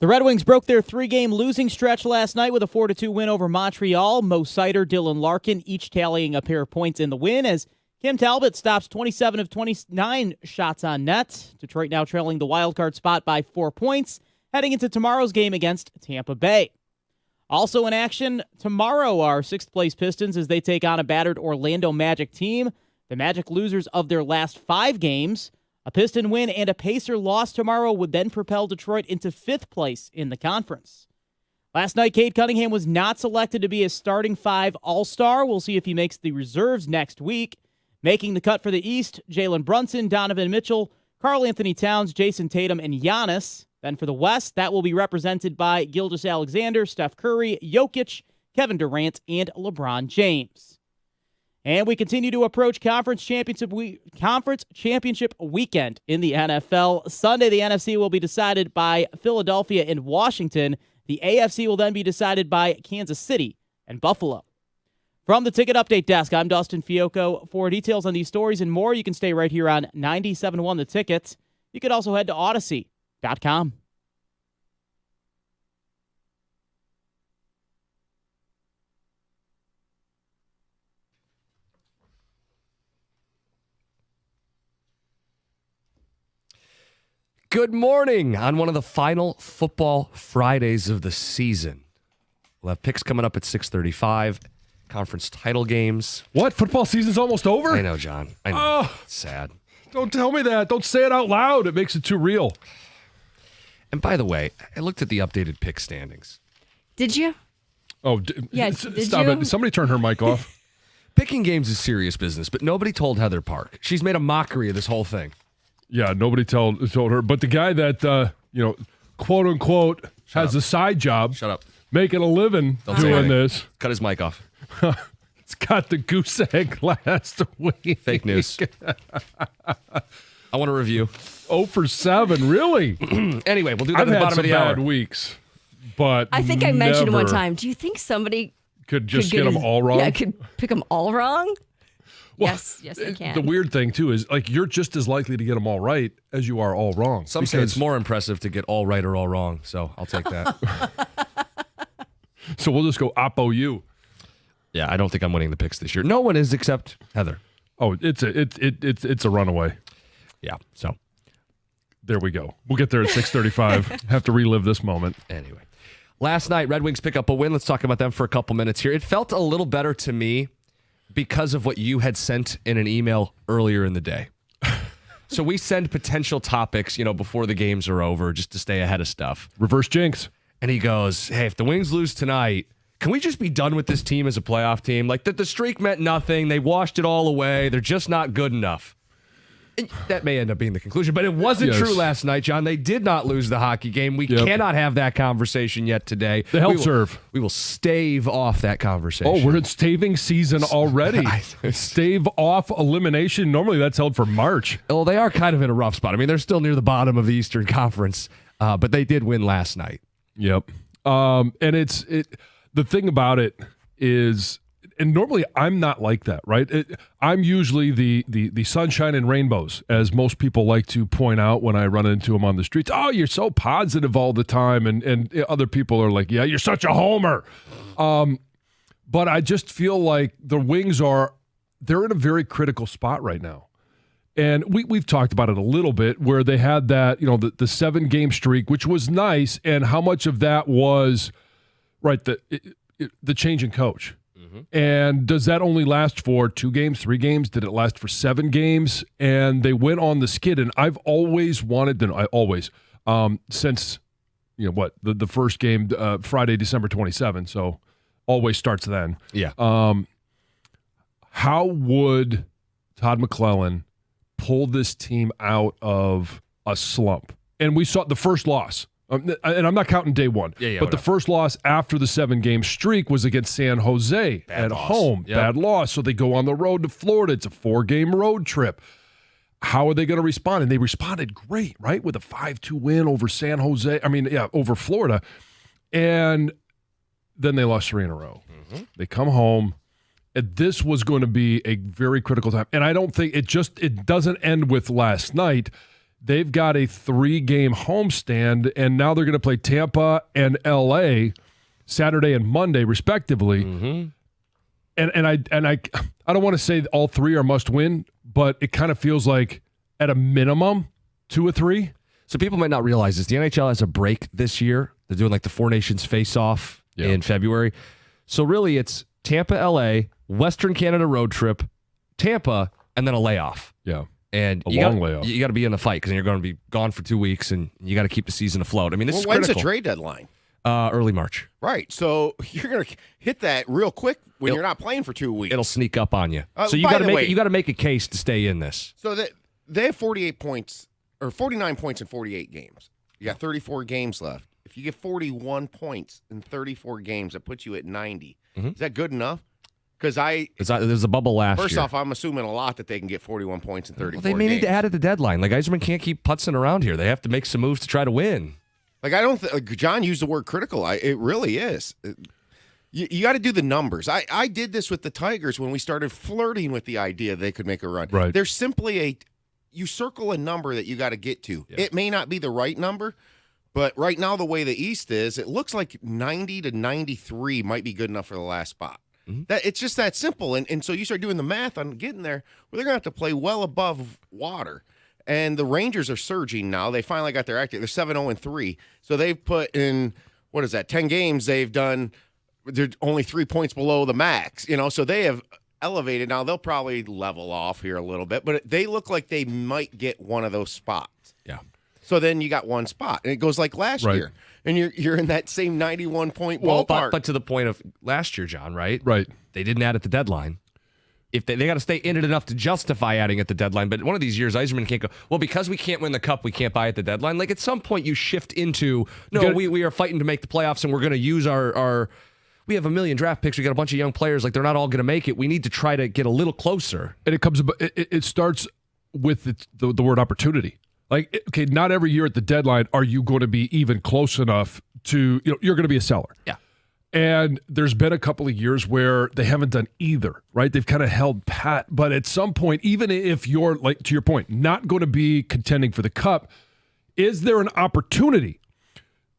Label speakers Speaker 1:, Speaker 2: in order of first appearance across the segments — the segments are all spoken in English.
Speaker 1: The Red Wings broke their three-game losing stretch last night with a 4-2 win over Montreal. Mo Seider, Dylan Larkin each tallying a pair of points in the win as Kim Talbot stops 27 of 29 shots on net. Detroit now trailing the wildcard spot by 4 points, heading into tomorrow's game against Tampa Bay. Also in action tomorrow are sixth-place Pistons as they take on a battered Orlando Magic team. The Magic losers of their last 5 games. A Piston win and a Pacer loss tomorrow would then propel Detroit into 5th place in the conference. Last night, Cade Cunningham was not selected to be a starting 5 All-Star. We'll see if he makes the reserves next week. Making the cut for the East, Jalen Brunson, Donovan Mitchell, Karl Anthony Towns, Jason Tatum, and Giannis. Then for the West, that will be represented by Gilgeous-Alexander, Steph Curry, Jokic, Kevin Durant, and LeBron James. And we continue to approach conference championship weekend in the NFL. Sunday, the NFC will be decided by Philadelphia and Washington. The AFC will then be decided by Kansas City and Buffalo. From the Ticket Update Desk, I'm Dustin Fiocco. For details on these stories and more, you can stay right here on 97.1 The Ticket. You could also head to Odyssey.com.
Speaker 2: Good morning on one of the final football Fridays of the season. We'll have picks coming up at 6:35, conference title games.
Speaker 3: What? Football season's almost over?
Speaker 2: I know, John. I know.
Speaker 3: Oh,
Speaker 2: it's sad.
Speaker 3: Don't tell me that. Don't say it out loud. It makes it too real.
Speaker 2: And by the way, I looked at the updated pick standings.
Speaker 4: Did you?
Speaker 3: Oh,
Speaker 4: Yeah,
Speaker 3: stop
Speaker 4: did you?
Speaker 3: it. Somebody turn her mic off.
Speaker 2: Picking games is serious business, but nobody told Heather Park. She's made a mockery of this whole thing.
Speaker 3: Yeah, nobody told her. But the guy that, quote unquote, has a side job.
Speaker 2: Shut up.
Speaker 3: Making a living doing this.
Speaker 2: Cut his mic off.
Speaker 3: It's got the goose egg last week.
Speaker 2: Fake news. I want a review.
Speaker 3: 0 for 7, really?
Speaker 2: Anyway, we'll do that
Speaker 3: I've
Speaker 2: at the
Speaker 3: had
Speaker 2: bottom
Speaker 3: some
Speaker 2: of the hour.
Speaker 3: bad weeks, but
Speaker 4: I think I mentioned one
Speaker 3: never
Speaker 4: time. Do you think somebody
Speaker 3: could just
Speaker 4: could
Speaker 3: get them
Speaker 4: his-
Speaker 3: all wrong?
Speaker 4: Yeah, could pick them all wrong?
Speaker 3: Well,
Speaker 4: yes, they can.
Speaker 3: The weird thing, too, is like you're just as likely to get them all right as you are all wrong.
Speaker 2: Some say it's more impressive to get all right or all wrong, so I'll take that.
Speaker 3: So we'll just go oppo you.
Speaker 2: Yeah, I don't think I'm winning the picks this year. No one is except Heather.
Speaker 3: Oh, it's a runaway.
Speaker 2: Yeah, so
Speaker 3: there we go. We'll get there at 6:35. Have to relive this moment.
Speaker 2: Anyway, last night, Red Wings pick up a win. Let's talk about them for a couple minutes here. It felt a little better to me because of what you had sent in an email earlier in the day. So we send potential topics, before the games are over just to stay ahead of stuff.
Speaker 3: Reverse jinx.
Speaker 2: And he goes, hey, if the Wings lose tonight, can we just be done with this team as a playoff team? Like, the streak meant nothing. They washed it all away. They're just not good enough. And that may end up being the conclusion, but it wasn't true last night, John. They did not lose the hockey game. We cannot have that conversation yet today.
Speaker 3: The held serve.
Speaker 2: We will stave off that conversation.
Speaker 3: Oh, we're in staving season already. Stave off elimination. Normally that's held for March.
Speaker 2: Well, they are kind of in a rough spot. I mean, they're still near the bottom of the Eastern Conference, but they did win last night.
Speaker 3: Yep. And the thing about it is, and normally I'm not like that, right? I'm usually the sunshine and rainbows, as most people like to point out when I run into them on the streets. Oh, you're so positive all the time. And other people are like, yeah, you're such a homer. But I just feel like the Wings they're in a very critical spot right now. And we've talked about it a little bit, where they had that, the 7-game streak, which was nice, and how much of that was, right, the change in coach. Mm-hmm. And does that only last for 2 games, 3 games? Did it last for 7 games? And they went on the skid, and I've always wanted to, since, the first game, Friday, December 27th, so always starts then.
Speaker 2: Yeah.
Speaker 3: How would Todd McClellan pull this team out of a slump? And we saw the first loss, and I'm not counting day one, but the first loss after the 7-game streak was against San Jose at home. Yep. Bad loss. So they go on the road to Florida. It's a 4-game road trip. How are they going to respond? And they responded great, right? With a 5-2 win over over Florida. And then they lost 3 in a row. Mm-hmm. They come home. This was going to be a very critical time. And I don't think it doesn't end with last night. they've got a 3-game homestand, and now they're going to play Tampa and LA Saturday and Monday, respectively.
Speaker 2: Mm-hmm.
Speaker 3: And I don't want to say all 3 are must win, but it kind of feels like at a minimum 2 or 3.
Speaker 2: So people might not realize this. The NHL has a break this year. They're doing like the Four Nations face-off in February. So really it's Tampa, LA, Western Canada road trip, Tampa, and then a layoff.
Speaker 3: Yeah.
Speaker 2: And
Speaker 3: layoff.
Speaker 2: You got to be in the fight because you're going to be gone for 2 weeks, and you got to keep the season afloat. I mean, this is
Speaker 5: when's
Speaker 2: critical.
Speaker 5: the trade deadline?
Speaker 2: Early March.
Speaker 5: Right. So you're going to hit that real quick when you're not playing for 2 weeks.
Speaker 2: It'll sneak up on you. So you
Speaker 5: by
Speaker 2: got to
Speaker 5: the
Speaker 2: make
Speaker 5: way-
Speaker 2: you got to make a case to stay in this.
Speaker 5: So they have 48 points or 49 points in 48 games. You got 34 games left. If you get 41 points in 34 games, that puts you at 90.
Speaker 2: Mm-hmm.
Speaker 5: Is that good enough? Because
Speaker 2: There's a bubble last
Speaker 5: first
Speaker 2: year.
Speaker 5: off, I'm assuming a lot that they can get 41 points in 34
Speaker 2: Well, they may
Speaker 5: games.
Speaker 2: need to add at the deadline. Like Yzerman can't keep putzing around here. They have to make some moves to try to win.
Speaker 5: Like I don't John used the word critical. It really is. You got to do the numbers. I did this with the Tigers when we started flirting with the idea they could make a run.
Speaker 3: Right.
Speaker 5: There's simply you circle a number that you got to get to.
Speaker 2: Yeah.
Speaker 5: It may not be the right number, but right now the way the East is, it looks like 90 to 93 might be good enough for the last spot.
Speaker 2: Mm-hmm.
Speaker 5: That it's just that simple. And so you start doing the math on getting there. Well, they're going to have to play well above water. And the Rangers are surging now. They finally got their act. They're 7-0-3. So they've put in 10 games. They're only 3 points below the max. So they have elevated. Now they'll probably level off here a little bit, but they look like they might get one of those spots.
Speaker 2: Yeah.
Speaker 5: So then you got one spot, and it goes like last
Speaker 3: Right.
Speaker 5: year, and you're in that same 91-point
Speaker 2: Well,
Speaker 5: ballpark.
Speaker 2: but to the point of last year, John, right?
Speaker 3: Right.
Speaker 2: They didn't add at the deadline. If they got to stay in it enough to justify adding at the deadline, but one of these years, Yzerman can't go, well, because we can't win the cup, we can't buy at the deadline. Like at some point, you shift into, we are fighting to make the playoffs, and we're going to use our we have a million draft picks. We got a bunch of young players. Like they're not all going to make it. We need to try to get a little closer.
Speaker 3: And it starts with the word opportunity. Like, okay, not every year at the deadline are you going to be even close enough to, you're going to be a seller.
Speaker 2: Yeah.
Speaker 3: And there's been a couple of years where they haven't done either, right? They've kind of held pat. But at some point, even if you're, like, to your point, not going to be contending for the cup, is there an opportunity?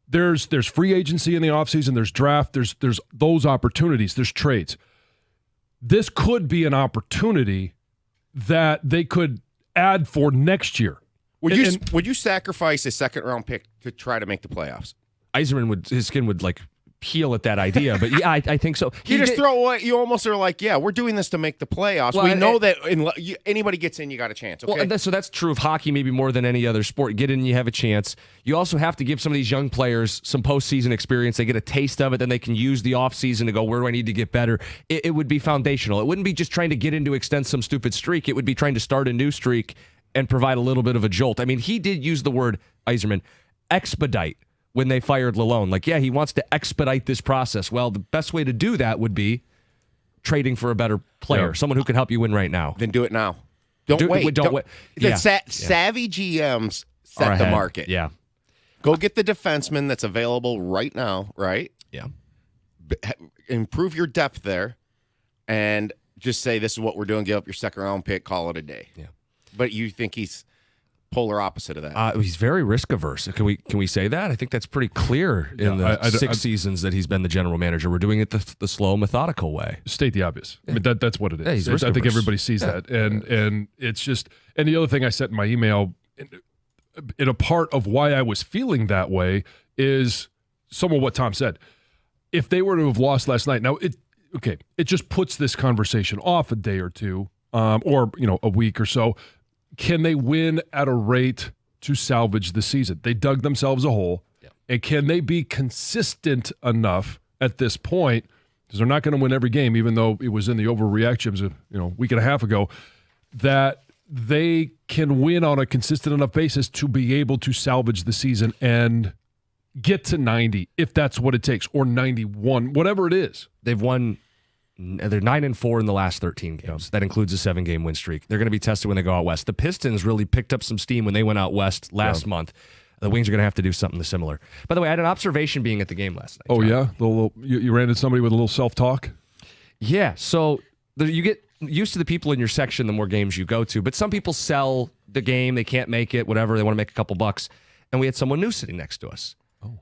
Speaker 3: There's free agency in the offseason, there's draft, there's those opportunities, there's trades. This could be an opportunity that they could add for next year.
Speaker 5: Would you sacrifice a second-round pick to try to make the playoffs?
Speaker 2: Yzerman his skin would like peel at that idea, but yeah, I think so.
Speaker 5: You just throw away. You almost are like, yeah, we're doing this to make the playoffs.
Speaker 2: Well,
Speaker 5: we know that anybody gets in, you got a chance. Okay.
Speaker 2: Well, so that's true of hockey maybe more than any other sport. Get in, you have a chance. You also have to give some of these young players some postseason experience. They get a taste of it, then they can use the offseason to go, where do I need to get better? It would be foundational. It wouldn't be just trying to get in to extend some stupid streak. It would be trying to start a new streak and provide a little bit of a jolt. I mean, he did use the word, Yzerman, expedite when they fired Lalonde. Like, yeah, he wants to expedite this process. Well, the best way to do that would be trading for a better player, someone who can help you win right now.
Speaker 5: Then do it now. Don't wait.
Speaker 2: Don't wait. Yeah.
Speaker 5: Savvy GMs set the market.
Speaker 2: Yeah.
Speaker 5: Go get the defenseman that's available right now, right?
Speaker 2: Yeah.
Speaker 5: Improve your depth there and just say, this is what we're doing. Give up your second-round pick. Call it a day.
Speaker 2: Yeah.
Speaker 5: But you think he's polar opposite of that.
Speaker 2: He's very risk averse. Can we say that? I think that's pretty clear in the 6 seasons that he's been the general manager. We're doing it the slow, methodical way.
Speaker 3: State the obvious. I mean, that's what it is.
Speaker 2: Yeah, he's risk
Speaker 3: I think
Speaker 2: averse.
Speaker 3: everybody sees that, and it's just. And the other thing I said in my email, in a part of why I was feeling that way is some of what Tom said. If they were to have lost last night, now it just puts this conversation off a day or two, or a week or so. Can they win at a rate to salvage the season? They dug themselves a hole. Yeah. And can they be consistent enough at this point, because they're not going to win every game, even though it was in the overreactions a week and a half ago, that they can win on a consistent enough basis to be able to salvage the season and get to 90, if that's what it takes, or 91, whatever it is.
Speaker 2: They've won. They're 9-4 in the last 13 games. Yeah. That includes a 7-game win streak. They're going to be tested when they go out west. The Pistons really picked up some steam when they went out west last month. The Wings are going to have to do something similar. By the way, I had an observation being at the game last night.
Speaker 3: Oh,
Speaker 2: John.
Speaker 3: yeah? You ran into somebody with a little self-talk?
Speaker 2: Yeah. So you get used to the people in your section the more games you go to, but some people sell the game, they can't make it, whatever, they want to make a couple bucks. And we had someone new sitting next to us.
Speaker 3: Oh.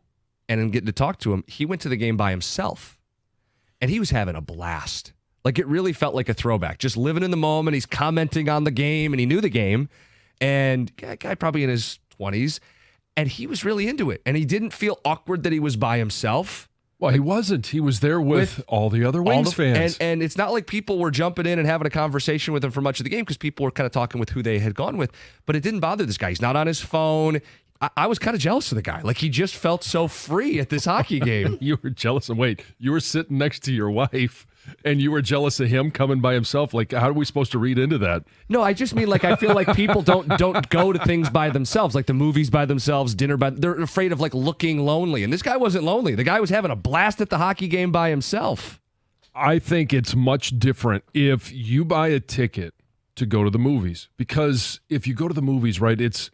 Speaker 2: And in getting to talk to him, he went to the game by himself. And he was having a blast. Like, it really felt like a throwback. Just living in the moment. He's commenting on the game, and he knew the game. And a guy probably in his 20s. And he was really into it. And he didn't feel awkward that he was by himself.
Speaker 3: Well, he wasn't. He was there with all the other Wings fans.
Speaker 2: And it's not like people were jumping in and having a conversation with him for much of the game because people were kind of talking with who they had gone with. But it didn't bother this guy. He's not on his phone. I was kind of jealous of the guy. Like, he just felt so free at this hockey game.
Speaker 3: You were jealous. And wait, you were sitting next to your wife and you were jealous of him coming by himself. Like, how are we supposed to read into that?
Speaker 2: No, I just mean, like, I feel like people don't go to things by themselves, like the movies by themselves, dinner by. They're afraid of, like, looking lonely. And this guy wasn't lonely. The guy was having a blast at the hockey game by himself.
Speaker 3: I think it's much different if you buy a ticket to go to the movies, because if you go to the movies, right, it's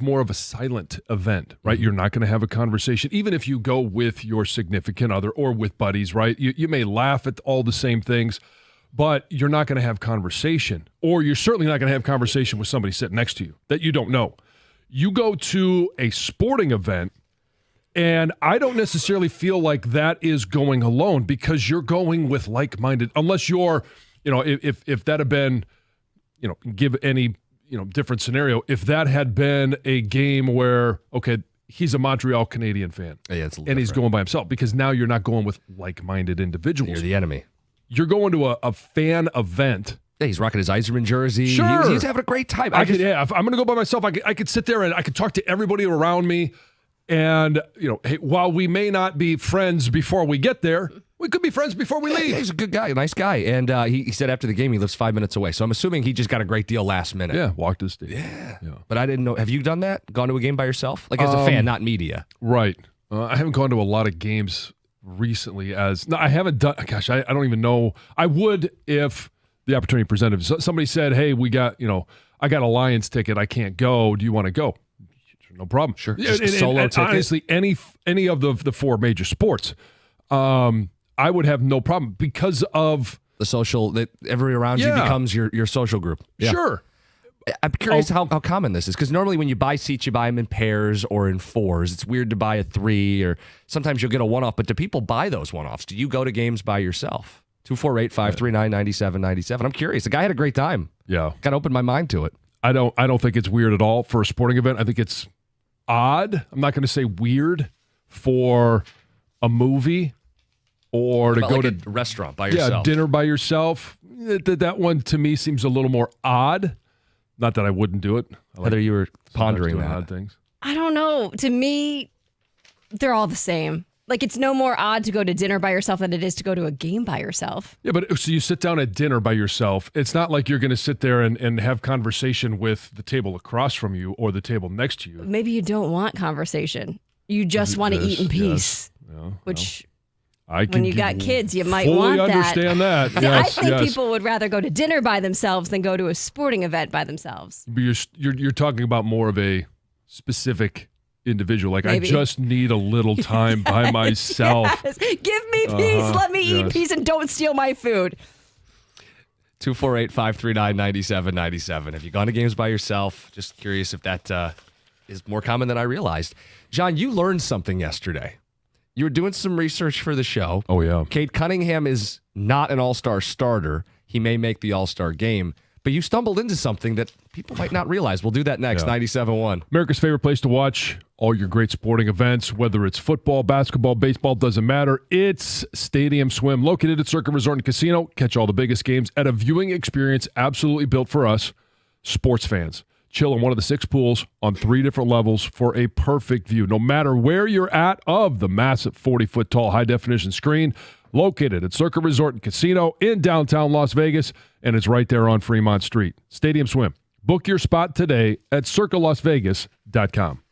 Speaker 3: more of a silent event, right? You're not going to have a conversation, even if you go with your significant other or with buddies, right? You may laugh at all the same things, but you're not going to have conversation, or you're certainly not going to have conversation with somebody sitting next to you that you don't know. You go to a sporting event, and I don't necessarily feel like that is going alone, because you're going with like-minded, unless you're, if that had been, give any different scenario. If that had been a game where, okay, he's a Montreal Canadian fan,
Speaker 2: Yeah, it's
Speaker 3: and he's going by himself, because now you're not going with like-minded individuals.
Speaker 2: You're the enemy.
Speaker 3: You're going to a fan event.
Speaker 2: Yeah, he's rocking his Yzerman jersey.
Speaker 3: Sure.
Speaker 2: He's having a great time.
Speaker 3: If I'm going to go by myself, I could sit there and I could talk to everybody around me. And, hey, while we may not be friends before we get there, we could be friends before we leave.
Speaker 2: Yeah, he's a good guy, a nice guy. And he said after the game he lives 5 minutes away. So I'm assuming he just got a great deal last minute.
Speaker 3: Yeah, walk to the stadium.
Speaker 2: Yeah. But I didn't know. Have you done that? Gone to a game by yourself? Like, as a fan, not media.
Speaker 3: Right. I haven't gone to a lot of games recently. I haven't done. Gosh, I don't even know. I would if the opportunity presented. Somebody said, "Hey, I got a Lions ticket. I can't go. Do you want to go?" No problem.
Speaker 2: Sure.
Speaker 3: Yeah,
Speaker 2: Just a solo ticket?
Speaker 3: Honestly, any of the four major sports, I would have no problem because of
Speaker 2: The social, that everybody around you
Speaker 3: Yeah.
Speaker 2: becomes your social group. Yeah.
Speaker 3: Sure.
Speaker 2: I'm curious how common this is, because normally when you buy seats, you buy them in pairs or in fours. It's weird to buy a 3, or sometimes you'll get a one-off. But do people buy those one-offs? Do you go to games by yourself? 248-539-9797. I'm curious. The guy had a great time.
Speaker 3: Yeah.
Speaker 2: Kind of opened my mind to it.
Speaker 3: I don't think it's weird at all for a sporting event. I think it's odd. I'm not going to say weird for a movie or to
Speaker 2: About
Speaker 3: go
Speaker 2: like
Speaker 3: to
Speaker 2: a restaurant by yourself.
Speaker 3: Yeah, dinner by yourself. That one to me seems a little more odd. Not that I wouldn't do it. I like
Speaker 2: Heather, you were pondering
Speaker 3: doing
Speaker 2: that.
Speaker 3: odd things.
Speaker 4: I don't know. To me, they're all the same. Like, it's no more odd to go to dinner by yourself than it is to go to a game by yourself.
Speaker 3: Yeah, but so you sit down at dinner by yourself. It's not like you're going to sit there and have conversation with the table across from you or the table next to you.
Speaker 4: Maybe you don't want conversation. You just want to eat in peace,
Speaker 3: Yeah,
Speaker 4: which
Speaker 3: when
Speaker 4: you got kids, you might
Speaker 3: fully
Speaker 4: want that.
Speaker 3: understand that.
Speaker 4: See,
Speaker 3: Yes,
Speaker 4: I think
Speaker 3: yes.
Speaker 4: people would rather go to dinner by themselves than go to a sporting event by themselves.
Speaker 3: But you're talking about more of a specific individual. Like,
Speaker 4: Maybe.
Speaker 3: I just need a little time by myself.
Speaker 4: Yes. Give me peace. Let me eat
Speaker 3: yes.
Speaker 4: peace and don't steal my food.
Speaker 2: 248-539-9797. Have you gone to games by yourself? Just curious if that is more common than I realized. John, you learned something yesterday. You were doing some research for the show.
Speaker 3: Oh, yeah.
Speaker 2: Cade Cunningham is not an all-star starter. He may make the all-star game, but you stumbled into something that people might not realize. We'll do that next.
Speaker 3: Yeah.
Speaker 2: 97.1.
Speaker 3: America's favorite place to watch all your great sporting events, whether it's football, basketball, baseball, doesn't matter. It's Stadium Swim, located at Circa Resort and Casino. Catch all the biggest games at a viewing experience absolutely built for us, sports fans. Chill in one of the 6 pools on 3 different levels for a perfect view, no matter where you're at, of the massive 40-foot tall high-definition screen located at Circa Resort and Casino in downtown Las Vegas, and it's right there on Fremont Street. Stadium Swim. Book your spot today at circalasvegas.com.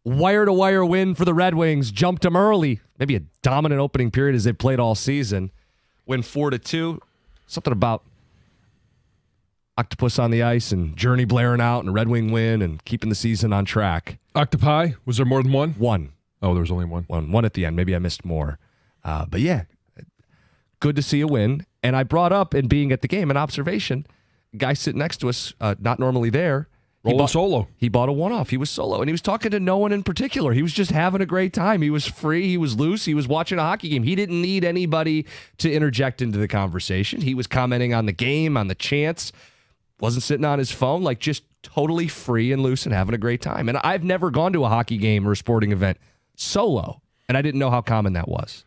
Speaker 2: wire-to-wire win for the Red Wings. Jumped them early. Maybe a dominant opening period as they've played all season. Win 4-2. Something about octopus on the ice and Journey blaring out and a Red Wing win and keeping the season on track.
Speaker 3: Octopi, was there more than one?
Speaker 2: One.
Speaker 3: Oh, there was only one.
Speaker 2: One at the end. Maybe I missed more. But yeah, good to see a win. And I brought up in being at the game an observation. Guy sitting next to us, not normally there.
Speaker 3: Rolling solo.
Speaker 2: He bought a one-off. He was solo, and he was talking to no one in particular. He was just having a great time. He was free. He was loose. He was watching a hockey game. He didn't need anybody to interject into the conversation. He was commenting on the game, on the chants. Wasn't sitting on his phone, like just totally free and loose and having a great time. And I've never gone to a hockey game or a sporting event solo, and I didn't know how common that was.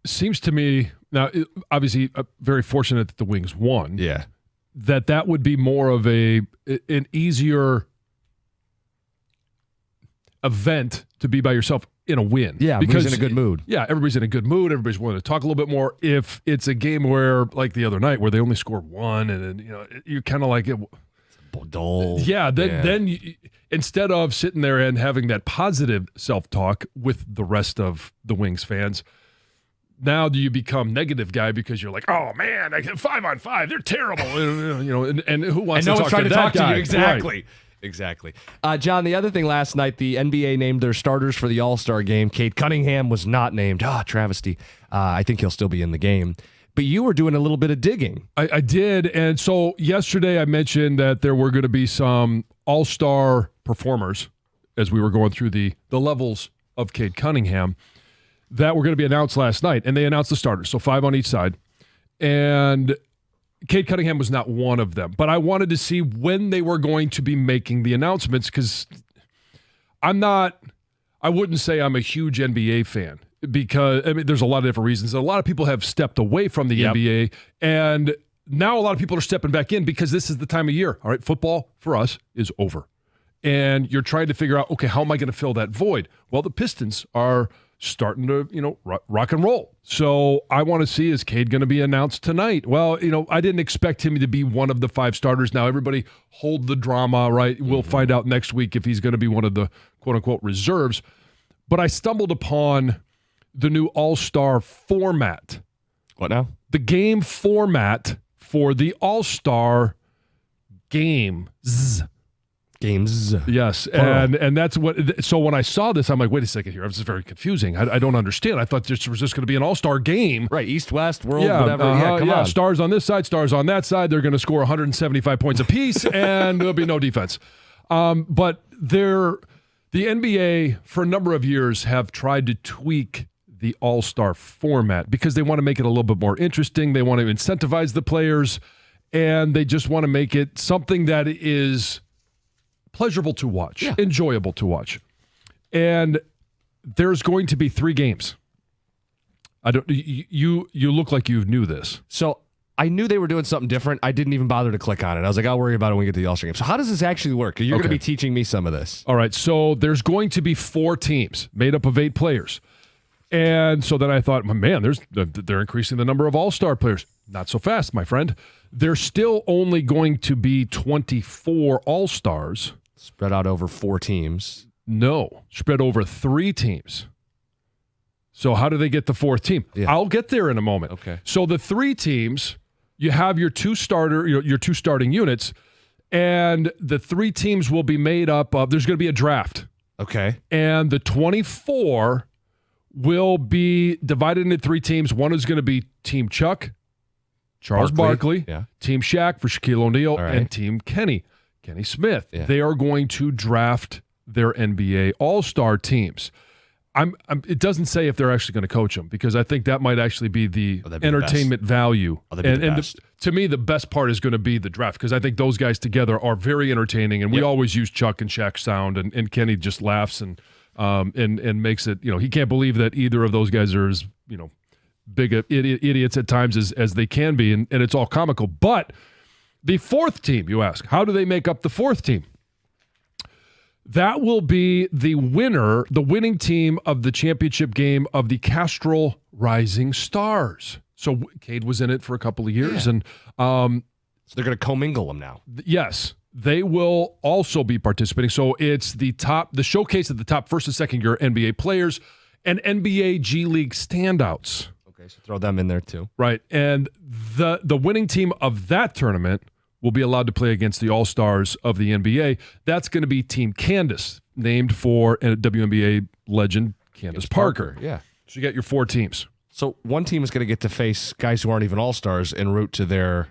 Speaker 3: Seems to me, now, obviously, very fortunate that the Wings won.
Speaker 2: Yeah.
Speaker 3: That would be more of an easier event to be by yourself in a win.
Speaker 2: Yeah, because in a good mood.
Speaker 3: Yeah, everybody's in a good mood. Everybody's willing to talk a little bit more. If it's a game where, like the other night, where they only scored one, and then, you're kind of like,
Speaker 2: Dull.
Speaker 3: yeah. Then you, instead of sitting there and having that positive self-talk with the rest of the Wings fans, now do you become negative guy because you're like, oh man, I get 5-on-5, they're terrible, and who wants
Speaker 2: and no
Speaker 3: to
Speaker 2: one's
Speaker 3: talk
Speaker 2: trying
Speaker 3: to
Speaker 2: to
Speaker 3: that
Speaker 2: talk
Speaker 3: guy?
Speaker 2: to you exactly.
Speaker 3: Right.
Speaker 2: Exactly. John, the other thing last night, the NBA named their starters for the All-Star game. Cade Cunningham was not named. Travesty. I think he'll still be in the game. But you were doing a little bit of digging.
Speaker 3: I did, and so yesterday I mentioned that there were going to be some All-Star performers as we were going through the levels of Cade Cunningham that were going to be announced last night, and they announced the starters, so 5 on each side. And Cade Cunningham was not one of them, but I wanted to see when they were going to be making the announcements because I wouldn't say I'm a huge NBA fan because, there's a lot of different reasons. A lot of people have stepped away from the NBA, and now a lot of people are stepping back in because this is the time of year. All right, football for us is over. And you're trying to figure out, okay, how am I going to fill that void? Well, the Pistons are starting to, rock and roll. So I want to see, is Cade going to be announced tonight? Well, I didn't expect him to be one of the 5 starters. Now, everybody hold the drama, right? We'll find out next week if he's going to be one of the quote-unquote reserves. But I stumbled upon the new All-Star format.
Speaker 2: What now?
Speaker 3: The game format for the All-Star games.
Speaker 2: Games.
Speaker 3: Yes, and that's what. So when I saw this, I'm like, wait a second here. This is very confusing. I don't understand. I thought this was just going to be an all-star game.
Speaker 2: Right, East, West, world, whatever. Come on.
Speaker 3: Stars on this side, stars on that side. They're going to score 175 points apiece, and there'll be no defense. But the NBA, for a number of years, have tried to tweak the all-star format because they want to make it a little bit more interesting. They want to incentivize the players, and they just want to make it something that is pleasurable to watch, enjoyable to watch. And there's going to be 3 games. You look like you knew this.
Speaker 2: So I knew they were doing something different. I didn't even bother to click on it. I was like, I'll worry about it when we get to the All-Star game. So how does this actually work? You're going to be teaching me some of this.
Speaker 3: All right. So there's going to be 4 teams made up of 8 players. And so then I thought, man, they're increasing the number of all-star players. Not so fast, my friend. There's still only going to be 24 all-stars.
Speaker 2: Spread out over 4 teams.
Speaker 3: No, spread over 3 teams. So how do they get the 4th team?
Speaker 2: Yeah.
Speaker 3: I'll get there in a moment.
Speaker 2: Okay.
Speaker 3: So the 3 teams, you have your 2 starting units, and the 3 teams will be made up of, there's going to be a draft.
Speaker 2: Okay.
Speaker 3: And the 24 will be divided into 3 teams. One is going to be Team Chuck, Charles Barkley, Team Shaq for Shaquille O'Neal, and Team Kenny Smith.
Speaker 2: Yeah.
Speaker 3: They are going to draft their NBA All-Star teams. It doesn't say if they're actually going to coach them because I think that might actually be the entertainment value. To me, the best part is going to be the draft because I think those guys together are very entertaining, and we always use Chuck and Shaq sound, and Kenny just laughs and makes it. He can't believe that either of those guys are as big idiots at times as they can be, and it's all comical. But the 4th team, you ask, how do they make up the 4th team? That will be the winning team of the championship game of the Castrol Rising Stars. So Cade was in it for a couple of years, and
Speaker 2: so they're going to commingle them now.
Speaker 3: Yes, they will also be participating. So it's the showcase of the top first and second year NBA players and NBA G League standouts.
Speaker 2: Okay, so throw them in there too.
Speaker 3: Right. And the winning team of that tournament will be allowed to play against the All-Stars of the NBA. That's going to be Team Candace, named for WNBA legend Candace Parker.
Speaker 2: Yeah.
Speaker 3: So you got your 4 teams.
Speaker 2: So one team is going to get to face guys who aren't even all-stars en route to their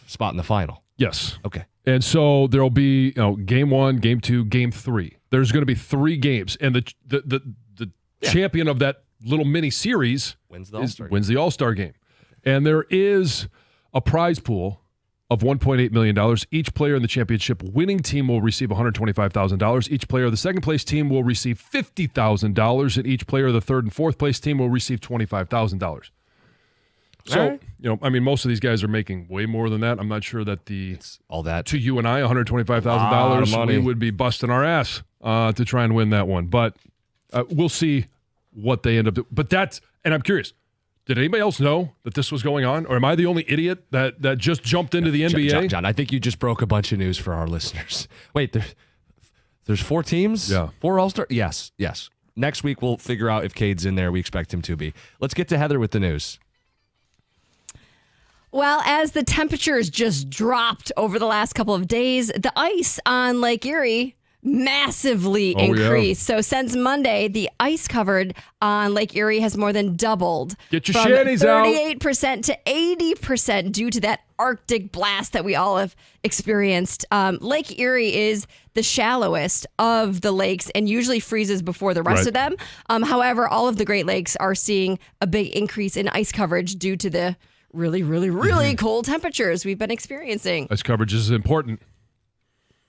Speaker 2: spot in the final.
Speaker 3: Yes.
Speaker 2: Okay.
Speaker 3: And so there'll be game 1, game 2, game 3. There's going to be 3 games, and the champion of that little mini series
Speaker 2: wins
Speaker 3: the All-Star game. And there is a prize pool of $1.8 million. Each player in the championship winning team will receive $125,000. Each player of the second place team will receive $50,000, and each player of the third and fourth place team will receive $25,000. So, most of these guys are making way more than that. I'm not sure that
Speaker 2: all that
Speaker 3: to you and I, $125,000, we would be busting our ass to try and win that one. But we'll see what they end up doing. But and I'm curious, did anybody else know that this was going on? Or am I the only idiot that just jumped into the NBA?
Speaker 2: John, I think you just broke a bunch of news for our listeners. Wait, there's 4 teams?
Speaker 3: Yeah.
Speaker 2: 4 All-Star? Yes. Next week we'll figure out if Cade's in there. We expect him to be. Let's get to Heather with the news.
Speaker 4: Well, as the temperatures just dropped over the last couple of days, the ice on Lake Erie massively increased. So since Monday, the ice covered on Lake Erie has more than doubled.
Speaker 3: Get your
Speaker 4: from
Speaker 3: shanties out.
Speaker 4: 38% to 80% due to that Arctic blast that we all have experienced. Lake Erie is the shallowest of the lakes and usually freezes before the rest of them. However, all of the Great Lakes are seeing a big increase in ice coverage due to the really, really, really cold temperatures we've been experiencing.
Speaker 3: Ice coverage is important.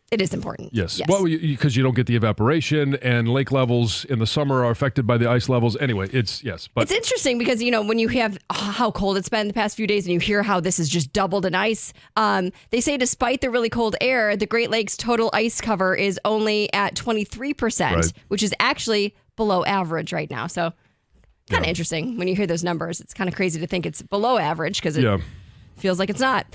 Speaker 4: It is important.
Speaker 3: Yes. Well, because you don't get the evaporation, and lake levels in the summer are affected by the ice levels. Anyway, but
Speaker 4: it's interesting because, when you have how cold it's been the past few days and you hear how this has just doubled in ice, they say despite the really cold air, the Great Lakes total ice cover is only at 23%, which is actually below average right now. So kind of interesting when you hear those numbers. It's kind of crazy to think it's below average because it feels like it's not.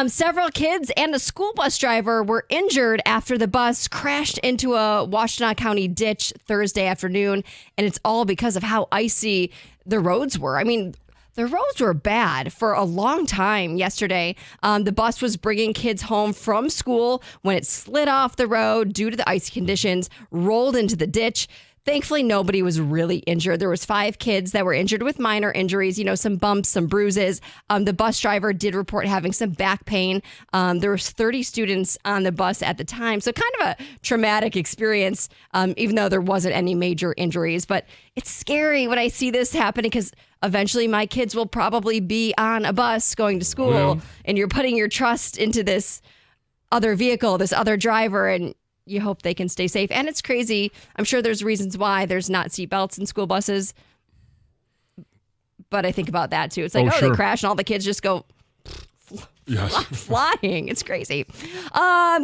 Speaker 4: Several kids and a school bus driver were injured after the bus crashed into a Washtenaw County ditch Thursday afternoon, and it's all because of how icy the roads were. I mean, the roads were bad for a long time yesterday. The bus was bringing kids home from school when it slid off the road due to the icy conditions, rolled into the ditch. Thankfully, nobody was really injured. There was 5 kids that were injured with minor injuries, some bumps, some bruises. The bus driver did report having some back pain. There was 30 students on the bus at the time. So kind of a traumatic experience, even though there wasn't any major injuries. But it's scary when I see this happening because eventually my kids will probably be on a bus going to school, and you're putting your trust into this other vehicle, this other driver, and you hope they can stay safe. And it's crazy. I'm sure there's reasons why there's not seatbelts in school buses. But I think about that too. It's like, they crash and all the kids just go flying. It's crazy.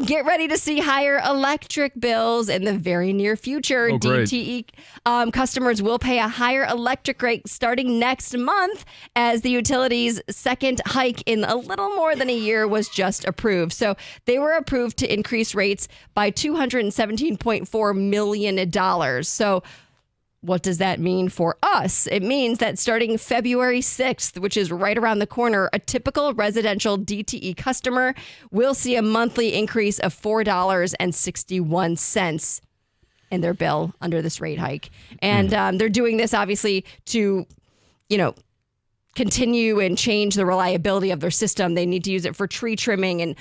Speaker 4: Get ready to see higher electric bills in the very near future. DTE customers will pay a higher electric rate starting next month as the utility's second hike in a little more than a year was just approved. So they were approved to increase rates by $217.4 million. So what does that mean for us? It means that starting February 6th, which is right around the corner, a typical residential DTE customer will see a monthly increase of $4.61 in their bill under this rate hike. And they're doing this obviously to, continue and change the reliability of their system. They need to use it for tree trimming and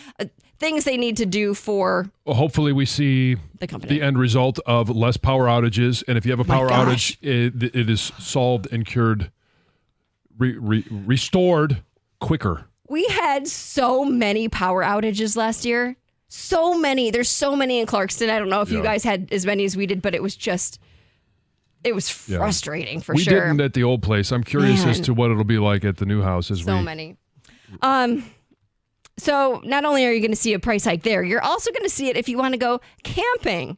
Speaker 4: things they need to do for.
Speaker 3: Well, hopefully we see the end result of less power outages. And if you have a power outage, it is solved and cured, restored quicker. We
Speaker 4: had so many power outages last year. So many. There's so many in Clarkston. I don't know if you guys had as many as we did, but it was frustrating for sure.
Speaker 3: We didn't at the old place. I'm curious as to what it'll be like at the new house.
Speaker 4: Many. So not only are you going to see a price hike there, you're also going to see it if you want to go camping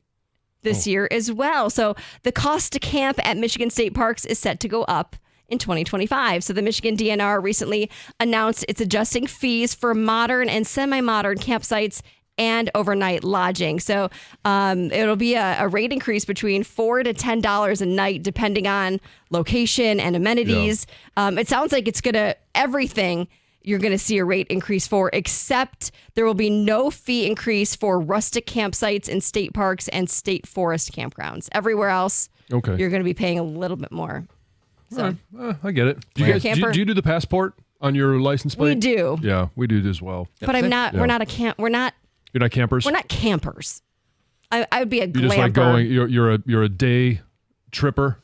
Speaker 4: this year as well. So the cost to camp at Michigan State Parks is set to go up in 2025. So the Michigan DNR recently announced it's adjusting fees for modern and semi-modern campsites and overnight lodging. So it'll be a rate increase between $4 to $10 a night, depending on location and amenities. It sounds like it's going to, everything you're going to see a rate increase for, except there will be no fee increase for rustic campsites in state parks and state forest campgrounds. Everywhere else,
Speaker 3: Okay.
Speaker 4: you're going to be paying a little bit more. So
Speaker 3: I get it. Do
Speaker 4: You're
Speaker 3: you
Speaker 4: a
Speaker 3: guys
Speaker 4: camper?
Speaker 3: do you do the passport on your license plate?
Speaker 4: we do,
Speaker 3: Yeah, we do as well.
Speaker 4: but I'm not. We're not a camp. We're not
Speaker 3: You're not campers.
Speaker 4: I would be a
Speaker 3: You
Speaker 4: glamper.
Speaker 3: just like going. You're a day tripper.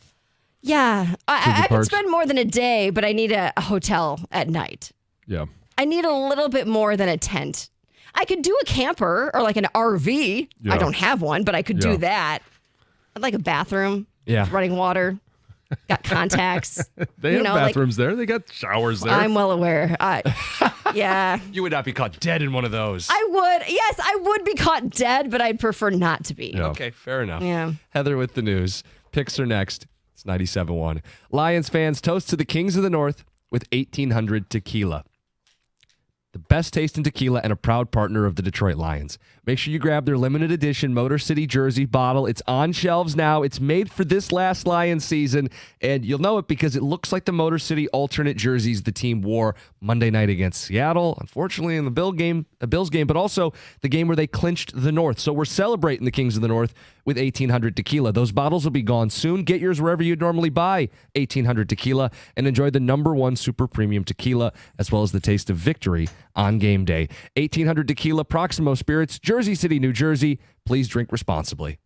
Speaker 4: Yeah, I could
Speaker 3: parks?
Speaker 4: spend more than a day, but I need a hotel at night.
Speaker 3: Yeah.
Speaker 4: I need a little bit more than a tent. I could do a camper or like an RV.
Speaker 3: Yeah.
Speaker 4: I don't have one, but I could
Speaker 3: Yeah.
Speaker 4: do that. I'd like a bathroom.
Speaker 2: Yeah.
Speaker 4: Running water. Got contacts.
Speaker 3: They have bathrooms there. They got showers there.
Speaker 4: I'm well aware. Yeah.
Speaker 2: You would not be caught dead in one of those.
Speaker 4: I would. Yes, I would be caught dead, but I'd prefer not to be.
Speaker 3: Yeah.
Speaker 2: Okay, fair enough.
Speaker 4: Yeah.
Speaker 2: Heather with the news. Picks are next. It's 97.1. Lions fans toast to the Kings of the North with 1800 tequila. The best taste in tequila and a proud partner of the Detroit Lions. Make sure you grab their limited edition Motor City jersey bottle. It's on shelves now. It's made for this last Lions season, and you'll know it because it looks like the Motor City alternate jerseys the team wore Monday night against Seattle, unfortunately in the Bills game, but also the game where they clinched the North. So we're celebrating the Kings of the North with 1800 tequila. Those bottles will be gone soon. Get yours wherever you'd normally buy 1800 tequila and enjoy the #1 super premium tequila as well as the taste of victory on game day. 1800 tequila, Proximo Spirits, Jersey City, New Jersey. Please drink responsibly.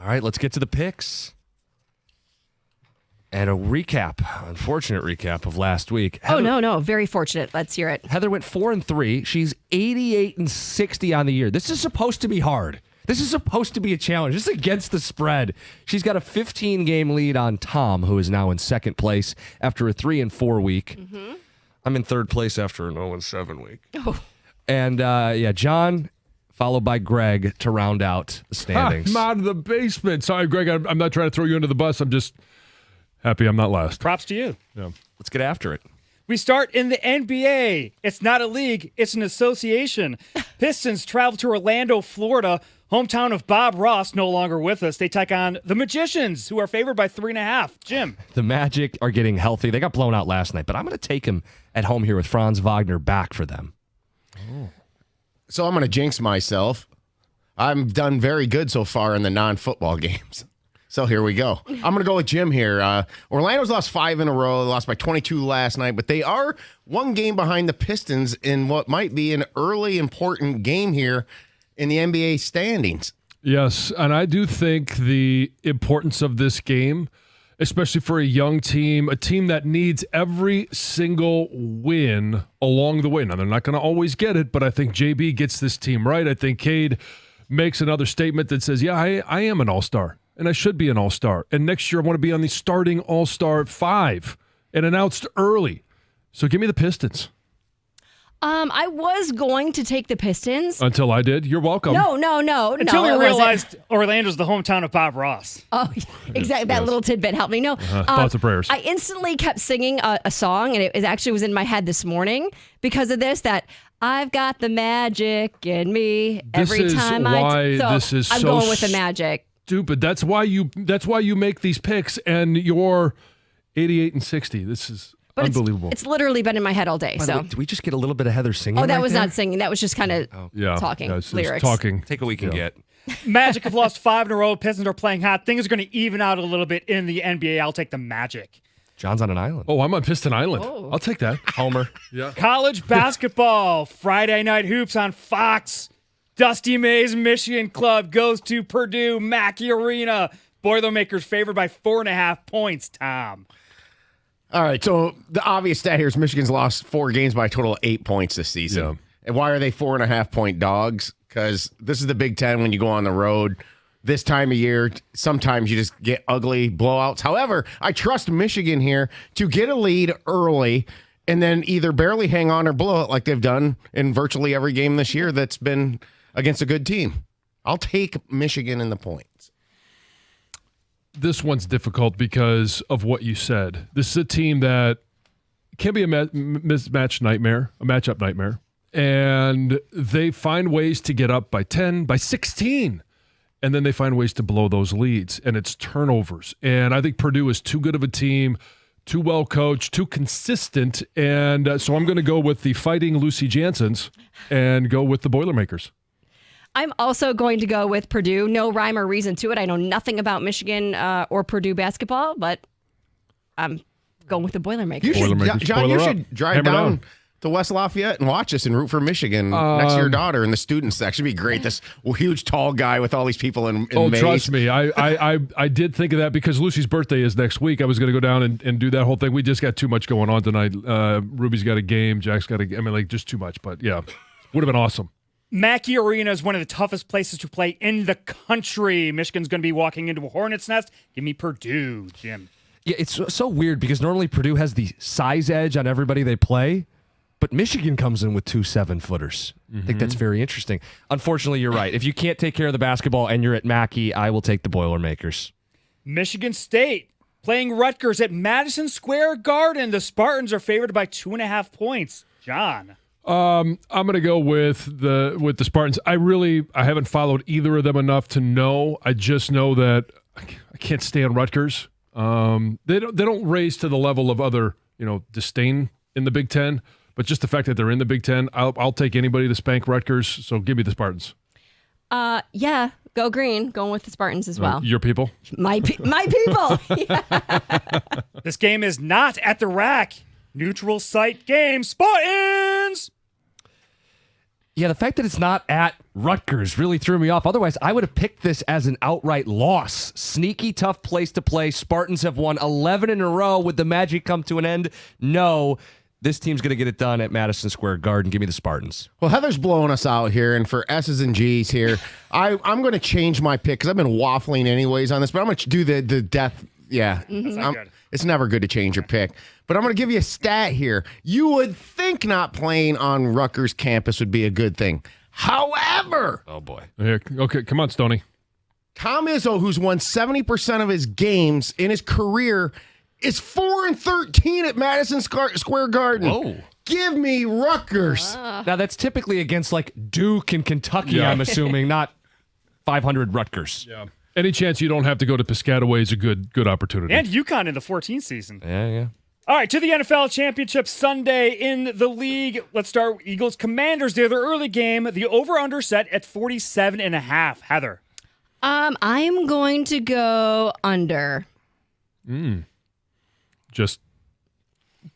Speaker 2: All right, let's get to the picks. And a unfortunate recap of last week.
Speaker 4: Oh, no. Very fortunate. Let's hear it.
Speaker 2: Heather went 4-3. She's 88-60 on the year. This is supposed to be hard. This is supposed to be a challenge. This is against the spread. She's got a 15-game lead on Tom, who is now in second place after a 3-4 week. Mm-hmm. I'm in third place after an 0-7 week.
Speaker 4: Oh.
Speaker 2: And, John, followed by Greg to round out the standings.
Speaker 3: I'm out of the basement. Sorry, Greg, I'm not trying to throw you under the bus. I'm just happy I'm not last.
Speaker 6: Props to you.
Speaker 3: Yeah.
Speaker 2: Let's get after it.
Speaker 6: We start in the NBA. It's not a league, it's an association. Pistons travel to Orlando, Florida, hometown of Bob Ross, no longer with us. They take on the Magicians, who are favored by 3.5. Jim.
Speaker 2: The Magic are getting healthy. They got blown out last night, but I'm going to take him at home here with Franz Wagner back for them.
Speaker 5: So I'm going to jinx myself. I've done very good so far in the non-football games. So here we go. I'm going to go with Jim here. Orlando's lost 5 in a row. They lost by 22 last night, but they are one game behind the Pistons in what might be an early important game here in the NBA standings.
Speaker 3: Yes, and I do think the importance of this game, especially for a young team, a team that needs every single win along the way. Now, they're not going to always get it, but I think JB gets this team right. I think Cade makes another statement that says, yeah, I am an all-star. And I should be an all-star. And next year I want to be on the starting all-star 5 and announced early. So give me the Pistons.
Speaker 4: I was going to take the Pistons.
Speaker 3: Until I did. You're welcome.
Speaker 4: No.
Speaker 6: Until we
Speaker 4: it wasn't.
Speaker 6: realized Orlando's the hometown of Bob Ross.
Speaker 4: Oh, exactly. That little tidbit helped me. No.
Speaker 3: Thoughts and prayers.
Speaker 4: I instantly kept singing a song, and it actually was in my head this morning because of this, that I've got the magic in me every time I'm going with the magic.
Speaker 3: Stupid. That's why you make these picks, and you're 88-60. This is unbelievable.
Speaker 4: It's literally been in my head all day.
Speaker 2: By the
Speaker 4: So
Speaker 2: way, did we just get a little bit of Heather singing?
Speaker 4: Oh, that
Speaker 2: right
Speaker 4: was
Speaker 2: there?
Speaker 4: not singing. That was just kind of talking
Speaker 3: it's
Speaker 4: lyrics.
Speaker 3: Talking.
Speaker 2: Take what we can get.
Speaker 6: Magic have lost 5 in a row. Pistons are playing hot. Things are going to even out a little bit in the NBA. I'll take the Magic.
Speaker 2: John's on an island.
Speaker 3: Oh, I'm on Piston Island.
Speaker 4: Oh.
Speaker 3: I'll take that.
Speaker 2: Homer.
Speaker 3: Yeah.
Speaker 6: College basketball. Friday night hoops on Fox. Dusty Mays Michigan Club goes to Purdue Mackey Arena. Boilermakers favored by 4.5 points, Tom.
Speaker 5: All right, so the obvious stat here is Michigan's lost 4 games by a total of 8 points this season.
Speaker 3: Yeah.
Speaker 5: And why are they 4.5-point dogs? Because this is the Big Ten when you go on the road. This time of year, sometimes you just get ugly blowouts. However, I trust Michigan here to get a lead early and then either barely hang on or blow it like they've done in virtually every game this year that's been against a good team. I'll take Michigan in the points.
Speaker 3: This one's difficult because of what you said. This is a team that can be a mismatch nightmare, a matchup nightmare, and they find ways to get up by 10, by 16, and then they find ways to blow those leads, and it's turnovers. And I think Purdue is too good of a team, too well coached, too consistent, and so I'm going to go with the Fighting Lucy Jansons and go with the Boilermakers.
Speaker 4: I'm also going to go with Purdue. No rhyme or reason to it. I know nothing about Michigan or Purdue basketball, but I'm going with the Boilermakers.
Speaker 5: You should,
Speaker 3: Boilermakers,
Speaker 5: John, you
Speaker 3: spoiler
Speaker 5: should
Speaker 3: up.
Speaker 5: drive
Speaker 3: Hammer
Speaker 5: down
Speaker 3: down.
Speaker 5: to West Lafayette and watch us and root for Michigan next to your daughter in the student section. It'd be great. This huge, tall guy with all these people in Mays.
Speaker 3: Trust me. I did think of that because Lucy's birthday is next week. I was going to go down and do that whole thing. We just got too much going on tonight. Ruby's got a game. Jack's got a game. I mean, like, just too much. But, yeah, would have been awesome.
Speaker 6: Mackey Arena is one of the toughest places to play in the country. Michigan's going to be walking into a hornet's nest. Give me Purdue, Jim.
Speaker 2: Yeah, it's so weird because normally Purdue has the size edge on everybody they play, but Michigan comes in with 2 7-footers. I think that's very interesting. Unfortunately, you're right. If you can't take care of the basketball and you're at Mackey, I will take the Boilermakers.
Speaker 6: Michigan State playing Rutgers at Madison Square Garden. The Spartans are favored by 2.5 points. John.
Speaker 3: I'm going to go with the Spartans. I haven't followed either of them enough to know. I just know that I can't stand Rutgers. They don't raise to the level of other, disdain in the Big Ten, but just the fact that they're in the Big Ten, I'll take anybody to spank Rutgers. So give me the Spartans.
Speaker 4: Yeah, go green. Going with the Spartans as well.
Speaker 3: Your people?
Speaker 4: My people.
Speaker 6: This game is not at the rack. Neutral site game. Spartans!
Speaker 2: Yeah, the fact that it's not at Rutgers really threw me off. Otherwise, I would have picked this as an outright loss. Sneaky, tough place to play. Spartans have won 11 in a row. Would the magic come to an end? No. This team's going to get it done at Madison Square Garden. Give me the Spartans.
Speaker 5: Well, Heather's blowing us out here, and for S's and G's here, I'm going to change my pick because I've been waffling anyways on this, but I'm going to do the death. Yeah, it's never good to change your pick. But I'm going to give you a stat here. You would think not playing on Rutgers campus would be a good thing. However,
Speaker 2: Oh, boy.
Speaker 3: Okay, come on, Stoney.
Speaker 5: Tom Izzo, who's won 70% of his games in his career, is 4-13 at Madison Square Garden.
Speaker 2: Whoa.
Speaker 5: Give me Rutgers.
Speaker 2: Now, that's typically against, like, Duke and Kentucky,
Speaker 3: Yeah.
Speaker 2: I'm assuming, not 500 Rutgers.
Speaker 3: Yeah. Any chance you don't have to go to Piscataway is a good opportunity.
Speaker 6: And UConn in the 14th season.
Speaker 2: Yeah.
Speaker 6: All right, to the NFL Championship Sunday in the league. Let's start with Eagles Commanders. They're their early game. The over-under set at 47.5. Heather.
Speaker 4: I'm going to go under.
Speaker 3: Just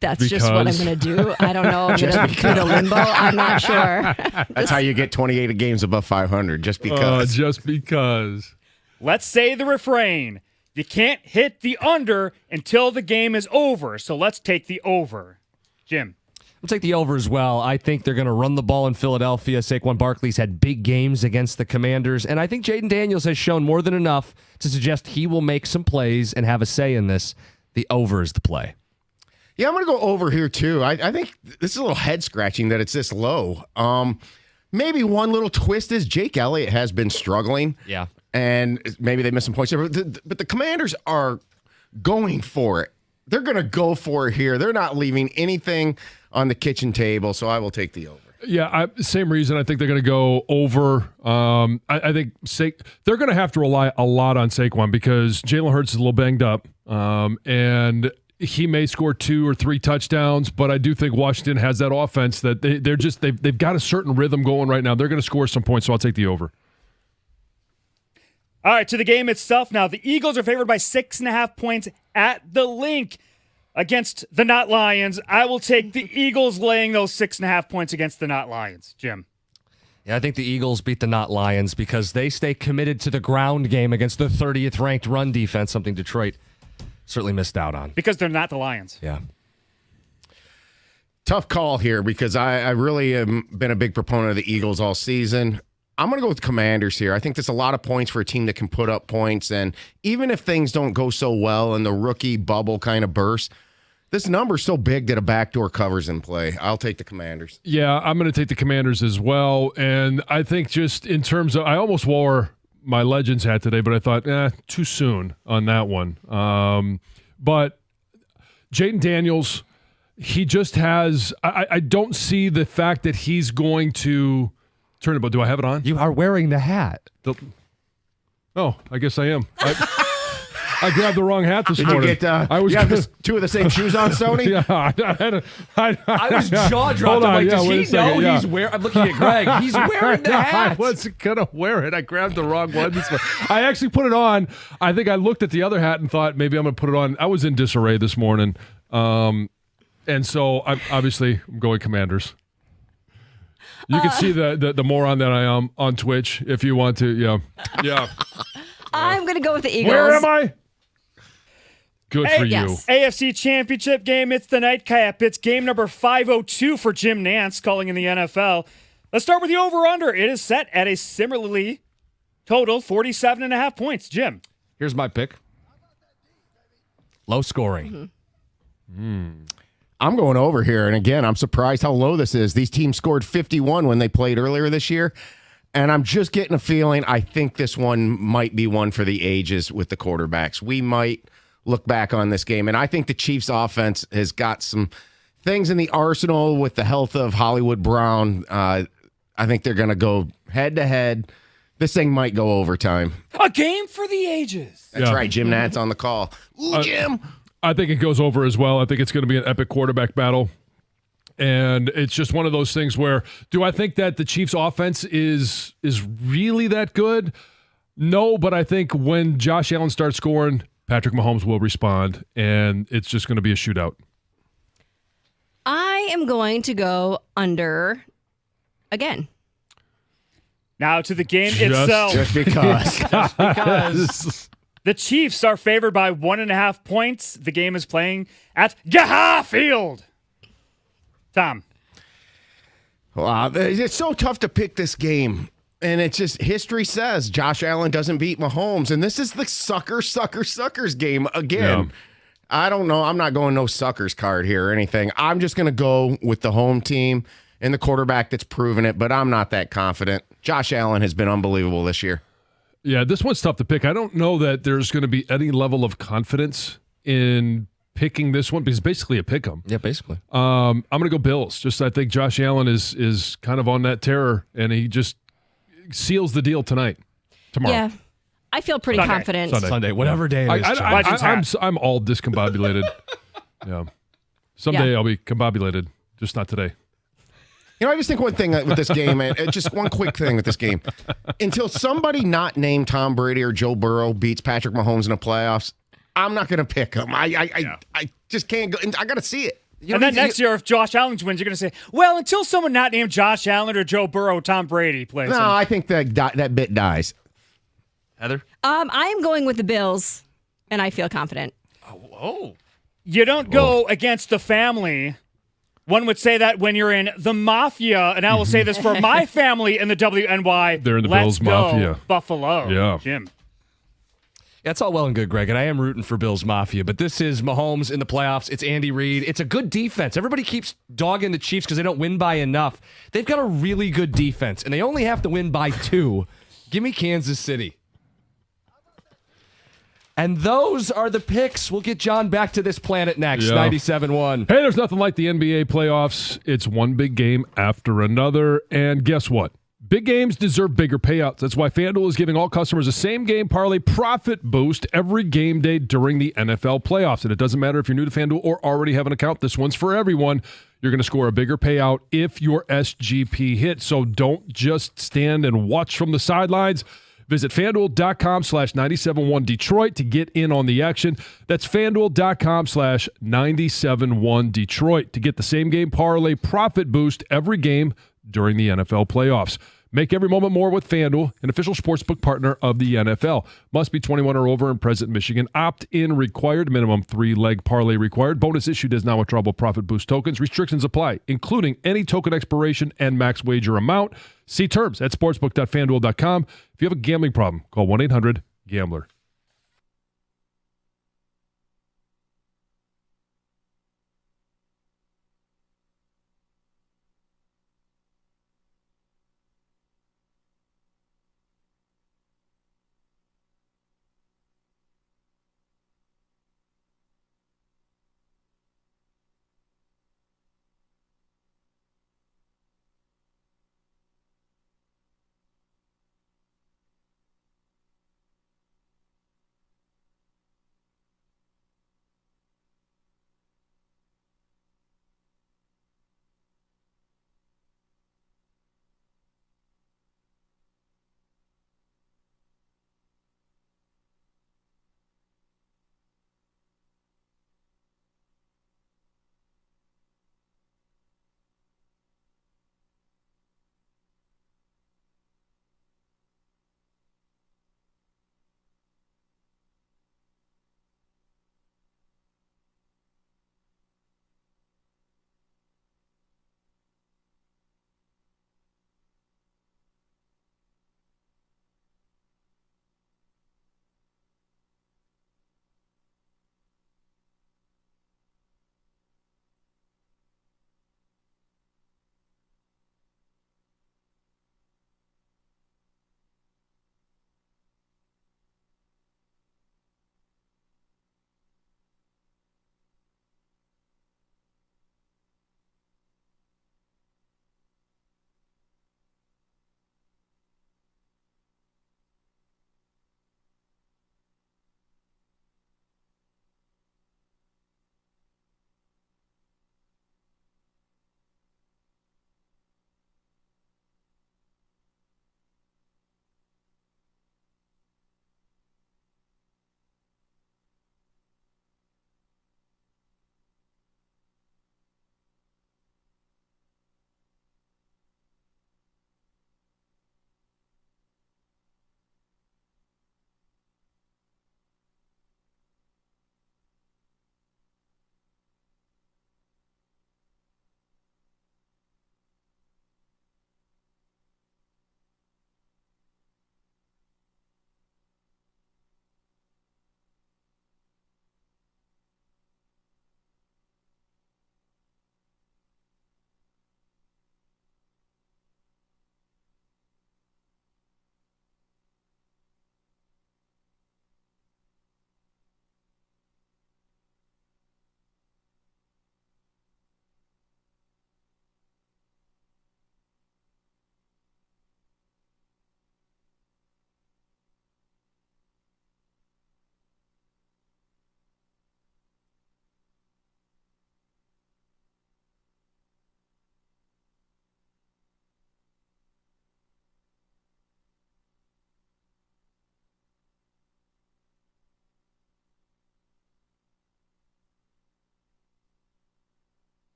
Speaker 4: That's just what I'm
Speaker 3: Because.
Speaker 4: going to do. I don't know. I'm going to do the limbo. I'm not sure.
Speaker 5: That's how you get 28 games above 500, just because.
Speaker 3: just because.
Speaker 6: Let's say the refrain. You can't hit the under until the game is over. So let's take the over. Jim.
Speaker 2: I'll take the over as well. I think they're going to run the ball in Philadelphia. Saquon Barkley's had big games against the Commanders, and I think Jaden Daniels has shown more than enough to suggest he will make some plays and have a say in this. The over is the play.
Speaker 5: Yeah, I'm going to go over here, too. I think this is a little head-scratching that it's this low. Maybe one little twist is Jake Elliott has been struggling.
Speaker 2: Yeah.
Speaker 5: And maybe they missed some points there. But the Commanders are going for it. They're going to go for it here. They're not leaving anything on the kitchen table, so I will take the over.
Speaker 3: Yeah, same reason. I think they're going to go over. I think they're going to have to rely a lot on Saquon because Jalen Hurts is a little banged up, and he may score 2 or 3 touchdowns. But I do think Washington has that offense that they've got a certain rhythm going right now. They're going to score some points, so I'll take the over.
Speaker 6: All right, to the game itself now. The Eagles are favored by 6.5 points at the Link against the Not Lions. I will take the Eagles laying those 6.5 points against the Not Lions. Jim.
Speaker 2: Yeah, I think the Eagles beat the Not Lions because they stay committed to the ground game against the 30th ranked run defense, something Detroit certainly missed out on.
Speaker 6: Because they're not the Lions.
Speaker 2: Yeah.
Speaker 5: Tough call here because I really have been a big proponent of the Eagles all season. I'm going to go with Commanders here. I think there's a lot of points for a team that can put up points. And even if things don't go so well and the rookie bubble kind of bursts, this number's so big that a backdoor cover's in play. I'll take the Commanders.
Speaker 3: Yeah, I'm going to take the Commanders as well. And I think just in terms of, I almost wore my Legends hat today, but I thought, too soon on that one. But Jaden Daniels, he just has, I don't see the fact that he's going to turn it, but do I have it on?
Speaker 2: You are wearing the hat.
Speaker 3: Oh, I guess I am. I grabbed the wrong hat this
Speaker 5: Did
Speaker 3: morning.
Speaker 5: you get
Speaker 3: I was
Speaker 5: you have
Speaker 3: gonna-
Speaker 5: this, 2 of the same shoes on, Stoney?
Speaker 3: Yeah,
Speaker 2: I was jaw dropped.
Speaker 3: Hold on,
Speaker 2: I'm like,
Speaker 3: yeah,
Speaker 2: does
Speaker 3: wait a
Speaker 2: he
Speaker 3: second,
Speaker 2: know
Speaker 3: yeah.
Speaker 2: he's wearing? I'm looking at Greg. He's wearing the hat.
Speaker 3: I wasn't gonna wear it. I grabbed the wrong one. I actually put it on. I think I looked at the other hat and thought maybe I'm gonna put it on. I was in disarray this morning, and so I'm going Commanders. You can see the moron that I am on Twitch if you want to. Yeah.
Speaker 4: I'm going to go with the Eagles.
Speaker 3: Where am I? Good for you.
Speaker 4: Yes.
Speaker 6: AFC Championship game. It's the nightcap. It's game number 502 for Jim Nance calling in the NFL. Let's start with the over-under. It is set at a similarly total 47.5 points. Jim.
Speaker 2: Here's my pick. Low scoring.
Speaker 5: I'm going over here. And again, I'm surprised how low this is. These teams scored 51 when they played earlier this year. And I'm just getting a feeling I think this one might be one for the ages with the quarterbacks. We might look back on this game. And I think the Chiefs offense has got some things in the arsenal with the health of Hollywood Brown. I think they're going to go head to head. This thing might go overtime.
Speaker 6: A game for the ages.
Speaker 5: That's
Speaker 3: Yeah.
Speaker 5: right. Jim Nance on the call. Ooh, Jim.
Speaker 3: I think it goes over as well. I think it's going to be an epic quarterback battle. And it's just one of those things where, do I think that the Chiefs offense is really that good? No, but I think when Josh Allen starts scoring, Patrick Mahomes will respond, and it's just going to be a shootout.
Speaker 4: I am going to go under again.
Speaker 6: Now to the game itself.
Speaker 5: Just because.
Speaker 2: Because
Speaker 6: The Chiefs are favored by 1.5 points. The game is playing at Gaha Field. Tom.
Speaker 5: Wow, it's so tough to pick this game. And it's just history says Josh Allen doesn't beat Mahomes. And this is the suckers game again.
Speaker 3: Yeah.
Speaker 5: I don't know. I'm not going no suckers card here or anything. I'm just going to go with the home team and the quarterback that's proven it, but I'm not that confident. Josh Allen has been unbelievable this year.
Speaker 3: Yeah, this one's tough to pick. I don't know that there's going to be any level of confidence in picking this one because it's basically a pick 'em.
Speaker 2: yeah, basically.
Speaker 3: I'm going to go Bills. Just I think Josh Allen is kind of on that terror, and he just seals the deal tomorrow.
Speaker 4: Yeah. I feel pretty
Speaker 6: Sunday.
Speaker 4: confident.
Speaker 2: Sunday, whatever day it is. Chuck.
Speaker 6: Legends hat.
Speaker 3: I'm all discombobulated. Yeah. Someday
Speaker 4: Yeah.
Speaker 3: I'll be combobulated, just not today.
Speaker 5: You know, I just think one thing with this game, and just one quick thing with this game. Until somebody not named Tom Brady or Joe Burrow beats Patrick Mahomes in the playoffs, I'm not going to pick him. I just can't go. I got to see it.
Speaker 6: And then next year, if Josh Allen wins, you're going to say, well, until someone not named Josh Allen or Joe Burrow, Tom Brady plays
Speaker 5: No,
Speaker 6: him.
Speaker 5: I think that bit dies.
Speaker 2: Heather?
Speaker 4: I am going with the Bills, and I feel confident.
Speaker 2: Oh.
Speaker 6: You don't go against the family. One would say that when you're in the Mafia, and I will say this for my family in the WNY.
Speaker 3: They're in the
Speaker 6: Let's
Speaker 3: Bills
Speaker 6: go,
Speaker 3: Mafia.
Speaker 6: Buffalo.
Speaker 3: Yeah.
Speaker 6: Jim.
Speaker 2: That's all well and good, Greg, and I am rooting for Bills Mafia, but this is Mahomes in the playoffs. It's Andy Reid. It's a good defense. Everybody keeps dogging the Chiefs because they don't win by enough. They've got a really good defense, and they only have to win by 2. Give me Kansas City. And those are the picks. We'll get John back to this planet next.
Speaker 3: Yeah.
Speaker 2: 97.1.
Speaker 3: Hey, there's nothing like the NBA playoffs. It's one big game after another. And guess what? Big games deserve bigger payouts. That's why FanDuel is giving all customers a same-game parlay profit boost every game day during the NFL playoffs. And it doesn't matter if you're new to FanDuel or already have an account. This one's for everyone. You're going to score a bigger payout if your SGP hits. So don't just stand and watch from the sidelines. Visit FanDuel.com/971 Detroit to get in on the action. That's FanDuel.com/971 Detroit to get the same game parlay profit boost every game during the NFL playoffs. Make every moment more with FanDuel, an official sportsbook partner of the NFL. Must be 21 or over and present in Michigan. Opt-in required. Minimum 3-leg parlay required. Bonus issued as non-withdrawable profit boost tokens. Restrictions apply, including any token expiration and max wager amount. See terms at sportsbook.fanduel.com. If you have a gambling problem, call 1-800-GAMBLER.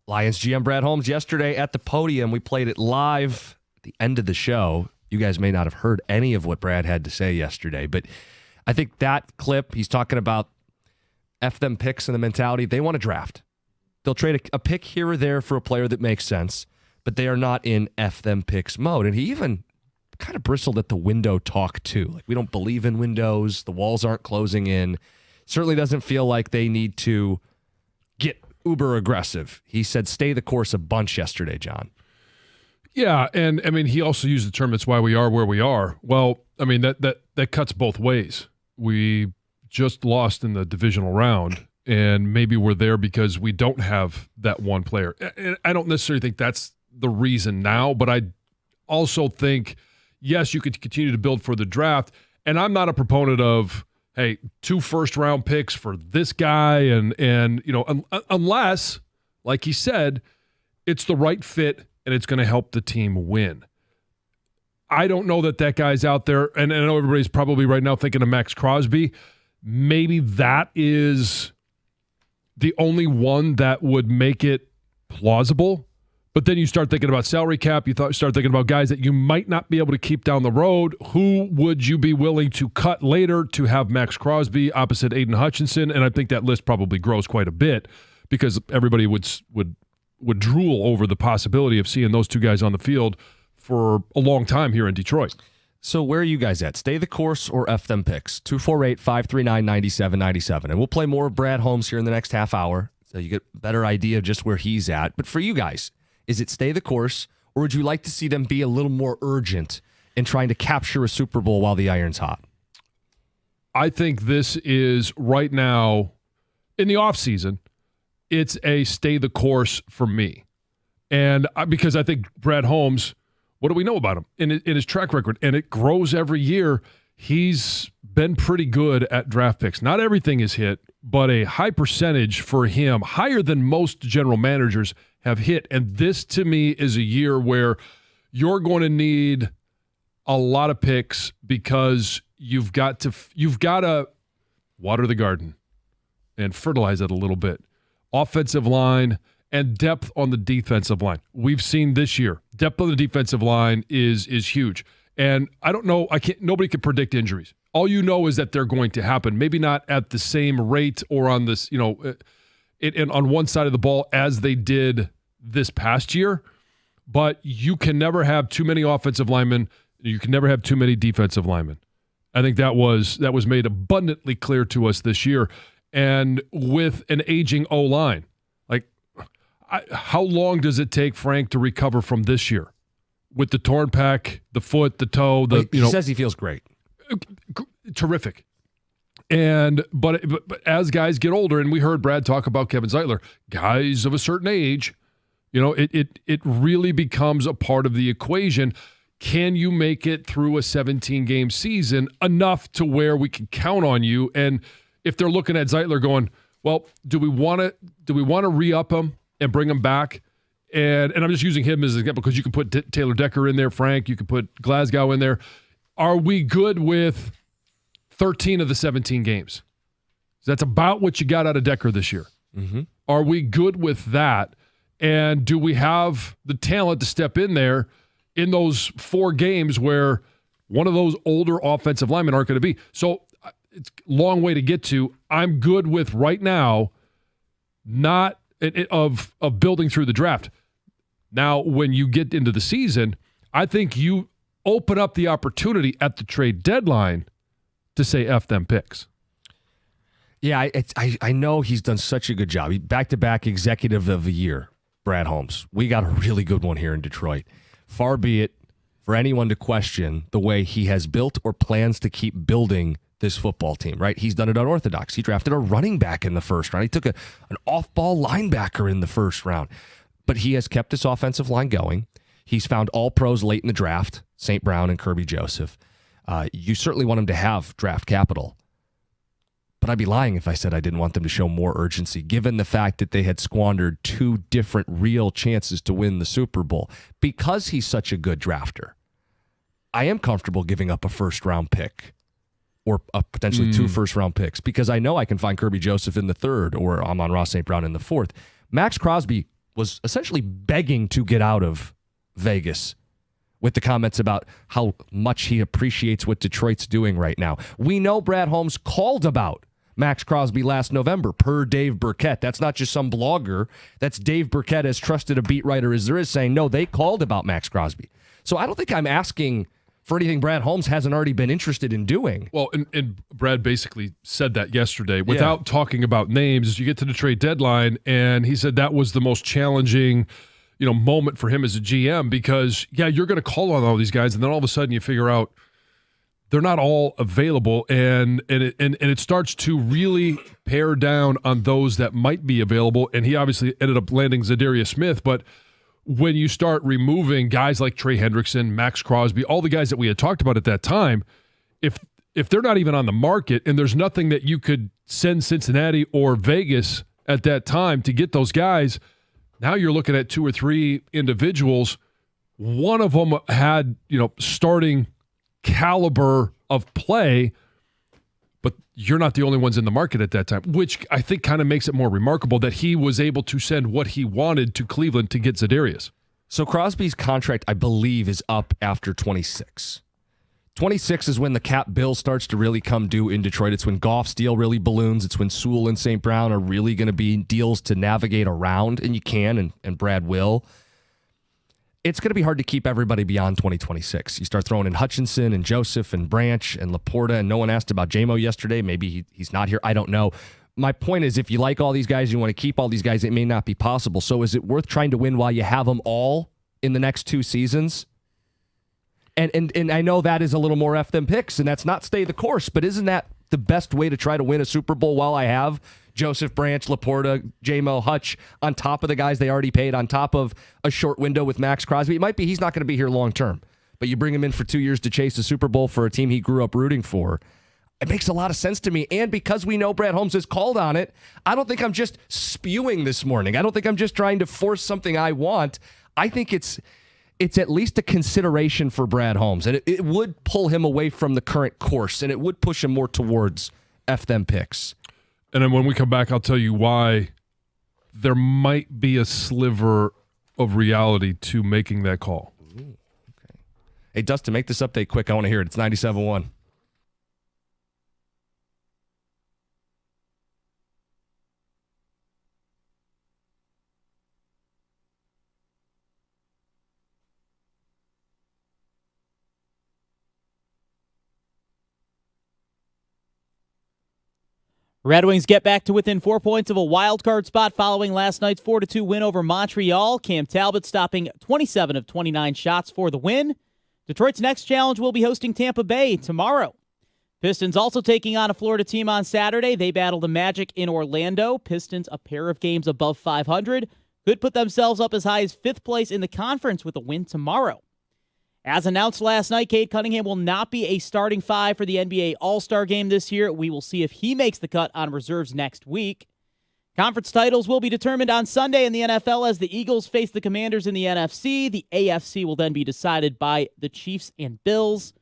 Speaker 2: Lions GM Brad Holmes yesterday at the podium. We played it live at the end of the show. You guys may not have heard any of what Brad had to say yesterday, but I think that clip, he's talking about F them picks and the mentality. They want to draft. They'll trade a pick here or there for a player that makes sense, but they are not in F them picks mode. And he even kind of bristled at the window talk too. Like, we don't believe in windows. The walls aren't closing in. Certainly doesn't feel like they need to get uber aggressive. He said stay the course a bunch yesterday, John.
Speaker 3: Yeah, and I mean, he also used the term, it's why we are where we are. Well, I mean, that cuts both ways. We just lost in the divisional round, and maybe we're there because we don't have that one player. And I don't necessarily think that's the reason now, but I also think, yes, you could continue to build for the draft, and I'm not a proponent of, hey, 2 first-round picks for this guy, and you know, unless, like he said, it's the right fit and it's going to help the team win. I don't know that guy's out there, and I know everybody's probably right now thinking of Max Crosby. Maybe that is the only one that would make it plausible. But then you start thinking about salary cap. You start thinking about guys that you might not be able to keep down the road. Who would you be willing to cut later to have Max Crosby opposite Aiden Hutchinson? And I think that list probably grows quite a bit because everybody would drool over the possibility of seeing those two guys on the field for a long time here in Detroit.
Speaker 2: So where are you guys at? Stay the course or F them picks? 248-539-9797. And we'll play more of Brad Holmes here in the next half hour so you get a better idea of just where he's at. But for you guys, is it stay the course, or would you like to see them be a little more urgent in trying to capture a Super Bowl while the iron's hot?
Speaker 3: I think this is right now, in the offseason, it's a stay the course for me. And because I think Brad Holmes, what do we know about him in his track record? And it grows every year. He's been pretty good at draft picks. Not everything is hit, but a high percentage for him, higher than most general managers have hit. And this, to me, is a year where you're going to need a lot of picks because you've got to water the garden and fertilize it a little bit. Offensive line and depth on the defensive line. We've seen this year, depth on the defensive line is huge. And I don't know, nobody can predict injuries. All you know is that they're going to happen. Maybe not at the same rate or on this, on one side of the ball as they did this past year, but you can never have too many offensive linemen. You can never have too many defensive linemen. I think that was made abundantly clear to us this year. And with an aging O-line, how long does it take Frank to recover from this year? With the torn pec, the foot, the toe,
Speaker 2: he says he feels great.
Speaker 3: Terrific. But as guys get older, and we heard Brad talk about Kevin Zeitler, guys of a certain age, it really becomes a part of the equation. Can you make it through a 17-game season enough to where we can count on you? And if they're looking at Zeitler going, well, do we want to re-up him and bring him back? And I'm just using him as an example because you can put Taylor Decker in there, Frank. You can put Glasgow in there. Are we good with 13 of the 17 games? That's about what you got out of Decker this year.
Speaker 2: Mm-hmm.
Speaker 3: Are we good with that? And do we have the talent to step in there in those 4 games where one of those older offensive linemen aren't going to be? So it's a long way to get to. I'm good with right now not of building through the draft. Now, when you get into the season, I think you open up the opportunity at the trade deadline to say F them picks.
Speaker 2: Yeah, I know he's done such a good job. Back-to-back executive of the year, Brad Holmes. We got a really good one here in Detroit. Far be it for anyone to question the way he has built or plans to keep building this football team, right? He's done it unorthodox. He drafted a running back in the first round. He took an off-ball linebacker in the first round. But he has kept this offensive line going. He's found all pros late in the draft, St. Brown and Kirby Joseph. You certainly want him to have draft capital. But I'd be lying if I said I didn't want them to show more urgency, given the fact that they had squandered 2 different real chances to win the Super Bowl. Because he's such a good drafter, I am comfortable giving up a first-round pick or potentially 2 first-round picks because I know I can find Kirby Joseph in the 3rd or Amon-Ra St. Brown in the 4th. Max Crosby was essentially begging to get out of Vegas with the comments about how much he appreciates what Detroit's doing right now. We know Brad Holmes called about Max Crosby last November, per Dave Burkett. That's not just some blogger. That's Dave Burkett, as trusted a beat writer as there is, saying, no, they called about Max Crosby. So I don't think I'm asking for anything Brad Holmes hasn't already been interested in doing.
Speaker 3: Well, and Brad basically said that yesterday without talking about names as you get to the trade deadline, and he said that was the most challenging moment for him as a GM because, you're going to call on all these guys, and then all of a sudden you figure out they're not all available, and it starts to really pare down on those that might be available, and he obviously ended up landing Zadarius Smith, but when you start removing guys like Trey Hendrickson, Max Crosby, all the guys that we had talked about at that time, if they're not even on the market and there's nothing that you could send Cincinnati or Vegas at that time to get those guys, now you're looking at 2 or 3 individuals. One of them had, starting caliber of play, but you're not the only ones in the market at that time, which I think kind of makes it more remarkable that he was able to send what he wanted to Cleveland to get Zadarius.
Speaker 2: So Crosby's contract, I believe, is up after 26. 26 is when the cap bill starts to really come due in Detroit. It's when Goff's deal really balloons. It's when Sewell and St. Brown are really going to be deals to navigate around, and you can, and Brad will. It's going to be hard to keep everybody beyond 2026. You start throwing in Hutchinson and Joseph and Branch and Laporta, and no one asked about JMO yesterday. Maybe he's not here. I don't know. My point is, if you like all these guys, you want to keep all these guys, it may not be possible. So is it worth trying to win while you have them all in the next 2 seasons? And I know that is a little more F them picks, and that's not stay the course, but isn't that the best way to try to win a Super Bowl while I have Joseph, Branch, Laporta, J-Mo, Hutch on top of the guys they already paid, on top of a short window with Max Crosby? It might be he's not going to be here long term, but you bring him in for 2 years to chase a Super Bowl for a team he grew up rooting for. It makes a lot of sense to me, and because we know Brad Holmes has called on it, I don't think I'm just spewing this morning. I don't think I'm just trying to force something I want. I think it's at least a consideration for Brad Holmes, and it would pull him away from the current course, and it would push him more towards F them picks.
Speaker 3: And then when we come back, I'll tell you why there might be a sliver of reality to making that call.
Speaker 2: Ooh, okay. Hey, Dustin, make this update quick. I want to hear it. It's 97.1.
Speaker 1: Red Wings get back to within 4 points of a wild card spot following last night's 4-2 win over Montreal. Cam Talbot stopping 27 of 29 shots for the win. Detroit's next challenge will be hosting Tampa Bay tomorrow. Pistons also taking on a Florida team on Saturday. They battle the Magic in Orlando. Pistons a pair of games above 500. Could put themselves up as high as 5th place in the conference with a win tomorrow. As announced last night, Cade Cunningham will not be a starting 5 for the NBA All-Star Game this year. We will see if he makes the cut on reserves next week. Conference titles will be determined on Sunday in the NFL as the Eagles face the Commanders in the NFC. The AFC will then be decided by the Chiefs and Bills.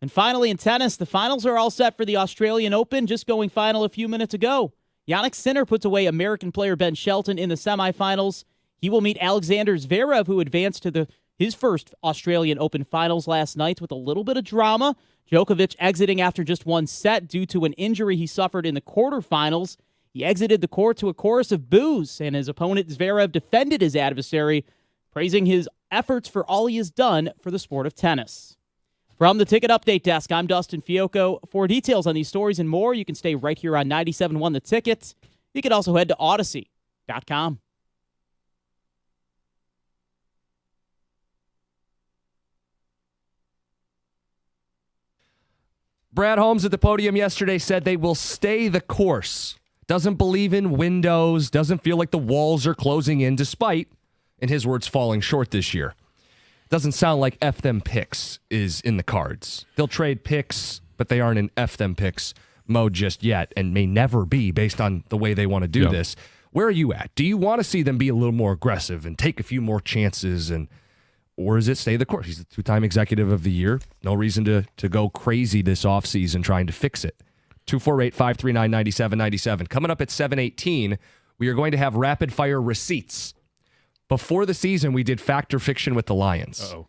Speaker 1: And finally, in tennis, the finals are all set for the Australian Open, just going final a few minutes ago. Jannik Sinner puts away American player Ben Shelton in the semifinals. He will meet Alexander Zverev, who advanced to his first Australian Open finals last night with a little bit of drama. Djokovic exiting after just one set due to an injury he suffered in the quarterfinals. He exited the court to a chorus of boos, and his opponent Zverev defended his adversary, praising his efforts for all he has done for the sport of tennis. From the Ticket Update Desk, I'm Dustin Fiocco. For details on these stories and more, you can stay right here on 97.1 The Ticket. You can also head to Odyssey.com.
Speaker 2: Brad Holmes at the podium yesterday said they will stay the course. Doesn't believe in windows, doesn't feel like the walls are closing in, despite, in his words, falling short this year. Doesn't sound like F them picks is in the cards. They'll trade picks, but they aren't in F them picks mode just yet, and may never be based on the way they want to do this. Where are you at? Do you want to see them be a little more aggressive and take a few more chances, or is it stay the course? He's the 2-time executive of the year. No reason to go crazy this offseason trying to fix it. 248-539-9797. Coming up at 7:18, we are going to have rapid-fire receipts Before the season, we did Fact or Fiction with the Lions.
Speaker 3: Uh-oh.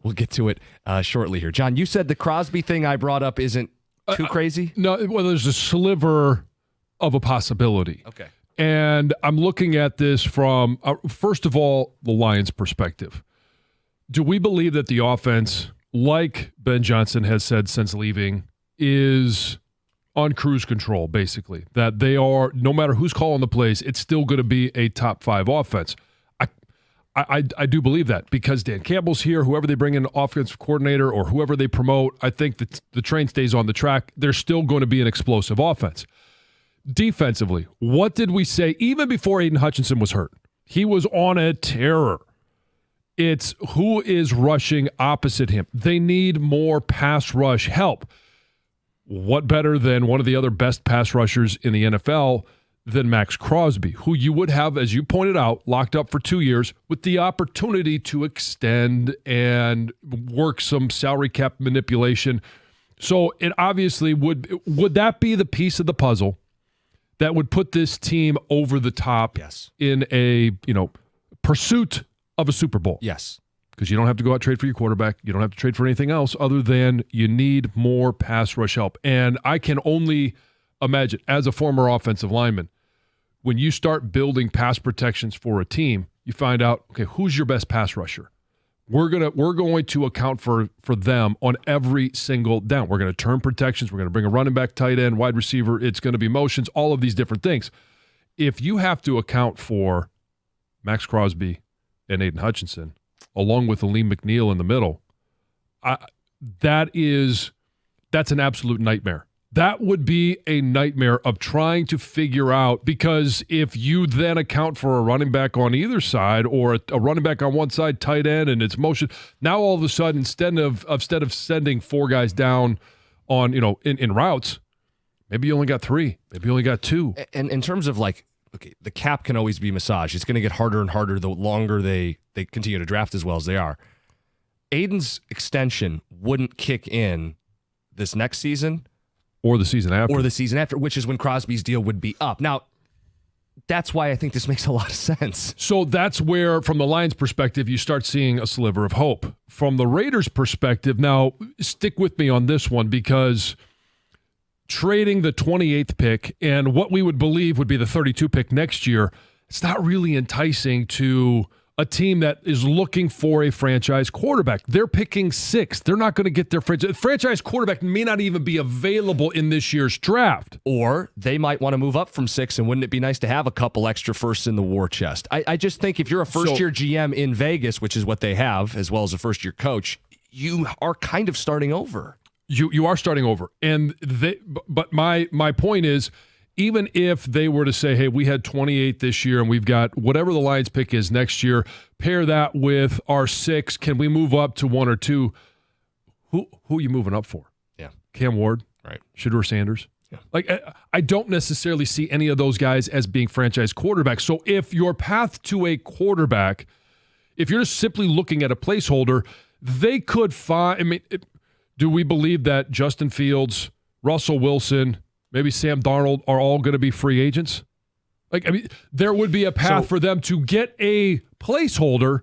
Speaker 2: We'll get to it shortly here. John, you said the Crosby thing I brought up isn't too crazy?
Speaker 3: No, well, there's a sliver of a possibility.
Speaker 2: Okay.
Speaker 3: And I'm looking at this from, first of all, the Lions' perspective. Do we believe that the offense, like Ben Johnson has said since leaving, is on cruise control, basically? That they are, no matter who's calling the plays, it's still going to be a top 5 offense. I do believe that because Dan Campbell's here, whoever they bring in offensive coordinator or whoever they promote, I think that the train stays on the track. There's still going to be an explosive offense. Defensively, what did we say even before Aiden Hutchinson was hurt? He was on a terror. It's who is rushing opposite him. They need more pass rush help. What better than one of the other best pass rushers in the NFL than Max Crosby, who you would have, as you pointed out, locked up for 2 years with the opportunity to extend and work some salary cap manipulation. So it obviously would that be the piece of the puzzle that would put this team over the top in a, pursuit of a Super Bowl?
Speaker 2: Yes.
Speaker 3: Because you don't have to go out and trade for your quarterback. You don't have to trade for anything else other than you need more pass rush help. And I can only imagine, as a former offensive lineman, when you start building pass protections for a team, you find out, okay, who's your best pass rusher? We're going to account for them on every single down. We're going to turn protections. We're going to bring a running back, tight end, wide receiver. It's going to be motions, all of these different things. If you have to account for Max Crosby and Aiden Hutchinson, along with Aleem McNeil in the middle, that's an absolute nightmare. That would be a nightmare of trying to figure out, because if you then account for a running back on either side or a running back on one side, tight end, and it's motion, now all of a sudden, instead of sending 4 guys down on, in routes, maybe you only got 3, maybe you only got 2.
Speaker 2: And in terms of the cap can always be massaged. It's going to get harder and harder the longer they continue to draft as well as they are. Aiden's extension wouldn't kick in this next season.
Speaker 3: Or the season after.
Speaker 2: Which is when Crosby's deal would be up. Now, that's why I think this makes a lot of sense.
Speaker 3: So that's where, from the Lions' perspective, you start seeing a sliver of hope. From the Raiders' perspective, now, stick with me on this one, because trading the 28th pick and what we would believe would be the 32 pick next year, it's not really enticing to a team that is looking for a franchise quarterback. They're picking 6th. They're not going to get their franchise quarterback may not even be available in this year's draft.
Speaker 2: Or they might want to move up from 6, and wouldn't it be nice to have a couple extra firsts in the war chest? I just think if you're a first-year GM in Vegas, which is what they have, as well as a first-year coach, you are kind of starting over.
Speaker 3: You are starting over. But my point is, even if they were to say, hey, we had 28 this year and we've got whatever the Lions pick is next year, pair that with our 6, can we move up to 1 or 2? Who are you moving up for?
Speaker 2: Yeah.
Speaker 3: Cam Ward?
Speaker 2: Right.
Speaker 3: Shedeur Sanders?
Speaker 2: Yeah.
Speaker 3: I don't necessarily see any of those guys as being franchise quarterbacks. So if your path to a quarterback, if you're just simply looking at a placeholder, they could find, do we believe that Justin Fields, Russell Wilson, maybe Sam Darnold are all going to be free agents? There would be a path for them to get a placeholder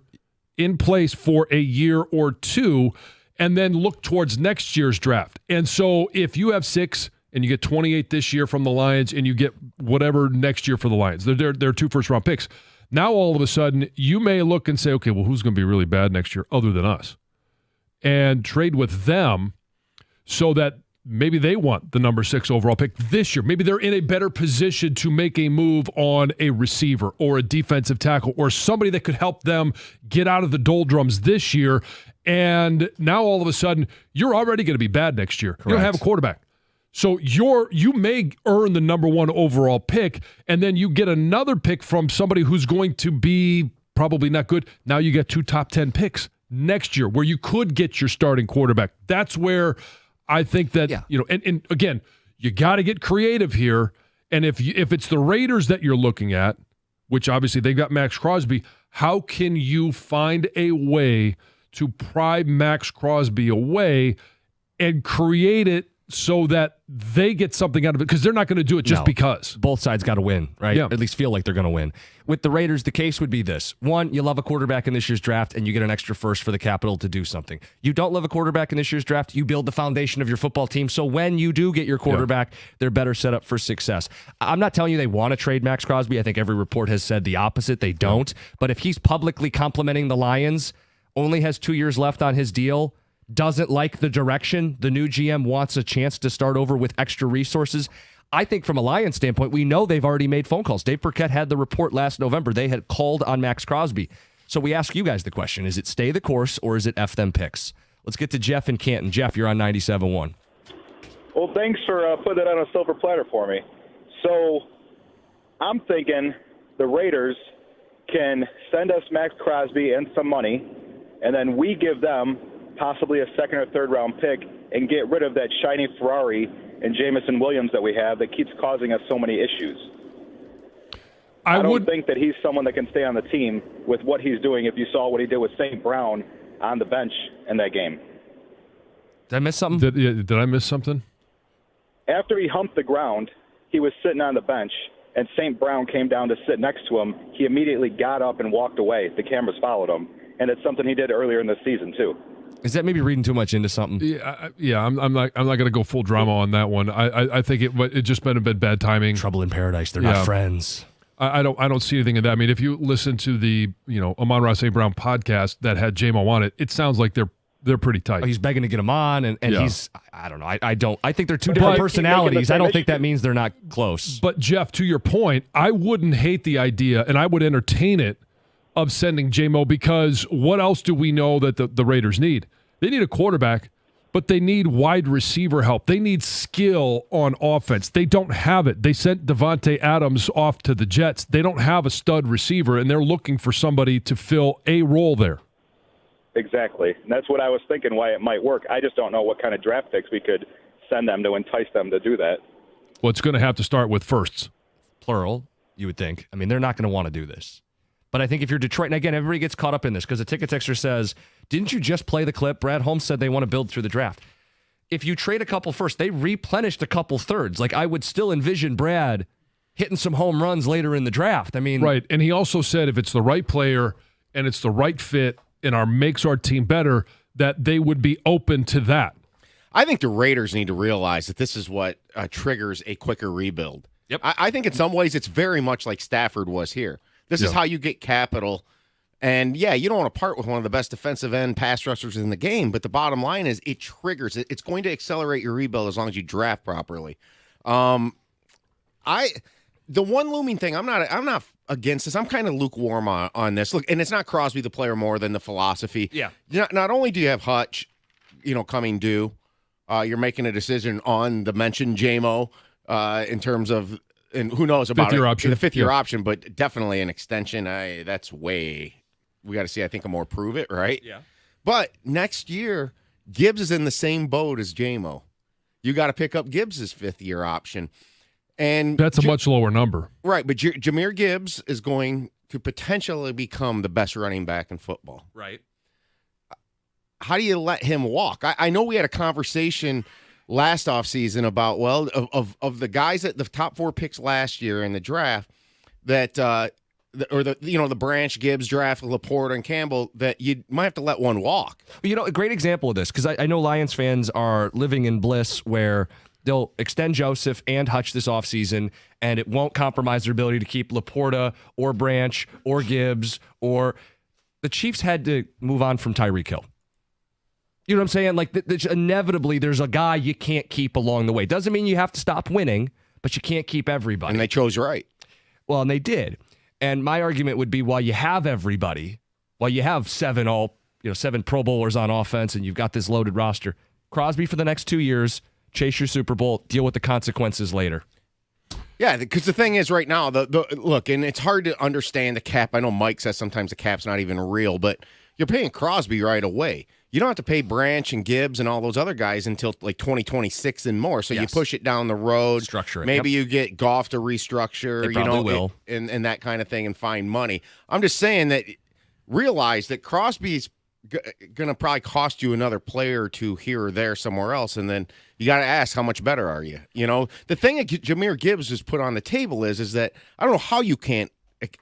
Speaker 3: in place for a year or 2 and then look towards next year's draft. And so if you have 6 and you get 28 this year from the Lions and you get whatever next year for the Lions, they're 2 first-round picks. Now all of a sudden you may look and say, okay, well, who's going to be really bad next year other than us? And trade with them so that maybe they want the number 6 overall pick this year. Maybe they're in a better position to make a move on a receiver or a defensive tackle or somebody that could help them get out of the doldrums this year. And now all of a sudden, you're already going to be bad next year. Correct. You don't have a quarterback. So you may earn the number 1 overall pick, and then you get another pick from somebody who's going to be probably not good. Now you get 2 top 10 picks next year where you could get your starting quarterback. That's where I think that, and again, you got to get creative here. And if it's the Raiders that you're looking at, which obviously they've got Max Crosby, how can you find a way to pry Max Crosby away and create it so that they get something out of it, because they're not going to do it just
Speaker 2: No.
Speaker 3: because.
Speaker 2: Both sides got to win, right?
Speaker 3: Yeah.
Speaker 2: At least feel like they're going to win. With the Raiders, the case would be this. One, you love a quarterback in this year's draft, and you get an extra first for the capital to do something. You don't love a quarterback in this year's draft, you build the foundation of your football team, so when you do get your quarterback, they're better set up for success. I'm not telling you they want to trade Max Crosby. I think every report has said the opposite. They don't. But if he's publicly complimenting the Lions, only has 2 years left on his deal, doesn't like the direction, the new GM wants a chance to start over with extra resources. I think from a Lions standpoint, we know they've already made phone calls. Dave Burkett had the report last November. They had called on Max Crosby. So we ask you guys the question, is it stay the course or is it F them picks? Let's get to Jeff in Canton. Jeff, you're on 97.1.
Speaker 7: Well, thanks for putting that on a silver platter for me. So I'm thinking the Raiders can send us Max Crosby and some money, and then we give them possibly a second or third round pick and get rid of that shiny Ferrari and Jamison Williams that we have that keeps causing us so many issues. I don't think that he's someone that can stay on the team with what he's doing if you saw what he did with St. Brown on the bench in that game.
Speaker 2: Did I miss something?
Speaker 3: Did I miss something?
Speaker 7: After he humped the ground, he was sitting on the bench, and St. Brown came down to sit next to him. He immediately got up and walked away. The cameras followed him, and it's something he did earlier in the season, too.
Speaker 2: Is that maybe reading too much into something?
Speaker 3: Yeah, I'm not going to go full drama on that one. I think it just been a bit bad timing.
Speaker 2: Trouble in paradise. They're not friends.
Speaker 3: I don't see anything in that. I mean, if you listen to the Amon-Ra St. Brown podcast that had J-Mo on it, it sounds like they're pretty tight.
Speaker 2: Oh, he's begging to get him on, and he's I don't know. I think they're two different personalities. I don't think that means they're not close.
Speaker 3: But Jeff, to your point, I wouldn't hate the idea, and I would entertain it, of sending J-Mo, because what else do we know that the Raiders need? They need a quarterback, but they need wide receiver help. They need skill on offense. They don't have it. They sent Devontae Adams off to the Jets. They don't have a stud receiver, and they're looking for somebody to fill a role there.
Speaker 7: Exactly. And that's what I was thinking why it might work. I just don't know what kind of draft picks we could send them to entice them to do that.
Speaker 3: Well, it's going to have to start with firsts.
Speaker 2: Plural, you would think. I mean, they're not going to want to do this. But I think if you're Detroit, and again, everybody gets caught up in this because the ticket texter says, didn't you just play the clip? Brad Holmes said they want to build through the draft. If you trade a couple first, they replenished a couple thirds. Like, I would still envision Brad hitting some home runs later in the draft. I mean,
Speaker 3: right. And he also said if it's the right player and it's the right fit and makes our team better, that they would be open to that.
Speaker 5: I think the Raiders need to realize that this is what triggers a quicker rebuild.
Speaker 2: Yep.
Speaker 5: I think in some ways it's very much like Stafford was here. This is how you get capital. And, yeah, you don't want to part with one of the best defensive end pass rushers in the game, but the bottom line is it triggers it. It's going to accelerate your rebuild as long as you draft properly. The one looming thing, I'm not against this. I'm kind of lukewarm on this. Look, and it's not Crosby the player more than the philosophy.
Speaker 2: Yeah.
Speaker 5: Not only do you have Hutch, coming due, you're making a decision on the mentioned J-Mo in terms of, and who knows about the fifth-year option, but definitely an extension. That's way, we got to see, I think, a more prove it, right?
Speaker 2: Yeah.
Speaker 5: But next year, Gibbs is in the same boat as J-Mo. You got to pick up Gibbs' fifth-year option. And
Speaker 3: that's a much lower number.
Speaker 5: Right, but Jahmyr Gibbs is going to potentially become the best running back in football.
Speaker 2: Right.
Speaker 5: How do you let him walk? I know we had a conversation last offseason about, of the guys at the top 4 picks last year in the draft that the Branch, Gibbs draft, Laporta and Campbell, that you might have to let one walk.
Speaker 2: A great example of this, because I know Lions fans are living in bliss where they'll extend Joseph and Hutch this offseason, and it won't compromise their ability to keep Laporta or Branch or Gibbs, or the Chiefs had to move on from Tyreek Hill. You know what I'm saying? Like, inevitably, there's a guy you can't keep along the way. Doesn't mean you have to stop winning, but you can't keep everybody.
Speaker 5: And they chose right.
Speaker 2: Well, and they did. And my argument would be, while you have everybody, while you have 7 Pro Bowlers on offense, and you've got this loaded roster, Crosby for the next 2 years, chase your Super Bowl, deal with the consequences later.
Speaker 5: Yeah, because the thing is right now, look, and it's hard to understand the cap. I know Mike says sometimes the cap's not even real, but you're paying Crosby right away. You don't have to pay Branch and Gibbs and all those other guys until like 2026 and more. So you push it down the road.
Speaker 2: Structure it.
Speaker 5: Maybe you get Goff to restructure,
Speaker 2: They probably will.
Speaker 5: And that kind of thing and find money. I'm just saying that realize that Crosby's going to probably cost you another player or two here or there somewhere else, and then you got to ask how much better are you? You know, the thing that Jahmyr Gibbs has put on the table is that I don't know how you can't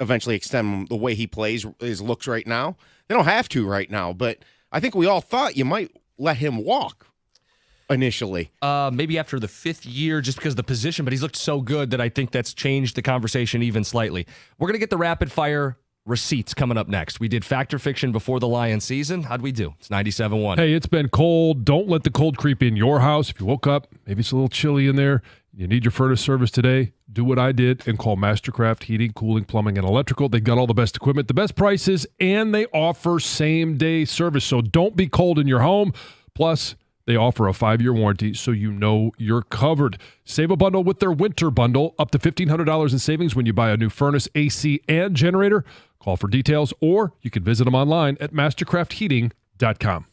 Speaker 5: eventually extend him the way he plays, his looks right now. They don't have to right now, but I think we all thought you might let him walk initially.
Speaker 2: Maybe after the 5th year, just because of the position, but he's looked so good that I think that's changed the conversation even slightly. We're going to get the rapid fire receipts coming up next. We did Fact or Fiction before the Lions season. How'd we do? It's 97.1.
Speaker 3: Hey, it's been cold. Don't let the cold creep in your house. If you woke up, maybe it's a little chilly in there, you need your furnace service today, do what I did and call Mastercraft Heating, Cooling, Plumbing, and Electrical. They've got all the best equipment, the best prices, and they offer same-day service. So don't be cold in your home. Plus, they offer a 5-year warranty, so you know you're covered. Save a bundle with their winter bundle, up to $1,500 in savings when you buy a new furnace, AC, and generator. Call for details, or you can visit them online at mastercraftheating.com.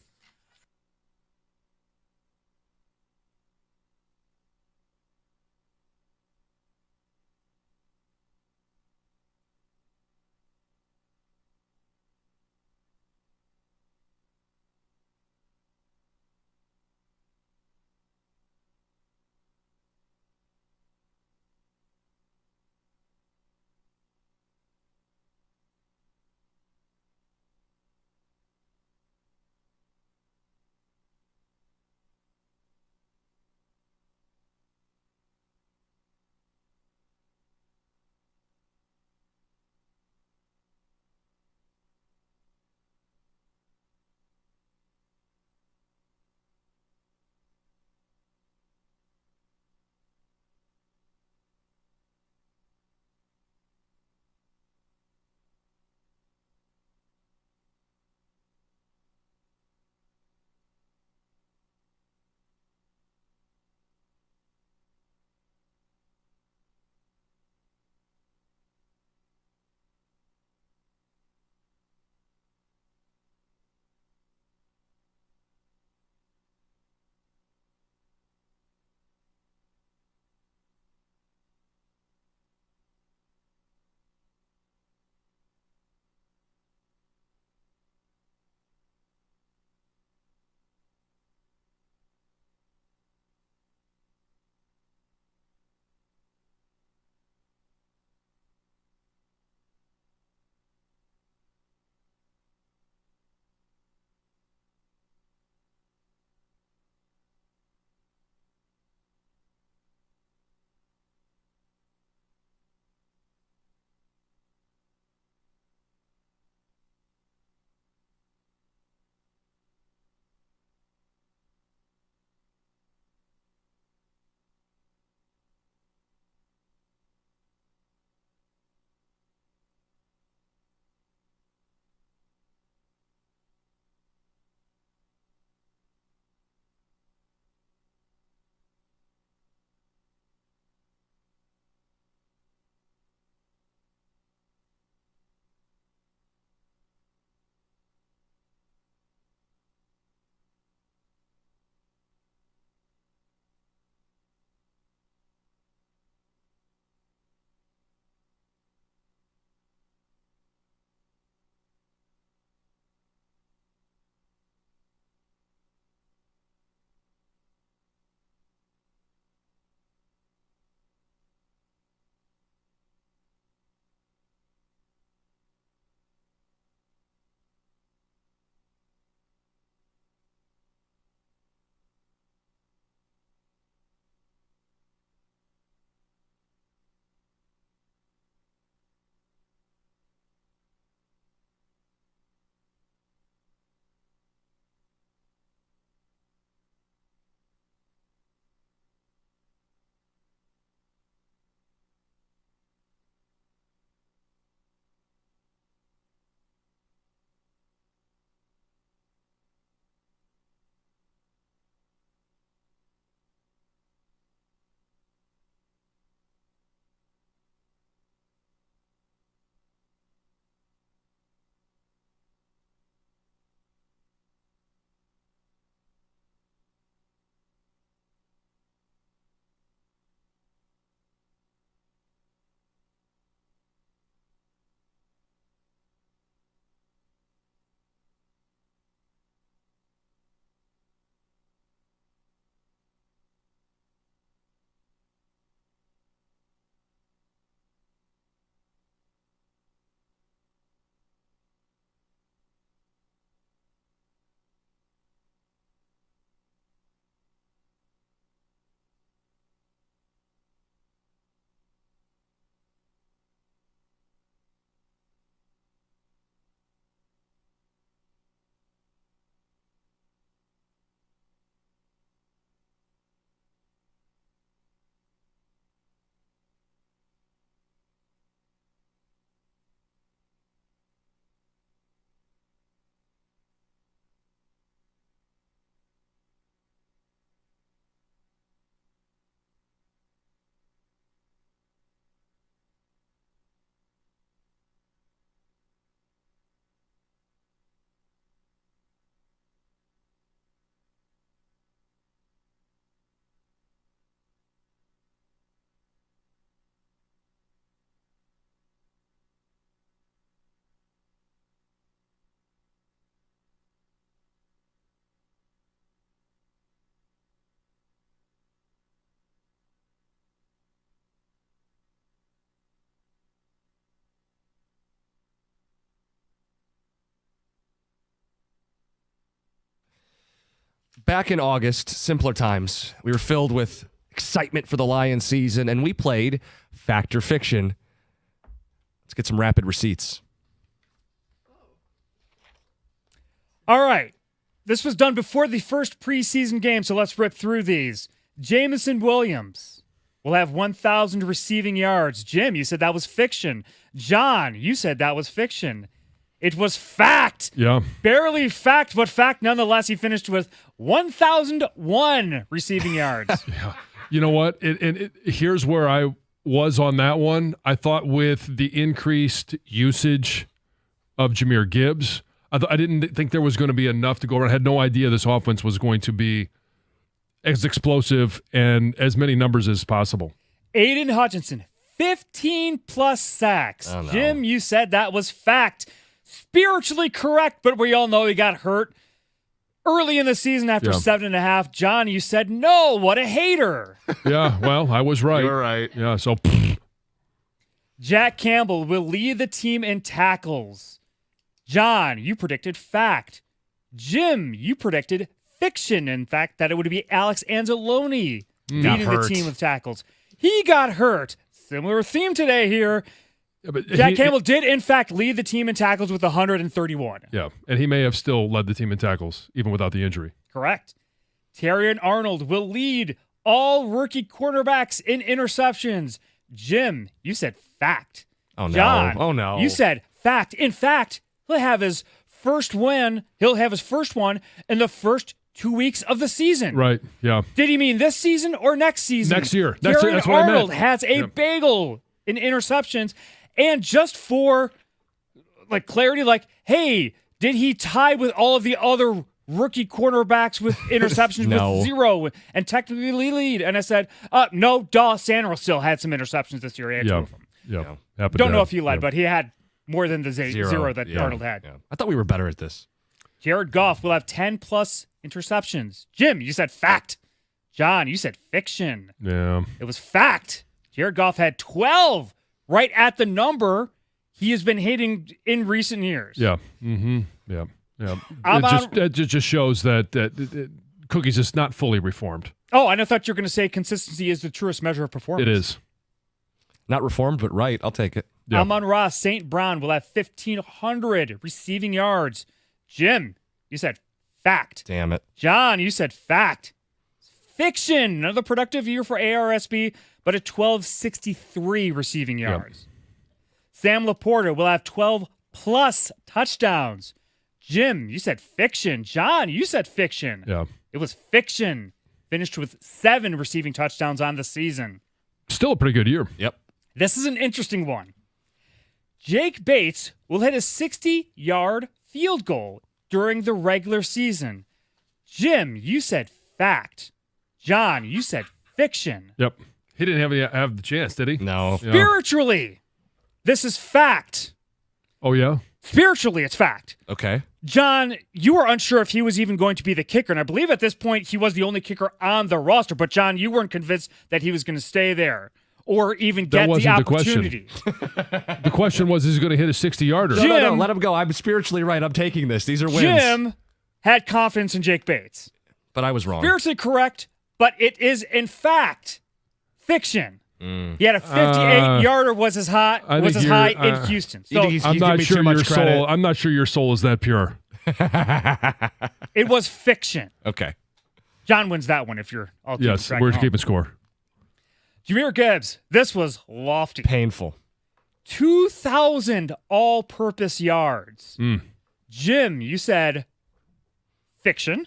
Speaker 2: back in August, simpler times. We were filled with excitement for the Lions season, and we played Fact or Fiction. Let's get some rapid receipts.
Speaker 6: All right. This was done before the first preseason game, so let's rip through these. Jamison Williams will have 1,000 receiving yards. Jim, you said that was fiction. John, you said that was fiction. It was fact.
Speaker 3: Yeah.
Speaker 6: Barely fact, but fact nonetheless. He finished with 1,001 receiving yards.
Speaker 3: You know what? Here's where I was on that one. I thought with the increased usage of Jahmyr Gibbs, I didn't think there was going to be enough to go around. I had no idea this offense was going to be as explosive and as many numbers as possible.
Speaker 6: Aiden Hutchinson, 15 plus sacks.
Speaker 2: Oh, no.
Speaker 6: Jim, you said that was fact. Spiritually correct, but we all know he got hurt early in the season after 7.5. John, you said no. What a hater.
Speaker 3: Yeah, well, I was right.
Speaker 5: You're right.
Speaker 3: Yeah, so
Speaker 6: Jack Campbell will lead the team in tackles. John, you predicted fact. Jim, you predicted fiction. In fact, that it would be Alex Anzalone leading the team with tackles. He got hurt. Similar theme today here.
Speaker 3: yeah, but
Speaker 6: Jack Campbell did, in fact, lead the team in tackles with 131.
Speaker 3: Yeah, and he may have still led the team in tackles even without the injury.
Speaker 6: Correct. Terrion Arnold will lead all rookie quarterbacks in interceptions. Jim, you said fact.
Speaker 2: Oh, no.
Speaker 6: John,
Speaker 2: Oh, no.
Speaker 6: you said fact. In fact, he'll have his first win. He'll have his first one in the first 2 weeks of the season.
Speaker 3: Right, yeah.
Speaker 6: Did he mean this season or next season?
Speaker 3: Next year. Next year,
Speaker 6: Terrion
Speaker 3: that's what I meant.
Speaker 6: Arnold has a bagel in interceptions. And just for clarity, hey, did he tie with all of the other rookie cornerbacks with interceptions
Speaker 2: No.
Speaker 6: with 0 and technically lead? And I said, no, Samuel still had some interceptions this year. He had 2 of them.
Speaker 3: Yeah. Happened
Speaker 6: Don't
Speaker 3: to
Speaker 6: know
Speaker 3: have-
Speaker 6: if he led,
Speaker 3: yeah.
Speaker 6: but he had more than the zero that
Speaker 2: Yeah.
Speaker 6: Arnold had.
Speaker 2: Yeah. I thought we were better at this.
Speaker 6: Jared Goff will have 10 plus interceptions. Jim, you said fact. John, you said fiction.
Speaker 3: Yeah.
Speaker 6: It was fact. Jared Goff had 12, right at the number he has been hitting in recent years.
Speaker 3: Yeah. Mm-hmm. Yeah. Yeah.
Speaker 6: I'm
Speaker 3: It just shows that Cookie's is not fully reformed.
Speaker 6: Oh, and I thought you were going to say consistency is the truest measure of performance.
Speaker 3: It is.
Speaker 2: Not reformed, but right. I'll take it.
Speaker 3: Yeah.
Speaker 6: Amon-Ra St. Brown will have 1,500 receiving yards. Jim, you said fact.
Speaker 2: Damn it.
Speaker 6: John, you said fact. Fiction. Another productive year for ARSB, but at 1,263 receiving yards. Sam Laporta will have 12 plus touchdowns. Jim, you said fiction. John, you said fiction.
Speaker 3: Yeah.
Speaker 6: It was fiction. Finished with 7 receiving touchdowns on the season.
Speaker 3: Still a pretty good year.
Speaker 2: Yep.
Speaker 6: This is an interesting one. Jake Bates will hit a 60-yard field goal during the regular season. Jim, you said fact. John, you said fiction.
Speaker 3: Yep. He didn't have the chance, did he?
Speaker 2: No.
Speaker 3: Yeah.
Speaker 6: Spiritually, this is fact.
Speaker 3: Oh, yeah?
Speaker 6: Spiritually, it's fact.
Speaker 2: Okay.
Speaker 6: John, you were unsure if he was even going to be the kicker, and I believe at this point he was the only kicker on the roster. But John, you weren't convinced that he was going to stay there or even
Speaker 3: That
Speaker 6: get the
Speaker 3: wasn't the question.
Speaker 6: opportunity.
Speaker 3: The question was, is he going to hit a 60-yarder?
Speaker 2: No, no,
Speaker 6: Jim-
Speaker 2: let him go. I'm spiritually right. I'm taking this. These are wins.
Speaker 6: Jim had confidence in Jake Bates.
Speaker 2: But I was wrong.
Speaker 6: Spiritually correct, but it is in fact fiction. He had a 58-yarder was as high
Speaker 3: I
Speaker 6: was
Speaker 3: think
Speaker 6: as high
Speaker 3: you're-
Speaker 6: in Houston.
Speaker 2: You
Speaker 6: So
Speaker 2: think he's
Speaker 3: I'm
Speaker 2: giving
Speaker 3: not
Speaker 2: me
Speaker 3: sure
Speaker 2: too much
Speaker 3: your
Speaker 2: credit.
Speaker 3: soul. I'm not sure your soul is that pure.
Speaker 6: it was fiction.
Speaker 2: Okay.
Speaker 6: John wins that one if you're all keeping
Speaker 3: Yes,
Speaker 6: track
Speaker 3: we're
Speaker 6: at home.
Speaker 3: keeping score.
Speaker 6: Jahmyr Gibbs, this was lofty.
Speaker 2: Painful.
Speaker 6: 2,000 all-purpose yards.
Speaker 3: Mm.
Speaker 6: Jim, you said fiction.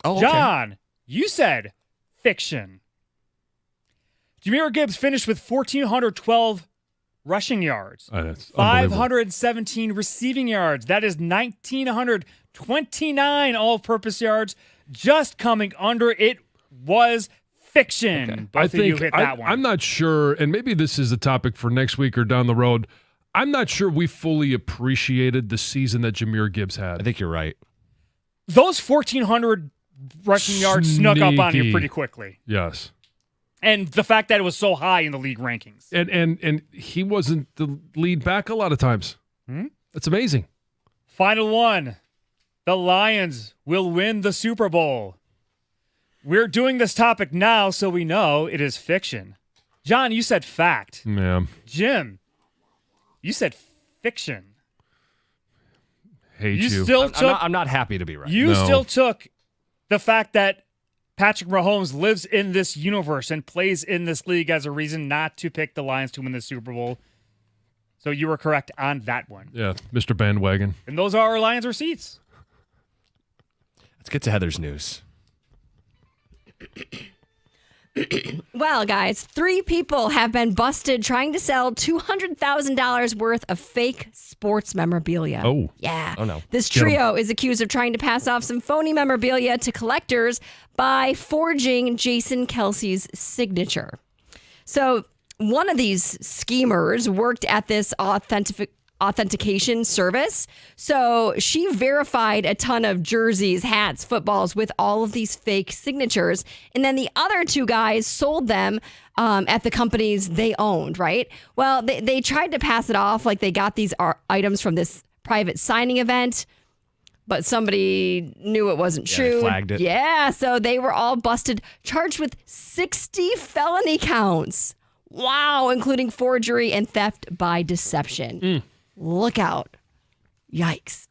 Speaker 2: Oh, okay.
Speaker 6: John, you said fiction. Jahmyr Gibbs finished with 1,412 rushing yards,
Speaker 3: That's unbelievable.
Speaker 6: 517 receiving yards. That is 1,929 all-purpose yards. Just coming under it was fiction. Both of you hit that one.
Speaker 3: I'm not sure, and maybe this is a topic for next week or down the road. I'm not sure we fully appreciated the season that Jahmyr Gibbs had.
Speaker 2: I think you're right.
Speaker 6: Those 1,400 rushing yards snuck up on you
Speaker 3: Sneaky.
Speaker 6: pretty quickly.
Speaker 3: Yes.
Speaker 6: And the fact that it was so high in the league rankings.
Speaker 3: And he wasn't the lead back a lot of times. That's amazing.
Speaker 6: Final one. The Lions will win the Super Bowl. We're doing this topic now, so we know it is fiction. John, you said fact.
Speaker 3: Yeah.
Speaker 6: Jim, you said fiction.
Speaker 3: Hate
Speaker 6: You
Speaker 3: you.
Speaker 6: still took.
Speaker 2: I'm not happy to be right.
Speaker 6: You
Speaker 3: No.
Speaker 6: still took the fact that Patrick Mahomes lives in this universe and plays in this league as a reason not to pick the Lions to win the Super Bowl. So you were correct on that one.
Speaker 3: Yeah, Mr. Bandwagon.
Speaker 6: And those are our Lions receipts.
Speaker 2: Let's get to Heather's news.
Speaker 4: Well, guys, 3 people have been busted trying to sell $200,000 worth of fake sports memorabilia.
Speaker 3: Oh.
Speaker 4: Yeah.
Speaker 2: Oh, no.
Speaker 4: This trio is accused of trying to pass off some phony memorabilia to collectors by forging Jason Kelsey's signature. So one of these schemers worked at this authentication service. So she verified a ton of jerseys, hats, footballs with all of these fake signatures. And then the other 2 guys sold them at the companies they owned, right? Well, they tried to pass it off like they got these items from this private signing event, but somebody knew it wasn't
Speaker 2: Yeah,
Speaker 4: true.
Speaker 2: they flagged it.
Speaker 4: Yeah, so they were all busted, charged with 60 felony counts. Wow, including forgery and theft by deception. Look out. Yikes.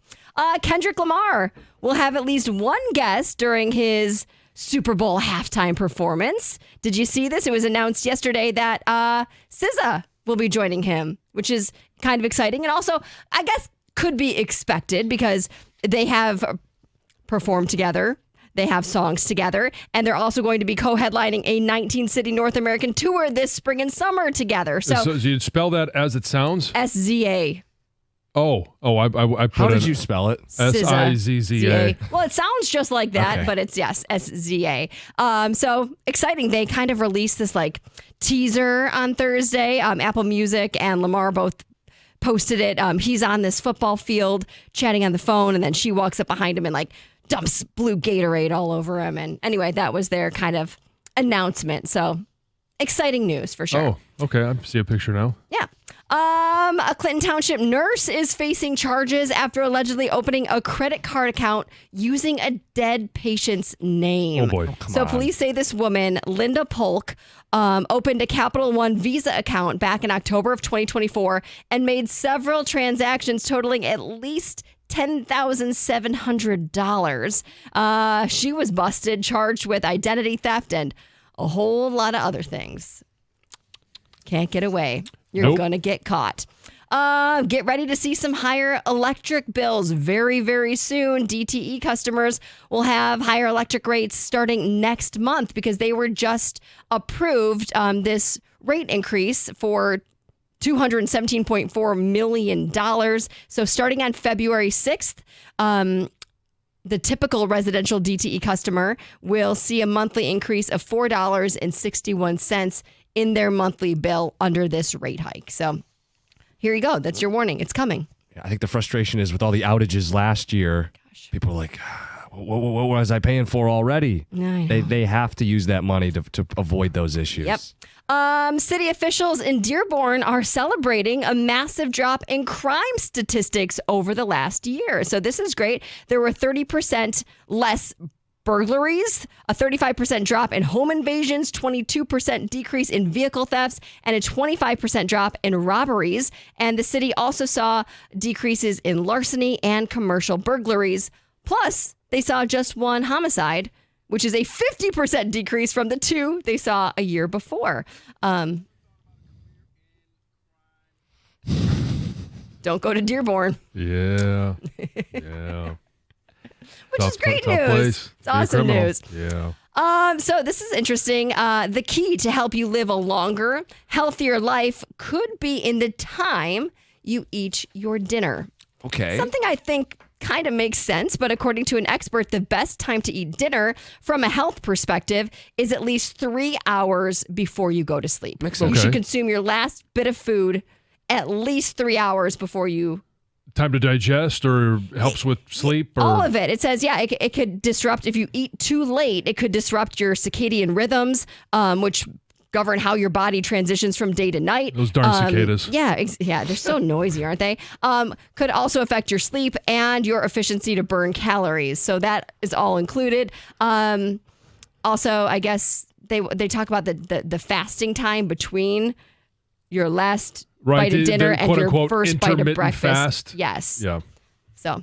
Speaker 4: Kendrick Lamar will have at least one guest during his Super Bowl halftime performance. Did you see this? It was announced yesterday that SZA will be joining him, which is kind of exciting. And also, I guess, could be expected because they have performed together. They have songs together, and they're also going to be co-headlining a 19-city North American tour this spring and summer together. So
Speaker 3: you'd spell that as it sounds?
Speaker 4: SZA.
Speaker 3: I put
Speaker 2: How did
Speaker 3: in
Speaker 2: you spell it?
Speaker 3: SIZZA.
Speaker 4: Well, it sounds just like that,
Speaker 2: Okay.
Speaker 4: but it's SZA. So exciting. They kind of released this like teaser on Thursday. Apple Music and Lamar both posted it. He's on this football field chatting on the phone, and then she walks up behind him and like dumps blue Gatorade all over him. And anyway, that was their kind of announcement. So exciting news for sure.
Speaker 3: Oh, okay. I see a picture now.
Speaker 4: Yeah. A Clinton Township nurse is facing charges after allegedly opening a credit card account using a dead patient's name.
Speaker 3: Oh, boy.
Speaker 4: So police say this woman, Linda Polk, opened a Capital One Visa account back in October of 2024 and made several transactions totaling at least $10,700. She was busted, charged with identity theft and a whole lot of other things. Can't get away. You're
Speaker 3: Nope.
Speaker 4: going to get caught. Get ready to see some higher electric bills very, very soon. DTE customers will have higher electric rates starting next month because they were just approved this rate increase for $217.4 million. So starting on February 6th, the typical residential DTE customer will see a monthly increase of $4.61 in their monthly bill under this rate hike. So here you go. That's your warning. It's coming.
Speaker 2: I think the frustration is with all the outages last year. People are like, what was I paying for already?
Speaker 4: I know.
Speaker 2: They have to use that money to avoid those issues.
Speaker 4: Yep. City officials in Dearborn are celebrating a massive drop in crime statistics over the last year. So this is great. There were 30% less burglaries, a 35% drop in home invasions, 22% decrease in vehicle thefts, and a 25% drop in robberies. And the city also saw decreases in larceny and commercial burglaries. Plus, they saw just one homicide, which is a 50% decrease from the 2 they saw a year before. Don't go to Dearborn,
Speaker 3: Yeah. Yeah.
Speaker 4: which is great
Speaker 3: tough
Speaker 4: news.
Speaker 3: place.
Speaker 4: It's
Speaker 3: Be a
Speaker 4: awesome
Speaker 3: criminal.
Speaker 4: news.
Speaker 3: Yeah.
Speaker 4: So this is interesting. The key to help you live a longer, healthier life could be in the time you eat your dinner.
Speaker 2: Okay.
Speaker 4: Something I think kind of makes sense, but according to an expert, the best time to eat dinner from a health perspective is at least 3 hours before you go to sleep.
Speaker 2: Makes
Speaker 4: You
Speaker 2: sense.
Speaker 4: should
Speaker 3: Okay.
Speaker 4: consume your last bit of food at least 3 hours before you.
Speaker 3: Time to digest or helps with sleep or
Speaker 4: All of it. It says, yeah, it could disrupt, if you eat too late, it could disrupt your circadian rhythms, which govern how your body transitions from day to night.
Speaker 3: Those darn cicadas.
Speaker 4: Yeah, they're so noisy, aren't they? Could also affect your sleep and your efficiency to burn calories. So that is all included. Also, I guess they talk about the fasting time between your last
Speaker 3: Right,
Speaker 4: bite of dinner
Speaker 3: the
Speaker 4: and your
Speaker 3: quote-unquote
Speaker 4: first bite of
Speaker 3: intermittent
Speaker 4: breakfast.
Speaker 3: fast.
Speaker 4: Yes.
Speaker 3: Yeah.
Speaker 4: So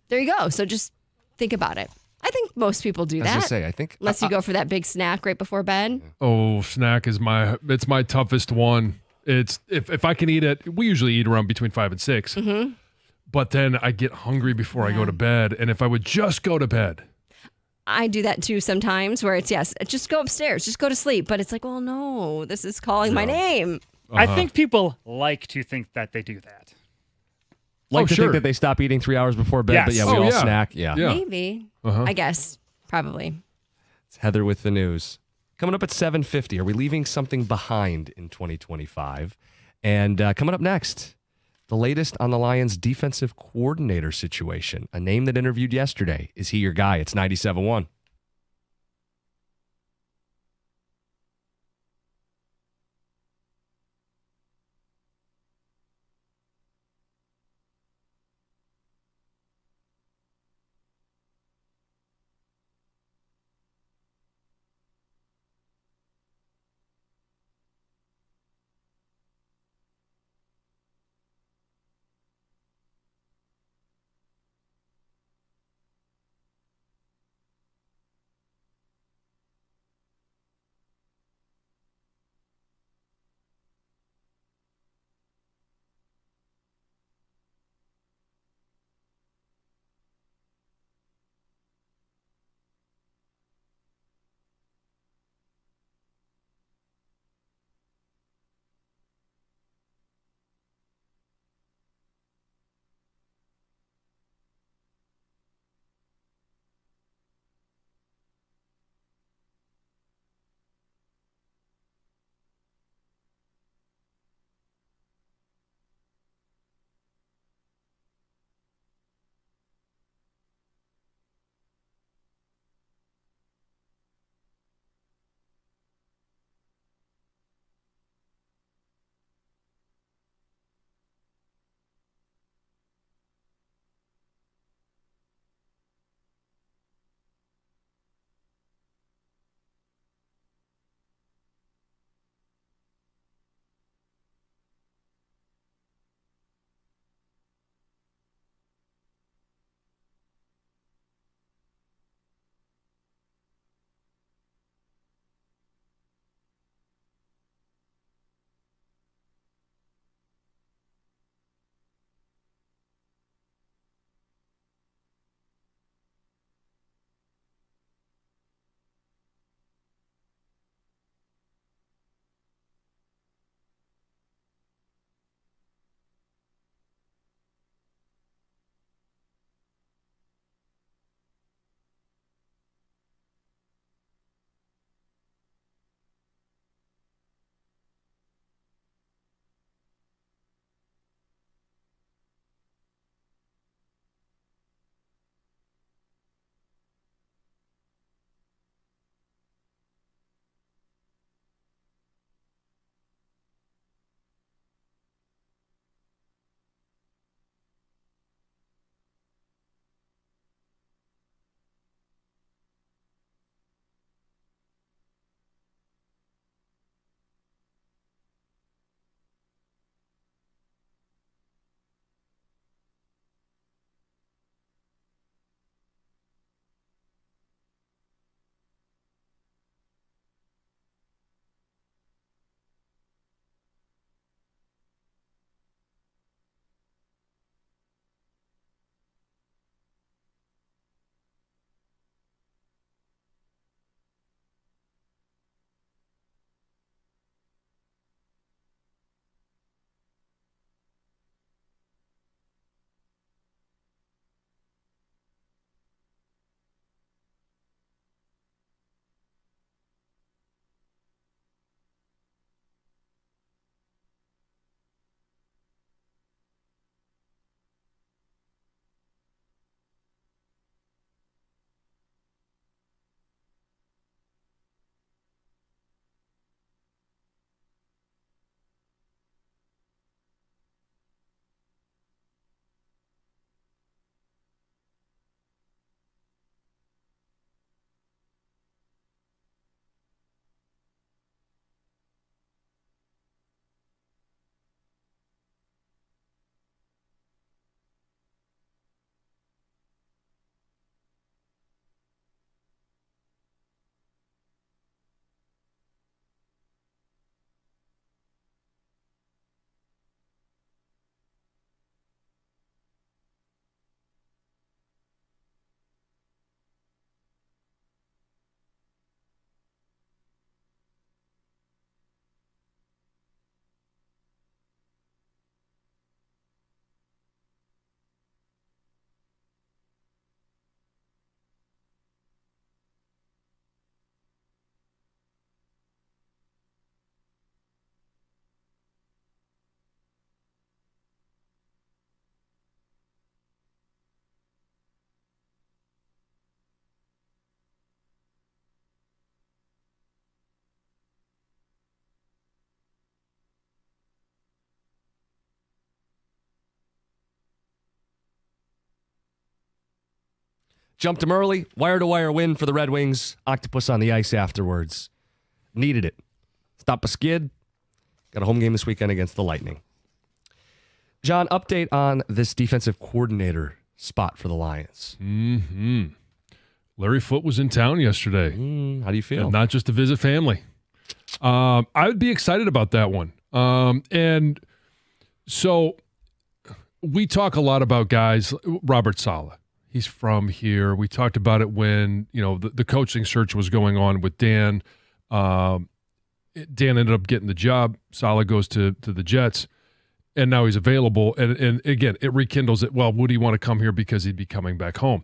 Speaker 4: there you go. So just think about it. I think most people do
Speaker 2: As I
Speaker 4: that.
Speaker 2: say, I think
Speaker 4: Unless you go for that big snack right before bed.
Speaker 3: Oh, snack is it's my toughest one. It's if I can eat it, we usually eat around between 5 and 6.
Speaker 4: Mm-hmm.
Speaker 3: But then I get hungry before I go to bed. And if I would just go to bed.
Speaker 4: I do that too sometimes where it's, yes, just go upstairs, just go to sleep. But it's like, well, no, this is calling my name.
Speaker 6: I think people like to think that they do that.
Speaker 2: like to
Speaker 3: sure.
Speaker 2: think that they stop eating 3 hours before bed, but
Speaker 6: Yes.
Speaker 2: yeah, we
Speaker 3: Oh,
Speaker 2: all
Speaker 3: yeah.
Speaker 2: snack. Yeah.
Speaker 3: Yeah.
Speaker 4: Maybe.
Speaker 3: Uh-huh.
Speaker 4: I guess. Probably.
Speaker 2: It's Heather with the news. Coming up at 7:50, are we leaving something behind in 2025? And coming up next, the latest on the Lions defensive coordinator situation. A name that interviewed yesterday. Is he your guy? It's 97.1. Jumped him early. Wire-to-wire win for the Red Wings. Octopus on the ice afterwards. Needed it. Stop a skid. Got a home game this weekend against the Lightning. John, update on this defensive coordinator spot for the Lions.
Speaker 3: Larry Foote was in town yesterday.
Speaker 2: How do you feel?
Speaker 3: And not just to visit family. I would be excited about that one. And so we talk a lot about guys. Robert Saleh, he's from here. We talked about it when the coaching search was going on with Dan. Dan ended up getting the job. Saleh goes to the Jets, and now he's available. And again, it rekindles it. Well, would he want to come here because he'd be coming back home?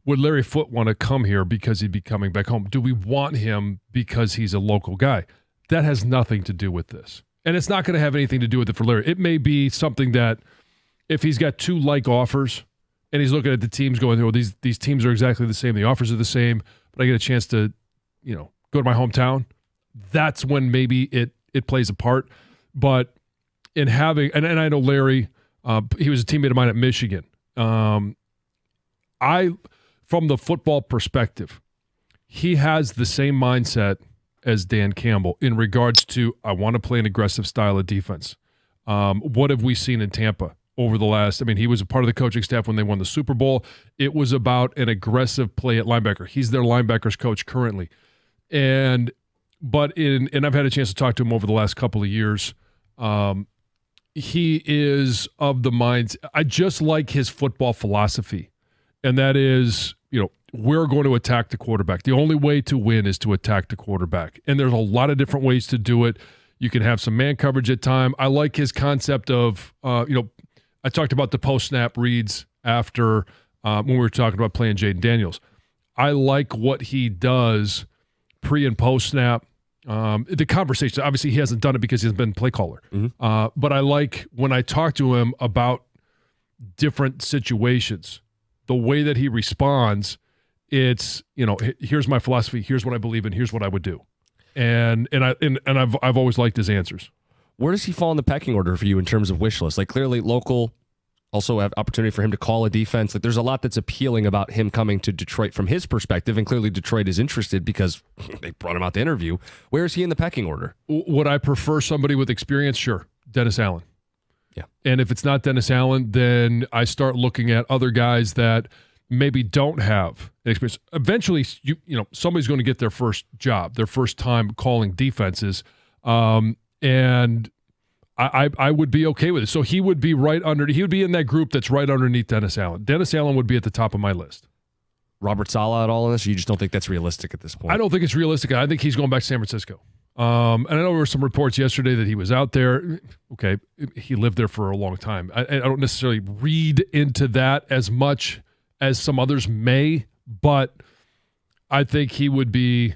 Speaker 3: Would Larry Foote want to come here because he'd be coming back home? Do we want him because he's a local guy? That has nothing to do with this. And it's not going to have anything to do with it for Larry. It may be something that if he's got two like offers and he's looking at the teams going, oh, these teams are exactly the same, the offers are the same, but I get a chance to, go to my hometown, that's when maybe it plays a part. But in having, and I know Larry, he was a teammate of mine at Michigan. From the football perspective, he has the same mindset as Dan Campbell in regards to, I want to play an aggressive style of defense. What have we seen in Tampa over the last, he was a part of the coaching staff when they won the Super Bowl. It was about an aggressive play at linebacker. He's their linebackers coach currently. And I've had a chance to talk to him over the last couple of years. He is of the minds, I just like his football philosophy. And that is, we're going to attack the quarterback. The only way to win is to attack the quarterback. And there's a lot of different ways to do it. You can have some man coverage at time. I like his concept of, I talked about the post-snap reads after when we were talking about playing Jaden Daniels. I like what he does pre- and post-snap. The conversation, obviously he hasn't done it because he's been play caller. But I like when I talk to him about different situations, the way that he responds. It's, here's my philosophy, here's what I believe in, here's what I would do. And I've always liked his answers.
Speaker 2: Where does he fall in the pecking order for you in terms of wish list? Like, clearly local, also have opportunity for him to call a defense. Like, there's a lot that's appealing about him coming to Detroit from his perspective, and clearly Detroit is interested because they brought him out to interview. Where is he in the pecking order?
Speaker 3: Would I prefer somebody with experience? Sure. Dennis Allen.
Speaker 2: Yeah.
Speaker 3: And if it's not Dennis Allen, then I start looking at other guys that maybe don't have experience. Eventually, somebody's going to get their first job, their first time calling defenses, and I would be okay with it. So he would be he would be in that group that's right underneath Dennis Allen. Dennis Allen would be at the top of my list.
Speaker 2: Robert Saleh at all in this? Or you just don't think that's realistic at this point?
Speaker 3: I don't think it's realistic. I think he's going back to San Francisco. And I know there were some reports yesterday that he was out there. Okay, he lived there for a long time. I don't necessarily read into that as much as some others may, but I think it'd be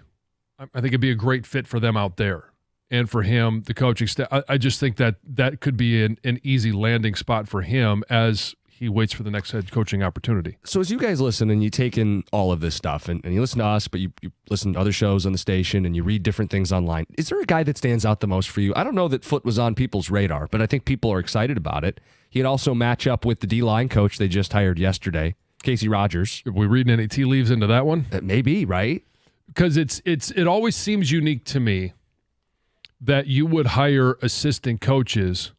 Speaker 3: a great fit for them out there. And for him, the coaching staff, I just think that could be an easy landing spot for him as he waits for the next head coaching opportunity.
Speaker 2: So as you guys listen and you take in all of this stuff and you listen to us, but you listen to other shows on the station and you read different things online, is there a guy that stands out the most for you? I don't know that Foote was on people's radar, but I think people are excited about it. He'd also match up with the D-line coach they just hired yesterday, Casey Rogers.
Speaker 3: Are we reading any tea leaves into that one?
Speaker 2: Maybe, right?
Speaker 3: Because it always seems unique to me that you would hire assistant coaches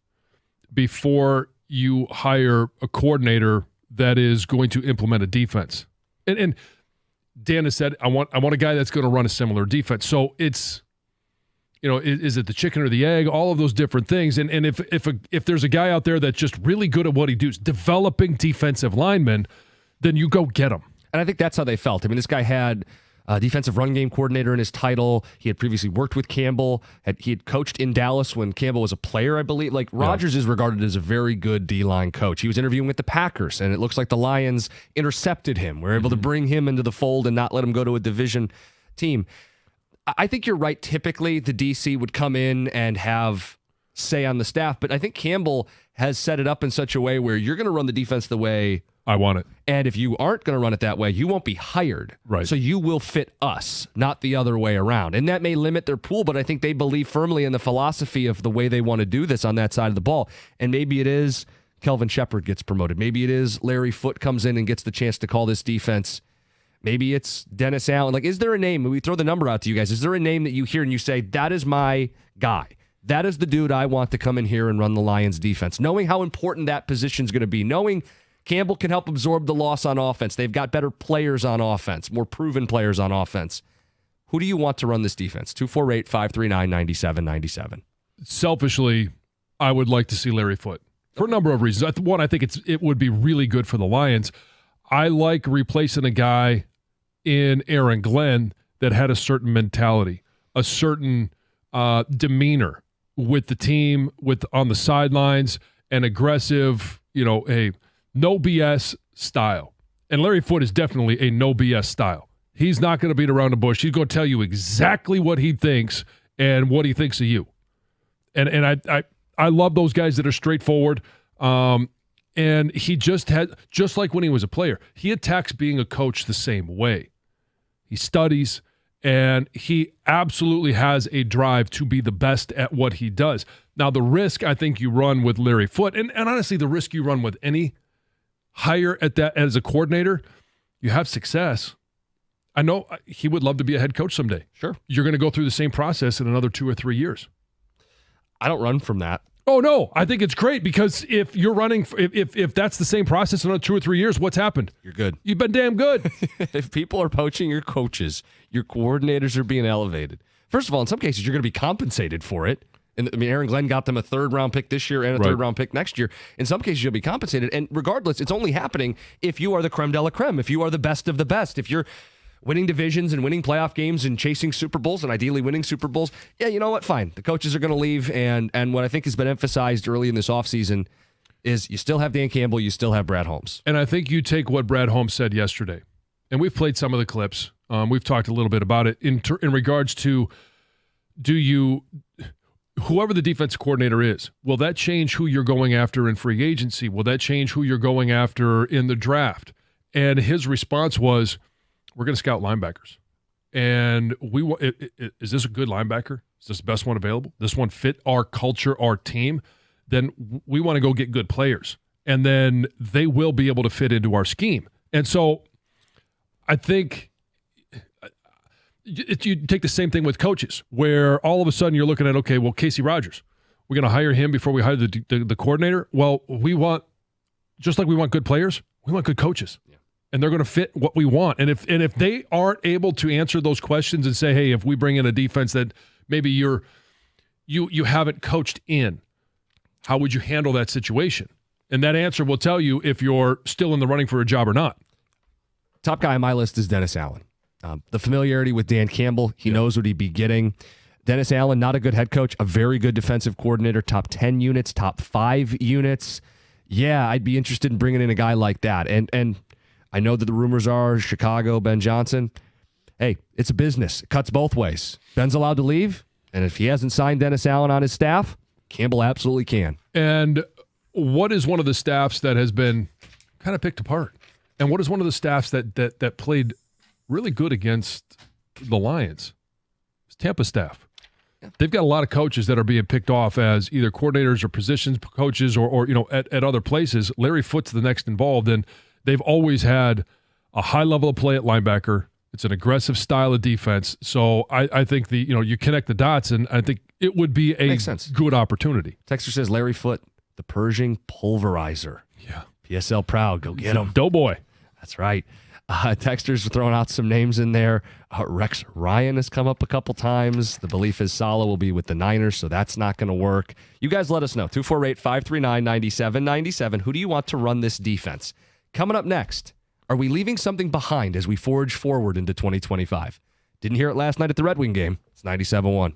Speaker 3: before you hire a coordinator that is going to implement a defense. And Dan has said, I want a guy that's going to run a similar defense. So it's, is it the chicken or the egg? All of those different things. And if there's a guy out there that's just really good at what he does, developing defensive linemen, then you go get him.
Speaker 2: And I think that's how they felt. I mean, this guy had a defensive run game coordinator in his title. He had previously worked with Campbell. He had coached in Dallas when Campbell was a player, I believe. Like, Rodgers is regarded as a very good D-line coach. He was interviewing with the Packers, and it looks like the Lions intercepted him. We're able to bring him into the fold and not let him go to a division team. I think you're right. Typically, the DC would come in and have say on the staff, but I think Campbell has set it up in such a way where you're going to run the defense the way
Speaker 3: I want it.
Speaker 2: And if you aren't going to run it that way, you won't be hired.
Speaker 3: Right.
Speaker 2: So you will fit us, not the other way around. And that may limit their pool, but I think they believe firmly in the philosophy of the way they want to do this on that side of the ball. And maybe it is Kelvin Shepard gets promoted. Maybe it is Larry Foote comes in and gets the chance to call this defense Maybe it's Dennis Allen. Like, is there a name? We throw the number out to you guys. Is there a name that you hear and you say, that is my guy? That is the dude I want to come in here and run the Lions defense. Knowing how important that position is going to be. Knowing Campbell can help absorb the loss on offense. They've got better players on offense. More proven players on offense. Who do you want to run this defense? 248-539-9797.
Speaker 3: Selfishly, I would like to see Larry Foote for a number of reasons. One, I think it would be really good for the Lions. I like replacing a guy in Aaron Glenn that had a certain mentality, a certain demeanor with the team, on the sidelines, an aggressive, a no BS style. And Larry Foote is definitely a no BS style. He's not going to beat around the bush. He's going to tell you exactly what he thinks and what he thinks of you. And I love those guys that are straightforward. And he just like when he was a player, he attacks being a coach the same way. He studies, and he absolutely has a drive to be the best at what he does. Now, the risk I think you run with Larry Foote, and honestly, the risk you run with any hire at that as a coordinator, you have success. I know he would love to be a head coach someday.
Speaker 2: Sure.
Speaker 3: You're going to go through the same process in another 2 or 3 years.
Speaker 2: I don't run from that.
Speaker 3: Oh, no. I think it's great because if you're running, if that's the same process in another 2 or 3 years, what's happened?
Speaker 2: You're good.
Speaker 3: You've been damn good.
Speaker 2: If people are poaching your coaches, your coordinators are being elevated. First of all, in some cases, you're going to be compensated for it. And Aaron Glenn got them a 3rd-round pick this year and a 3rd-round pick next year. In some cases, you'll be compensated. And regardless, it's only happening if you are the creme de la creme, if you are the best of the best, if you're winning divisions and winning playoff games and chasing Super Bowls and ideally winning Super Bowls. Yeah, you know what? Fine. The coaches are going to leave. And what I think has been emphasized early in this offseason is you still have Dan Campbell, you still have Brad Holmes.
Speaker 3: And I think you take what Brad Holmes said yesterday, and we've played some of the clips. We've talked a little bit about it in regards to whoever the defense coordinator is, will that change who you're going after in free agency? Will that change who you're going after in the draft? And his response was, we're going to scout linebackers. And is this a good linebacker? Is this the best one available? This one fit our culture, our team? Then we want to go get good players. And then they will be able to fit into our scheme. And so I think you take the same thing with coaches, where all of a sudden you're looking at, okay, well, Casey Rogers, we're going to hire him before we hire the coordinator. Well, just like we want good players, we want good coaches. Yeah. And they're going to fit what we want. And if they aren't able to answer those questions and say, hey, if we bring in a defense that maybe you haven't coached in, how would you handle that situation? And that answer will tell you if you're still in the running for a job or not.
Speaker 2: Top guy on my list is Dennis Allen. The familiarity with Dan Campbell, he knows what he'd be getting. Dennis Allen, not a good head coach, a very good defensive coordinator, top 10 units, top 5 units. Yeah, I'd be interested in bringing in a guy like that. And I know that the rumors are Chicago, Ben Johnson. Hey, it's a business. It cuts both ways. Ben's allowed to leave, and if he hasn't signed Dennis Allen on his staff, Campbell absolutely can.
Speaker 3: And what is one of the staffs that has been kind of picked apart? And what is one of the staffs that played really good against the Lions? It's Tampa staff. Yeah. They've got a lot of coaches that are being picked off as either coordinators or positions coaches or at other places. Larry Foote's the next involved, and they've always had a high level of play at linebacker. It's an aggressive style of defense. So I think you connect the dots, and I think it would be a good opportunity.
Speaker 2: Texter says Larry Foote, the Pershing pulverizer.
Speaker 3: Yeah.
Speaker 2: PSL proud. Go get him.
Speaker 3: Doughboy.
Speaker 2: That's right. Texters are throwing out some names in there. Rex Ryan has come up a couple times. The belief is Saleh will be with the Niners, so that's not going to work. You guys let us know. 248-539-9797. Who do you want to run this defense? Coming up next, are we leaving something behind as we forge forward into 2025? Didn't hear it last night at the Red Wing game. It's 97-1.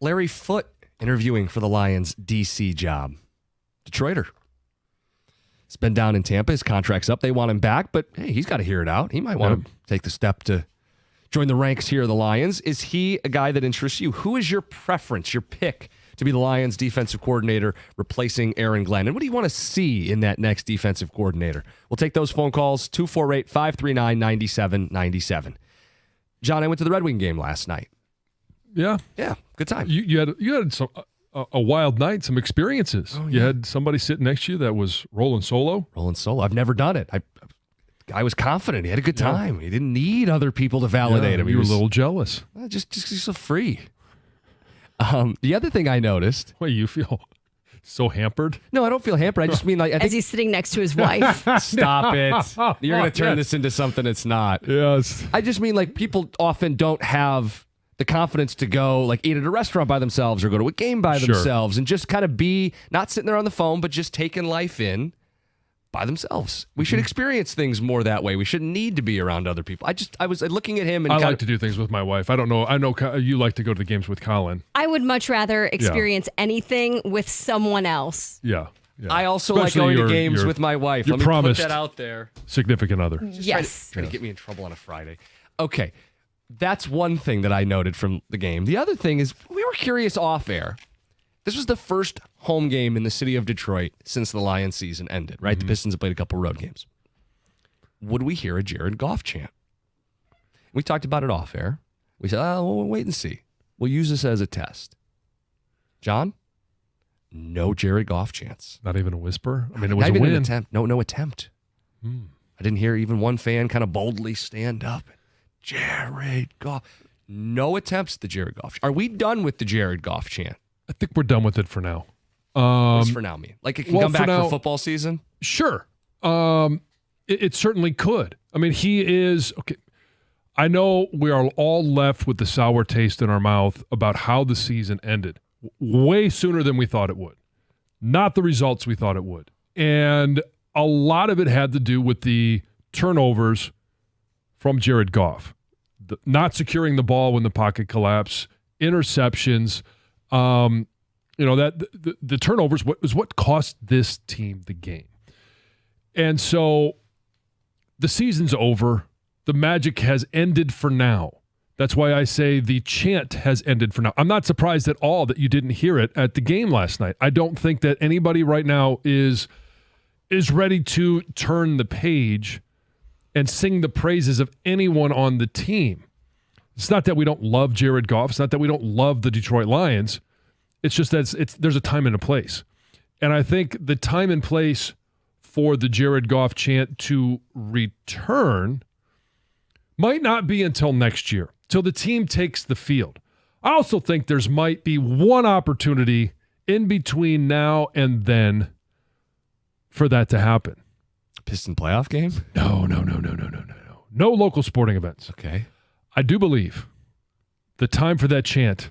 Speaker 2: Larry Foote interviewing for the Lions DC job. Detroiter. He's been down in Tampa. His contract's up. They want him back, but hey, he's got to hear it out. He might want to take the step to join the ranks here of the Lions. Is he a guy that interests you? Who is your preference, your pick to be the Lions defensive coordinator replacing Aaron Glenn? And what do you want to see in that next defensive coordinator? We'll take those phone calls, 248-539-9797. John, I went to the Red Wing game last night.
Speaker 3: Yeah.
Speaker 2: Yeah, good time.
Speaker 3: You had some a wild night, some experiences.
Speaker 2: Oh, yeah.
Speaker 3: You had somebody sitting next to you that was rolling solo.
Speaker 2: Rolling solo. I've never done it. Guy was confident. He had a good time. He didn't need other people to validate him.
Speaker 3: You were a little jealous.
Speaker 2: Just so free. The other thing I noticed.
Speaker 3: Wait, you feel so hampered?
Speaker 2: No, I don't feel hampered. I just mean like
Speaker 4: As he's sitting next to his wife.
Speaker 2: Stop it. You're going to turn this into something it's not.
Speaker 3: Yes.
Speaker 2: I just mean like people often don't have the confidence to go like eat at a restaurant by themselves or go to a game by themselves and just kind of be not sitting there on the phone, but just taking life in by themselves. We should experience things more that way. We shouldn't need to be around other people. I was looking at him and
Speaker 3: I like to do things with my wife. I don't know. I know you like to go to the games with Colin.
Speaker 4: I would much rather experience anything with someone else.
Speaker 3: Yeah.
Speaker 2: I also
Speaker 3: Especially
Speaker 2: like going to
Speaker 3: your-
Speaker 2: games
Speaker 3: your-
Speaker 2: with my wife.
Speaker 3: your
Speaker 2: Let me
Speaker 3: promised
Speaker 2: put that out there.
Speaker 3: significant other.
Speaker 4: Yes.
Speaker 2: Trying to get me in trouble on a Friday. Okay. That's one thing that I noted from the game. The other thing is we were curious off air. This was the first home game in the city of Detroit since the Lions season ended, right? The Pistons have played a couple road games. Would we hear a Jared Goff chant? We talked about it off air. We said, we'll wait and see. We'll use this as a test. John? No Jared Goff chants.
Speaker 3: Not even a whisper. I mean, it was
Speaker 2: Not
Speaker 3: a
Speaker 2: even
Speaker 3: win.
Speaker 2: an attempt. No attempt. I didn't hear even one fan kind of boldly stand up. Jared Goff. No attempts at the Jared Goff. Are we done with the Jared Goff chant?
Speaker 3: I think we're done with it for now.
Speaker 2: What's for now mean? Like it can
Speaker 3: well,
Speaker 2: come back
Speaker 3: for now-
Speaker 2: for football season?
Speaker 3: Sure. It certainly could. I mean, he is okay. I know we are all left with the sour taste in our mouth about how the season ended way sooner than we thought it would. Not the results we thought it would. And a lot of it had to do with the turnovers from Jared Goff. Not securing the ball when the pocket collapsed, interceptions. That the turnovers was what cost this team the game. And so the season's over. The magic has ended for now. That's why I say the chant has ended for now. I'm not surprised at all that you didn't hear it at the game last night. I don't think that anybody right now is ready to turn the page and sing the praises of anyone on the team. It's not that we don't love Jared Goff. It's not that we don't love the Detroit Lions. It's just that there's a time and a place. And I think the time and place for the Jared Goff chant to return might not be until next year, till the team takes the field. I also think there's might be one opportunity in between now and then for that to happen.
Speaker 2: Piston playoff game?
Speaker 3: No. No local sporting events.
Speaker 2: Okay.
Speaker 3: I do believe the time for that chant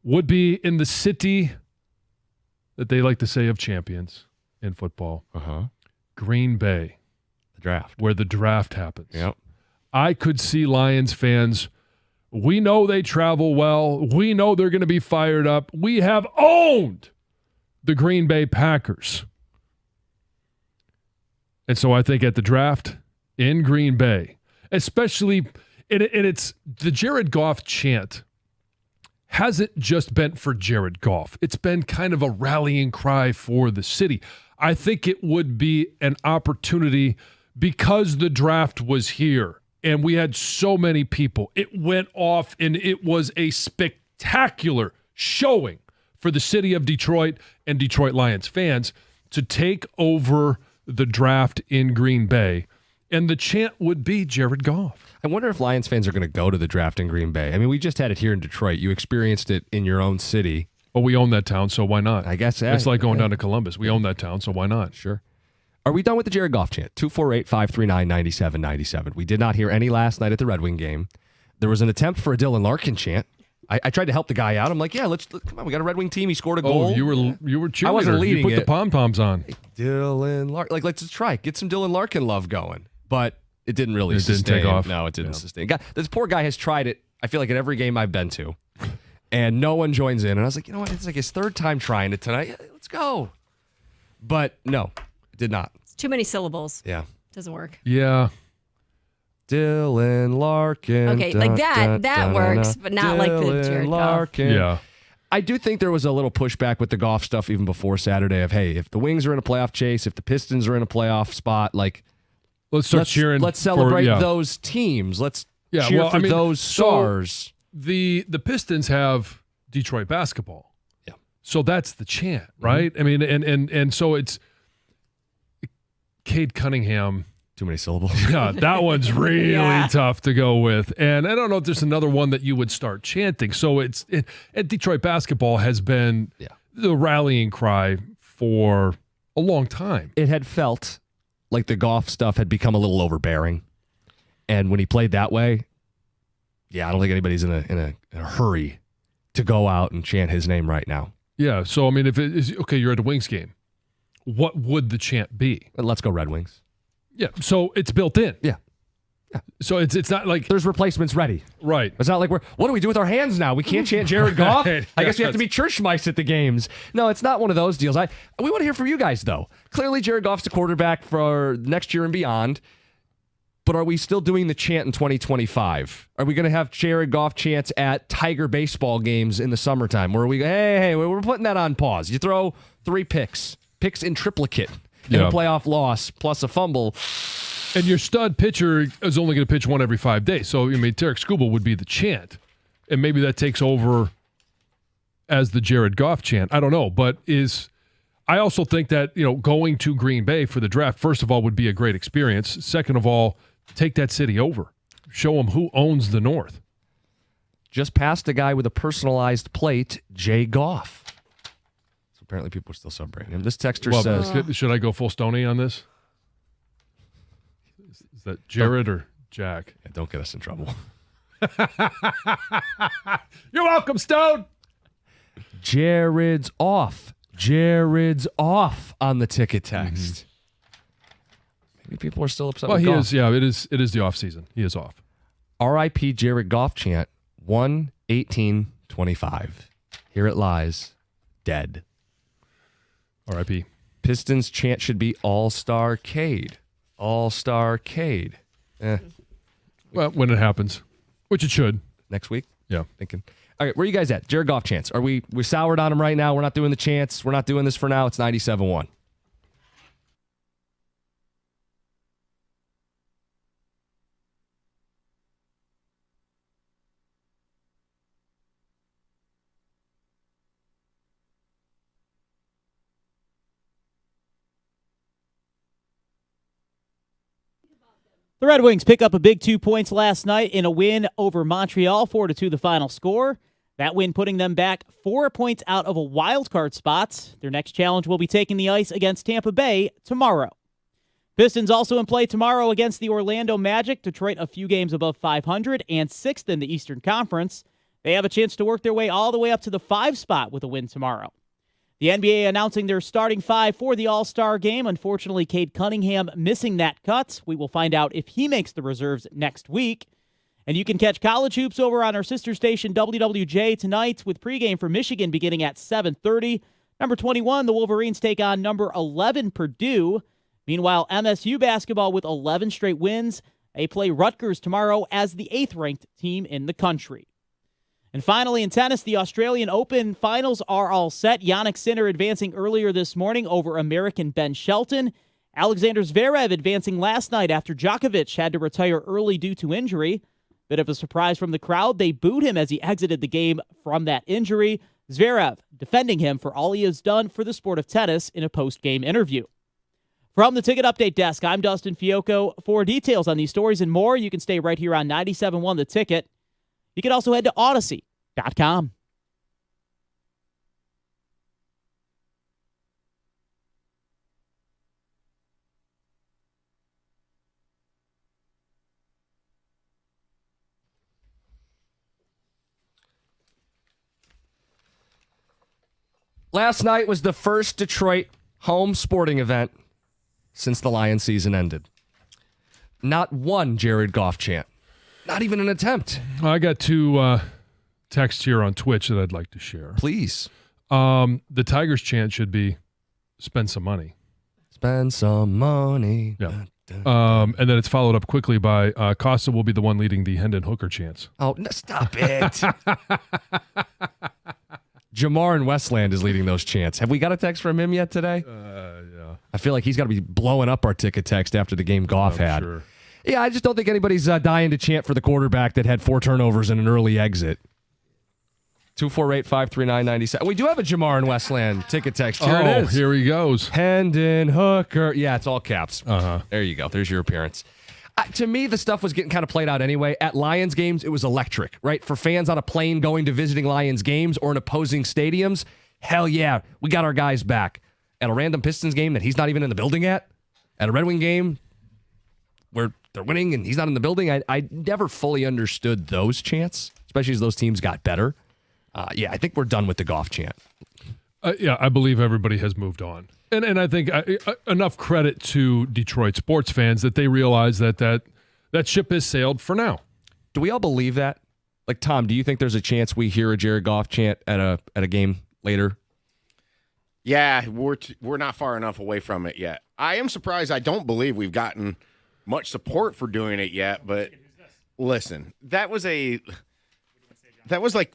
Speaker 3: would be in the city that they like to say of champions in football, Green Bay,
Speaker 2: The draft.
Speaker 3: where the draft happens.
Speaker 2: Yep.
Speaker 3: I could see Lions fans, we know they travel well. We know they're going to be fired up. We have owned the Green Bay Packers. And so I think at the draft in Green Bay, especially, and it's the Jared Goff chant hasn't just been for Jared Goff. It's been kind of a rallying cry for the city. I think it would be an opportunity because the draft was here and we had so many people. It went off and it was a spectacular showing for the city of Detroit and Detroit Lions fans to take over the draft in Green Bay. And the chant would be Jared Goff.
Speaker 2: I wonder if Lions fans are going to go to the draft in Green Bay. I mean, we just had it here in Detroit. You experienced it in your own city.
Speaker 3: Well, we own that town, so why not?
Speaker 2: I guess
Speaker 3: It's like going down to Columbus. We own that town, so why not?
Speaker 2: Sure. Are we done with the Jared Goff chant? 248-539-9797. We did not hear any last night at the Red Wing game. There was an attempt for a Dylan Larkin chant. I tried to help the guy out. I'm like, yeah, come on. We got a Red Wing team. He scored a goal.
Speaker 3: Oh, you were cheerleader.
Speaker 2: I wasn't leading
Speaker 3: You put
Speaker 2: it.
Speaker 3: the pom-poms on.
Speaker 2: Dylan Larkin. Like, let's try. Get some Dylan Larkin love going. But it didn't really
Speaker 3: It didn't
Speaker 2: sustain.
Speaker 3: take off.
Speaker 2: No, it didn't
Speaker 3: Yeah.
Speaker 2: sustain. This poor guy has tried it, I feel like, at every game I've been to. and no one joins in. And I was like, you know what? It's like his third time trying it tonight. Let's go. But no, it did not.
Speaker 4: It's too many syllables.
Speaker 2: Yeah.
Speaker 4: Doesn't work.
Speaker 3: Yeah.
Speaker 2: Dylan Larkin.
Speaker 4: Okay, like that works, but not like the Jared Goff.
Speaker 2: Larkin.
Speaker 3: Yeah.
Speaker 2: I do think there was a little pushback with the Goff stuff even before Saturday of, hey, if the Wings are in a playoff chase, if the Pistons are in a playoff spot, like,
Speaker 3: Let's start cheering.
Speaker 2: Let's celebrate
Speaker 3: for,
Speaker 2: those teams. Let's
Speaker 3: Yeah,
Speaker 2: cheer
Speaker 3: well,
Speaker 2: for
Speaker 3: I mean,
Speaker 2: those
Speaker 3: so-
Speaker 2: stars.
Speaker 3: The Pistons have Detroit basketball.
Speaker 2: Yeah.
Speaker 3: So that's the chant, right? I mean, and so it's Cade Cunningham.
Speaker 2: Too many syllables.
Speaker 3: Yeah, that one's really
Speaker 4: Yeah.
Speaker 3: tough to go with. And I don't know if there's another one that you would start chanting. So and Detroit basketball has been the rallying cry for a long time.
Speaker 2: It had felt like the Goff stuff had become a little overbearing. And when he played that way, I don't think anybody's in a hurry to go out and chant his name right now.
Speaker 3: Yeah. So, I mean, if it is, okay, you're at a Wings game, what would the chant be?
Speaker 2: Let's go Red Wings.
Speaker 3: Yeah. So it's built in.
Speaker 2: Yeah.
Speaker 3: So it's not like,
Speaker 2: There's replacements ready.
Speaker 3: right.
Speaker 2: It's not like what do we do with our hands now? We can't chant Jared Goff.
Speaker 3: Right.
Speaker 2: I guess we have to be church mice at the games. No, it's not one of those deals. We want to hear from you guys, though. Clearly, Jared Goff's the quarterback for next year and beyond. But are we still doing the chant in 2025? Are we going to have Jared Goff chants at Tiger baseball games in the summertime? Where we go, hey, we're putting that on pause. You throw 3 picks in triplicate in a playoff loss plus a fumble.
Speaker 3: And your stud pitcher is only going to pitch one every 5 days. So, I mean, Tarek Skubal would be the chant. And maybe that takes over as the Jared Goff chant. I don't know. But I also think that, going to Green Bay for the draft, first of all, would be a great experience. Second of all, take that city over. Show them who owns the North.
Speaker 2: Just passed a guy with a personalized plate, Jay Goff. So apparently people are still celebrating him. This texter says...
Speaker 3: Should I go full Stoney on this? Is that Jared or Jack?
Speaker 2: Yeah, don't get us in trouble.
Speaker 3: You're welcome, Stone.
Speaker 2: Jared's off. Jared's off on the ticket text. Maybe people are still upset
Speaker 3: Well,
Speaker 2: with
Speaker 3: he
Speaker 2: Goff.
Speaker 3: is. Yeah, it is the off season. He is off.
Speaker 2: R.I.P. Jared Goff chant 1-18-25. Here it lies, dead.
Speaker 3: R.I.P.
Speaker 2: Pistons chant should be All-Star Cade. All-Star Cade.
Speaker 3: Well, when it happens, which it should.
Speaker 2: Next week?
Speaker 3: Yeah.
Speaker 2: Thinking. All right, where are you guys at? Jared Goff chants. We're soured on him right now. We're not doing the chants. We're not doing this for now. It's 97-1.
Speaker 1: The Red Wings pick up a big 2 points last night in a win over Montreal, 4-2 the final score. That win putting them back 4 points out of a wild card spot. Their next challenge will be taking the ice against Tampa Bay tomorrow. Pistons also in play tomorrow against the Orlando Magic. Detroit a few games above 500 and 6th in the Eastern Conference. They have a chance to work their way all the way up to the 5 spot with a win tomorrow. The NBA announcing their starting 5 for the All-Star game. Unfortunately, Cade Cunningham missing that cut. We will find out if he makes the reserves next week. And you can catch college hoops over on our sister station WWJ tonight with pregame for Michigan beginning at 7:30. Number 21, the Wolverines take on number 11, Purdue. Meanwhile, MSU basketball with 11 straight wins. They play Rutgers tomorrow as the 8th-ranked team in the country. And finally, in tennis, the Australian Open finals are all set. Jannik Sinner advancing earlier this morning over American Ben Shelton. Alexander Zverev advancing last night after Djokovic had to retire early due to injury. Bit of a surprise from the crowd. They booed him as he exited the game from that injury. Zverev defending him for all he has done for the sport of tennis in a post-game interview. From the Ticket Update Desk, I'm Dustin Fiocco. For details on these stories and more, you can stay right here on 97.1 The Ticket. You can also head to Odyssey.com.
Speaker 2: Last night was the first Detroit home sporting event since the Lions season ended. Not one Jared Goff chant. Not even an attempt.
Speaker 3: I got two text here on Twitch that I'd like to share.
Speaker 2: Please.
Speaker 3: The Tigers chant should be spend some money.
Speaker 2: Spend some money.
Speaker 3: Yeah. And then it's followed up quickly by Costa will be the one leading the Hendon Hooker chants.
Speaker 2: Oh, stop it. Jamar in Westland is leading those chants. Have we got a text from him yet today?
Speaker 3: Yeah.
Speaker 2: I feel like he's got to be blowing up our ticket text after the game Goff had.
Speaker 3: Sure.
Speaker 2: Yeah, I just don't think anybody's dying to chant for the quarterback that had 4 turnovers and an early exit. 248-539-97. We do have a Jamar in Westland ticket text. Here it is.
Speaker 3: Here he goes.
Speaker 2: Hendon Hooker. Yeah, it's all caps.
Speaker 3: Uh-huh.
Speaker 2: There you go. There's your appearance. To me, the stuff was getting kind of played out anyway. At Lions games, it was electric, right? For fans on a plane going to visiting Lions games or in opposing stadiums, hell yeah, we got our guys back. At a random Pistons game that he's not even in the building at a Red Wing game where they're winning and he's not in the building, I never fully understood those chants, especially as those teams got better. Yeah, I think we're done with the Goff chant.
Speaker 3: Yeah, I believe everybody has moved on. And I think enough credit to Detroit sports fans that they realize that ship has sailed for now.
Speaker 2: Do we all believe that? Like, Tom, do you think there's a chance we hear a Jared Goff chant at a game later?
Speaker 5: Yeah, we're not far enough away from it yet. I am surprised. I don't believe we've gotten much support for doing it yet. But listen, that was like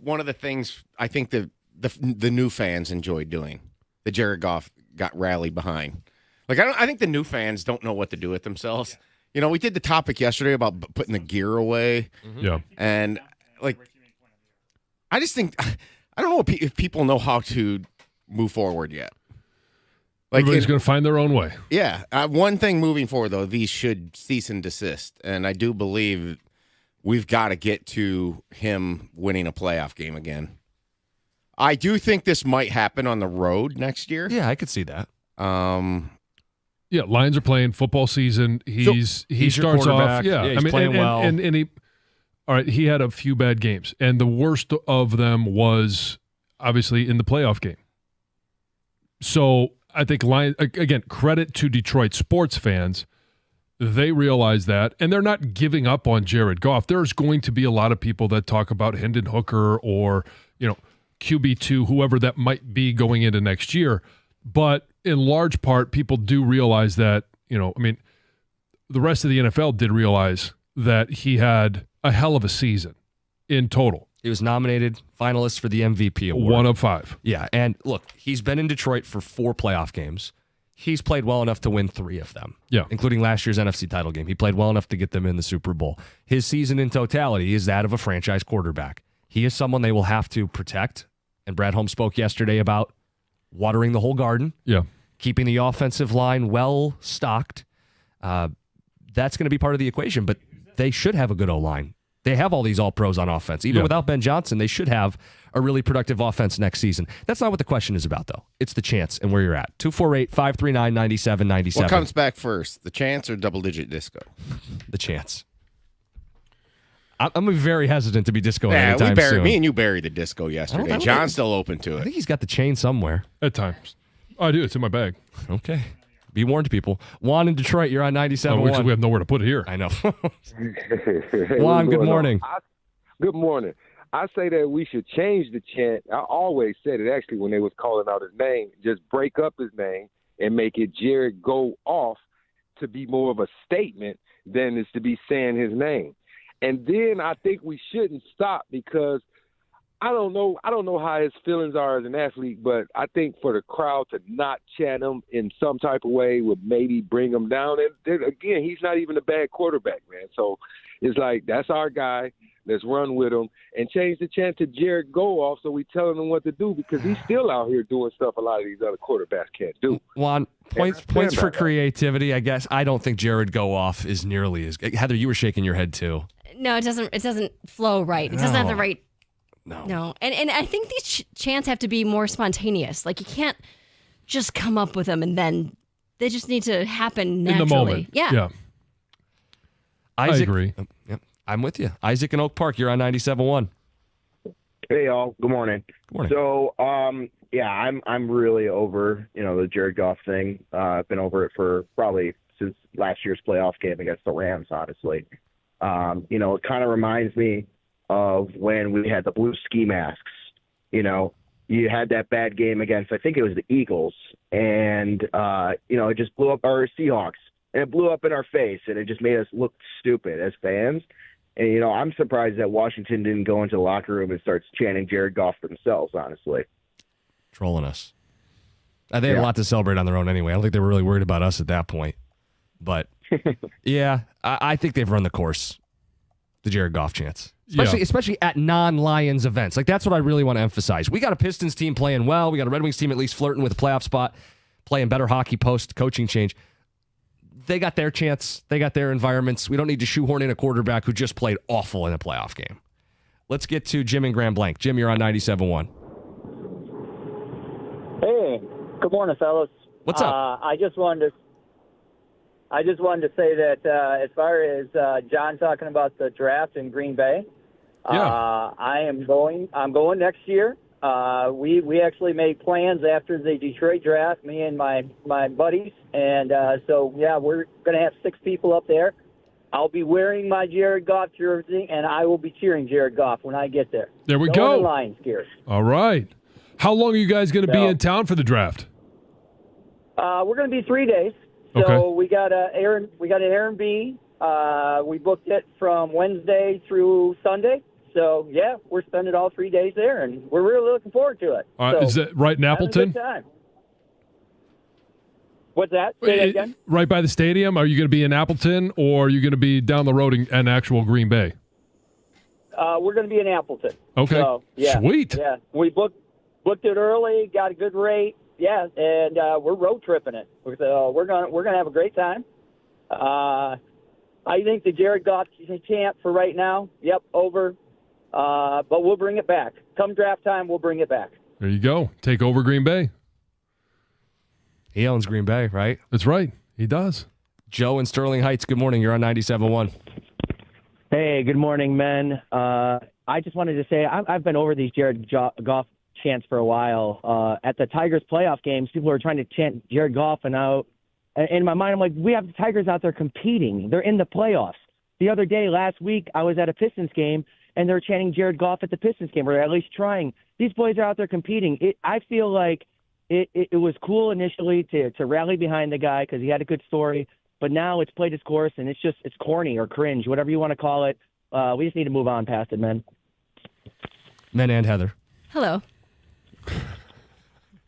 Speaker 5: one of the things I think the new fans enjoyed doing. The Jared Goff got rallied behind. Like I think the new fans don't know what to do with themselves. You know, we did the topic yesterday about putting the gear away.
Speaker 3: Mm-hmm. Yeah,
Speaker 5: and like I just think I don't know if people know how to move forward yet. Like
Speaker 3: everybody's going to find their own way.
Speaker 5: Yeah. One thing moving forward, though, these should cease and desist. And I do believe we've got to get to him winning a playoff game again. I do think this might happen on the road next year.
Speaker 2: Yeah, I could see that.
Speaker 3: Yeah, Lions are playing football season. He starts off. Yeah,
Speaker 2: he's playing well.
Speaker 3: And he, all right, he had a few bad games, and the worst of them was obviously in the playoff game. So I think Lions, again, credit to Detroit sports fans. They realize that, and they're not giving up on Jared Goff. There's going to be a lot of people that talk about Hendon Hooker or, QB2, whoever that might be going into next year. But in large part, people do realize that, the rest of the NFL did realize that he had a hell of a season in total.
Speaker 2: He was nominated finalist for the MVP award.
Speaker 3: 1 of 5.
Speaker 2: Yeah, and look, he's been in Detroit for 4 playoff games. He's played well enough to win 3 of them, including last year's NFC title game. He played well enough to get them in the Super Bowl. His season in totality is that of a franchise quarterback. He is someone they will have to protect, and Brad Holmes spoke yesterday about watering the whole garden, keeping the offensive line well stocked. That's going to be part of the equation, but they should have a good O-line. They have all these all-pros on offense. Even without Ben Johnson, they should have a really productive offense next season. That's not what the question is about, though. It's the chance and where you're at. 248-539-9797.
Speaker 5: What comes back first, the chance or double-digit disco?
Speaker 2: The chance. I'm very hesitant to be disco anytime soon.
Speaker 5: Me and you buried the disco yesterday. John's still open to
Speaker 2: I
Speaker 5: it.
Speaker 2: think he's got the chain somewhere.
Speaker 3: At times. Oh, I do. It's in my bag.
Speaker 2: Okay. Be warned, people. Juan in Detroit, you're on 97.1.
Speaker 3: We have nowhere to put it here.
Speaker 2: I know. Juan, good morning.
Speaker 8: Good morning. I say that we should change the chant. I always said it, actually, when they was calling out his name. Just break up his name and make it Jared Go Off to be more of a statement than is to be saying his name. And then I think we shouldn't stop because I don't know how his feelings are as an athlete, but I think for the crowd to not chant him in some type of way would maybe bring him down. And then, again, he's not even a bad quarterback, man. So it's like, that's our guy. Let's run with him and change the chant to Jared Go Off so we telling him what to do because he's still out here doing stuff a lot of these other quarterbacks can't do.
Speaker 2: Juan, points for creativity, I guess. I don't think Jared Go Off is nearly as good. Heather, you were shaking your head too.
Speaker 4: No, it doesn't flow right. It doesn't have the right.
Speaker 2: No.
Speaker 4: And I think these chants have to be more spontaneous. Like you can't just come up with them and then they just need to happen naturally.
Speaker 3: In the moment.
Speaker 4: Yeah.
Speaker 2: Isaac,
Speaker 3: I agree.
Speaker 2: Yep, I'm with you. Isaac in Oak Park, you're on 97.1.
Speaker 9: Hey, y'all. Good morning.
Speaker 2: Good morning.
Speaker 9: So, I'm really over, the Jared Goff thing. I've been over it for probably since last year's playoff game against the Rams, honestly. It kind of reminds me of when we had the blue ski masks. You know, you had that bad game against, I think it was the Eagles, and, it just blew up our Seahawks, and it blew up in our face, and it just made us look stupid as fans. And, I'm surprised that Washington didn't go into the locker room and start chanting Jared Goff themselves, honestly.
Speaker 2: Trolling us. They had a lot to celebrate on their own anyway. I don't think they were really worried about us at that point. But, yeah, I think they've run the course, the Jared Goff chance. Especially at non-Lions events. Like, that's what I really want to emphasize. We got a Pistons team playing well. We got a Red Wings team at least flirting with a playoff spot, playing better hockey post-coaching change. They got their chance. They got their environments. We don't need to shoehorn in a quarterback who just played awful in a playoff game. Let's get to Jim in Grand Blanc. Jim, you're on 97.1.
Speaker 10: Hey, good morning, fellas.
Speaker 2: What's up?
Speaker 10: I just wanted to say that as far as John talking about the draft in Green Bay, I'm going next year. We actually made plans after the Detroit draft, me and my buddies, and we're going to have 6 people up there. I'll be wearing my Jared Goff jersey, and I will be cheering Jared Goff when I get there.
Speaker 3: There we go.
Speaker 10: Lions gear.
Speaker 3: All right. How long are you guys going to be in town for the draft?
Speaker 10: We're going to be 3 days. So
Speaker 3: Okay.
Speaker 10: we got an Airbnb. We booked it from Wednesday through Sunday. So, yeah, we're spending all 3 days there, and we're really looking forward to it.
Speaker 3: Is that right in Appleton?
Speaker 10: Having a good time. What's that? Say that again?
Speaker 3: Right by the stadium? Are you going to be in Appleton, or are you going to be down the road in actual Green Bay?
Speaker 10: We're going to be in Appleton.
Speaker 3: Okay.
Speaker 10: So, yeah,
Speaker 3: Sweet.
Speaker 10: Yeah, we booked it early, got a good rate. Yeah, and we're road tripping it. So we're gonna have a great time. I think the Jared Goff chant for right now, over. But we'll bring it back. Come draft time, we'll bring it back.
Speaker 3: There you go. Take over Green Bay.
Speaker 2: He owns Green Bay, right?
Speaker 3: That's right. He does.
Speaker 2: Joe in Sterling Heights, good morning. You're on 97.1.
Speaker 11: Hey, good morning, men. I just wanted to say I've been over these Jared Goff chants for a while. At the Tigers playoff games, people were trying to chant Jared Goff, and in my mind, I'm like, we have the Tigers out there competing. They're in the playoffs. The other day, last week, I was at a Pistons game, and they're chanting Jared Goff at the Pistons game, or at least trying. These boys are out there competing. I feel like it was cool initially to rally behind the guy because he had a good story, but now it's played its course, and it's corny or cringe, whatever you want to call it. We just need to move on past it, man.
Speaker 2: Men and Heather.
Speaker 4: Hello.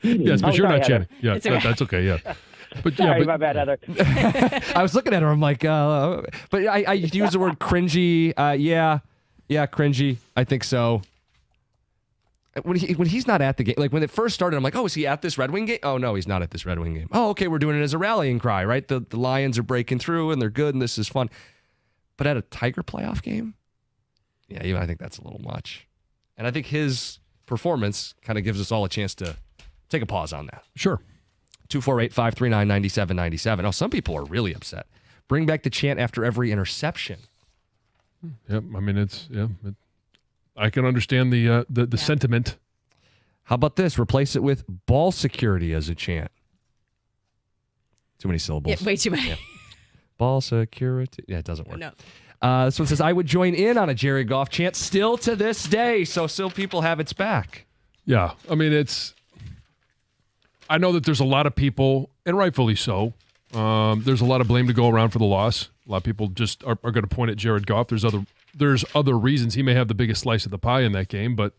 Speaker 3: Yes, but you're
Speaker 11: sorry,
Speaker 3: not chanting. Yeah,
Speaker 4: It's okay.
Speaker 3: that's okay. Yeah, but
Speaker 11: Sorry, my bad, Heather.
Speaker 2: I was looking at her. I'm like, but I use the word cringy. Yeah, cringy. I think so. When he's not at the game, like when it first started, I'm like, oh, is he at this Red Wing game? Oh, no, he's not at this Red Wing game. Oh, okay, we're doing it as a rallying cry, right? The Lions are breaking through and they're good and this is fun. But at a Tiger playoff game, yeah, I think that's a little much. And I think his performance kind of gives us all a chance to take a pause on that.
Speaker 3: sure.
Speaker 2: 248-539-9797. Oh, some people are really upset. Bring back the chant after every interception.
Speaker 3: Yep. I mean, I can understand the sentiment.
Speaker 2: How about this? Replace it with ball security as a chant. Too many syllables.
Speaker 4: Yeah, way too many.
Speaker 2: Yeah. Ball security. Yeah, it doesn't work.
Speaker 4: No.
Speaker 2: This one says, I would join in on a Jared Goff chant still to this day, so still people have its back.
Speaker 3: Yeah. I mean, I know that there's a lot of people, and rightfully so, there's a lot of blame to go around for the loss. A lot of people just are going to point at Jared Goff. There's other reasons. He may have the biggest slice of the pie in that game, but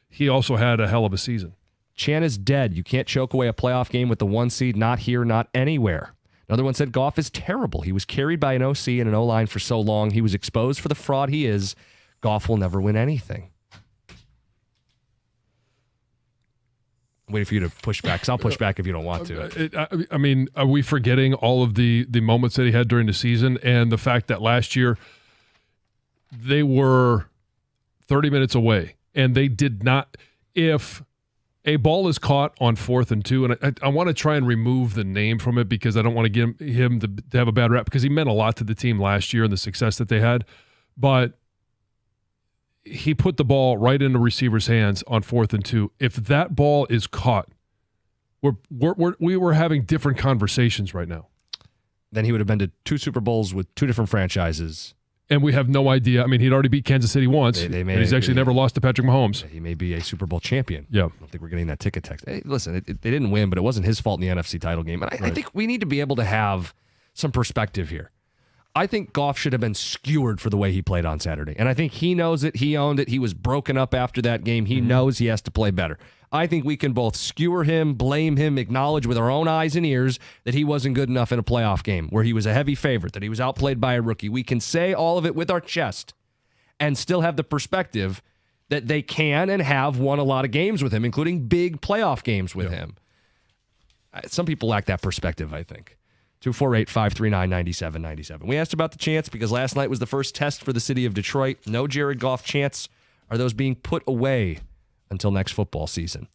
Speaker 3: he also had a hell of a season.
Speaker 2: Chan is dead. You can't choke away a playoff game with the 1 seed, not here, not anywhere. Another one said Goff is terrible. He was carried by an OC and an O-line for so long. He was exposed for the fraud he is. Goff will never win anything. I'm waiting for you to push back, because I'll push back if you don't want to.
Speaker 3: I mean, are we forgetting all of the moments that he had during the season and the fact that last year they were 30 minutes away and they did not – if a ball is caught on 4th and 2, and I want to try and remove the name from it because I don't want to get him to have a bad rep because he meant a lot to the team last year and the success that they had, but he put the ball right in the receiver's hands on 4th and 2. If that ball is caught, we were having different conversations right now.
Speaker 2: Then he would have been to 2 Super Bowls with 2 different franchises
Speaker 3: And we have no idea. I mean, he'd already beat Kansas City once.
Speaker 2: They
Speaker 3: and he's actually never lost to Patrick Mahomes.
Speaker 2: He may be a Super Bowl champion.
Speaker 3: Yeah.
Speaker 2: I don't think we're getting that ticket text. Hey, listen, they didn't win, but it wasn't his fault in the NFC title game. And I think we need to be able to have some perspective here. I think Goff should have been skewered for the way he played on Saturday. And I think he knows it. He owned it. He was broken up after that game. He knows he has to play better. I think we can both skewer him, blame him, acknowledge with our own eyes and ears that he wasn't good enough in a playoff game where he was a heavy favorite, that he was outplayed by a rookie. We can say all of it with our chest and still have the perspective that they can and have won a lot of games with him, including big playoff games with him. Some people lack that perspective, I think. 248-539-9797. We asked about the chance because last night was the first test for the city of Detroit. No Jared Goff chance. Are those being put away until next football season?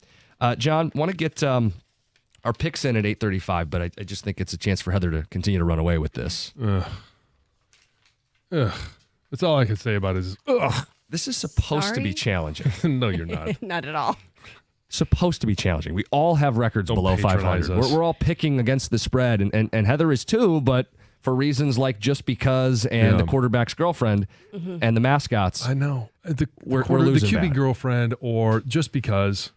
Speaker 2: John, want to get our picks in at 8:35, but I just think it's a chance for Heather to continue to run away with this.
Speaker 3: That's all I can say about it is,
Speaker 2: This is supposed to be challenging.
Speaker 3: No, you're not.
Speaker 4: Not at all.
Speaker 2: Supposed to be challenging. We all have records below
Speaker 3: patronize
Speaker 2: 500.
Speaker 3: us.
Speaker 2: We're all picking against the spread, and Heather is too, but for reasons like just because and the quarterback's girlfriend and the mascots.
Speaker 3: I know.
Speaker 2: We're losing
Speaker 3: the QB
Speaker 2: bad.
Speaker 3: girlfriend or just because.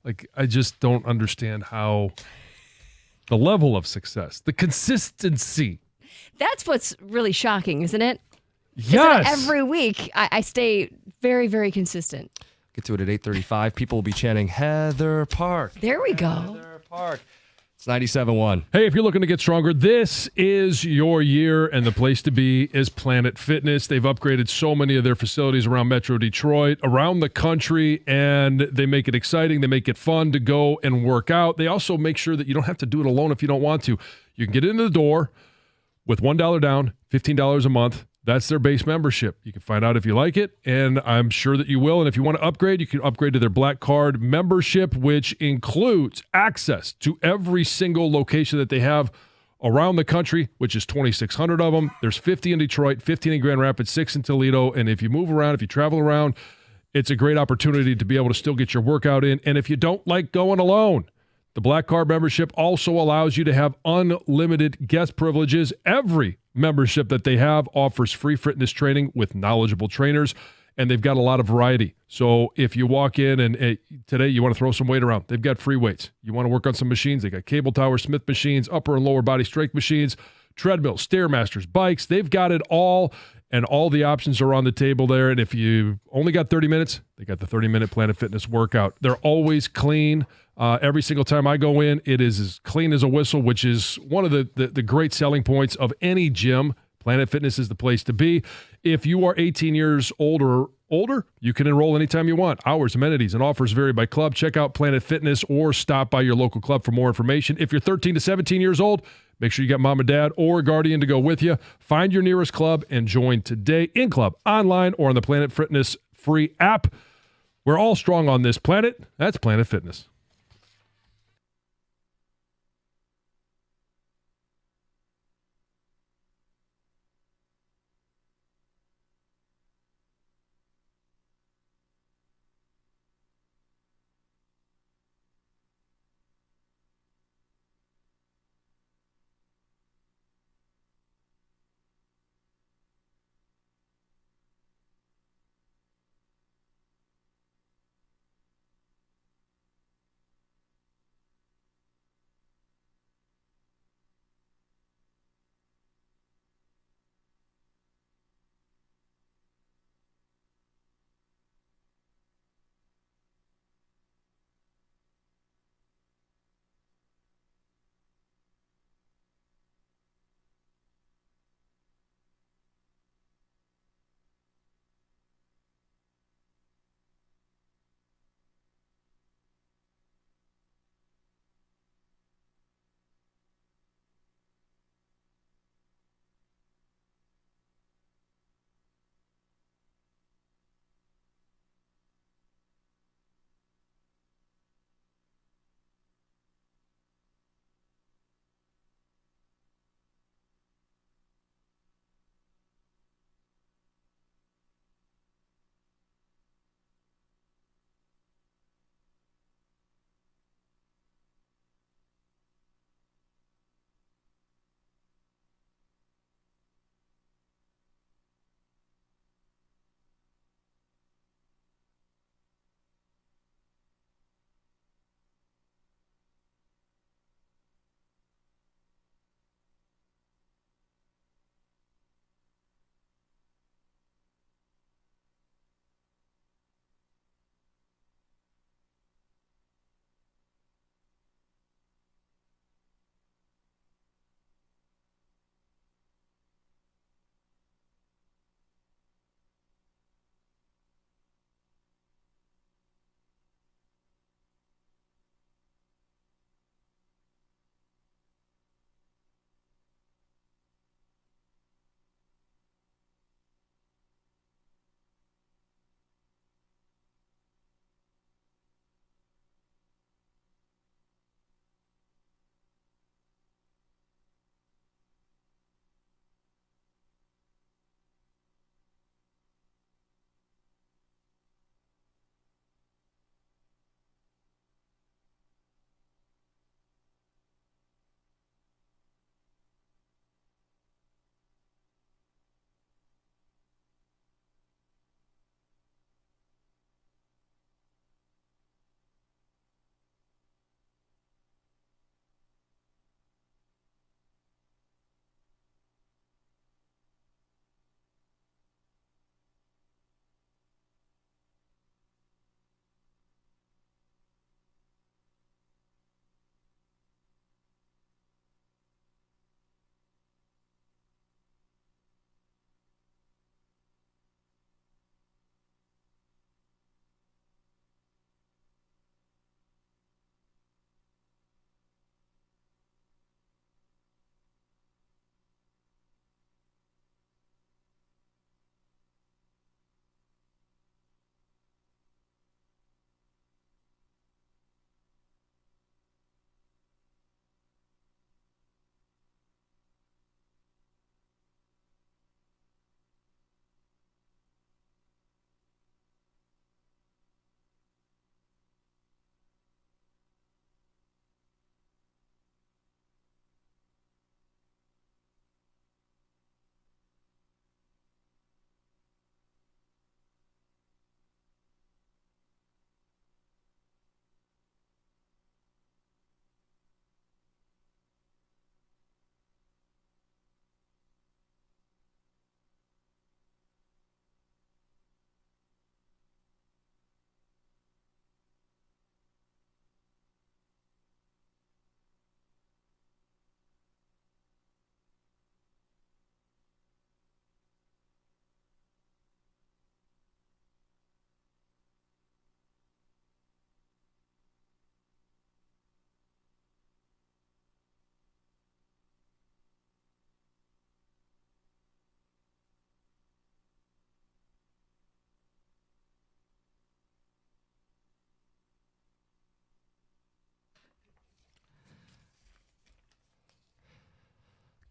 Speaker 3: Like, I just don't understand how the level of success, the consistency.
Speaker 4: That's what's really shocking, isn't it?
Speaker 3: Yes.
Speaker 4: Every week, I stay very, very consistent.
Speaker 2: Get to it at 8:35. People will be chanting Heather Park.
Speaker 4: There we go.
Speaker 2: Heather Park. It's 97.1.
Speaker 3: Hey, if you're looking to get stronger, this is your year, and the place to be is Planet Fitness. They've upgraded so many of their facilities around Metro Detroit, around the country, and they make it exciting. They make it fun to go and work out. They also make sure that you don't have to do it alone if you don't want to. You can get into the door with $1 down, $15 a month. That's their base membership. You can find out if you like it, and I'm sure that you will. And if you want to upgrade, you can upgrade to their Black Card membership, which includes access to every single location that they have around the country, which is 2,600 of them. There's 50 in Detroit, 15 in Grand Rapids, 6 in Toledo. And if you move around, if you travel around, it's a great opportunity to be able to still get your workout in. And if you don't like going alone, the Black Card membership also allows you to have unlimited guest privileges. Every membership that they have offers free fitness training with knowledgeable trainers, and they've got a lot of variety. So if you walk in and today you want to throw some weight around, they've got free weights. You want to work on some machines, they got cable tower Smith machines, upper and lower body strength machines, treadmills, Stairmasters, bikes. They've got it all, and all the options are on the table there. And if you only got 30 minutes, they got the 30-minute Planet Fitness workout. They're always clean. Every single time I go in, it is as clean as a whistle, which is one of the great selling points of any gym. Planet Fitness is the place to be. If you are 18 years old or older, you can enroll anytime you want. Hours, amenities, and offers vary by club. Check out Planet Fitness or stop by your local club for more information. If you're 13 to 17 years old, make sure you got mom and dad or a guardian to go with you. Find your nearest club and join today in club, online, or on the Planet Fitness free app. We're all strong on this planet. That's Planet Fitness.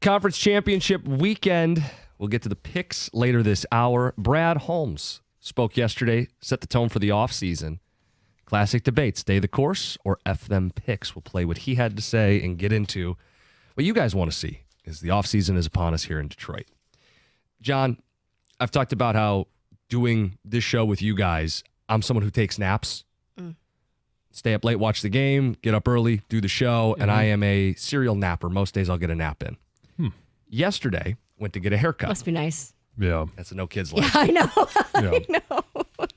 Speaker 2: Conference championship weekend. We'll get to the picks later this hour. Brad Holmes spoke yesterday, set the tone for the offseason. Classic debate, stay the course or F them picks. We'll play what he had to say and get into what you guys want to see as the offseason is upon us here in Detroit. John, I've talked about how doing this show with you guys, I'm someone who takes naps. Stay up late, watch the game, get up early, do the show, and I am a serial napper. Most days I'll get a nap in. Yesterday, went to get a haircut.
Speaker 4: Must be nice.
Speaker 3: Yeah.
Speaker 2: That's a no kids life.
Speaker 4: Yeah, I know.
Speaker 3: Yeah.
Speaker 4: I know.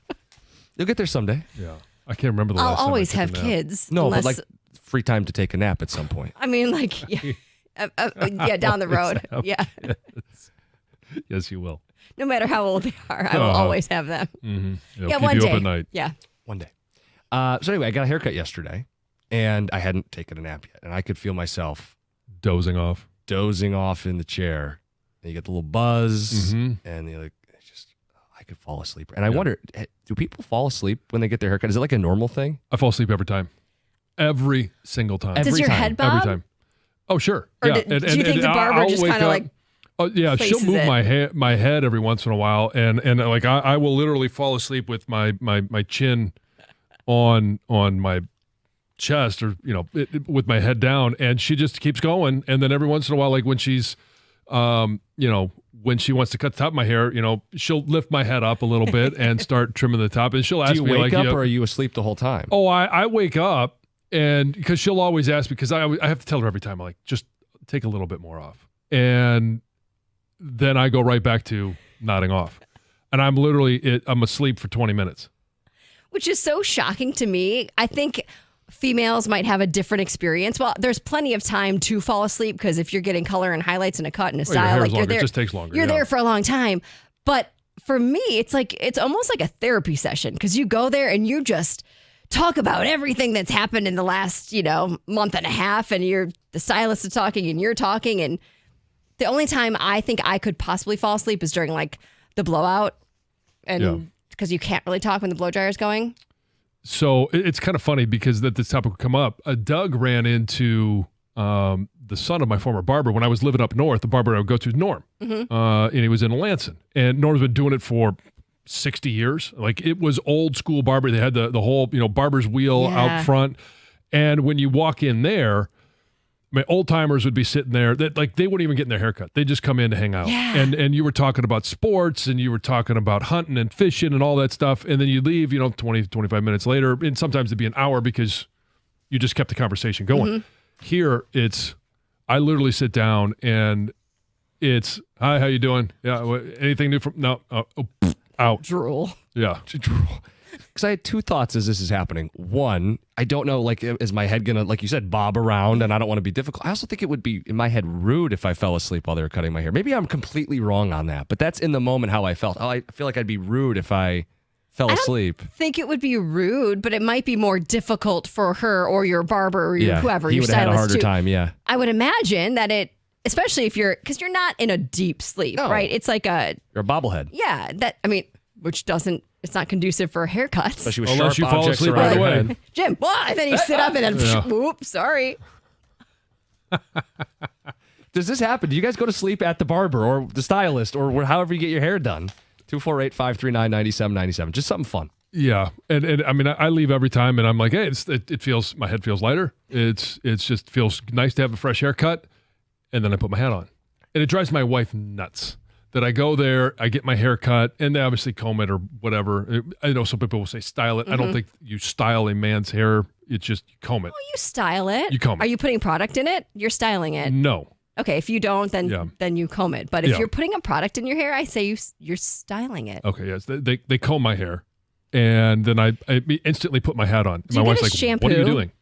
Speaker 2: You'll get there someday.
Speaker 3: Yeah. I can't remember the
Speaker 4: I'll
Speaker 3: last time I
Speaker 4: always
Speaker 3: took a
Speaker 4: have
Speaker 3: nap.
Speaker 4: kids.
Speaker 2: No,
Speaker 4: unless,
Speaker 2: but like free time to take a nap at some point.
Speaker 4: I mean, like, yeah, down the road. Yeah.
Speaker 3: Yes, you will.
Speaker 4: No matter how old they are, I will always have them.
Speaker 3: Mm-hmm.
Speaker 4: Yeah,
Speaker 3: keep
Speaker 4: one
Speaker 3: you
Speaker 4: day.
Speaker 3: up at night.
Speaker 4: Yeah.
Speaker 2: One day. So anyway, I got a haircut yesterday, and I hadn't taken a nap yet, and I could feel myself
Speaker 3: Dozing off.
Speaker 2: in the chair. And you get the little buzz, and you're like, I could fall asleep. And I wonder, do people fall asleep when they get their haircut? Is it like a normal thing?
Speaker 3: I fall asleep every time. Every single time.
Speaker 4: Does your head bob?
Speaker 3: Every time. Oh, sure.
Speaker 4: Or
Speaker 3: yeah.
Speaker 4: do you think the barber
Speaker 3: I'll
Speaker 4: just
Speaker 3: wake
Speaker 4: kind of
Speaker 3: up-
Speaker 4: like
Speaker 3: Oh yeah, she'll
Speaker 4: places
Speaker 3: move
Speaker 4: it?
Speaker 3: my head every once in a while, and like I will literally fall asleep with my chin on my chest, or with my head down, and she just keeps going. And then every once in a while, like when she's, when she wants to cut the top of my hair, she'll lift my head up a little bit and start trimming the top, and she'll ask
Speaker 2: Do you
Speaker 3: me
Speaker 2: wake
Speaker 3: like,
Speaker 2: up, or are you asleep the whole time?
Speaker 3: Oh, I wake up, and because she'll always ask me, because I have to tell her every time, I'm like, just take a little bit more off, and then I go right back to nodding off, and I'm asleep for 20 minutes.
Speaker 4: which is so shocking to me. I think females might have a different experience. Well, there's plenty of time to fall asleep because if you're getting color and highlights and a cut and a
Speaker 3: Well, your
Speaker 4: style,
Speaker 3: hair's
Speaker 4: like you're
Speaker 3: longer.
Speaker 4: there,
Speaker 3: It just takes longer.
Speaker 4: You're
Speaker 3: yeah.
Speaker 4: there for a long time. But for me, it's almost like a therapy session because you go there and you just talk about everything that's happened in the last, month and a half, and the stylist is talking and you're talking, and the only time I think I could possibly fall asleep is during like the blowout, and because you can't really talk when the blow dryer is going.
Speaker 3: So it's kind of funny because that this topic would come up. Doug ran into the son of my former barber when I was living up north. The barber I would go to is Norm, and he was in Lansing. And Norm's been doing it for 60 years. Like it was old school barber. They had the whole barber's wheel out front. And when you walk in there, my old timers would be sitting there that like they wouldn't even get in their haircut. They just come in to hang out.
Speaker 4: Yeah.
Speaker 3: And you were talking about sports and you were talking about hunting and fishing and all that stuff. And then you leave, 20, 25 minutes later. And sometimes it'd be an hour because you just kept the conversation going. Here I literally sit down and it's, hi, how you doing? Yeah. Anything new from, no, out.
Speaker 4: Drool.
Speaker 3: Yeah.
Speaker 2: Because I had two thoughts as this is happening. One, I don't know, like, is my head going to, like you said, bob around, and I don't want to be difficult. I also think it would be, in my head, rude if I fell asleep while they were cutting my hair. Maybe I'm completely wrong on that, but that's in the moment how I felt. Oh, I feel like I'd be rude if I fell asleep.
Speaker 4: I think it would be rude, but it might be more difficult for her or your barber or whoever,
Speaker 2: he
Speaker 4: your
Speaker 2: would have had a
Speaker 4: stylist
Speaker 2: harder
Speaker 4: too.
Speaker 2: time, yeah.
Speaker 4: I would imagine that especially if because you're not in a deep sleep,
Speaker 2: No.
Speaker 4: right? It's like
Speaker 2: You're a bobblehead.
Speaker 4: which which not conducive for haircuts.
Speaker 2: Especially with
Speaker 3: Unless
Speaker 2: sharp
Speaker 3: you fall
Speaker 2: objects
Speaker 3: asleep
Speaker 2: around
Speaker 3: right
Speaker 2: your
Speaker 3: away.
Speaker 2: head.
Speaker 4: Jim, what? And then you sit up and then,
Speaker 3: Yeah.
Speaker 4: whoops, sorry.
Speaker 2: Does this happen? Do you guys go to sleep at the barber or the stylist or however you get your hair done? 248-539-9797. Just something fun.
Speaker 3: Yeah, and I mean, I leave every time, and I'm like, hey, my head feels lighter. It's just feels nice to have a fresh haircut, and then I put my hat on, and it drives my wife nuts that I go there, I get my hair cut, and they obviously comb it or whatever. I know some people will say style it. I don't think you style a man's hair. It's just you comb it.
Speaker 4: Oh, you style it.
Speaker 3: You comb it.
Speaker 4: Are you putting product in it? You're styling it.
Speaker 3: No.
Speaker 4: Okay, if you don't, then you comb it. But if
Speaker 3: Yeah.
Speaker 4: you're putting a product in your hair, I say you're styling it.
Speaker 3: Okay. Yes. They comb my hair, and then I instantly put my hat on.
Speaker 4: Do
Speaker 3: My
Speaker 4: you
Speaker 3: wife's
Speaker 4: get a
Speaker 3: like,
Speaker 4: shampoo?
Speaker 3: "What are you doing?"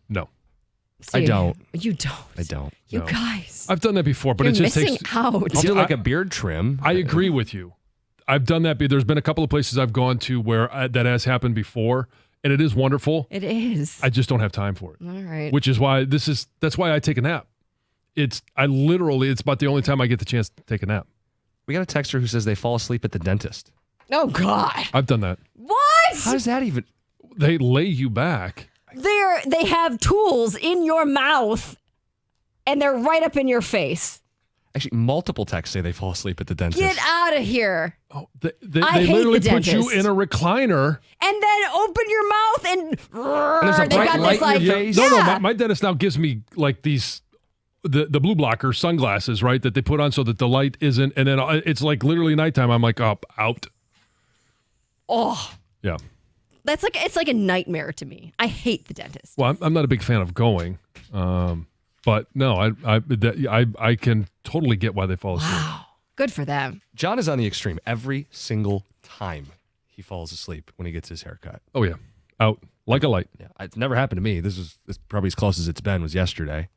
Speaker 3: No,
Speaker 4: See,
Speaker 2: I don't.
Speaker 4: You don't.
Speaker 2: I don't.
Speaker 4: You
Speaker 3: No.
Speaker 4: guys.
Speaker 3: I've done that before, but
Speaker 4: You're
Speaker 3: it just
Speaker 4: missing
Speaker 3: takes.
Speaker 4: out.
Speaker 2: I'll do like a beard trim.
Speaker 3: I agree with you. I've done that. There's been a couple of places I've gone to where that has happened before, and it is wonderful.
Speaker 4: It is.
Speaker 3: I just don't have time for it,
Speaker 4: All right.
Speaker 3: which is why that's why I take a nap. It's about the only time I get the chance to take a nap.
Speaker 2: We got a texter who says they fall asleep at the dentist.
Speaker 4: Oh God.
Speaker 3: I've done that.
Speaker 4: What?
Speaker 2: How does that even?
Speaker 3: They lay you back.
Speaker 4: They have tools in your mouth, and they're right up in your face.
Speaker 2: Actually, multiple texts say they fall asleep at the dentist.
Speaker 4: Get out of here.
Speaker 3: Oh, they
Speaker 4: I hate
Speaker 3: literally
Speaker 4: the
Speaker 3: put you
Speaker 4: dentist.
Speaker 3: in a recliner.
Speaker 4: And then open your mouth and
Speaker 2: there's a
Speaker 4: they
Speaker 2: bright
Speaker 4: got
Speaker 2: light
Speaker 4: this
Speaker 2: in
Speaker 4: like
Speaker 2: your face.
Speaker 3: No, my dentist now gives me like these the blue blocker sunglasses, right, that they put on so that the light isn't, and then it's like literally nighttime. I'm like up, out.
Speaker 4: Oh,
Speaker 3: Yeah.
Speaker 4: it's like a nightmare to me. I hate the dentist.
Speaker 3: Well, I'm not a big fan of going, but no, I can totally get why they fall asleep.
Speaker 4: Wow. Good for them.
Speaker 2: John is on the extreme every single time he falls asleep when he gets his haircut.
Speaker 3: Oh yeah, out like a light.
Speaker 2: Yeah, it's never happened to me. This is probably as close as it's been was yesterday.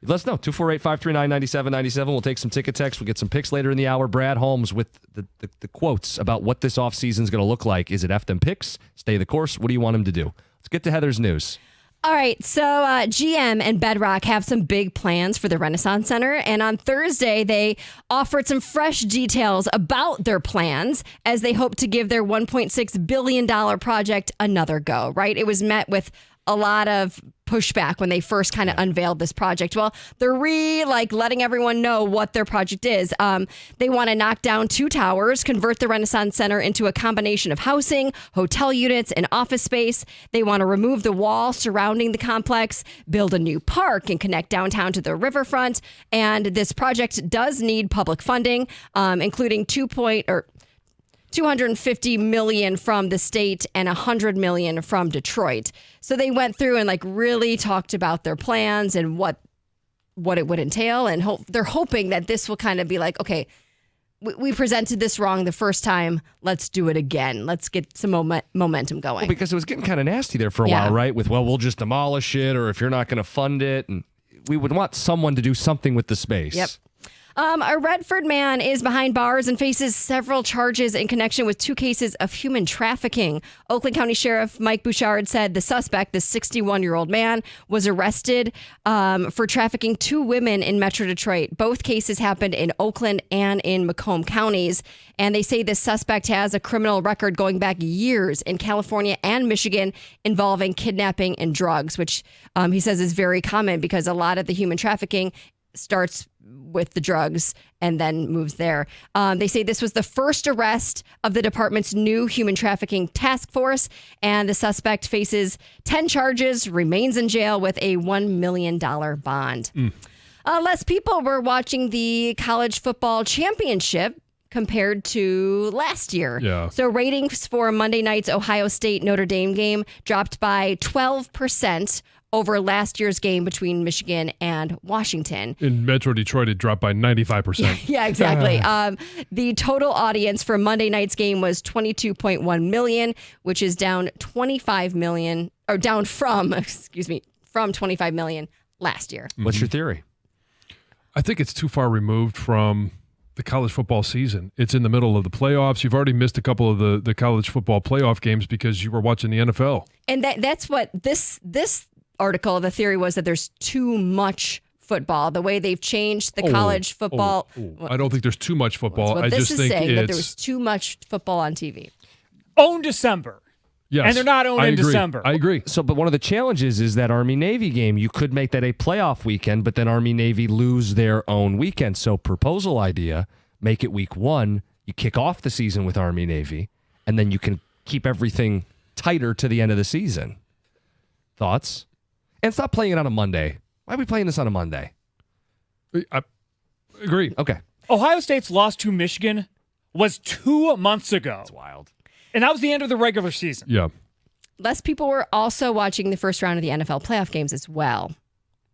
Speaker 2: Let us know. 248-539-9797. We'll take some ticket text. We'll get some picks later in the hour. Brad Holmes with the quotes about what this offseason is going to look like. Is it F them picks? Stay the course? What do you want him to do? Let's get to Heather's news.
Speaker 4: All right, so GM and Bedrock have some big plans for the Renaissance Center, and on Thursday they offered some fresh details about their plans as they hope to give their $1.6 billion project another go, right? It was met with a lot of pushback when they first kind of unveiled this project. Well, they're letting everyone know what their project is. They want to knock down 2 towers, convert the Renaissance Center into a combination of housing, hotel units, and office space. They want to remove the wall surrounding the complex, build a new park, and connect downtown to the riverfront. And this project does need public funding, including $250 million from the state and $100 million from Detroit. So they went through and really talked about their plans and what it would entail, and they're hoping that this will kind of be like, okay, we presented this wrong the first time. Let's do it again. Let's get some momentum going.
Speaker 2: Well, because it was getting kind of nasty there for a while, right? With, we'll just demolish it, or if you're not going to fund it, and we would want someone to do something with the space.
Speaker 4: Yep. A Redford man is behind bars and faces several charges in connection with 2 cases of human trafficking. Oakland County Sheriff Mike Bouchard said the suspect, the 61-year-old man, was arrested for trafficking 2 women in Metro Detroit. Both cases happened in Oakland and in Macomb counties. And they say the suspect has a criminal record going back years in California and Michigan involving kidnapping and drugs, which he says is very common because a lot of the human trafficking starts with the drugs and then moves there. They say this was the first arrest of the department's new human trafficking task force, and the suspect faces 10 charges, remains in jail with a $1 million bond. Less people were watching the college football championship compared to last year.
Speaker 3: Yeah.
Speaker 4: So ratings for Monday night's Ohio State-Notre Dame game dropped by 12% over last year's game between Michigan and Washington.
Speaker 3: In Metro Detroit, it dropped by 95%.
Speaker 4: Yeah, exactly. The total audience for Monday night's game was 22.1 million, which is down 25 million, or down from 25 million last year.
Speaker 2: What's your theory?
Speaker 3: I think it's too far removed from the college football season. It's in the middle of the playoffs. You've already missed a couple of the college football playoff games because you were watching the NFL.
Speaker 4: And that's what this article, the theory was that there's too much football. The way they've changed the college football.
Speaker 3: I don't think there's too much football.
Speaker 4: What
Speaker 3: I
Speaker 4: this
Speaker 3: just
Speaker 4: is
Speaker 3: think
Speaker 4: saying that there
Speaker 3: it's
Speaker 4: was too much football on TV.
Speaker 6: Own December.
Speaker 3: yes,
Speaker 6: And they're not owned
Speaker 3: I
Speaker 6: in
Speaker 3: agree.
Speaker 6: December.
Speaker 3: I agree.
Speaker 2: So, but one of the challenges is that Army-Navy game, you could make that a playoff weekend, but then Army-Navy lose their own weekend. So proposal idea, make it week 1, you kick off the season with Army-Navy, and then you can keep everything tighter to the end of the season. Thoughts? And stop playing it on a Monday. Why are we playing this on a Monday?
Speaker 3: I agree.
Speaker 2: Okay.
Speaker 6: Ohio State's loss to Michigan was 2 months ago.
Speaker 2: That's wild.
Speaker 6: And that was the end of the regular season.
Speaker 3: Yeah.
Speaker 4: Less people were also watching the first round of the NFL playoff games as well.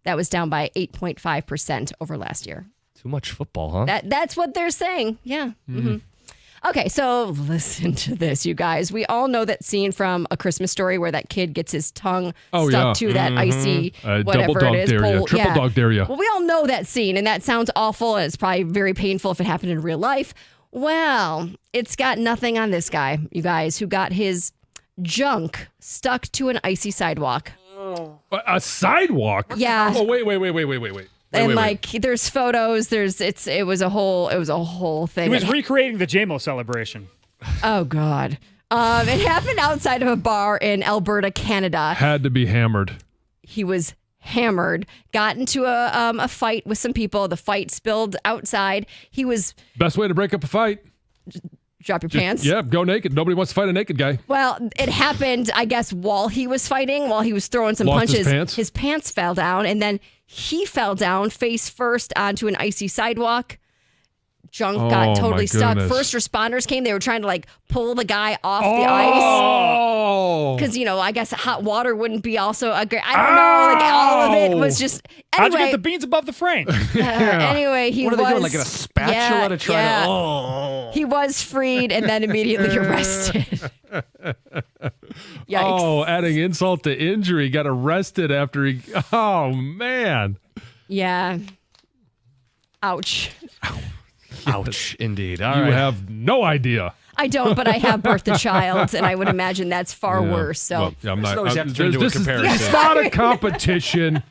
Speaker 4: That was down by 8.5% over last year.
Speaker 2: Too much football, huh?
Speaker 4: That's what they're saying. Yeah. Mm-hmm. Okay, so listen to this, you guys. We all know that scene from A Christmas Story where that kid gets his tongue stuck to that icy whatever
Speaker 3: double dog
Speaker 4: it is.
Speaker 3: dare ya. Triple dog dare ya.
Speaker 4: Well, we all know that scene, and that sounds awful, and it's probably very painful if it happened in real life. Well, it's got nothing on this guy, you guys, who got his junk stuck to an icy sidewalk.
Speaker 3: A sidewalk?
Speaker 4: Yeah.
Speaker 3: Oh, wait.
Speaker 4: And there's photos. It was a whole thing.
Speaker 6: He was recreating the JMO celebration.
Speaker 4: Oh God. It happened outside of a bar in Alberta, Canada.
Speaker 3: Had to be hammered.
Speaker 4: He was hammered, got into a fight with some people. The fight spilled outside. He was
Speaker 3: Best way to break up a fight.
Speaker 4: drop your pants.
Speaker 3: Yeah, go naked. Nobody wants to fight a naked guy.
Speaker 4: Well, it happened, I guess, while he was fighting, while he was throwing some
Speaker 3: Lost
Speaker 4: punches.
Speaker 3: his pants?
Speaker 4: His pants fell down, and then he fell down face first onto an icy sidewalk. Junk
Speaker 3: Oh,
Speaker 4: got
Speaker 3: my
Speaker 4: totally stuck.
Speaker 3: goodness.
Speaker 4: First responders came. They were trying to pull the guy off the ice.
Speaker 3: Oh,
Speaker 4: Because, I guess hot water wouldn't be also a great. I don't know. All of it was just.
Speaker 6: How'd you
Speaker 4: Anyway,
Speaker 6: get the beans above the frame?
Speaker 4: anyway, he
Speaker 2: What are
Speaker 4: was.
Speaker 2: they doing? Like a spatula to try
Speaker 4: yeah.
Speaker 2: to. Oh.
Speaker 4: He was freed and then immediately arrested. Yikes.
Speaker 3: Oh, adding insult to injury. Got arrested after he. Oh, man.
Speaker 4: Yeah. Ouch.
Speaker 2: Ouch, indeed. All
Speaker 3: You
Speaker 2: right.
Speaker 3: have no idea.
Speaker 4: I don't, but I have birthed a child, and I would imagine that's far
Speaker 3: Yeah.
Speaker 4: worse. So
Speaker 3: Well, yeah, I'm not.
Speaker 2: always have to turn into a
Speaker 3: this
Speaker 2: comparison.
Speaker 3: It's not a competition.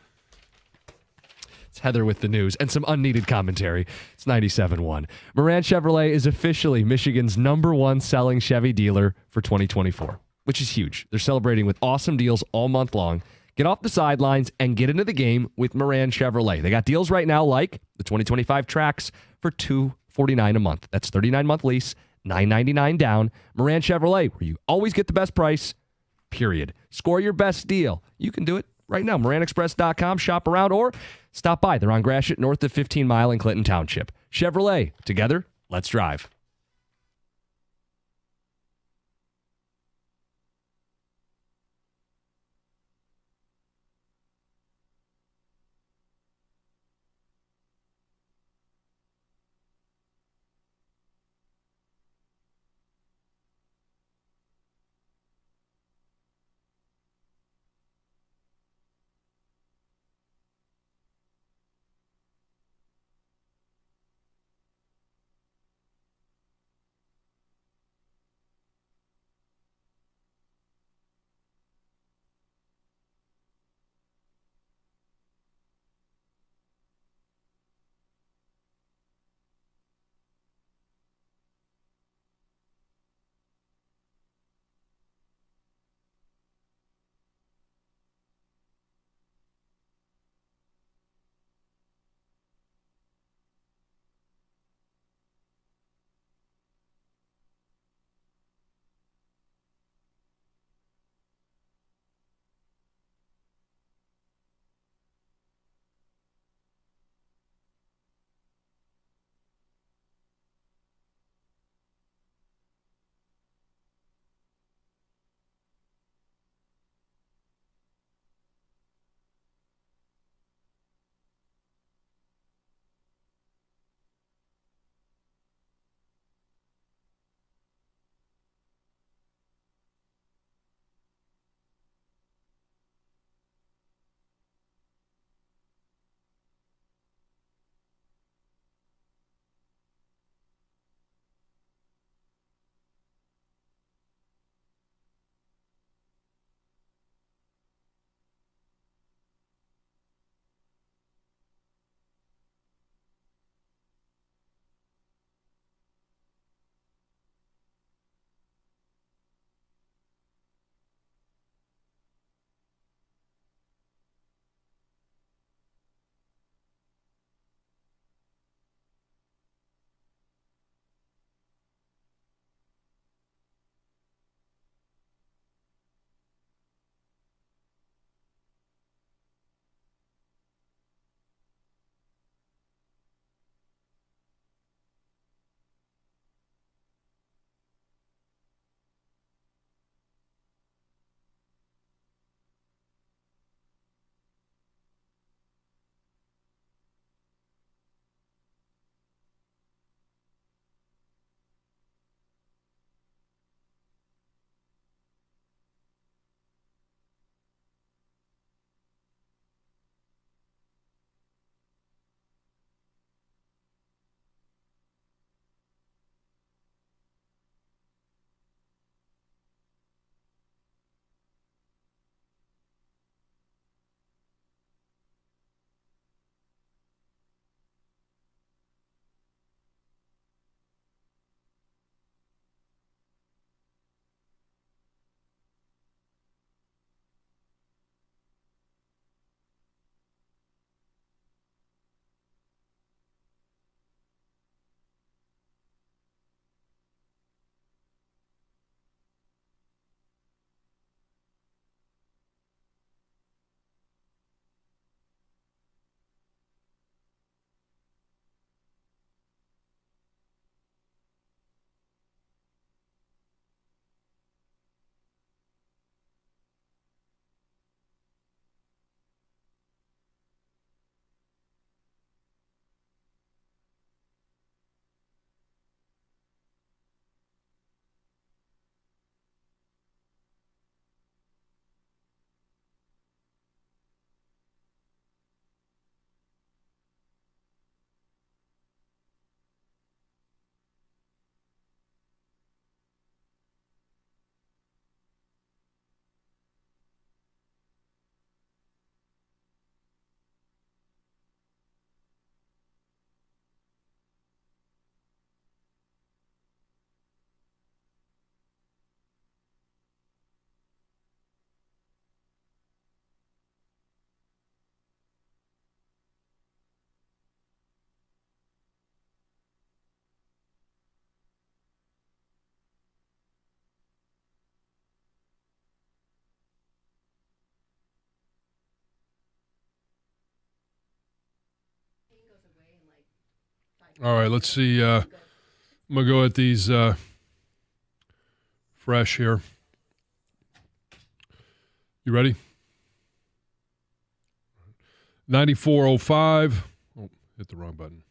Speaker 2: It's Heather with the news and some unneeded commentary. It's 97.1. Moran Chevrolet is officially Michigan's #1 selling Chevy dealer for 2024, which is huge. They're celebrating with awesome deals all month long. Get off the sidelines and get into the game with Moran Chevrolet. They got deals right now like the 2025 Trax for $249 a month. That's 39-month lease, $999 down. Moran Chevrolet, where you always get the best price, period. Score your best deal. You can do it right now. MoranExpress.com. Shop around or stop by. They're on Gratiot, north of 15 Mile in Clinton Township. Chevrolet. Together, let's drive.
Speaker 3: All right, let's see. I'm going to go at these fresh here. You ready? 94.05. Oh, hit the wrong button.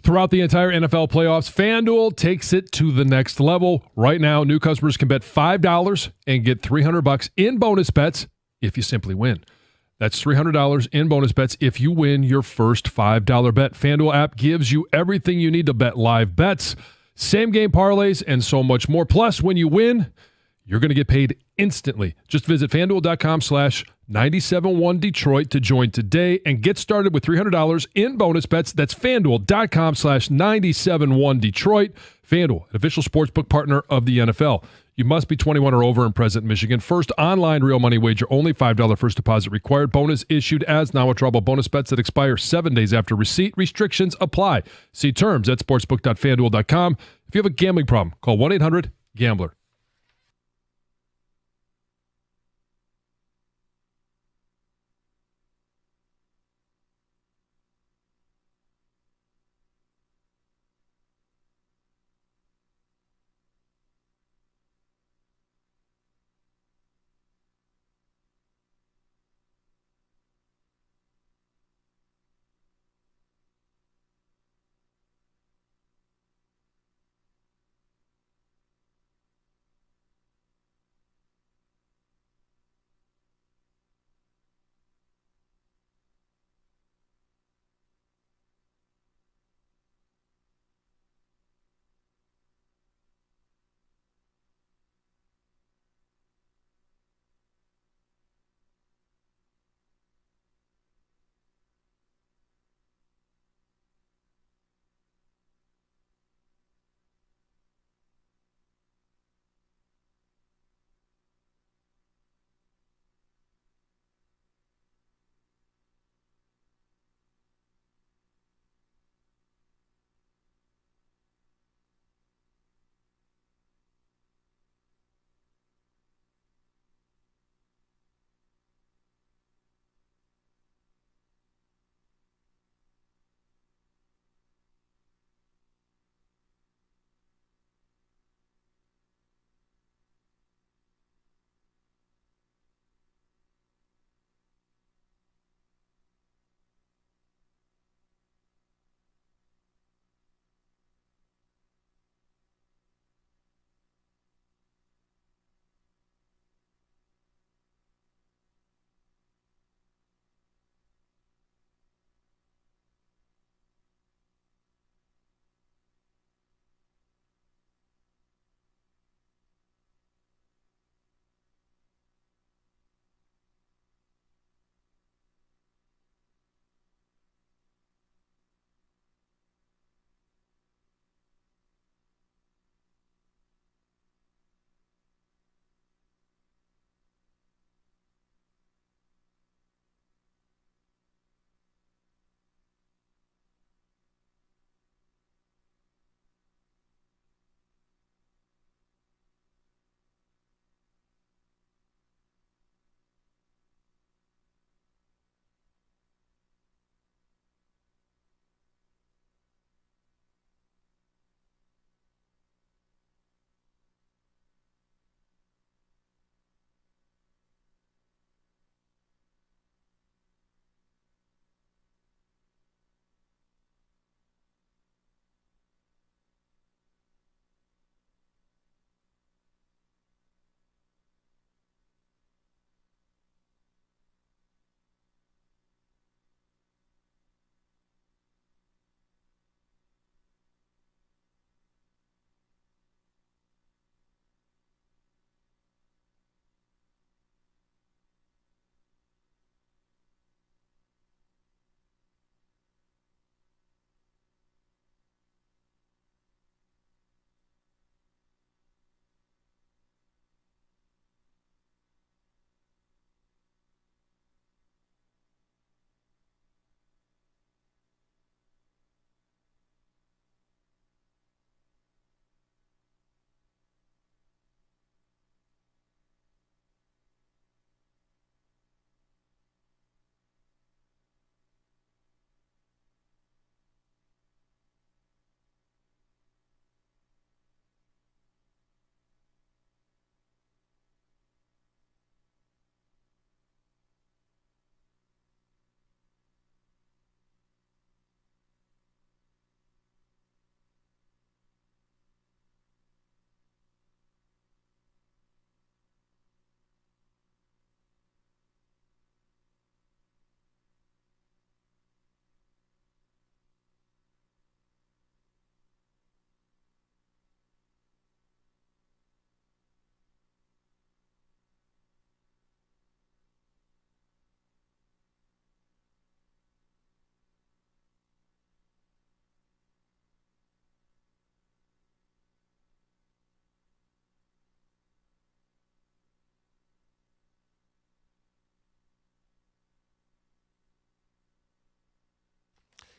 Speaker 3: throughout the entire NFL playoffs, FanDuel takes it to the next level. Right now, new customers can bet $5 and get $300 in bonus bets if you simply win. That's $300 in bonus bets if you win your first $5 bet. FanDuel app gives you everything you need to bet live bets, same game parlays, and so much more. Plus, when you win, you're going to get paid instantly. Just visit FanDuel.com/971Detroit to join today and get started with $300 in bonus bets. That's FanDuel.com/971Detroit. FanDuel, an official sportsbook partner of the NFL. You must be 21 or over and present in Michigan. First online real money wager, only $5 first deposit required. Bonus issued as non-withdrawable bonus bets that expire 7 days after receipt. Restrictions apply. See terms at sportsbook.fanduel.com. If you have a gambling problem, call 1-800-GAMBLER.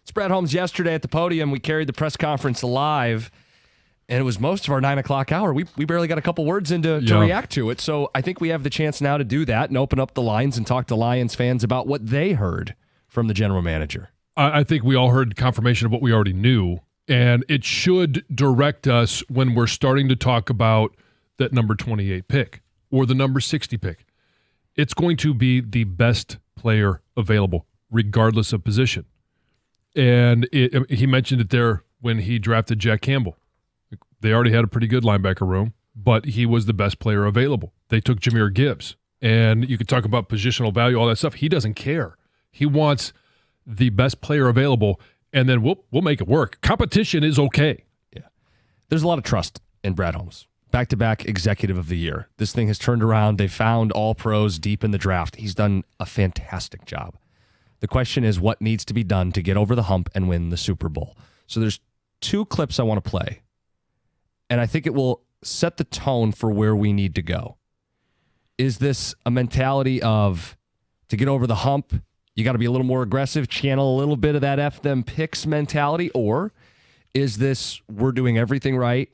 Speaker 2: It's Brad Holmes. Yesterday at the podium, we carried the press conference live, and it was most of our 9 o'clock hour. We barely got a couple words in to react to it. So I think we have the chance now to do that and open up the lines and talk to Lions fans about what they heard from the general manager.
Speaker 3: I think we all heard confirmation of what we already knew, and it should direct us when we're starting to talk about that number 28 pick or the number 60 pick. It's going to be the best player available, regardless of position. And he mentioned it there when he drafted Jack Campbell. They already had a pretty good linebacker room, but he was the best player available. They took Jahmyr Gibbs. And you could talk about positional value, all that stuff. He doesn't care. He wants the best player available, and then we'll make it work. Competition is okay.
Speaker 2: Yeah. There's a lot of trust in Brad Holmes. Back-to-back executive of the year. This thing has turned around. They found all pros deep in the draft. He's done a fantastic job. The question is what needs to be done to get over the hump and win the Super Bowl. So there's 2 clips I want to play, and I think it will set the tone for where we need to go. Is this a mentality of to get over the hump, you got to be a little more aggressive, channel a little bit of that F them picks mentality, or is this we're doing everything right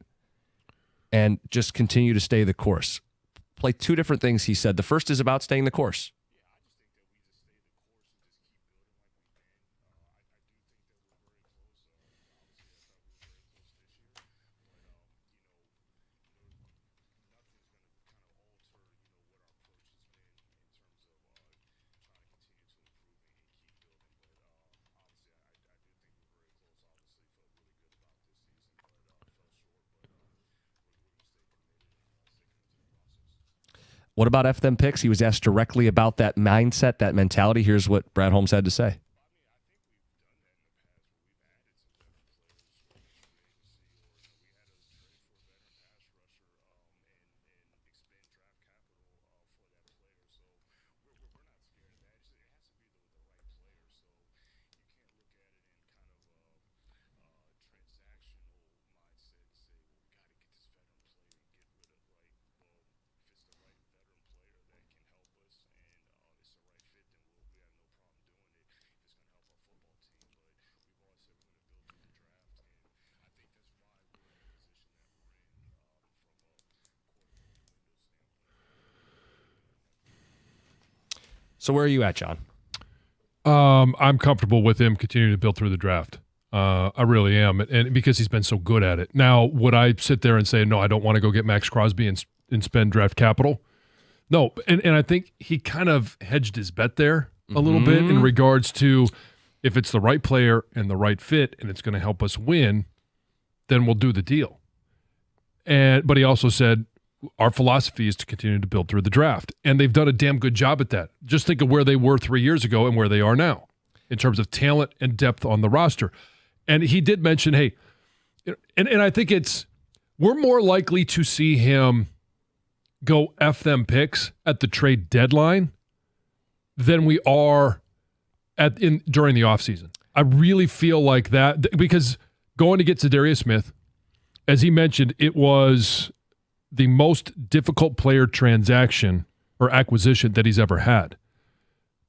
Speaker 2: and just continue to stay the course? Play 2 different things he said. The first is about staying the course. What about F them picks? He was asked directly about that mindset, that mentality. Here's what Brad Holmes had to say. So where are you at, John?
Speaker 3: I'm comfortable with him continuing to build through the draft. I really am, and because he's been so good at it. Now, would I sit there and say, no, I don't want to go get Max Crosby and spend draft capital? No, and I think he kind of hedged his bet there a little bit in regards to if it's the right player and the right fit and it's going to help us win, then we'll do the deal. But he also said, our philosophy is to continue to build through the draft. And they've done a damn good job at that. Just think of where they were 3 years ago and where they are now in terms of talent and depth on the roster. And he did mention, hey, and I think we're more likely to see him go F them picks at the trade deadline than we are during the offseason. I really feel like that because going to get Zadarius Smith, as he mentioned, it was the most difficult player transaction or acquisition that he's ever had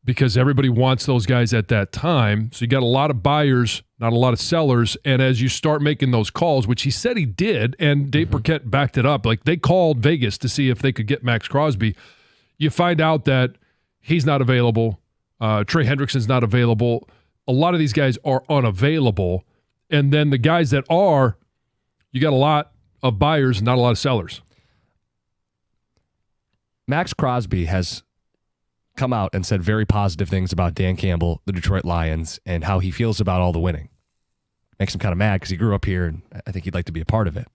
Speaker 3: because everybody wants those guys at that time. So you got a lot of buyers, not a lot of sellers. And as you start making those calls, which he said he did, and Dave Burkett backed it up, like they called Vegas to see if they could get Max Crosby. You find out that he's not available. Trey Hendrickson's not available. A lot of these guys are unavailable. And then the guys that are, you got a lot of buyers, not a lot of sellers.
Speaker 2: Max Crosby has come out and said very positive things about Dan Campbell, the Detroit Lions, and how he feels about all the winning. Makes him kind of mad because he grew up here, and I think he'd like to be a part of it.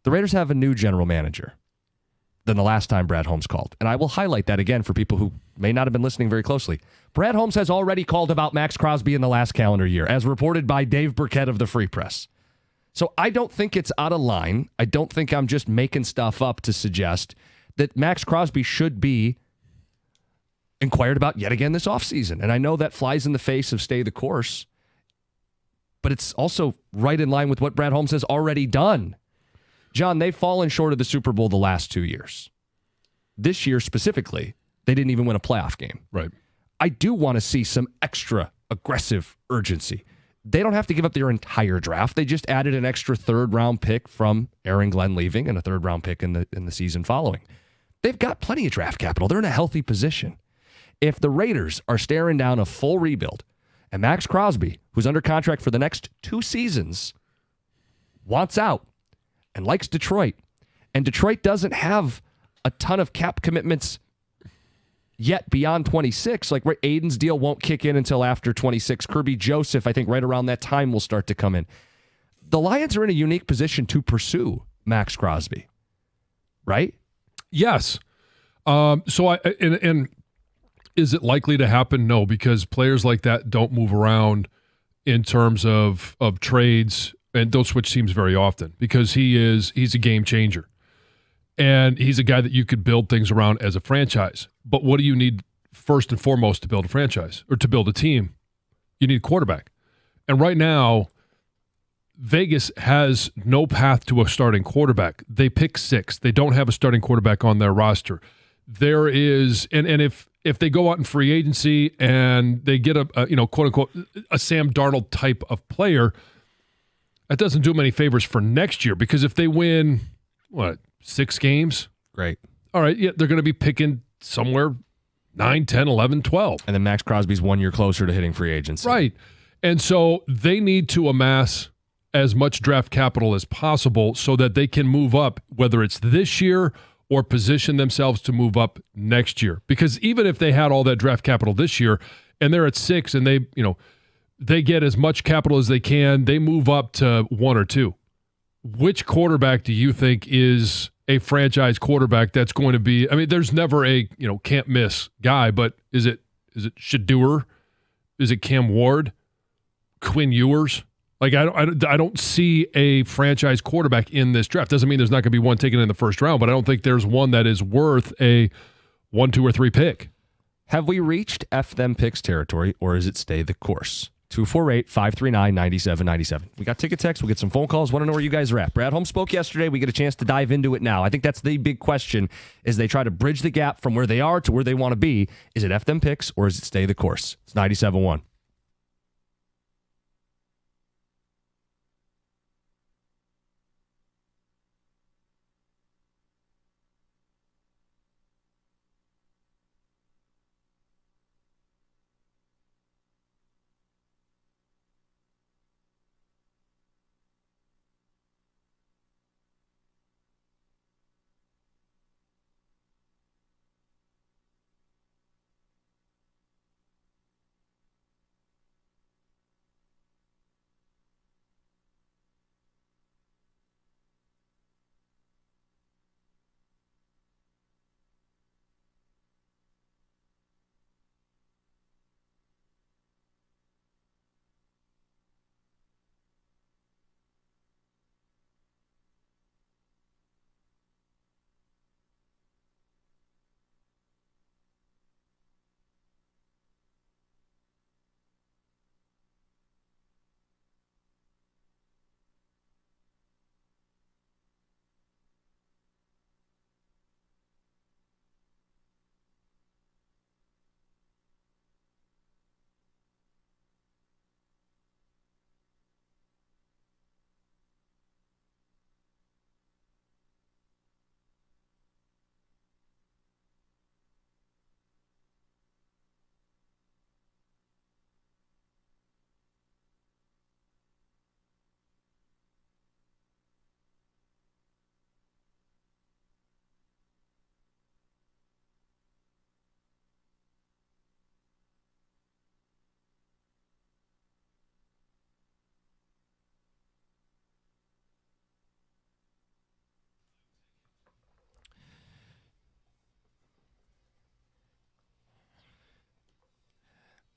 Speaker 2: The Raiders have a new general manager than the last time Brad Holmes called. And I will highlight that again for people who may not have been listening very closely. Brad Holmes has already called about Max Crosby in the last calendar year, as reported by Dave Burkett of the Free Press. So I don't think it's out of line. I don't think I'm just making stuff up to suggest that Max Crosby should be inquired about yet again this offseason. And I know that flies in the face of stay the course, but it's also right in line with what Brad Holmes has already done. John, they've fallen short of the Super Bowl the last 2 years. This year specifically, they didn't even win a playoff game.
Speaker 3: Right.
Speaker 2: I do want to see some extra aggressive urgency. they don't have to give up their entire draft. They just added an extra third-round pick from Aaron Glenn leaving and a third-round pick in the season following. They've got plenty of draft capital. They're in a healthy position. If the Raiders are staring down a full rebuild and Max Crosby, who's under contract for the next 2 seasons, wants out and likes Detroit, and Detroit doesn't have a ton of cap commitments yet beyond 26, like right, Aiden's deal won't kick in until after 26. Kirby Joseph, I think right around that time will start to come in. The Lions are in a unique position to pursue Max Crosby, right?
Speaker 3: Yes. So is it likely to happen? No, because players like that don't move around in terms of trades and don't switch teams very often because he's a game changer. And he's a guy that you could build things around as a franchise. But what do you need first and foremost to build a franchise or to build a team? You need a quarterback. And right now, Vegas has no path to a starting quarterback. They pick 6. They don't have a starting quarterback on their roster. There is, and if they go out in free agency and they get a quote unquote a Sam Darnold type of player, that doesn't do them any favors for next year because if they win 6 games,
Speaker 2: great.
Speaker 3: All right, yeah, they're going to be picking somewhere 9, 10, 11, 12.
Speaker 2: And then Max Crosby's 1 year closer to hitting free agency.
Speaker 3: Right. And so they need to amass as much draft capital as possible so that they can move up, whether it's this year or position themselves to move up next year. Because even if they had all that draft capital this year and they're at 6 and they get as much capital as they can, they move up to 1 or 2. Which quarterback do you think is a franchise quarterback that's going to be, I mean, there's never a, can't miss guy, but is it Shedeur? Is it Cam Ward? Quinn Ewers? Like, I don't see a franchise quarterback in this draft. Doesn't mean there's not going to be one taken in the first round, but I don't think there's one that is worth a 1, 2, or 3 pick.
Speaker 2: Have we reached F them picks territory, or is it stay the course? 248-539-9797. We got ticket text. We'll get some phone calls. Want to know where you guys are at. Brad Holmes spoke yesterday. We get a chance to dive into it now. I think that's the big question as they try to bridge the gap from where they are to where they want to be. Is it F them picks, or is it stay the course? It's 97.1.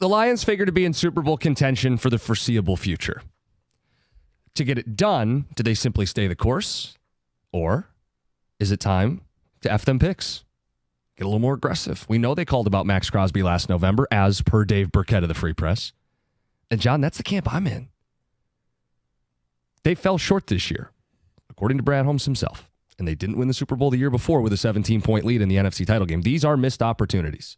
Speaker 2: The Lions figure to be in Super Bowl contention for the foreseeable future. To get it done, do they simply stay the course? Or is it time to F them picks? Get a little more aggressive. We know they called about Max Crosby last November, as per Dave Burkett of the Free Press. And John, that's the camp I'm in. They fell short this year, according to Brad Holmes himself. And they didn't win the Super Bowl the year before with a 17-point lead in the NFC title game. These are missed opportunities.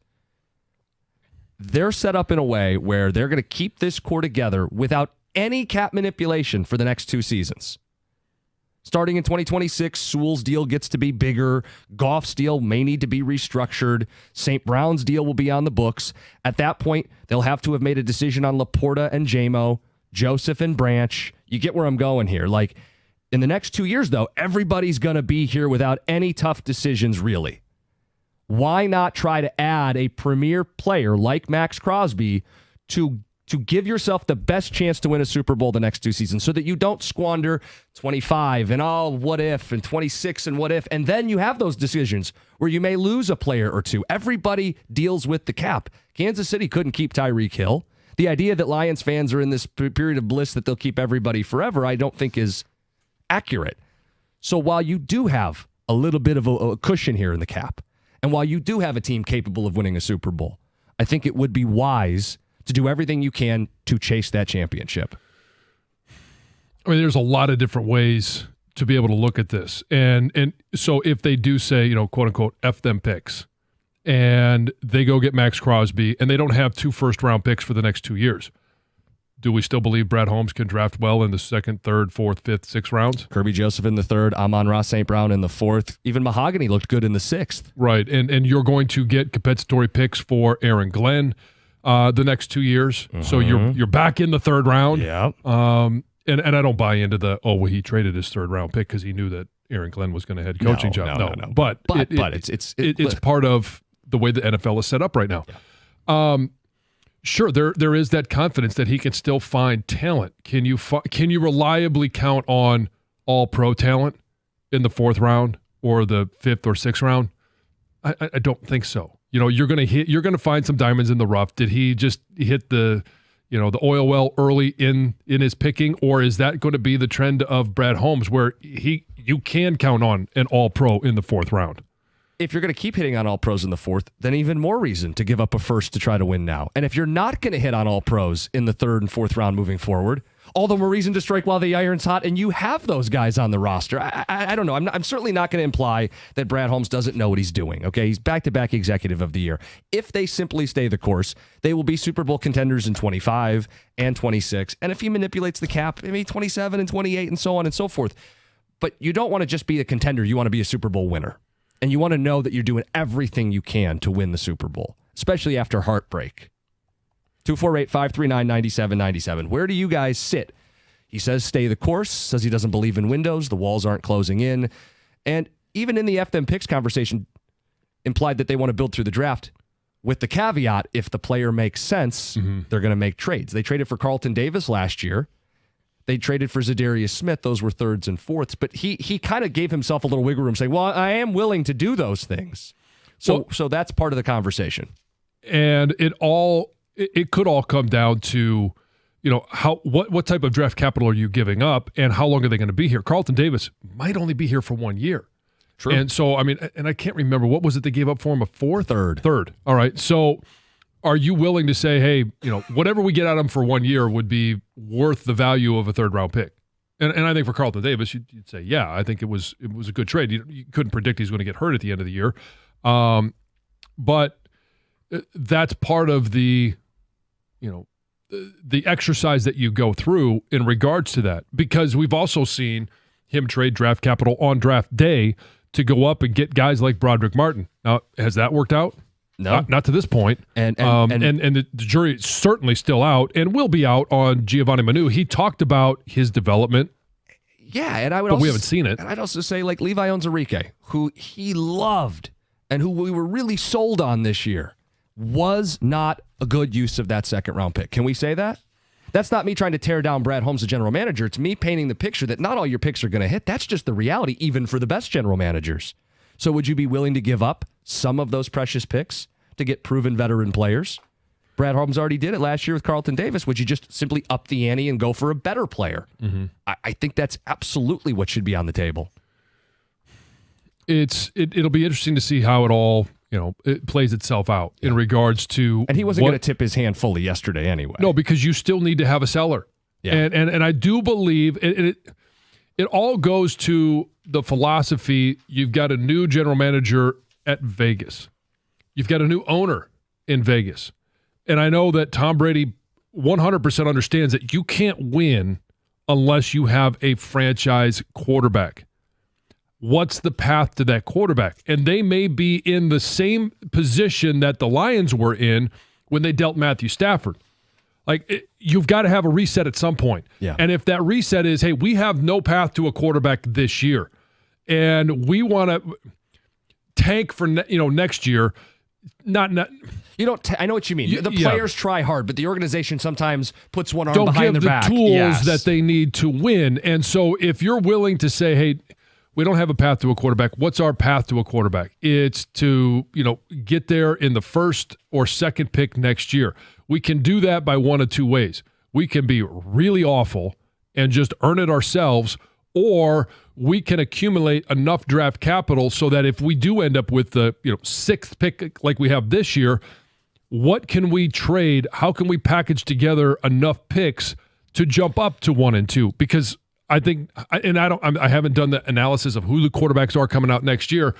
Speaker 2: They're set up in a way where they're going to keep this core together without any cap manipulation for the next 2 seasons. Starting in 2026, Sewell's deal gets to be bigger. Goff's deal may need to be restructured. St. Brown's deal will be on the books. At that point, they'll have to have made a decision on Laporta and Jamo, Joseph and Branch. You get where I'm going here. Like, in the next 2 years, though, everybody's going to be here without any tough decisions, really. Why not try to add a premier player like Max Crosby to give yourself the best chance to win a Super Bowl the next 2 seasons so that you don't squander 25 and what if and 26 and what if, and then you have those decisions where you may lose a player or two. Everybody deals with the cap. Kansas City couldn't keep Tyreek Hill. The idea that Lions fans are in this period of bliss that they'll keep everybody forever, I don't think is accurate. So while you do have a little bit of a cushion here in the cap, and while you do have a team capable of winning a Super Bowl, I think it would be wise to do everything you can to chase that championship.
Speaker 3: I mean, there's a lot of different ways to be able to look at this. And so if they do say, quote unquote, F them picks, and they go get Max Crosby, and they don't have 2 first-round picks for the next 2 years, do we still believe Brad Holmes can draft well in the 2nd, 3rd, 4th, 5th, 6th rounds?
Speaker 2: Kirby Joseph in the 3rd, Amon-Ra St. Brown in the 4th. Even Mahogany looked good in the 6th.
Speaker 3: Right, and you're going to get compensatory picks for Aaron Glenn the next 2 years. So you're back in the 3rd round.
Speaker 2: Yeah.
Speaker 3: And I don't buy into he traded his 3rd round pick because he knew that Aaron Glenn was going to head coaching job.
Speaker 2: No.
Speaker 3: But
Speaker 2: it's
Speaker 3: part of the way the NFL is set up right now. Yeah. Sure, there is that confidence that he can still find talent. Can you reliably count on all-pro talent in the 4th round or the 5th or 6th round? I don't think so. You're going to find some diamonds in the rough. Did he just hit the oil well early in his picking, or is that going to be the trend of Brad Holmes where you can count on an all-pro in the 4th round?
Speaker 2: If you're going to keep hitting on all pros in the 4th, then even more reason to give up a first to try to win now. And if you're not going to hit on all pros in the 3rd and 4th round moving forward, all the more reason to strike while the iron's hot, and you have those guys on the roster. I don't know. I'm certainly not going to imply that Brad Holmes doesn't know what he's doing. Okay, he's back-to-back executive of the year. If they simply stay the course, they will be Super Bowl contenders in 25 and 26. And if he manipulates the cap, maybe 27 and 28 and so on and so forth. But you don't want to just be a contender. You want to be a Super Bowl winner. And you want to know that you're doing everything you can to win the Super Bowl, especially after heartbreak. 248-539-9797. Where do you guys sit? He says stay the course, says he doesn't believe in windows. The walls aren't closing in. And even in the F them picks conversation, implied that they want to build through the draft with the caveat, if the player makes sense, they're going to make trades. They traded for Carlton Davis last year. They traded for Zadarius Smith. Those were 3rds and 4ths. But he kind of gave himself a little wiggle room saying, well, I am willing to do those things. So that's part of the conversation.
Speaker 3: And it could all come down to, what type of draft capital are you giving up and how long are they going to be here? Carlton Davis might only be here for 1 year.
Speaker 2: True.
Speaker 3: And so, and I can't remember, what was it they gave up for him? A 4th?
Speaker 2: 3rd.
Speaker 3: 3rd. All right. So are you willing to say, hey, whatever we get out of him for 1 year would be worth the value of a 3rd round pick? And I think for Carlton Davis, you'd say, yeah, I think it was a good trade. You couldn't predict he's going to get hurt at the end of the year. But that's part of the exercise that you go through in regards to that, because we've also seen him trade draft capital on draft day to go up and get guys like Broderick Martin. Now, has that worked out?
Speaker 2: No,
Speaker 3: not to this point. And the jury is certainly still out and will be out on Giovanni Manu. He talked about his development.
Speaker 2: Yeah, and I would.
Speaker 3: But
Speaker 2: also,
Speaker 3: we haven't seen it.
Speaker 2: And I'd also say like Levi Onwuzurike, who he loved and who we were really sold on this year, was not a good use of that 2nd round pick. Can we say that? That's not me trying to tear down Brad Holmes, the general manager. It's me painting the picture that not all your picks are going to hit. That's just the reality, even for the best general managers. So would you be willing to give up some of those precious picks to get proven veteran players? Brad Holmes already did it last year with Carlton Davis. Would you just simply up the ante and go for a better player? I think that's absolutely what should be on the table.
Speaker 3: It'll be interesting to see how it all it plays itself out in regards to.
Speaker 2: And he wasn't going to tip his hand fully yesterday anyway.
Speaker 3: No, because you still need to have a seller. Yeah. And I do believe it all goes to the philosophy. You've got a new general manager at Vegas. You've got a new owner in Vegas. And I know that Tom Brady 100% understands that you can't win unless you have a franchise quarterback. What's the path to that quarterback? And they may be in the same position that the Lions were in when they dealt Matthew Stafford. You've got to have a reset at some point.
Speaker 2: Yeah.
Speaker 3: And if that reset is, hey, we have no path to a quarterback this year, and we want to tank for next year, not
Speaker 2: You don't. I know what you mean. The players try hard, but the organization sometimes puts one arm
Speaker 3: don't
Speaker 2: behind
Speaker 3: give
Speaker 2: their
Speaker 3: the
Speaker 2: back.
Speaker 3: tools that they need to win. And so if you're willing to say, hey, we don't have a path to a quarterback, what's our path to a quarterback? It's to, get there in the first or second pick next year. We can do that by one of two ways. We can be really awful and just earn it ourselves, or we can accumulate enough draft capital so that if we do end up with the sixth pick like we have this year, what can we trade? How can we package together enough picks to jump up to 1 and 2? Because I think, and I haven't done the analysis of who the quarterbacks are coming out next year.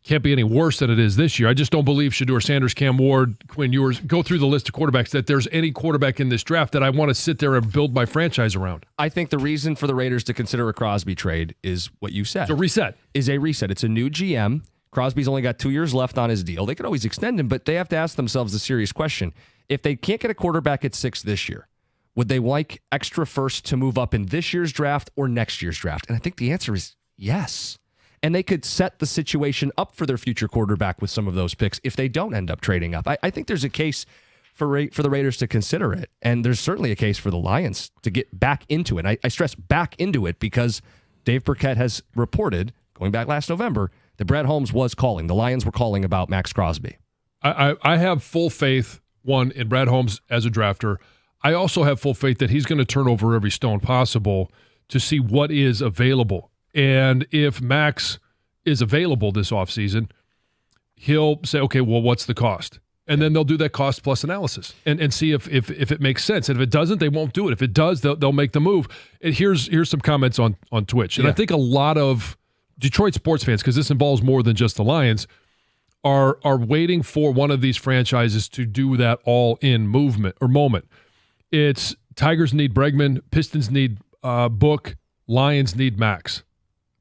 Speaker 3: Can't be any worse than it is this year. I just don't believe Shedeur Sanders, Cam Ward, Quinn Ewers, go through the list of quarterbacks, that there's any quarterback in this draft that I want to sit there and build my franchise around.
Speaker 2: I think the reason for the Raiders to consider a Crosby trade is what you said.
Speaker 3: It's a reset.
Speaker 2: It's a new GM. Crosby's only got 2 years left on his deal. They could always extend him, but they have to ask themselves a serious question. If they can't get a quarterback at 6 this year, would they like extra first to move up in this year's draft or next year's draft? And I think the answer is yes. And they could set the situation up for their future quarterback with some of those picks if they don't end up trading up. I think there's a case for the Raiders to consider it. And there's certainly a case for the Lions to get back into it. I stress back into it because Dave Burkett has reported, going back last November, that Brad Holmes was calling. The Lions were calling about Max Crosby.
Speaker 3: I have full faith, one, in Brad Holmes as a drafter. I also have full faith that he's going to turn over every stone possible to see what is available. And if Max is available this offseason, he'll say, okay, well, what's the cost? And then they'll do that cost plus analysis and see if it makes sense. And if it doesn't, they won't do it. If it does, they'll make the move. And here's some comments on Twitch. And I think a lot of Detroit sports fans, because this involves more than just the Lions, are waiting for one of these franchises to do that all-in movement or moment. It's Tigers need Bregman, Pistons need Book, Lions need Max.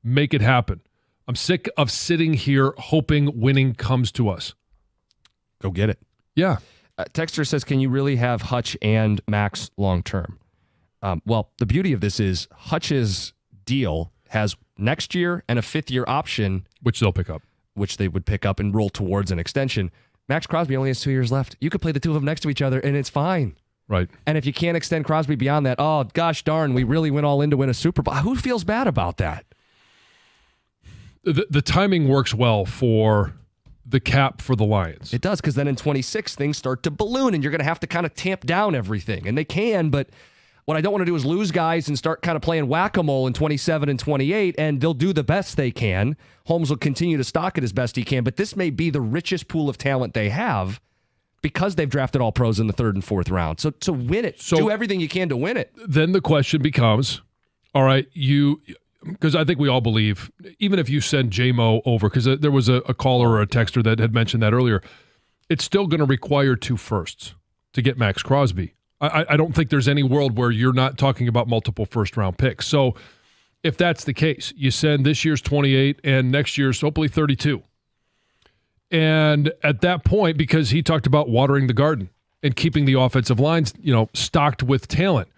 Speaker 3: Make it happen. I'm sick of sitting here hoping winning comes to us.
Speaker 2: Go get it.
Speaker 3: Yeah.
Speaker 2: Texter says, can you really have Hutch and Max long-term? Well, the beauty of this is Hutch's deal has next year and a fifth-year option.
Speaker 3: Which they'll pick up.
Speaker 2: Which they would pick up and roll towards an extension. Max Crosby only has 2 years left. You could play the two of them next to each other, and it's fine.
Speaker 3: Right.
Speaker 2: And if you can't extend Crosby beyond that, oh, gosh darn, we really went all in to win a Super Bowl. Who feels bad about that?
Speaker 3: The timing works well for the cap for the Lions.
Speaker 2: It does, because then in 26, things start to balloon, and you're going to have to kind of tamp down everything. And they can, but what I don't want to do is lose guys and start kind of playing whack-a-mole in 27 and 28, and they'll do the best they can. Holmes will continue to stock it as best he can, but this may be the richest pool of talent they have because they've drafted all pros in the 3rd and 4th round. So to win it, do everything you can to win it.
Speaker 3: Then the question becomes, all right, because I think we all believe, even if you send J-Mo over, because there was a caller or a texter that had mentioned that earlier, it's still going to require 2 firsts to get Max Crosby. I don't think there's any world where you're not talking about multiple first-round picks. So if that's the case, you send this year's 28 and next year's hopefully 32. And at that point, because he talked about watering the garden and keeping the offensive lines, stocked with talent,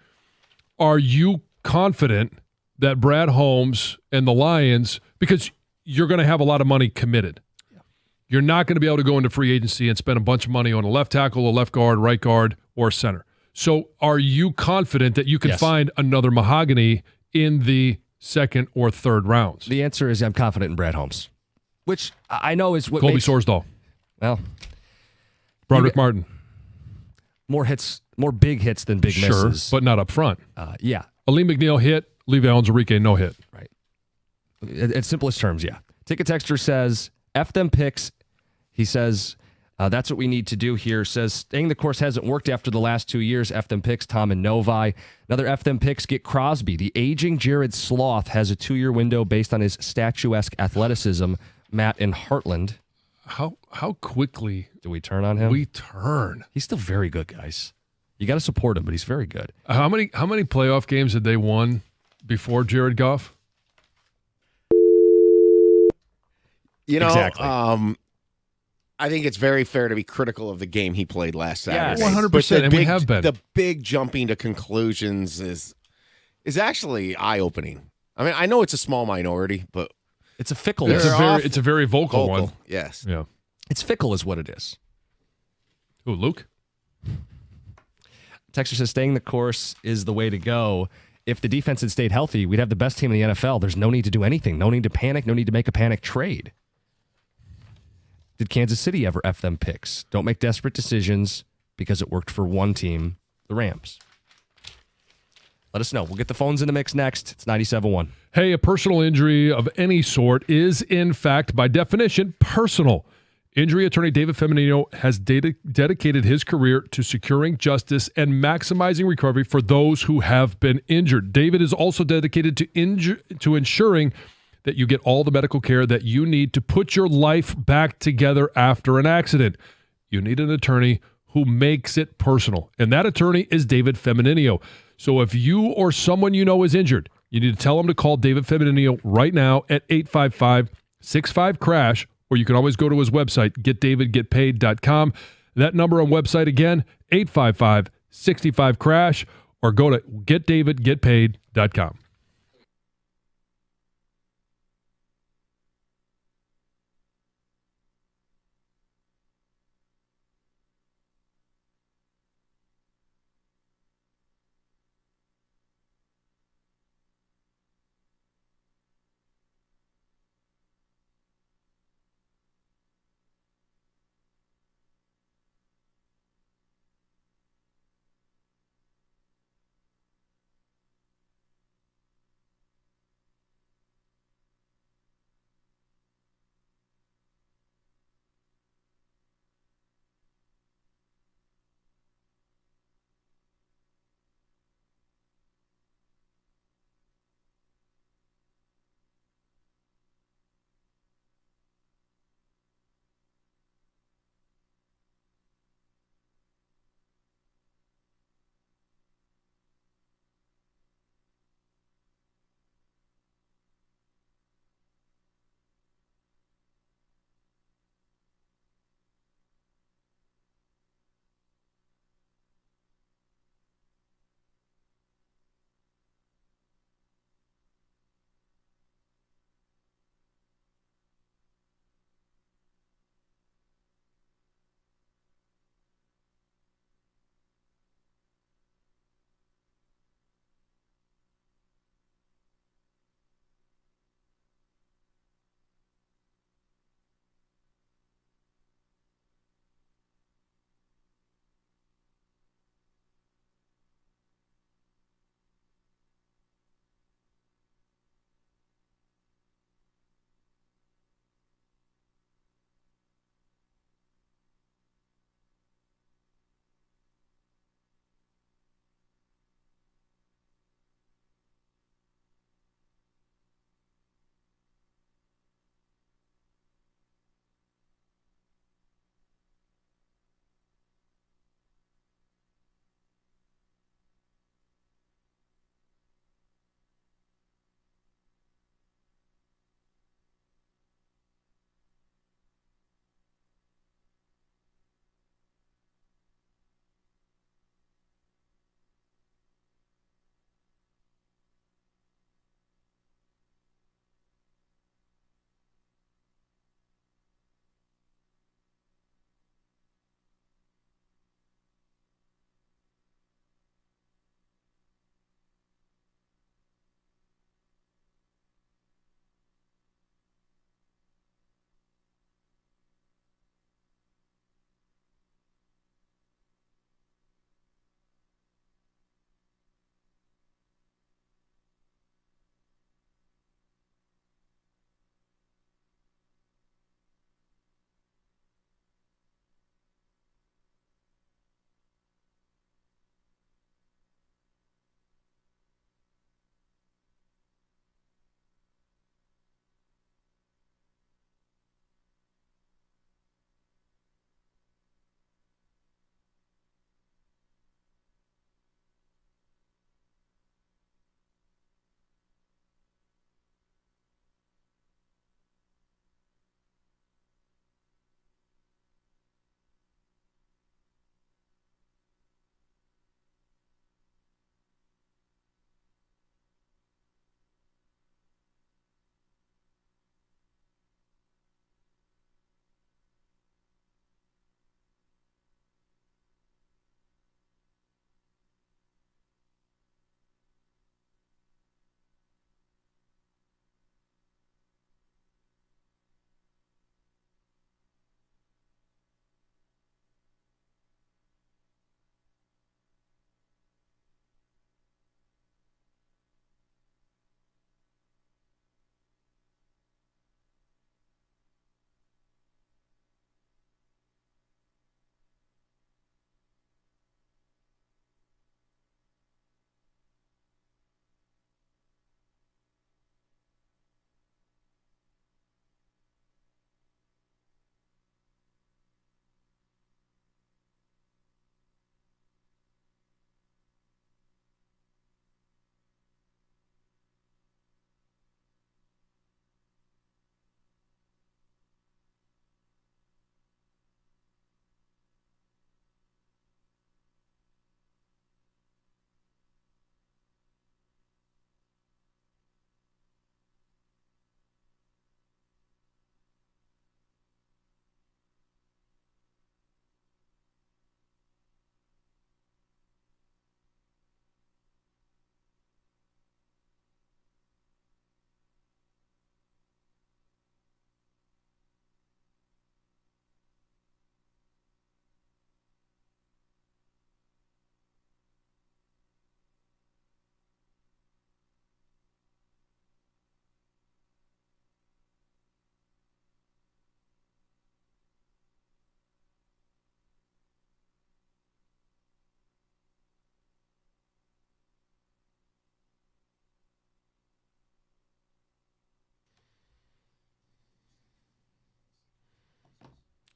Speaker 3: are you confident that Brad Holmes and the Lions, because you're going to have a lot of money committed, you're not going to be able to go into free agency and spend a bunch of money on a left tackle, a left guard, right guard, or a center. So are you confident that you can find another mahogany in the 2nd or 3rd rounds?
Speaker 2: The answer is I'm confident in Brad Holmes, which I know is what
Speaker 3: Colby Sorsdahl.
Speaker 2: Well,
Speaker 3: Broderick Martin.
Speaker 2: More hits, more big hits than big misses.
Speaker 3: But not up front.
Speaker 2: Yeah.
Speaker 3: Aleem McNeil hit, Levi Onwuzurike no hit.
Speaker 2: Right. In simplest terms, yeah. Ticket Texter says, F them picks. He says, that's what we need to do here. Says, staying the course hasn't worked after the last 2 years. F them picks, Tom and Novi. Another F them picks, get Crosby. The aging Jared Sloth has a 2-year window based on his statuesque athleticism. Matt in Heartland.
Speaker 3: How quickly
Speaker 2: do we turn on him?
Speaker 3: We turn.
Speaker 2: He's still very good, guys. You got to support him, but he's very good.
Speaker 3: How many playoff games had they won before Jared Goff?
Speaker 5: You know,
Speaker 2: Exactly.
Speaker 5: I think it's very fair to be critical of the game he played last Saturday.
Speaker 3: 100%, and we have been.
Speaker 5: The big jumping to conclusions is actually eye-opening. I mean, I know it's a small minority, but
Speaker 2: It's a fickle.
Speaker 3: It's a very vocal one.
Speaker 5: Yes.
Speaker 3: Yeah.
Speaker 2: It's fickle is what it is.
Speaker 3: Who, Luke?
Speaker 2: Texter says staying the course is the way to go. If the defense had stayed healthy, we'd have the best team in the NFL. There's no need to do anything. No need to panic. No need to make a panic trade. Did Kansas City ever F them picks? Don't make desperate decisions because it worked for one team, the Rams. Let us know. We'll get the phones in the mix next. It's 97.1.
Speaker 3: Hey, a personal injury of any sort is, in fact, by definition, personal. Injury attorney David Feminino has dedicated his career to securing justice and maximizing recovery for those who have been injured. David is also dedicated to ensuring that you get all the medical care that you need to put your life back together after an accident. You need an attorney who makes it personal, and that attorney is David Feminino. So if you or someone you know is injured, you need to tell them to call David Feminino right now at 855-65-CRASH, or you can always go to his website, getdavidgetpaid.com. That number on website again, 855-65-CRASH, or go to getdavidgetpaid.com.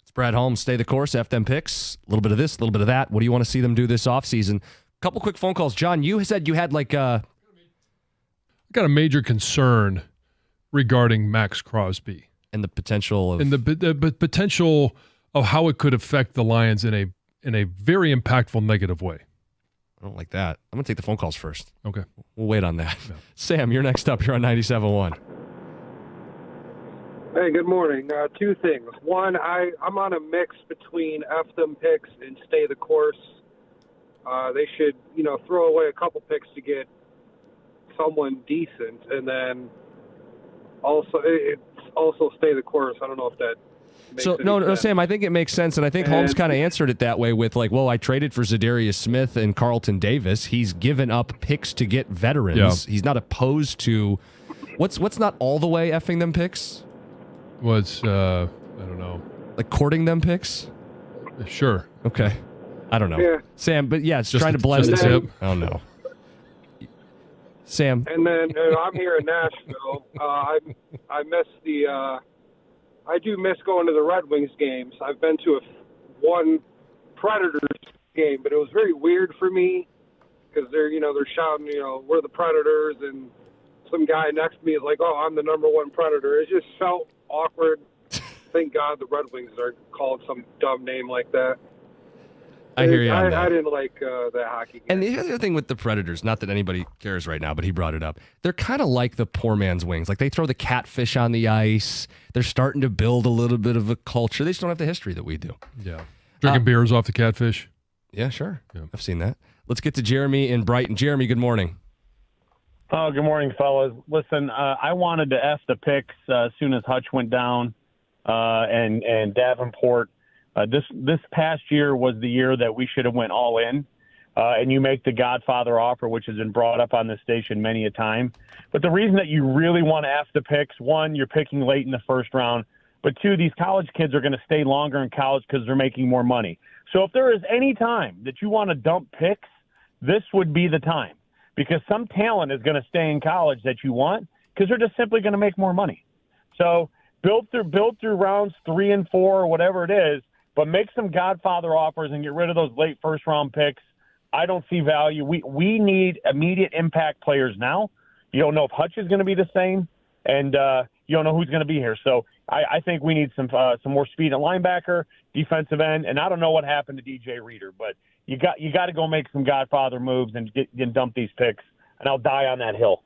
Speaker 2: It's Brad Holmes. Stay the course. F them picks. A little bit of this, a little bit of that. What do you want to see them do this offseason? Couple quick phone calls. John, you said you had like
Speaker 3: I got a major concern regarding Max Crosby
Speaker 2: and the potential of
Speaker 3: the potential of how it could affect the Lions in a very impactful negative way.
Speaker 2: I don't like that. I'm going to take the phone calls first.
Speaker 3: Okay.
Speaker 2: We'll wait on that.
Speaker 3: Yeah.
Speaker 2: Sam, you're next up. You're on 97.1.
Speaker 12: Hey, good morning. Two things. One, I'm on a mix between F them picks and stay the course. They should, throw away a couple picks to get someone decent, and then it's also stay the course. I don't know if that makes any sense.
Speaker 2: Sam, I think it makes sense, and I think Holmes kind of answered it that way with I traded for Zadarius Smith and Carlton Davis. He's given up picks to get veterans.
Speaker 3: Yeah.
Speaker 2: He's not opposed to what's not all the way effing them picks?
Speaker 3: Was I don't know.
Speaker 2: Like courting them picks?
Speaker 3: Sure.
Speaker 2: Okay. I don't know.
Speaker 12: Yeah.
Speaker 2: Sam, but yeah, it's
Speaker 3: Just
Speaker 2: trying
Speaker 3: a-
Speaker 2: to blend
Speaker 3: just
Speaker 2: it.
Speaker 3: a tip.
Speaker 2: I don't know. Sam.
Speaker 12: And then I'm here in Nashville. I do miss going to the Red Wings games. I've been to one Predators game, but it was very weird for me because they're shouting, we're the Predators, and some guy next to me is like, oh, I'm the number one Predator. It just felt awkward. Thank God the Red Wings aren't called some dumb name like that.
Speaker 2: I hear you on that.
Speaker 12: I didn't like that hockey game.
Speaker 2: And the other thing with the Predators, not that anybody cares right now, but he brought it up. They're kind of like the poor man's Wings. Like they throw the catfish on the ice. They're starting to build a little bit of a culture. They just don't have the history that we do.
Speaker 3: Yeah. Drinking beers off the catfish.
Speaker 2: Yeah, sure. Yeah. I've seen that. Let's get to Jeremy in Brighton. Jeremy, good morning.
Speaker 13: Oh, good morning, fellas. Listen, I wanted to F the picks as soon as Hutch went down and Davenport. This past year was the year that we should have went all in, and you make the Godfather offer, which has been brought up on this station many a time. But the reason that you really want to F the picks, one, you're picking late in the first round, but two, these college kids are going to stay longer in college because they're making more money. So if there is any time that you want to dump picks, this would be the time, because some talent is going to stay in college that you want because they're just simply going to make more money. So build through rounds 3 and 4 or whatever it is, but make some Godfather offers and get rid of those late first-round picks. I don't see value. We need immediate impact players now. You don't know if Hutch is going to be the same, and you don't know who's going to be here. So I think we need some more speed at linebacker, defensive end, and I don't know what happened to DJ Reader, but you got to go make some Godfather moves and dump these picks, and I'll die on that hill.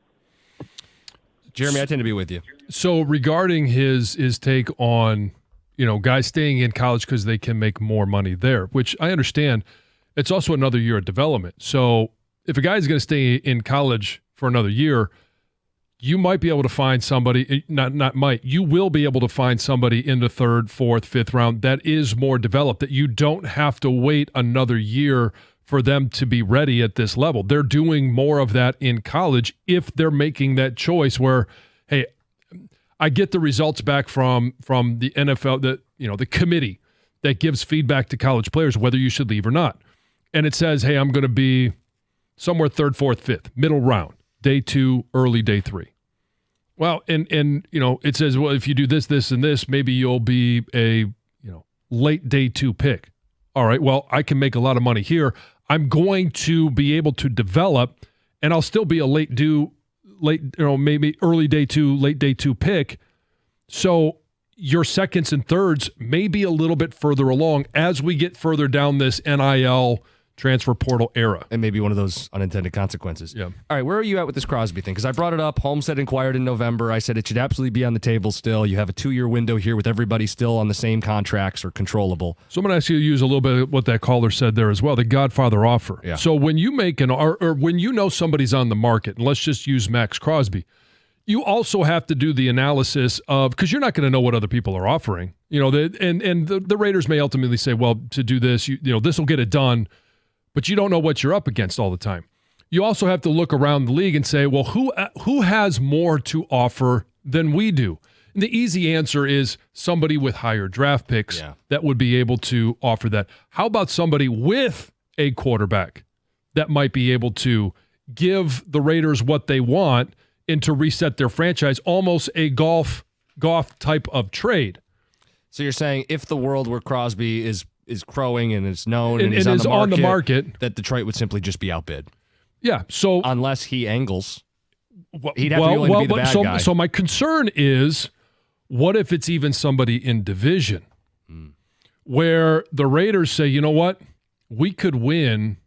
Speaker 2: Jeremy, I tend to be with you.
Speaker 3: So regarding his take on guys staying in college because they can make more money there, which I understand, it's also another year of development. So if a guy's going to stay in college for another year, you might be able to find somebody, you will be able to find somebody in the 3rd, 4th, 5th round that is more developed, that you don't have to wait another year for them to be ready at this level. They're doing more of that in college if they're making that choice where, hey, I get the results back from the NFL, the committee that gives feedback to college players whether you should leave or not. And it says, hey, I'm going to be somewhere 3rd, 4th, 5th, middle round, day 2, early day 3. Well, and it says, well, if you do this, this, and this, maybe you'll be a late day 2 pick. All right, well, I can make a lot of money here. I'm going to be able to develop, and I'll still be a maybe early day 2, late day 2 pick. So your seconds and thirds may be a little bit further along as we get further down this NIL transfer portal era.
Speaker 2: And maybe one of those unintended consequences.
Speaker 3: Yeah.
Speaker 2: All right, where are you at with this Crosby thing? Because I brought it up. Holmes had inquired in November. I said it should absolutely be on the table still. You have a 2-year window here with everybody still on the same contracts or controllable.
Speaker 3: So I'm going to ask you to use a little bit of what that caller said there as well, the Godfather offer.
Speaker 2: Yeah.
Speaker 3: So when you make or when you know somebody's on the market, and let's just use Max Crosby, you also have to do the analysis of, because you're not going to know what other people are offering. The Raiders may ultimately say, well, to do this, this will get it done, but you don't know what you're up against all the time. You also have to look around the league and say, well, who has more to offer than we do? And the easy answer is somebody with higher draft picks that would be able to offer that. How about somebody with a quarterback that might be able to give the Raiders what they want and to reset their franchise, almost a golf type of trade?
Speaker 2: So you're saying if the world where Crosby is crowing and is known and
Speaker 3: It
Speaker 2: is
Speaker 3: is on the market,
Speaker 2: that Detroit would simply just be outbid.
Speaker 3: Yeah. So
Speaker 2: unless he angles, he'd have to be willing to be the bad guy.
Speaker 3: So my concern is, what if it's even somebody in division where the Raiders say, you know what, we could win,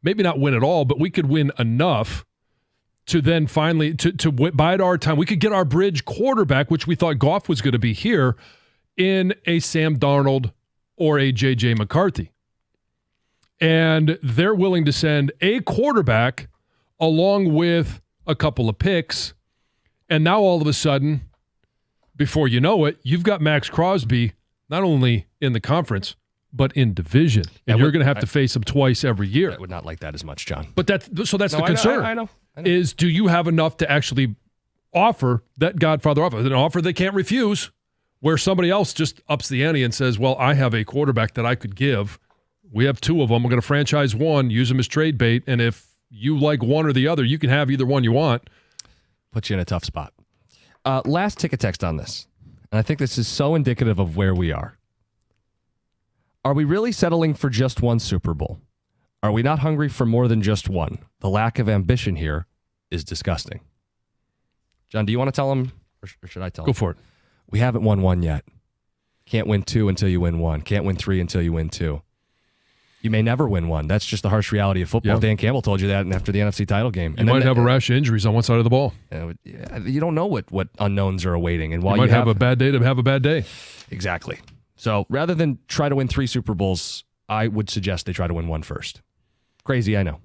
Speaker 3: maybe not win at all, but we could win enough to then finally to bide our time. We could get our bridge quarterback, which we thought Goff was going to be here, in a Sam Darnold or a J.J. McCarthy. And they're willing to send a quarterback along with a couple of picks. And now all of a sudden, before you know it, you've got Max Crosby not only in the conference, but in division. And you're going to have to face him twice every year.
Speaker 2: I would not like that as much, John.
Speaker 3: But that's the concern.
Speaker 2: I know.
Speaker 3: Is do you have enough to actually offer that Godfather offer? An offer they can't refuse, where somebody else just ups the ante and says, well, I have a quarterback that I could give. We have two of them. We're going to franchise one, use them as trade bait. And if you like one or the other, you can have either one you want.
Speaker 2: Put you in a tough spot. Last ticket text on this. And I think this is so indicative of where we are. Are we really settling for just one Super Bowl? Are we not hungry for more than just one? The lack of ambition here is disgusting. John, do you want to tell him, or should I tell him?
Speaker 3: Go for it.
Speaker 2: We haven't won one yet. Can't win two until you win one. Can't win three until you win two. You may never win one. That's just the harsh reality of football.
Speaker 3: Yeah.
Speaker 2: Dan Campbell told you that after the NFC title game.
Speaker 3: You might have a rash of injuries on one side of the ball.
Speaker 2: You don't know what unknowns are awaiting. And while
Speaker 3: you might have a bad day to have a bad day.
Speaker 2: Exactly. So rather than try to win 3 Super Bowls, I would suggest they try to win one first. Crazy, I know. All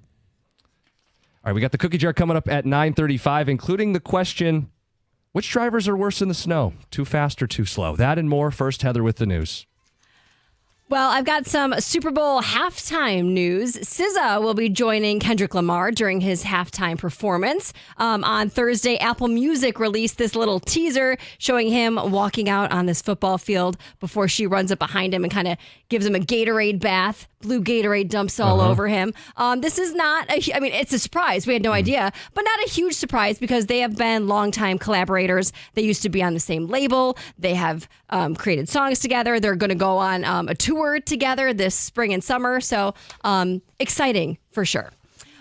Speaker 2: right, we got the cookie jar coming up at 9:35, including the question, which drivers are worse in the snow? Too fast or too slow? That and more. First, Heather with the news.
Speaker 4: Well, I've got some Super Bowl halftime news. SZA will be joining Kendrick Lamar during his halftime performance. On Thursday, Apple Music released this little teaser showing him walking out on this football field before she runs up behind him and kind of gives him a Gatorade bath. Blue Gatorade dumps all over him. This is not, it's a surprise. We had no idea, but not a huge surprise because they have been longtime collaborators. They used to be on the same label. They have created songs together. They're going to go on a tour together this spring and summer. So exciting for sure.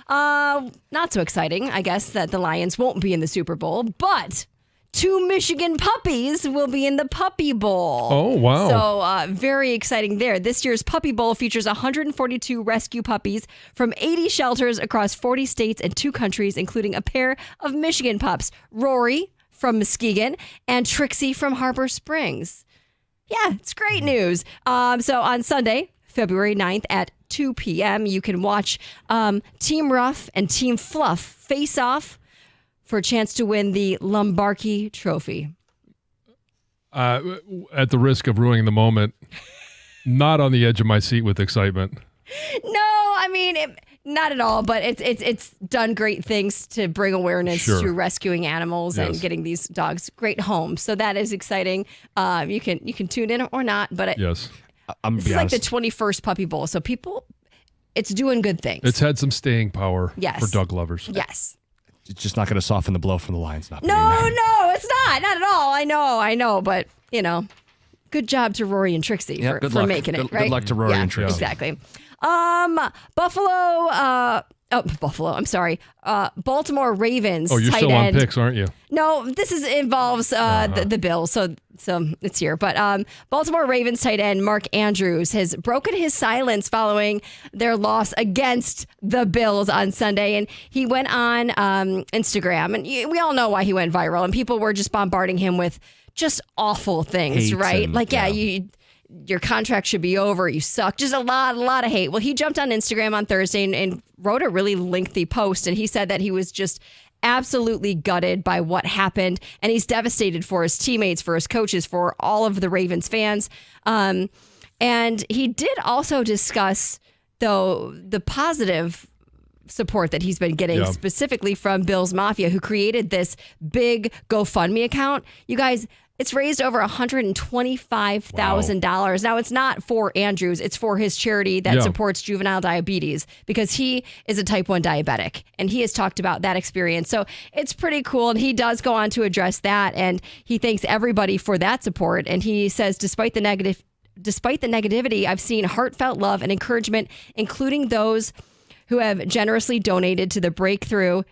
Speaker 4: Not so exciting, I guess, that the Lions won't be in the Super Bowl, but 2 Michigan puppies will be in the Puppy Bowl.
Speaker 3: Oh, wow.
Speaker 4: So very exciting there. This year's Puppy Bowl features 142 rescue puppies from 80 shelters across 40 states and 2 countries, including a pair of Michigan pups, Rory from Muskegon and Trixie from Harbor Springs. Yeah, it's great news. So on Sunday, February 9th at 2 p.m., you can watch Team Rough and Team Fluff face off for a chance to win the Lombardi Trophy.
Speaker 3: At the risk of ruining the moment, not on the edge of my seat with excitement.
Speaker 4: No, not at all, but it's done great things to bring awareness to rescuing animals and getting these dogs great homes. So that is exciting. You can tune in or not, but
Speaker 3: yes,
Speaker 4: this is like the 21st Puppy Bowl, so it's doing good things.
Speaker 3: It's had some staying power for dog lovers.
Speaker 4: Yes.
Speaker 2: It's just not going to soften the blow from the Lions.
Speaker 4: No, it's not at all. I know, but good job to Rory and Trixie for making it. Right?
Speaker 2: Good luck to Rory and Trixie.
Speaker 4: Exactly. I'm sorry. Baltimore Ravens.
Speaker 3: Oh, you're
Speaker 4: tight
Speaker 3: still
Speaker 4: end.
Speaker 3: on picks, aren't you?
Speaker 4: No, this involves the Bills, so it's here. But Baltimore Ravens tight end Mark Andrews has broken his silence following their loss against the Bills on Sunday, and he went on Instagram, and we all know why he went viral, and people were just bombarding him with just awful things,
Speaker 2: Hate
Speaker 4: right?
Speaker 2: him,
Speaker 4: Your contract should be over. You suck. Just a lot of hate. Well, he jumped on Instagram on Thursday and wrote a really lengthy post. And he said that he was just absolutely gutted by what happened. And he's devastated for his teammates, for his coaches, for all of the Ravens fans. And he did also discuss, though, the positive support that he's been getting specifically from Bills Mafia, who created this big GoFundMe account. You guys, It's raised over $125,000. Now, it's not for Andrews. It's for his charity that supports juvenile diabetes because he is a type 1 diabetic, and he has talked about that experience. So it's pretty cool, and he does go on to address that, and he thanks everybody for that support. And he says, despite the negativity, I've seen heartfelt love and encouragement, including those who have generously donated to the Breakthrough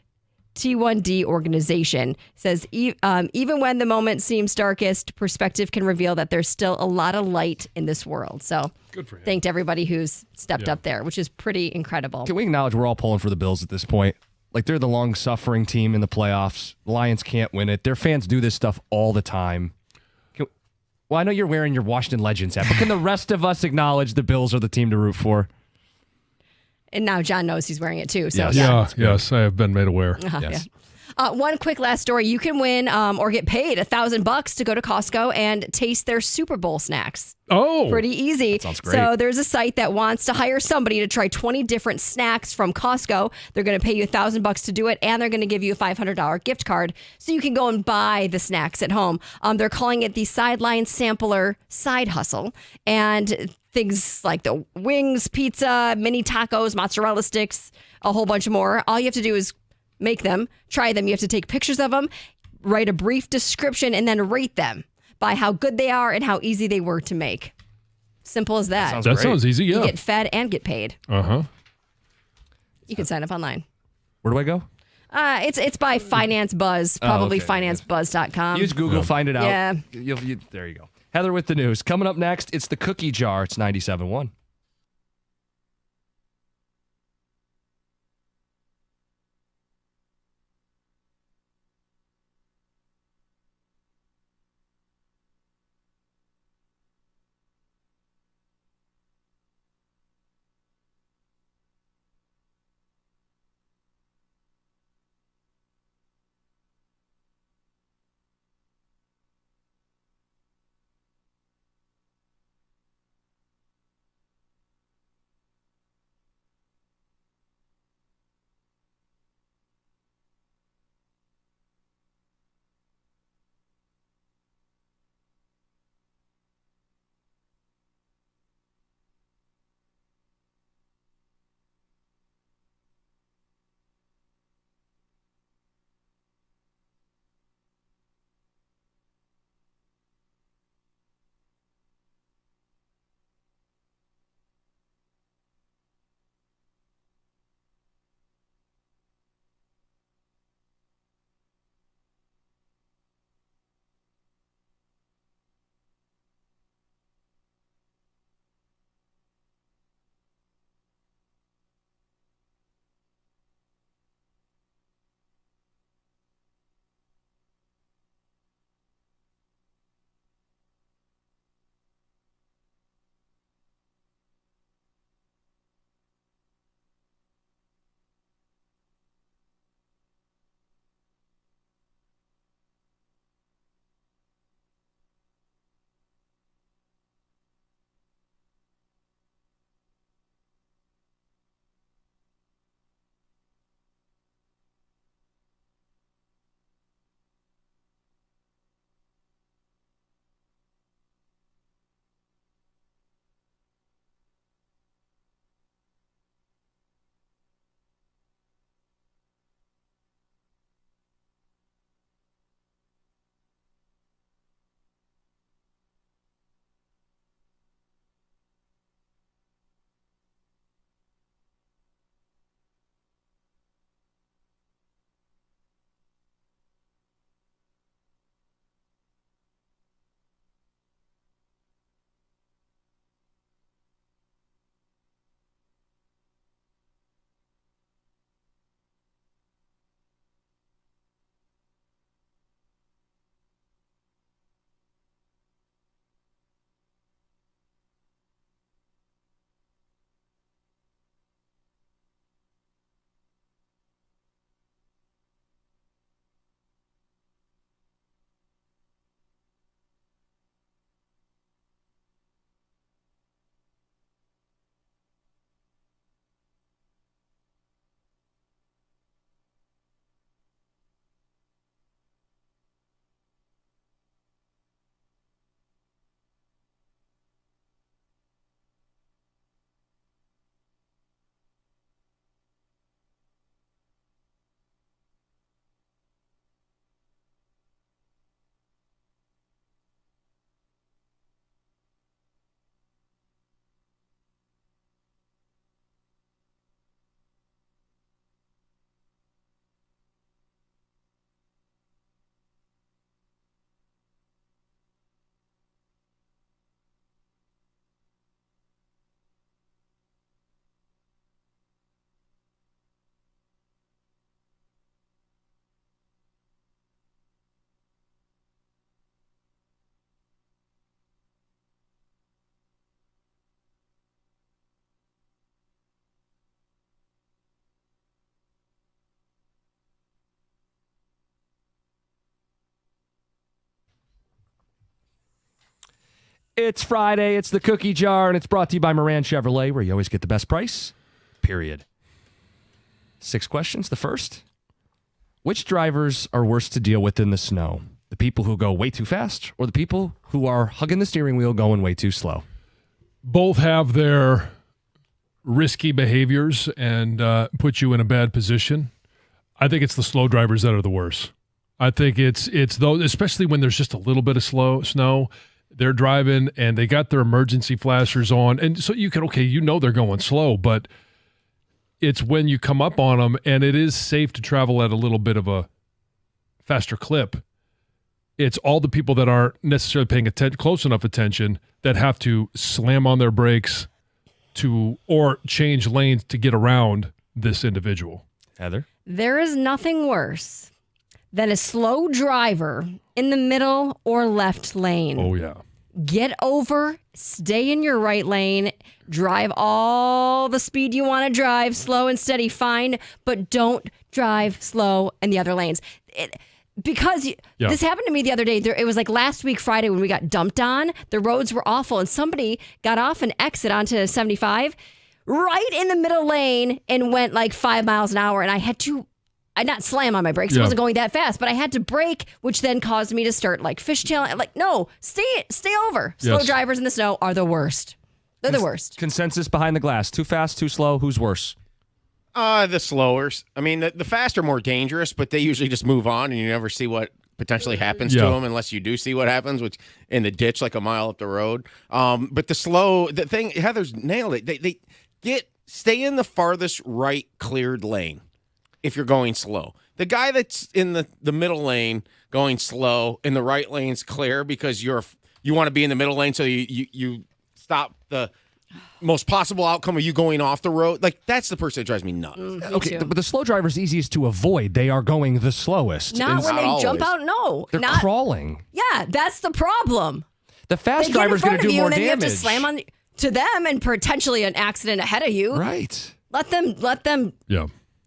Speaker 4: T1D organization. Says, even when the moment seems darkest, perspective can reveal that there's still a lot of light in this world. So
Speaker 3: good for him.
Speaker 4: Thanked everybody who's stepped up there, which is pretty incredible.
Speaker 2: Can we acknowledge we're all pulling for the Bills at this point? Like, they're the long-suffering team in the playoffs. The Lions can't win it. Their fans do this stuff all the time. Well, I know you're wearing your Washington Legends hat, but can the rest of us acknowledge the Bills are the team to root for?
Speaker 4: And now John knows he's wearing it too. So
Speaker 3: Yes, I have been made aware.
Speaker 2: Yes.
Speaker 4: One quick last story. You can win or get paid $1,000 to go to Costco and taste their Super Bowl snacks.
Speaker 3: Oh,
Speaker 4: pretty easy.
Speaker 2: That sounds great.
Speaker 4: So there's a site that wants to hire somebody to try 20 different snacks from Costco. They're going to pay you $1,000 to do it, and they're going to give you a $500 gift card so you can go and buy the snacks at home. They're calling it the Sideline Sampler Side Hustle, and things like the wings, pizza, mini tacos, mozzarella sticks, a whole bunch more. All you have to do is make them, try them. You have to take pictures of them, write a brief description, and then rate them by how good they are and how easy they were to make. Simple as that.
Speaker 3: That sounds easy, yeah.
Speaker 4: You get fed and get paid.
Speaker 3: Uh-huh.
Speaker 4: You can sign up online.
Speaker 2: Where do I go?
Speaker 4: It's by Finance Buzz, probably financebuzz.com.
Speaker 2: Use Google, find it out.
Speaker 4: Yeah.
Speaker 2: There you go. Heather with the news. Coming up next, it's the Cookie Jar. It's 97.1. It's Friday. It's the Cookie Jar, and it's brought to you by Moran Chevrolet, where you always get the best price, period. 6 questions. The first, which drivers are worse to deal with in the snow? The people who go way too fast or the people who are hugging the steering wheel going way too slow?
Speaker 3: Both have their risky behaviors and put you in a bad position. I think it's the slow drivers that are the worst. I think it's those, especially when there's just a little bit of snow. They're driving and they got their emergency flashers on. And so you they're going slow, but it's when you come up on them, and it is safe to travel at a little bit of a faster clip. It's all the people that aren't necessarily paying close enough attention that have to slam on their brakes or change lanes to get around this individual.
Speaker 2: Heather?
Speaker 4: There is nothing worse than a slow driver in the middle or left lane.
Speaker 3: Oh, yeah.
Speaker 4: Get over, stay in your right lane, drive all the speed you want to drive, slow and steady, fine, but don't drive slow in the other lanes. This happened to me the other day. It was like last week, Friday, when we got dumped on. The roads were awful, and somebody got off an exit onto 75 right in the middle lane and went like 5 miles an hour, and I had to not slam on my brakes. It wasn't going that fast, but I had to brake, which then caused me to start like fishtailing. Like, no, stay over. Slow drivers in the snow are the worst. They're the worst.
Speaker 2: Consensus behind the glass. Too fast, too slow. Who's worse?
Speaker 5: The slowers. I mean, the fast are more dangerous, but they usually just move on, and you never see what potentially happens to them unless you do see what happens, which in the ditch like a mile up the road. But the thing, Heather's nailed it. They stay in the farthest right cleared lane if you're going slow. The guy that's in the middle lane going slow and the right lane's clear because you want to be in the middle lane, so you stop the most possible outcome of you going off the road. Like, that's the person that drives me nuts.
Speaker 2: Okay, but the slow driver's easiest to avoid. They are going the slowest.
Speaker 4: Not when they jump out. No,
Speaker 2: they're crawling.
Speaker 4: Yeah, that's the problem.
Speaker 2: The fast driver's going to do more damage.
Speaker 4: You have to slam on to them and potentially an accident ahead of you.
Speaker 2: Right.
Speaker 4: Let them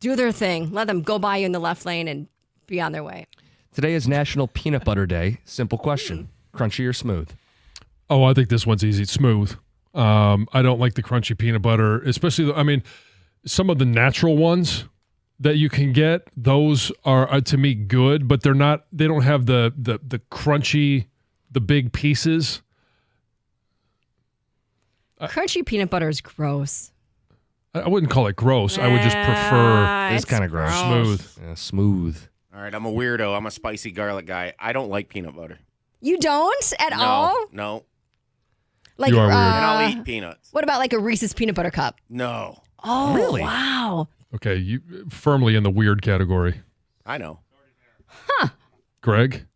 Speaker 4: do their thing. Let them go by you in the left lane and be on their way.
Speaker 2: Today is National Peanut Butter Day. Simple question. Crunchy or smooth?
Speaker 3: Oh, I think this one's easy. It's smooth. I don't like the crunchy peanut butter, especially, some of the natural ones that you can get, those are to me good, but they don't have the crunchy, the big pieces.
Speaker 4: Crunchy peanut butter is gross.
Speaker 3: I wouldn't call it gross. I would just prefer
Speaker 2: it's kind of gross.
Speaker 3: Smooth.
Speaker 2: Yeah, smooth.
Speaker 5: All right, I'm a weirdo. I'm a spicy garlic guy. I don't like peanut butter.
Speaker 4: You don't at all?
Speaker 5: No.
Speaker 4: Like,
Speaker 3: you are weird.
Speaker 5: And I'll eat peanuts.
Speaker 4: What about like a Reese's peanut butter cup?
Speaker 5: No.
Speaker 4: Oh,
Speaker 2: really?
Speaker 4: Wow.
Speaker 3: Okay, you firmly in the weird category.
Speaker 5: I know.
Speaker 4: Huh.
Speaker 3: Greg?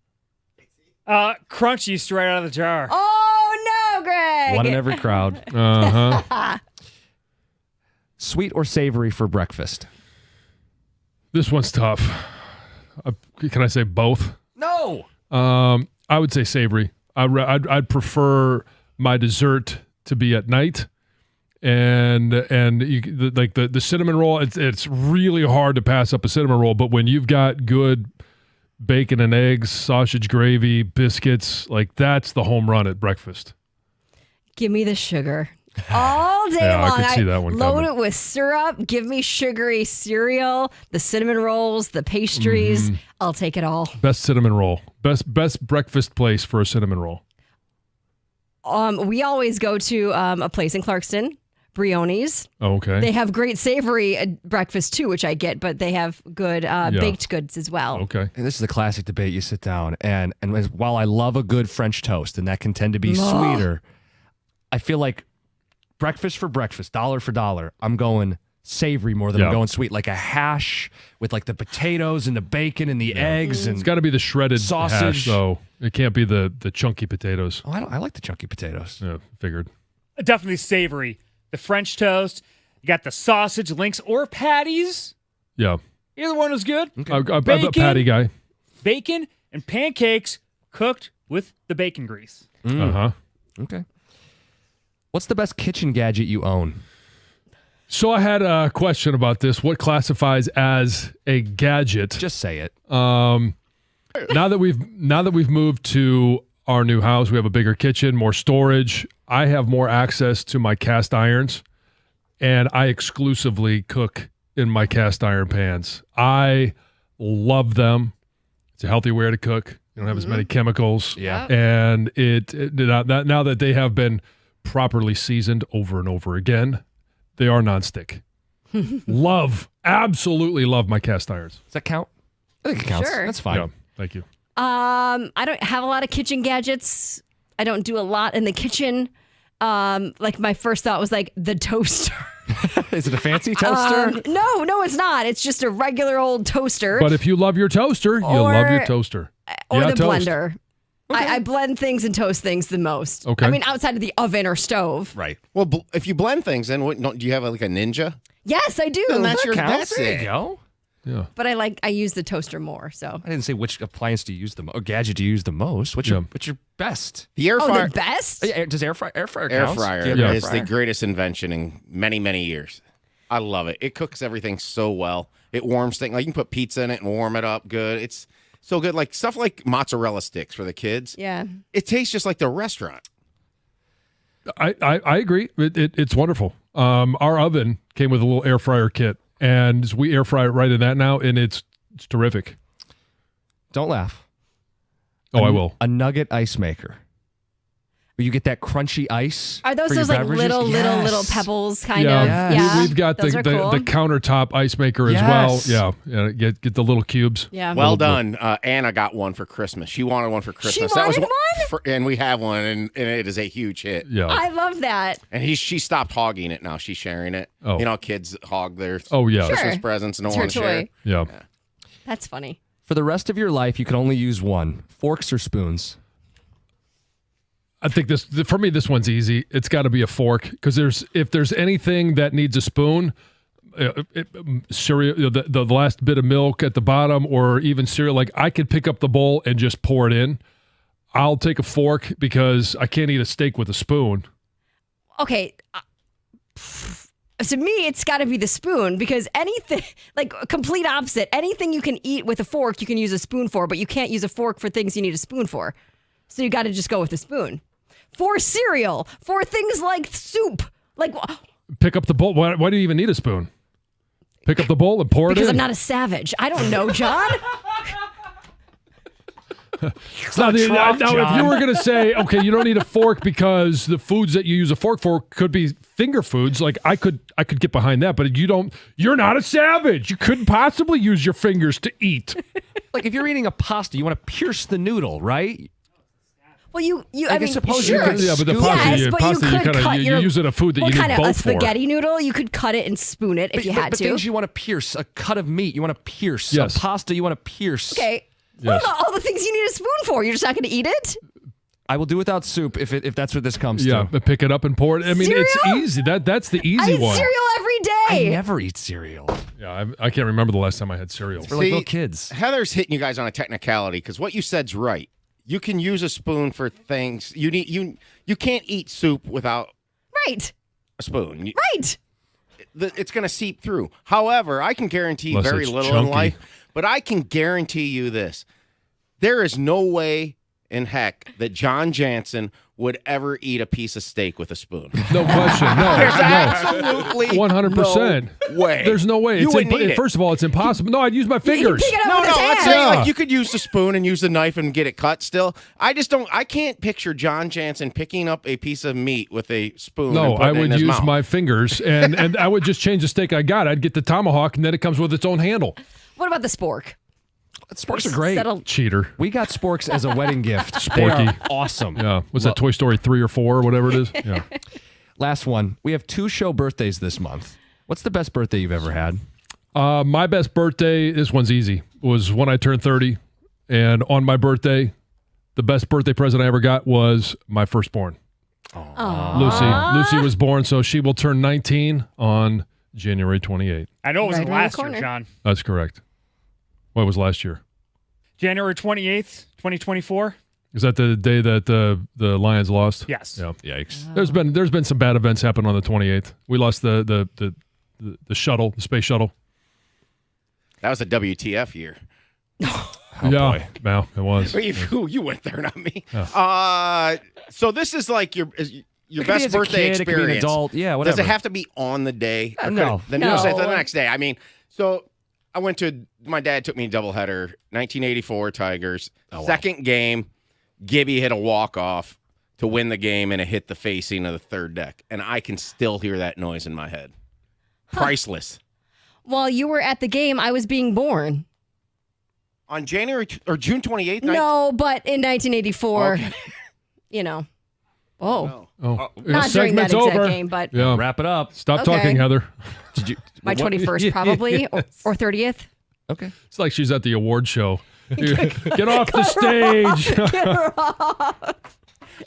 Speaker 6: Crunchy straight out of the jar.
Speaker 4: Oh, no, Greg.
Speaker 2: One in every crowd.
Speaker 3: Uh-huh.
Speaker 2: Sweet or savory for breakfast?
Speaker 3: This one's tough. Can I say both?
Speaker 2: No.
Speaker 3: I would say savory. I'd prefer my dessert to be at night, and the cinnamon roll. It's really hard to pass up a cinnamon roll, but when you've got good bacon and eggs, sausage gravy, biscuits, like that's the home run at breakfast.
Speaker 4: Give me the sugar. All day long.
Speaker 3: I could see that one
Speaker 4: load
Speaker 3: coming.
Speaker 4: it with syrup. Give me sugary cereal, the cinnamon rolls, the pastries. I'll take it all.
Speaker 3: Best cinnamon roll. Best breakfast place for a cinnamon roll.
Speaker 4: We always go to a place in Clarkston, Brioni's.
Speaker 3: Oh, okay.
Speaker 4: They have great savory breakfast too, which I get, but they have good baked goods as well.
Speaker 3: Okay.
Speaker 2: And this is a classic debate. You sit down, and while I love a good French toast, and that can tend to be sweeter, I feel like breakfast for breakfast, dollar for dollar, I'm going savory more than I'm going sweet. Like a hash with like the potatoes and the bacon and the eggs. And
Speaker 3: it's got to be the shredded
Speaker 2: sausage.
Speaker 3: hash, though. It can't be the chunky potatoes.
Speaker 2: Oh, I like the chunky potatoes.
Speaker 3: Yeah, figured.
Speaker 6: Definitely savory. The French toast. You got the sausage links or patties.
Speaker 3: Yeah.
Speaker 6: Either one was good.
Speaker 3: Okay. I'm a patty guy.
Speaker 6: Bacon and pancakes cooked with the bacon grease.
Speaker 3: Uh-huh.
Speaker 2: Okay. What's the best kitchen gadget you own?
Speaker 3: So I had a question about this. What classifies as a gadget?
Speaker 2: Just say it.
Speaker 3: Now that we've moved to our new house. We have a bigger kitchen, more storage. I have more access to my cast irons, and I exclusively cook in my cast iron pans. I love them. It's a healthy way to cook. You don't have as many chemicals.
Speaker 2: Yeah.
Speaker 3: And now that they have been properly seasoned over and over again, they are nonstick. Absolutely love my cast irons.
Speaker 2: Does that count? I think it counts.
Speaker 4: Sure.
Speaker 2: That's fine.
Speaker 3: Yeah, thank you.
Speaker 4: I don't have a lot of kitchen gadgets. I don't do a lot in the kitchen. Like my first thought was like the toaster.
Speaker 2: Is it a fancy toaster?
Speaker 4: No, it's not. It's just a regular old toaster.
Speaker 3: But if you love your toaster, you'll love your toaster.
Speaker 4: Or
Speaker 3: Yeah,
Speaker 4: the
Speaker 3: toast.
Speaker 4: blender. I blend things and toast things the most.
Speaker 3: Okay.
Speaker 4: I mean, outside of the oven or stove.
Speaker 2: Right.
Speaker 5: Well, if you blend things, then do you have like a Ninja?
Speaker 4: Yes, I do.
Speaker 5: Then that's
Speaker 2: There
Speaker 5: it.
Speaker 2: you go.
Speaker 3: Yeah.
Speaker 4: But I use the toaster more. So.
Speaker 2: I didn't say which appliance do you use the most, or gadget do you use the most. What's your best?
Speaker 5: The air fryer.
Speaker 4: The best?
Speaker 2: Does air fryer
Speaker 5: Air
Speaker 2: count?
Speaker 5: fryer
Speaker 2: Do you have an air
Speaker 5: is the
Speaker 2: fryer?
Speaker 5: greatest invention in many, many years. I love it. It cooks everything so well. It warms things. Like you can put pizza in it and warm it up good. It's so good. Like stuff like mozzarella sticks for the kids.
Speaker 4: Yeah.
Speaker 5: It tastes just like the restaurant.
Speaker 3: I agree. It's wonderful. Our oven came with a little air fryer kit, and we air fry it right in that now, and it's terrific.
Speaker 2: Don't laugh.
Speaker 3: Oh, I will.
Speaker 2: A nugget ice maker. Where you get that crunchy ice.
Speaker 4: Are those
Speaker 2: for your
Speaker 4: those like
Speaker 2: beverages?
Speaker 4: little
Speaker 2: Yes.
Speaker 4: pebbles kind of?
Speaker 2: Yes.
Speaker 4: Yeah.
Speaker 3: We've got
Speaker 4: Those
Speaker 3: the
Speaker 4: are cool.
Speaker 3: countertop ice maker as
Speaker 2: Yes.
Speaker 3: well. Yeah. Get the little cubes.
Speaker 4: Yeah.
Speaker 5: Well done. Anna got one for Christmas. She wanted one for Christmas.
Speaker 4: wanted
Speaker 5: one? And we have one, and it is a huge hit.
Speaker 3: Yeah.
Speaker 4: I love that.
Speaker 5: And she stopped hogging it now. She's sharing it.
Speaker 3: Oh.
Speaker 5: You know, kids hog their
Speaker 3: Oh, yeah.
Speaker 5: Christmas
Speaker 4: Sure.
Speaker 5: presents and don't
Speaker 4: It's her
Speaker 5: want to share.
Speaker 4: toy.
Speaker 3: Yeah.
Speaker 4: That's funny.
Speaker 2: For the rest of your life, you can only use one. Forks or spoons?
Speaker 3: I think for me, this one's easy. It's got to be a fork because if there's anything that needs a spoon, cereal, the last bit of milk at the bottom, or even cereal, like I could pick up the bowl and just pour it in. I'll take a fork because I can't eat a steak with a spoon.
Speaker 4: Okay. To me, it's got to be the spoon because anything, like complete opposite, anything you can eat with a fork, you can use a spoon for, but you can't use a fork for things you need a spoon for. So you got to just go with the spoon. For cereal, for things like soup, like
Speaker 3: Pick up the bowl. Why do you even need a spoon? Pick up the bowl and pour it in.
Speaker 4: because I'm not a savage. I don't know, John.
Speaker 3: Now, if you were going to say, okay, you don't need a fork because the foods that you use a fork for could be finger foods, like I could get behind that, but you're not a savage. You couldn't possibly use your fingers to eat.
Speaker 2: Like if you're eating a pasta, you want to pierce the noodle, right?
Speaker 4: Well,
Speaker 2: I mean, suppose you
Speaker 4: sure.
Speaker 2: could
Speaker 3: Yeah, but the
Speaker 2: scoop
Speaker 3: pasta,
Speaker 2: it.
Speaker 3: you
Speaker 4: but you could
Speaker 3: kinda,
Speaker 4: cut
Speaker 3: you're using a food that you need
Speaker 4: kind of
Speaker 3: both
Speaker 4: a
Speaker 3: for.
Speaker 4: spaghetti noodle. You could cut it and spoon it if you had
Speaker 2: but
Speaker 4: to.
Speaker 2: things you want to pierce, a cut of meat, you want to pierce.
Speaker 3: Yes.
Speaker 2: A pasta, you want to pierce.
Speaker 4: Okay.
Speaker 3: Yes.
Speaker 4: What about all the things you need a spoon for? You're just not going to eat it?
Speaker 2: I will do without soup if that's what this comes
Speaker 3: Yeah,
Speaker 2: to.
Speaker 3: but pick it up and pour it. I mean, it's
Speaker 4: Cereal?
Speaker 3: easy. That's the
Speaker 4: I
Speaker 3: easy
Speaker 4: eat
Speaker 3: one.
Speaker 4: cereal every
Speaker 2: I
Speaker 4: day.
Speaker 2: never eat cereal.
Speaker 3: Yeah, I can't remember the last time I had cereal.
Speaker 2: For like little kids.
Speaker 5: Heather's hitting you guys on a technicality because what you said's right. You can use a spoon for things. You can't eat soup without
Speaker 4: Right.
Speaker 5: a spoon.
Speaker 4: Right.
Speaker 5: It's going to seep through. However, I can guarantee
Speaker 3: Unless
Speaker 5: very
Speaker 3: it's
Speaker 5: little
Speaker 3: chunky.
Speaker 5: in life, but I can guarantee you this. There is no way in heck that John Jansen would ever eat a piece of steak with a spoon.
Speaker 3: No question. No,
Speaker 5: There's
Speaker 3: no.
Speaker 5: absolutely
Speaker 3: 100%.
Speaker 5: no way.
Speaker 3: There's no way.
Speaker 5: You wouldn't eat it.
Speaker 3: First of all, it's impossible. No, I'd use my
Speaker 4: You
Speaker 3: fingers.
Speaker 4: pick it up
Speaker 5: No,
Speaker 4: with
Speaker 5: no,
Speaker 4: his
Speaker 5: I'm
Speaker 4: hand.
Speaker 5: saying
Speaker 3: Yeah.
Speaker 5: like you could use the spoon and use the knife and get it cut still. I can't picture John Jansen picking up a piece of meat with a spoon.
Speaker 3: No,
Speaker 5: and putting
Speaker 3: I
Speaker 5: it in
Speaker 3: would
Speaker 5: his
Speaker 3: use
Speaker 5: mouth.
Speaker 3: my fingers, and I would just change the steak I got. I'd get the tomahawk, and then it comes with its own handle.
Speaker 4: What about the spork?
Speaker 2: Sporks are great.
Speaker 4: Settle-
Speaker 3: Cheater.
Speaker 2: We got sporks as a wedding gift. They are
Speaker 3: Sporky.
Speaker 2: awesome.
Speaker 3: Yeah. Was that Toy Story 3 or 4 or whatever it is? Yeah.
Speaker 2: Last one. We have 2 show birthdays this month. What's the best birthday you've ever had?
Speaker 3: My best birthday, this one's easy, was when I turned 30. And on my birthday, the best birthday present I ever got was my firstborn.
Speaker 4: Aw.
Speaker 3: Lucy was born, so she will turn 19 on January 28th.
Speaker 6: I know it was
Speaker 4: Right around the
Speaker 6: last
Speaker 4: corner.
Speaker 6: year, John.
Speaker 3: That's correct. What was last year?
Speaker 6: January 28th, 2024.
Speaker 3: Is that the day that the Lions lost?
Speaker 6: Yes.
Speaker 3: Yeah.
Speaker 2: Yikes.
Speaker 3: There's been some bad events happen on the 28th. We lost the shuttle, the space shuttle.
Speaker 5: That was a WTF year.
Speaker 2: Oh,
Speaker 3: yeah,
Speaker 2: boy.
Speaker 3: no, it was.
Speaker 5: You went there, not me. So this is like your
Speaker 2: It could
Speaker 5: best
Speaker 2: be as a
Speaker 5: birthday
Speaker 2: kid, it could be an
Speaker 5: experience.
Speaker 2: adult. Yeah, whatever.
Speaker 5: Does it have to be on the day? Or
Speaker 2: No.
Speaker 5: The
Speaker 4: No.
Speaker 5: news the next day. I mean, so I went to. My dad took me doubleheader. 1984 Tigers. Second game, Gibby hit a walk off to win the game, and it hit the facing of the third deck, and I can still hear that noise in my head. Priceless.
Speaker 4: While you were at the game, I was being born.
Speaker 5: On January or June 28th.
Speaker 4: No, but in 1984,
Speaker 5: Okay.
Speaker 4: you know. Oh,
Speaker 5: No.
Speaker 3: Oh,
Speaker 4: not during that
Speaker 3: segment's
Speaker 4: exact
Speaker 3: over.
Speaker 4: game, but
Speaker 3: Yeah.
Speaker 2: Wrap it up.
Speaker 3: Stop
Speaker 4: Okay.
Speaker 3: talking, Heather.
Speaker 2: Did you?
Speaker 4: my
Speaker 2: what-
Speaker 4: 21st probably or 30th.
Speaker 2: Okay.
Speaker 3: It's like she's at the award show. Get off the stage.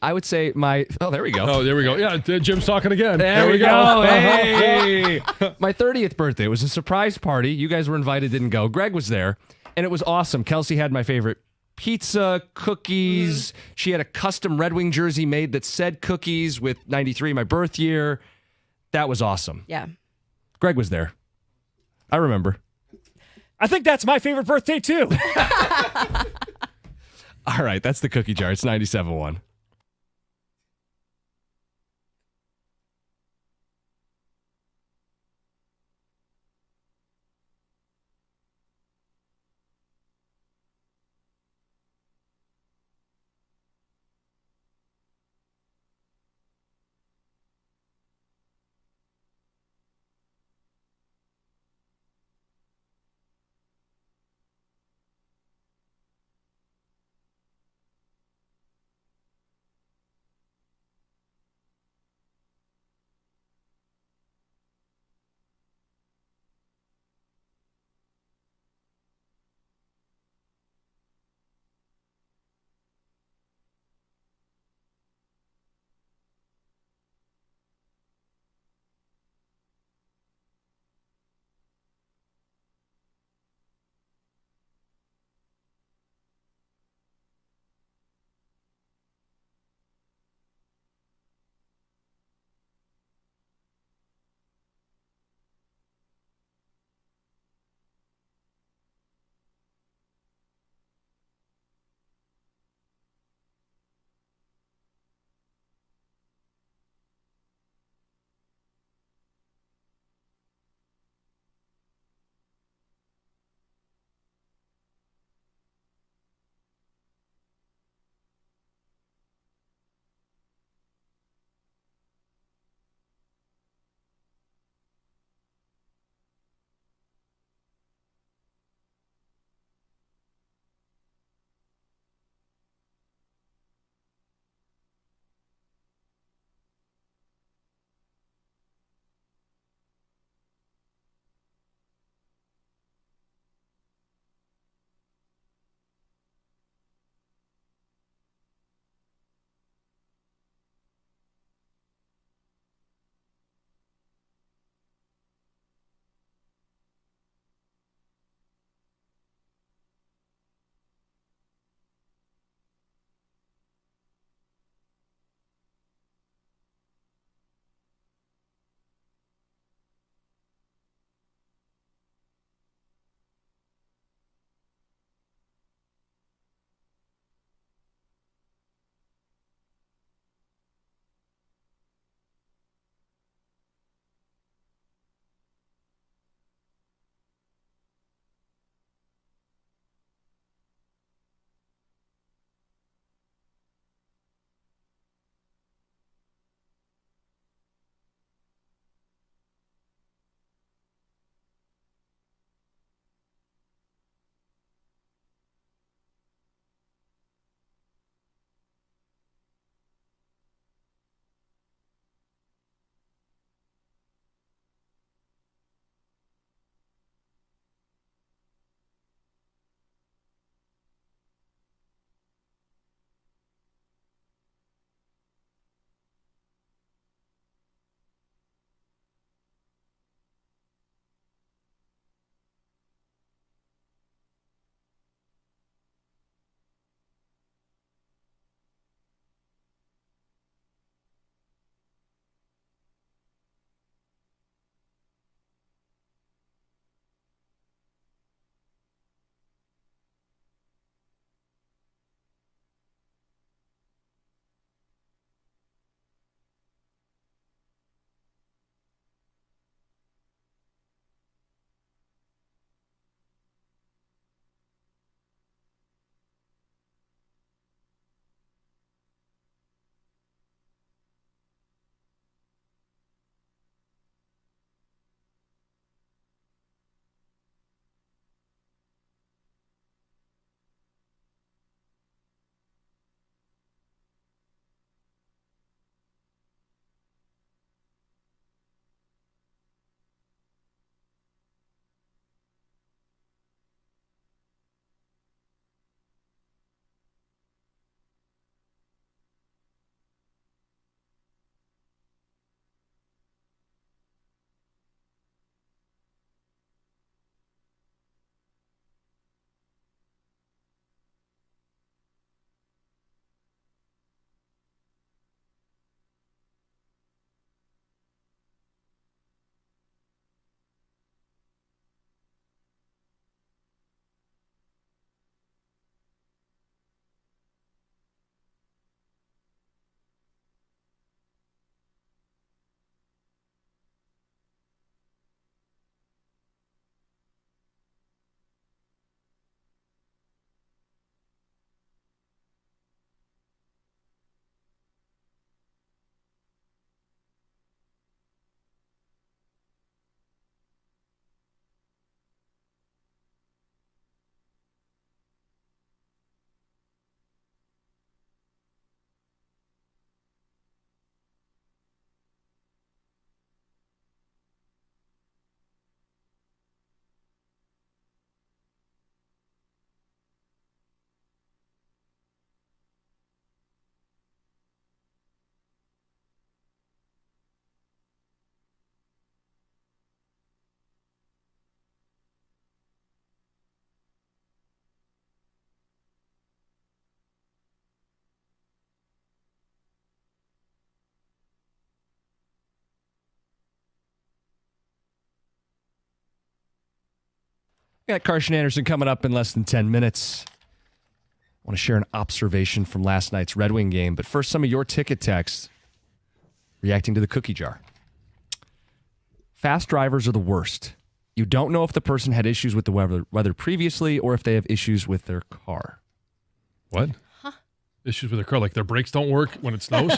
Speaker 2: I would say my. Oh, there we go.
Speaker 3: Oh, there we go. Yeah, Jim's talking again.
Speaker 2: There we go. Hey. My 30th birthday was a surprise party. You guys were invited, didn't go. Greg was there, and it was awesome. Kelsey had my favorite pizza, cookies. She had a custom Red Wing jersey made that said cookies with 93, my birth year. That was awesome.
Speaker 4: Yeah.
Speaker 2: Greg was there. I remember.
Speaker 6: I think that's my favorite birthday too.
Speaker 2: All right, that's the cookie jar. It's 97.1. Got Carson Anderson coming up in less than 10 minutes. I want to share an observation from last night's Red Wing game, but first, some of your ticket texts reacting to the cookie jar. Fast drivers are the worst. You don't know if the person had issues with the weather previously or if they have issues with their car.
Speaker 3: What? Huh? Issues with their car, like their brakes don't work when it snows?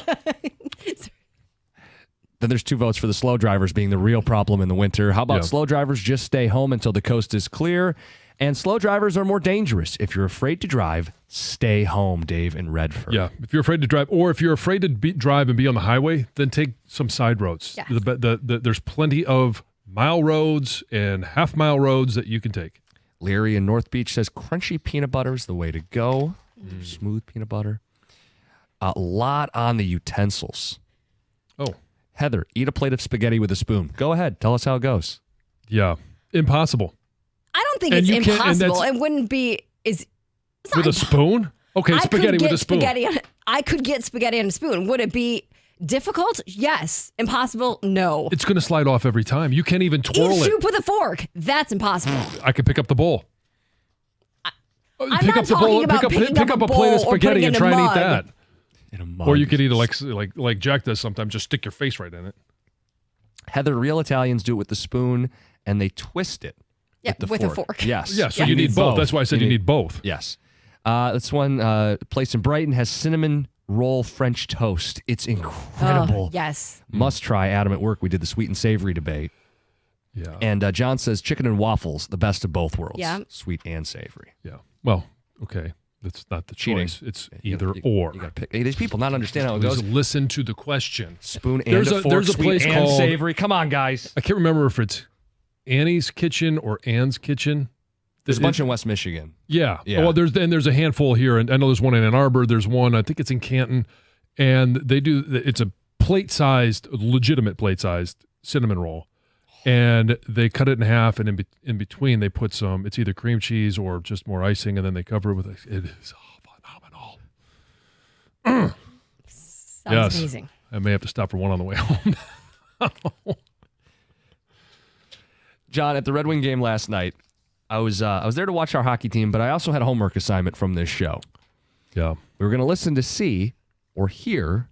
Speaker 2: Then there's 2 votes for the slow drivers being the real problem in the winter. How about slow drivers just stay home until the coast is clear? And slow drivers are more dangerous. If you're afraid to drive, stay home, Dave in Redford.
Speaker 3: Yeah, if you're afraid to drive, or if you're afraid to drive and be on the highway, then take some side roads.
Speaker 4: Yes.
Speaker 3: There's plenty of mile roads and half-mile roads that you can take.
Speaker 2: Leary in North Beach says crunchy peanut butter is the way to go. Smooth peanut butter. A lot on the utensils.
Speaker 3: Oh.
Speaker 2: Heather, eat a plate of spaghetti with a spoon. Go ahead. Tell us how it goes.
Speaker 3: Yeah. Impossible.
Speaker 4: I don't think
Speaker 3: And
Speaker 4: it's
Speaker 3: you can't- and
Speaker 4: impossible.
Speaker 3: that's-
Speaker 4: It wouldn't be. It's
Speaker 3: With a spoon? Okay, spaghetti with a spoon.
Speaker 4: I could get spaghetti on a spoon. Would it be difficult? Yes. Impossible? No.
Speaker 3: It's going to slide off every time. You can't even twirl
Speaker 4: Eat
Speaker 3: it.
Speaker 4: soup with a fork. That's impossible.
Speaker 3: I could pick up the bowl.
Speaker 4: I'm not talking about picking
Speaker 3: pick
Speaker 4: up
Speaker 3: up
Speaker 4: a
Speaker 3: a plate of
Speaker 4: bowl or
Speaker 3: spaghetti
Speaker 4: putting
Speaker 3: and
Speaker 4: it in
Speaker 3: try
Speaker 4: a
Speaker 3: and eat
Speaker 4: mug.
Speaker 3: that.
Speaker 2: In a mug.
Speaker 3: Or you could eat it like Jack does sometimes. Just stick your face right in it.
Speaker 2: Heather, real Italians do it with the spoon and they twist it.
Speaker 4: Yeah, with a fork.
Speaker 2: Yes.
Speaker 3: Yeah, so you need both. That's why I said you need both.
Speaker 2: Yes. This one place in Brighton has cinnamon roll French toast. It's incredible.
Speaker 4: Oh, yes.
Speaker 2: Must try. Adam at work, we did the sweet and savory debate.
Speaker 3: Yeah.
Speaker 2: And John says chicken and waffles, the best of both worlds.
Speaker 4: Yeah.
Speaker 2: Sweet and savory.
Speaker 3: Yeah. Well, okay. That's not the
Speaker 2: Cheating.
Speaker 3: choice. It's either or.
Speaker 2: You got to pick. Hey, these people not understand how it
Speaker 3: Just
Speaker 2: goes.
Speaker 3: listen to the question.
Speaker 2: Spoon and a fork,
Speaker 3: there's a
Speaker 2: sweet
Speaker 3: place
Speaker 2: and
Speaker 3: called
Speaker 2: savory. Come on, guys.
Speaker 3: I can't remember if it's Annie's Kitchen or Ann's Kitchen.
Speaker 2: There's a bunch in West Michigan.
Speaker 3: Yeah.
Speaker 2: Yeah.
Speaker 3: Well, there's a handful here, and I know there's one in Ann Arbor. There's one, I think it's in Canton, and it's a legitimate plate-sized cinnamon roll, and they cut it in half, and in between they put some. It's either cream cheese or just more icing, and then they cover it with. It is phenomenal.
Speaker 4: Sounds
Speaker 3: Yes.
Speaker 4: amazing.
Speaker 3: I may have to stop for one on the way home.
Speaker 2: John, at the Red Wing game last night, I was there to watch our hockey team, but I also had a homework assignment from this show.
Speaker 3: Yeah.
Speaker 2: We were going to listen to see or hear,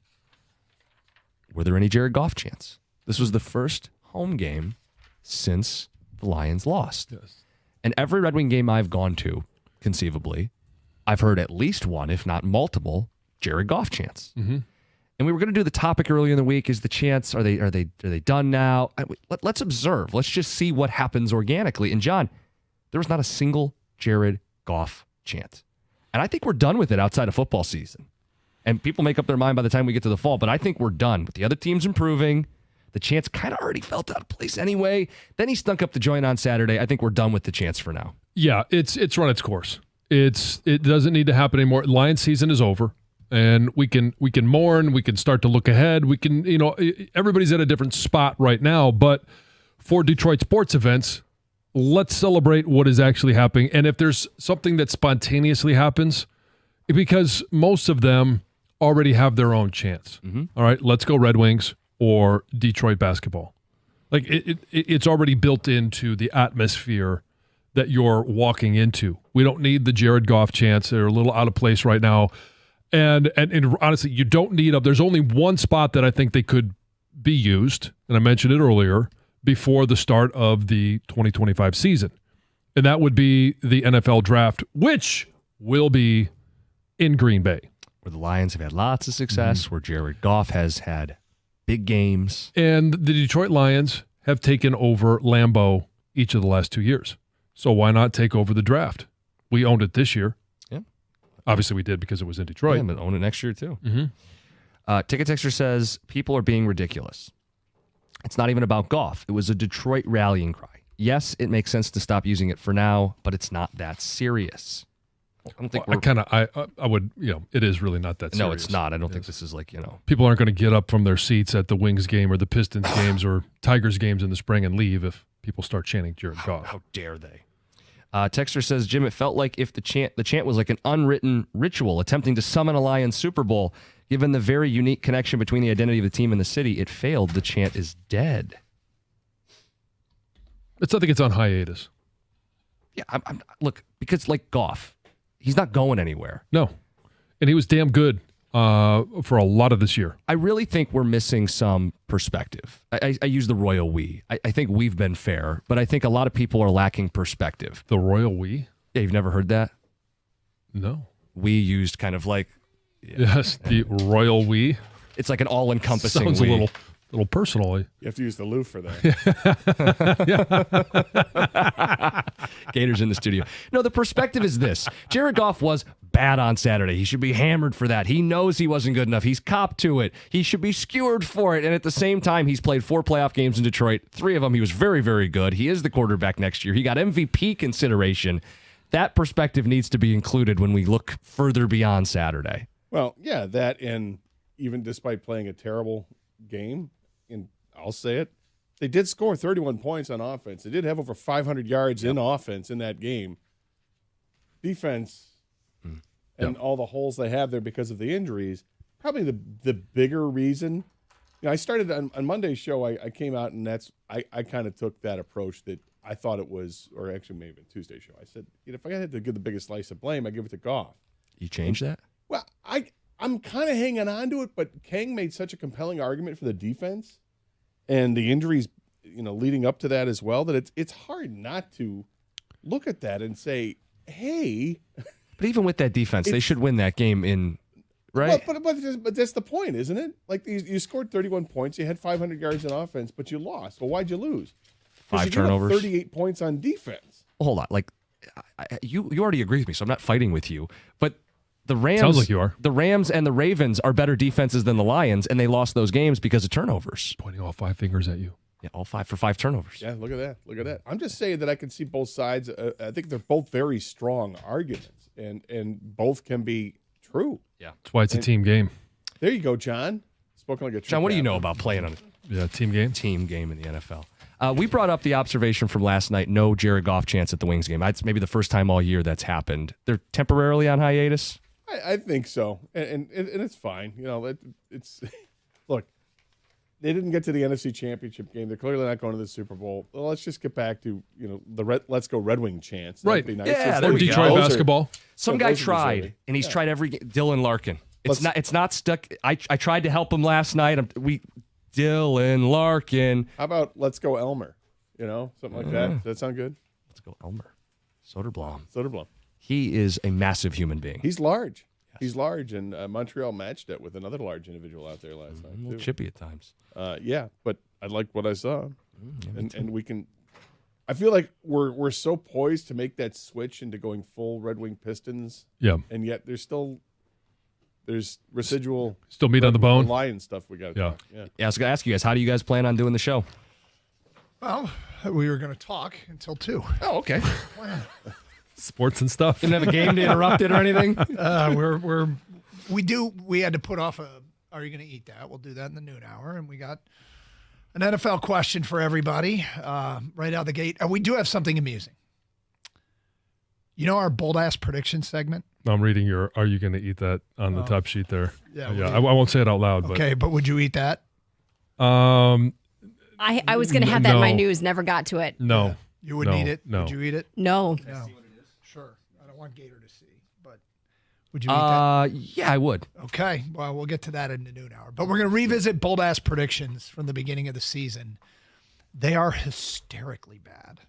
Speaker 2: were there any Jared Goff chants? This was the first home game since the Lions lost.
Speaker 3: Yes.
Speaker 2: And every Red Wing game I've gone to, conceivably, I've heard at least one, if not multiple, Jared Goff chants.
Speaker 3: Mm-hmm.
Speaker 2: And we were going to do the topic earlier in the week: is the chants, are they done now? Let's observe. Let's just see what happens organically. And John, there was not a single Jared Goff chant. And I think we're done with it outside of football season. And people make up their mind by the time we get to the fall, but I think we're done. With the other teams improving, the chants kind of already felt out of place anyway. Then he stunk up the joint on Saturday. I think we're done with the chants for now.
Speaker 3: Yeah, it's run its course. It doesn't need to happen anymore. Lions season is over. And we can mourn, we can start to look ahead. We can, everybody's at a different spot right now, but for Detroit sports events, let's celebrate what is actually happening. And if there's something that spontaneously happens, because most of them already have their own chance.
Speaker 2: Mm-hmm.
Speaker 3: All right, let's go Red Wings or Detroit basketball. Like it's already built into the atmosphere that you're walking into. We don't need the Jared Goff chants. They're a little out of place right now. And honestly, you don't need them. There's only one spot that I think they could be used, and I mentioned it earlier, before the start of the 2025 season. And that would be the NFL draft, which will be in Green Bay.
Speaker 2: Where the Lions have had lots of success, where Jared Goff has had big games.
Speaker 3: And the Detroit Lions have taken over Lambeau each of the last 2 years. So why not take over the draft? We owned it this year.
Speaker 2: Yeah.
Speaker 3: Obviously we did because it was in Detroit.
Speaker 2: Yeah, but own it next year too.
Speaker 3: Mm-hmm.
Speaker 2: Ticket Texter says, people are being ridiculous. It's not even about Goff. It was a Detroit rallying cry. Yes, it makes sense to stop using it for now, but it's not that serious. I don't think
Speaker 3: I would, it is really not that serious.
Speaker 2: No, it's not. I don't think this is like,
Speaker 3: People aren't going to get up from their seats at the Wings game or the Pistons games or Tigers games in the spring and leave if people start chanting Jared Goff.
Speaker 2: How dare they? Texter says, Jim, it felt like if the chant was like an unwritten ritual attempting to summon a Lions Super Bowl. Given the very unique connection between the identity of the team and the city, it failed. The chant is dead.
Speaker 3: I think it's on hiatus.
Speaker 2: Yeah, look, because like Goff, he's not going anywhere.
Speaker 3: No. And he was damn good for a lot of this year.
Speaker 2: I really think we're missing some perspective. I use the royal we. I think we've been fair, but I think a lot of people are lacking perspective.
Speaker 3: The royal we?
Speaker 2: Yeah, you've never heard that?
Speaker 3: No.
Speaker 2: We used kind of like...
Speaker 3: Yes, the royal we.
Speaker 2: It's like an all-encompassing
Speaker 3: Sounds
Speaker 2: we.
Speaker 3: a little personal.
Speaker 14: You have to use the loo for that.
Speaker 2: Gators in the studio. No, the perspective is this. Jared Goff was bad on Saturday. He should be hammered for that. He knows he wasn't good enough. He's copped to it. He should be skewered for it. And at the same time, he's played 4 playoff games in Detroit. 3 of them, he was very, very good. He is the quarterback next year. He got MVP consideration. That perspective needs to be included when we look further beyond Saturday.
Speaker 14: Well, yeah, that, and even despite playing a terrible game, and I'll say it, they did score 31 points on offense. They did have over 500 yards in offense in that game. Defense and all the holes they have there because of the injuries, probably the bigger reason. I started on Monday's show, I came out, and I kind of took that approach that I thought it was, or actually maybe Tuesday's show. I said, if I had to give the biggest slice of blame, I give it to Goff.
Speaker 2: You changed that?
Speaker 14: Well, I'm kind of hanging on to it, but Kang made such a compelling argument for the defense and the injuries, leading up to that as well, that it's hard not to look at that and say, hey.
Speaker 2: But even with that defense, they should win that game right?
Speaker 14: But that's the point, isn't it? Like you scored 31 points, you had 500 yards in offense, but you lost. Well, why'd you lose?
Speaker 2: 5 turnovers.
Speaker 14: 38 points on defense.
Speaker 2: Well, hold on. Like, you already agree with me, so I'm not fighting with you. But the Rams,
Speaker 3: sounds like you are.
Speaker 2: The Rams and the Ravens are better defenses than the Lions, and they lost those games because of turnovers.
Speaker 3: Pointing all 5 fingers at you.
Speaker 2: Yeah, all 5 for 5 turnovers.
Speaker 14: Yeah, look at that. Look at that. I'm just saying that I can see both sides. I think they're both very strong arguments, and both can be true.
Speaker 2: Yeah,
Speaker 3: that's why it's a team game.
Speaker 14: There you go, John. Spoken like a true
Speaker 2: John, what do you
Speaker 14: captain.
Speaker 2: know about playing on
Speaker 3: a team game?
Speaker 2: Team game in the NFL. We brought up the observation from last night, no Jared Goff chance at the Wings game. It's maybe the first time all year that's happened. They're temporarily on hiatus?
Speaker 14: I think so, and it's fine. It's look, they didn't get to the NFC Championship game. They're clearly not going to the Super Bowl. Well, let's just get back to the Let's Go Red Wing chance. That'd
Speaker 3: Right?
Speaker 14: be nice.
Speaker 2: Yeah,
Speaker 3: Or Detroit basketball.
Speaker 2: Some guy tried, and he's tried every game. Dylan Larkin. It's not stuck. I tried to help him last night. Dylan Larkin.
Speaker 14: How about Let's Go Elmer? Something like that. Does that sound good?
Speaker 2: Let's go Elmer. Soderblom.
Speaker 14: He
Speaker 2: is a massive human being.
Speaker 14: He's large. Yes. He's large, and Montreal matched it with another large individual out there last night.
Speaker 2: A little chippy at times.
Speaker 14: Yeah, but I liked what I saw, and we can. I feel like we're so poised to make that switch into going full Red Wing Pistons.
Speaker 3: Yeah,
Speaker 14: and yet there's residual
Speaker 3: still meat on the bone,
Speaker 14: Lion stuff we got.
Speaker 3: Yeah.
Speaker 2: I was going to ask you guys, how do you guys plan on doing the show?
Speaker 15: Well, we were going to talk until 2.
Speaker 2: Oh, okay.
Speaker 3: Sports and stuff.
Speaker 2: Didn't have a game to interrupt it or anything?
Speaker 15: We had to put off are you going to eat that? We'll do that in the noon hour. And we got an NFL question for everybody right out the gate. And we do have something amusing. Our bold ass prediction segment?
Speaker 3: I'm reading your "Are you going to eat that" on the top sheet there.
Speaker 15: Yeah.
Speaker 3: I won't say it out loud.
Speaker 15: Okay, but would you eat that?
Speaker 4: I was going to have that in my
Speaker 3: no.
Speaker 4: news. Never got to it.
Speaker 3: No.
Speaker 15: You wouldn't eat it?
Speaker 3: No.
Speaker 15: Would you eat it?
Speaker 4: No.
Speaker 15: No. Sure. I don't want Gator to see, but would you eat that?
Speaker 2: Yeah, I would.
Speaker 15: Okay. Well, we'll get to that in the noon hour. But we're going to revisit bold ass predictions from the beginning of the season. They are hysterically bad.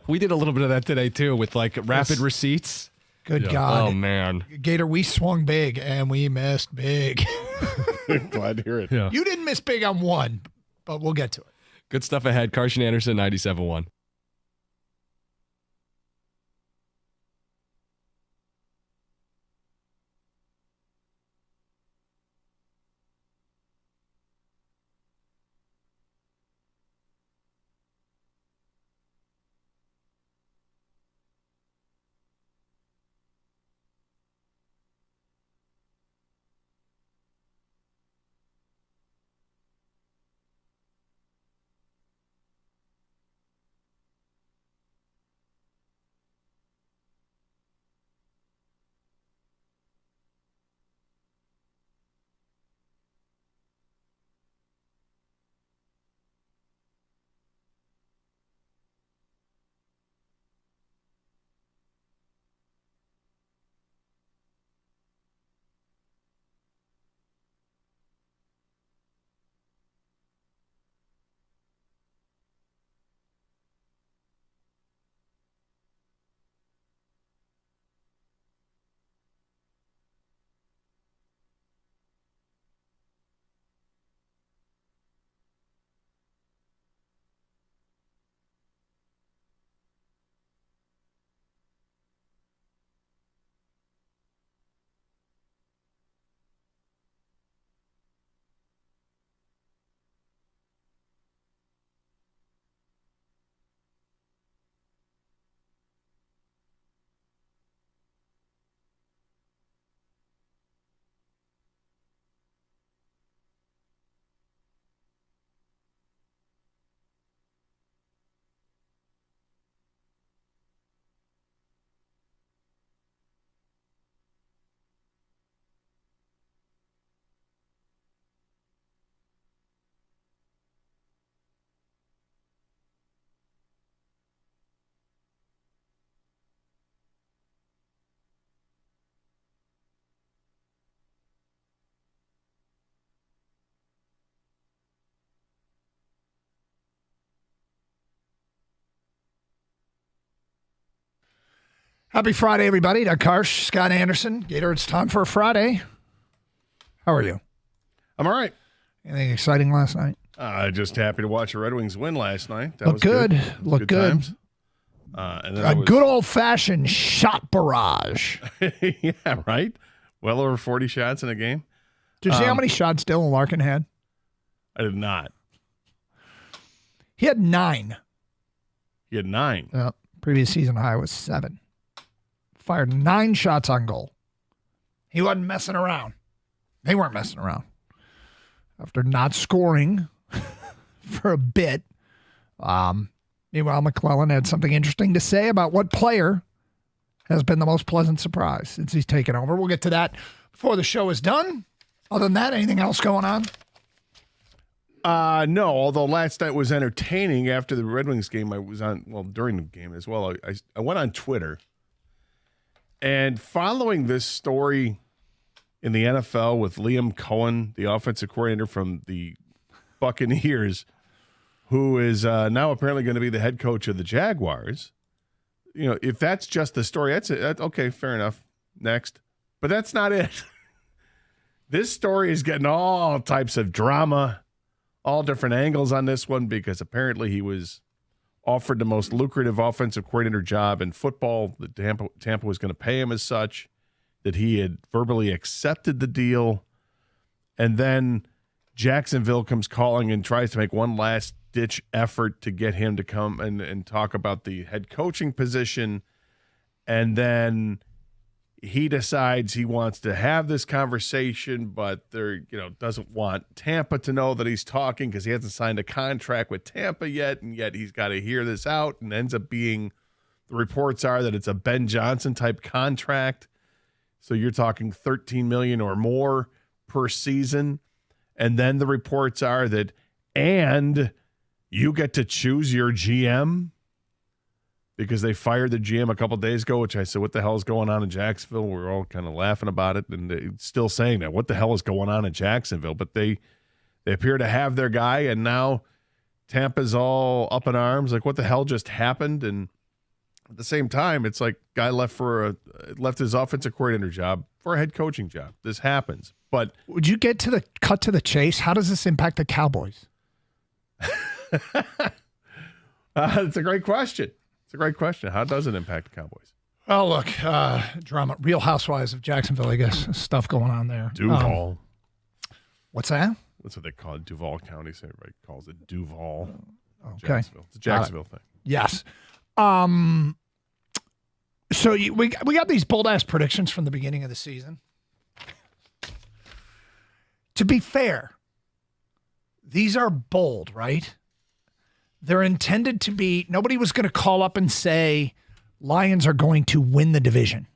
Speaker 2: We did a little bit of that today, too, with rapid receipts.
Speaker 15: Good God.
Speaker 2: Oh, man.
Speaker 15: Gator, we swung big and we missed big.
Speaker 14: Glad to hear it.
Speaker 3: Yeah.
Speaker 15: You didn't miss big on one, but we'll get to it.
Speaker 2: Good stuff ahead. Carson Anderson, 97.1.
Speaker 15: Happy Friday, everybody. Doug Karsh, Scott Anderson. Gator, it's time for a Friday. How are you?
Speaker 14: I'm all right.
Speaker 15: Anything exciting last night?
Speaker 14: Just happy to watch the Red Wings win last night. That
Speaker 15: Look
Speaker 14: was
Speaker 15: good. Look good.
Speaker 14: Times. And then
Speaker 15: A good old-fashioned shot barrage.
Speaker 14: Yeah, right? Well over 40 shots in a game.
Speaker 15: Did you see how many shots Dylan Larkin had?
Speaker 14: I did not.
Speaker 15: He had 9.
Speaker 14: He had 9.
Speaker 15: Previous season high was 7. Fired 9 shots on goal. He wasn't messing around. They weren't messing around. After not scoring for a bit, meanwhile, McClellan had something interesting to say about what player has been the most pleasant surprise since he's taken over. We'll get to that before the show is done. Other than that, anything else going on?
Speaker 14: No, although last night was entertaining. After the Red Wings game, I was on, during the game as well, I went on Twitter. And following this story in the NFL with Liam Cohen, the offensive coordinator from the Buccaneers, who is now apparently going to be the head coach of the Jaguars. You know, if that's just the story, that's okay, fair enough. Next. But that's not it. This story is getting all types of drama, all different angles on this one, because apparently he was offered the most lucrative offensive coordinator job in football. That Tampa was going to pay him as such, that he had verbally accepted the deal. And then Jacksonville comes calling and tries to make one last ditch effort to get him to come and talk about the head coaching position. And then he decides he wants to have this conversation, but doesn't want Tampa to know that he's talking because he hasn't signed a contract with Tampa yet, and yet he's got to hear this out, and ends up being, the reports are that it's a Ben Johnson type contract. So you're talking $13 million or more per season. And then the reports are that, and you get to choose your GM, because they fired the GM a couple of days ago, which I said, what the hell is going on in Jacksonville? We were all kind of laughing about it, and they're still saying that. What the hell is going on in Jacksonville? But they appear to have their guy, and now Tampa's all up in arms. Like, what the hell just happened? And at the same time, it's like guy left his offensive coordinator job for a head coaching job. This happens. But
Speaker 15: would you get to the cut to the chase? How does this impact the Cowboys?
Speaker 14: It's a great question. It's a great question. How does it impact the Cowboys?
Speaker 15: Oh, look, drama. Real Housewives of Jacksonville, I guess. Stuff going on there.
Speaker 14: Duval.
Speaker 15: What's that?
Speaker 14: That's what they call it. Duval County. So everybody calls it Duval.
Speaker 15: Okay.
Speaker 14: Jacksonville. It's a Jacksonville thing.
Speaker 15: Yes. So we got these bold-ass predictions from the beginning of the season. To be fair, these are bold, right? They're intended to be, nobody was going to call up and say Lions are going to win the division.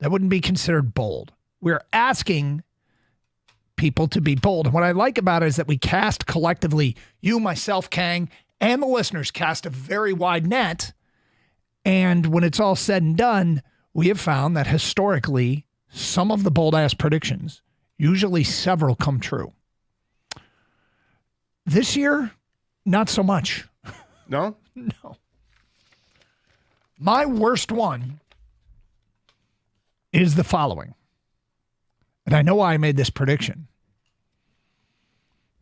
Speaker 15: That wouldn't be considered bold. We're asking people to be bold. And what I like about it is that we cast collectively, you, myself, Kang, and the listeners cast a very wide net. And when it's all said and done, we have found that historically, some of the bold-ass predictions, usually several, come true. This year, not so much.
Speaker 14: No?
Speaker 15: No. My worst one is the following. And I know why I made this prediction.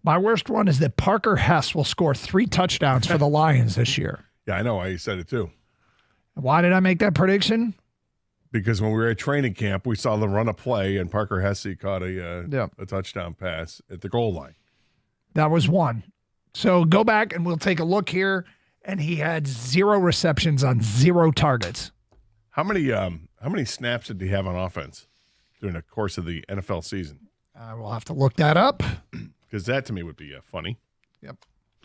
Speaker 15: My worst one is that Parker Hess will score 3 touchdowns for the Lions this year.
Speaker 14: Yeah, I know why you said it too.
Speaker 15: Why did I make that prediction?
Speaker 14: Because when we were at training camp, we saw them run a play, and Parker Hesse caught a touchdown pass at the goal line.
Speaker 15: That was one. So go back and we'll take a look here. And he had 0 receptions on 0 targets.
Speaker 14: How many snaps did he have on offense during the course of the NFL season?
Speaker 15: We'll have to look that up.
Speaker 14: Because that to me would be funny.
Speaker 15: Yep.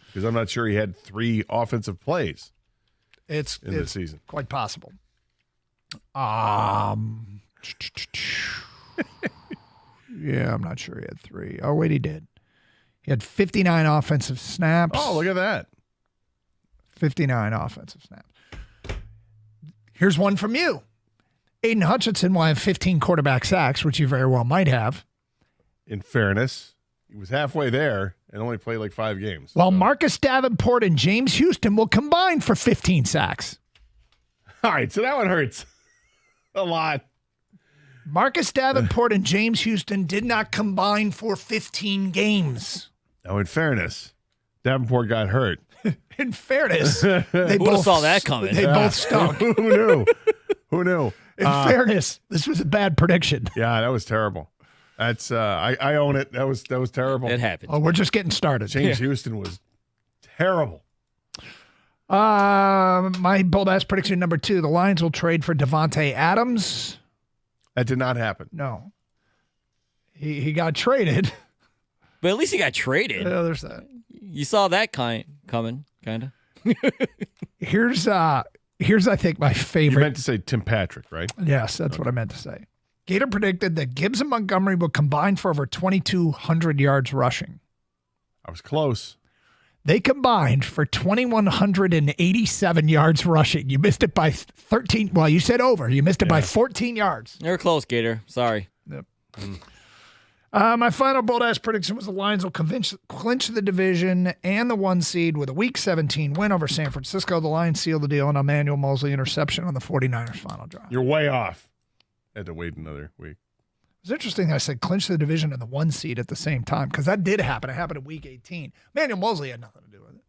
Speaker 14: Because I'm not sure he had 3 offensive plays
Speaker 15: it's
Speaker 14: this season.
Speaker 15: Quite possible. Yeah, I'm not sure he had 3. Oh, wait, he did. He had 59 offensive snaps.
Speaker 14: Oh, look at that.
Speaker 15: 59 offensive snaps. Here's one from you. Aiden Hutchinson will have 15 quarterback sacks, which you very well might have.
Speaker 14: In fairness, he was halfway there and only played like 5 games.
Speaker 15: While Marcus Davenport and James Houston will combine for 15 sacks.
Speaker 14: All right, so that one hurts. A lot.
Speaker 15: Marcus Davenport and James Houston did not combine for 15 games.
Speaker 14: Now, in fairness, Davenport got hurt.
Speaker 15: In fairness, they
Speaker 16: Who
Speaker 15: both
Speaker 16: saw that coming?
Speaker 15: They both stunk.
Speaker 14: Who knew? Who knew?
Speaker 15: In fairness, this was a bad prediction.
Speaker 14: Yeah, that was terrible. That's I own it. That was terrible.
Speaker 16: It happened.
Speaker 15: Oh, we're just getting started.
Speaker 14: James Houston was terrible.
Speaker 15: My bold ass prediction number 2: the Lions will trade for Devontae Adams.
Speaker 14: That did not happen.
Speaker 15: No, he got traded.
Speaker 16: But at least he got traded.
Speaker 15: Yeah, there's that.
Speaker 16: You saw that coming, kind of.
Speaker 15: Here's I think my
Speaker 14: You
Speaker 15: favorite.
Speaker 14: meant to say Tim Patrick, right?
Speaker 15: Yes, that's what I meant to say. Gator predicted that Gibbs and Montgomery will combine for over 2,200 yards rushing.
Speaker 14: I was close.
Speaker 15: They combined for 2,187 yards rushing. You missed it by 13. Well, you said over. You missed it by 14 yards.
Speaker 16: You're close, Gator. Sorry.
Speaker 15: Yep. My final bold-ass prediction was the Lions will clinch the division and the 1 seed with a Week 17 win over San Francisco. The Lions seal the deal on Emmanuel Mosley interception on the 49ers' final drive.
Speaker 14: You're way off. Had to wait another week.
Speaker 15: It's interesting I said clinch the division and the 1 seed at the same time because that did happen. It happened in Week 18. Emmanuel Mosley had nothing to do with it.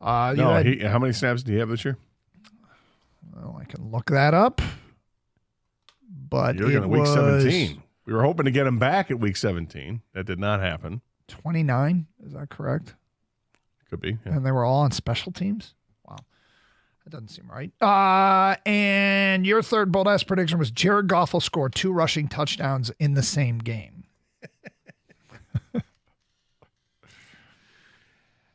Speaker 14: How many snaps do you have this year?
Speaker 15: Well, I can look that up. But
Speaker 14: You're looking at Week 17. We were hoping to get him back at Week 17. That did not happen.
Speaker 15: 29. Is that correct?
Speaker 14: Could be. Yeah.
Speaker 15: And they were all on special teams? Wow. That doesn't seem right. And your third bold-ass prediction was Jared Goff will score 2 rushing touchdowns in the same game.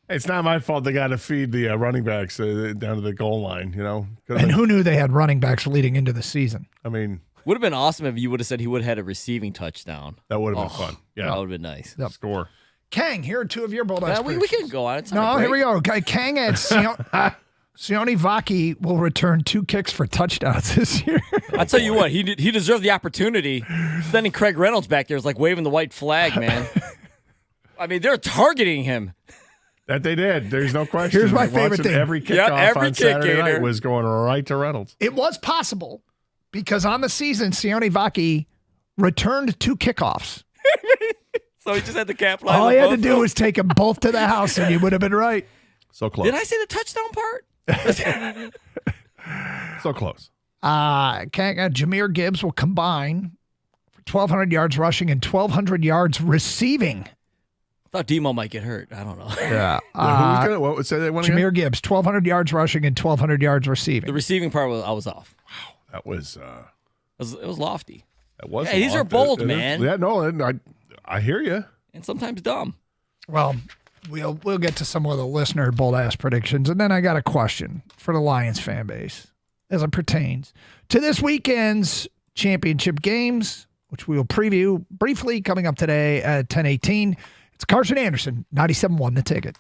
Speaker 14: It's not my fault they got to feed the running backs down to the goal line, you know?
Speaker 15: And who knew they had running backs leading into the season?
Speaker 14: I mean,
Speaker 16: would have been awesome if you would have said he would have had a receiving touchdown.
Speaker 14: That would have been fun. Yeah.
Speaker 16: That would have been nice.
Speaker 15: Yep.
Speaker 14: Score.
Speaker 15: Kang, here are 2 of your bold-ass
Speaker 16: we
Speaker 15: predictions.
Speaker 16: can go on. It's
Speaker 15: No, here we go. Kang and Sione Vaki will return 2 kicks for touchdowns this year.
Speaker 16: I tell you what, he deserved the opportunity. Sending Craig Reynolds back there is like waving the white flag, man. I mean, they're targeting him.
Speaker 14: That they did. There's no question.
Speaker 15: Here's my favorite thing.
Speaker 14: Every kickoff on Saturday night
Speaker 16: Gator
Speaker 14: was going right to Reynolds.
Speaker 15: It was possible because on the season, Sione Vaki returned 2 kickoffs.
Speaker 16: So he just had to capitalize.
Speaker 15: All he had to do was take them both to the house, and you would have been right.
Speaker 14: So close.
Speaker 16: Did I say the touchdown part?
Speaker 14: So close.
Speaker 15: Jahmyr Gibbs will combine for 1,200 yards rushing and 1,200 yards receiving.
Speaker 16: I thought Demo might get hurt. I don't know.
Speaker 15: Yeah.
Speaker 14: What would say they won
Speaker 15: Jahmyr
Speaker 14: again?
Speaker 15: Gibbs, 1,200 yards rushing and 1,200 yards receiving.
Speaker 16: The receiving part I was off.
Speaker 14: Wow, that was
Speaker 16: It was lofty.
Speaker 14: that was.
Speaker 16: Hey, these are bold, man.
Speaker 14: Yeah, no, I hear you.
Speaker 16: And sometimes dumb.
Speaker 15: Well, we'll get to some of the listener bold ass predictions, and then I got a question for the Lions fan base as it pertains to this weekend's championship games, which we will preview briefly coming up today at 10:18. It's Carson Anderson, 97.1 The Ticket.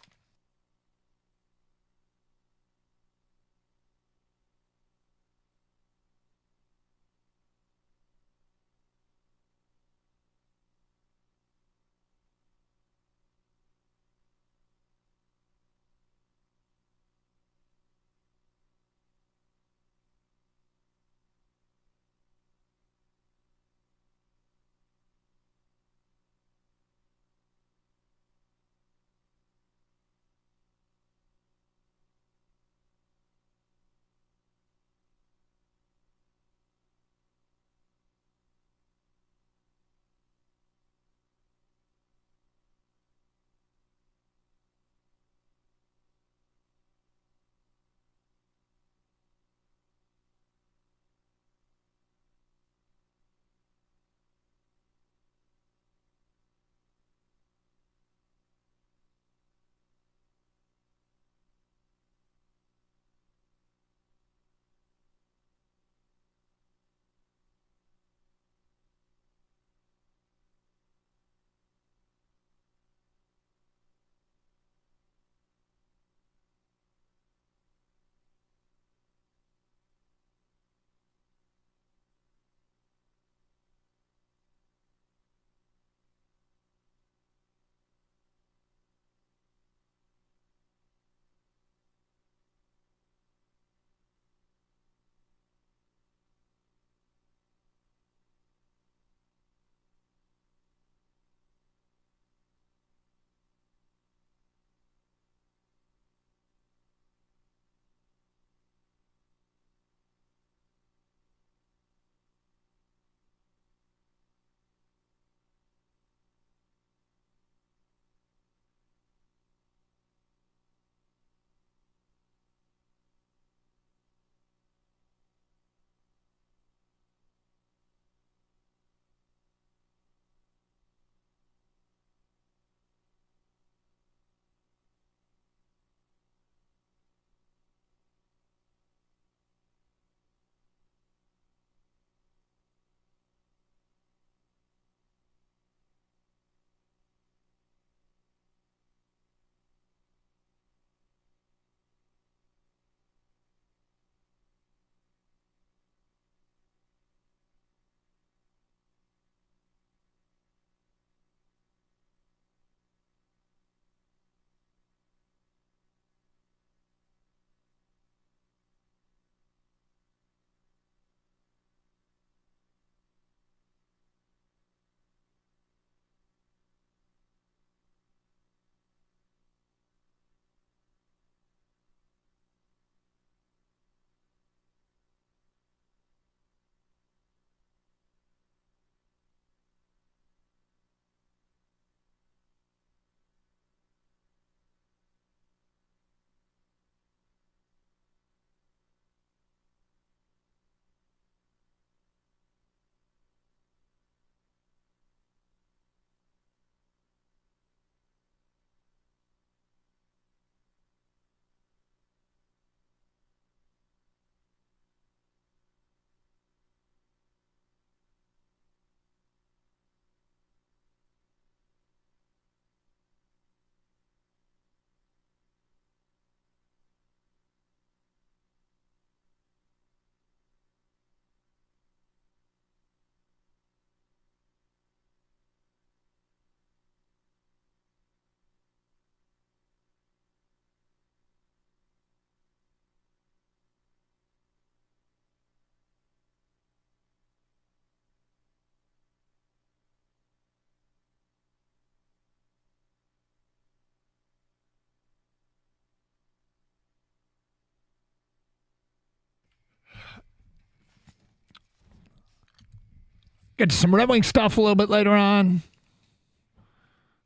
Speaker 15: Get to some Red Wing stuff a little bit later on.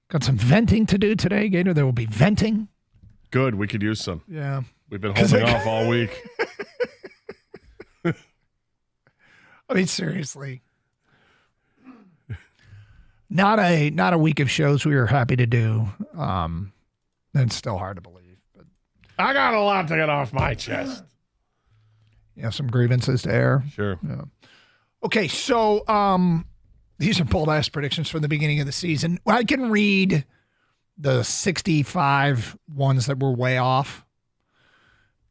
Speaker 15: Got some venting to do today, Gator. There will be venting.
Speaker 14: Good. We could use some.
Speaker 15: Yeah.
Speaker 14: We've been holding off all week.
Speaker 15: I mean, seriously. Not a week of shows we were happy to do. It's still hard to believe. But
Speaker 14: I got a lot to get off my chest.
Speaker 15: You have some grievances to air?
Speaker 14: Sure.
Speaker 15: Yeah. Okay, so these are bold-ass predictions from the beginning of the season. I can read the 65 ones that were way off.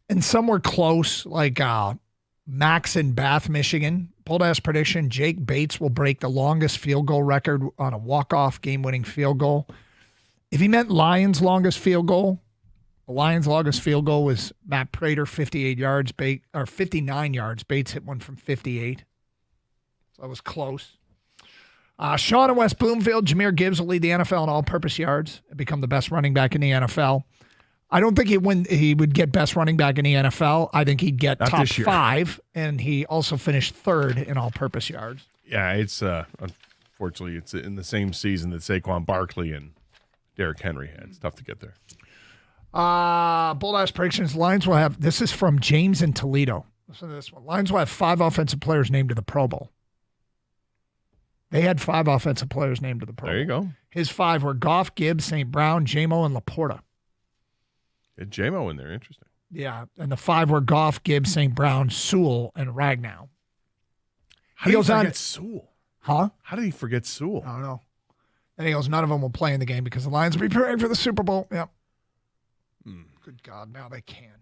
Speaker 15: And some were close, like Max in Bath, Michigan. Bold-ass prediction, Jake Bates will break the longest field goal record on a walk-off game-winning field goal. If he meant Lions' longest field goal, the Lions' longest field goal was Matt Prater, 58 yards, 59 yards. Bates hit one from 58. So that was close. Sean in West Bloomfield, Jahmyr Gibbs will lead the NFL in all-purpose yards and become the best running back in the NFL. I don't think he would get best running back in the NFL. I think he'd get top 5, and he also finished 3rd in all-purpose yards.
Speaker 14: Yeah, it's unfortunately it's in the same season that Saquon Barkley and Derrick Henry had. It's tough to get there.
Speaker 15: Bold-ass predictions. Lions will have, this is from James in Toledo. Listen to this one. Lions will have 5 offensive players named to the Pro Bowl. They had 5 offensive players named to the Pro Bowl.
Speaker 14: There you go.
Speaker 15: His 5 were Goff, Gibbs, St. Brown, J-Mo, and Laporta.
Speaker 14: Had J-Mo in there. Interesting.
Speaker 15: Yeah, and the 5 were Goff, Gibbs, St. Brown, Sewell, and Ragnow.
Speaker 14: How did he forget Sewell?
Speaker 15: Huh?
Speaker 14: How did he forget Sewell?
Speaker 15: I don't know. And he goes, none of them will play in the game because the Lions will be preparing for the Super Bowl. Yep. Good God, now they can.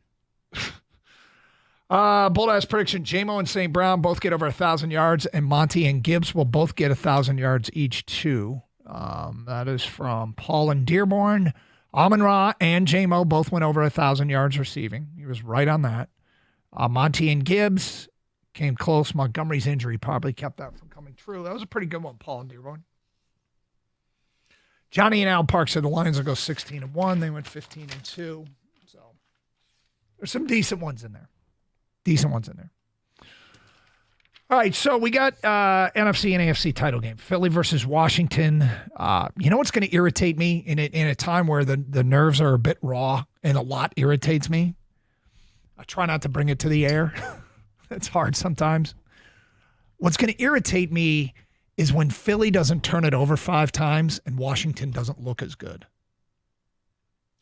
Speaker 15: Bold-ass prediction, J-Mo and St. Brown both get over 1,000 yards, and Monty and Gibbs will both get 1,000 yards each, too. That is from Paul and Dearborn. Amon-Ra and J-Mo both went over 1,000 yards receiving. He was right on that. Monty and Gibbs came close. Montgomery's injury probably kept that from coming true. That was a pretty good one, Paul and Dearborn. Johnny and Al Park said the Lions will go 16-1. They went 15-2. So there's some decent ones in there. All right, so we got NFC and AFC title game. Philly versus Washington. You know what's going to irritate me in a time where the nerves are a bit raw and a lot irritates me? I try not to bring it to the air. It's hard sometimes. What's going to irritate me is when Philly doesn't turn it over 5 times and Washington doesn't look as good.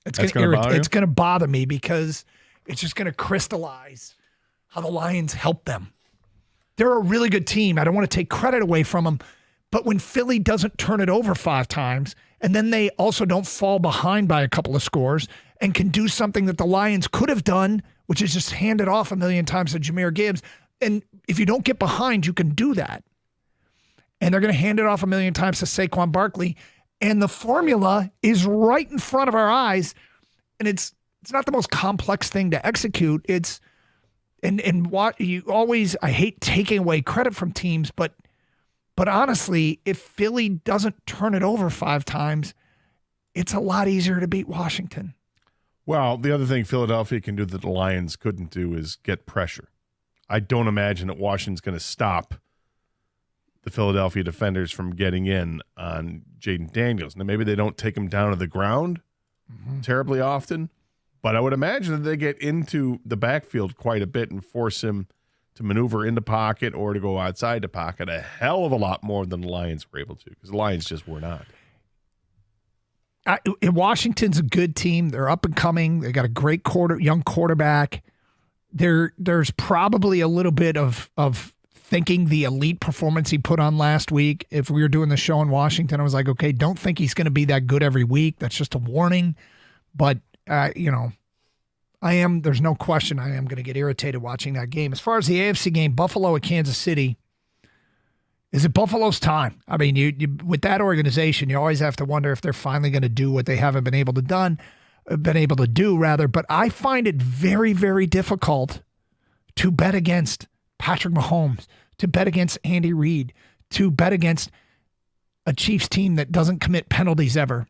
Speaker 15: It's going to bother me because it's just going to crystallize how the Lions help them. They're a really good team. I don't want to take credit away from them. But when Philly doesn't turn it over 5 times, and then they also don't fall behind by a couple of scores and can do something that the Lions could have done, which is just hand it off a million times to Jahmyr Gibbs. And if you don't get behind, you can do that. And they're going to hand it off a million times to Saquon Barkley. And the formula is right in front of our eyes. And it's not the most complex thing to execute. It's And what you always, I hate taking away credit from teams, but honestly, if Philly doesn't turn it over 5 times, it's a lot easier to beat Washington.
Speaker 14: Well, the other thing Philadelphia can do that the Lions couldn't do is get pressure. I don't imagine that Washington's going to stop the Philadelphia defenders from getting in on Jaden Daniels. Now, maybe they don't take him down to the ground terribly often, but I would imagine that they get into the backfield quite a bit and force him to maneuver in the pocket or to go outside the pocket a hell of a lot more than the Lions were able to, because the Lions just were not.
Speaker 15: Washington's a good team. They're up and coming. They got a great young quarterback. There's probably a little bit of thinking the elite performance he put on last week. If we were doing the show in Washington, I was like, okay, don't think he's going to be that good every week. That's just a warning. But, there's no question I am going to get irritated watching that game. As far as the AFC game, Buffalo at Kansas City, is it Buffalo's time? I mean, you with that organization, you always have to wonder if they're finally going to do what they haven't been able to do. But I find it very, very difficult to bet against Patrick Mahomes, to bet against Andy Reid, to bet against a Chiefs team that doesn't commit penalties ever,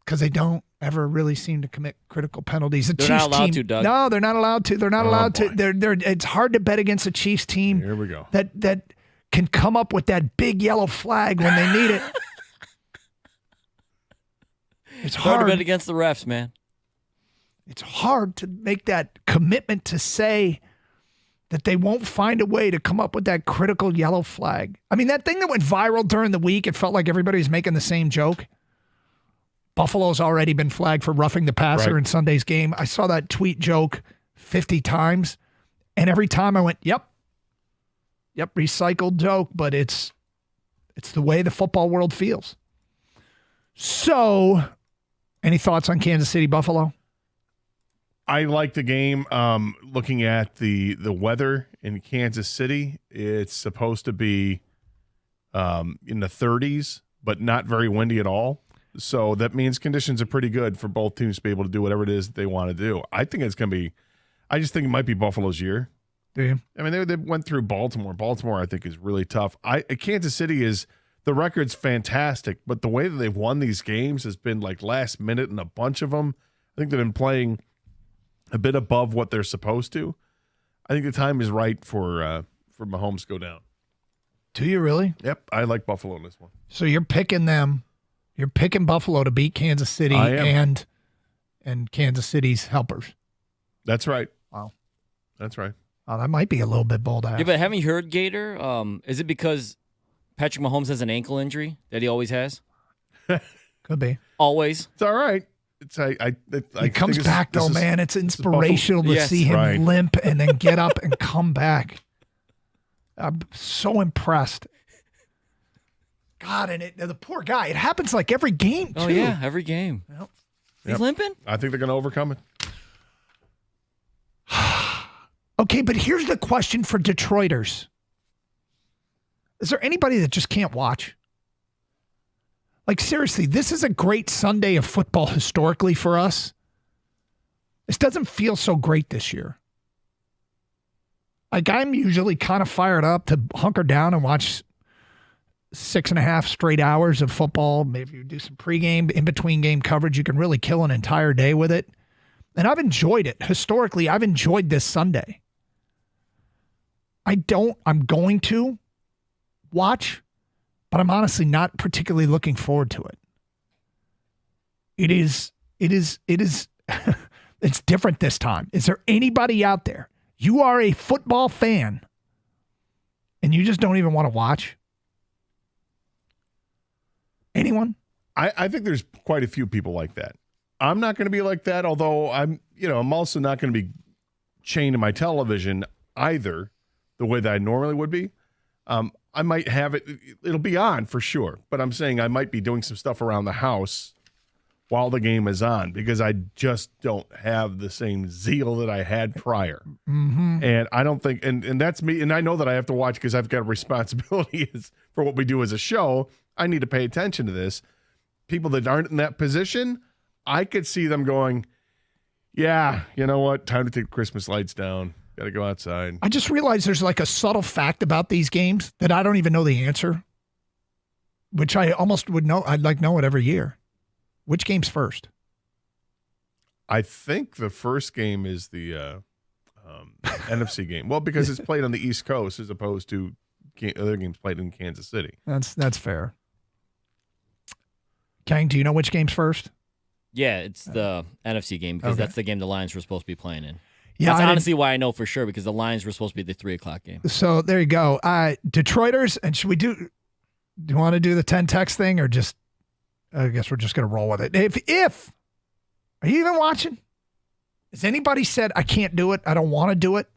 Speaker 15: because they don't ever really seem to commit critical penalties.
Speaker 16: They're not allowed to, Doug.
Speaker 15: No, they're not allowed to. They're not allowed to. It's hard to bet against a Chiefs team.
Speaker 14: Here we go.
Speaker 15: That can come up with that big yellow flag when they need it. It's
Speaker 16: hard to
Speaker 15: hard.
Speaker 16: bet against the refs, man.
Speaker 15: It's hard to make that commitment to say that they won't find a way to come up with that critical yellow flag. I mean, that thing that went viral during the week, it felt like everybody was making the same joke. Buffalo's already been flagged for roughing the passer in Sunday's game. I saw that tweet joke 50 times, and every time I went, yep, recycled joke, but it's the way the football world feels. So, any thoughts on Kansas City, Buffalo?
Speaker 14: I like the game. Looking at the weather in Kansas City, it's supposed to be in the 30s, but not very windy at all. So that means conditions are pretty good for both teams to be able to do whatever it is that they want to do. I think it's going to be – I just think it might be Buffalo's year.
Speaker 15: Do you?
Speaker 14: I mean, they went through Baltimore. Baltimore, I think, is really tough. Kansas City is – the record's fantastic, but the way that they've won these games has been like last minute in a bunch of them. I think they've been playing a bit above what they're supposed to. I think the time is right for Mahomes to go down.
Speaker 15: Do you really?
Speaker 14: Yep, I like Buffalo in this one.
Speaker 15: So you're picking them. You're picking Buffalo to beat Kansas City and Kansas City's helpers.
Speaker 14: That's right.
Speaker 15: Wow.
Speaker 14: That's right.
Speaker 15: Oh, that might be a little bit bold.
Speaker 16: Yeah, but haven't you heard, Gator? Is it because Patrick Mahomes has an ankle injury that he always has?
Speaker 15: Could be.
Speaker 16: Always.
Speaker 14: It's all right.
Speaker 15: He comes back, though, man. It's inspirational to see him limp and then get up and come back. I'm so impressed. God, and the poor guy. It happens like every game, too.
Speaker 16: Oh, yeah, every game.
Speaker 15: Yep.
Speaker 16: He's limping?
Speaker 14: I think they're going to overcome it.
Speaker 15: Okay, but here's the question for Detroiters. Is there anybody that just can't watch? Like, seriously, this is a great Sunday of football historically for us. This doesn't feel so great this year. Like, I'm usually kind of fired up to hunker down and watch 6.5 straight hours of football. Maybe you do some pregame, in-between game coverage. You can really kill an entire day with it. And I've enjoyed it. Historically, I've enjoyed this Sunday. I'm going to watch, but I'm honestly not particularly looking forward to it. It is, it's different this time. Is there anybody out there? You are a football fan and you just don't even want to watch? Anyone?
Speaker 14: I think there's quite a few people like that. I'm not going to be like that, although I'm also not going to be chained to my television either the way that I normally would be. I might have it'll be on for sure, but I'm saying I might be doing some stuff around the house while the game is on because I just don't have the same zeal that I had prior.
Speaker 15: Mm-hmm.
Speaker 14: And I don't think, and that's me, and I know that I have to watch because I've got a responsibility for what we do as a show. I need to pay attention to this. People that aren't in that position, I could see them going, yeah, you know what? Time to take the Christmas lights down. Got to go outside.
Speaker 15: I just realized there's like a subtle fact about these games that I don't even know the answer, which I almost would know. I'd like know it every year. Which game's first?
Speaker 14: I think the first game is the NFC game. Well, because it's played on the East Coast as opposed to other games played in Kansas City.
Speaker 15: That's fair. Kang, do you know which game's first?
Speaker 16: Yeah, it's the NFC game because that's the game the Lions were supposed to be playing in.
Speaker 15: Yeah,
Speaker 16: that's honestly why I know for sure because the Lions were supposed to be the 3:00 game.
Speaker 15: So there you go. Detroiters, and should we do you want to do the 10 text thing or just, I guess we're just going to roll with it. If, are you even watching? Has anybody said, I can't do it, I don't want to do it?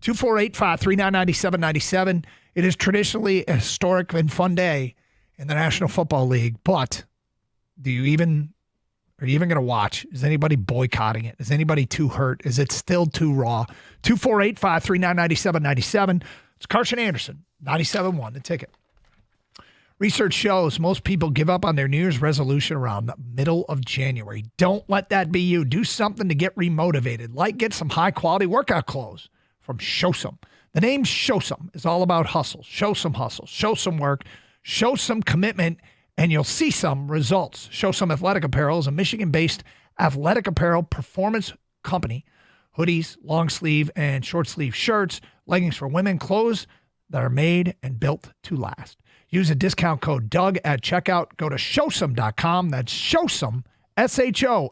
Speaker 15: 248-539-9797. It is traditionally a historic and fun day in the National Football League, but are you even going to watch? Is anybody boycotting it? Is anybody too hurt? Is it still too raw? 248-539-9797. It's Carson Anderson, 97.1, The Ticket. Research shows most people give up on their New Year's resolution around the middle of January. Don't let that be you. Do something to get remotivated, like get some high-quality workout clothes from Showsome. The name Showsome is all about hustle. Show some hustle. Show some work. Show some commitment, and you'll see some results. Showsome Athletic Apparel is a Michigan-based athletic apparel performance company. Hoodies, long sleeve, and short sleeve shirts, leggings for women, clothes that are made and built to last. Use a discount code Doug at checkout. Go to showsome.com. That's showsome, SHOSUM.com.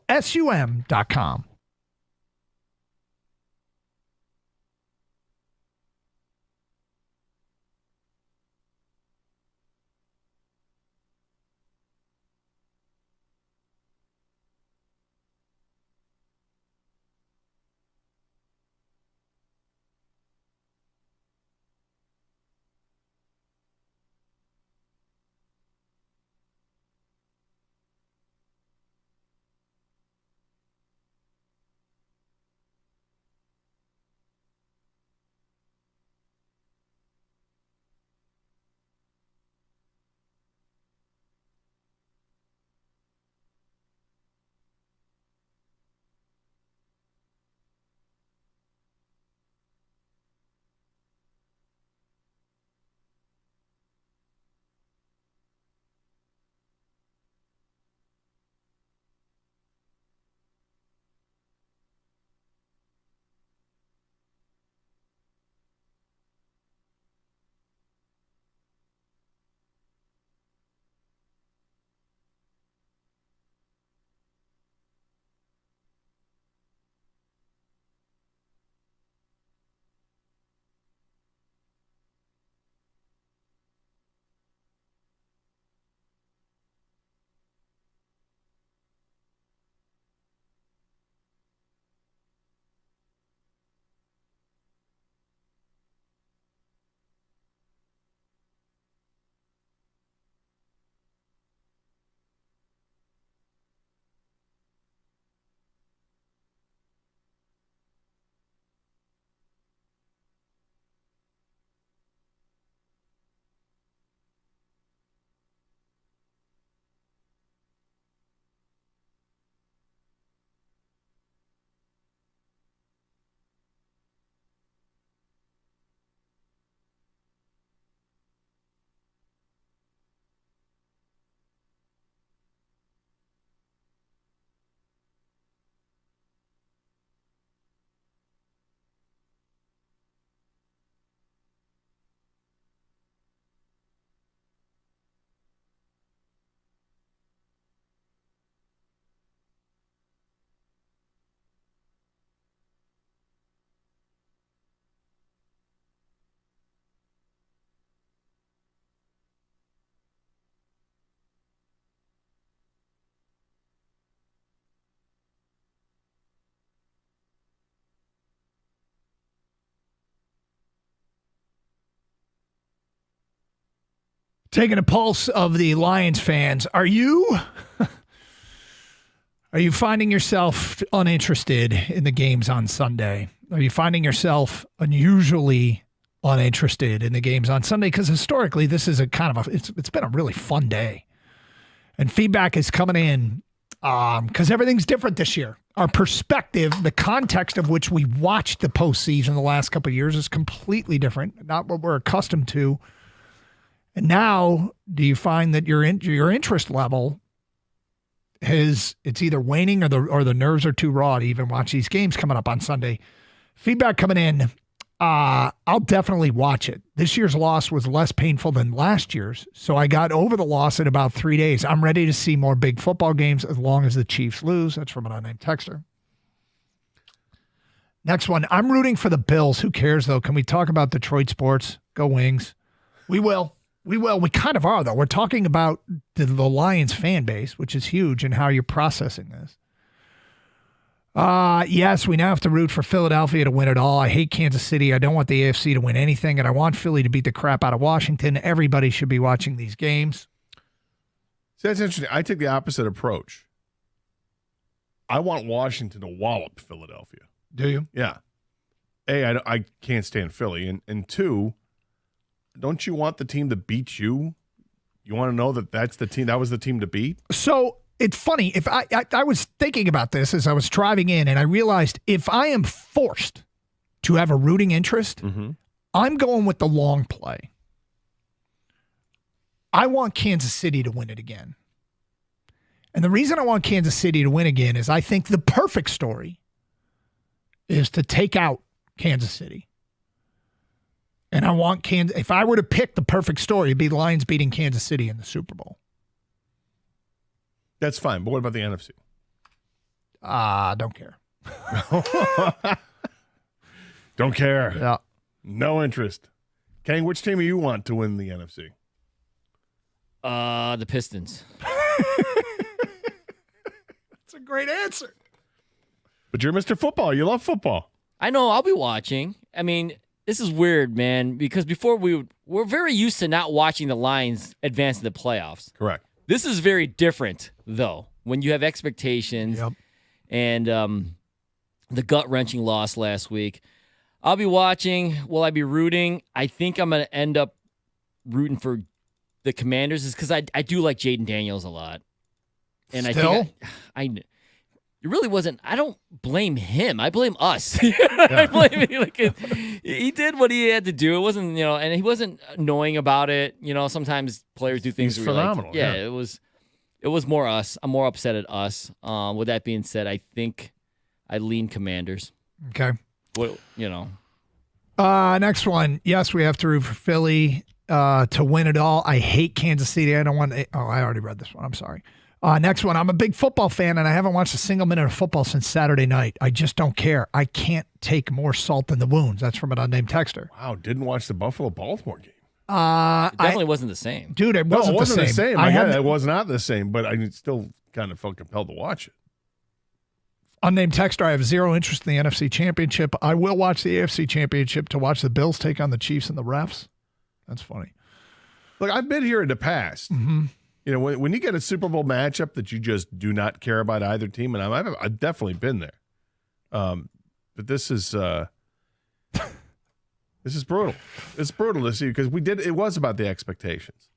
Speaker 15: Taking a pulse of the Lions fans, are you finding yourself uninterested in the games on Sunday? Are you finding yourself unusually uninterested in the games on Sunday? Because historically, this is it's been a really fun day, and feedback is coming in because everything's different this year. Our perspective, the context of which we watched the postseason the last couple of years is completely different, not what we're accustomed to. And do you find that your interest level it's either waning or the nerves are too raw to even watch these games coming up on Sunday? Feedback coming in. I'll definitely watch it. This year's loss was less painful than last year's, so I got over the loss in about 3 days. I'm ready to see more big football games as long as the Chiefs lose. That's from an unnamed texter. Next one. I'm rooting for the Bills. Who cares, though? Can we talk about Detroit sports? Go Wings. We will. We will. We kind of are, though. We're talking about the Lions fan base, which is huge, and how you're processing this. Yes, we now have to root for Philadelphia to win it all. I hate Kansas City. I don't want the AFC to win anything, and I want Philly to beat the crap out of Washington. Everybody should be watching these games.
Speaker 14: See, that's interesting. I take the opposite approach. I want Washington to wallop Philadelphia.
Speaker 15: Do you?
Speaker 14: Yeah. A, I can't stand Philly, and two, don't you want the team to beat you? You want to know that was the team to beat?
Speaker 15: So it's funny. If I was thinking about this as I was driving in, and I realized if I am forced to have a rooting interest, I'm going with the long play. I want Kansas City to win it again. And the reason I want Kansas City to win again is I think the perfect story is to take out Kansas City And I want Kansas. If I were to pick the perfect story, it'd be Lions beating Kansas City in the Super Bowl.
Speaker 14: That's fine. But what about the NFC?
Speaker 15: Don't care.
Speaker 14: Don't care.
Speaker 15: Yeah.
Speaker 14: No interest. Kang, which team do you want to win the NFC?
Speaker 16: The Pistons.
Speaker 15: That's a great answer.
Speaker 14: But you're Mr. Football. You love football.
Speaker 16: I know. I'll be watching. I mean, this is weird, man, because before we're very used to not watching the Lions advance to the playoffs.
Speaker 14: Correct.
Speaker 16: This is very different, though, when you have expectations and the gut-wrenching loss last week. I'll be watching. Will I be rooting? I think I'm going to end up rooting for the Commanders, is because I do like Jaden Daniels a lot. And
Speaker 15: Still?
Speaker 16: I think it really wasn't. I don't blame him. I blame us. I blame him. Like he did what he had to do. It wasn't, and he wasn't annoying about it. Sometimes players do things.
Speaker 14: He's
Speaker 16: where you're
Speaker 14: phenomenal.
Speaker 16: Like, it was more us. I'm more upset at us. With that being said, I think I lean Commanders.
Speaker 15: Okay.
Speaker 16: What
Speaker 15: Next one. Yes, we have to root for Philly to win it all. I hate Kansas City. I don't want. I already read this one. I'm sorry. Next one. I'm a big football fan, and I haven't watched a single minute of football since Saturday night. I just don't care. I can't take more salt in the wounds. That's from an unnamed texter.
Speaker 14: Wow, didn't watch the Buffalo-Baltimore game.
Speaker 16: It definitely wasn't the same.
Speaker 15: Dude, it wasn't,
Speaker 14: the same. It was not the same, but I still kind of felt compelled to watch it.
Speaker 15: Unnamed texter, I have zero interest in the NFC Championship. I will watch the AFC Championship to watch the Bills take on the Chiefs and the refs. That's funny.
Speaker 14: Look, I've been here in the past.
Speaker 15: Mm-hmm.
Speaker 14: When you get a Super Bowl matchup that you just do not care about either team, and I've definitely been there. But this is brutal. It's brutal to see because it was about the expectations.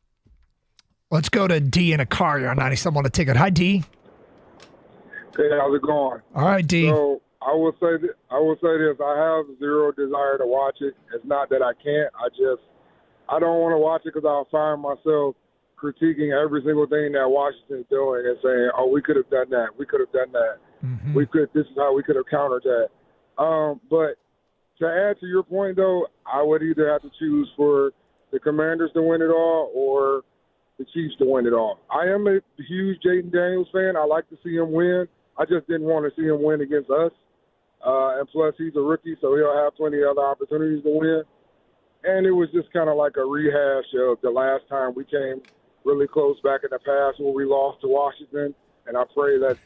Speaker 15: Let's go to D in a car. You're on 97 on a ticket. Hi, D.
Speaker 12: Hey, how's it going?
Speaker 15: All right, D.
Speaker 12: So I will say this. I have zero desire to watch it. It's not that I can't. I don't want to watch it because I'll find myself critiquing every single thing that Washington's doing and saying, "Oh, we could have done that. We could have done that.
Speaker 15: Mm-hmm.
Speaker 12: This is how we could have countered that." But to add to your point, though, I would either have to choose for the Commanders to win it all or the Chiefs to win it all. I am a huge Jaden Daniels fan. I like to see him win. I just didn't want to see him win against us. And plus, he's a rookie, so he'll have plenty of other opportunities to win. And it was just kind of like a rehash of the last time we came really close back in the past when we lost to Washington. And I pray that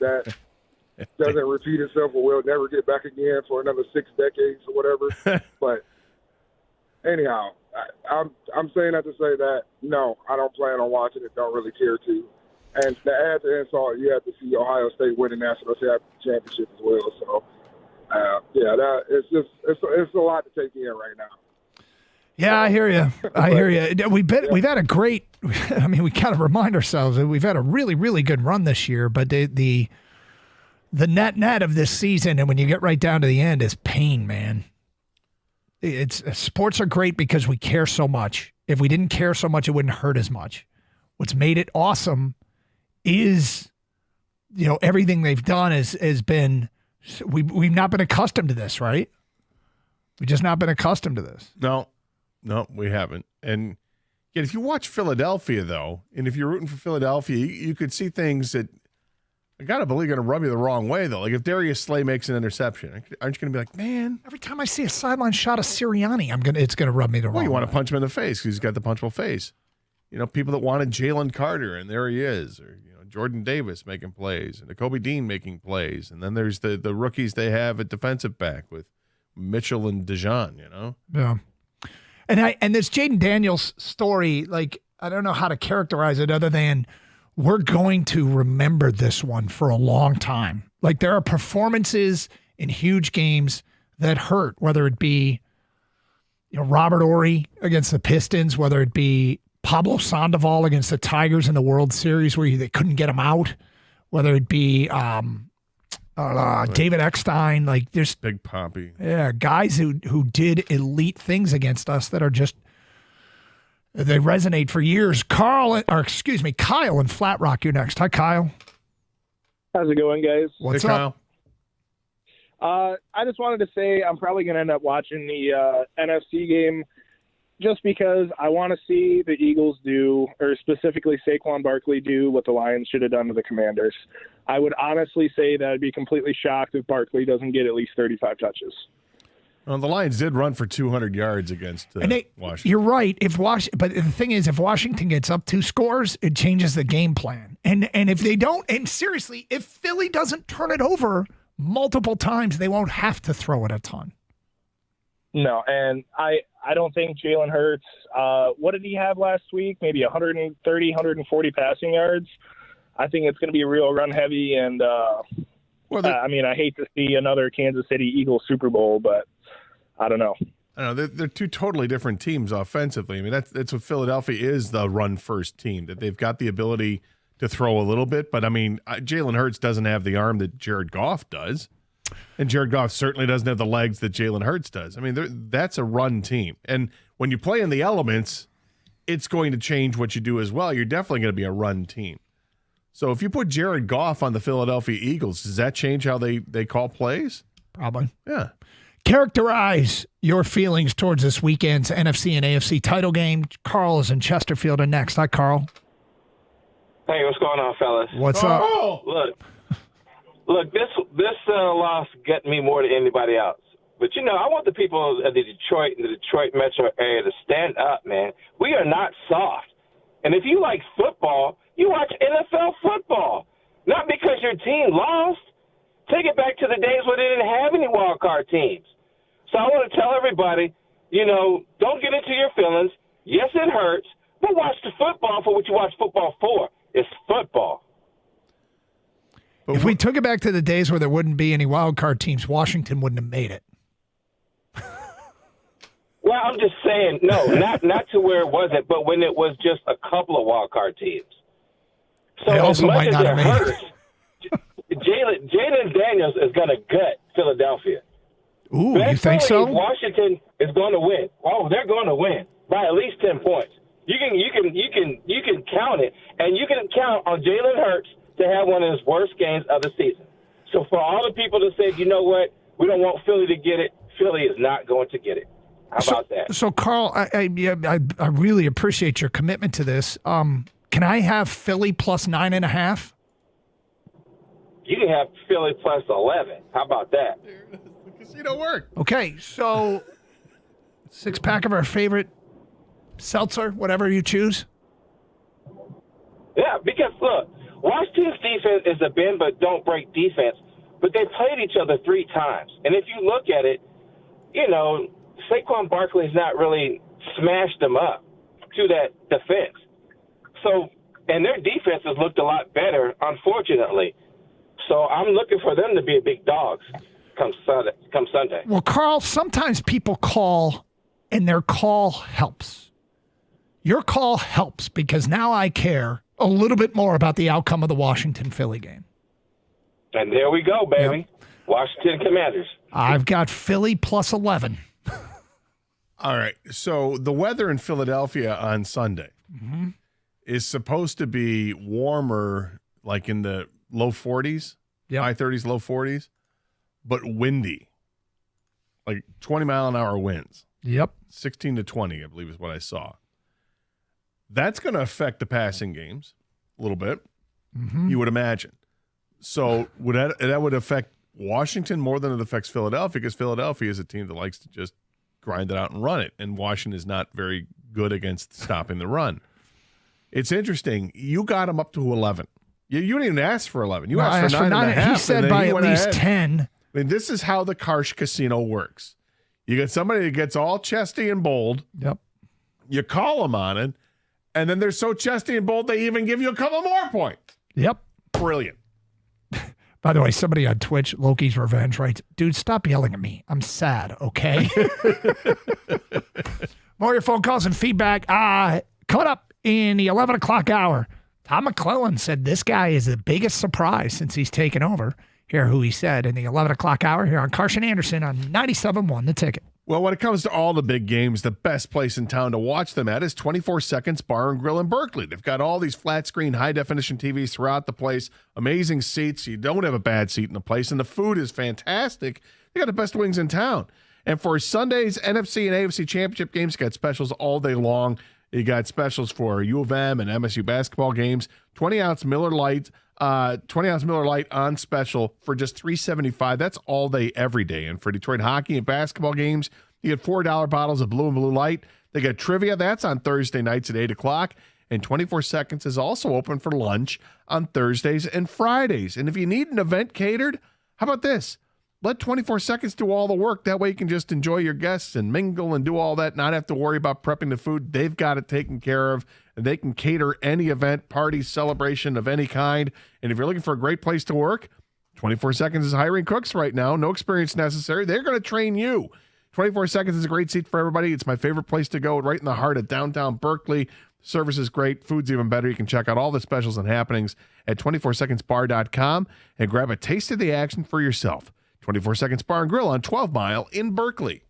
Speaker 12: doesn't repeat itself or we'll never get back again for another 6 decades or whatever. But anyhow, I'm saying that to say that, no, I don't plan on watching it, don't really care to. And to add to insult, you have to see Ohio State win the national championship as well. So, it's a lot to take in right now.
Speaker 15: Yeah, I hear you. I hear you. We've had a great. I mean, we kind of remind ourselves that we've had a really, really good run this year. But the net of this season, and when you get right down to the end, is pain, man. Sports are great because we care so much. If we didn't care so much, it wouldn't hurt as much. What's made it awesome is, everything they've done has been. We've not been accustomed to this, right? We've just not been accustomed to this.
Speaker 14: No, we haven't. And yet, if you watch Philadelphia, though, and if you're rooting for Philadelphia, you could see things that I gotta believe are gonna rub you the wrong way, though. Like if Darius Slay makes an interception, aren't you gonna be like, man?
Speaker 15: Every time I see a sideline shot of Sirianni, it's gonna rub me the wrong way.
Speaker 14: Well, you want to punch him in the face because he's got the punchable face. People that wanted Jalen Carter, and there he is, or Jordan Davis making plays, and Kobe Dean making plays, and then there's the rookies they have at defensive back with Mitchell and Dijon.
Speaker 15: Yeah. And this Jaden Daniels story, like, I don't know how to characterize it other than we're going to remember this one for a long time. Like, there are performances in huge games that hurt, whether it be Robert Horry against the Pistons, whether it be Pablo Sandoval against the Tigers in the World Series where they couldn't get him out, whether it be David Eckstein, like there's
Speaker 14: Big Poppy.
Speaker 15: Yeah, guys who did elite things against us that are just they resonate for years. Kyle in Flat Rock, you're next. Hi, Kyle.
Speaker 17: How's it going, guys?
Speaker 15: What's up?
Speaker 17: I just wanted to say I'm probably going to end up watching the NFC game just because I want to see the Eagles do, or specifically Saquon Barkley do what the Lions should have done to the Commanders. I would honestly say that I'd be completely shocked if Barkley doesn't get at least 35 touches.
Speaker 14: Well, the Lions did run for 200 yards against Washington.
Speaker 15: You're right. But the thing is, if Washington gets up 2 scores, it changes the game plan. And if they don't, and seriously, if Philly doesn't turn it over multiple times, they won't have to throw it a ton.
Speaker 17: No, and I don't think Jalen Hurts, what did he have last week? Maybe 130, 140 passing yards. I think it's going to be real run heavy. And, I hate to see another Kansas City Eagles Super Bowl, but I don't know.
Speaker 14: I don't know. They're 2 totally different teams offensively. I mean, that's what Philadelphia is, the run-first team, that they've got the ability to throw a little bit. But, I mean, Jalen Hurts doesn't have the arm that Jared Goff does. And Jared Goff certainly doesn't have the legs that Jalen Hurts does. I mean, that's a run team. And when you play in the elements, it's going to change what you do as well. You're definitely going to be a run team. So if you put Jared Goff on the Philadelphia Eagles, does that change how they call plays?
Speaker 15: Probably.
Speaker 14: Yeah.
Speaker 15: Characterize your feelings towards this weekend's NFC and AFC title game. Carl is in Chesterfield and next. Hi, Carl.
Speaker 18: Hey, what's going on, fellas?
Speaker 15: What's up?
Speaker 18: Look, this loss got me more than anybody else. But, I want the people of the Detroit metro area to stand up, man. We are not soft. And if you like football, you watch NFL football. Not because your team lost. Take it back to the days where they didn't have any wild card teams. So I want to tell everybody, don't get into your feelings. Yes, it hurts, but watch the football for what you watch football for. It's football.
Speaker 15: If we took it back to the days where there wouldn't be any wild card teams, Washington wouldn't have made it.
Speaker 18: Well, I'm just saying, no, not to where it wasn't, but when it was just a couple of wild card teams. So as much as it hurts, Jalen Daniels is going to gut Philadelphia.
Speaker 15: Ooh, you think so?
Speaker 18: Washington is going to win. Oh, they're going to win by at least 10 points. You can count it, and you can count on Jalen Hurts to have one of his worst games of the season. So for all the people that say, you know what, we don't want Philly to get it, Philly is not going to get it. How about that?
Speaker 15: So Carl, I really appreciate your commitment to this. Can I have Philly plus 9.5?
Speaker 18: You can have Philly plus 11. How about that?
Speaker 14: The casino worked.
Speaker 15: Okay, so 6-pack of our favorite seltzer, whatever you choose.
Speaker 18: Yeah, because look, Washington's defense is a bend but don't break defense, but they played each other 3 times. And if you look at it, Saquon Barkley has not really smashed them up to that defense. So, and their defense has looked a lot better, unfortunately. So I'm looking for them to be a big dogs come Sunday.
Speaker 15: Well, Carl, sometimes people call and their call helps. Your call helps because now I care a little bit more about the outcome of the Washington-Philly game.
Speaker 18: And there we go, baby. Yep. Washington Commanders.
Speaker 15: I've got Philly plus 11.
Speaker 14: All right. So the weather in Philadelphia on Sunday is supposed to be warmer, like in the low 40s, high 30s, low 40s, but windy, like 20-mile-an-hour winds.
Speaker 15: Yep.
Speaker 14: 16 to 20, I believe is what I saw. That's going to affect the passing games a little bit, you would imagine. So that would affect Washington more than it affects Philadelphia, because Philadelphia is a team that likes to just grind it out and run it, and Washington is not very good against stopping the run. It's interesting. You got him up to 11. You didn't even ask for 11. You asked for 9.5.
Speaker 15: He said by at least 10.
Speaker 14: I mean, this is how the Karsh Casino works. You get somebody that gets all chesty and bold.
Speaker 15: Yep.
Speaker 14: You call them on it, and then they're so chesty and bold they even give you a couple more points.
Speaker 15: Yep.
Speaker 14: Brilliant.
Speaker 15: By the way, somebody on Twitch, Loki's Revenge, writes, dude, stop yelling at me. I'm sad, okay? More of your phone calls and feedback. Coming up in the 11 o'clock hour, Tom McClellan said this guy is the biggest surprise since he's taken over. Hear who he said in the 11 o'clock hour here on Karsh and Anderson on 97.1 The Ticket.
Speaker 14: Well, when it comes to all the big games, the best place in town to watch them at is 24 Seconds Bar and Grill in Berkeley. They've got all these flat screen, high definition TVs throughout the place, amazing seats. You don't have a bad seat in the place, and the food is fantastic. They got the best wings in town.
Speaker 19: And for Sunday's NFC and AFC championship games, you got specials all day long. You got specials for U of M and MSU basketball games. 20-ounce Miller Lite, 20-ounce Miller Lite on special for just $3.75. That's all day, every day. And for Detroit hockey and basketball games, you get $4 bottles of Blue and Blue Light. They got trivia. That's on Thursday nights at 8 o'clock. And 24 Seconds is also open for lunch on Thursdays and Fridays. And if you need an event catered, how about this? Let 24 Seconds do all the work. That way you can just enjoy your guests and mingle and do all that, not have to worry about prepping the food. They've got it taken care of, and they can cater any event, party, celebration of any kind. And if you're looking for a great place to work, 24 Seconds is hiring cooks right now. No experience necessary. They're going to train you. 24 Seconds is a great seat for everybody. It's my favorite place to go, right in the heart of downtown Berkeley. Service is great. Food's even better. You can check out all the specials and happenings at 24secondsbar.com and grab a taste of the action for yourself. 24 Seconds Bar and Grill on 12 Mile in Berkeley.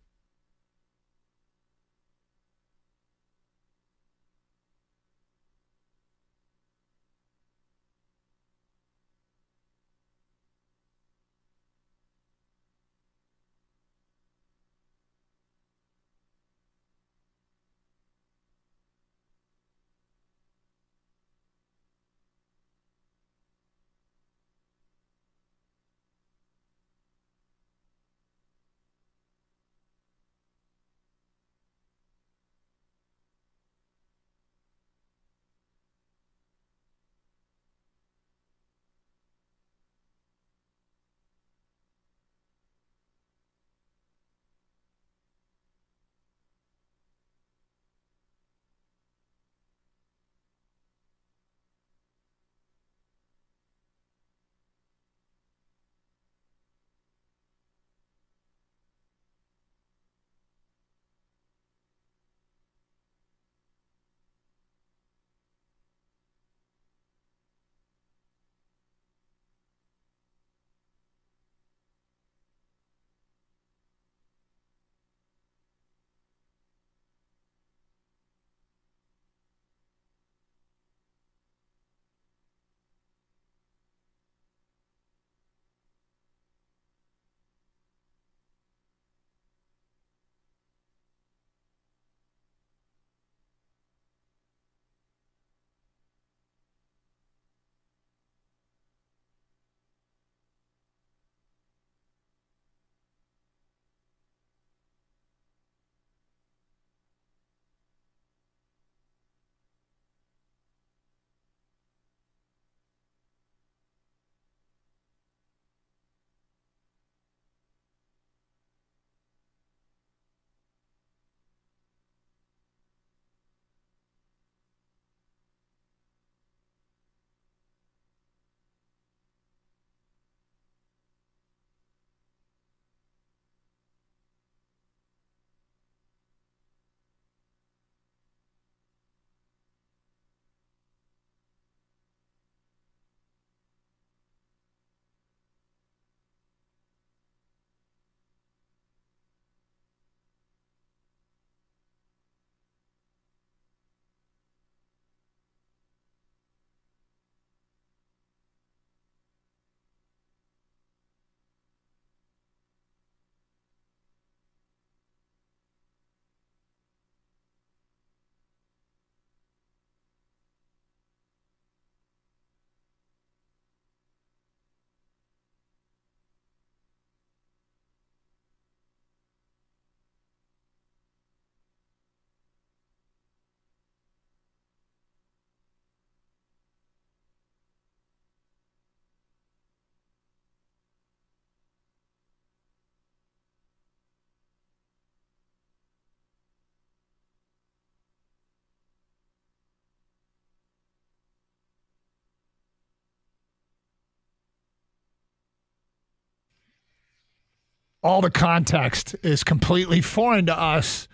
Speaker 15: All the context is completely foreign to us.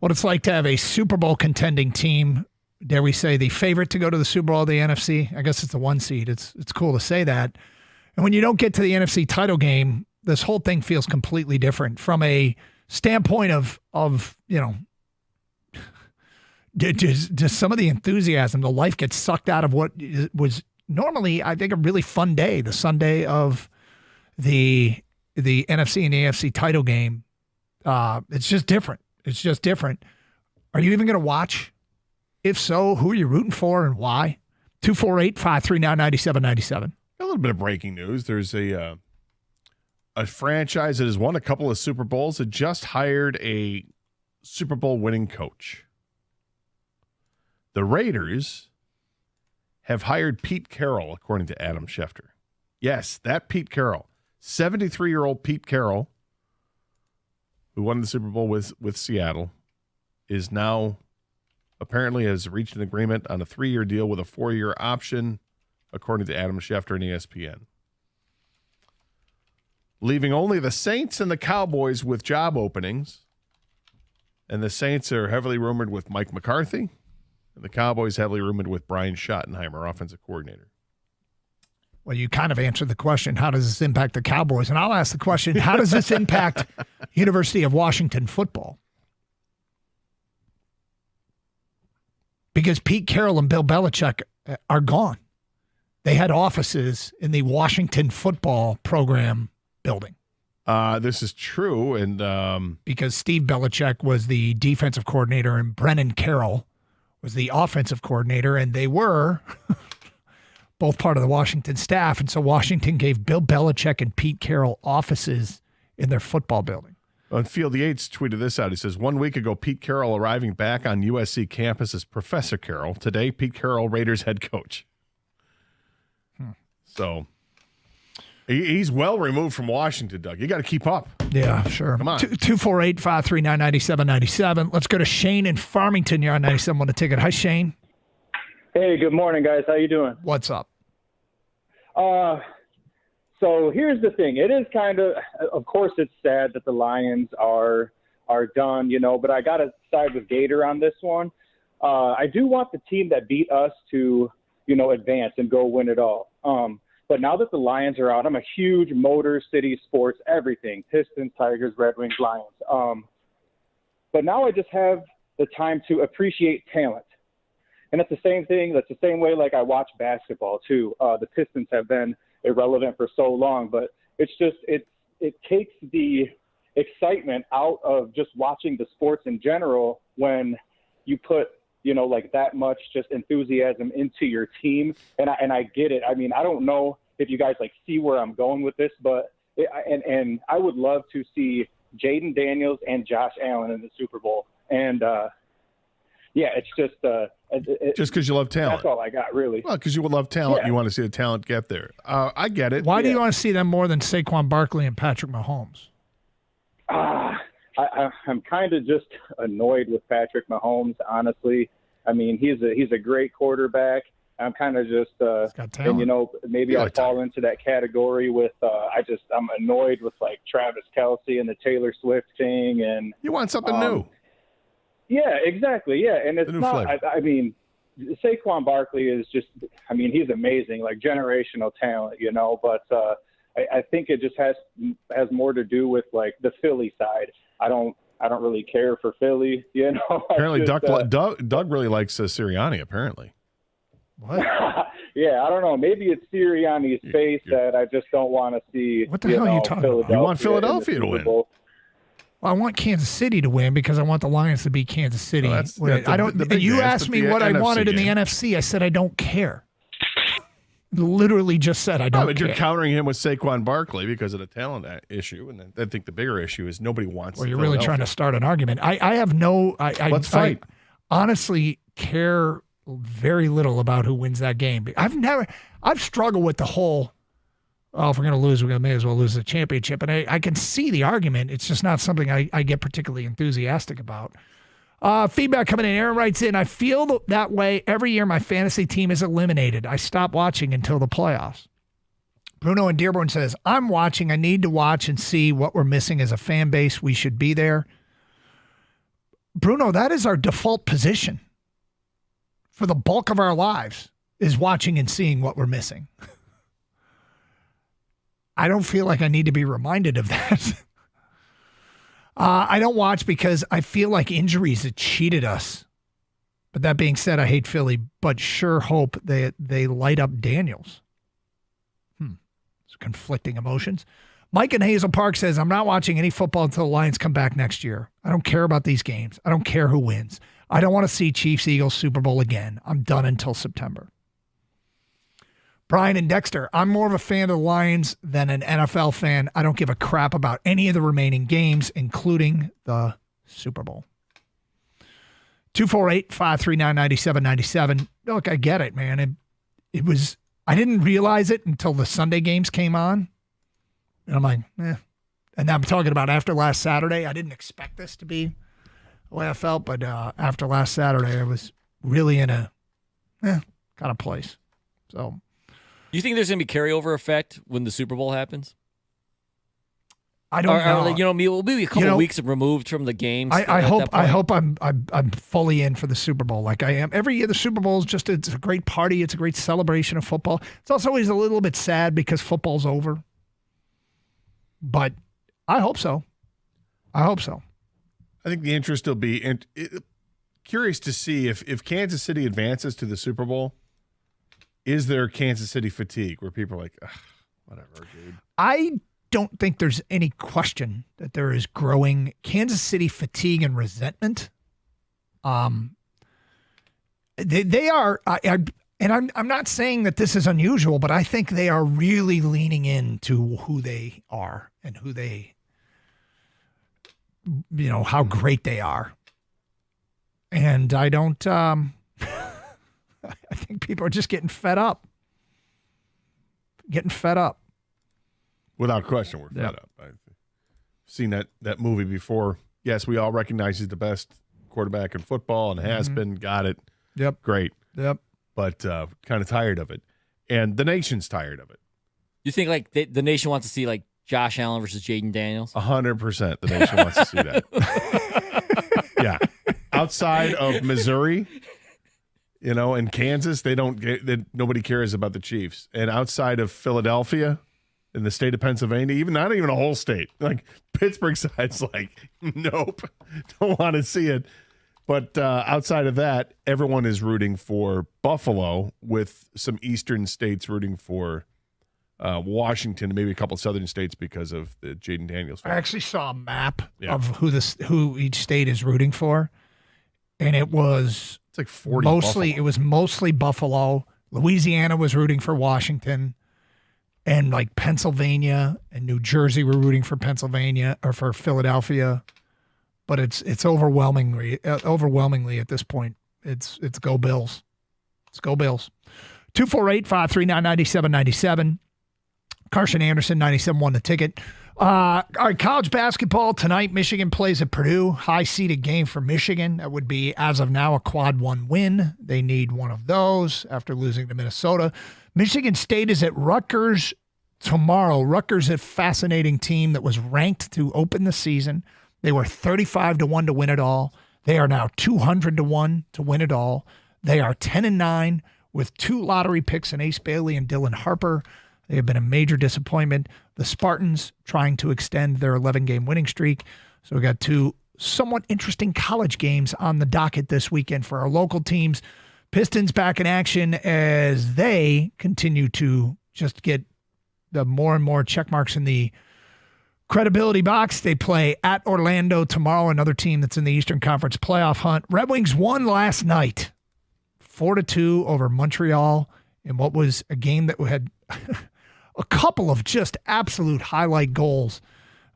Speaker 15: What it's like to have a Super Bowl contending team, dare we say, the favorite to go to the Super Bowl of the NFC. I guess it's the 1 seed. It's cool to say that. And when you don't get to the NFC title game, this whole thing feels completely different from a standpoint of you know, just some of the enthusiasm. The life gets sucked out of what was normally, I think, a really fun day, the Sunday of the NFC and AFC title game. It's just different. It's just different. Are you even going to watch? If so, who are you rooting for and why? 248-539-9797.
Speaker 19: A little bit of breaking news. There's a franchise that has won a couple of Super Bowls that just hired a Super Bowl winning coach. The Raiders have hired Pete Carroll, according to Adam Schefter. Yes, that Pete Carroll. 73-year-old Pete Carroll, who won the Super Bowl with Seattle, is now apparently has reached an agreement on a 3-year deal with a 4-year option, according to Adam Schefter and ESPN. Leaving only the Saints and the Cowboys with job openings. And the Saints are heavily rumored with Mike McCarthy, and the Cowboys heavily rumored with Brian Schottenheimer, offensive coordinator.
Speaker 15: Well, you kind of answered the question, how does this impact the Cowboys? And I'll ask the question, how does this impact University of Washington football? Because Pete Carroll and Bill Belichick are gone. They had offices in the Washington football program building.
Speaker 19: This is true. And
Speaker 15: because Steve Belichick was the defensive coordinator and Brennan Carroll was the offensive coordinator, and they were both part of the Washington staff. And so Washington gave Bill Belichick and Pete Carroll offices in their football building.
Speaker 19: On Field Yates tweeted this out. He says, 1 week ago, Pete Carroll arriving back on USC campus as Professor Carroll. Today, Pete Carroll, Raiders head coach. So he's well removed from Washington, Doug. You got to keep up.
Speaker 15: Yeah, sure.
Speaker 19: Come on.
Speaker 15: 248-539-9797. Let's go to Shane in Farmington. You're on 97 on the ticket. Hi, Shane.
Speaker 20: Hey, good morning, guys. How you doing?
Speaker 15: What's up?
Speaker 20: So here's the thing. It is kind of course, it's sad that the Lions are done, but I got to side with Gator on this one. I do want the team that beat us to, advance and go win it all. But now that the Lions are out, I'm a huge Motor City Sports, everything, Pistons, Tigers, Red Wings, Lions. But now I just have the time to appreciate talent. And it's the same thing. That's the same way like I watch basketball too. The Pistons have been irrelevant for so long, but it's just it takes the excitement out of just watching the sports in general when you put like that much just enthusiasm into your team. And I get it. I mean, I don't know if you guys like see where I'm going with this, but and I would love to see Jaden Daniels and Josh Allen in the Super Bowl. And yeah, it's just
Speaker 19: because you love talent.
Speaker 20: That's all I got, really.
Speaker 19: Well, because you would love talent.
Speaker 20: Yeah.
Speaker 19: You want to see the talent get there. I get it.
Speaker 15: Why do you want to see them more than Saquon Barkley and Patrick Mahomes?
Speaker 20: I'm kind of just annoyed with Patrick Mahomes, honestly. I mean, he's a great quarterback. I'm kind of just, and maybe I fall into that category with, I'm annoyed with like Travis Kelce and the Taylor Swift thing, and
Speaker 19: you want something new.
Speaker 20: Yeah, exactly. Yeah, and it's not. I mean, Saquon Barkley is just. I mean, he's amazing, like generational talent, But I think it just has more to do with like the Philly side. I don't really care for Philly,
Speaker 19: Apparently, Doug really likes Sirianni. Apparently.
Speaker 15: What?
Speaker 20: Yeah, I don't know. Maybe it's Sirianni's face that I just don't want to see.
Speaker 15: What the hell are you talking about?
Speaker 19: You want Philadelphia to win.
Speaker 15: Well, I want Kansas City to win because I want the Lions to beat Kansas City. You asked me what I wanted in the NFC. I said I don't care. Literally just said I don't
Speaker 19: but
Speaker 15: care.
Speaker 19: You're countering him with Saquon Barkley because of the talent issue, and I think the bigger issue is nobody wants.
Speaker 15: Well, you're really trying to start an argument. I have no.
Speaker 19: Let's fight.
Speaker 15: I honestly care very little about who wins that game. I've struggled with the whole. Oh, if we're going to lose, we may as well lose the championship. And I can see the argument. It's just not something I get particularly enthusiastic about. Feedback coming in. Aaron writes in, I feel that way every year my fantasy team is eliminated. I stop watching until the playoffs. Bruno in Dearborn says, I'm watching. I need to watch and see what we're missing as a fan base. We should be there. Bruno, that is our default position for the bulk of our lives, is watching and seeing what we're missing. I don't feel like I need to be reminded of that. I don't watch because I feel like injuries have cheated us. But that being said, I hate Philly, but sure hope they light up Daniels. It's conflicting emotions. Mike in Hazel Park says, I'm not watching any football until the Lions come back next year. I don't care about these games. I don't care who wins. I don't want to see Chiefs-Eagles Super Bowl again. I'm done until September. Brian and Dexter, I'm more of a fan of the Lions than an NFL fan. I don't give a crap about any of the remaining games, including the Super Bowl. 248-539-9797. Look, I get it, man. It was, I didn't realize it until the Sunday games came on. And I'm like, And I'm talking about after last Saturday. I didn't expect this to be the way I felt, but after last Saturday, I was really in a kind of place. So,
Speaker 16: do you think there's going to be carryover effect when the Super Bowl happens?
Speaker 15: I don't know.
Speaker 16: We'll be a couple weeks removed from the games.
Speaker 15: I hope I'm fully in for the Super Bowl like I am. Every year the Super Bowl is it's a great party. It's a great celebration of football. It's also always a little bit sad because football's over. But I hope so. I
Speaker 19: think the interest will be curious to see if Kansas City advances to the Super Bowl, is there Kansas City fatigue where people are like, whatever, dude? I
Speaker 15: don't think there's any question that there is growing Kansas City fatigue and resentment. They are, and I'm not saying that this is unusual, but I think they are really leaning into who they are and who they, how great they are. And I don't, I think people are just getting fed up.
Speaker 19: Without question, we're fed up. I've seen that movie before. Yes, we all recognize he's the best quarterback in football and has been. Got it.
Speaker 15: Yep.
Speaker 19: Great.
Speaker 15: Yep.
Speaker 19: But kind of tired of it. And the nation's tired of it.
Speaker 16: You think like the nation wants to see like Josh Allen versus Jaden Daniels?
Speaker 19: 100% the nation wants to see that. Yeah. Outside of Missouri, and Kansas, nobody cares about the Chiefs. And outside of Philadelphia, in the state of Pennsylvania, not even a whole state, like Pittsburgh side's like, nope, don't want to see it. But outside of that, everyone is rooting for Buffalo, with some eastern states rooting for Washington and maybe a couple of southern states because of the Jaden Daniels family.
Speaker 15: I actually saw a map of who each state is rooting for, and it's
Speaker 19: like 40.
Speaker 15: It was mostly Buffalo. Louisiana was rooting for Washington. And like Pennsylvania and New Jersey were rooting for Pennsylvania or for Philadelphia, but it's overwhelmingly at this point it's go Bills. It's go Bills. 248-539-9797. Carson Anderson 97.1 The Ticket. All right, college basketball tonight. Michigan plays at Purdue. High seeded game for Michigan. That would be, as of now, a quad one win. They need one of those after losing to Minnesota. Michigan State is at Rutgers tomorrow. Rutgers, a fascinating team that was ranked to open the season. They were 35-1 to win it all. They are now 200-1 to win it all. They are 10-9 with 2 lottery picks in Ace Bailey and Dylan Harper. They have been a major disappointment. The Spartans trying to extend their 11-game winning streak. So we got 2 somewhat interesting college games on the docket this weekend for our local teams. Pistons back in action as they continue to just get the more and more check marks in the credibility box. They play at Orlando tomorrow, another team that's in the Eastern Conference playoff hunt. Red Wings won last night, 4-2 over Montreal in what was a game that had a couple of just absolute highlight goals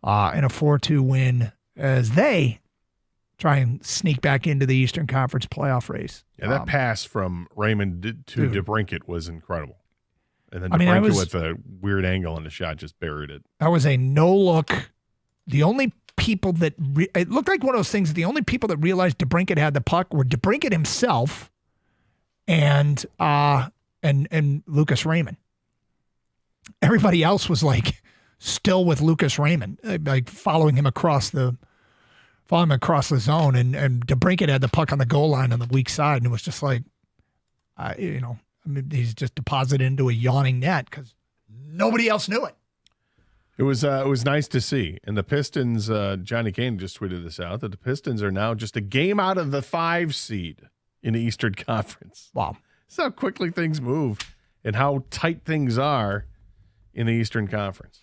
Speaker 15: in a 4-2 win as they try and sneak back into the Eastern Conference playoff race.
Speaker 19: Yeah, that pass from Raymond to DeBrincat was incredible. And then DeBrincat with a weird angle on the shot just buried it.
Speaker 15: That was a no-look. The only people that it looked like one of those things, the only people that realized DeBrincat had the puck were DeBrincat himself and Lucas Raymond. Everybody else was like still with Lucas Raymond, like following him across the zone, and DeBrincat had the puck on the goal line on the weak side, and it was just like, he's just deposited into a yawning net because nobody else knew it.
Speaker 19: It was nice to see. And the Pistons, Johnny Kane just tweeted this out, that the Pistons are now just a game out of the 5 seed in the Eastern Conference.
Speaker 15: Wow.
Speaker 19: That's how quickly things move and how tight things are in the Eastern Conference.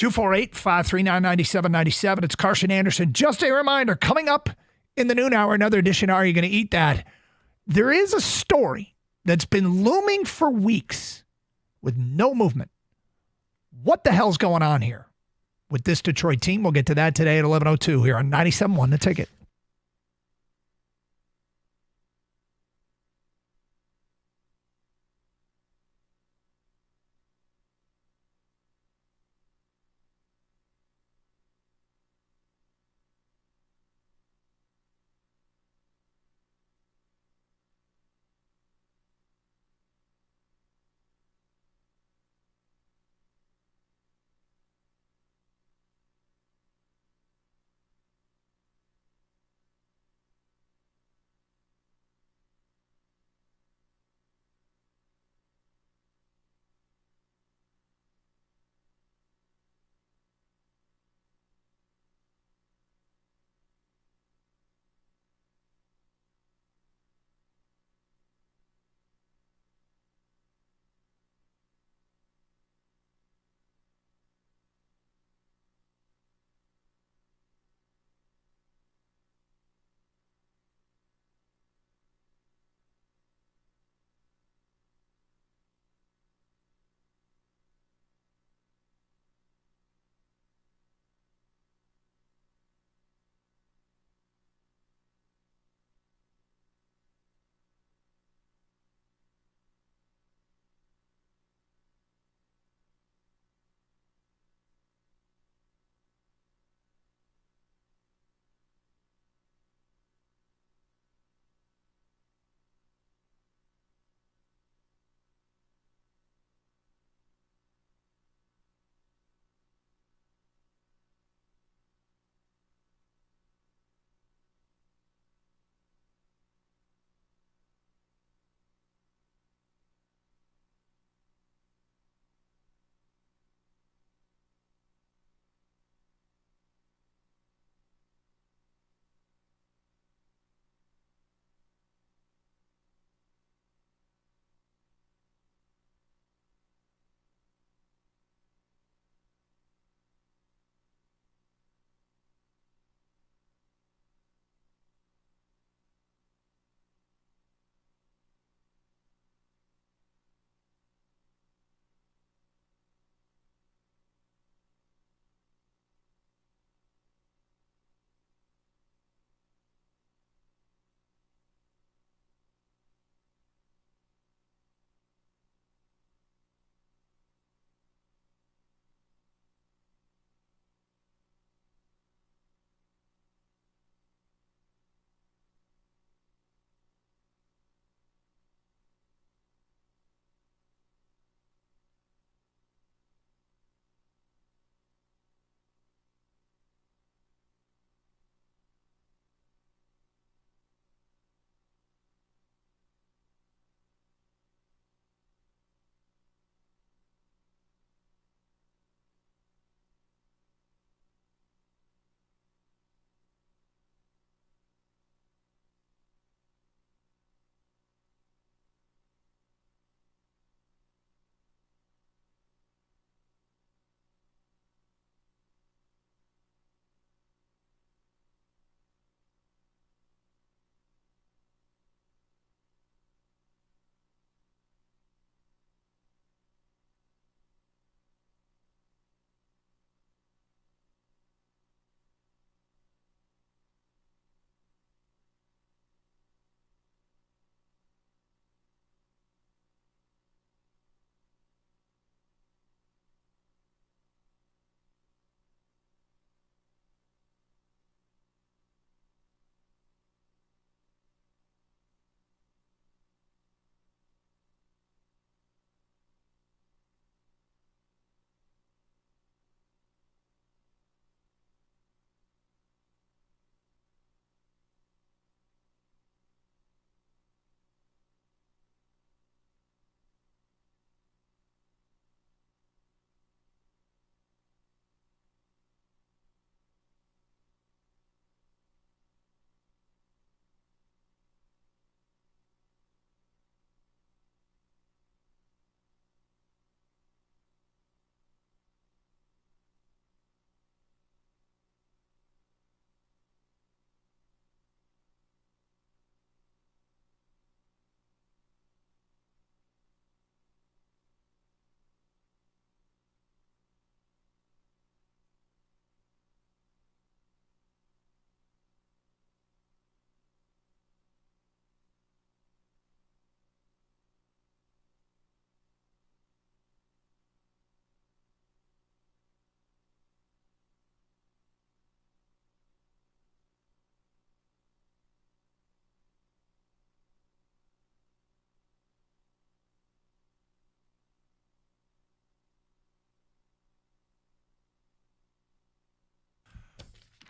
Speaker 15: 248-539-9797. It's Carson Anderson. Just a reminder, coming up in the noon hour, another edition, Are You Going to Eat That? There is a story that's been looming for weeks with no movement. What the hell's going on here with this Detroit team? We'll get to that today at 11:02 here on 97.1 The Ticket.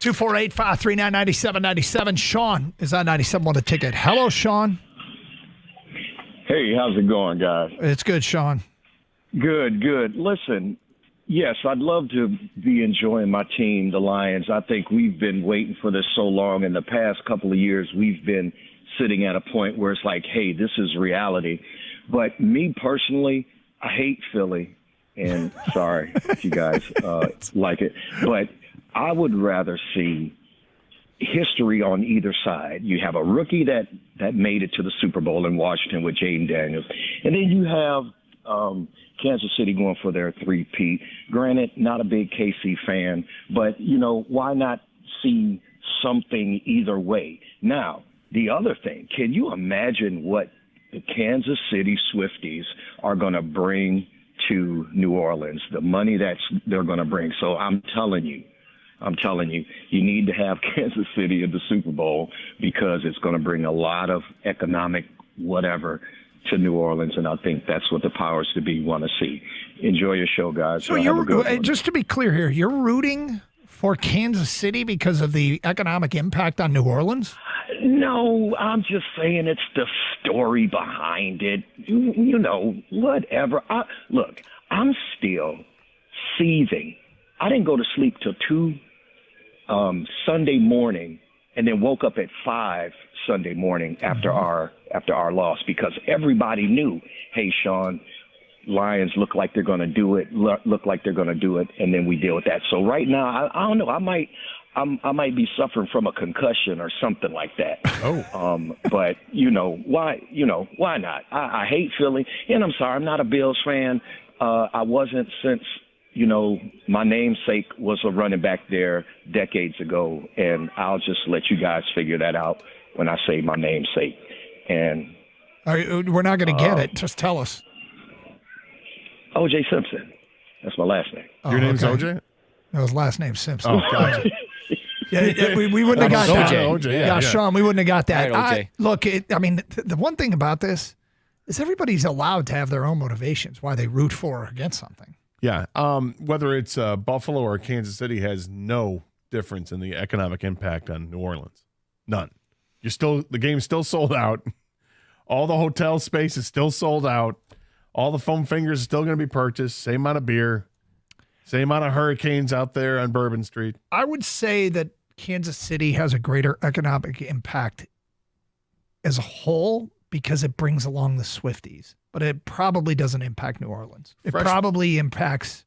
Speaker 15: 248-539-9797. Sean is on 97 on the ticket. Hello, Sean.
Speaker 21: Hey, how's it going, guys?
Speaker 15: It's good, Sean.
Speaker 21: Good. Listen, yes, I'd love to be enjoying my team, the Lions. I think we've been waiting for this so long. In the past couple of years, we've been sitting at a point where it's like, hey, this is reality. But me personally, I hate Philly. And sorry if you guys like it. But I would rather see history on either side. You have a rookie that made it to the Super Bowl in Washington with Jaden Daniels. And then you have Kansas City going for their three-peat. Granted, not a big KC fan, but, why not see something either way? Now, the other thing, can you imagine what the Kansas City Swifties are going to bring to New Orleans, the money they're going to bring? So I'm telling you, you need to have Kansas City in the Super Bowl because it's going to bring a lot of economic whatever to New Orleans, and I think that's what the powers to be want to see. Enjoy your show, guys.
Speaker 15: So just to be clear here, you're rooting for Kansas City because of the economic impact on New Orleans?
Speaker 21: No, I'm just saying it's the story behind it. Whatever. Look, I'm still seething. I didn't go to sleep till 2 Sunday morning, and then woke up at 5 Sunday morning after our loss because everybody knew, hey, Sean, Lions look like they're going to do it, and then we deal with that. So right now, I don't know. I might be suffering from a concussion or something like that. But why not? I hate Philly, and I'm sorry, I'm not a Bills fan. I wasn't since my namesake was a running back there decades ago, and I'll just let you guys figure that out when I say my namesake. And
Speaker 15: we're not going to get it. Just tell us.
Speaker 21: O.J. Simpson. That's my last name.
Speaker 14: Your name's O.J.?
Speaker 15: No, his last name's Simpson.
Speaker 14: Oh, gotcha.
Speaker 15: We wouldn't have got that.
Speaker 14: O.J.,
Speaker 15: yeah, Sean, we wouldn't have got that.
Speaker 16: All right, OJ.
Speaker 15: The one thing about this is everybody's allowed to have their own motivations, why they root for or against something.
Speaker 14: Yeah. Whether it's Buffalo or Kansas City has no difference in the economic impact on New Orleans. None. The game's still sold out. All the hotel space is still sold out. All the foam fingers are still going to be purchased. Same amount of beer. Same amount of hurricanes out there on Bourbon Street.
Speaker 15: I would say that Kansas City has a greater economic impact as a whole because it brings along the Swifties. But it probably doesn't impact New Orleans. It probably impacts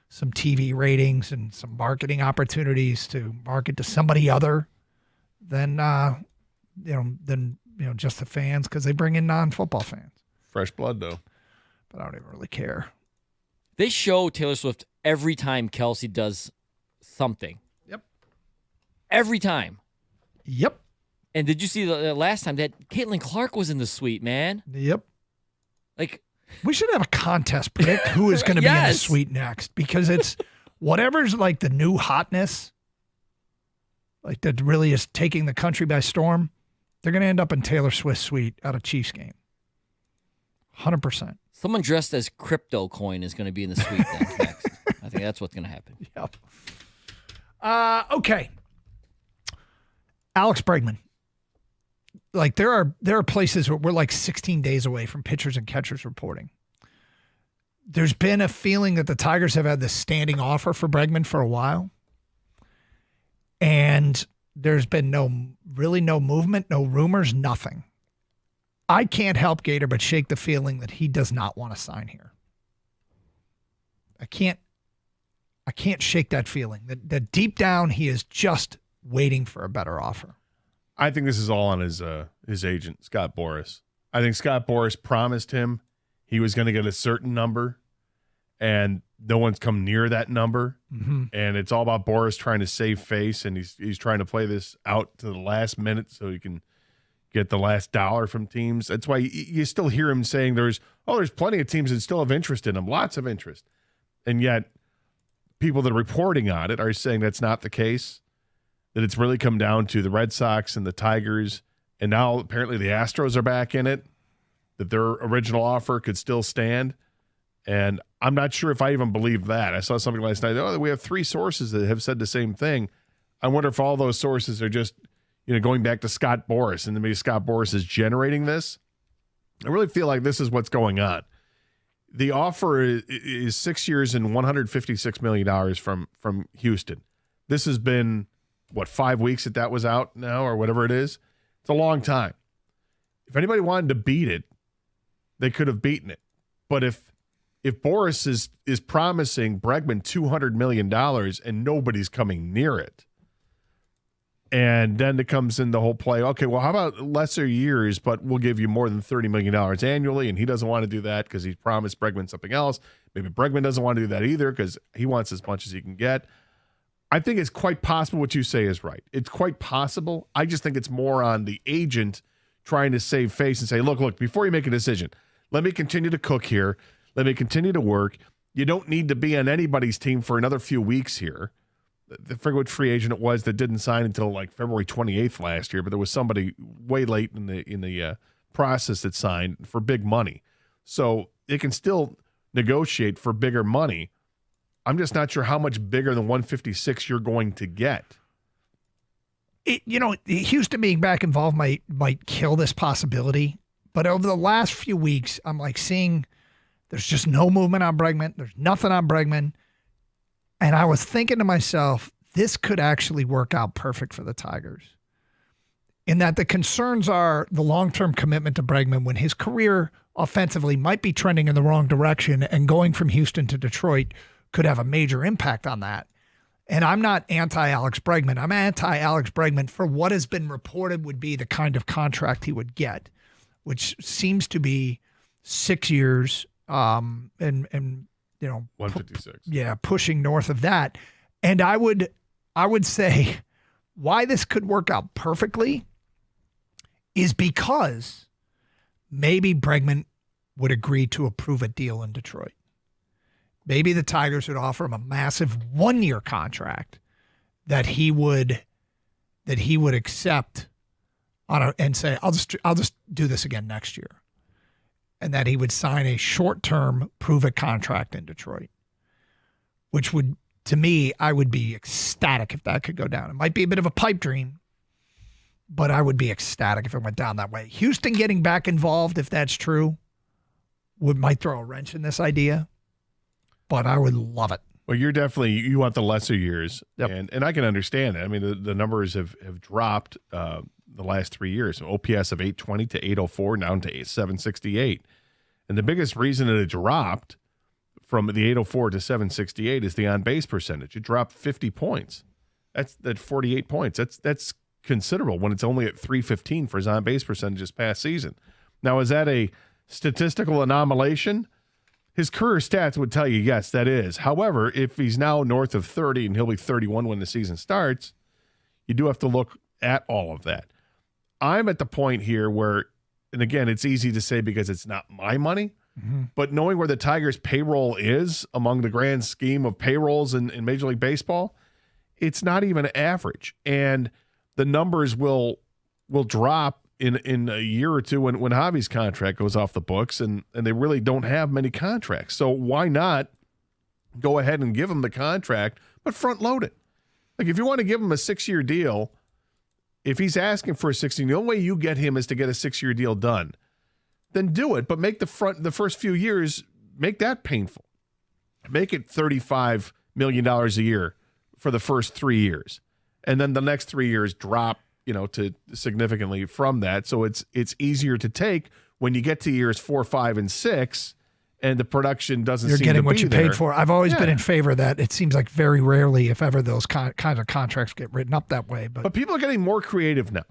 Speaker 15: some TV ratings and some marketing opportunities to market to somebody other than just the fans because they bring in non-football fans.
Speaker 14: Fresh blood, though.
Speaker 15: But I don't even really care.
Speaker 16: They show Taylor Swift every time Kelsey does something.
Speaker 15: Yep.
Speaker 16: Every time.
Speaker 15: Yep.
Speaker 16: And did you see the last time that Caitlin Clark was in the suite, man?
Speaker 15: Yep.
Speaker 16: Like,
Speaker 15: we should have a contest predict who is going to be in the suite next because it's whatever's like the new hotness, like that really is taking the country by storm. They're going to end up in Taylor Swift's suite at a Chiefs game. 100%.
Speaker 16: Someone dressed as Crypto Coin is going to be in the suite next. I think that's what's going to happen.
Speaker 15: Yep. Okay. Alex Bregman. Like there are places where we're like 16 days away from pitchers and catchers reporting. There's been a feeling that the Tigers have had this standing offer for Bregman for a while. And there's been no movement, no rumors, nothing. I can't help Gator but shake the feeling that he does not want to sign here. I can't shake that feeling. That deep down he is just waiting for a better offer.
Speaker 14: I think this is all on his agent, Scott Boras. I think Scott Boras promised him he was going to get a certain number, and no one's come near that number.
Speaker 15: Mm-hmm.
Speaker 14: And it's all about Boras trying to save face, and he's trying to play this out to the last minute so he can get the last dollar from teams. That's why you still hear him saying there's plenty of teams that still have interest in him, lots of interest. And yet people that are reporting on it are saying that's not the case, that it's really come down to the Red Sox and the Tigers, and now apparently the Astros are back in it, that their original offer could still stand. And I'm not sure if I even believe that. I saw something last night. Oh, we have 3 sources that have said the same thing.
Speaker 19: I wonder if all those sources are just, going back to Scott Boras, and then maybe Scott Boras is generating this. I really feel like this is what's going on. The offer is 6 years and $156 million from Houston. This has been, 5 weeks that was out now or whatever it is? It's a long time. If anybody wanted to beat it, they could have beaten it. But if Boras is promising Bregman $200 million and nobody's coming near it, and then it comes in the whole play, okay, well, how about lesser years, but we'll give you more than $30 million annually, and he doesn't want to do that because he's promised Bregman something else. Maybe Bregman doesn't want to do that either because he wants as much as he can get. I think it's quite possible what you say is right. It's quite possible. I just think it's more on the agent trying to save face and say, look, before you make a decision, let me continue to cook here. Let me continue to work. You don't need to be on anybody's team for another few weeks here. I forget what free agent it was that didn't sign until like February 28th last year, but there was somebody way late in the process that signed for big money. So they can still negotiate for bigger money. I'm just not sure how much bigger than 156 you're going to get.
Speaker 15: Houston being back involved might kill this possibility. But over the last few weeks, I'm like seeing there's just no movement on Bregman. There's nothing on Bregman. And I was thinking to myself, this could actually work out perfect for the Tigers. In that the concerns are the long-term commitment to Bregman when his career offensively might be trending in the wrong direction, and going from Houston to Detroit could have a major impact on that. And I'm not anti-Alex Bregman. I'm anti-Alex Bregman for what has been reported would be the kind of contract he would get, which seems to be 6 years and
Speaker 19: 156.
Speaker 15: Pushing north of that. And I would say why this could work out perfectly is because maybe Bregman would agree to approve a deal in Detroit. Maybe the Tigers would offer him a massive 1-year contract that he would accept and say, I'll just do this again next year. And that he would sign a short-term prove-it contract in Detroit, which would, to me, I would be ecstatic if that could go down. It might be a bit of a pipe dream, but I would be ecstatic if it went down that way. Houston getting back involved, if that's true, might throw a wrench in this idea. But I would love it.
Speaker 19: Well, you want the lesser years, yep. and I can understand that. I mean, the numbers have dropped the last 3 years. So OPS of 820 to 804, down to 768. And the biggest reason that it dropped from the 804 to 768 is the on-base percentage. It dropped 50 points. That's 48 points. That's considerable when it's only at 315 for his on-base percentage this past season. Now, is that a statistical anomalation? His career stats would tell you, yes, that is. However, if he's now north of 30 and he'll be 31 when the season starts, you do have to look at all of that. I'm at the point here where, and again, it's easy to say because it's not my money, but knowing where the Tigers' payroll is among the grand scheme of payrolls in Major League Baseball, it's not even average. And the numbers will drop in a year or two when Javi's contract goes off the books, and they really don't have many contracts. So why not go ahead and give him the contract, but front load it? Like if you want to give him a 6-year deal, if he's asking for a 16, the only way you get him is to get a 6-year deal done. Then do it, but make the first few years, make that painful. Make it $35 million a year for the first 3 years. And then the next 3 years drop, to significantly from that. So it's easier to take when you get to years 4, 5, and 6, and the production doesn't
Speaker 15: You're
Speaker 19: seem
Speaker 15: getting
Speaker 19: to
Speaker 15: what
Speaker 19: be
Speaker 15: you
Speaker 19: there.
Speaker 15: paid for. I've always been in favor of that. It seems like very rarely, if ever, those kind of contracts get written up that way.
Speaker 19: But people are getting more creative now,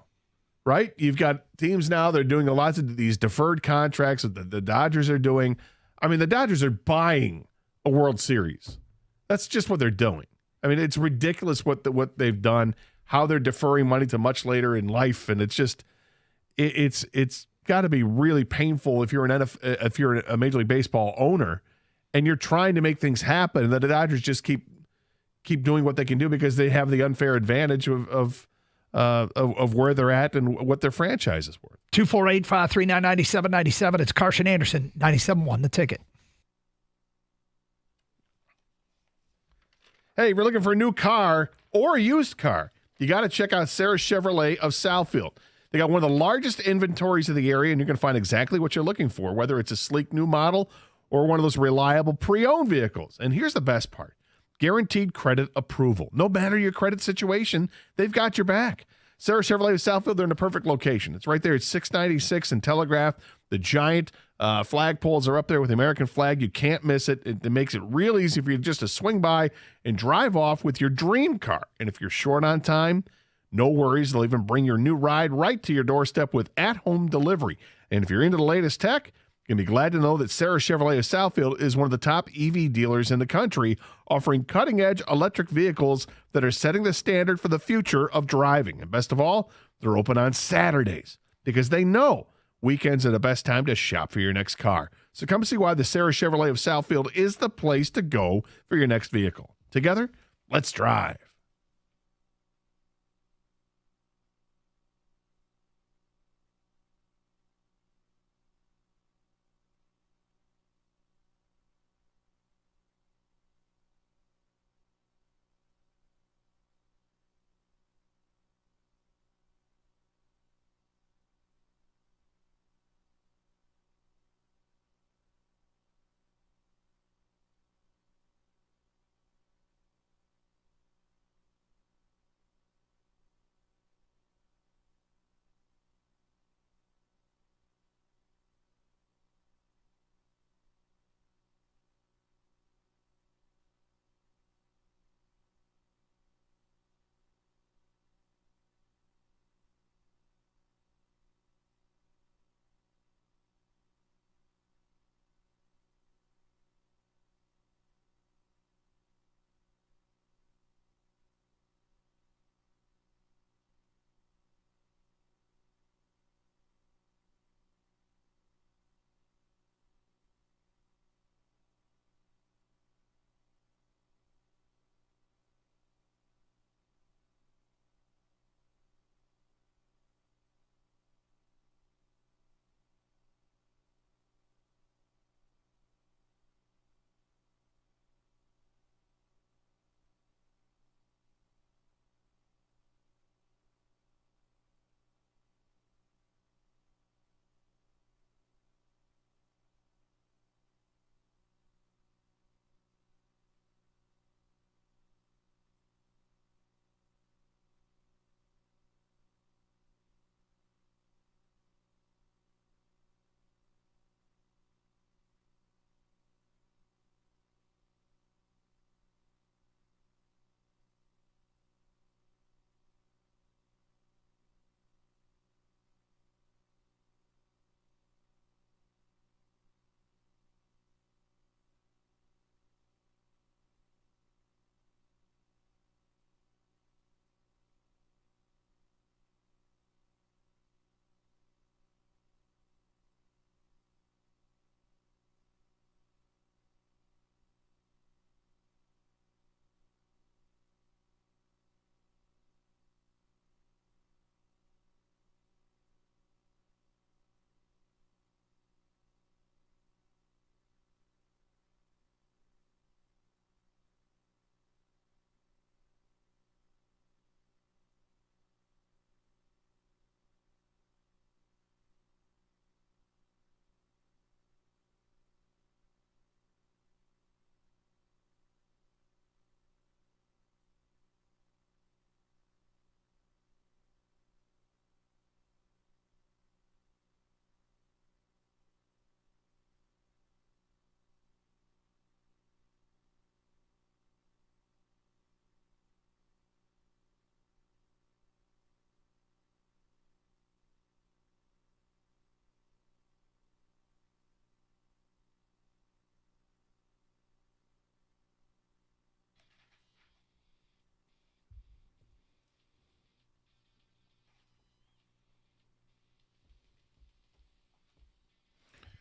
Speaker 19: right? You've got teams now, they're doing lots of these deferred contracts that the Dodgers are doing. I mean, the Dodgers are buying a World Series. That's just what they're doing. I mean, it's ridiculous what they've done, how they're deferring money to much later in life, and it's just it's got to be really painful if you're a Major League Baseball owner and you're trying to make things happen, and the Dodgers just keep doing what they can do because they have the unfair advantage of where they're at and what their franchise is worth.
Speaker 15: 248-539-9797. It's Carson Anderson, 97.1 The Ticket.
Speaker 19: Hey, if you're looking for a new car or a used car, you got to check out Sarah Chevrolet of Southfield. They got one of the largest inventories of the area, and you're going to find exactly what you're looking for, whether it's a sleek new model or one of those reliable pre-owned vehicles. And here's the best part. Guaranteed credit approval. No matter your credit situation, they've got your back. Sarah Chevrolet of Southfield, they're in the perfect location. It's right there at 696 and Telegraph. The giant flagpoles are up there with the American flag. You can't miss it. It makes it real easy for you just to swing by and drive off with your dream car. And if you're short on time, no worries. They'll even bring your new ride right to your doorstep with at-home delivery. And if you're into the latest tech, you're going to be glad to know that Sarah Chevrolet of Southfield is one of the top EV dealers in the country, offering cutting-edge electric vehicles that are setting the standard for the future of driving. And best of all, they're open on Saturdays because they know weekends are the best time to shop for your next car. So come see why the Sarah Chevrolet of Southfield is the place to go for your next vehicle. Together, let's drive.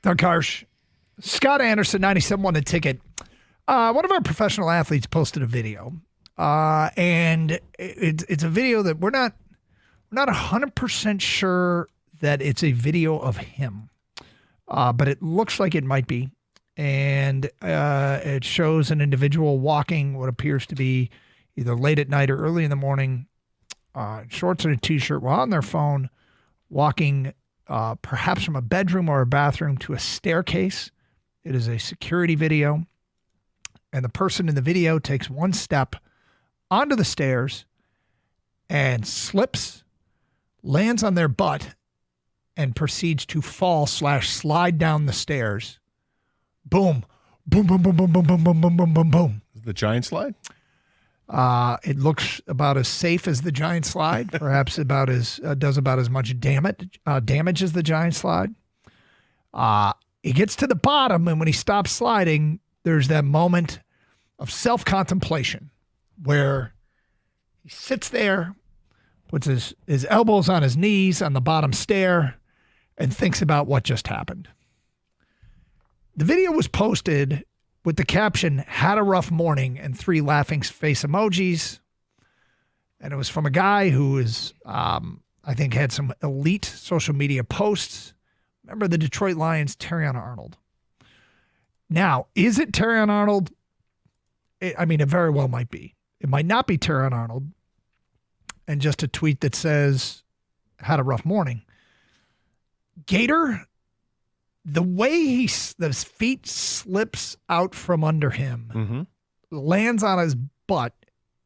Speaker 15: Doug Karsh, Scott Anderson, 97 won a ticket. One of our professional athletes posted a video, and it's a video that we're not 100% sure that it's a video of him, but it looks like it might be. And it shows an individual walking what appears to be either late at night or early in the morning shorts and a T-shirt, while on their phone, walking perhaps from a bedroom or a bathroom to a staircase. It is a security video. And the person in the video takes one step onto the stairs and slips, lands on their butt, and proceeds to fall/slide down the stairs. Boom. Boom, boom, boom, boom, boom, boom, boom, boom, boom, boom, boom.
Speaker 19: The giant slide?
Speaker 15: It looks about as safe as the giant slide, perhaps about as does about as much damage as the giant slide. He gets to the bottom, and when he stops sliding, there's that moment of self-contemplation where he sits there, puts his elbows on his knees on the bottom stair, and thinks about what just happened. The video was posted with the caption, "Had a rough morning," and 3 laughing face emojis. And it was from a guy who is, I think, had some elite social media posts. Remember the Detroit Lions, Terrion Arnold. Now, is it Terrion Arnold? It very well might be. It might not be Terrion Arnold. And just a tweet that says, "Had a rough morning." Gator, the way his feet slips out from under him, lands on his butt,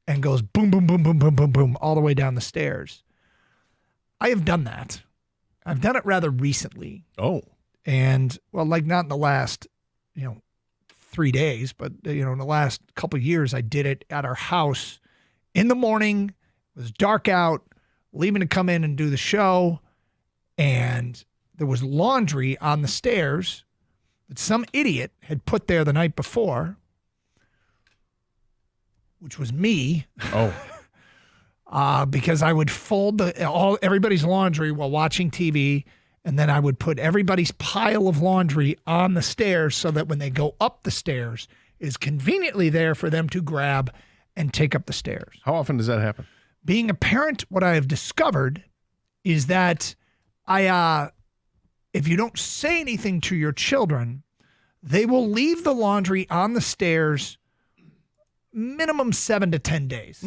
Speaker 15: and goes boom, boom, boom, boom, boom, boom, boom, all the way down the stairs. I have done that. I've done it rather recently.
Speaker 19: Oh.
Speaker 15: And, well, like not in the last, 3 days, but, in the last couple of years, I did it at our house in the morning. It was dark out, leaving to come in and do the show, and there was laundry on the stairs that some idiot had put there the night before, which was me.
Speaker 19: Oh.
Speaker 15: Because I would fold everybody's laundry while watching TV, and then I would put everybody's pile of laundry on the stairs so that when they go up the stairs, it's conveniently there for them to grab and take up the stairs.
Speaker 19: How often does that happen?
Speaker 15: Being a parent, what I have discovered is that if you don't say anything to your children, they will leave the laundry on the stairs minimum 7 to 10 days.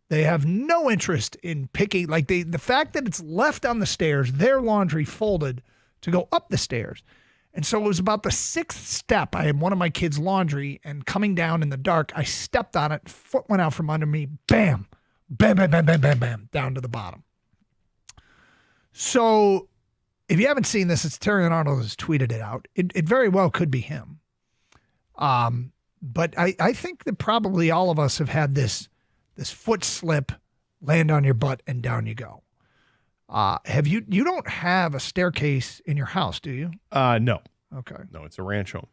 Speaker 15: They have no interest in picking, the fact that it's left on the stairs, their laundry folded to go up the stairs. And so it was about the 6th step. I had one of my kids' laundry, and coming down in the dark, I stepped on it, foot went out from under me, bam, bam, bam, bam, bam, bam, bam, down to the bottom. So if you haven't seen this, it's Terrion Arnold has tweeted it out. It very well could be him. But I think that probably all of us have had this foot slip, land on your butt, and down you go. You don't have a staircase in your house, do you?
Speaker 19: No.
Speaker 15: Okay.
Speaker 19: No, it's a ranch home.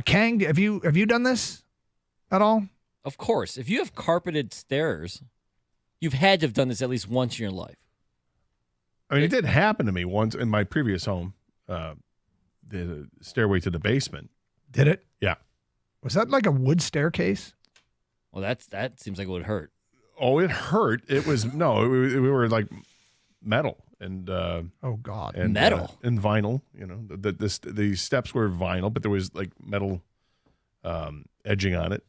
Speaker 15: Kang, have you done this at all?
Speaker 16: Of course. If you have carpeted stairs, you've had to have done this at least once in your life.
Speaker 19: I mean, it did happen to me once in my previous home, the stairway to the basement.
Speaker 15: Did it?
Speaker 19: Yeah.
Speaker 15: Was that like a wood staircase?
Speaker 16: Well, that seems like it would hurt.
Speaker 19: Oh, it hurt. It was, no, we were like metal and
Speaker 15: oh God,
Speaker 19: and
Speaker 16: metal
Speaker 19: and vinyl. The steps were vinyl, but there was like metal edging on it.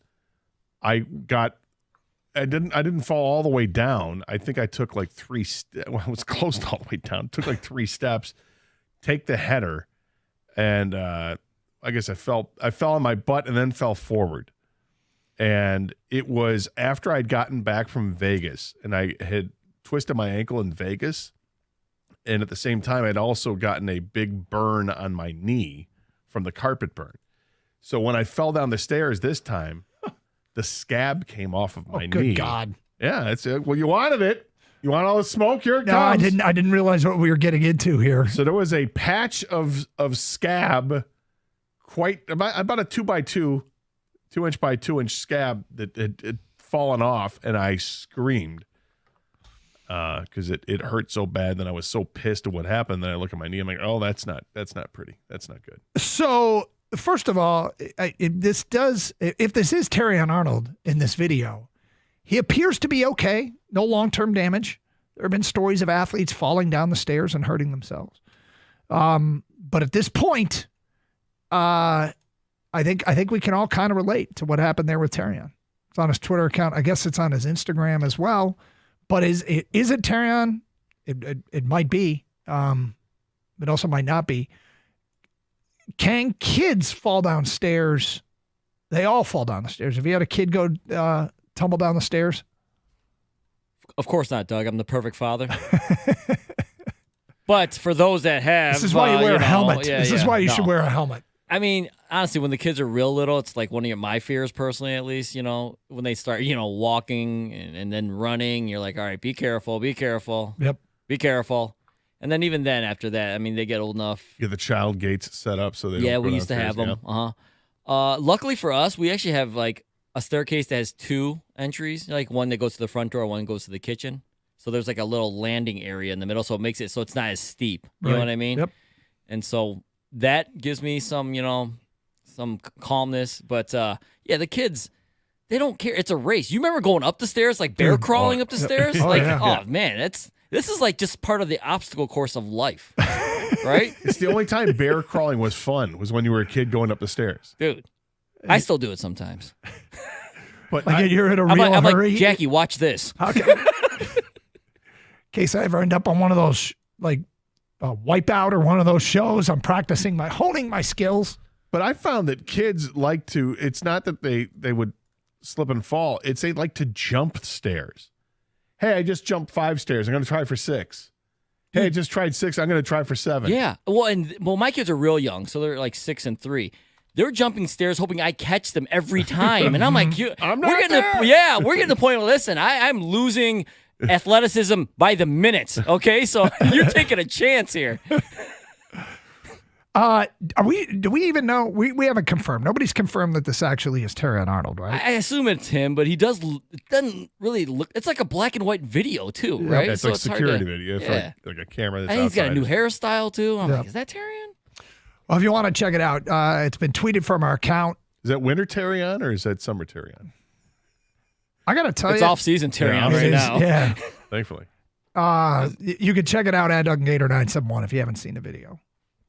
Speaker 19: I didn't fall all the way down. I think I took like 3 steps. Well, I was close to all the way down. Took like 3 steps. Take the header, and I guess I fell on my butt and then fell forward. And it was after I'd gotten back from Vegas, and I had twisted my ankle in Vegas, and at the same time, I'd also gotten a big burn on my knee from the carpet burn. So when I fell down the stairs this time, the scab came off of my knee.
Speaker 15: Good God.
Speaker 19: Yeah, it's well, you wanted it. You want all the smoke? Here it
Speaker 15: No,
Speaker 19: comes.
Speaker 15: I didn't realize what we were getting into here.
Speaker 19: So there was a patch of scab, quite about a 2x2, 2-inch by 2-inch scab that had fallen off, and I screamed because it hurt so bad. Then I was so pissed at what happened. Then I look at my knee. I'm like, oh, that's not pretty. That's not good.
Speaker 15: So first of all, if this is Terrion Arnold in this video, he appears to be okay. No long-term damage. There have been stories of athletes falling down the stairs and hurting themselves. But at this point, I think we can all kind of relate to what happened there with Terrion. It's on his Twitter account. I guess it's on his Instagram as well. But is it Terrion? It might be. It also might not be. Can kids fall downstairs? They all fall down the stairs. Have you had a kid go tumble down the stairs?
Speaker 16: Of course not, Doug. I'm the perfect father. But for those that have,
Speaker 15: this is why you wear a helmet.
Speaker 16: Yeah,
Speaker 15: this is why you should wear a helmet.
Speaker 16: I mean, honestly, when the kids are real little, it's like one of my fears personally, at least, when they start, walking and then running, you're like, all right, be careful, be careful.
Speaker 15: Yep.
Speaker 16: Be careful. And then even then after that, I mean, they get old enough.
Speaker 19: Get the child gates set up so they don't
Speaker 16: Yeah,
Speaker 19: go
Speaker 16: we used to have them. Luckily for us, we actually have like a staircase that has 2 entries, like one that goes to the front door, one goes to the kitchen. So there's like a little landing area in the middle, so it makes it so it's not as steep. You know what I mean?
Speaker 15: Yep.
Speaker 16: And so that gives me some, some calmness. But the kids, they don't care. It's a race. You remember going up the stairs, like bear crawling up the stairs? Man, this is like just part of the obstacle course of life, right?
Speaker 19: It's the only time bear crawling was fun was when you were a kid going up the stars.
Speaker 16: Dude, I still do it sometimes.
Speaker 19: But
Speaker 15: you're in a real
Speaker 16: I'm
Speaker 15: hurry.
Speaker 16: like, Jackie, watch this.
Speaker 15: Okay. In case I ever end up on one of those, like Wipeout or one of those shows, I'm practicing honing my skills.
Speaker 19: But I found that kids like to, it's not that they would slip and fall. It's they like to jump stairs. Hey, I just jumped 5 stairs. I'm going to try for 6. Hey, I just tried 6. I'm going to try for 7.
Speaker 16: Yeah. Well, my kids are real young, so they're like 6 and 3. They're jumping stairs hoping I catch them every time. And I'm like, we're getting to the point where, listen, I'm losing athleticism by the minute. Okay. So you're taking a chance here.
Speaker 15: Do we even know? We haven't confirmed. Nobody's confirmed that this actually is Terrion Arnold, right?
Speaker 16: I assume it's him, but it doesn't really look. It's like a black and white video too, right?
Speaker 19: It's
Speaker 16: so
Speaker 19: like
Speaker 16: it's
Speaker 19: security video. It's
Speaker 16: yeah.
Speaker 19: like a camera that's
Speaker 16: I think he's got a
Speaker 19: outside.
Speaker 16: new hairstyle too. I'm like, is that Terrion?
Speaker 15: Well, if you want to check it out, it's been tweeted from our account.
Speaker 19: Is that winter Terrion or is that summer Terrion?
Speaker 15: I got to tell you.
Speaker 16: It's off-season Terrion right now.
Speaker 15: Yeah.
Speaker 19: Thankfully.
Speaker 15: You can check it out at Doug Gator 971 if you haven't seen the video.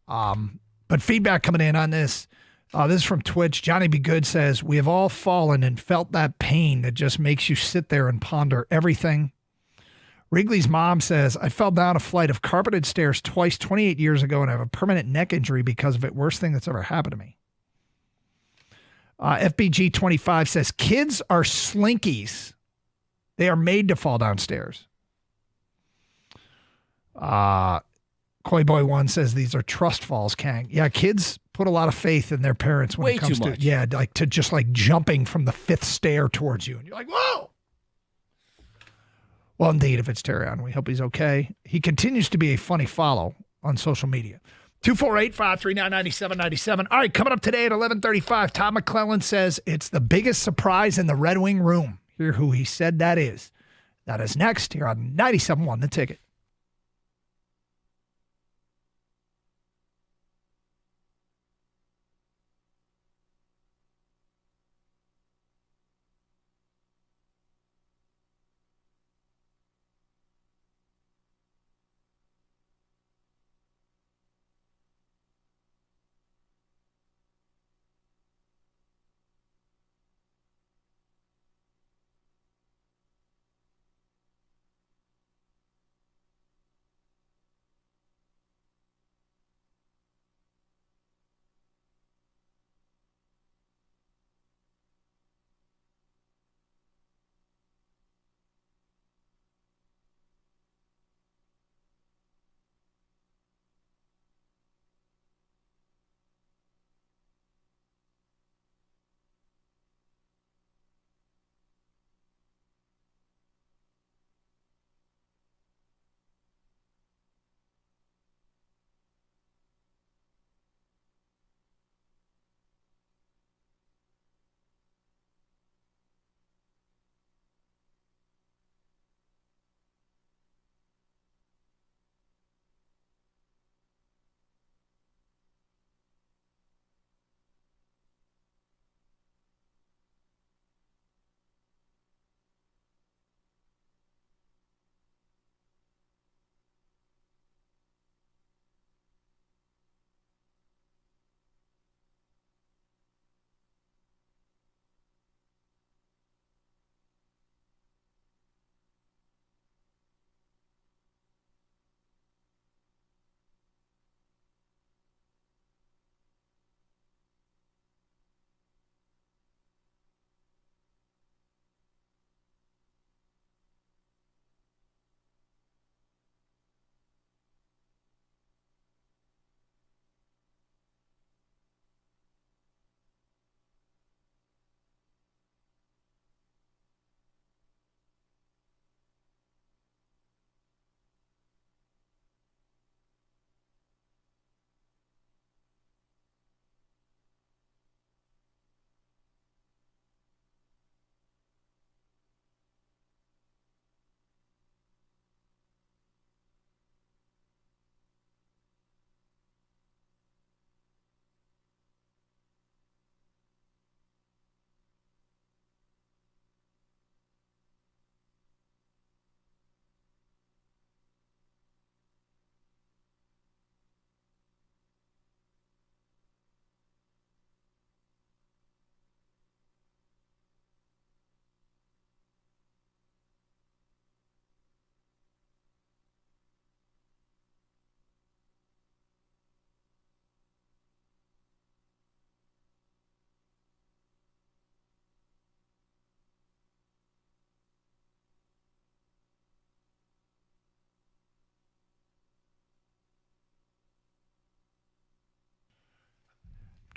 Speaker 15: But feedback coming in on this. This is from Twitch. Johnny B. Good says, we have all fallen and felt that pain that just makes you sit there and ponder everything. Wrigley's mom says, I fell down a flight of carpeted stairs twice 28 years ago and I have a permanent neck injury because of it. Worst thing that's ever happened to me. FBG 25 says, kids are slinkies. They are made to fall downstairs. Coy Boy 1 says these are trust falls, Kang. Yeah, kids put a lot of faith in their parents when
Speaker 16: Way
Speaker 15: it comes
Speaker 16: too
Speaker 15: to
Speaker 16: much.
Speaker 15: yeah, like to just like jumping from the 5th stair towards you. And you're like, whoa. Well, indeed, if it's Terrion, we hope he's okay. He continues to be a funny follow on social media. 248-539-9797. All right, coming up today at 11:35, Tom McClellan says it's the biggest surprise in the Red Wing room. Hear who he said that is. That is next here on 97.1 The Ticket.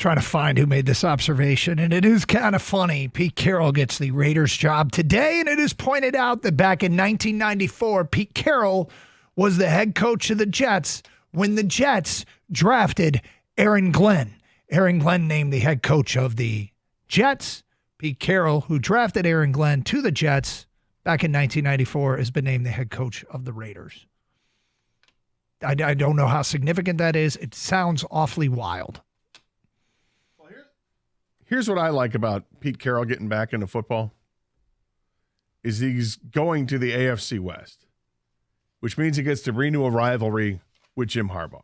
Speaker 15: trying to find who made this observation, and it is kind of funny. Pete Carroll gets the Raiders job today, and it is pointed out that back in 1994, Pete Carroll was the head coach of the Jets when the Jets drafted Aaron Glenn. Aaron Glenn named the head coach of the Jets. Pete Carroll, who drafted Aaron Glenn to the Jets back in 1994, has been named the head coach of the Raiders. I don't know how significant that is. It sounds awfully wild.
Speaker 19: Here's what I like about Pete Carroll getting back into football is he's going to the AFC West, which means he gets to renew a rivalry with Jim Harbaugh.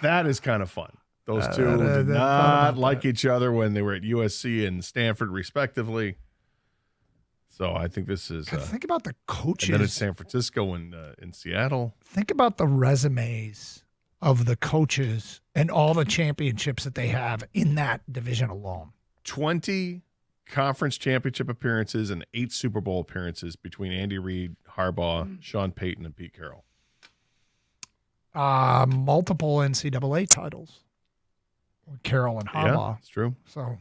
Speaker 19: That is kind of fun. Those two did not like each other when they were at USC and Stanford, respectively. So I think this is.
Speaker 15: Think about the coaches.
Speaker 19: And then it's San Francisco and in Seattle.
Speaker 15: Think about the resumes of the coaches and all the championships that they have in that division alone.
Speaker 19: 20 conference championship appearances and 8 Super Bowl appearances between Andy Reid, Harbaugh, Sean Payton, and Pete Carroll.
Speaker 15: Multiple NCAA titles with Carroll and Harbaugh.
Speaker 19: Yeah, it's true.
Speaker 15: So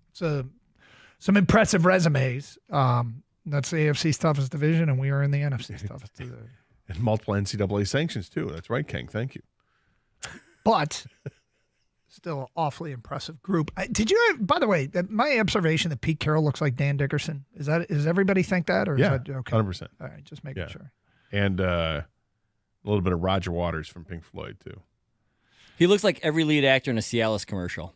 Speaker 15: it's some impressive resumes. That's the AFC's toughest division, and we are in the NFC's toughest division.
Speaker 19: And multiple NCAA sanctions, too. That's right, King. Thank you.
Speaker 15: But still an awfully impressive group. Did you, by the way, my observation that Pete Carroll looks like Dan Dickerson, does everybody think that? Or
Speaker 19: Yeah,
Speaker 15: is that okay?
Speaker 19: 100%.
Speaker 15: All right, just making sure.
Speaker 19: And a little bit of Roger Waters from Pink Floyd, too.
Speaker 16: He looks like every lead actor in a Cialis commercial.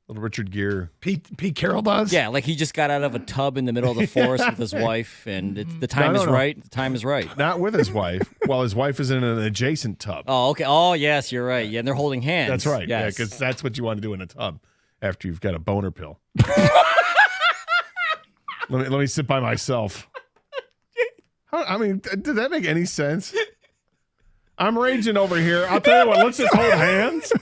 Speaker 19: Little Richard Gere.
Speaker 15: Pete Carroll does?
Speaker 16: Yeah, like he just got out of a tub in the middle of the forest with his wife, and the time is right. The time is right.
Speaker 19: Not with his wife. Well, his wife is in an adjacent tub.
Speaker 16: Oh, okay. Oh, yes, you're right. Yeah, and they're holding hands.
Speaker 19: That's right. Yeah,
Speaker 16: Yes.
Speaker 19: because that's what you want to do in a tub after you've got a boner pill. let me sit by myself. I mean, did that make any sense? I'm raging over here. I'll tell you what. Let's just hold hands.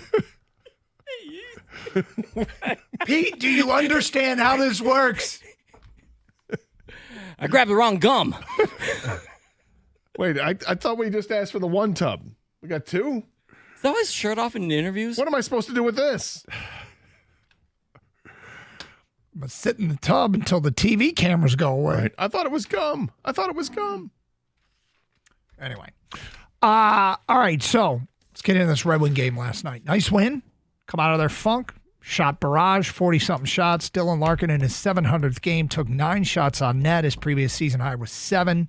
Speaker 15: Pete, do you understand how this works?
Speaker 16: I grabbed the wrong gum.
Speaker 19: Wait, I thought we just asked for the one tub. We got 2?
Speaker 16: Is that why his shirt off in the interviews?
Speaker 19: What am I supposed to do with this?
Speaker 15: I'm going to sit in the tub until the TV cameras go away.
Speaker 19: Right. I thought it was gum.
Speaker 15: Anyway. All right, so let's get into this Red Wing game last night. Nice win. Come out of their funk. Shot barrage, 40-something shots. Dylan Larkin in his 700th game took 9 shots on net. His previous season high was 7.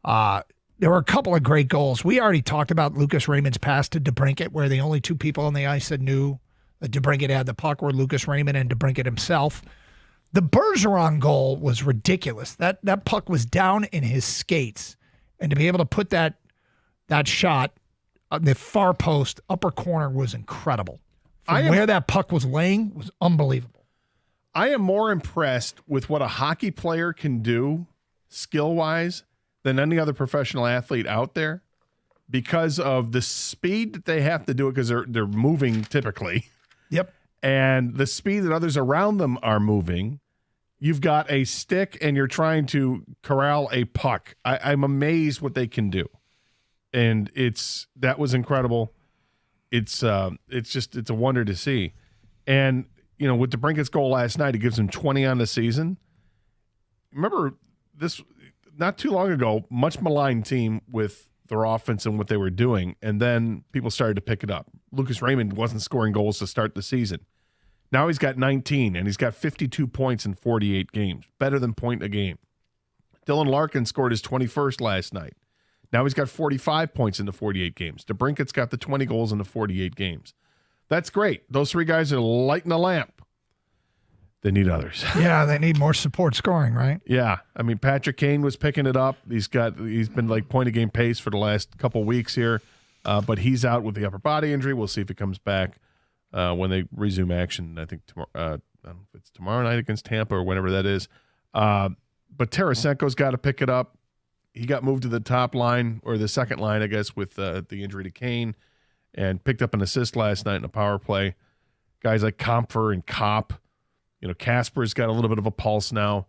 Speaker 15: There were a couple of great goals. We already talked about Lucas Raymond's pass to DeBrincat, where the only 2 people on the ice that knew that DeBrincat had the puck were Lucas Raymond and DeBrincat himself. The Bergeron goal was ridiculous. That puck was down in his skates. And to be able to put that shot on the far post, upper corner, was incredible. From where that puck was laying was unbelievable.
Speaker 19: I am more impressed with what a hockey player can do skill-wise than any other professional athlete out there because of the speed that they have to do it because they're moving typically.
Speaker 15: Yep.
Speaker 19: And the speed that others around them are moving. You've got a stick and you're trying to corral a puck. I'm amazed what they can do. And that was incredible. It's a wonder to see. And, with DeBrincat's goal last night, it gives him 20 on the season. Remember this, not too long ago, much maligned team with their offense and what they were doing, and then people started to pick it up. Lucas Raymond wasn't scoring goals to start the season. Now he's got 19, and he's got 52 points in 48 games, better than point a game. Dylan Larkin scored his 21st last night. Now he's got 45 points in the 48 games. DeBrincat's got the 20 goals in the 48 games. That's great. Those 3 guys are lighting the lamp. They need others.
Speaker 15: Yeah, they need more support scoring, right?
Speaker 19: Yeah. I mean, Patrick Kane was picking it up. He's been like point a game pace for the last couple weeks here, but he's out with the upper body injury. We'll see if he comes back when they resume action. I think tomorrow. I don't know if it's tomorrow night against Tampa or whenever that is. But Tarasenko's got to pick it up. He got moved to the top line or the second line, I guess, with the injury to Kane, and picked up an assist last night in a power play. Guys like Compher and Kopp, Casper's got a little bit of a pulse now,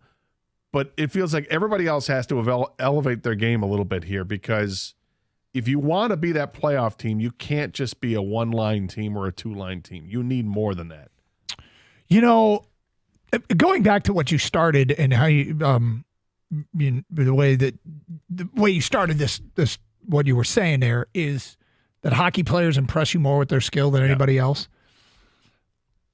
Speaker 19: but it feels like everybody else has to elevate their game a little bit here because if you want to be that playoff team, you can't just be a one-line team or a two-line team. You need more than that.
Speaker 15: You know, going back to what you started and how you, the way you started this what you were saying there is that hockey players impress you more with their skill than anybody else.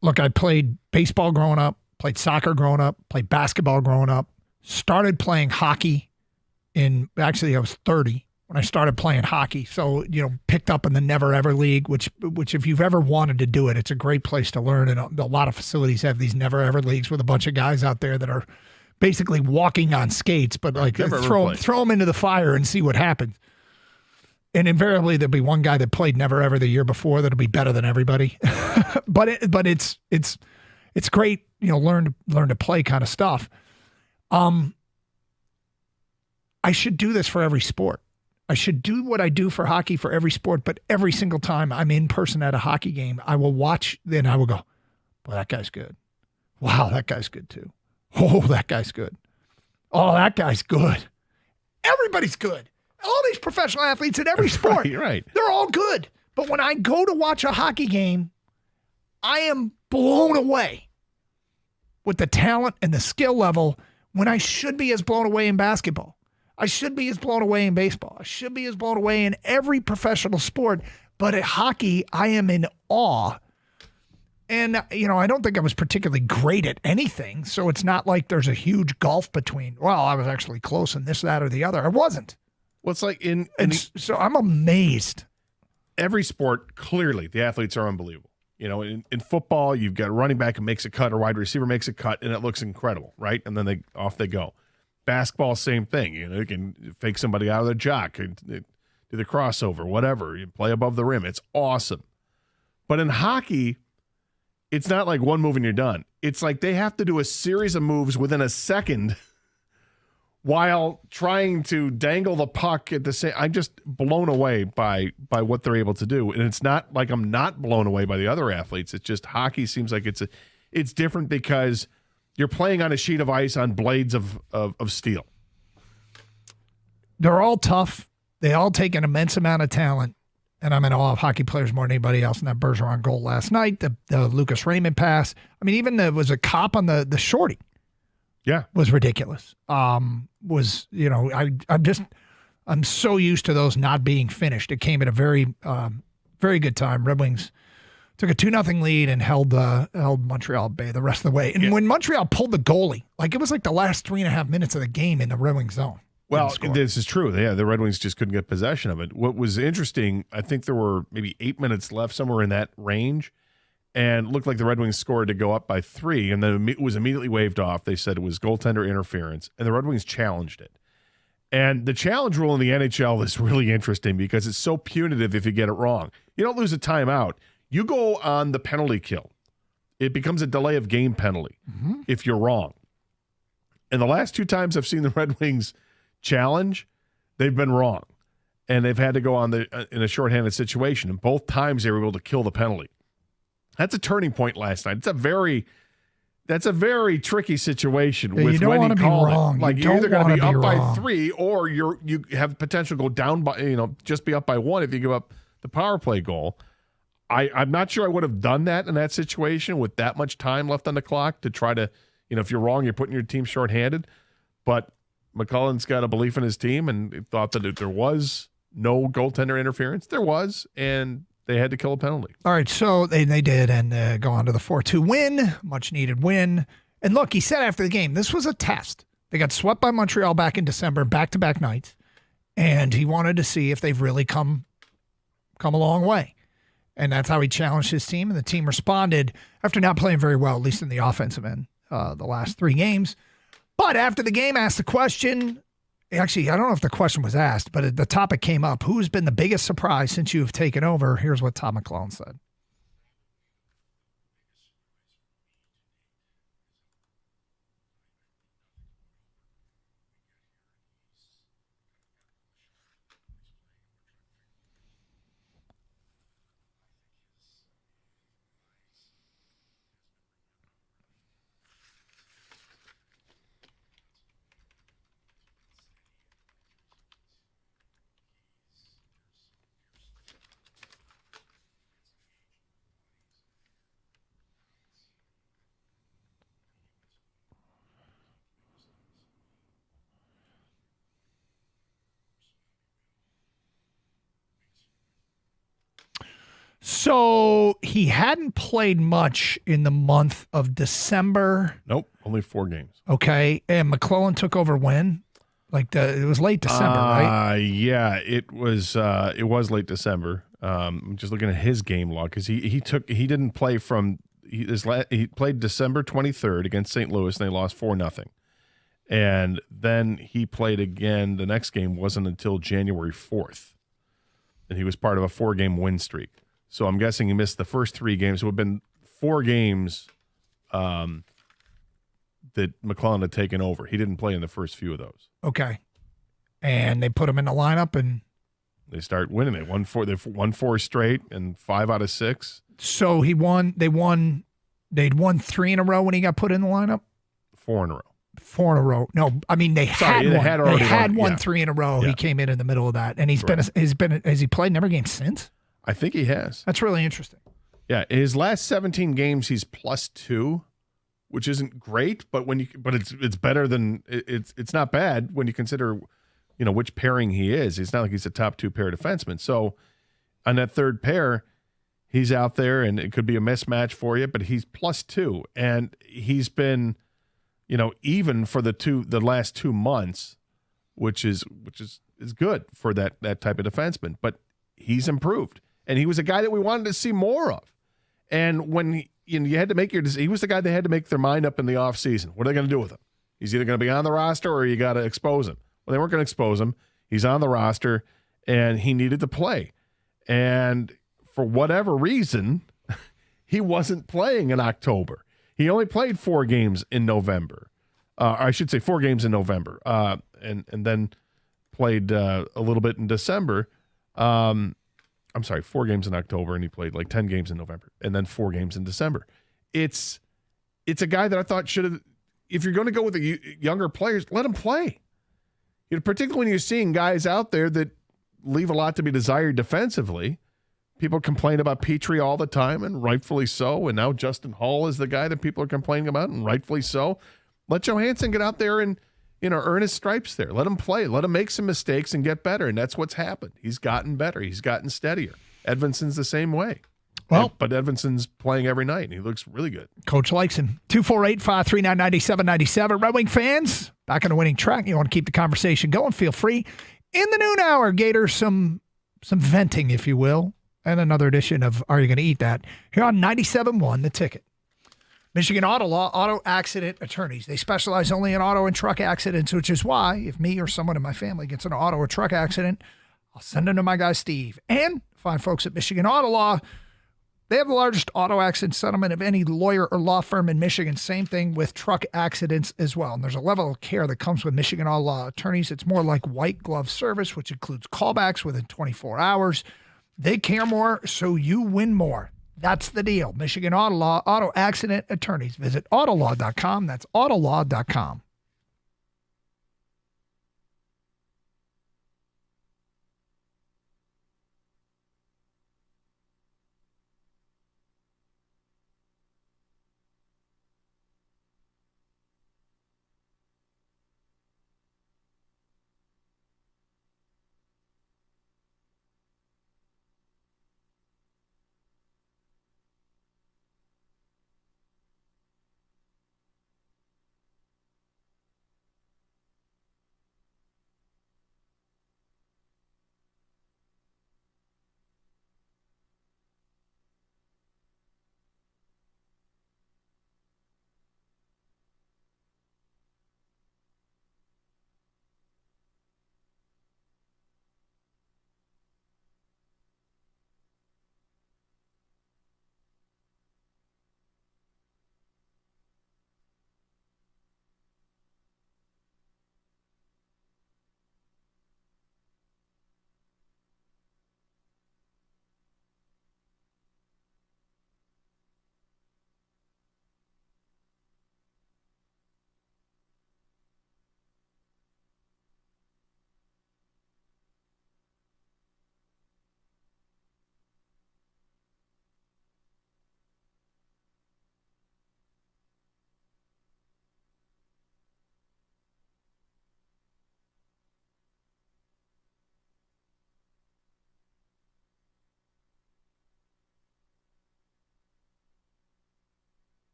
Speaker 15: Look, I played baseball growing up, played soccer growing up, played basketball growing up, started playing hockey actually I was 30 when I started playing hockey. So, picked up in the Never Ever League, which if you've ever wanted to do it, it's a great place to learn. And a lot of facilities have these Never Ever Leagues with a bunch of guys out there that are basically walking on skates, but like throw them into the fire and see what happens. And invariably there'll be one guy that played Never Ever the year before that'll be better than everybody. but it's great, learn to play kind of stuff. I should do this for every sport. I should do what I do for hockey for every sport, but every single time I'm in person at a hockey game, I will watch, then I will go, boy, that guy's good. Wow, that guy's good too. Oh, that guy's good. Oh, that guy's good. Everybody's good. All these professional athletes in every sport,
Speaker 19: right.
Speaker 15: They're all good. But when I go to watch a hockey game, I am blown away with the talent and the skill level when I should be as blown away in basketball. I should be as blown away in baseball. I should be as blown away in every professional sport. But at hockey, I am in awe. And, I don't think I was particularly great at anything. So it's not like there's a huge gulf between, well, I was actually close in this, that, or the other. I wasn't.
Speaker 19: Well, it's like
Speaker 15: so I'm amazed.
Speaker 19: Every sport, clearly, the athletes are unbelievable. In football, you've got a running back who makes a cut, a wide receiver makes a cut, and it looks incredible, right? And then off they go. Basketball, same thing. You can fake somebody out of their jock, do the crossover, whatever. You play above the rim. It's awesome. But in hockey, it's not like one move and you're done. It's like they have to do a series of moves within a second while trying to dangle the puck at the same. I'm just blown away by what they're able to do. And it's not like I'm not blown away by the other athletes. It's just hockey seems like it's different because you're playing on a sheet of ice on blades of steel.
Speaker 15: They're all tough. They all take an immense amount of talent. And I'm in awe of hockey players more than anybody else. And that Bergeron goal last night, the Lucas Raymond pass. I mean, even there was a cop on the shorty.
Speaker 19: Yeah.
Speaker 15: Was ridiculous. I'm so used to those not being finished. It came at a very, very good time. Red Wings took a 2-0 lead and held Montreal at bay the rest of the way. And when Montreal pulled the goalie, like it was like the last 3.5 minutes of the game in the Red Wings zone.
Speaker 19: Well, this is true. Yeah, the Red Wings just couldn't get possession of it. What was interesting, I think there were maybe 8 minutes left, somewhere in that range, and looked like the Red Wings scored to go up by 3, and then it was immediately waved off. They said it was goaltender interference, and the Red Wings challenged it. And the challenge rule in the NHL is really interesting because it's so punitive if you get it wrong. You don't lose a timeout. You go on the penalty kill. It becomes a delay of game penalty if you're wrong. And the last 2 times I've seen the Red Wings challenge, they've been wrong. And they've had to go on in a shorthanded situation. And both times they were able to kill the penalty. That's a turning point last night. That's a very tricky situation with when you call it. Like you're either going to be up by 3 or you have potential to go down by, just be up by 1 if you give up the power play goal. I'm not sure I would have done that in that situation with that much time left on the clock to try to, if you're wrong, you're putting your team shorthanded. But McCullen's got a belief in his team and thought that there was no goaltender interference. There was, and they had to kill a penalty.
Speaker 15: All right, so they did, and go on to the 4-2 win, much-needed win. And look, he said after the game, this was a test. They got swept by Montreal back in December, back-to-back nights, and he wanted to see if they've really come a long way. And that's how he challenged his team, and the team responded after not playing very well, at least in the offensive end, the last 3 games. But after the game, asked the question, actually, I don't know if the question was asked, but the topic came up. Who's been the biggest surprise since you've taken over? Here's what Todd McLellan said. So he hadn't played much in the month of December.
Speaker 14: Nope, only 4 games.
Speaker 15: Okay, and McClellan took over when? It was late December, right?
Speaker 14: Yeah, it was late December. I'm just looking at his game log because he didn't play from he played December 23rd against St. Louis and they lost 4-0. And then he played again. The next game wasn't until January 4th. And he was part of a 4-game win streak. So I'm guessing he missed the first 3 games. It would have been 4 games that McClellan had taken over. He didn't play in the first few of those.
Speaker 15: Okay. And they put him in the lineup and
Speaker 14: they start winning. They won 4 straight and 5 out of 6.
Speaker 15: So they'd won 3 in a row when he got put in the lineup?
Speaker 14: 4 in a row.
Speaker 15: 4 in a row. No, I mean they had won
Speaker 14: yeah.
Speaker 15: 3 in a row.
Speaker 14: Yeah.
Speaker 15: He came in the middle of that, and has he played in every game since?
Speaker 14: I think he has.
Speaker 15: That's really interesting.
Speaker 14: Yeah, his last 17 games he's +2, which isn't great, but it's better than it's not bad when you consider which pairing he is. It's not like he's a top 2 pair defenseman. So on that third pair, he's out there, and it could be a mismatch for you, but he's +2, and he's been. Even for the last 2 months, which is good for that type of defenseman. But he's improved, and he was a guy that we wanted to see more of. And when you had to make your decision, he was the guy they had to make their mind up in the offseason. What are they going to do with him? He's either going to be on the roster or you got to expose him. Well, they weren't going to expose him. He's on the roster, and he needed to play. And for whatever reason, he wasn't playing in October. He only played 4 games in November. I should say 4 games in November, and then played a little bit in December. I'm sorry, 4 games in October, and he played like 10 games in November, and then 4 games in December. It's a guy that I thought should have. If you're going to go with the younger players, let him play. Particularly when you're seeing guys out there that leave a lot to be desired defensively. People complain about Petrie all the time, and rightfully so. And now Justin Hall is the guy that people are complaining about, and rightfully so. Let Johansson get out there and earn his stripes there. Let him play. Let him make some mistakes and get better. And that's what's happened. He's gotten better. He's gotten steadier. Edvinson's the same way.
Speaker 15: Well,
Speaker 14: but Edvinson's playing every night, and he looks really good.
Speaker 15: Coach likes him. 248-539-9797. Red Wing fans, back on the winning track. You want to keep the conversation going, feel free. In the noon hour, Gators, some venting, if you will. And another edition of Are You Going to Eat That? Here on 97.1, The Ticket. Michigan Auto Law, auto accident attorneys. They specialize only in auto and truck accidents, which is why if me or someone in my family gets in an auto or truck accident, I'll send them to my guy Steve. And fine folks at Michigan Auto Law, they have the largest auto accident settlement of any lawyer or law firm in Michigan. Same thing with truck accidents as well. And there's a level of care that comes with Michigan Auto Law attorneys. It's more like white glove service, which includes callbacks within 24 hours. They care more, so you win more. That's the deal. Michigan Auto Law, auto accident attorneys. Visit autolaw.com. That's autolaw.com.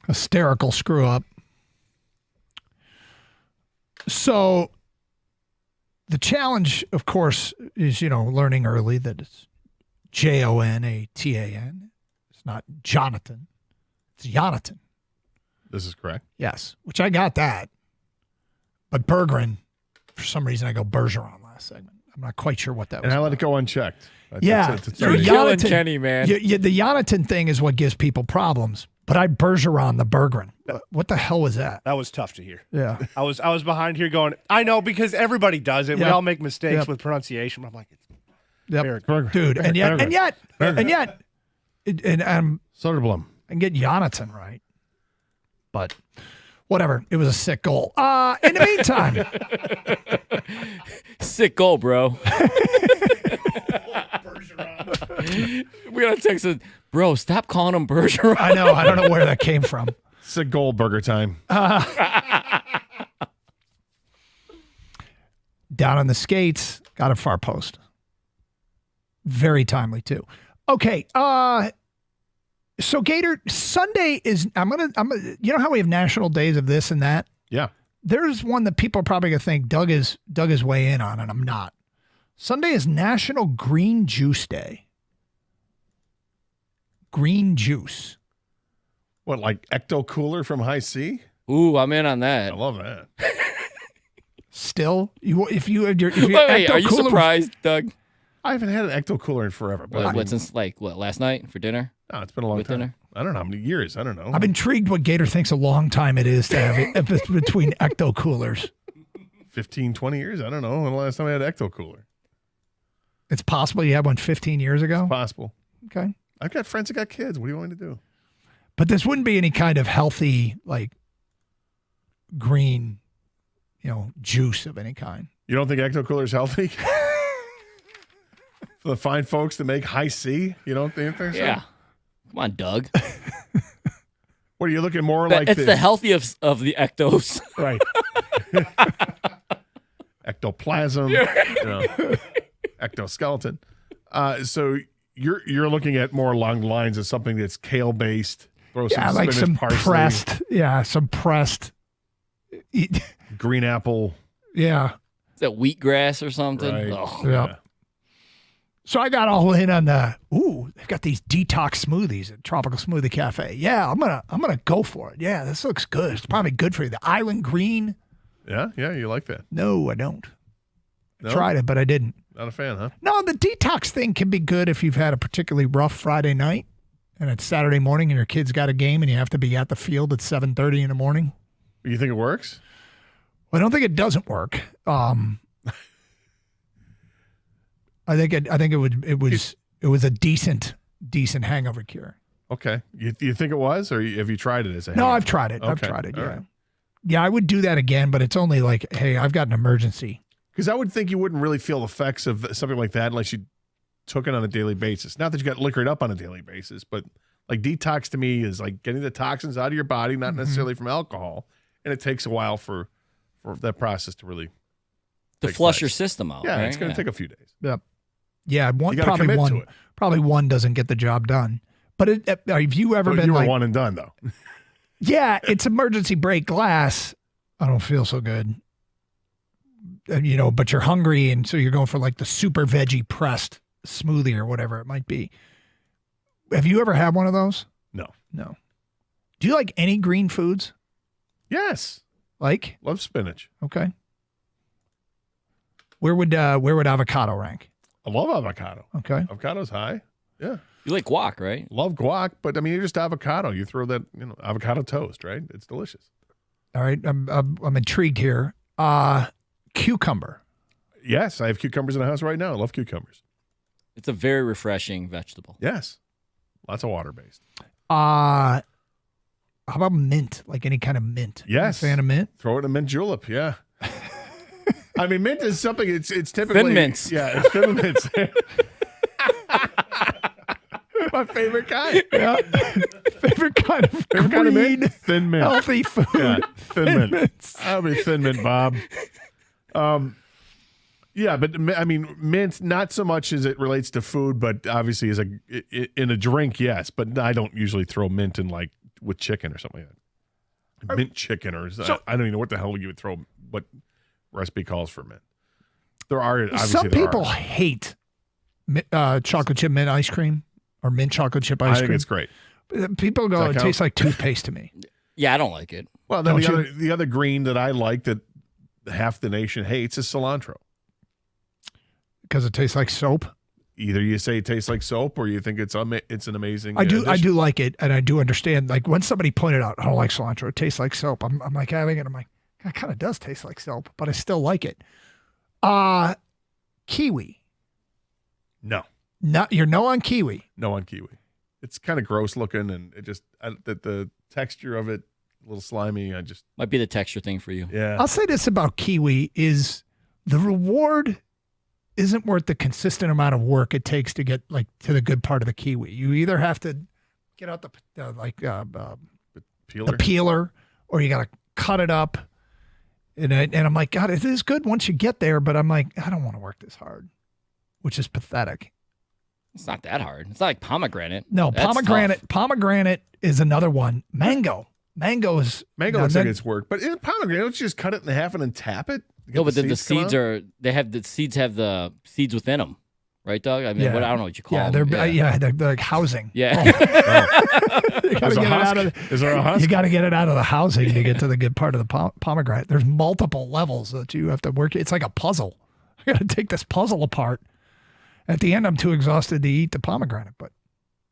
Speaker 15: Hysterical screw up. So the challenge, of course, is, learning early that it's Jonatan. It's not Jonathan. It's Jonathan.
Speaker 19: This is correct.
Speaker 15: Yes, which I got that. But Bergeron, for some reason, I go Bergeron last segment. I'm not quite sure what that was.
Speaker 19: And I let it go unchecked.
Speaker 15: Yeah.
Speaker 16: You're killing Kenny, man.
Speaker 15: The Jonathan thing is what gives people problems. But I Bergeron the Bergeron. What the hell was that?
Speaker 7: That was tough to hear.
Speaker 15: Yeah.
Speaker 7: I was behind here going, I know, because everybody does it. We
Speaker 15: Yep.
Speaker 7: all make mistakes
Speaker 15: Yep.
Speaker 7: with pronunciation. I'm like,
Speaker 15: Yep.
Speaker 7: Bergeron.
Speaker 15: Dude, and yet,
Speaker 19: Soderblom.
Speaker 15: I can get Jonathan right. But whatever. It was a sick goal. In the meantime.
Speaker 16: Sick goal, bro. We got to text it, bro, stop calling him Bergeron.
Speaker 15: I know. I don't know where that came from.
Speaker 19: It's a goal burger time.
Speaker 15: Down on the skates, got a far post. Very timely too. Okay, so Gator, Sunday is I'm gonna you know how we have national days of this and that?
Speaker 19: Yeah.
Speaker 15: There's one that people are probably gonna think Doug is way in on, and I'm not. Sunday is National Green Juice Day. Green juice.
Speaker 19: What, like Ecto Cooler from High C?
Speaker 16: Ooh, I'm in on that.
Speaker 19: I love that.
Speaker 15: Still, if you
Speaker 16: Wait, are you surprised, Doug?
Speaker 19: I haven't had an Ecto Cooler in forever. But
Speaker 16: What, since last night for dinner?
Speaker 19: No, it's been a long time.
Speaker 16: Dinner?
Speaker 19: I don't know how many years. I don't know.
Speaker 15: I'm intrigued what Gator thinks a long time it is to have it between Ecto Coolers.
Speaker 19: 15, 20 years? I don't know when the last time I had an Ecto Cooler.
Speaker 15: It's possible you had one 15 years ago?
Speaker 19: It's possible.
Speaker 15: Okay.
Speaker 19: I've got friends that got kids. What do you want me to do?
Speaker 15: But this wouldn't be any kind of healthy, green, juice of any kind.
Speaker 19: You don't think Ecto Cooler is healthy? For the fine folks that make High C? You don't think so?
Speaker 16: Yeah. Come on, Doug.
Speaker 19: What are you looking more like?
Speaker 16: It's the healthiest of the ectos.
Speaker 19: Right. Ectoplasm. Ectoskeleton. So you're looking at more along the lines of something that's kale based. Throw some
Speaker 15: like
Speaker 19: spinach,
Speaker 15: some
Speaker 19: parsley,
Speaker 15: pressed.
Speaker 19: Green apple.
Speaker 15: Yeah.
Speaker 16: Is that wheatgrass or something?
Speaker 19: Right.
Speaker 16: Oh.
Speaker 15: Yeah. So I got all in on they've got these detox smoothies at Tropical Smoothie Cafe. Yeah, I'm gonna go for it. Yeah, this looks good. It's probably good for you. The Island Green.
Speaker 19: Yeah, you like that.
Speaker 15: No, I don't.
Speaker 19: No?
Speaker 15: I tried it, but I didn't.
Speaker 19: Not a fan, huh?
Speaker 15: No, the detox thing can be good if you've had a particularly rough Friday night and it's Saturday morning and your kid's got a game and you have to be at the field at 7:30 in the morning.
Speaker 19: You think it works?
Speaker 15: Well, I don't think it doesn't work. I think it was a decent hangover cure.
Speaker 19: Okay. You think it was, or have you tried it as a
Speaker 15: No,
Speaker 19: hangover?
Speaker 15: I've tried it. I've
Speaker 19: Okay.
Speaker 15: tried it.
Speaker 19: All
Speaker 15: Yeah.
Speaker 19: right.
Speaker 15: Yeah, I would do that again, but it's only like, hey, I've got an emergency.
Speaker 19: Because I would think you wouldn't really feel effects of something like that unless you took it on a daily basis. Not that you got liquored up on a daily basis, but like detox to me is like getting the toxins out of your body, not necessarily from alcohol. And it takes a while for that process to really take
Speaker 16: flush
Speaker 19: place.
Speaker 16: your system out.
Speaker 19: Yeah,
Speaker 16: right?
Speaker 19: it's going to take a few days.
Speaker 15: Yep. Yeah,
Speaker 19: You gotta commit to it.
Speaker 15: probably one doesn't get the job done. But have you ever
Speaker 19: But
Speaker 15: been
Speaker 19: you were
Speaker 15: like,
Speaker 19: one and done though.
Speaker 15: yeah, it's emergency break glass. I don't feel so good. But you're hungry, and so you're going for like the super veggie pressed smoothie or whatever it might be. Have you ever had one of those?
Speaker 19: No.
Speaker 15: No. Do you like any green foods?
Speaker 19: Yes.
Speaker 15: Like?
Speaker 19: Love spinach.
Speaker 15: Okay. Where would avocado rank?
Speaker 19: I love avocado.
Speaker 15: Okay.
Speaker 19: Avocado's high. Yeah.
Speaker 16: You like guac, right?
Speaker 19: Love guac, but I mean, you're just avocado. You throw that, avocado toast, right? It's delicious.
Speaker 15: All right. I'm intrigued here. Cucumber.
Speaker 19: Yes, I have cucumbers in the house right now. I love cucumbers.
Speaker 16: It's a very refreshing vegetable.
Speaker 19: Yes. Lots of water based.
Speaker 15: How about mint? Like any kind of mint?
Speaker 19: Yes.
Speaker 15: You a fan of mint?
Speaker 19: Throw it in a mint julep. Yeah. I mean, mint is something. It's typically
Speaker 16: Thin mints.
Speaker 19: Yeah, it's thin mints. My favorite kind.
Speaker 15: Yeah. Favorite kind of green,
Speaker 19: mint? Thin mint.
Speaker 15: healthy food.
Speaker 19: Yeah, thin mint.
Speaker 15: mints.
Speaker 19: I'll be thin mint, Bob. Yeah, but I mean, mint not so much as it relates to food, but obviously in a drink, yes. But I don't usually throw mint in like
Speaker 14: with chicken or something like that. Mint chicken or I don't even know what the hell you would throw. What recipe calls for mint? There are obviously
Speaker 15: some people hate chocolate chip mint ice cream or mint chocolate chip ice cream.
Speaker 14: I think it's great.
Speaker 15: People go, it tastes like toothpaste to me.
Speaker 16: Yeah, I don't like it.
Speaker 14: Well, then the other green that I like that half the nation hates is cilantro.
Speaker 15: Because it tastes like soap?
Speaker 14: Either you say it tastes like soap or you think it's an amazing
Speaker 15: I do
Speaker 14: addition.
Speaker 15: like it, and I do understand. Like when somebody pointed out, I don't like cilantro. It tastes like soap. I'm like having it. I'm like, it kind of does taste like soap, but I still like it. Kiwi.
Speaker 14: No.
Speaker 15: You're no on kiwi.
Speaker 14: No on kiwi. It's kind of gross looking, and it just the texture of it a little slimy.
Speaker 16: Might be the texture thing for you.
Speaker 14: Yeah.
Speaker 15: I'll say this about kiwi is the reward isn't worth the consistent amount of work it takes to get like to the good part of the kiwi. You either have to get out the peeler, or you got to cut it up. And I'm like, God, it is good once you get there, but I'm like, I don't want to work this hard, which is pathetic.
Speaker 16: It's not that hard. It's not like pomegranate.
Speaker 15: No,
Speaker 16: That's
Speaker 15: pomegranate.
Speaker 16: tough.
Speaker 15: Pomegranate is another one. Mango looks
Speaker 14: like it's work, but in pomegranate, don't you just cut it in half and then tap it?
Speaker 16: No, but the seeds have the seeds within them, right, Doug? I mean, I don't know what you call them.
Speaker 15: They're like housing.
Speaker 16: Yeah.
Speaker 15: You gotta get it out of
Speaker 14: Is there a husk?
Speaker 15: You got to get it out of the housing to get to the good part of the pomegranate. There's multiple levels that you have to work. It's like a puzzle. I got to take this puzzle apart. At the end, I'm too exhausted to eat the pomegranate. But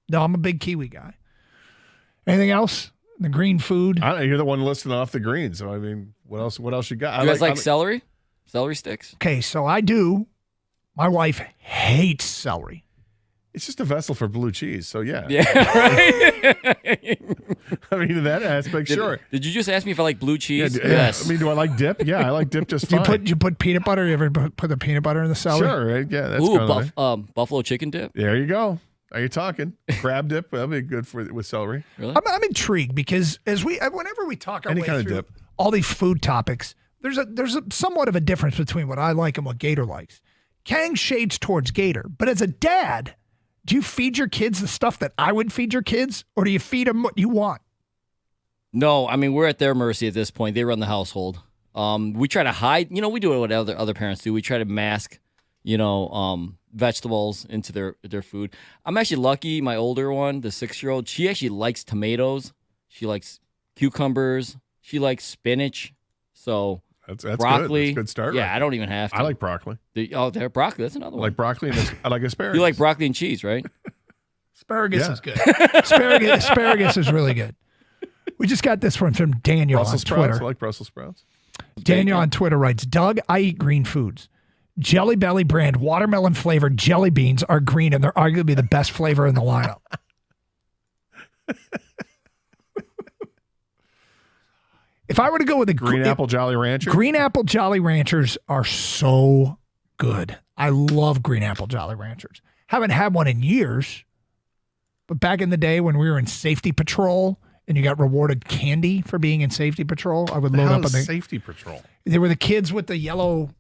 Speaker 15: no, I'm a big kiwi guy. Anything else? The green food.
Speaker 14: You're the one listing off the greens. So I mean, what else you got?
Speaker 16: You guys like celery? Celery sticks?
Speaker 15: Okay, so I do. My wife hates celery.
Speaker 14: It's just a vessel for blue cheese. So yeah.
Speaker 16: Yeah, right?
Speaker 14: I mean, in that aspect, sure.
Speaker 16: Did you just ask me if I like blue cheese?
Speaker 14: Yeah,
Speaker 16: Yes.
Speaker 14: I mean, do I like dip? Yeah, I like dip just fine.
Speaker 15: You put peanut butter? You ever put the peanut butter in the celery?
Speaker 14: Sure, right? Yeah, that's
Speaker 16: buffalo chicken dip?
Speaker 14: There you go. Are you talking? Crab dip? That'll be good with celery.
Speaker 16: Really?
Speaker 15: I'm intrigued because whenever we talk our
Speaker 14: Any
Speaker 15: way
Speaker 14: kind of
Speaker 15: through
Speaker 14: dip.
Speaker 15: all these food topics, there's a somewhat of a difference between what I like and what Gator likes. Kang shades towards Gator, but as a dad, do you feed your kids the stuff that I would feed your kids, or do you feed them what you want?
Speaker 16: No, I mean, we're at their mercy at this point. They run the household. We try to hide, we do what other parents do. We try to mask, vegetables into their food. I'm actually lucky. My older one, the 6-year-old, she actually likes tomatoes. She likes cucumbers. She likes spinach. So
Speaker 14: that's
Speaker 16: broccoli.
Speaker 14: Good. That's a good start.
Speaker 16: Yeah,
Speaker 14: right
Speaker 16: I don't even have to.
Speaker 14: I like broccoli.
Speaker 16: They're broccoli. That's another
Speaker 14: I
Speaker 16: one.
Speaker 14: like broccoli and I like asparagus.
Speaker 16: You like broccoli and cheese, right?
Speaker 15: Asparagus is good. Asparagus is really good. We just got this one from Daniel
Speaker 14: Brussels
Speaker 15: on
Speaker 14: sprouts.
Speaker 15: Twitter.
Speaker 14: I like Brussels sprouts.
Speaker 15: Daniel on Twitter writes, Doug, I eat green foods. Jelly Belly brand watermelon flavored jelly beans are green and they're arguably the best flavor in the lineup. If I were to go with a
Speaker 14: Green Apple Jolly Rancher?
Speaker 15: Green Apple Jolly Ranchers are so good. I love Green Apple Jolly Ranchers. Haven't had one in years, but back in the day when we were in safety patrol and you got rewarded candy for being in safety patrol, I would load up on the
Speaker 14: safety patrol.
Speaker 15: They were the kids with the yellow.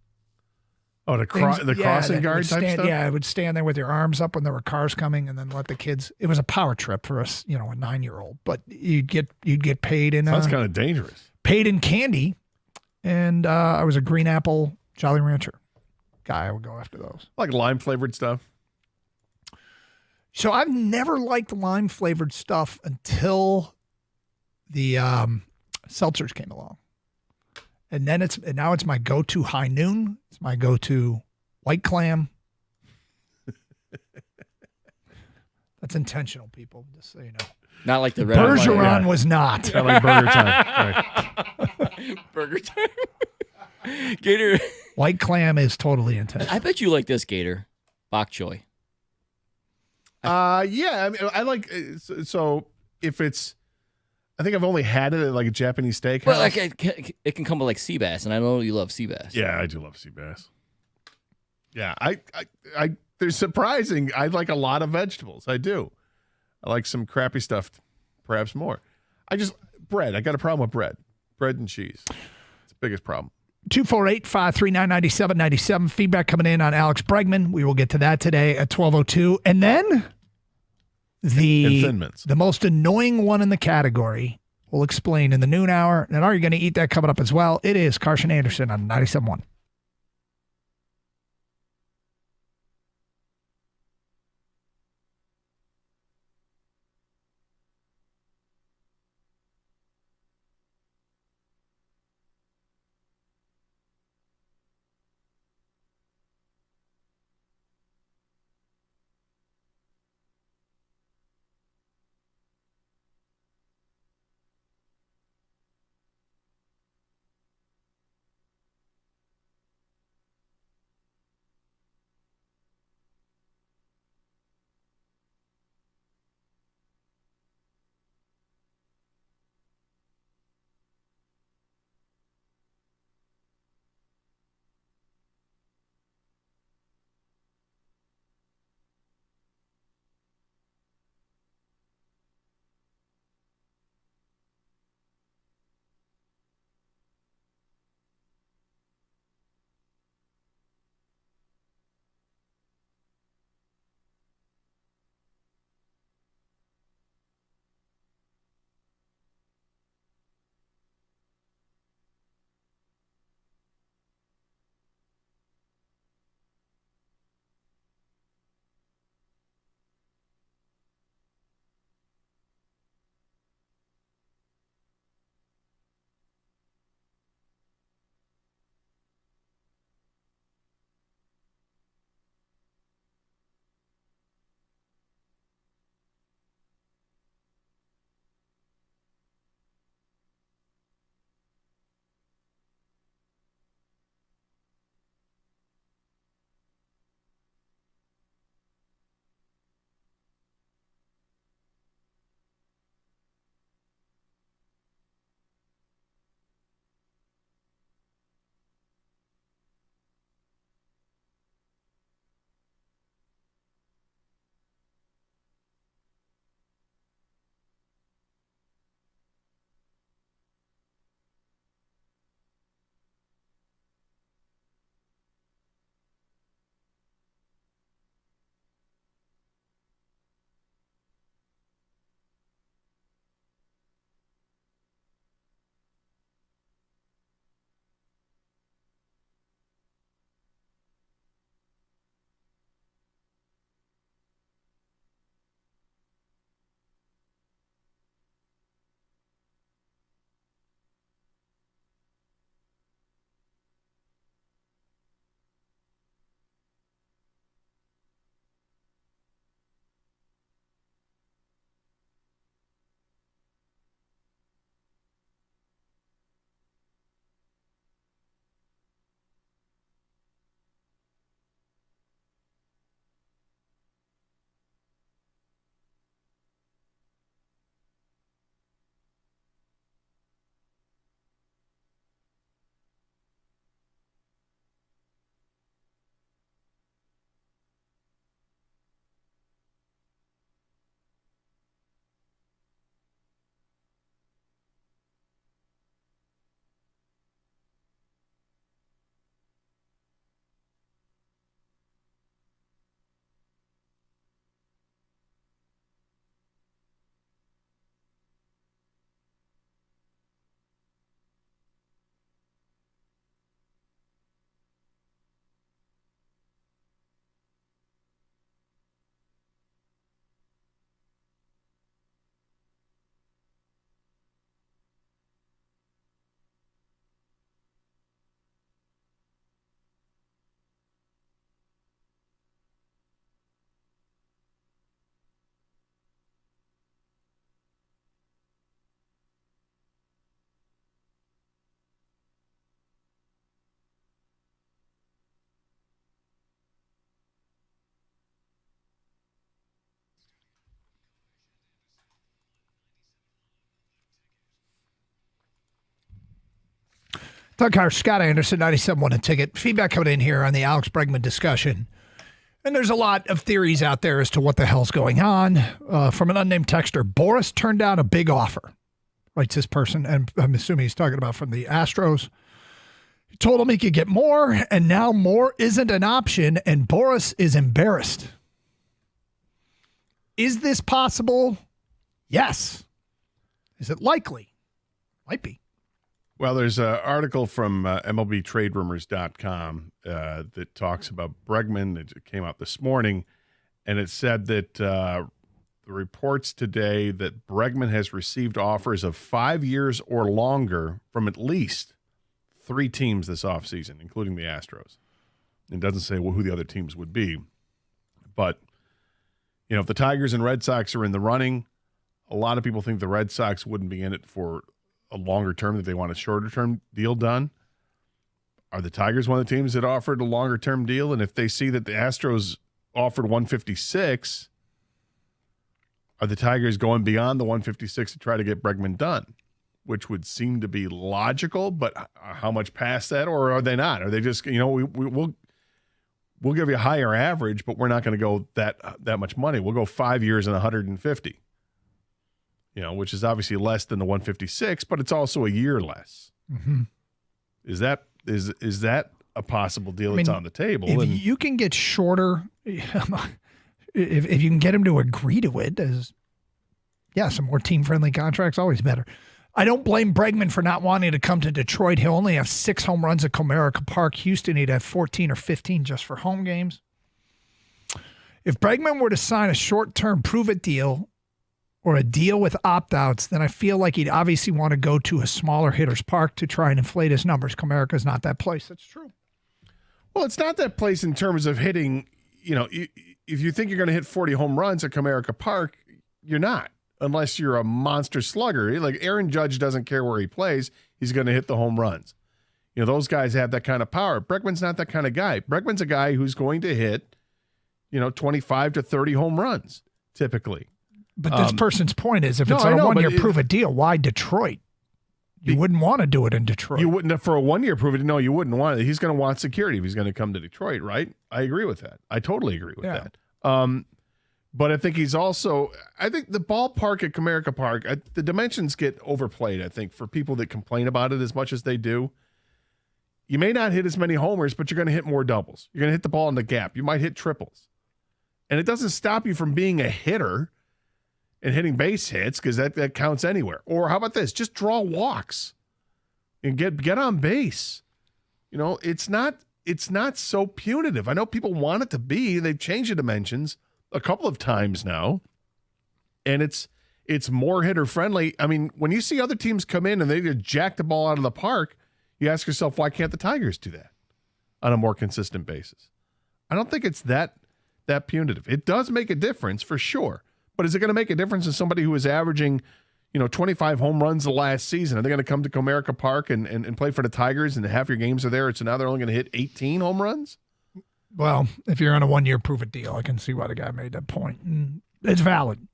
Speaker 14: Oh, the crossing guard type stuff?
Speaker 15: Yeah, I would stand there with your arms up when there were cars coming and then let the kids. It was a power trip for us, a 9-year-old. But you'd get paid in.
Speaker 14: Sounds kind of dangerous.
Speaker 15: Paid in candy, and I was a Green Apple Jolly Rancher guy. I would go after those.
Speaker 14: Like lime flavored stuff.
Speaker 15: So I've never liked lime flavored stuff until the seltzers came along. And then now it's my go-to High Noon. It's my go-to White Clam. That's intentional, people, just so you know.
Speaker 16: Not like the red
Speaker 15: Bergeron was not.
Speaker 14: Not like burger time. Right.
Speaker 16: Burger time. Gator.
Speaker 15: White Clam is totally intentional.
Speaker 16: I bet you like this, Gator. Bok choy.
Speaker 14: Yeah. I mean, I like so if it's. I think I've only had it at like a Japanese steakhouse.
Speaker 16: Well, like it can come with like sea bass, and I know you love sea bass.
Speaker 14: Yeah, I do love sea bass. Yeah, I they're surprising. I like a lot of vegetables. I do. I like some crappy stuff, perhaps more. Bread. I got a problem with bread. Bread and cheese. It's the biggest problem.
Speaker 15: 248-539-9797. Feedback coming in on Alex Bregman. We will get to that today at 12:02. And then The
Speaker 19: And Thin Mints.
Speaker 15: The most annoying one in the category, we'll explain in the noon hour. And are you going to eat that coming up as well? It is Carson Anderson on 97.1. Doug Carr, Scott Anderson, 97.1 A Ticket. Feedback coming in here on the Alex Bregman discussion. And there's a lot of theories out there as to what the hell's going on. From an unnamed texter, Boris turned down a big offer, writes this person, and I'm assuming he's talking about from the Astros. He told him he could get more, and now more isn't an option, and Boris is embarrassed. Is this possible? Yes. Is it likely? Might be.
Speaker 14: Well, there's an article from MLBTradeRumors.com that talks about Bregman. It came out this morning, and it said that the reports today that Bregman has received offers of 5 years or longer from at least 3 teams this offseason, including the Astros. It doesn't say who the other teams would be. But, if the Tigers and Red Sox are in the running, a lot of people think the Red Sox wouldn't be in it for a longer term, that they want a shorter term deal done. Are the Tigers one of the teams that offered a longer term deal? And if they see that the Astros offered 156, are the Tigers going beyond the 156 to try to get Bregman done? Which would seem to be logical, but how much past that, or are they not? Are they just, we'll give you a higher average, but we're not going to go that much money. We'll go 5 years and 150. Which is obviously less than the 156, but it's also a year less.
Speaker 15: Mm-hmm.
Speaker 14: Is that a possible deal that's on the table?
Speaker 15: If you can get shorter, if you can get him to agree to it, some more team-friendly contracts, always better. I don't blame Bregman for not wanting to come to Detroit. He'll only have 6 home runs at Comerica Park. Houston, he'd have 14 or 15 just for home games. If Bregman were to sign a short-term prove-it deal or a deal with opt-outs, then I feel like he'd obviously want to go to a smaller hitter's park to try and inflate his numbers. Comerica's not that place. That's true.
Speaker 14: Well, it's not that place in terms of hitting, if you think you're going to hit 40 home runs at Comerica Park, you're not, unless you're a monster slugger. Like Aaron Judge doesn't care where he plays. He's going to hit the home runs. Those guys have that kind of power. Bregman's not that kind of guy. Bregman's a guy who's going to hit, 25 to 30 home runs, typically.
Speaker 15: But this person's point is, if it's on a one-year prove-it deal, why Detroit? You wouldn't want to do it in Detroit.
Speaker 14: You wouldn't for a one-year prove-it. No, you wouldn't want it. He's going to want security if he's going to come to Detroit, right? I agree with that. I totally agree with that. But I think he's also – I think the ballpark at Comerica Park, the dimensions get overplayed, I think, for people that complain about it as much as they do. You may not hit as many homers, but you're going to hit more doubles. You're going to hit the ball in the gap. You might hit triples. And it doesn't stop you from being a hitter and hitting base hits, because that counts anywhere. Or how about this? Just draw walks and get on base. It's not so punitive. I know people want it to be. They've changed the dimensions a couple of times now, and it's more hitter friendly. I mean, when you see other teams come in and they just jack the ball out of the park, you ask yourself, why can't the Tigers do that on a more consistent basis? I don't think it's that punitive. It does make a difference for sure. But is it going to make a difference in somebody who is averaging, 25 home runs the last season? Are they going to come to Comerica Park and play for the Tigers and half your games are there, so now they're only going to hit 18 home runs?
Speaker 15: Well, if you're on a one-year prove-it deal, I can see why the guy made that point. It's valid.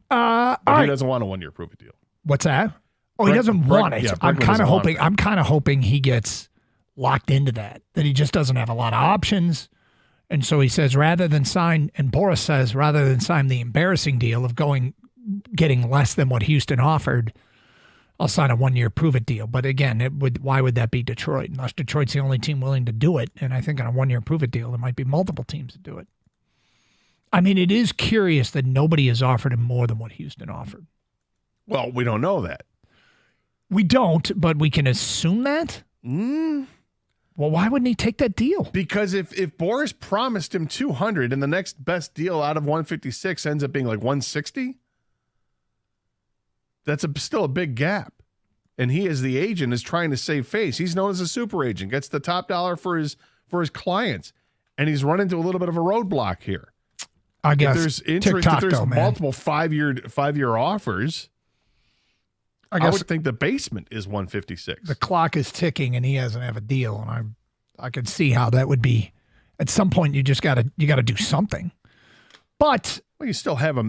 Speaker 14: But he doesn't want a one-year prove-it deal.
Speaker 15: What's that? Oh, he doesn't want it.
Speaker 14: Yeah,
Speaker 15: I'm kind of hoping he gets locked into that he just doesn't have a lot of options. And so he says, rather than sign the embarrassing deal of getting less than what Houston offered, I'll sign a one-year prove-it deal. But again, why would that be Detroit? Unless Detroit's the only team willing to do it. And I think on a one-year prove-it deal, there might be multiple teams that do it. I mean, it is curious that nobody has offered him more than what Houston offered.
Speaker 14: Well, we don't know that.
Speaker 15: We don't, but we can assume that? Well, why wouldn't he take that deal?
Speaker 14: Because if Boris promised him 200 and the next best deal out of 156 ends up being like 160, that's still a big gap. And he, as the agent, is trying to save face. He's known as a super agent, gets the top dollar for his clients, and he's run into a little bit of a roadblock here.
Speaker 15: I guess
Speaker 14: if there's interest,
Speaker 15: TikTok,
Speaker 14: if there's
Speaker 15: though,
Speaker 14: multiple five-year offers, I would think the basement is 156.
Speaker 15: The clock is ticking, and he doesn't have a deal, and I can see how that would be. At some point, you got to do something. But
Speaker 14: you still have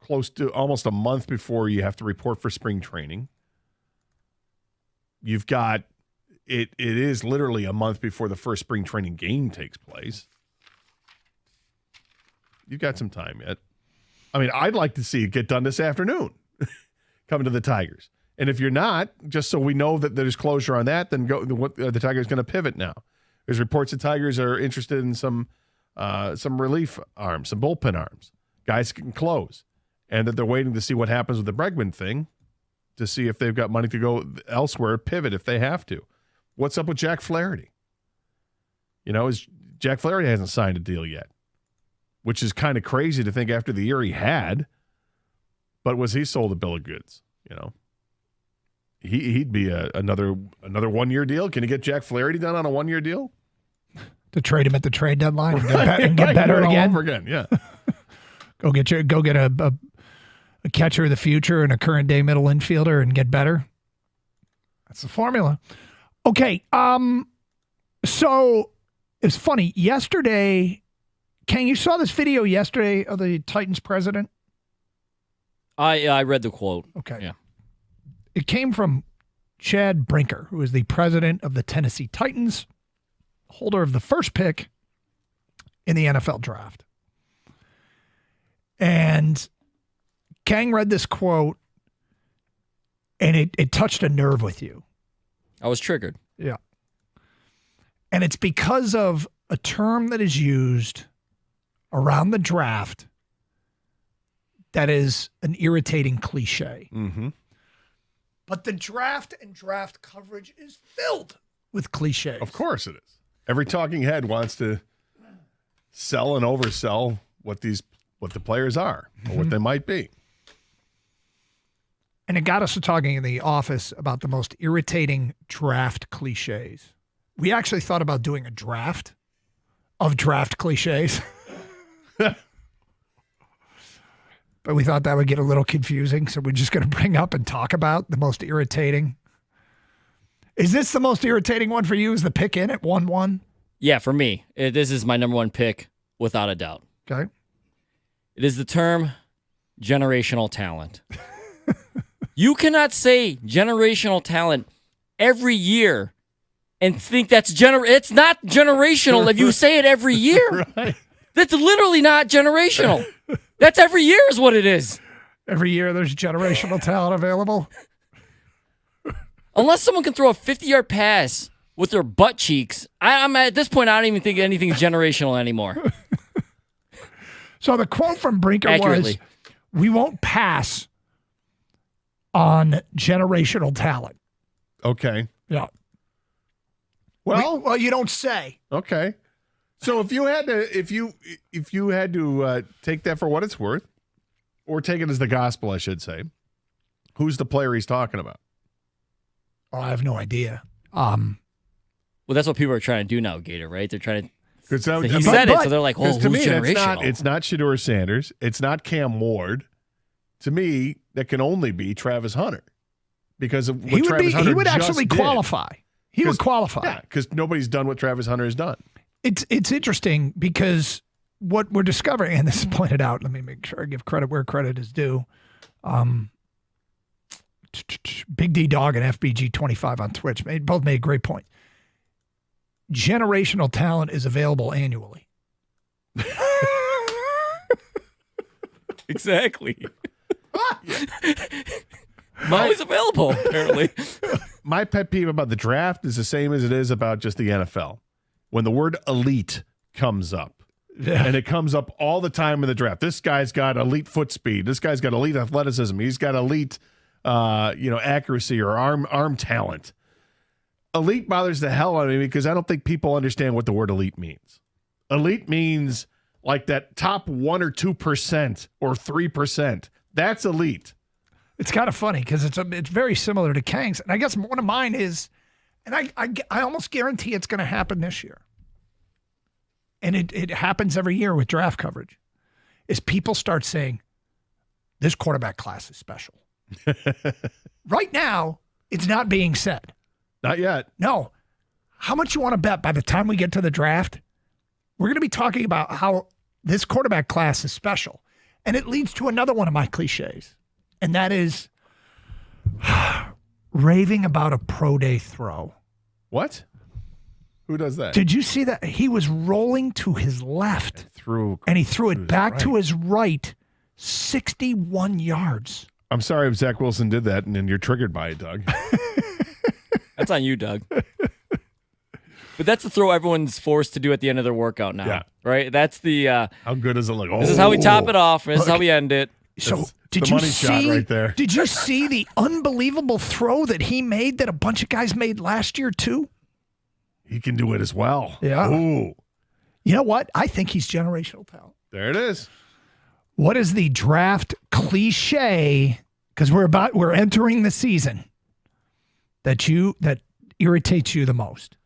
Speaker 14: close to almost a month before you have to report for spring training. You've got it is literally a month before the first spring training game takes place. You've got some time yet. I mean, I'd like to see it get done this afternoon. Coming to the Tigers. And if you're not, just so we know that there's closure on that, then the Tigers going to pivot now. There's reports the Tigers are interested in some relief arms, some bullpen arms.
Speaker 19: guys can close, and that they're waiting to see what happens with the Bregman thing to see if they've got money to go elsewhere, pivot if they have to. What's up with Jack Flaherty? Jack Flaherty hasn't signed a deal yet, which is kind of crazy to think after the year he had. But was he sold a bill of goods? He'd be another 1-year deal. Can you get Jack Flaherty done on a 1-year deal?
Speaker 15: To trade him at the trade deadline and get better
Speaker 19: all
Speaker 15: again.
Speaker 19: Over again, yeah.
Speaker 15: Go get a catcher of the future and a current day middle infielder and get better. That's the formula. Okay, so it's funny. Yesterday, Ken, you saw this video yesterday of the Titans president?
Speaker 16: I read the quote.
Speaker 15: Okay.
Speaker 16: Yeah.
Speaker 15: It came from Chad Brinker, who is the president of the Tennessee Titans, holder of the first pick in the NFL draft. And Kang read this quote, and it touched a nerve with you.
Speaker 16: I was triggered.
Speaker 15: Yeah. And it's because of a term that is used around the draft that is an irritating cliche.
Speaker 19: Mm-hmm.
Speaker 15: But the draft and draft coverage is filled with cliches.
Speaker 19: Of course it is. Every talking head wants to sell and oversell what the players are or what they might be.
Speaker 15: And it got us to talking in the office about the most irritating draft cliches. We actually thought about doing a draft of draft cliches. But we thought that would get a little confusing, so we're just going to bring up and talk about the most irritating. Is this the most irritating one for you? Is the pick in at 1-1?
Speaker 16: Yeah, for me, this is my number one pick without a doubt.
Speaker 15: Okay.
Speaker 16: It is the term generational talent. You cannot say generational talent every year and think that's it's not generational if you say it every year.
Speaker 19: Right.
Speaker 16: That's literally not generational. That's every year is what it is.
Speaker 15: Every year there's generational talent available.
Speaker 16: Unless someone can throw a 50-yard pass with their butt cheeks, I'm at this point, I don't even think anything's generational anymore.
Speaker 15: So the quote from Brinker was, we won't pass on generational talent.
Speaker 19: Okay.
Speaker 15: Yeah.
Speaker 19: Well,
Speaker 15: you don't say.
Speaker 19: Okay. So if you had to take that for what it's worth, or take it as the gospel, I should say, who's the player he's talking about?
Speaker 15: Oh, I have no idea.
Speaker 16: Well, that's what people are trying to do now, Gator, right? They're trying to.
Speaker 19: So
Speaker 16: he said it, so they're like, "Oh, who's
Speaker 19: to me,
Speaker 16: generational?"
Speaker 19: It's not Shedeur Sanders. It's not Cam Ward. To me, that can only be Travis Hunter, because of what Travis Hunter
Speaker 15: he would
Speaker 19: just
Speaker 15: actually
Speaker 19: did.
Speaker 15: qualify. He would qualify.
Speaker 19: Yeah, because nobody's done what Travis Hunter has done.
Speaker 15: It's interesting because what we're discovering, and this is pointed out, let me make sure I give credit where credit is due. Big D Dog and FBG25 on Twitch both made a great point. Generational talent is available annually.
Speaker 16: Exactly. Always available, apparently.
Speaker 19: My pet peeve about the draft is the same as it is about just the NFL. When the word elite comes up, and it comes up all the time in the draft. This guy's got elite foot speed. This guy's got elite athleticism. He's got elite, accuracy or arm talent. Elite bothers the hell out of me because I don't think people understand what the word elite means. Elite means like that top 1 or 2% or 3%. That's elite.
Speaker 15: It's kind of funny because it's very similar to Kang's. And I guess one of mine is, and I almost guarantee it's going to happen this year. And it happens every year with draft coverage, is people start saying, this quarterback class is special. Right now, it's not being said.
Speaker 19: Not yet.
Speaker 15: No. How much you want to bet by the time we get to the draft, we're going to be talking about how this quarterback class is special. And it leads to another one of my cliches. And that is raving about a pro day throw.
Speaker 19: What? Who does that?
Speaker 15: Did you see that? He was rolling to his left.
Speaker 19: And
Speaker 15: he threw it back to his right, 61 yards.
Speaker 19: I'm sorry if Zach Wilson did that and then you're triggered by it, Doug.
Speaker 16: That's on you, Doug. But that's the throw everyone's forced to do at the end of their workout now.
Speaker 14: Yeah.
Speaker 16: Right? That's the
Speaker 14: how good does it look?
Speaker 16: This is how we top it off. This is how we end it.
Speaker 15: So
Speaker 14: the
Speaker 15: did you
Speaker 14: money
Speaker 15: see?
Speaker 14: shot right there.
Speaker 15: Did you see the unbelievable throw that he made that a bunch of guys made last year too?
Speaker 14: He can do it as well.
Speaker 15: Yeah.
Speaker 14: Ooh.
Speaker 15: You know what? I think he's generational talent.
Speaker 14: There it is.
Speaker 15: What is the draft cliche? Because we're entering the season that irritates you the most.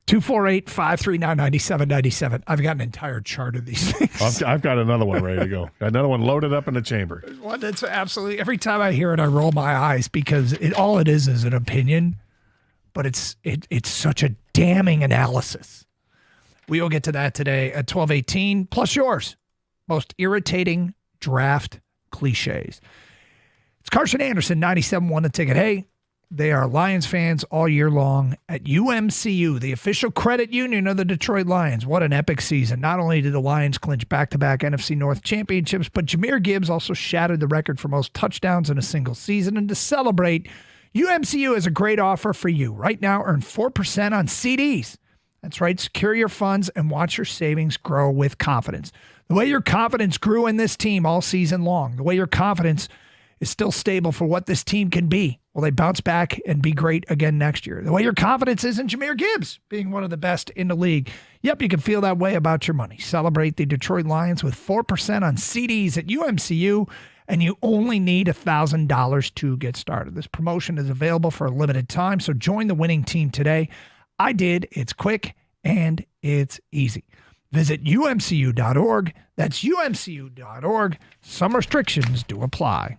Speaker 15: 248-539-9797. I've got an entire chart of these things.
Speaker 14: I've got another one ready to go. Got another one loaded up in the chamber.
Speaker 15: One that's absolutely, every time I hear it, I roll my eyes because all it is an opinion, but it's such a damning analysis. We will get to that today at 12:18, plus yours. Most irritating draft cliches. It's Carson Anderson, 97.1 The Ticket. Hey, they are Lions fans all year long at UMCU, the official credit union of the Detroit Lions. What an epic season. Not only did the Lions clinch back-to-back NFC North championships, but Jahmyr Gibbs also shattered the record for most touchdowns in a single season. And to celebrate, UMCU has a great offer for you. Right now, earn 4% on CDs. That's right. Secure your funds and watch your savings grow with confidence. The way your confidence grew in this team all season long, the way your confidence is still stable for what this team can be. Will they bounce back and be great again next year? The way your confidence is in Jahmyr Gibbs being one of the best in the league. Yep, you can feel that way about your money. Celebrate the Detroit Lions with 4% on CDs at UMCU, and you only need $1,000 to get started. This promotion is available for a limited time, so join the winning team today. I did. It's quick and it's easy. Visit umcu.org. That's umcu.org. Some restrictions do apply.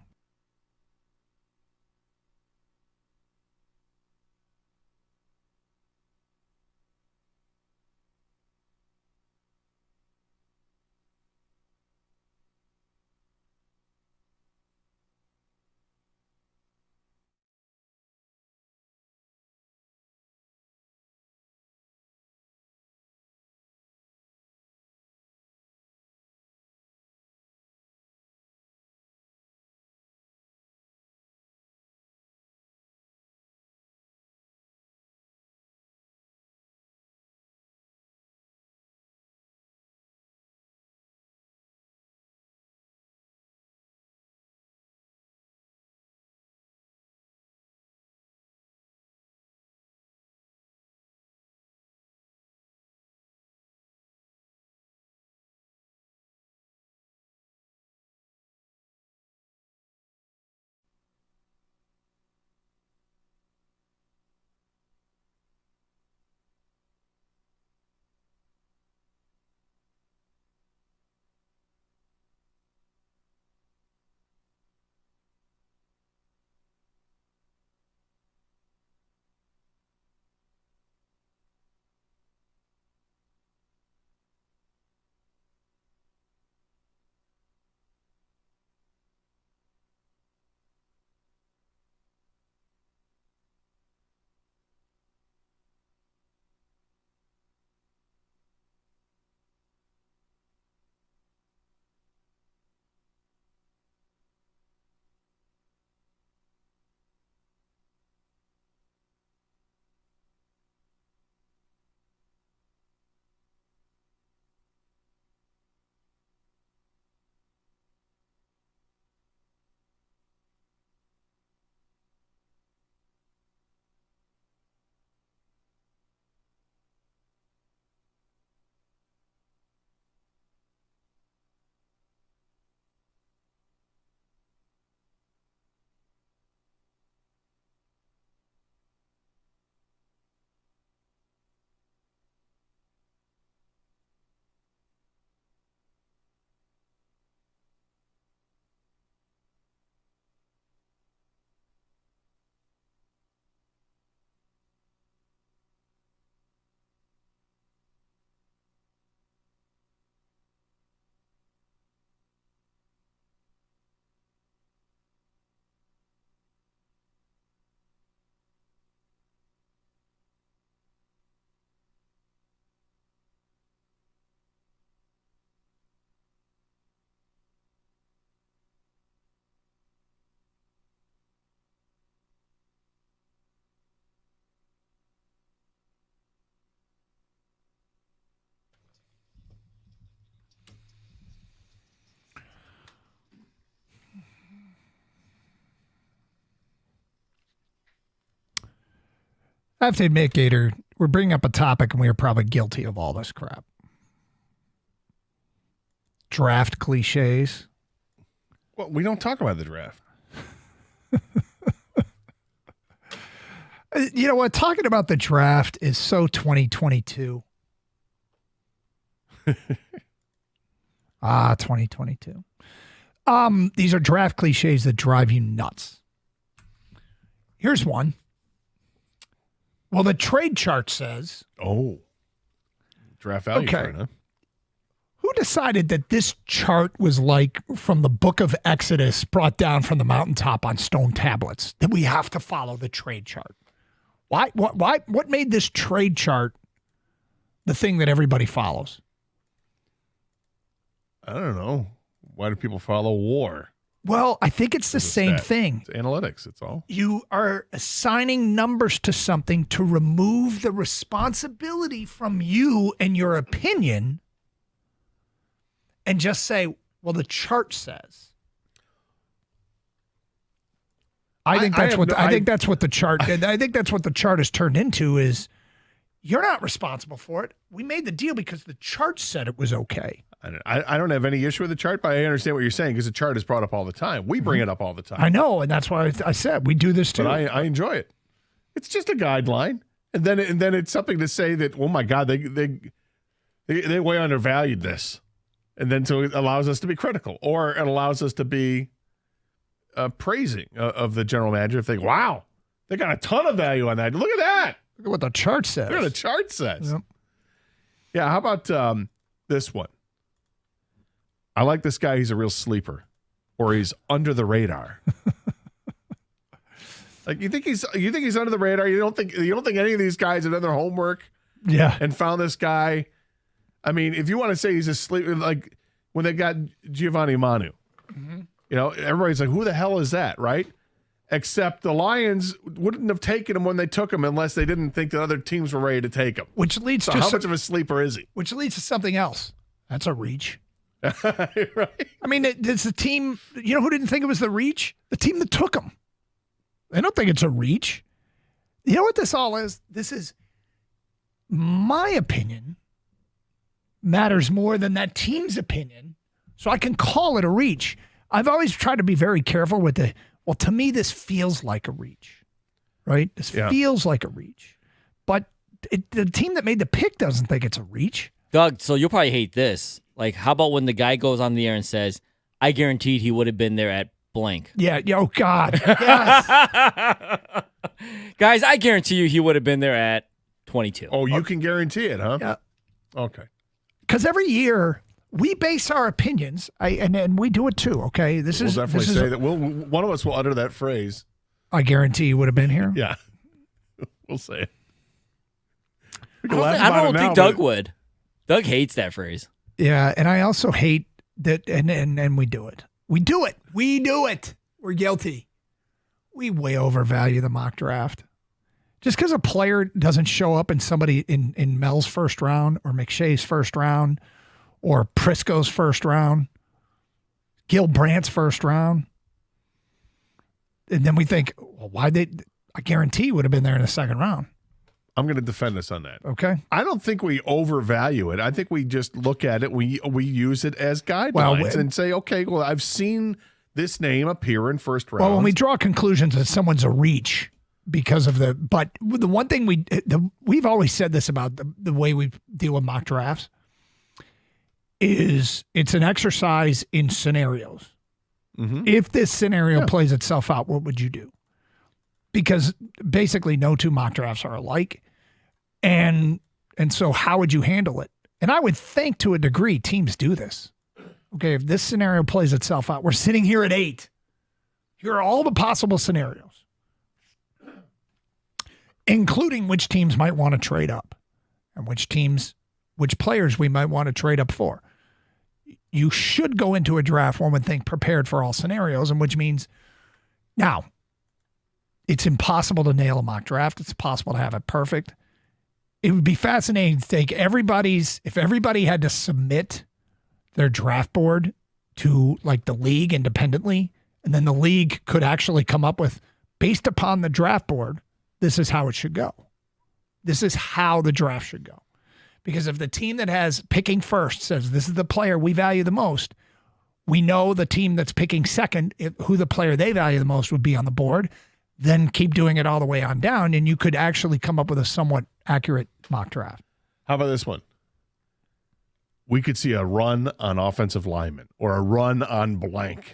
Speaker 15: I have to admit, Gator, we're bringing up a topic and we are probably guilty of all this crap. Draft cliches.
Speaker 14: Well, we don't talk about the draft.
Speaker 15: You know what? Talking about the draft is so 2022. 2022. These are draft cliches that drive you nuts. Here's one. Well, the trade chart says.
Speaker 14: Oh. Draft value chart, huh?
Speaker 15: Who decided that this chart was like from the book of Exodus brought down from the mountaintop on stone tablets, that we have to follow the trade chart? Why? What made this trade chart the thing that everybody follows?
Speaker 14: I don't know. Why do people follow war?
Speaker 15: Well, I think it's the same thing.
Speaker 14: It's analytics, it's all.
Speaker 15: You are assigning numbers to something to remove the responsibility from you and your opinion and just say, well, the chart says. I think that's what the chart has turned into is you're not responsible for it. We made the deal because the chart said it was okay.
Speaker 14: I don't have any issue with the chart, but I understand what you're saying because the chart is brought up all the time. We bring it up all the time.
Speaker 15: I know, and that's why I said we do this too.
Speaker 14: But I enjoy it. It's just a guideline, and then it's something to say that, oh my God, they way undervalued this, and then so it allows us to be critical, or it allows us to be praising of the general manager. If they wow, they got a ton of value on that. Look at that.
Speaker 15: Look at what the chart says.
Speaker 14: Look at what the chart says.
Speaker 15: Yep.
Speaker 14: Yeah. How about this one? I like this guy. He's a real sleeper, or he's under the radar. Like you think he's under the radar. You don't think any of these guys have done their homework, and found this guy. I mean, if you want to say he's a sleeper, like when they got Giovanni Manu, you know, everybody's like, who the hell is that, right? Except the Lions wouldn't have taken him when they took him unless they didn't think that other teams were ready to take him.
Speaker 15: Which leads
Speaker 14: to how much of a sleeper is he?
Speaker 15: Which leads to something else. That's a reach.
Speaker 14: Right.
Speaker 15: I mean, it's the team. You know who didn't think it was the reach? The team that took him. They don't think it's a reach. You know what this all is? This is my opinion matters more than that team's opinion, so I can call it a reach. I've always tried to be very careful with well, to me, this feels like a reach, right? This feels like a reach. But the team that made the pick doesn't think it's a reach.
Speaker 16: Doug, so you'll probably hate this. Like, how about when the guy goes on the air and says, I guaranteed he would have been there at blank.
Speaker 15: Yeah. Oh, God. Yes.
Speaker 16: Guys, I guarantee you he would have been there at 22.
Speaker 14: Oh, you can guarantee it, huh?
Speaker 15: Yeah.
Speaker 14: Okay.
Speaker 15: Because every year we base our opinions, and we do it too, okay?
Speaker 14: We'll definitely say that. One of us will utter that phrase.
Speaker 15: I guarantee you would have been here?
Speaker 14: Yeah. We'll say it.
Speaker 16: I don't think Doug would. Doug hates that phrase.
Speaker 15: Yeah, and I also hate that, and we do it. We do it. We're guilty. We way overvalue the mock draft. Just because a player doesn't show up in somebody in Mel's first round or McShay's first round or Prisco's first round, Gil Brandt's first round, and then we think, well, I guarantee would have been there in the second round.
Speaker 14: I'm going to defend us on that.
Speaker 15: Okay.
Speaker 14: I don't think we overvalue it. I think we just look at it. We use it as guidelines and say, okay, well, I've seen this name appear in first round.
Speaker 15: Well, when we draw conclusions that someone's a reach because of but the one thing we've always said this about the way we deal with mock drafts is it's an exercise in scenarios.
Speaker 14: Mm-hmm.
Speaker 15: If this scenario plays itself out, what would you do? Because basically no two mock drafts are alike. And so how would you handle it? And I would think to a degree teams do this. Okay, if this scenario plays itself out, we're sitting here at 8. Here are all the possible scenarios, including which teams might want to trade up and which players we might want to trade up for. You should go into a draft, one would think, prepared for all scenarios, and which means now it's impossible to nail a mock draft. It's possible to have it perfect. It would be fascinating to take if everybody had to submit their draft board to like the league independently, and then the league could actually come up with, based upon the draft board, this is how it should go. This is how the draft should go. Because if the team that has picking first says this is the player we value the most, we know the team that's picking second, who the player they value the most would be on the board, then keep doing it all the way on down, and you could actually come up with a somewhat accurate mock draft.
Speaker 19: How about this one? We could see a run on offensive linemen or a run on blank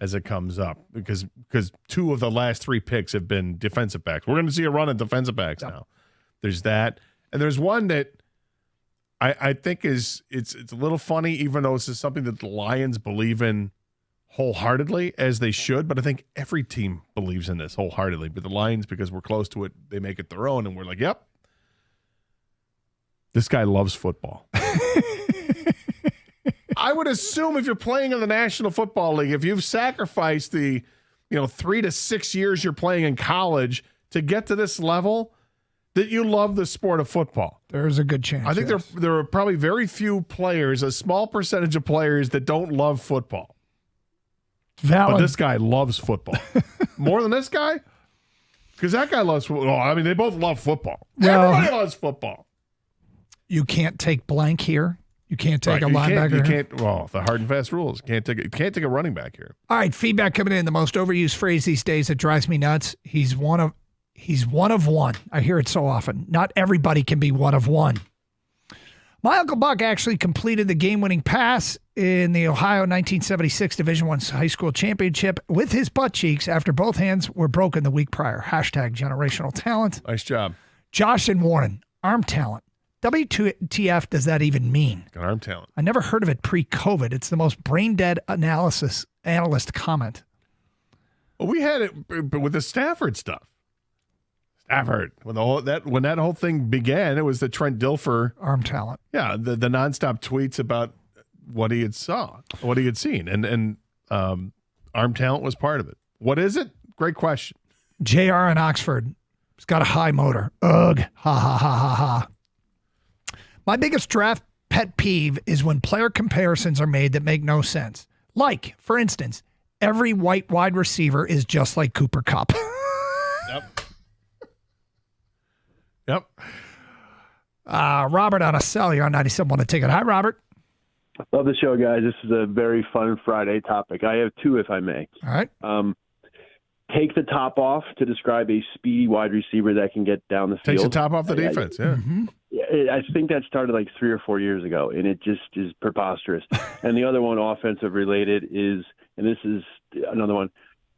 Speaker 19: as it comes up because 2 of the last 3 picks have been defensive backs. We're going to see a run on defensive backs now. There's that. And there's one that I think it's a little funny, even though this is something that the Lions believe in wholeheartedly, as they should. But I think every team believes in this wholeheartedly. But the Lions, because we're close to it, they make it their own. And we're like, yep, this guy loves football. I would assume if you're playing in the National Football League, if you've sacrificed the 3 to 6 years you're playing in college to get to this level, that you love the sport of football.
Speaker 15: There's a good chance.
Speaker 19: I think there are probably very few players, a small percentage of players that don't love football.
Speaker 15: Valid.
Speaker 19: But this guy loves football. More than this guy? Because that guy loves football. I mean, they both love football.
Speaker 15: Well,
Speaker 19: Everybody loves football.
Speaker 15: You can't take blank here. You can't take a linebacker.
Speaker 19: You can't. Well, the hard and fast rules. You can't take a running back here.
Speaker 15: All right, feedback coming in. The most overused phrase these days that drives me nuts. He's one of one. I hear it so often. Not everybody can be one of one. My Uncle Buck actually completed the game-winning pass in the Ohio 1976 Division I high school championship with his butt cheeks after both hands were broken the week prior. Hashtag generational talent.
Speaker 19: Nice job.
Speaker 15: Josh and Warren, arm talent. WTF does that even mean?
Speaker 19: Got arm talent.
Speaker 15: I never heard of it pre-COVID. It's the most brain-dead analyst comment.
Speaker 19: Well, we had it with the Stafford stuff. Stafford. When that whole thing began, it was the Trent Dilfer
Speaker 15: arm talent.
Speaker 19: Yeah, the nonstop tweets about what he had seen, and arm talent was part of it. What is it? Great question.
Speaker 15: JR in Oxford. He's got a high motor. Ugh. Ha ha ha ha ha. My biggest draft pet peeve is when player comparisons are made that make no sense. Like, for instance, every white wide receiver is just like Cooper Kupp.
Speaker 19: Yep.
Speaker 15: Robert on a cell. You're on 97 on the ticket. Hi, Robert.
Speaker 1: Love the show, guys. This is a very fun Friday topic. I have 2, if I may.
Speaker 15: All right.
Speaker 1: Take the top off to describe a speedy wide receiver that can get down the field.
Speaker 19: Takes the top off the defense, yeah.
Speaker 1: I think that started like 3 or 4 years ago, and it just is preposterous. And the other one, offensive related, is, and this is another one,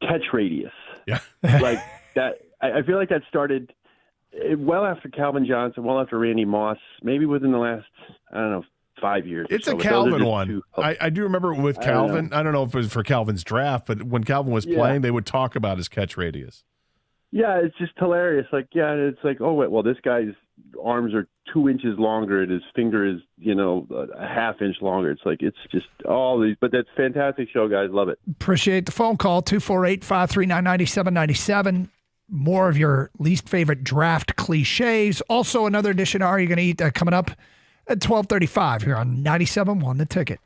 Speaker 1: catch radius.
Speaker 19: Yeah.
Speaker 1: Like that. I feel like that started well after Calvin Johnson, well after Randy Moss, maybe within the last, 5 years.
Speaker 19: It's
Speaker 1: so.
Speaker 19: a Calvin one. I do remember with Calvin. I don't know if it was for Calvin's draft, but when Calvin was playing, they would talk about his catch radius.
Speaker 1: Yeah, it's just hilarious. Like, it's like, oh, wait, well, this guy's arms are 2 inches longer and his finger is, a half inch longer. It's like, it's just all these, but that's fantastic show, guys. Love it.
Speaker 15: Appreciate the phone call. 248-539-9797. More of your least favorite draft cliches. Also, another edition, Are You Going to Eat, coming up at 12:35 here on 97.1 The Ticket.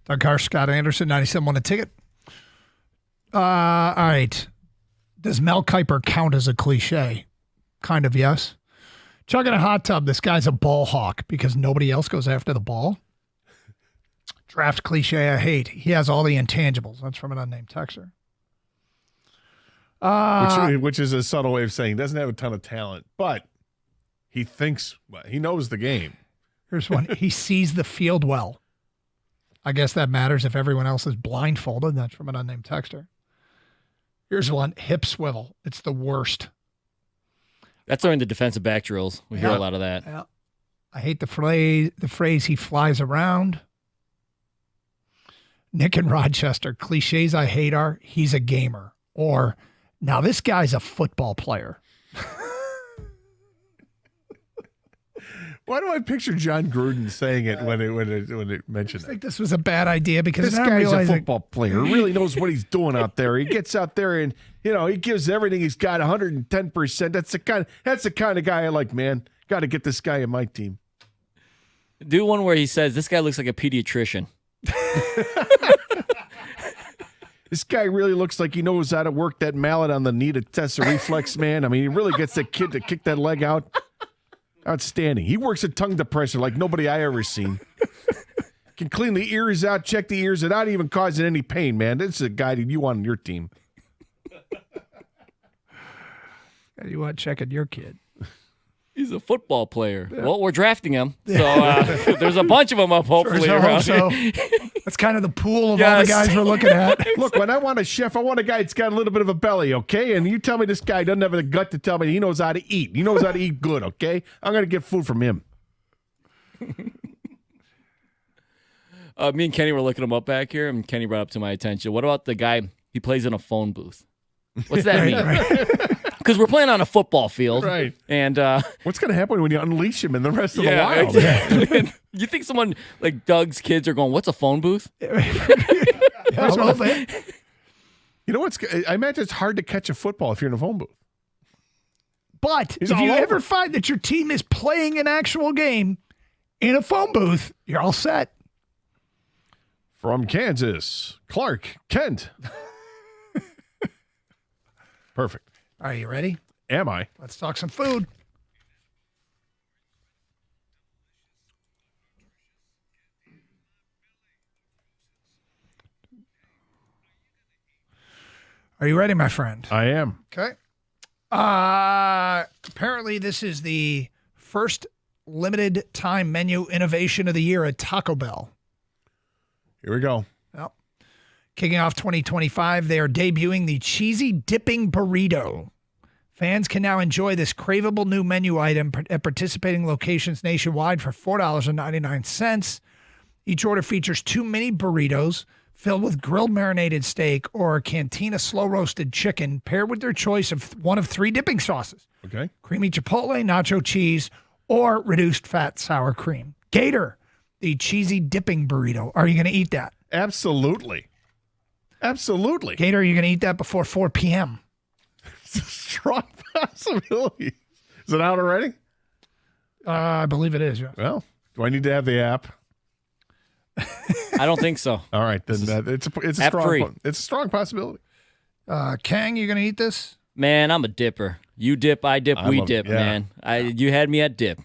Speaker 15: Doug Harsh, Scott Anderson, 97 a ticket. All right. Does Mel Kiper count as a cliche? Kind of, yes. Chugging a hot tub, this guy's a ball hawk because nobody else goes after the ball. Draft cliche I hate. He has all the intangibles. That's from an unnamed texter.
Speaker 19: Which is a subtle way of saying he doesn't have a ton of talent, but he thinks, well, he knows the game.
Speaker 15: Here's one. He sees the field well. I guess that matters if everyone else is blindfolded. That's from an unnamed texter. Here's one. Hip swivel. It's the worst.
Speaker 16: That's during the defensive back drills. We hear a lot of that.
Speaker 15: Yeah. I hate the phrase he flies around. Nick in Rochester, cliches I hate are he's a gamer, or now this guy's a football player.
Speaker 19: Why do I picture John Gruden saying it when it mentioned
Speaker 15: I think this was a bad idea because
Speaker 19: this guy's a football player. He really knows what he's doing out there. He gets out there and he gives everything he's got 110%. That's the kind of guy I like, man. Got to get this guy in my team.
Speaker 16: Do one where he says this guy looks like a pediatrician.
Speaker 19: This guy really looks like he knows how to work that mallet on the knee to test the reflex, man. I mean, he really gets that kid to kick that leg out. Outstanding. He works a tongue depressor like nobody I ever seen. Can clean the ears out, check the ears without even causing any pain, man. This is a guy that you want on your team.
Speaker 15: You want checking your kid.
Speaker 16: He's a football player. Yeah. Well, we're drafting him. So there's a bunch of them up, hopefully, around here.
Speaker 15: That's kind of the pool of all the guys we're looking at.
Speaker 19: Look, when I want a chef, I want a guy that's got a little bit of a belly, okay? And you tell me this guy doesn't have the gut to tell me he knows how to eat. He knows how to eat good, okay? I'm going to get food from him.
Speaker 16: Me and Kenny were looking him up back here, and Kenny brought up to my attention. What about the guy, he plays in a phone booth? What's that mean? Because we're playing on a football field.
Speaker 19: Right.
Speaker 16: And
Speaker 19: what's going to happen when you unleash him in the rest of the wild?
Speaker 16: Exactly. You think someone like Doug's kids are going, what's a phone booth?
Speaker 19: You know what's? I imagine it's hard to catch a football if you're in a phone booth.
Speaker 15: But if you ever find that your team is playing an actual game in a phone booth, you're all set.
Speaker 19: From Kansas, Clark Kent. Perfect.
Speaker 15: Are you ready?
Speaker 19: Am I?
Speaker 15: Let's talk some food. Are you ready, my friend?
Speaker 19: I am.
Speaker 15: Okay. Apparently, this is the first limited time menu innovation of the year at Taco Bell.
Speaker 19: Here we go.
Speaker 15: Yep. Kicking off 2025, they are debuting the Cheesy Dipping Burrito. Fans can now enjoy this craveable new menu item at participating locations nationwide for $4.99. Each order features 2 mini burritos filled with grilled marinated steak or Cantina slow-roasted chicken paired with their choice of one of 3 dipping sauces.
Speaker 19: Okay.
Speaker 15: Creamy chipotle, nacho cheese, or reduced fat sour cream. Gator, the Cheesy Dipping Burrito. Are you going to eat that?
Speaker 19: Absolutely. Absolutely.
Speaker 15: Gator, are you going to eat that before 4 p.m.?
Speaker 19: It's a strong possibility. Is it out already?
Speaker 15: I believe it is, yes.
Speaker 19: Well, do I need to have the app?
Speaker 16: I don't think so.
Speaker 19: All right, then it's a
Speaker 16: app
Speaker 19: strong
Speaker 16: free.
Speaker 19: It's a strong possibility.
Speaker 15: Kang, you going to eat this?
Speaker 16: Man, I'm a dipper. You dip, I dip, we dip, man. You had me at dip.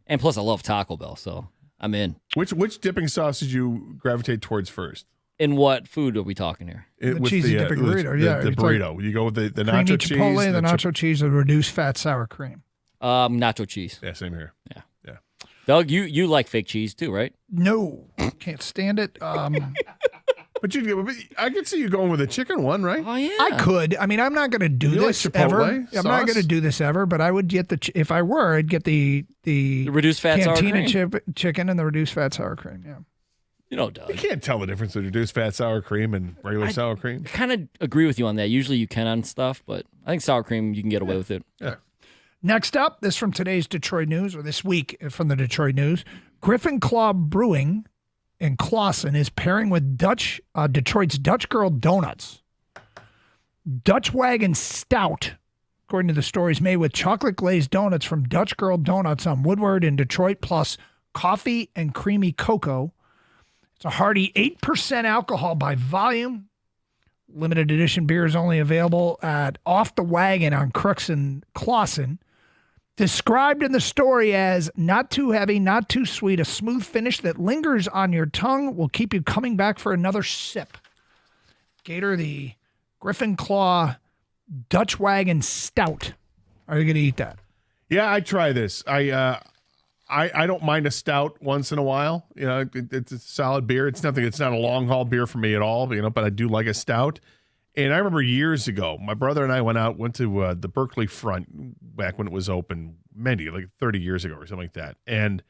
Speaker 16: And plus, I love Taco Bell, so I'm in.
Speaker 19: Which dipping sauce did you gravitate towards first?
Speaker 16: In what food are we talking here?
Speaker 15: The cheesy dipping burrito.
Speaker 19: The burrito. You go with the nacho cheese.
Speaker 15: Chipotle, the nacho cheese, and reduced fat sour cream.
Speaker 16: Nacho cheese.
Speaker 19: Yeah, same here.
Speaker 16: Yeah. Doug, you like fake cheese too, right?
Speaker 15: No, can't stand it.
Speaker 19: But I could see you going with a chicken one, right?
Speaker 16: Oh yeah,
Speaker 15: I could. I mean, I'm not going to do this
Speaker 19: like
Speaker 15: ever.
Speaker 19: Chipotle
Speaker 15: I'm not going to do this ever. But I would get if I were, I'd get the
Speaker 16: reduced fat sour cream.
Speaker 15: Cantina chicken and the reduced fat sour cream. Yeah.
Speaker 16: You know, Doug.
Speaker 19: You can't tell the difference between reduced fat sour cream and regular sour cream.
Speaker 16: I kind of agree with you on that. Usually you can on stuff, but I think sour cream, you can get away with it.
Speaker 19: Yeah.
Speaker 15: Next up, this from today's Detroit News, or this week from the Detroit News. Griffin Claw Brewing in Clawson is pairing with Detroit's Dutch Girl Donuts. Dutch Wagon Stout, according to the story, is made with chocolate glazed donuts from Dutch Girl Donuts on Woodward in Detroit, plus coffee and creamy cocoa. It's a hearty 8% alcohol by volume. Limited edition beer is only available at Off the Wagon on Crooks and Clausen. Described in the story as not too heavy, not too sweet, a smooth finish that lingers on your tongue will keep you coming back for another sip. Gator, the Griffin Claw Dutch Wagon Stout. Are you going to eat that?
Speaker 19: Yeah, I try this. I don't mind a stout once in a while. You know, it's a solid beer. It's nothing. It's not a long haul beer for me at all. You know, but I do like a stout. And I remember years ago, my brother and I went to the Berkeley Front back when it was open, like 30 years ago or something like that. And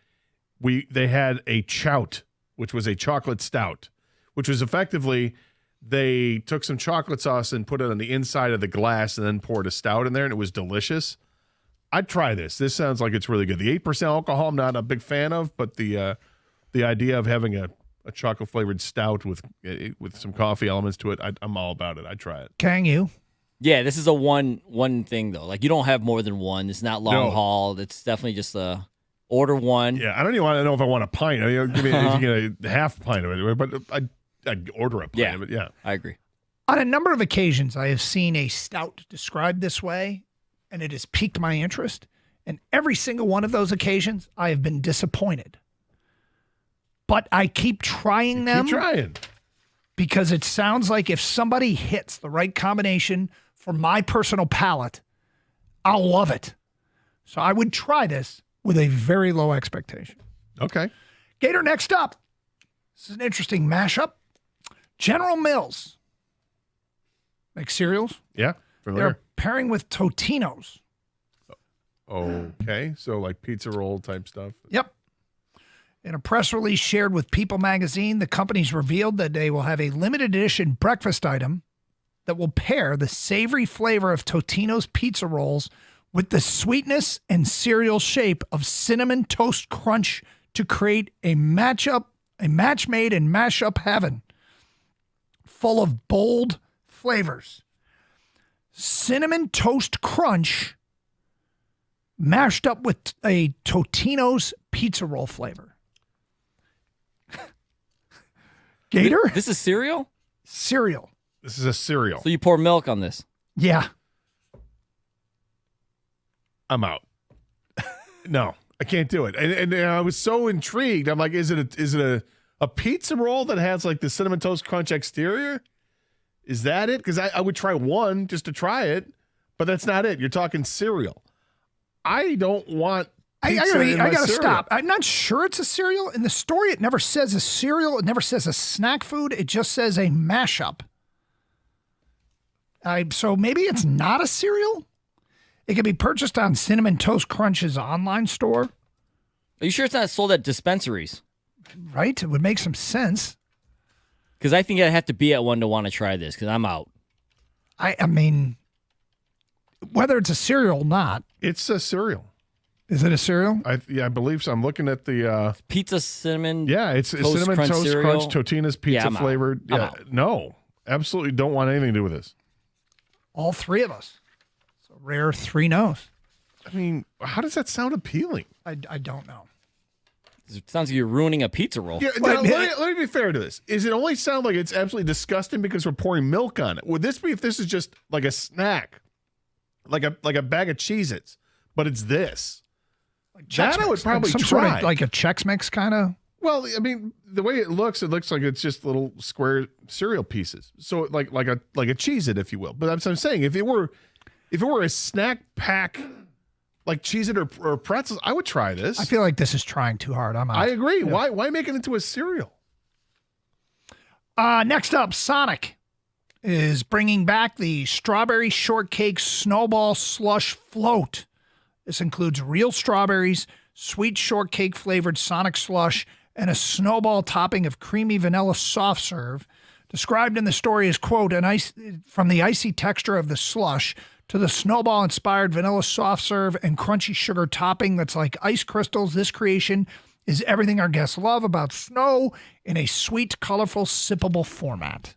Speaker 19: they had a chout, which was a chocolate stout, which was effectively they took some chocolate sauce and put it on the inside of the glass and then poured a stout in there, and it was delicious. I'd try this. This sounds like it's really good. The 8% alcohol, I'm not a big fan of, but the idea of having a chocolate flavored stout with some coffee elements to it, I'm all about it. I'd try it.
Speaker 15: Can you?
Speaker 16: Yeah, this is a one thing though. Like you don't have more than one. It's not long haul. It's definitely just a order one.
Speaker 19: Yeah, I don't even want to know if I want a pint. I mean, give me a half pint of it, but I'd order a pint of it. Yeah,
Speaker 16: I agree.
Speaker 15: On a number of occasions, I have seen a stout described this way, and it has piqued my interest. And every single one of those occasions, I have been disappointed. But I keep trying them.
Speaker 19: Keep trying.
Speaker 15: Because it sounds like if somebody hits the right combination for my personal palate, I'll love it. So I would try this with a very low expectation.
Speaker 19: Okay.
Speaker 15: Gator, next up. This is an interesting mashup. General Mills makes cereals.
Speaker 19: Yeah, familiar.
Speaker 15: They're pairing with Totino's.
Speaker 19: Okay, so like pizza roll type stuff.
Speaker 15: Yep. In a press release shared with People magazine, the company's revealed that they will have a limited edition breakfast item that will pair the savory flavor of Totino's pizza rolls with the sweetness and cereal shape of Cinnamon Toast Crunch to create a match made in mashup heaven, full of bold flavors. Cinnamon Toast Crunch mashed up with a Totino's pizza roll flavor. Gator?
Speaker 16: This is cereal?
Speaker 15: Cereal.
Speaker 19: This is a cereal.
Speaker 16: So you pour milk on this?
Speaker 15: Yeah.
Speaker 19: I'm out. No, I can't do it. And I was so intrigued. I'm like, is it a pizza roll that has like the Cinnamon Toast Crunch exterior? Is that it? Because I would try one just to try it, but that's not it. You're talking cereal. I don't want pizza in my
Speaker 15: I gotta
Speaker 19: cereal.
Speaker 15: stop. I'm not sure it's a cereal. In the story, it never says a cereal. It never says a snack food. It just says a mashup. So maybe it's not a cereal? It can be purchased on Cinnamon Toast Crunch's online store.
Speaker 16: Are you sure it's not sold at dispensaries?
Speaker 15: Right? It would make some sense.
Speaker 16: Because I think I'd have to be at one to want to try this, because I'm out.
Speaker 15: I mean, whether it's a cereal or not.
Speaker 19: It's a cereal.
Speaker 15: Is it a cereal?
Speaker 19: I believe so. I'm looking at the
Speaker 16: pizza cinnamon.
Speaker 19: Yeah, it's Cinnamon Toast Crunch, Totino's pizza flavored. Yeah, no, absolutely don't want anything to do with this.
Speaker 15: All three of us. It's a rare 3 no's.
Speaker 19: I mean, how does that sound appealing?
Speaker 15: I don't know.
Speaker 16: It sounds like you're ruining a pizza roll.
Speaker 19: Yeah, now, let me be fair to this. Is it only sound like it's absolutely disgusting because we're pouring milk on it? Would this be if this is just like a snack, like a bag of Cheez-Its, but it's this?
Speaker 15: Like
Speaker 19: that I would probably
Speaker 15: some
Speaker 19: try.
Speaker 15: sort of like a Chex Mix kind of.
Speaker 19: Well, I mean, the way it looks like it's just little square cereal pieces. So like a Cheez-It, if you will. But that's what I'm saying. If it were a snack pack like Cheez-It or pretzels, I would try this.
Speaker 15: I feel like this is trying too hard. I'm out.
Speaker 19: I agree.
Speaker 15: Yeah.
Speaker 19: Why make it into a cereal?
Speaker 15: Next up, Sonic is bringing back the Strawberry Shortcake Snowball Slush Float. This includes real strawberries, sweet shortcake flavored Sonic Slush, and a snowball topping of creamy vanilla soft serve. Described in the story as, quote, from the icy texture of the slush to the snowball-inspired vanilla soft serve and crunchy sugar topping that's like ice crystals, this creation is everything our guests love about snow in a sweet, colorful, sippable format.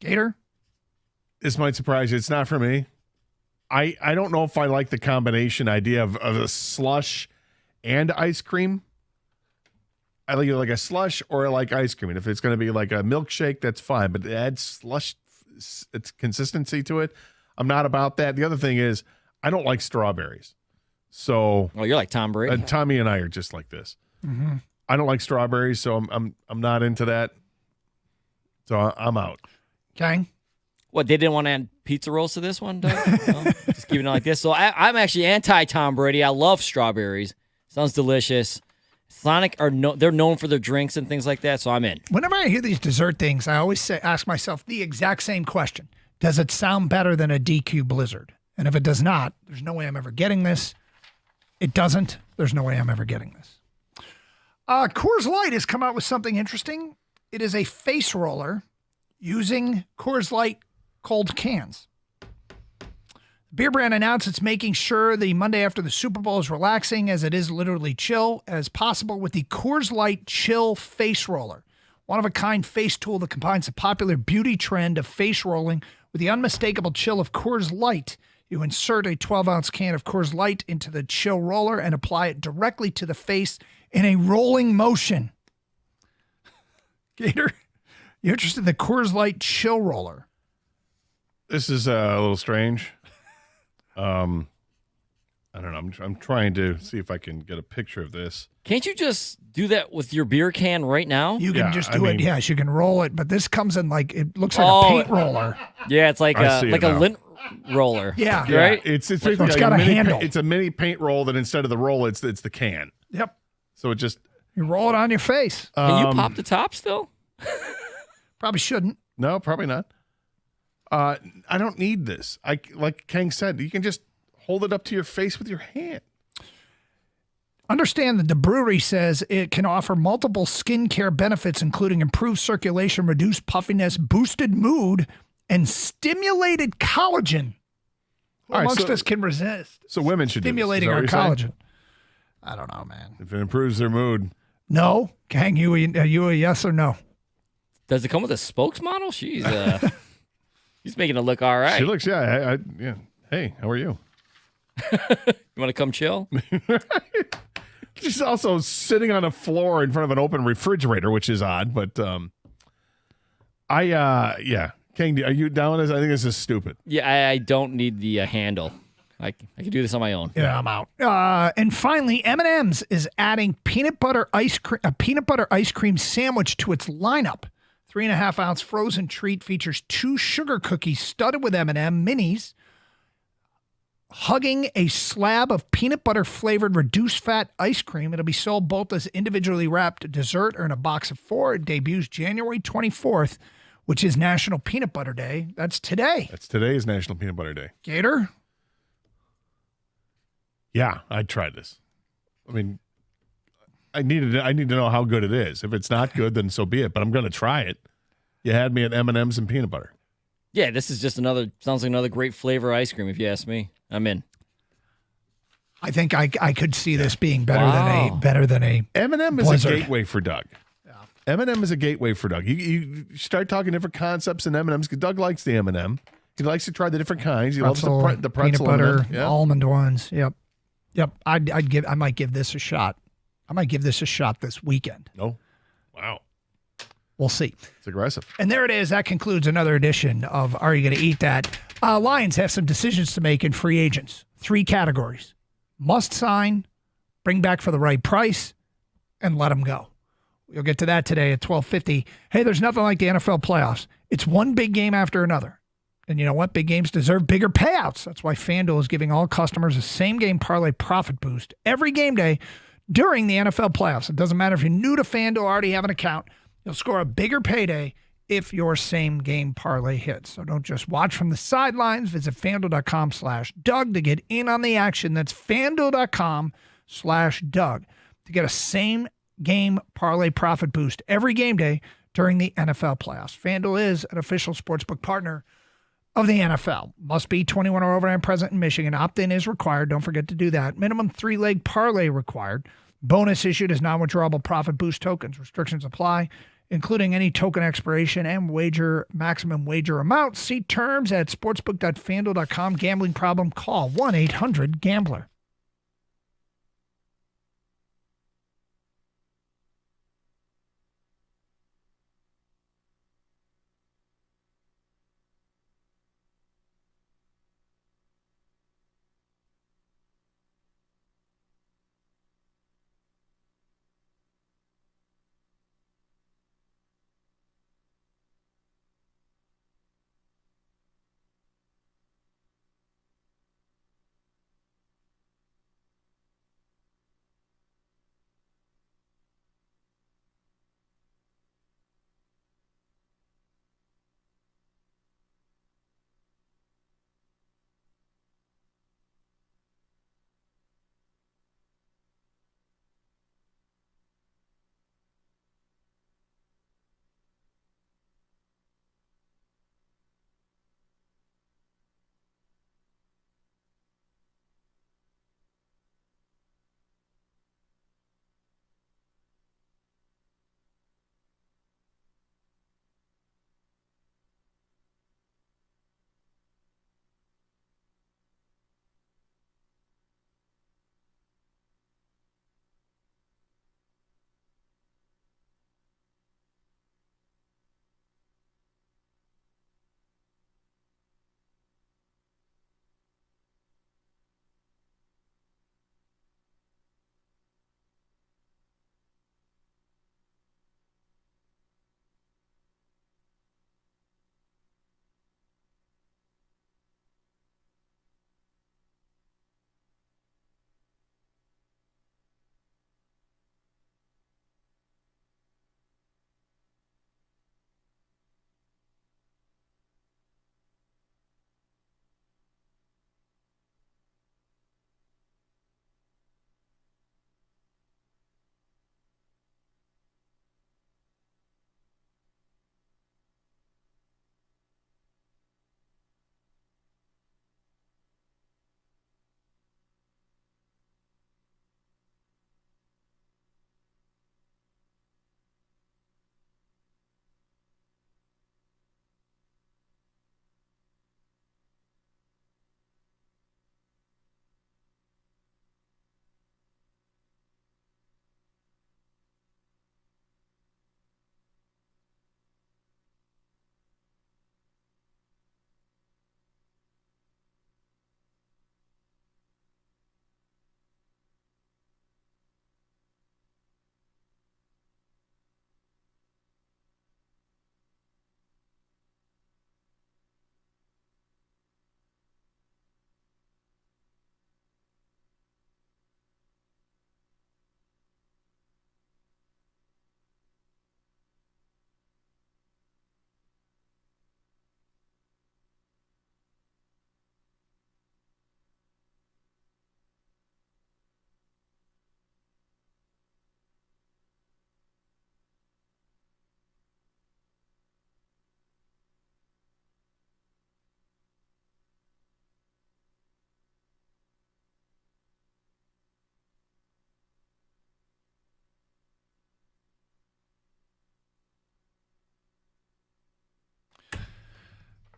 Speaker 15: Gator?
Speaker 19: This might surprise you. It's not for me. I don't know if I like the combination idea of a slush and ice cream. I like a slush or I like ice cream. And if it's going to be like a milkshake, that's fine. But add slush, it's consistency to it. I'm not about that. The other thing is I don't like strawberries. So,
Speaker 16: you're like Tom Brady.
Speaker 19: Tommy and I are just like this.
Speaker 15: Mm-hmm.
Speaker 19: I don't like strawberries, so I'm not into that. So I'm out.
Speaker 15: Okay.
Speaker 16: What, they didn't want to add pizza rolls to this one, Doug? No? Just keeping it like this. So I'm actually anti-Tom Brady. I love strawberries. Sounds delicious. Sonic they're known for their drinks and things like that, so I'm in.
Speaker 15: Whenever I hear these dessert things, I always ask myself the exact same question. Does it sound better than a DQ Blizzard? And if it does not, there's no way I'm ever getting this. It doesn't. There's no way I'm ever getting this. Coors Light has come out with something interesting. It is a face roller using Coors Light cold cans. The beer brand announced it's making sure the Monday after the Super Bowl is relaxing as it is literally chill as possible with the Coors Light Chill Face Roller. One-of-a-kind face tool that combines the popular beauty trend of face rolling with the unmistakable chill of Coors Light. You insert a 12-ounce can of Coors Light into the chill roller and apply it directly to the face in a rolling motion. Gator, you interested in the Coors Light Chill Roller?
Speaker 19: This is a little strange. I don't know. I'm trying to see if I can get a picture of this.
Speaker 16: Can't you just do that with your beer can right now?
Speaker 15: You can just do it. Yes, you can roll it, but this comes in it looks like a paint roller.
Speaker 16: Yeah, it's like a lint roller.
Speaker 15: Yeah.
Speaker 16: Right?
Speaker 19: It's
Speaker 15: got a handle.
Speaker 19: It's a mini paint roll that instead of the roll, it's the can.
Speaker 15: Yep.
Speaker 19: So it just...
Speaker 15: You roll it on your face.
Speaker 16: Can you pop the top still?
Speaker 15: Probably shouldn't.
Speaker 19: No, probably not. I don't need this. Like Kang said, you can just hold it up to your face with your hand.
Speaker 15: Understand that the brewery says it can offer multiple skincare benefits, including improved circulation, reduced puffiness, boosted mood, and stimulated collagen.
Speaker 19: All right,
Speaker 15: Amongst us can resist.
Speaker 19: So women should
Speaker 15: stimulating
Speaker 19: do
Speaker 15: our
Speaker 19: this. Is that what you're
Speaker 15: collagen.
Speaker 19: saying?
Speaker 15: I don't know, man.
Speaker 19: If it improves their mood.
Speaker 15: No. Kang, are you a yes or no?
Speaker 16: Does it come with a spokesmodel? She's making it look all right.
Speaker 19: She looks, yeah. Hey, how are you?
Speaker 16: You want to come chill?
Speaker 19: She's also sitting on a floor in front of an open refrigerator, which is odd, but Kang, are you down with this? I think this is stupid.
Speaker 16: Yeah, I don't need the handle. I can do this on my own.
Speaker 15: Yeah, I'm out. And finally, M&M's is adding a peanut butter ice cream sandwich to its lineup. 3.5-ounce frozen treat features 2 sugar cookies studded with M&M minis, hugging a slab of peanut butter flavored reduced fat ice cream. It'll be sold both as individually wrapped dessert or in a box of 4. It debuts January 24th, which is National Peanut Butter Day. That's today.
Speaker 19: Today's National Peanut Butter Day.
Speaker 15: Gator?
Speaker 19: Yeah, I'd try this. I mean, I need to know how good it is. If it's not good, then so be it. But I'm going to try it. You had me at M&M's and peanut butter.
Speaker 16: Yeah, this is just sounds like another great flavor ice cream. If you ask me, I'm in.
Speaker 15: I think I could see this being better than a
Speaker 19: M&M is
Speaker 15: Blizzard.
Speaker 19: a gateway for Doug. Yeah. M&M is a gateway for Doug. You start talking different concepts in M&M's. Doug likes the M&M. He likes to try the different kinds. He loves the pretzel
Speaker 15: peanut butter,
Speaker 19: M&M. Yeah.
Speaker 15: almond ones. Yep. I might give this a shot. I might give this a shot this weekend.
Speaker 19: Oh, wow.
Speaker 15: We'll see.
Speaker 19: It's aggressive.
Speaker 15: And there it is. That concludes another edition of Are You Going to Eat That? Lions have some decisions to make in free agents. 3 categories. Must sign, bring back for the right price, and let them go. We'll get to that today at 12:50. Hey, there's nothing like the NFL playoffs. It's one big game after another. And you know what? Big games deserve bigger payouts. That's why FanDuel is giving all customers a same-game parlay profit boost every game day during the NFL playoffs. It doesn't matter if you're new to FanDuel or already have an account. You'll score a bigger payday if your same-game parlay hits. So don't just watch from the sidelines. Visit FanDuel.com/Doug to get in on the action. That's FanDuel.com/Doug to get a same-game parlay profit boost every game day during the NFL playoffs. FanDuel is an official sportsbook partner of the NFL. Must be 21 or over and present in Michigan. Opt-in is required. Don't forget to do that. Minimum 3-leg parlay required. Bonus issued as non-withdrawable profit boost tokens. Restrictions apply, including any token expiration and maximum wager amount. See terms at sportsbook.fanduel.com. Gambling problem? Call 1-800-GAMBLER.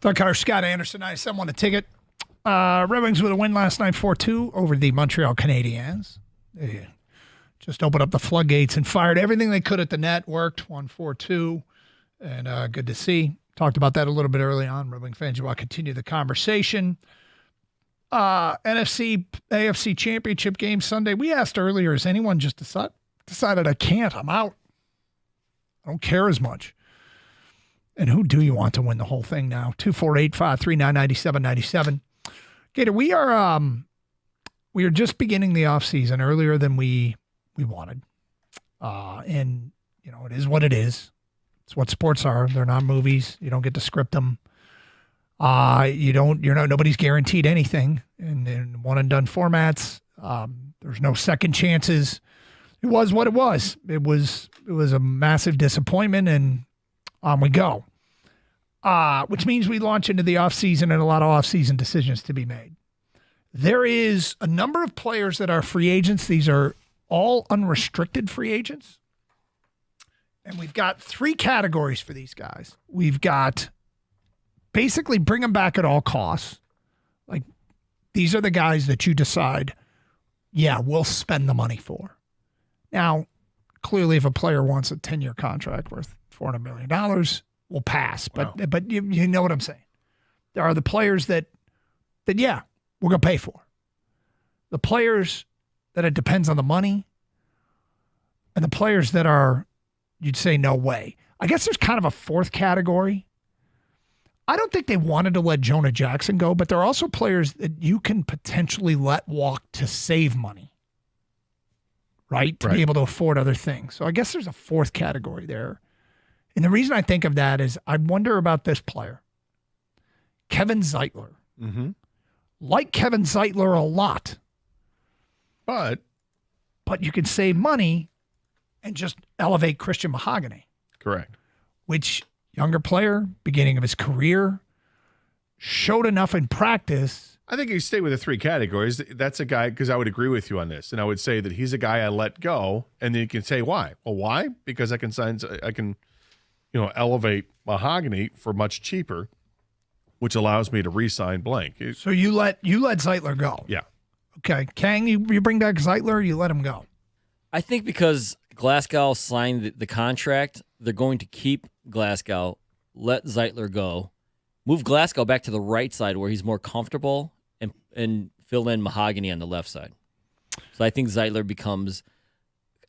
Speaker 15: Doug Carter, Scott Anderson, 97 a ticket. Red Wings with a win last night, 4-2 over the Montreal Canadiens. They just opened up the floodgates and fired everything they could at the net. Worked, won 4-2, and good to see. Talked about that a little bit early on. Red Wing fans, you want to continue the conversation. NFC, AFC Championship game Sunday. We asked earlier, has anyone just decided I can't? I'm out. I don't care as much. And who do you want to win the whole thing now? 248-539-9797. Gator, we are just beginning the offseason earlier than we wanted. And, you know, it is what it is. It's what sports are. They're not movies. You don't get to script them. Nobody's guaranteed anything in one and done formats. There's no second chances. It was what it was. It was a massive disappointment, and on we go. Which means we launch into the offseason and a lot of offseason decisions to be made. There is a number of players that are free agents. These are all unrestricted free agents. And we've got 3 categories for these guys. We've got basically bring them back at all costs. Like, these are the guys that you decide, yeah, we'll spend the money for. Now, clearly, if a player wants a 10-year contract worth $400 million, we'll pass. But you know what I'm saying. There are the players that yeah, we're going to pay for. The players that it depends on the money, and the players that are, you'd say, no way. I guess there's kind of a 4th category. I don't think they wanted to let Jonah Jackson go, but there are also players that you can potentially let walk to save money, right? To be able to afford other things. So I guess there's a 4th category there. And the reason I think of that is I wonder about this player, Kevin Zeitler.
Speaker 19: Mm-hmm.
Speaker 15: Like Kevin Zeitler a lot.
Speaker 19: But
Speaker 15: you can save money and just elevate Christian Mahogany.
Speaker 19: Correct.
Speaker 15: Which, younger player, beginning of his career, showed enough in practice.
Speaker 19: I think you stay with the 3 categories. That's a guy, because I would agree with you on this. And I would say that he's a guy I let go. And then you can say, why? Well, why? Because I can elevate Mahogany for much cheaper, which allows me to re-sign blank.
Speaker 15: So you let Zeitler go?
Speaker 19: Yeah.
Speaker 15: Okay. Kang, you bring back Zeitler, or you let him go?
Speaker 16: I think because Glasgow signed the contract, they're going to keep Glasgow, let Zeitler go, move Glasgow back to the right side where he's more comfortable, and fill in Mahogany on the left side. So I think Zeitler becomes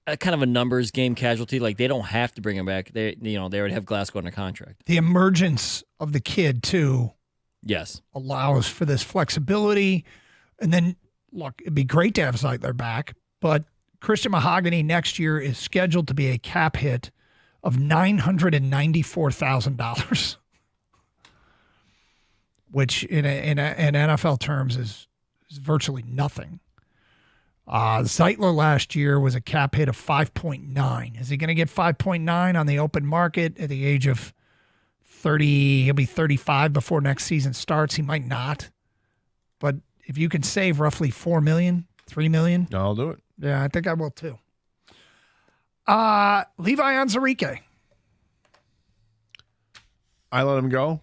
Speaker 16: a kind of a numbers game casualty. Like, they don't have to bring him back. They already have Glasgow under contract.
Speaker 15: The emergence of the kid too,
Speaker 16: yes,
Speaker 15: allows for this flexibility. And then, look, it'd be great to have Zeitler back, but Christian Mahogany next year is scheduled to be a cap hit of $994,000, which in NFL terms is virtually nothing. Zeitler last year was a cap hit of 5.9. Is he going to get 5.9 on the open market at the age of 30? He'll be 35 before next season starts. He might not. But if you can save roughly $4 million, $3 million,
Speaker 19: I'll do it.
Speaker 15: Yeah, I think I will too. Levi Onwuzurike.
Speaker 19: I let him go.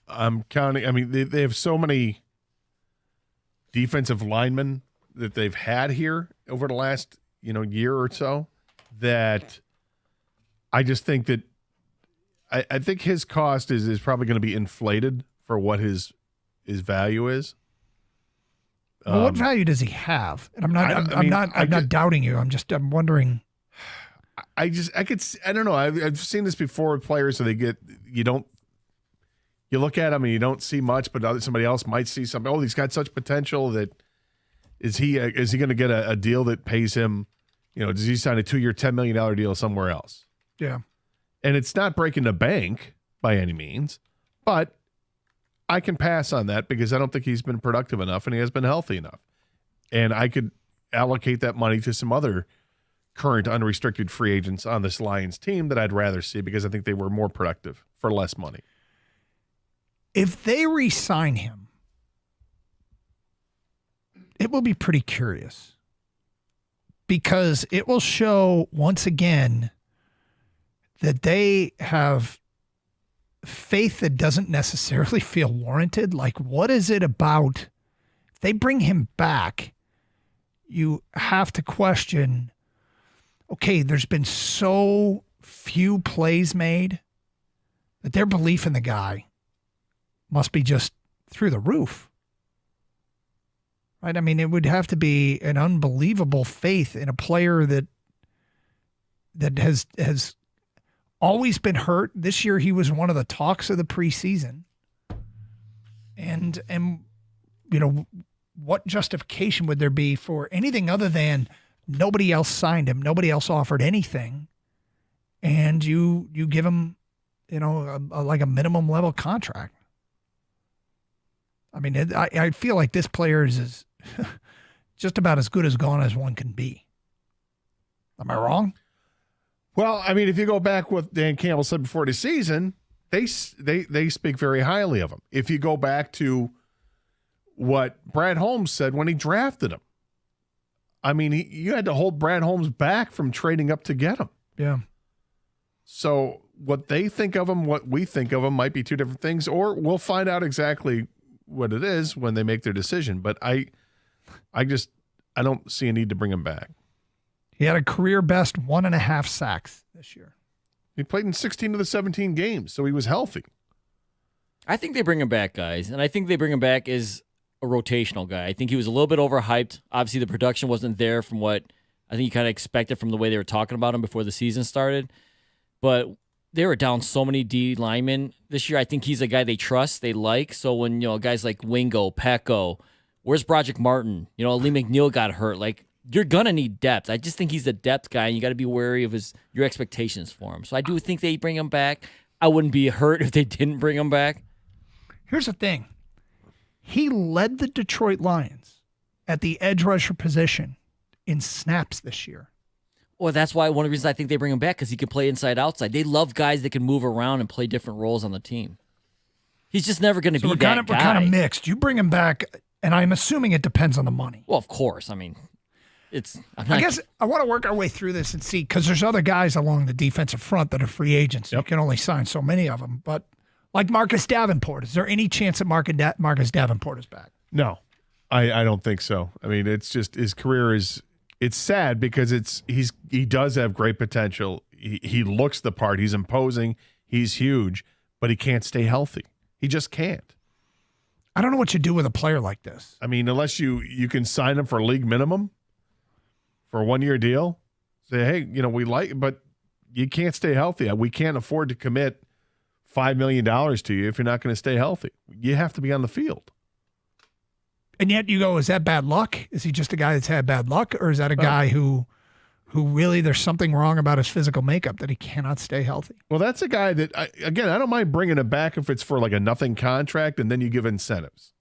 Speaker 19: I'm counting. I mean, they have so many defensive linemen that they've had here over the last year or so that I just think that I think his cost is probably going to be inflated for what his value is.
Speaker 15: Well, what value does he have? And I'm not doubting you. I'm wondering.
Speaker 19: I don't know. I've seen this before with players. So you look at him and you don't see much, but somebody else might see something. Oh, he's got such potential that is he going to get a deal that pays him? Does he sign a 2-year, $10 million deal somewhere else?
Speaker 15: Yeah.
Speaker 19: And it's not breaking the bank by any means, but I can pass on that because I don't think he's been productive enough and he has been healthy enough. And I could allocate that money to some other current unrestricted free agents on this Lions team that I'd rather see because I think they were more productive for less money.
Speaker 15: If they re-sign him, it will be pretty curious because it will show once again that they have faith that doesn't necessarily feel warranted. Like, what is it about? If they bring him back, you have to question, okay, there's been so few plays made that their belief in the guy must be just through the roof. Right? I mean, it would have to be an unbelievable faith in a player that has always been hurt. This year he was one of the talks of the preseason. And you know, what justification would there be for anything other than nobody else signed him, nobody else offered anything, and you give him, you know, like a minimum level contract? I mean, I feel like this player is just about as good as gone as one can be. Am I wrong?
Speaker 19: Well, I mean, if you go back what Dan Campbell said before the season, they speak very highly of him. If you go back to what Brad Holmes said when he drafted him, I mean, you had to hold Brad Holmes back from trading up to get him.
Speaker 15: Yeah.
Speaker 19: So what they think of him, what we think of him might be two different things, or we'll find out exactly what it is when they make their decision. But I don't see a need to bring him back.
Speaker 15: He had a career best 1.5 sacks this year.
Speaker 19: He played in 16 of the 17 games, so he was healthy.
Speaker 16: I think they bring him back, guys, and I think they bring him back as a rotational guy. I think he was a little bit overhyped. Obviously, the production wasn't there from what I think you kind of expected from the way they were talking about him before the season started. But they were down so many D linemen this year. I think he's a guy they trust, they like. So when, you know, guys like Wingo, Pecco, where's Broderick Martin? You know, Lee McNeil got hurt. Like, you're going to need depth. I just think he's a depth guy, and you got to be wary of your expectations for him. So I do think they bring him back. I wouldn't be hurt if they didn't bring him back.
Speaker 15: Here's the thing. He led the Detroit Lions at the edge rusher position in snaps this year.
Speaker 16: Well, that's why one of the reasons I think they bring him back, because he can play inside, outside. They love guys that can move around and play different roles on the team. He's just never going to be that guy.
Speaker 15: We're kind of mixed. You bring him back, and I'm assuming it depends on the money.
Speaker 16: Well, of course. I mean,
Speaker 15: I guess I want to work our way through this and see, because there's other guys along the defensive front that are free agents. Yep. You can only sign so many of them. But like Marcus Davenport, is there any chance that Marcus Davenport is back?
Speaker 19: No, I don't think so. I mean, it's just his career is. It's sad because he does have great potential. He looks the part. He's imposing. He's huge, but he can't stay healthy. He just can't.
Speaker 15: I don't know what you do with a player like this.
Speaker 19: I mean, unless you can sign him for league minimum for a 1-year deal, say, hey, you know, we like, but you can't stay healthy. We can't afford to commit $5 million to you if you're not going to stay healthy. You have to be on the field.
Speaker 15: And yet you go, is that bad luck? Is he just a guy that's had bad luck? Or is that a guy who really there's something wrong about his physical makeup that he cannot stay healthy?
Speaker 19: Well, that's a guy that, I don't mind bringing him back if it's for like a nothing contract and then you give incentives.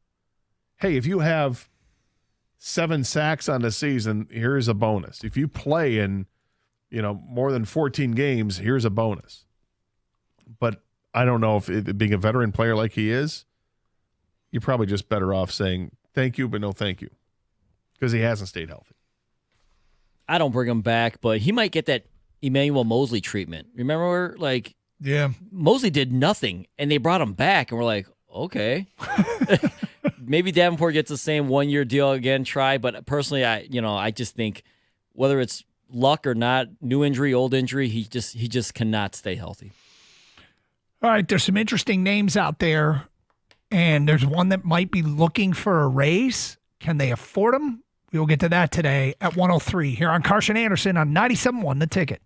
Speaker 19: Hey, if you have 7 sacks on the season, here's a bonus. If you play in, you know, more than 14 games, here's a bonus. But I don't know if being a veteran player like he is, you're probably just better off saying thank you, but no thank you, because he hasn't stayed healthy.
Speaker 16: I don't bring him back, but he might get that Emmanuel Mosley treatment. Remember, like, Mosley did nothing, and they brought him back, and we're like, okay. Maybe Davenport gets the same 1-year deal again, try, but personally, I just think whether it's luck or not, new injury, old injury, he just cannot stay healthy.
Speaker 15: All right, there's some interesting names out there, and there's one that might be looking for a raise. Can they afford them? We will get to that today at 1:03 here on Carson Anderson on 97.1 The Ticket.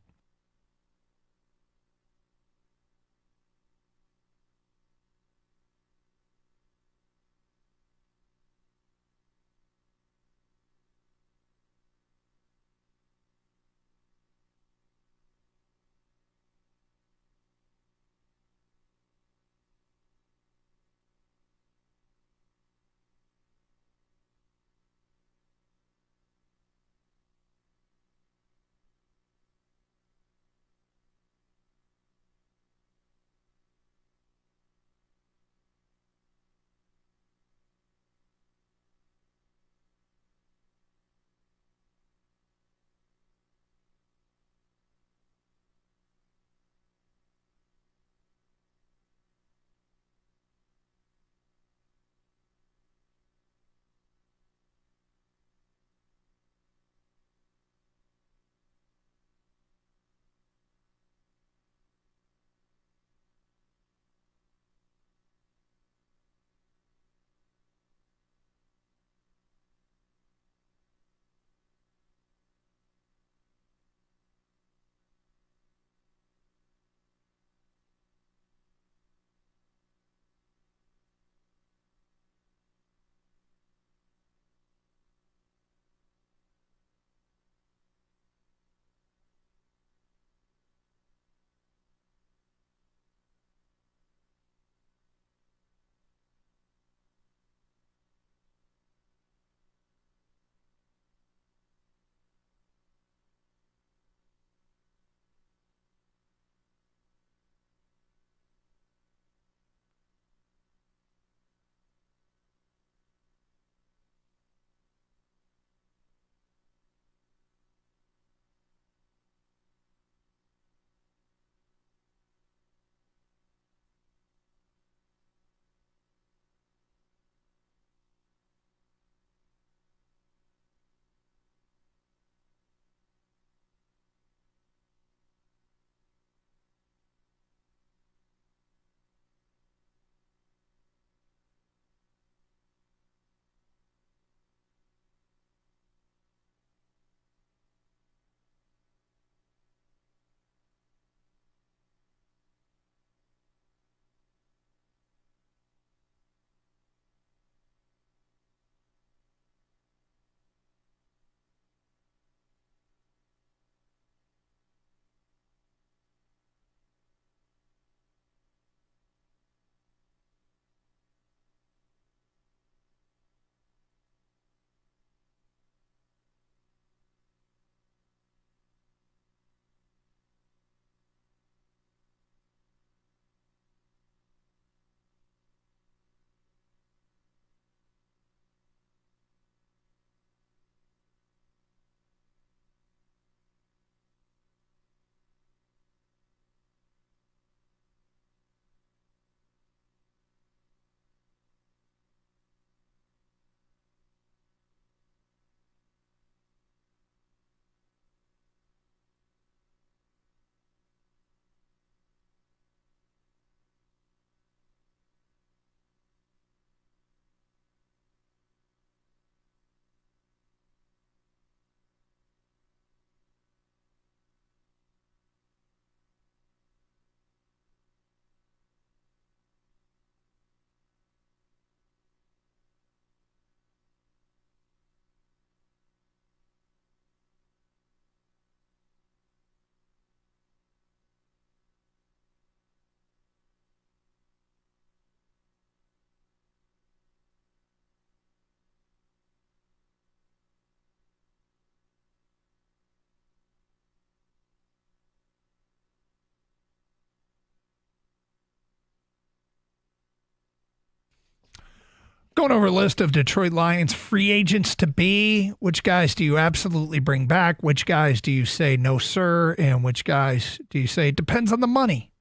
Speaker 15: Going over a list of Detroit Lions free agents to be. Which guys do you absolutely bring back? Which guys do you say no, sir? And which guys do you say it depends on the money?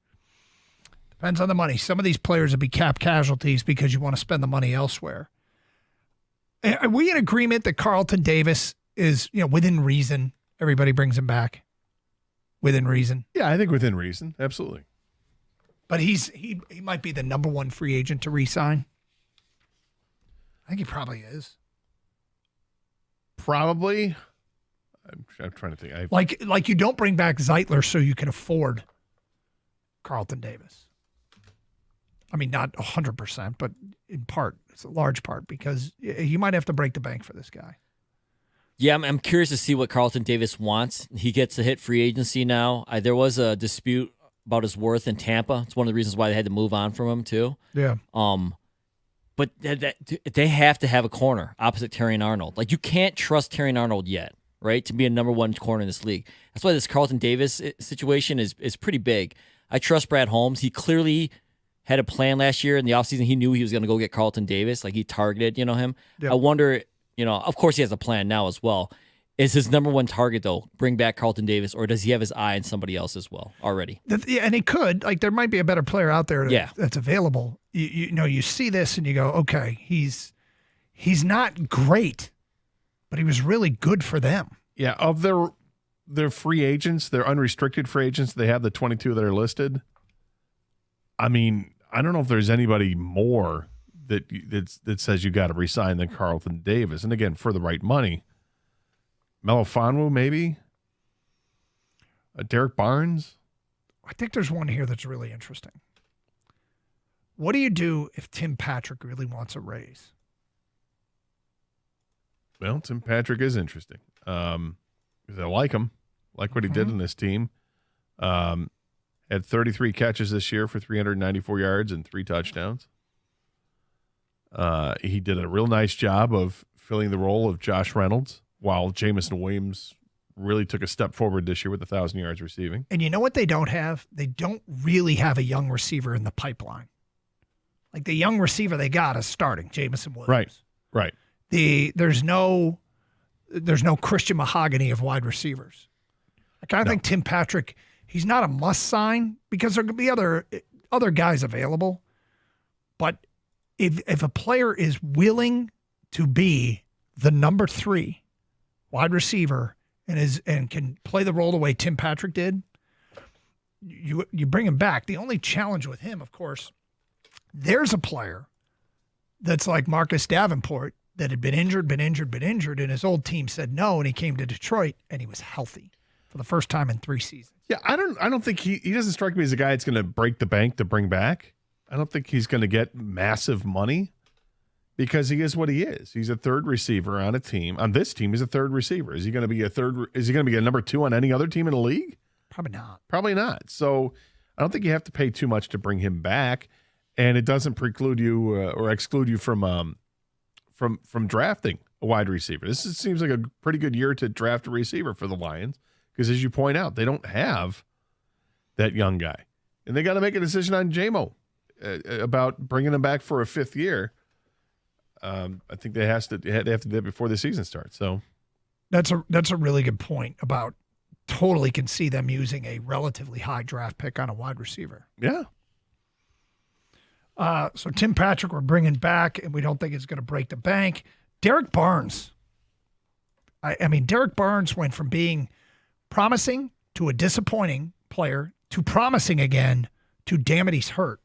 Speaker 15: Depends on the money. Some of these players will be cap casualties because you want to spend the money elsewhere. Are we in agreement that Carlton Davis is, within reason, everybody brings him back? Within reason?
Speaker 19: Yeah, I think within reason. Absolutely.
Speaker 15: But he might be the number one free agent to re-sign. I think he probably is.
Speaker 19: Probably. I'm trying to think.
Speaker 15: Like you don't bring back Zeitler so you can afford Carlton Davis. I mean, not 100%, but in part. It's a large part because you might have to break the bank for this guy.
Speaker 16: Yeah, I'm curious to see what Carlton Davis wants. He gets to hit free agency now. There was a dispute about his worth in Tampa. It's one of the reasons why they had to move on from him too.
Speaker 15: Yeah.
Speaker 16: But they have to have a corner opposite Terrion Arnold. Like, you can't trust Terrion Arnold yet, right, to be a number one corner in this league. That's why this Carlton Davis situation is pretty big. I trust Brad Holmes. He clearly had a plan last year in the offseason. He knew he was going to go get Carlton Davis. Like, he targeted, him. Yep. I wonder, of course he has a plan now as well. Is his number one target, though, bring back Carlton Davis, or does he have his eye on somebody else as well already?
Speaker 15: Yeah, and he could. Like, there might be a better player out there that's available. You see this and you go, okay, he's not great, but he was really good for them.
Speaker 19: Yeah, of their free agents, their unrestricted free agents, they have the 22 that are listed. I mean, I don't know if there's anybody more that says you got to resign than Carlton Davis. And again, for the right money. Melifonwu, maybe? Derek Barnes?
Speaker 15: I think there's one here that's really interesting. What do you do if Tim Patrick really wants a raise?
Speaker 19: Well, Tim Patrick is interesting. Because I like him. Like what he did in this team. Had 33 catches this year for 394 yards and 3 touchdowns. He did a real nice job of filling the role of Josh Reynolds, while Jamison Williams really took a step forward this year with 1,000 yards receiving.
Speaker 15: And you know what they don't have? They don't really have a young receiver in the pipeline. Like, the young receiver they got is starting, Jamison Williams.
Speaker 19: Right.
Speaker 15: There's no Christian Mahogany of wide receivers. Like, I think Tim Patrick, he's not a must sign because there could be other guys available. But if a player is willing to be the number 3 wide receiver and can play the role the way Tim Patrick did, you bring him back. The only challenge with him, of course, there's a player that's like Marcus Davenport that had been injured, and his old team said no, and he came to Detroit and he was healthy for the first time in 3 seasons.
Speaker 19: Yeah, I don't think he doesn't strike me as a guy that's going to break the bank to bring back. I don't think he's going to get massive money. Because he is what he is. He's a third receiver on a team. On this team, he's a third receiver. Is he going to be a number 2 on any other team in the league? Probably not. So I don't think you have to pay too much to bring him back, and it doesn't preclude you or exclude you from drafting a wide receiver. This seems like a pretty good year to draft a receiver for the Lions because, as you point out, they don't have that young guy, and they got to make a decision on Jamo about bringing him back for a 5th year. I think they have to do that before the season starts. So
Speaker 15: that's a really good point about totally can see them using a relatively high draft pick on a wide receiver.
Speaker 19: Yeah.
Speaker 15: So Tim Patrick we're bringing back, and we don't think it's going to break the bank. Derek Barnes. I mean, Derek Barnes went from being promising to a disappointing player to promising again to damn it, he's hurt.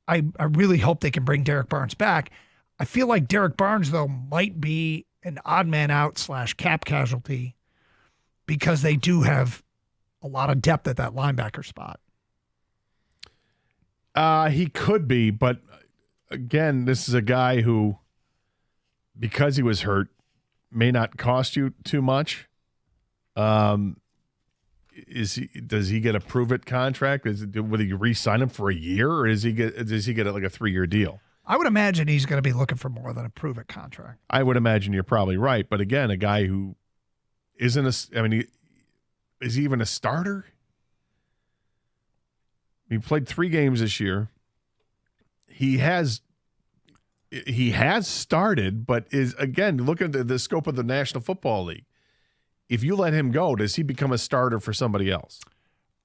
Speaker 15: I really hope they can bring Derek Barnes back. I feel like Derek Barnes, though, might be an odd man out / cap casualty because they do have a lot of depth at that linebacker spot.
Speaker 19: He could be, but again, this is a guy who, because he was hurt, may not cost you too much. Does he get a prove-it contract? Will you re-sign him for a year, or does he get like a 3-year deal?
Speaker 15: I would imagine he's going to be looking for more than a prove-it contract.
Speaker 19: I would imagine you're probably right. But again, a guy who is he even a starter? He played 3 games this year. He has he has started, but is, again, look at the scope of the National Football League. If you let him go, does he become a starter for somebody else?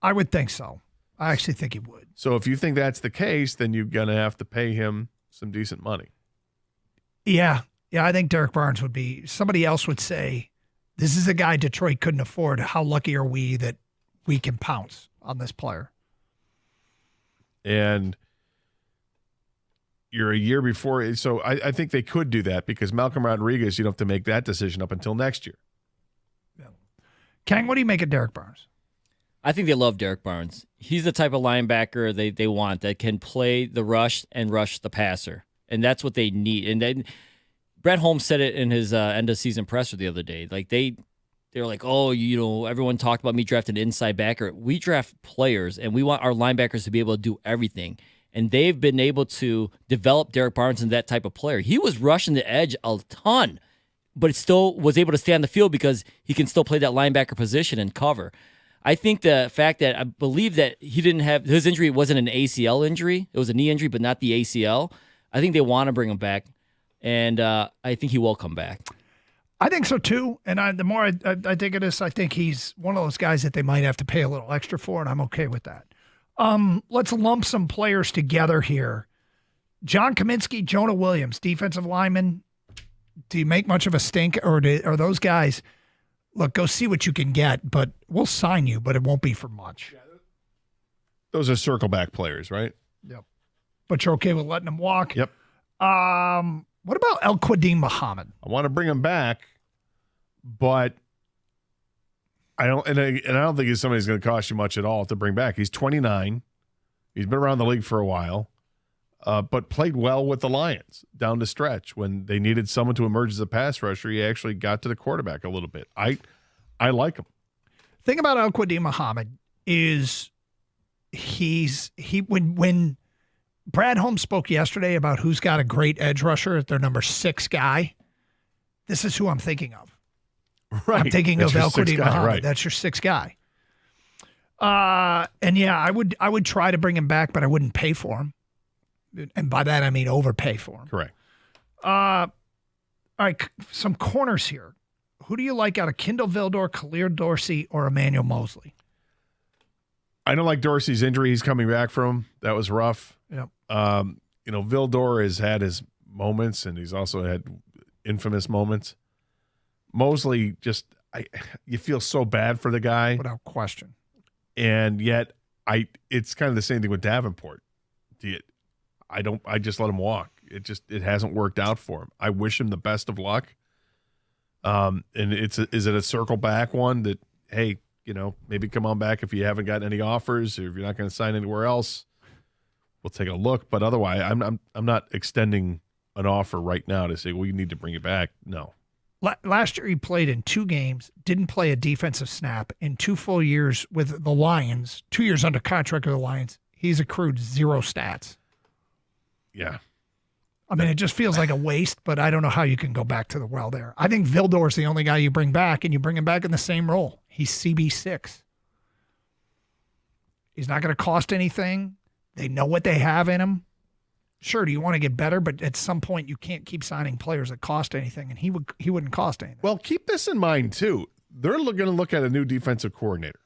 Speaker 15: I would think so. I actually think he would.
Speaker 19: So if you think that's the case, then you're going to have to pay him some decent money.
Speaker 15: Yeah. Yeah, I think Derek Barnes would be. Somebody else would say, this is a guy Detroit couldn't afford. How lucky are we that we can pounce on this player?
Speaker 19: And you're a year before. So I think they could do that because Malcolm Rodriguez, you don't have to make that decision up until next year.
Speaker 15: Yeah. Kang, what do you make of Derek Barnes?
Speaker 16: I think they love Derek Barnes. He's the type of linebacker they want that can play the rush and rush the passer. And that's what they need. And then Brett Holmes said it in his end of season presser the other day. Like they were like, oh, everyone talked about me drafting an inside backer. We draft players, and we want our linebackers to be able to do everything. And they've been able to develop Derek Barnes into that type of player. He was rushing the edge a ton, but it still was able to stay on the field because he can still play that linebacker position and cover. I think the fact that I believe that he didn't have his injury wasn't an ACL injury. It was a knee injury, but not the ACL. I think they want to bring him back, and I think he will come back.
Speaker 15: I think so too. And the more I think of this, I think he's one of those guys that they might have to pay a little extra for, and I'm okay with that. Let's lump some players together here. John Kaminsky, Jonah Williams, defensive lineman. Do you make much of a stink, or are those guys? Look, go see what you can get, but we'll sign you, but it won't be for much.
Speaker 19: Those are circle back players, right?
Speaker 15: Yep. But you're okay with letting them walk?
Speaker 19: Yep.
Speaker 15: What about El Quadim Muhammad?
Speaker 19: I want to bring him back, but I don't think somebody's going to cost you much at all to bring back. He's 29. He's been around the league for a while, but played well with the Lions down the stretch. When they needed someone to emerge as a pass rusher, he actually got to the quarterback a little bit. I like him.
Speaker 15: Thing about El Quadim Muhammad is when Brad Holmes spoke yesterday about who's got a great edge rusher at their number 6 guy, this is who I'm thinking of.
Speaker 19: Right.
Speaker 15: I'm thinking of El Quadim Muhammad.
Speaker 19: Right.
Speaker 15: That's your 6th guy. And yeah, I would try to bring him back, but I wouldn't pay for him. And by that, I mean overpay for him.
Speaker 19: Correct.
Speaker 15: All right, some corners here. Who do you like out of Kindle Vildor, Khalil Dorsey, or Emmanuel Mosley?
Speaker 19: I don't like Dorsey's injury he's coming back from. That was rough.
Speaker 15: Yep.
Speaker 19: Vildor has had his moments, and he's also had infamous moments. Mosley, you feel so bad for the guy.
Speaker 15: Without question.
Speaker 19: And yet, it's kind of the same thing with Davenport. I just let him walk. It hasn't worked out for him. I wish him the best of luck. And is it a circle back one that, hey, maybe come on back if you haven't gotten any offers or if you're not going to sign anywhere else. We'll take a look. But otherwise, I'm not extending an offer right now to say, well, you need to bring it back. No.
Speaker 15: Last year he played in 2 games, didn't play a defensive snap. In 2 full years with the Lions, 2 years under contract with the Lions, he's accrued 0 stats.
Speaker 19: Yeah.
Speaker 15: I mean, it just feels like a waste, but I don't know how you can go back to the well there. I think Vildor's the only guy you bring back, and you bring him back in the same role. He's CB6. He's not going to cost anything. They know what they have in him. Sure, do you want to get better? But at some point, you can't keep signing players that cost anything, and he wouldn't cost anything.
Speaker 19: Well, keep this in mind, too. They're going to look at a new defensive coordinator.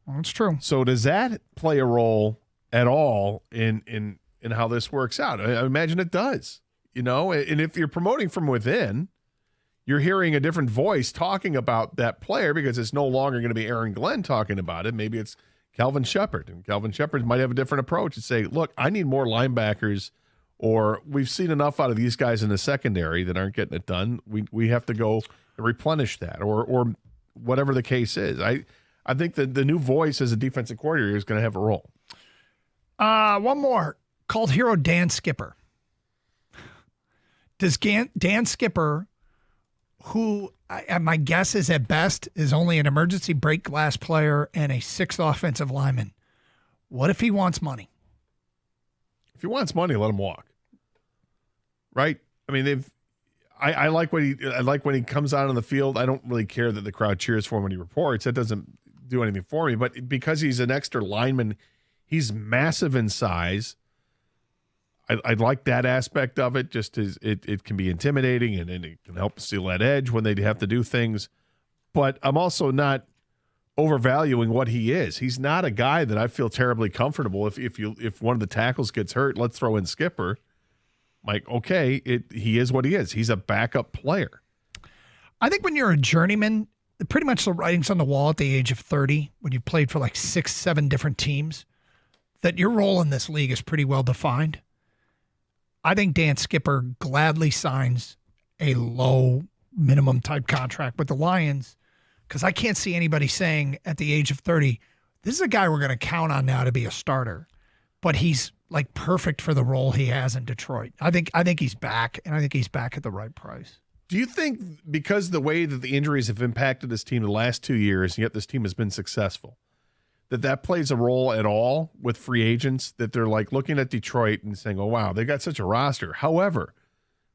Speaker 15: Well, that's true.
Speaker 19: So does that play a role at all in how this works out? I imagine it does. And if you're promoting from within, you're hearing a different voice talking about that player because it's no longer going to be Aaron Glenn talking about it. Maybe it's Calvin Shepard, and Calvin Shepard might have a different approach and say, look, I need more linebackers, or we've seen enough out of these guys in the secondary that aren't getting it done. We have to go and replenish that, or whatever the case is. I think that the new voice as a defensive coordinator is going to have a role.
Speaker 15: One more. Called hero Dan Skipper. Does Dan Skipper, who my guess is at best is only an emergency break glass player and a 6th offensive lineman, what if he wants money?
Speaker 19: If he wants money, let him walk. Right? I mean, I like when he comes out on the field. I don't really care that the crowd cheers for him when he reports. That doesn't do anything for me. But because he's an extra lineman, he's massive in size. I like that aspect of it. Just as it can be intimidating and it can help steal that edge when they have to do things. But I'm also not overvaluing what he is. He's not a guy that I feel terribly comfortable. If one of the tackles gets hurt, let's throw in Skipper. Like, okay, he is what he is. He's a backup player.
Speaker 15: I think when you're a journeyman, pretty much the writing's on the wall at the age of 30, when you played for like 6, 7 different teams, that your role in this league is pretty well defined. I think Dan Skipper gladly signs a low minimum type contract with the Lions because I can't see anybody saying at the age of 30, this is a guy we're going to count on now to be a starter. But he's like perfect for the role he has in Detroit. I think he's back, and I think he's back at the right price.
Speaker 19: Do you think because of the way that the injuries have impacted this team the last 2 years, and yet this team has been successful, that plays a role at all with free agents, that they're like looking at Detroit and saying, oh, wow, they got such a roster. However,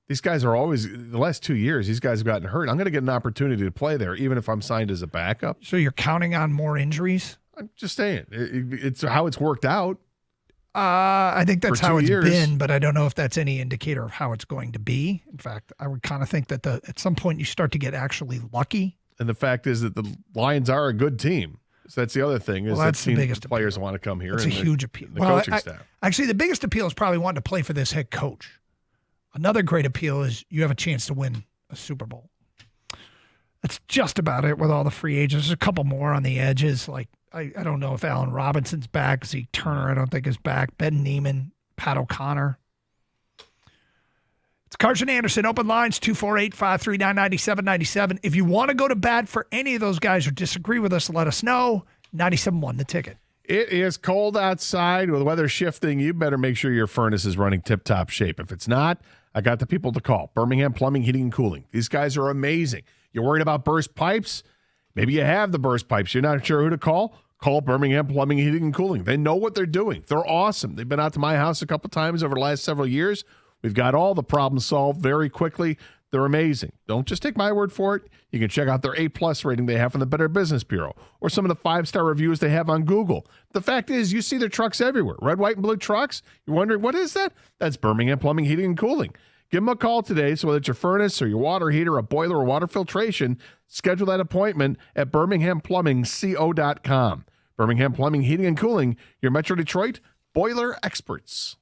Speaker 19: these guys are always, the last 2 years, these guys have gotten hurt. I'm going to get an opportunity to play there, even if I'm signed as a backup.
Speaker 15: So you're counting on more injuries?
Speaker 19: I'm just saying. It's how it's worked out.
Speaker 15: I think that's how it's
Speaker 19: years.
Speaker 15: been, but I don't know if that's any indicator of how it's going to be. In fact, I would kind of think that at some point you start to get actually lucky.
Speaker 19: And the fact is that the Lions are a good team. So that's the other thing. Is
Speaker 15: that's the biggest
Speaker 19: players want to come here.
Speaker 15: It's a huge appeal.
Speaker 19: The coaching staff.
Speaker 15: Actually, the biggest appeal is probably wanting to play for this head coach. Another great appeal is you have a chance to win a Super Bowl. That's just about it with all the free agents. There's a couple more on the edges. Like I don't know if Allen Robinson's back. Zeke Turner, I don't think is back. Ben Neiman, Pat O'Connor. It's Carson Anderson. Open lines 248-539-9797. If you want to go to bat for any of those guys or disagree with us, let us know. 97.1 The Ticket.
Speaker 19: It is cold outside with the weather shifting. You better make sure your furnace is running tip-top shape. If it's not, I got the people to call. Birmingham Plumbing, Heating, and Cooling. These guys are amazing. You're worried about burst pipes? Maybe you have the burst pipes. You're not sure who to call? Call Birmingham Plumbing, Heating, and Cooling. They know what they're doing. They're awesome. They've been out to my house a couple times over the last several years. We've got all the problems solved very quickly. They're amazing. Don't just take my word for it. You can check out their A+ rating they have from the Better Business Bureau or some of the 5-star reviews they have on Google. The fact is, you see their trucks everywhere. Red, white, and blue trucks. You're wondering, what is that? That's Birmingham Plumbing, Heating, and Cooling. Give them a call today. So whether it's your furnace or your water heater, a boiler, or water filtration, schedule that appointment at birminghamplumbingco.com. Birmingham Plumbing, Heating, and Cooling, your Metro Detroit boiler experts.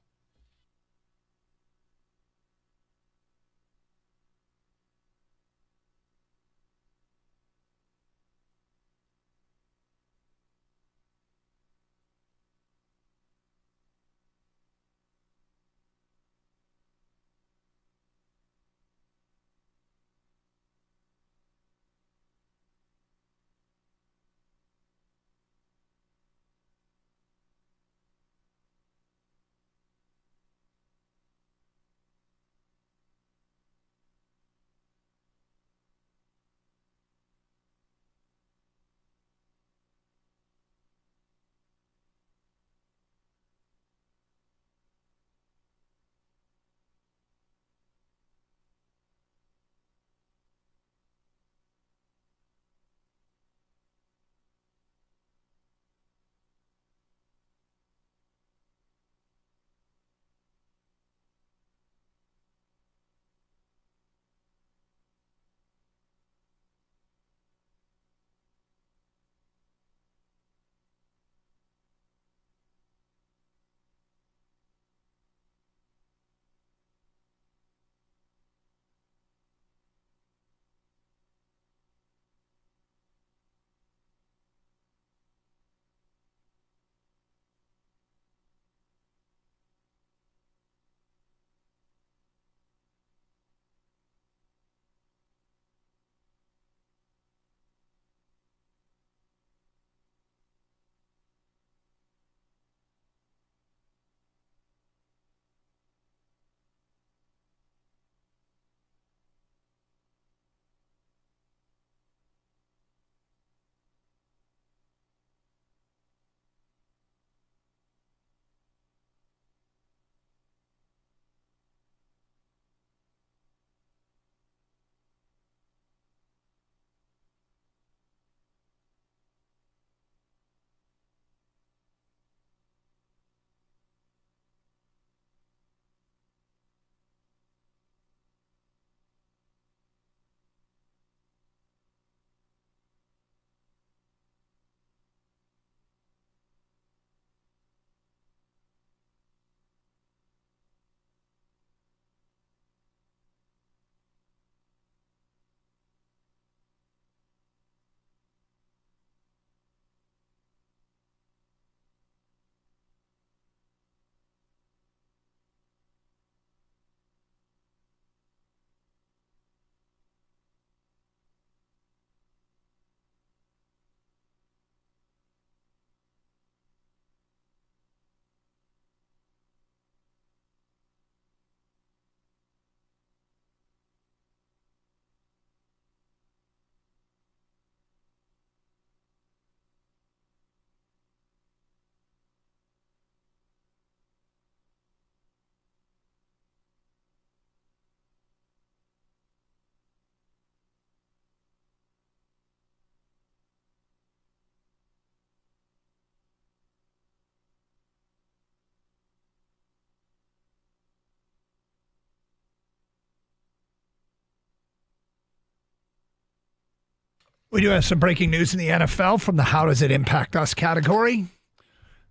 Speaker 15: We do have some breaking news in the NFL from the How Does It Impact Us category.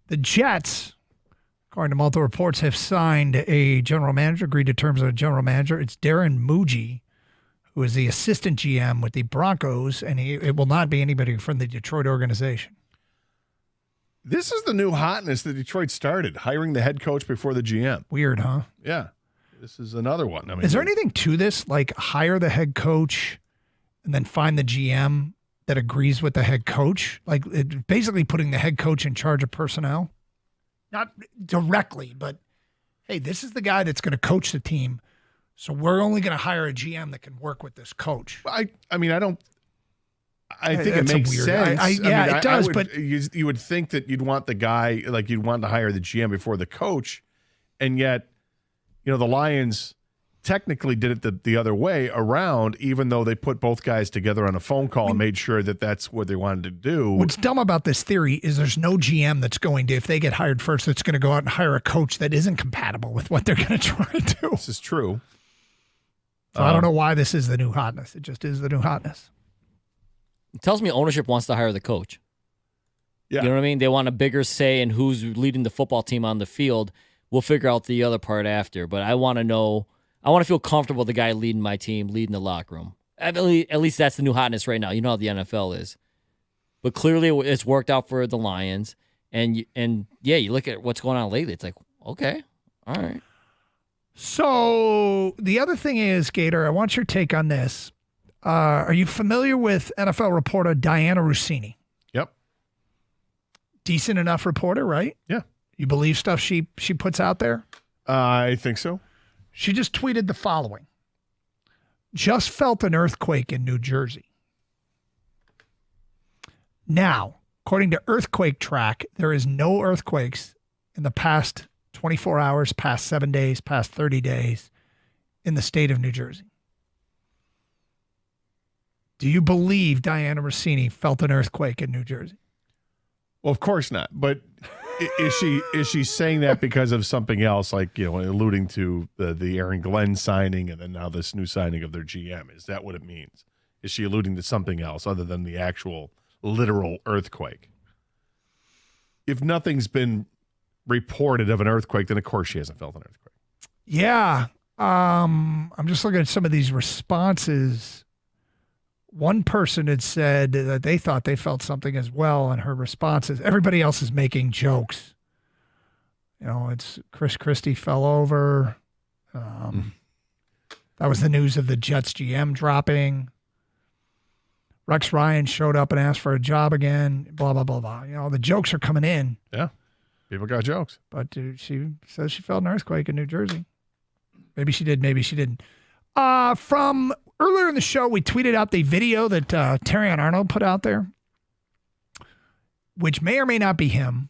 Speaker 15: The Jets, according to multiple reports, have signed a general manager, agreed to terms of a general manager. It's Darren Muji, who is the assistant GM with the Broncos, and it will not be anybody from the Detroit organization.
Speaker 19: This is the new hotness that Detroit started, hiring the head coach before the GM.
Speaker 15: Weird, huh?
Speaker 19: Yeah. This is another one. I mean,
Speaker 15: is there anything to this? Like hire the head coach and then find the GM that agrees with the head coach? Like basically putting the head coach in charge of personnel? Not directly, but hey, this is the guy that's going to coach the team. So we're only going to hire a GM that can work with this coach.
Speaker 19: I think it
Speaker 15: That's
Speaker 19: makes
Speaker 15: weird.
Speaker 19: sense.
Speaker 15: It does,
Speaker 19: but you would think that you'd want the guy, like you'd want to hire the GM before the coach, and yet, the Lions technically did it the other way around, even though they put both guys together on a phone call and made sure that that's what they wanted to do.
Speaker 15: What's dumb about this theory is there's no GM that's going to, if they get hired first, that's going to go out and hire a coach that isn't compatible with what they're going to try to do.
Speaker 19: This is true.
Speaker 15: So I don't know why this is the new hotness. It just is the new hotness.
Speaker 16: It tells me ownership wants to hire the coach.
Speaker 19: Yeah.
Speaker 16: You know what I mean? They want a bigger say in who's leading the football team on the field. We'll figure out the other part after. But I want to know, I want to feel comfortable with the guy leading my team, leading the locker room. At least that's the new hotness right now. You know how the NFL is. But clearly it's worked out for the Lions. And you look at what's going on lately. It's like, okay, all right.
Speaker 15: So the other thing is, Gator, I want your take on this. Are you familiar with NFL reporter Diana Rossini?
Speaker 19: Yep.
Speaker 15: Decent enough reporter, right?
Speaker 19: Yeah.
Speaker 15: You believe stuff she puts out there?
Speaker 19: I think so.
Speaker 15: She just tweeted the following. Just felt an earthquake in New Jersey. Now, according to Earthquake Track, there is no earthquakes in the past 24 hours, past 7 days, past 30 days in the state of New Jersey. Do you believe Diana Rossini felt an earthquake in New Jersey?
Speaker 19: Well, of course not. But is she saying that because of something else, like alluding to the Aaron Glenn signing and then now this new signing of their GM? Is that what it means? Is she alluding to something else other than the actual literal earthquake? If nothing's been reported of an earthquake, then of course she hasn't felt an earthquake.
Speaker 15: Yeah. I'm just looking at some of these responses. One person had said that they thought they felt something as well, and her responses, everybody else is making jokes. It's Chris Christie fell over. That was the news of the Jets GM dropping. Rex Ryan showed up and asked for a job again, blah, blah, blah, blah. The jokes are coming in.
Speaker 19: Yeah. People got jokes.
Speaker 15: But she says she felt an earthquake in New Jersey. Maybe she did, maybe she didn't. From earlier in the show, we tweeted out the video that Terrion Arnold put out there, which may or may not be him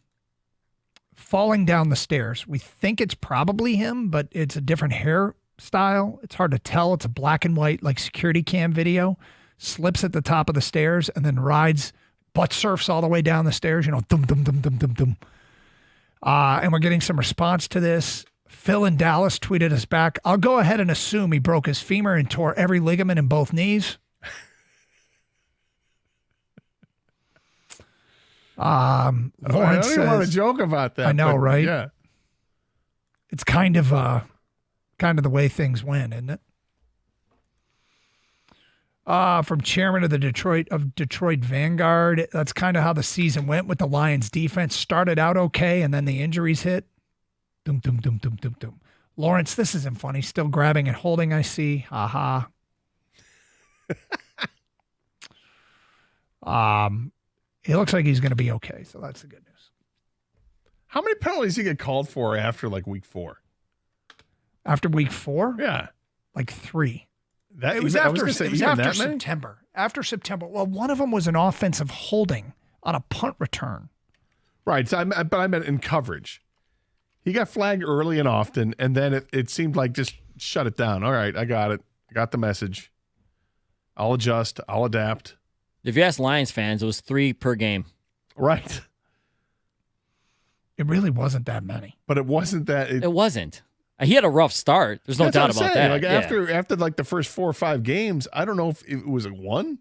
Speaker 15: falling down the stairs. We think it's probably him, but it's a different hairstyle. It's hard to tell. It's a black and white, like security cam video. Slips at the top of the stairs and then rides, butt surfs all the way down the stairs, dum, dum, dum, dum, dum, dum. And we're getting some response to this. Phil in Dallas tweeted us back. I'll go ahead and assume he broke his femur and tore every ligament in both knees. Lawrence
Speaker 19: I don't even want to
Speaker 15: says,
Speaker 19: joke about that.
Speaker 15: I know,
Speaker 19: but
Speaker 15: right?
Speaker 19: Yeah.
Speaker 15: It's kind of the way things went, isn't it? From chairman of the Detroit Vanguard, that's kind of how the season went with the Lions defense. Started out okay, and then the injuries hit. Dum, dum, dum, dum, dum, dum. Lawrence, this isn't funny. Still grabbing and holding, I see. Ha ha. It looks like he's going to be okay, so that's the good news.
Speaker 19: How many penalties did he get called for after week 4?
Speaker 15: After week 4?
Speaker 19: Yeah.
Speaker 15: Like 3.
Speaker 19: That,
Speaker 15: It was
Speaker 19: after
Speaker 15: after September. After September. Well, one of them was an offensive holding on a punt return.
Speaker 19: Right. So but I meant in coverage. He got flagged early and often, and then it seemed like just shut it down. All right, I got it. I got the message. I'll adjust. I'll adapt.
Speaker 16: If you ask Lions fans, it was 3 per game.
Speaker 19: Right.
Speaker 15: It really wasn't that many.
Speaker 19: But it wasn't that.
Speaker 16: It wasn't. He had a rough start. There's no doubt about that.
Speaker 19: After the first 4 or 5 games, I don't know if it was a 1.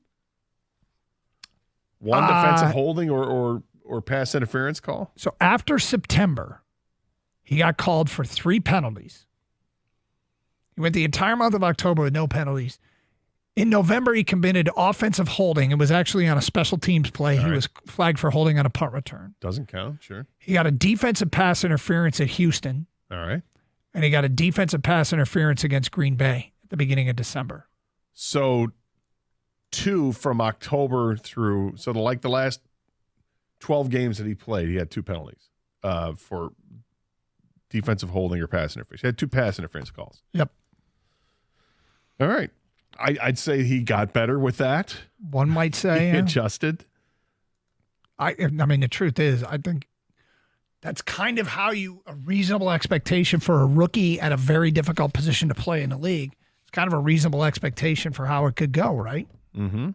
Speaker 19: One defensive holding or pass interference call?
Speaker 15: So after September, he got called for 3 penalties. He went the entire month of October with no penalties. In November, he committed offensive holding. It was actually on a special teams play. He was flagged for holding on a punt return.
Speaker 19: Doesn't count, sure.
Speaker 15: He got a defensive pass interference at Houston.
Speaker 19: All right.
Speaker 15: And he got a defensive pass interference against Green Bay at the beginning of December.
Speaker 19: So 2 from October through, so the last 12 games that he played, he had 2 penalties for defensive holding or pass interference. He had 2 pass interference calls.
Speaker 15: Yep.
Speaker 19: All right. I'd say he got better with that.
Speaker 15: One might say.
Speaker 19: He adjusted.
Speaker 15: I mean, the truth is, I think that's kind of how a reasonable expectation for a rookie at a very difficult position to play in the league. It's kind of a reasonable expectation for how it could go, right?
Speaker 19: Mm-hmm.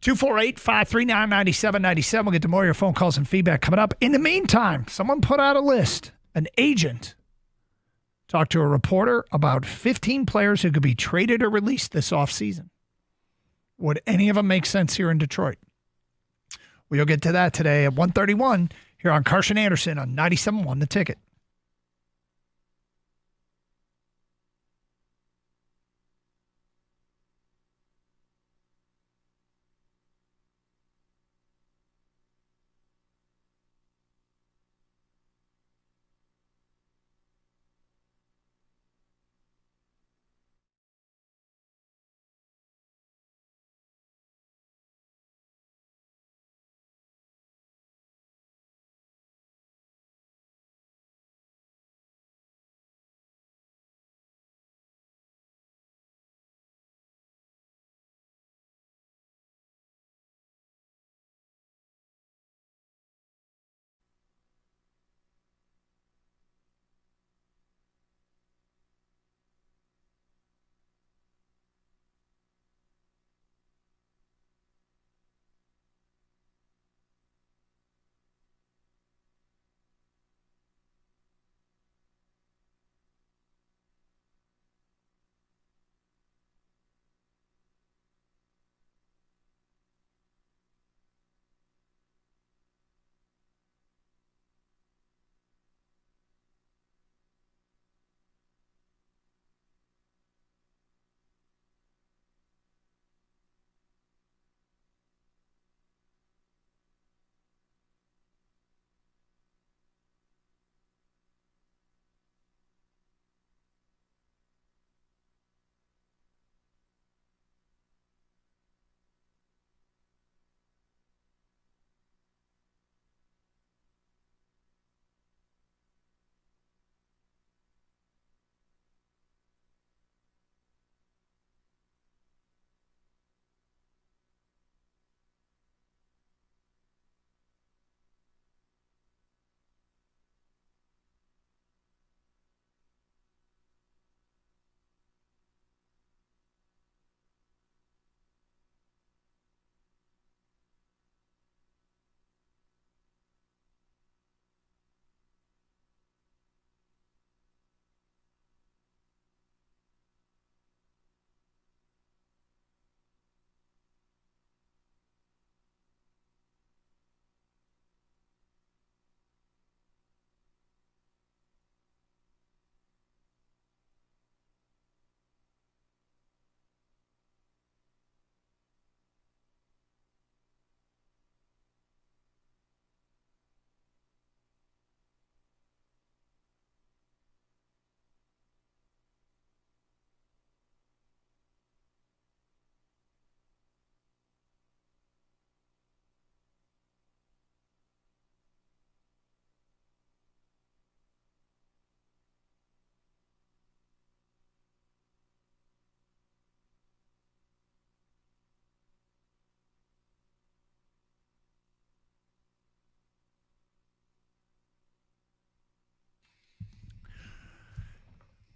Speaker 15: 248-539-9797. We'll get to more of your phone calls and feedback coming up. In the meantime, someone put out a list. An agent talked to a reporter about 15 players who could be traded or released this offseason. Would any of them make sense here in Detroit? We'll get to that today at 1:31 here on Carson Anderson on 97.1 The Ticket.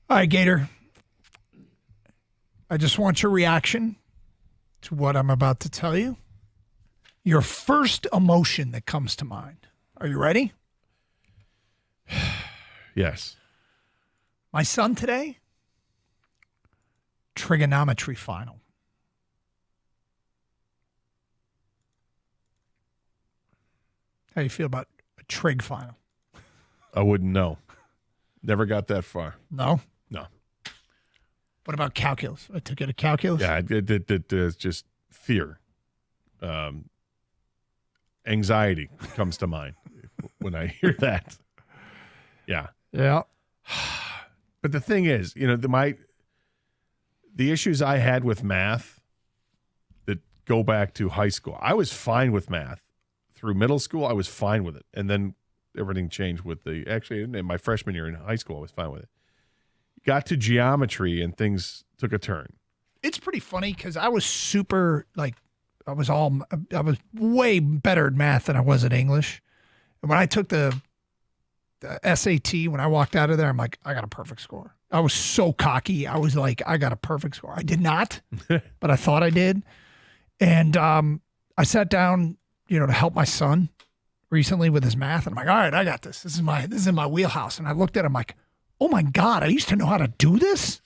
Speaker 15: All right, Gator. I just want your reaction to what I'm about to tell you. Your first emotion that comes to mind. Are you ready?
Speaker 19: Yes.
Speaker 15: My son today, trigonometry final. How you feel about a trig final?
Speaker 14: I wouldn't know. Never got that far.
Speaker 15: No?
Speaker 14: No.
Speaker 15: What about calculus? I took it to calculus?
Speaker 14: Yeah, it's just fear. Anxiety comes to mind when I hear that. Yeah.
Speaker 15: Yeah.
Speaker 14: But the thing is, the issues I had with math that go back to high school, I was fine with math. Through middle school, I was fine with it. And then everything changed actually, in my freshman year in high school, I was fine with it. Got to geometry and things took a turn.
Speaker 15: It's pretty funny because I was I was way better at math than I was at English. And when I took the SAT, when I walked out of there, I'm like, I got a perfect score. I was so cocky. I was like, I got a perfect score. I did not, but I thought I did. And I sat down, to help my son recently with his math. And I'm like, all right, I got this. This is in my wheelhouse. And I looked at him like, oh my God, I used to know how to do this.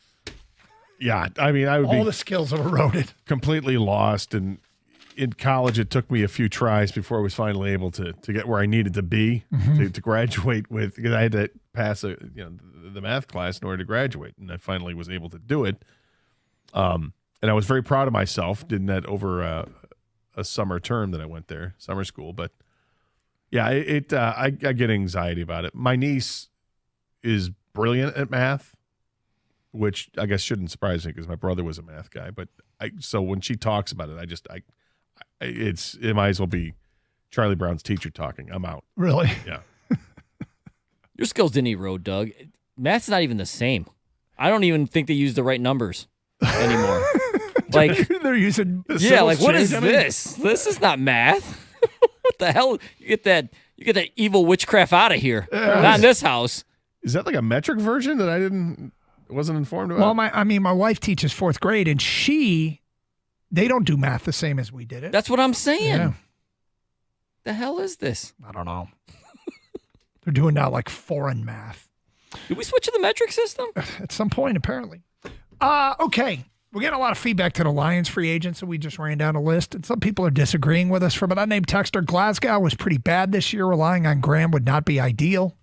Speaker 14: Yeah. I mean, I would
Speaker 15: all the skills have eroded.
Speaker 14: Completely lost. And in college, it took me a few tries before I was finally able to get where I needed to be to graduate with, because I had to pass the math class in order to graduate. And I finally was able to do it. And I was very proud of myself, did that over a summer term that I went there, summer school. But yeah, I get anxiety about it. My niece is brilliant at math, which I guess shouldn't surprise me because my brother was a math guy. But so when she talks about it, it might as well be Charlie Brown's teacher talking. I'm out.
Speaker 15: Really?
Speaker 14: Yeah.
Speaker 16: Your skills didn't erode, Doug. Math's not even the same. I don't even think they use the right numbers anymore. Like
Speaker 15: they're using
Speaker 16: what is this? This is not math. What the hell? You get that evil witchcraft out of here. Not in this house.
Speaker 14: Is that like a metric version that I wasn't informed about?
Speaker 15: Well, my wife teaches 4th grade, and they don't do math the same as we did it.
Speaker 16: That's what I'm saying.
Speaker 15: Yeah.
Speaker 16: The hell is this?
Speaker 15: I don't know. They're doing now like foreign math.
Speaker 16: Did we switch to the metric system?
Speaker 15: At some point, apparently. Okay. We're getting a lot of feedback to the Lions free agents, so we just ran down a list. And some people are disagreeing with us. From an unnamed texter, Glasgow was pretty bad this year. Relying on Graham would not be ideal.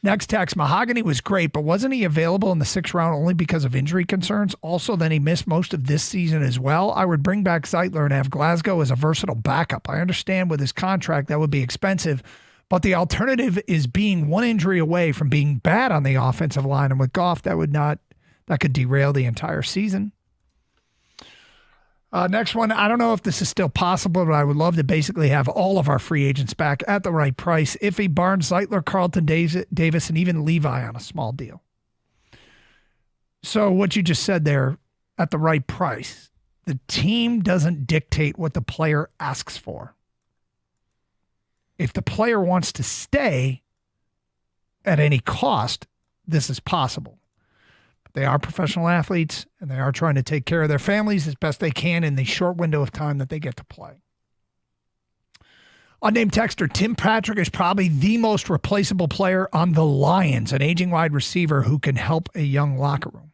Speaker 15: Next text, Mahogany was great, but wasn't he available in the 6th round only because of injury concerns? Also, then he missed most of this season as well. I would bring back Zeitler and have Glasgow as a versatile backup. I understand with his contract that would be expensive, but the alternative is being one injury away from being bad on the offensive line. And with Goff, that could derail the entire season. Next one, I don't know if this is still possible, but I would love to basically have all of our free agents back at the right price. Iffy, Barnes, Zeitler, Carlton, Davis, and even Levi on a small deal. So what you just said there, at the right price, the team doesn't dictate what the player asks for. If the player wants to stay at any cost, this is possible. They are professional athletes, and they are trying to take care of their families as best they can in the short window of time that they get to play. Unnamed texter, Tim Patrick is probably the most replaceable player on the Lions, an aging wide receiver who can help a young locker room.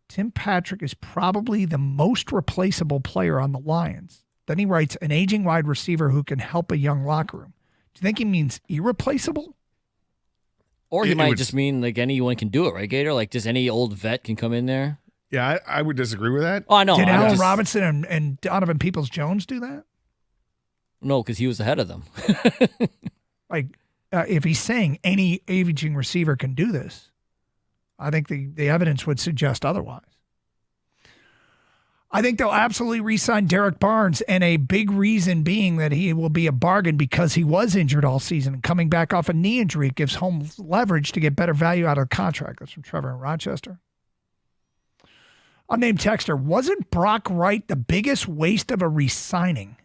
Speaker 15: Tim Patrick is probably the most replaceable player on the Lions. Then he writes, an aging wide receiver who can help a young locker room. Do you think he means irreplaceable?
Speaker 16: Or he might just mean like anyone can do it, right, Gator? Like just any old vet can come in there.
Speaker 14: Yeah, I would disagree with that.
Speaker 16: Oh, I know.
Speaker 15: Did Allen Robinson and Donovan Peoples-Jones do that?
Speaker 16: No, because he was ahead of them.
Speaker 15: If he's saying any aging receiver can do this, I think the evidence would suggest otherwise. I think they'll absolutely re-sign Derek Barnes, and a big reason being that he will be a bargain because he was injured all season. And coming back off a knee injury, it gives home leverage to get better value out of the contract. That's from Trevor in Rochester. Unnamed texter, wasn't Brock Wright the biggest waste of a re-signing?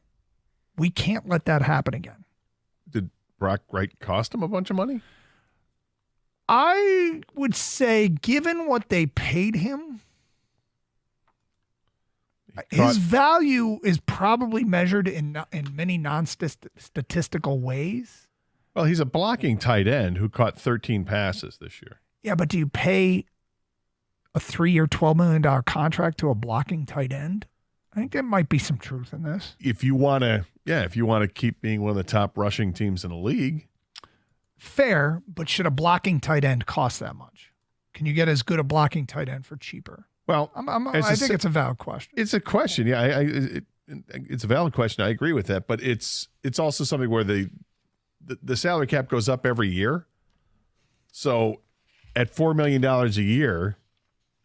Speaker 15: We can't let that happen again.
Speaker 14: Did Brock Wright cost him a bunch of money?
Speaker 15: I would say, given what they paid him, his value is probably measured in many non-statistical ways.
Speaker 14: Well, he's a blocking tight end who caught 13 passes this year.
Speaker 15: Yeah, but do you pay a 3-year, $12 million contract to a blocking tight end? I think there might be some truth in this.
Speaker 19: If you want to keep being one of the top rushing teams in the league.
Speaker 15: Fair, but should a blocking tight end cost that much? Can you get as good a blocking tight end for cheaper?
Speaker 19: Well,
Speaker 15: I think it's a valid question.
Speaker 19: It's a question. Yeah, it's a valid question. I agree with that, but it's also something where the salary cap goes up every year. So at $4 million a year,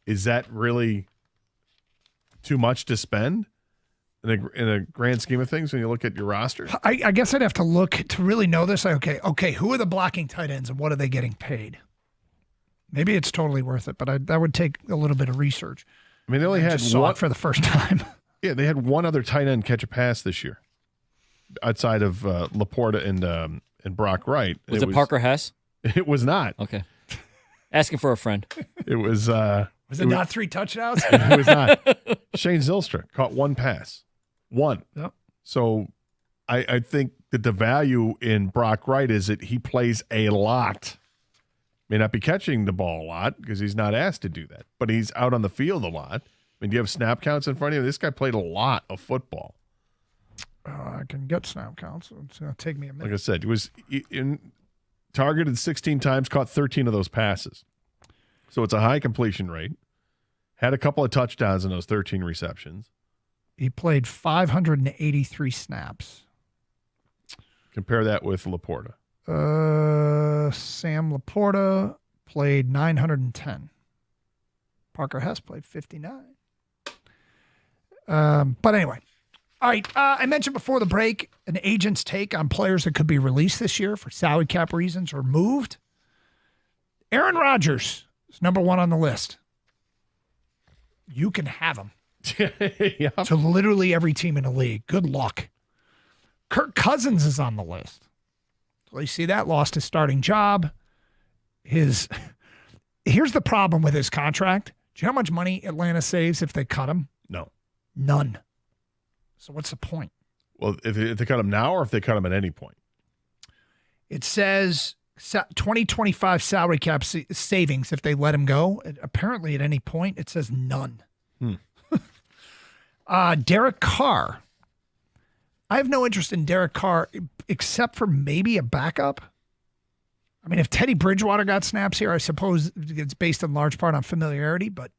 Speaker 19: is that really too much to spend in a grand scheme of things when you look at your roster?
Speaker 15: I guess I'd have to look to really know this. Okay, who are the blocking tight ends and what are they getting paid? Maybe it's totally worth it, but that would take a little bit of research.
Speaker 19: I mean, they only had
Speaker 15: one for the first time.
Speaker 19: Yeah, they had one other tight end catch a pass this year, outside of Laporta and Brock Wright.
Speaker 16: Was it Parker Hess?
Speaker 19: It was not.
Speaker 16: Okay. Asking for a friend.
Speaker 19: It was.
Speaker 15: Was it not 3 touchdowns?
Speaker 19: It was not. Shane Zylstra caught one pass. One.
Speaker 15: Yep.
Speaker 19: So I think that the value in Brock Wright is that he plays a lot. May not be catching the ball a lot because he's not asked to do that, but he's out on the field a lot. I mean, do you have snap counts in front of you? This guy played a lot of football.
Speaker 15: I can get snap counts. It's going to take me a minute.
Speaker 19: Like I said, he was targeted 16 times, caught 13 of those passes. So it's a high completion rate. Had a couple of touchdowns in those 13 receptions.
Speaker 15: He played 583 snaps.
Speaker 19: Compare that with Laporta.
Speaker 15: Sam Laporta played 910. Parker Hess played 59. But anyway. All right. I mentioned before the break an agent's take on players that could be released this year for salary cap reasons or moved. Aaron Rodgers is number 1 on the list. You can have him.
Speaker 19: Yeah.
Speaker 15: To literally every team in the league. Good luck. Kirk Cousins is on the list. So you see that, lost his starting job. Here's the problem with his contract. Do you know how much money Atlanta saves if they cut him?
Speaker 19: No.
Speaker 15: None. So what's the point?
Speaker 19: Well, if they cut him now or if they cut him at any point?
Speaker 15: It says 2025 salary cap savings if they let him go. Apparently at any point it says none. Derek Carr. I have no interest in Derek Carr except for maybe a backup. I mean, if Teddy Bridgewater got snaps here, I suppose it's based in large part on familiarity, but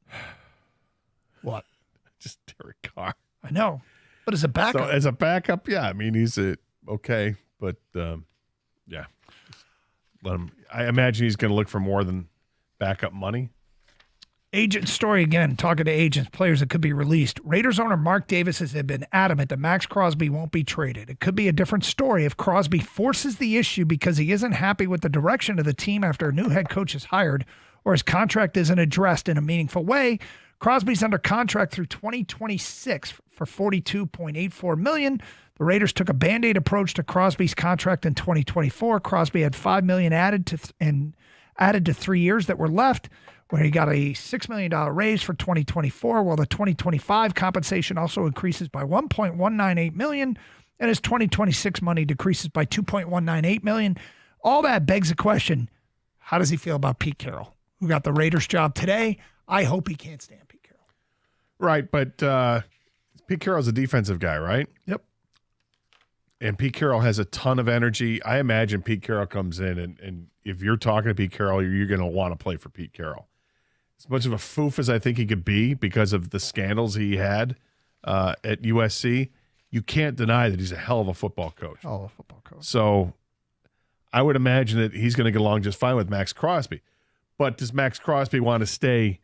Speaker 15: what?
Speaker 19: Just Derek Carr.
Speaker 15: I know. But as a backup.
Speaker 19: So as a backup, yeah. I mean, he's okay, but yeah. Let him. I imagine he's going to look for more than backup money.
Speaker 15: Agent story again, talking to agents, players that could be released. Raiders owner Mark Davis has been adamant that Max Crosby won't be traded. It could be a different story if Crosby forces the issue because he isn't happy with the direction of the team after a new head coach is hired or his contract isn't addressed in a meaningful way. Crosby's under contract through 2026 for $42.84 million. The Raiders took a Band-Aid approach to Crosby's contract in 2024. Crosby had $5 million added to 3 years that were left, where he got a $6 million raise for 2024, while the 2025 compensation also increases by $1.198 million, and his 2026 money decreases by $2.198 million. All that begs the question, how does he feel about Pete Carroll, who got the Raiders job today? I hope he can't stand Pete Carroll.
Speaker 19: Right, but Pete Carroll's a defensive guy, right?
Speaker 15: Yep.
Speaker 19: And Pete Carroll has a ton of energy. I imagine Pete Carroll comes in, and if you're talking to Pete Carroll, you're going to want to play for Pete Carroll. As much of a foof as I think he could be because of the scandals he had at USC, you can't deny that he's a hell of a football coach.
Speaker 15: Hell of a football coach.
Speaker 19: So I would imagine that he's going to get along just fine with Max Crosby. But does Max Crosby want to stay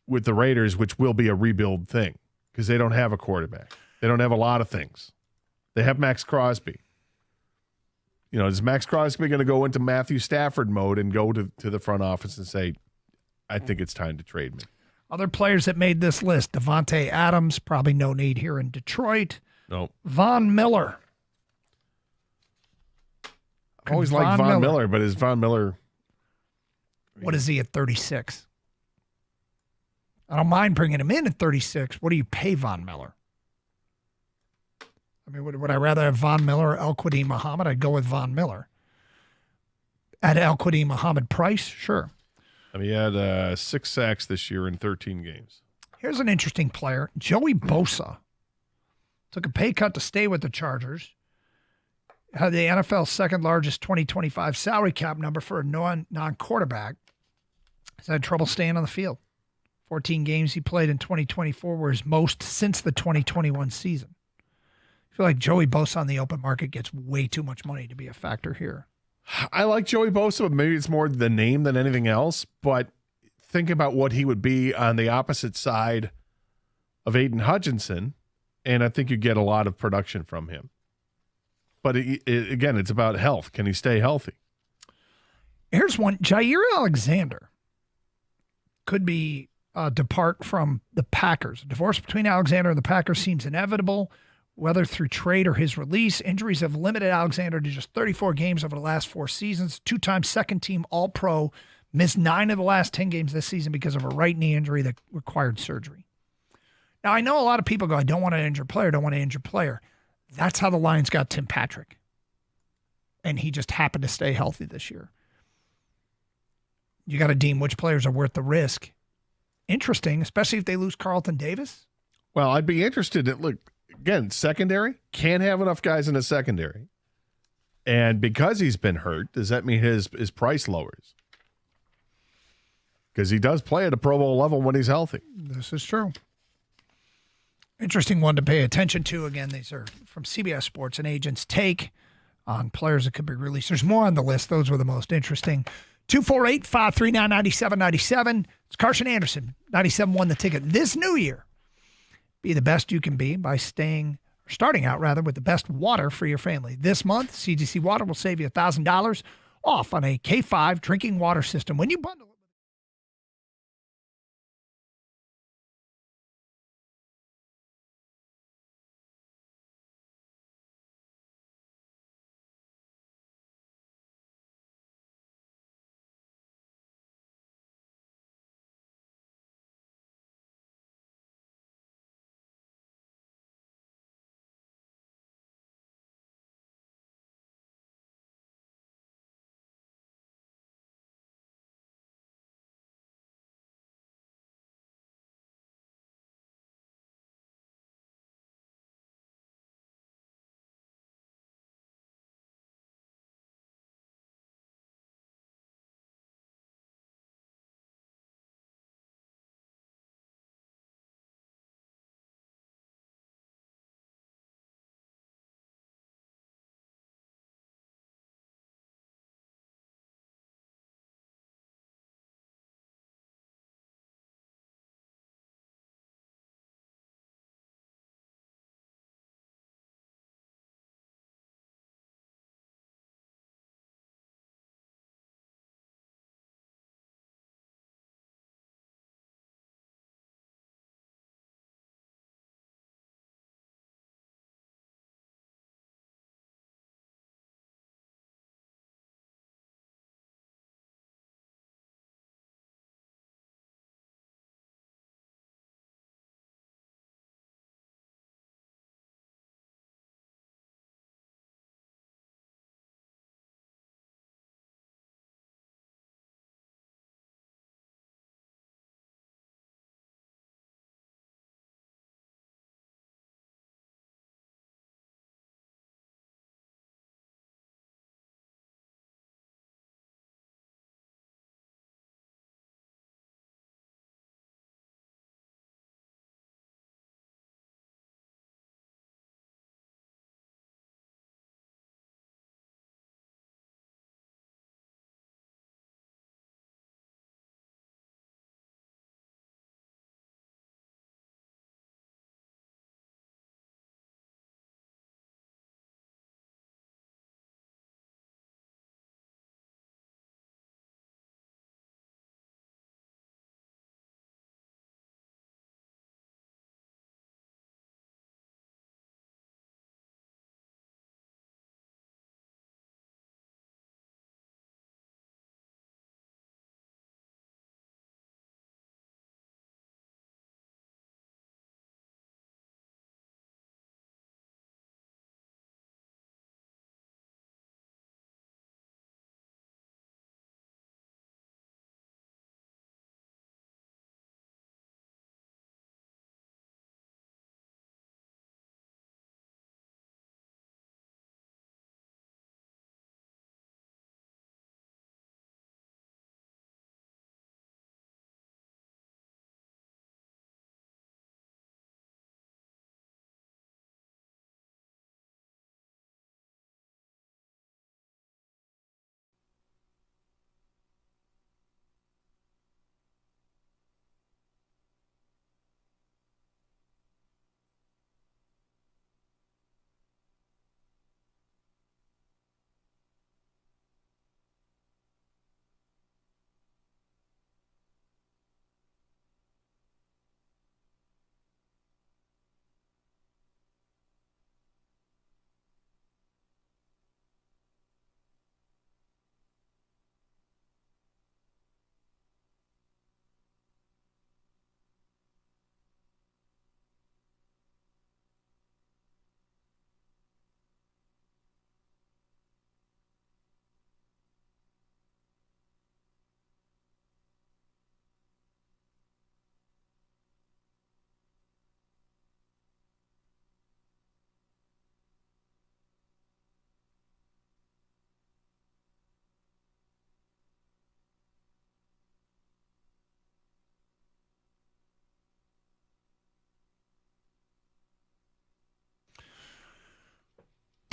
Speaker 19: with the Raiders, which will be a rebuild thing because they don't have a quarterback. They don't have a lot of things. They have Max Crosby. You know, is Max Crosby going to go into Matthew Stafford mode and go to the front office and say, I think it's time to trade me?
Speaker 15: Other players that made this list, Devontae Adams, probably no need here in Detroit.
Speaker 19: No.
Speaker 15: Von Miller.
Speaker 19: I've always liked Von Miller, but is Von Miller...
Speaker 15: What is he at 36? I don't mind bringing him in at 36. What do you pay Von Miller? I mean, would I rather have Von Miller or El-Quadin Muhammad? I'd go with Von Miller. At El-Quadin Muhammad price, sure.
Speaker 19: I mean, he had 6 sacks this year in 13 games.
Speaker 15: Here's an interesting player, Joey Bosa took a pay cut to stay with the Chargers, had the NFL's second largest 2025 salary cap number for a non-quarterback. He's had trouble staying on the field. 14 games he played in 2024 were his most since the 2021 season. I feel like Joey Bosa on the open market gets way too much money to be a factor here.
Speaker 19: I like Joey Bosa, but maybe it's more the name than anything else. But think about what he would be on the opposite side of Aiden Hutchinson, and I think you get a lot of production from him. But again, it's about health. Can he stay healthy?
Speaker 15: Here's one. Jair Alexander could be depart from the Packers. A divorce between Alexander and the Packers seems inevitable, whether through trade or his release. Injuries have limited Alexander to just 34 games over the last 4 seasons. 2-time second-team All-Pro, missed 9 of the last 10 games this season because of a right knee injury that required surgery. Now, I know a lot of people go, I don't want to injure player, don't want to injure player. That's how the Lions got Tim Patrick. And he just happened to stay healthy this year. You got to deem which players are worth the risk. Interesting, especially if they lose Carlton Davis.
Speaker 19: Well, I'd be interested in, look, again, secondary, can't have enough guys in the secondary. And because he's been hurt, does that mean his price lowers? Because he does play at a Pro Bowl level when he's healthy.
Speaker 15: This is true. Interesting one to pay attention to. Again, these are from CBS Sports and Agents' take on players that could be released. There's more on the list. Those were the most interesting. 248-539-9797. It's Carson Anderson, 97.1 The Ticket. This new year, be the best you can be by starting out with the best water for your family. This month, CGC Water will save you $1,000 off on a K5 drinking water system when you bundle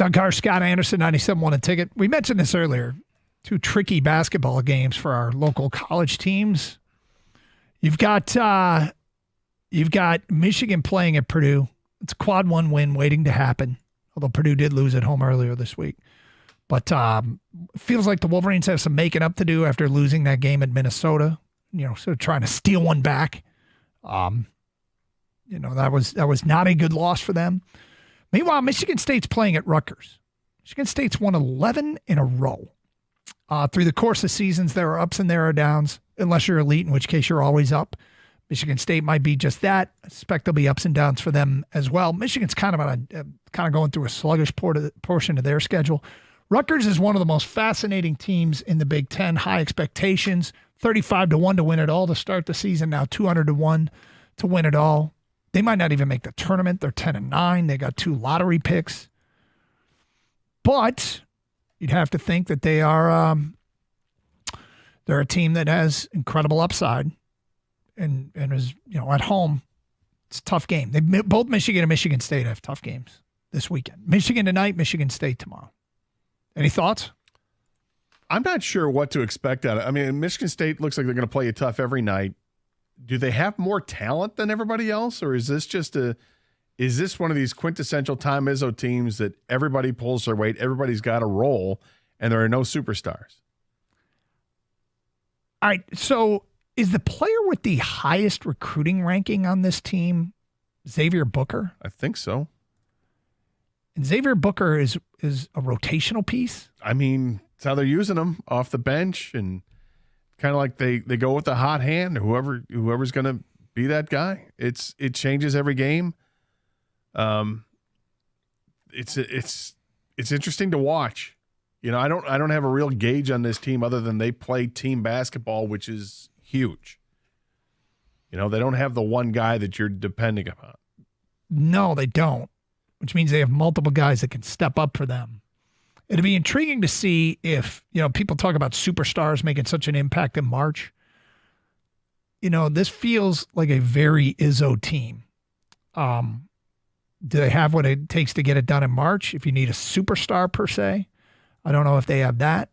Speaker 15: Doug Carr, Scott Anderson, 97.1 A Ticket. We mentioned this earlier. 2 tricky basketball games for our local college teams. You've got Michigan playing at Purdue. It's a quad 1 win waiting to happen, although Purdue did lose at home earlier this week. But feels like the Wolverines have some making up to do after losing that game at Minnesota. Sort of trying to steal one back. That was not a good loss for them. Meanwhile, Michigan State's playing at Rutgers. Michigan State's won 11 in a row. Through the course of seasons, there are ups and there are downs, unless you're elite, in which case you're always up. Michigan State might be just that. I suspect there'll be ups and downs for them as well. Michigan's kind of going through a sluggish portion of their schedule. Rutgers is one of the most fascinating teams in the Big Ten. High expectations, 35-1 to win it all to start the season. Now 200-1 to win it all. They might not even make the tournament. They're 10-9. They got 2 lottery picks. But you'd have to think that they're a team that has incredible upside and is, at home. It's a tough game. Both Michigan and Michigan State have tough games this weekend. Michigan tonight, Michigan State tomorrow. Any thoughts?
Speaker 19: I'm not sure what to expect out of it. I mean, Michigan State looks like they're going to play you tough every night. Do they have more talent than everybody else, or is this one of these quintessential Tom Izzo teams that everybody pulls their weight, everybody's got a role, and there are no superstars?
Speaker 15: All right, so is the player with the highest recruiting ranking on this team Xavier Booker?
Speaker 19: I think so.
Speaker 15: And Xavier Booker is a rotational piece?
Speaker 19: I mean, it's how they're using him off the bench, and kind of like they go with the hot hand, whoever's going to be that guy. It changes every game. It's interesting to watch. I don't have a real gauge on this team other than they play team basketball, which is huge. They don't have the one guy that you're depending upon.
Speaker 15: No, they don't, which means they have multiple guys that can step up for them. It'd be intriguing to see if, people talk about superstars making such an impact in March. This feels like a very Izzo team. Do they have what it takes to get it done in March? If you need a superstar per se, I don't know if they have that.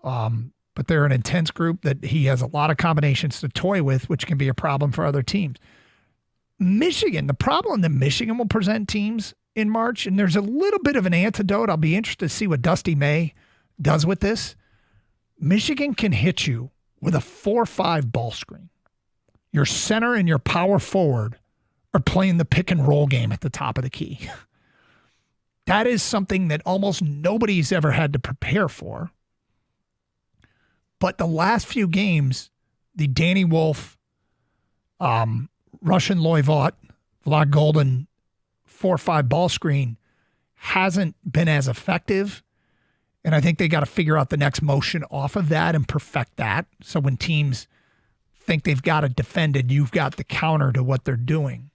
Speaker 15: But they're an intense group that he has a lot of combinations to toy with, which can be a problem for other teams. Michigan, the problem that Michigan will present teams in March, and there's a little bit of an antidote. I'll be interested to see what Dusty May does with this. Michigan can hit you with a 4-5 ball screen. Your center and your power forward are playing the pick and roll game at the top of the key. That is something that almost nobody's ever had to prepare for. But the last few games, the Danny Wolf, Russian Loivot, Vlad Golden 4-5 ball screen hasn't been as effective. And I think they got to figure out the next motion off of that and perfect that. So when teams think they've got it defended, you've got the counter to what they're doing.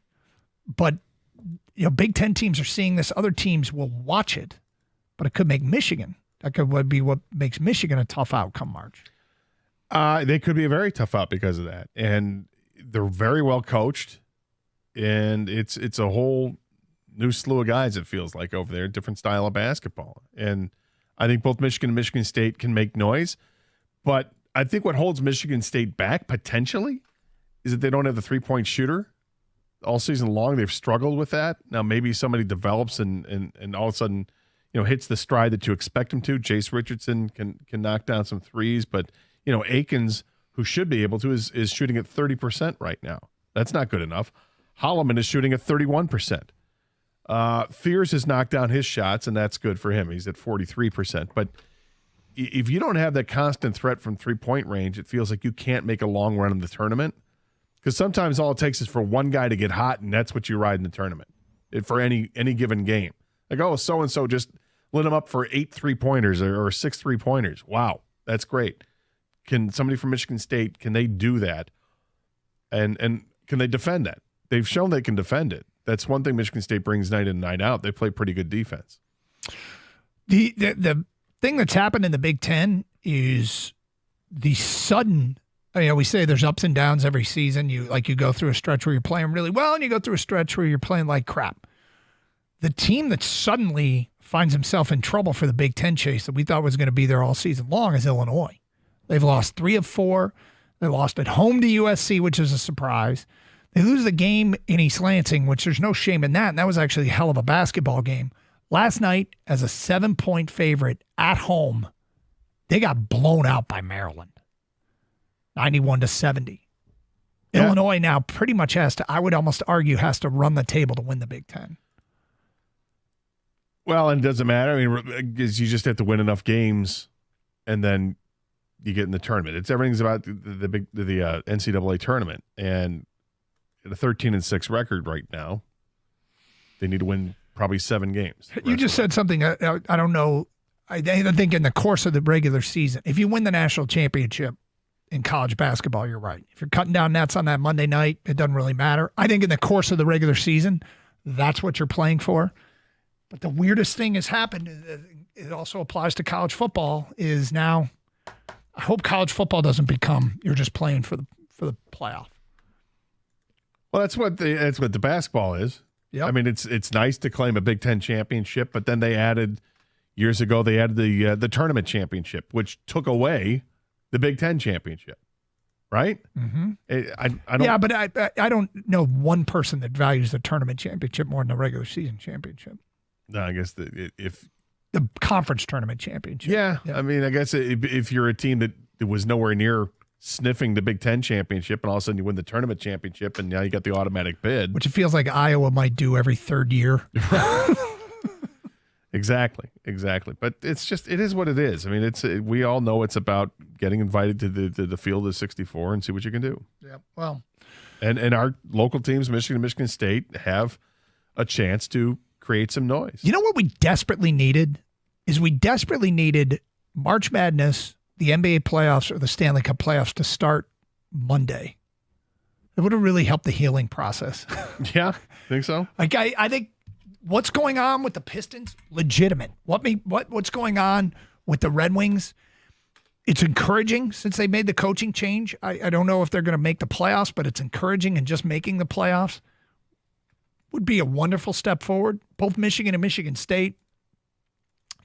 Speaker 15: But, Big Ten teams are seeing this. Other teams will watch it, but it could make Michigan. That could be what makes Michigan a tough out come March.
Speaker 19: They could be a very tough out because of that. And they're very well coached. And it's a whole new slew of guys, it feels like, over there, different style of basketball. And I think both Michigan and Michigan State can make noise. But I think what holds Michigan State back potentially is that they don't have the three-point shooter. All season long, they've struggled with that. Now, maybe somebody develops and all of a sudden, hits the stride that you expect him to. Jace Richardson can knock down some threes, but, Akins, who should be able to, is shooting at 30% right now. That's not good enough. Holloman is shooting at 31%. Fears has knocked down his shots, and that's good for him. He's at 43%. But if you don't have that constant threat from three-point range, it feels like you can't make a long run in the tournament. Because sometimes all it takes is for one guy to get hot, and that's what you ride in the tournament for any given game. Like, so-and-so just lit him up for 8 3-pointers or 6 3-pointers. Wow, that's great. Can somebody from Michigan State, can they do that? And can they defend that? They've shown they can defend it. That's one thing Michigan State brings night in and night out. They play pretty good defense.
Speaker 15: The thing that's happened in the Big Ten is the sudden, we say there's ups and downs every season. You go through a stretch where you're playing really well, and you go through a stretch where you're playing like crap. The team that suddenly finds himself in trouble for the Big Ten chase that we thought was going to be there all season long is Illinois. They've lost 3 of 4. They lost at home to USC, which is a surprise. They lose the game in East Lansing, which there's no shame in that, and that was actually a hell of a basketball game. Last night, as a 7-point favorite at home, they got blown out by Maryland, 91-70. Yeah. Illinois now pretty much has to, I would almost argue, has to run the table to win the Big Ten.
Speaker 19: Well, and it doesn't matter. I mean, because you just have to win enough games, and then you get in the tournament. Everything's about the NCAA tournament, and at a 13-6 record right now, they need to win probably 7 games.
Speaker 15: You just said something. I don't know. I think in the course of the regular season, if you win the national championship in college basketball, you're right. If you're cutting down nets on that Monday night, it doesn't really matter. I think in the course of the regular season, that's what you're playing for. But the weirdest thing has happened, it also applies to college football, is now I hope college football doesn't become you're just playing for the playoff.
Speaker 19: Well, that's what the basketball is. Yeah. I mean, it's nice to claim a Big Ten championship, but then years ago they added the tournament championship, which took away the Big Ten championship, right?
Speaker 15: Mm-hmm.
Speaker 19: I don't.
Speaker 15: Yeah, but I don't know one person that values the tournament championship more than the regular season championship.
Speaker 19: No, I guess if
Speaker 15: the conference tournament championship.
Speaker 19: Yeah, I mean, I guess if you're a team that was nowhere near sniffing the Big Ten championship, and all of a sudden you win the tournament championship, and now you got the automatic bid,
Speaker 15: which it feels like Iowa might do every third year.
Speaker 19: Exactly. But it is what it is. I mean, we all know it's about getting invited to the field of 64 and see what you can do.
Speaker 15: Yeah. Well,
Speaker 19: and our local teams, Michigan and Michigan State, have a chance to create some noise.
Speaker 15: You know what we desperately needed is March Madness, the NBA playoffs, or the Stanley Cup playoffs to start Monday. It would have really helped the healing process.
Speaker 19: Yeah, think so?
Speaker 15: Like I think what's going on with the Pistons, legitimate. What's going on with the Red Wings? It's encouraging since they made the coaching change. I don't know if they're going to make the playoffs, but it's encouraging, and just making the playoffs would be a wonderful step forward. Both Michigan and Michigan State.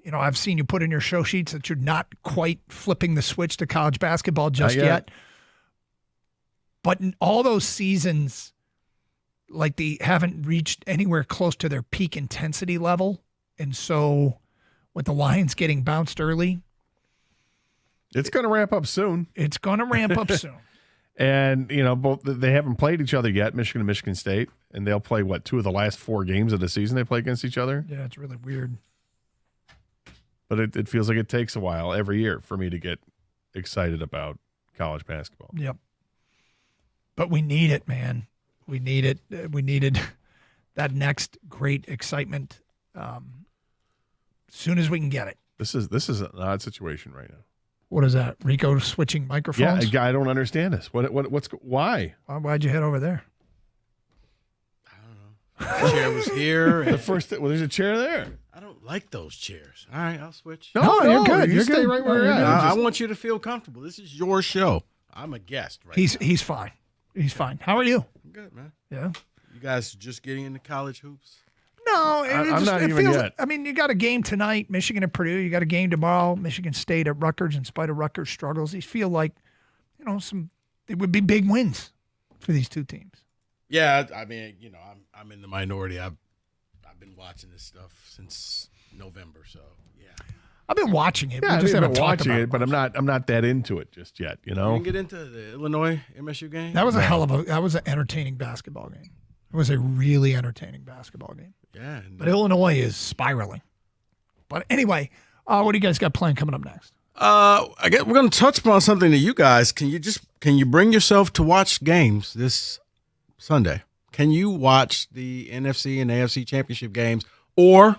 Speaker 15: You know, I've seen you put in your show sheets that you're not quite flipping the switch to college basketball just yet. But in all those seasons, like, they haven't reached anywhere close to their peak intensity level. And so with the Lions getting bounced early,
Speaker 19: it's going to ramp up soon.
Speaker 15: It's going to ramp up soon.
Speaker 19: And, you know, both they haven't played each other yet, Michigan and Michigan State, and they'll play, 2 of the last 4 games of the season they play against each other?
Speaker 15: Yeah, it's really weird.
Speaker 19: But it feels like it takes a while every year for me to get excited about college basketball.
Speaker 15: Yep. But we need it, man. We need it. We needed that next great excitement as soon as we can get it.
Speaker 19: This is an odd situation right now.
Speaker 15: What is that? Rico switching microphones?
Speaker 19: Yeah, I don't understand this. Why?
Speaker 15: Why'd you head over there?
Speaker 8: The chair was here.
Speaker 19: There's a chair there.
Speaker 8: I don't like those chairs. All right, I'll switch.
Speaker 15: No, you're good.
Speaker 19: You stay right where you're at.
Speaker 8: I want you to feel comfortable. This is your show. I'm a guest right now.
Speaker 15: He's fine. He's fine. How are you?
Speaker 8: I'm good, man.
Speaker 15: Yeah.
Speaker 8: You guys just getting into college hoops?
Speaker 15: No,
Speaker 19: I'm not even yet.
Speaker 15: I mean, you got a game tonight, Michigan and Purdue. You got a game tomorrow, Michigan State at Rutgers. In spite of Rutgers' struggles, these feel like, it would be big wins for these two teams.
Speaker 8: Yeah, I mean, I'm in the minority. I've been watching this stuff since November, so yeah.
Speaker 15: I've been watching it.
Speaker 19: Yeah,
Speaker 15: We just
Speaker 19: I've
Speaker 15: haven't
Speaker 19: been
Speaker 15: talked
Speaker 19: watching
Speaker 15: about
Speaker 19: it, but I'm not that into it just yet. You know.
Speaker 8: You can get into the Illinois MSU game.
Speaker 15: That was that was an entertaining basketball game. It was a really entertaining basketball game.
Speaker 8: Yeah.
Speaker 15: But Illinois is spiraling. But anyway, what do you guys got planned coming up next?
Speaker 8: I guess we're going to touch upon something that you guys can you bring yourself to watch games this Sunday? Can you watch the NFC and AFC championship games, or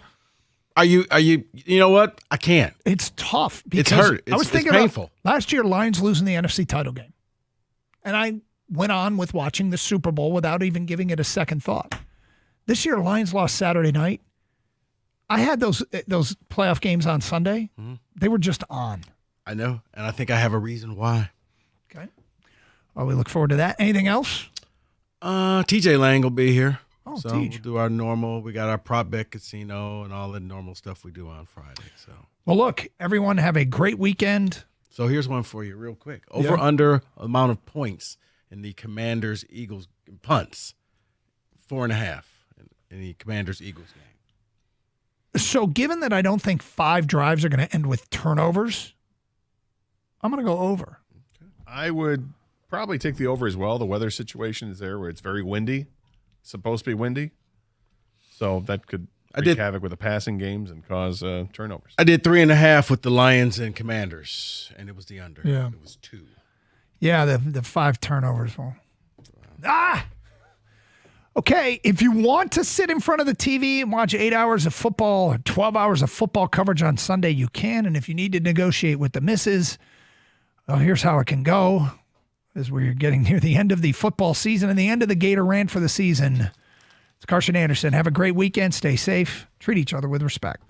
Speaker 8: are you know what? I can't.
Speaker 15: It's tough.
Speaker 8: It's hurt. It's painful.
Speaker 15: Last year, Lions losing the NFC title game, and I went on with watching the Super Bowl without even giving it a second thought. This year, Lions lost Saturday night. I had those playoff games on Sunday. Mm-hmm. They were just on.
Speaker 8: I know, and I think I have a reason why.
Speaker 15: Okay. Well, we look forward to that. Anything else?
Speaker 8: TJ Lang will be here.
Speaker 15: Oh,
Speaker 8: so
Speaker 15: Tej.
Speaker 8: we'll do our normal. We got our prop bet casino and all the normal stuff we do on Friday. So
Speaker 15: Well, look, everyone have a great weekend.
Speaker 8: So here's one for you real quick. Over under amount of points in the Commanders Eagles punts. 4.5 in the Commanders Eagles game.
Speaker 15: So given that I don't think 5 drives are going to end with turnovers, I'm going to go over.
Speaker 19: I would probably take the over as well. The weather situation is there where it's very windy. It's supposed to be windy. So that could wreak havoc with the passing games and cause turnovers.
Speaker 8: I did 3.5 with the Lions and Commanders, and it was the under.
Speaker 15: Yeah.
Speaker 8: It was 2.
Speaker 15: Yeah, the 5 turnovers. Well, Okay, if you want to sit in front of the TV and watch 8 hours of football or 12 hours of football coverage on Sunday, you can. And if you need to negotiate with the missus, well, here's how it can go. As we're getting near the end of the football season and the end of the Gator rant for the season. It's Carson Anderson. Have a great weekend. Stay safe. Treat each other with respect.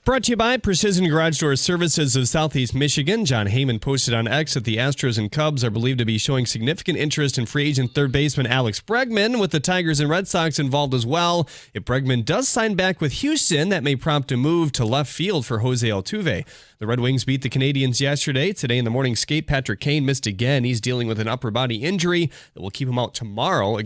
Speaker 9: Brought to you by Precision Garage Door Services of Southeast Michigan. John Heyman posted on X that the Astros and Cubs are believed to be showing significant interest in free agent third baseman Alex Bregman, with the Tigers and Red Sox involved as well. If Bregman does sign back with Houston, that may prompt a move to left field for Jose Altuve. The Red Wings beat the Canadians yesterday. Today in the morning skate, Patrick Kane missed again. He's dealing with an upper body injury that will keep him out tomorrow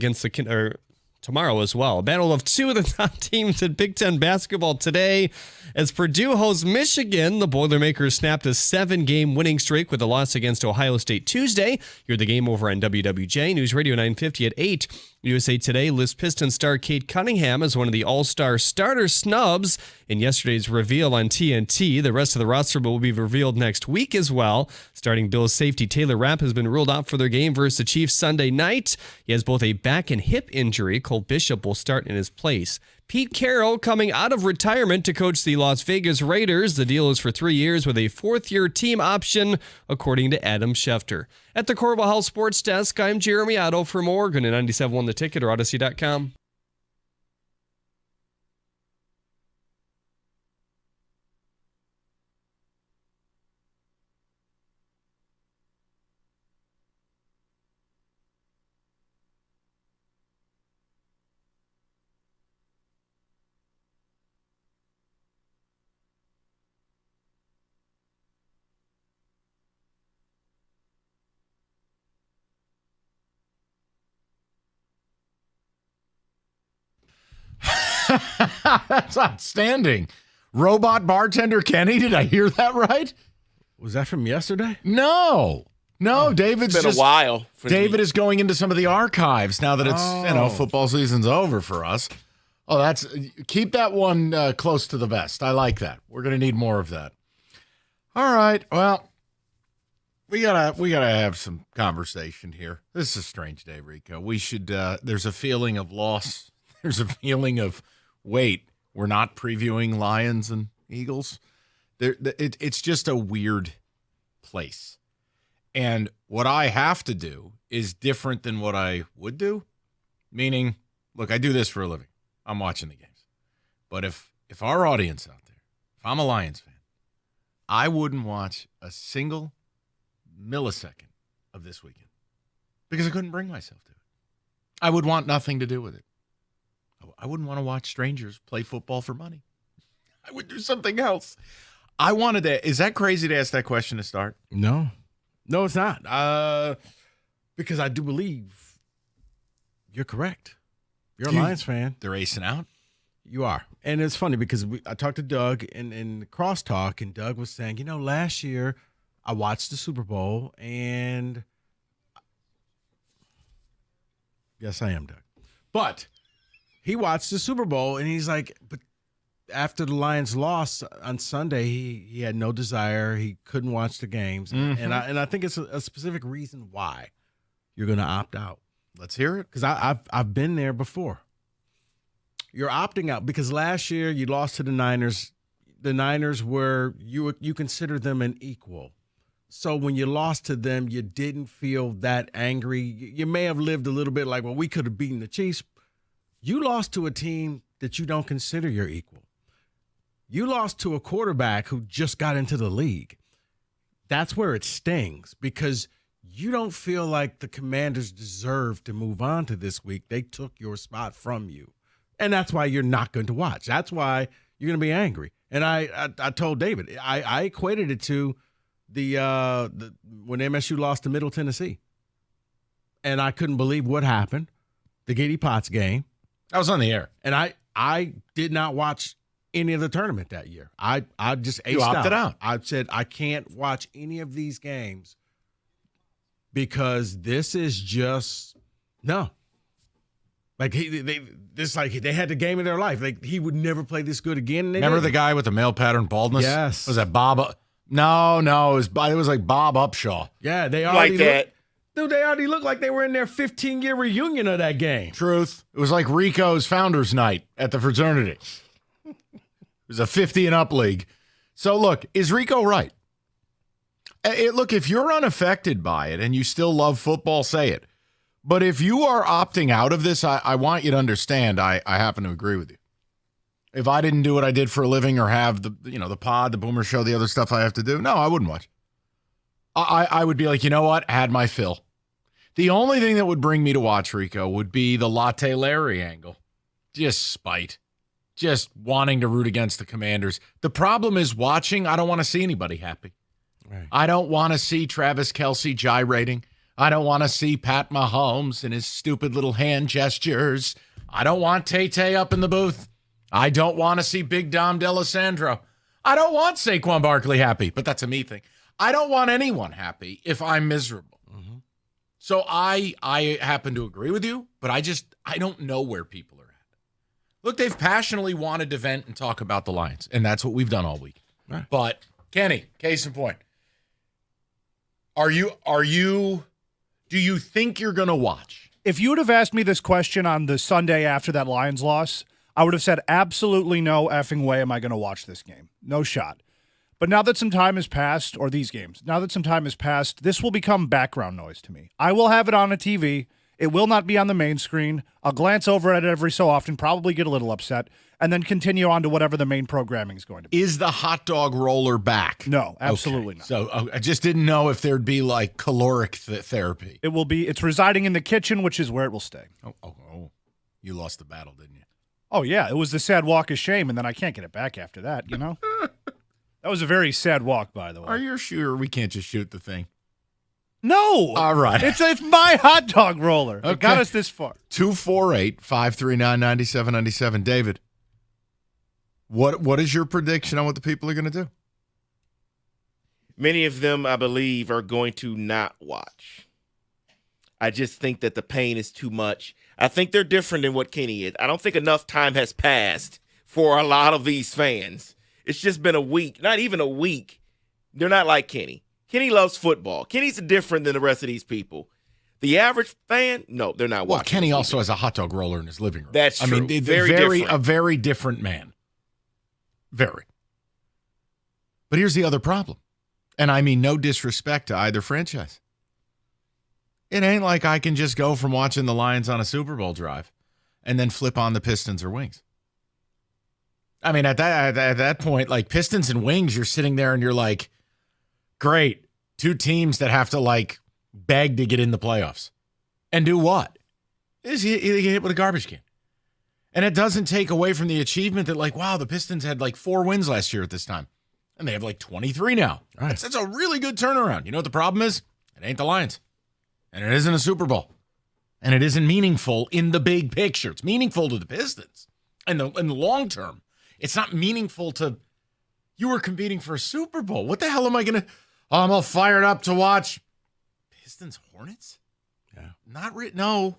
Speaker 9: tomorrow as well. A battle of two of the top teams in Big Ten basketball today. As Purdue hosts Michigan, the Boilermakers snapped a 7-game winning streak with a loss against Ohio State Tuesday. Hear the game over on WWJ, News Radio 950 at 8. USA Today lists Pistons star Kate Cunningham as one of the all-star starter snubs in yesterday's reveal on TNT. The rest of the roster will be revealed next week as well. Starting Bills safety Taylor Rapp has been ruled out for their game versus the Chiefs Sunday night. He has both a back and hip injury. Cole Bishop will start in his place. Pete Carroll coming out of retirement to coach the Las Vegas Raiders. The deal is for 3 years with a 4th-year team option, according to Adam Schefter. At the Corval Health Sports Desk, I'm Jeremy Otto for more. Go to 97.1 The Ticket or Odyssey.com.
Speaker 22: That's outstanding. Robot bartender Kenny, did I hear that right?
Speaker 8: Was that from yesterday?
Speaker 22: No, David's
Speaker 5: It's been a while.
Speaker 22: David is going into some of the archives now that it's football season's over for us. Oh, keep that one close to the vest. I like that. We're gonna need more of that. All right. Well, we gotta have some conversation here. This is a strange day, Rico. We should. There's a feeling of loss. There's a feeling of wait. We're not previewing Lions and Eagles. It's just a weird place. And what I have to do is different than what I would do. Meaning, look, I do this for a living. I'm watching the games. But if our audience out there, if I'm a Lions fan, I wouldn't watch a single millisecond of this weekend because I couldn't bring myself to it. I would want nothing to do with it. I wouldn't want to watch strangers play football for money. I would do something else. I wanted to. Is that crazy to ask that question to start?
Speaker 8: No, it's not. Because I do believe you're correct. You're a Lions fan.
Speaker 22: They're acing out.
Speaker 8: You are. And it's funny because I talked to Doug in the crosstalk, and Doug was saying, last year I watched the Super Bowl, and yes, I am, Doug. But he watched the Super Bowl, and he's like, but after the Lions lost on Sunday, he had no desire. He couldn't watch the games. Mm-hmm. And I think it's a specific reason why you're going to opt out.
Speaker 22: Let's hear it.
Speaker 8: Because I've been there before. You're opting out because last year you lost to the Niners. The Niners were, you consider them an equal. So when you lost to them, you didn't feel that angry. You may have lived a little bit like, well, we could have beaten the Chiefs. You lost to a team that you don't consider your equal. You lost to a quarterback who just got into the league. That's where it stings because you don't feel like the Commanders deserve to move on to this week. They took your spot from you. And that's why you're not going to watch. That's why you're going to be angry. And I told David, I equated it to the when MSU lost to Middle Tennessee. And I couldn't believe what happened. The Giddy Potts game.
Speaker 22: I was on the air.
Speaker 8: And I did not watch any of the tournament that year. I just aced
Speaker 22: opted out.
Speaker 8: I said I can't watch any of these games because this is just no. Like they had the game of their life. Like he would never play this good again.
Speaker 22: Remember the guy with the male pattern baldness?
Speaker 8: Yes.
Speaker 22: Was that Bob? No, it was like Bob Upshaw.
Speaker 8: Yeah, they already Dude, they already looked like they were in their 15-year reunion of that game.
Speaker 22: Truth. It was like Rico's Founders Night at the fraternity. It was a 50 and up league. So look, is Rico right? Look, if you're unaffected by it and you still love football, say it. But if you are opting out of this, I want you to understand I happen to agree with you. If I didn't do what I did for a living or have the pod, the Boomer Show, the other stuff I have to do, no, I wouldn't watch. I would be like, you know what? Had my fill. The only thing that would bring me to watch, Rico, would be the Latte Larry angle. Just spite. Just wanting to root against the Commanders. The problem is watching, I don't want to see anybody happy. Right. I don't want to see Travis Kelce gyrating. I don't want to see Pat Mahomes and his stupid little hand gestures. I don't want Tay-Tay up in the booth. I don't want to see Big Dom DeLisandro. I don't want Saquon Barkley happy, but that's a me thing. I don't want anyone happy if I'm miserable. Mm-hmm. So I happen to agree with you, but I don't know where people are at. Look, they've passionately wanted to vent and talk about the Lions, and that's what we've done all week. Right. But, Kenny, case in point, do you think you're going to watch?
Speaker 15: If you would have asked me this question on the Sunday after that Lions loss, I would have said absolutely no effing way am I going to watch this game. No shot. But now that some time has passed, or these games, now that some time has passed, this will become background noise to me. I will have it on a TV. It will not be on the main screen. I'll glance over at it every so often, probably get a little upset, and then continue on to whatever the main programming is going to be.
Speaker 22: Is the hot dog roller back?
Speaker 15: No, absolutely not.
Speaker 22: So I just didn't know if there'd be like caloric therapy.
Speaker 15: It will be. It's residing in the kitchen, which is where it will stay.
Speaker 22: Oh. You lost the battle, didn't you?
Speaker 15: Oh, yeah. It was the sad walk of shame, and then I can't get it back after that, you know? That was a very sad walk, by the way.
Speaker 22: Are you sure we can't just shoot the thing?
Speaker 15: No.
Speaker 22: All right.
Speaker 15: It's my hot dog roller.
Speaker 22: Okay.
Speaker 15: It got us this far.
Speaker 22: 248-539-9797. David, what is your prediction on what the people are going to do?
Speaker 10: Many of them, I believe, are going to not watch. I just think that the pain is too much. I think they're different than what Kenny is. I don't think enough time has passed for a lot of these fans. It's just been a week, not even a week. They're not like Kenny. Kenny loves football. Kenny's different than the rest of these people. The average fan, no, they're not watching.
Speaker 22: Well, Kenny also has a hot dog roller in his living room.
Speaker 10: That's true.
Speaker 22: I mean, a very different man. Very. But here's the other problem. And I mean no disrespect to either franchise. It ain't like I can just go from watching the Lions on a Super Bowl drive and then flip on the Pistons or Wings. I mean, at that point, like Pistons and Wings, you're sitting there and you're like, great, two teams that have to like beg to get in the playoffs. And do what? Is you get hit with a garbage can. And it doesn't take away from the achievement that like, wow, the Pistons had like 4 wins last year at this time. And they have like 23 now. Right. That's a really good turnaround. You know what the problem is? It ain't the Lions. And it isn't a Super Bowl. And it isn't meaningful in the big picture. It's meaningful to the Pistons in the long term. It's not meaningful to you were competing for a Super Bowl. What the hell am I going to I'm all fired up to watch Pistons Hornets?
Speaker 8: Yeah.
Speaker 22: No.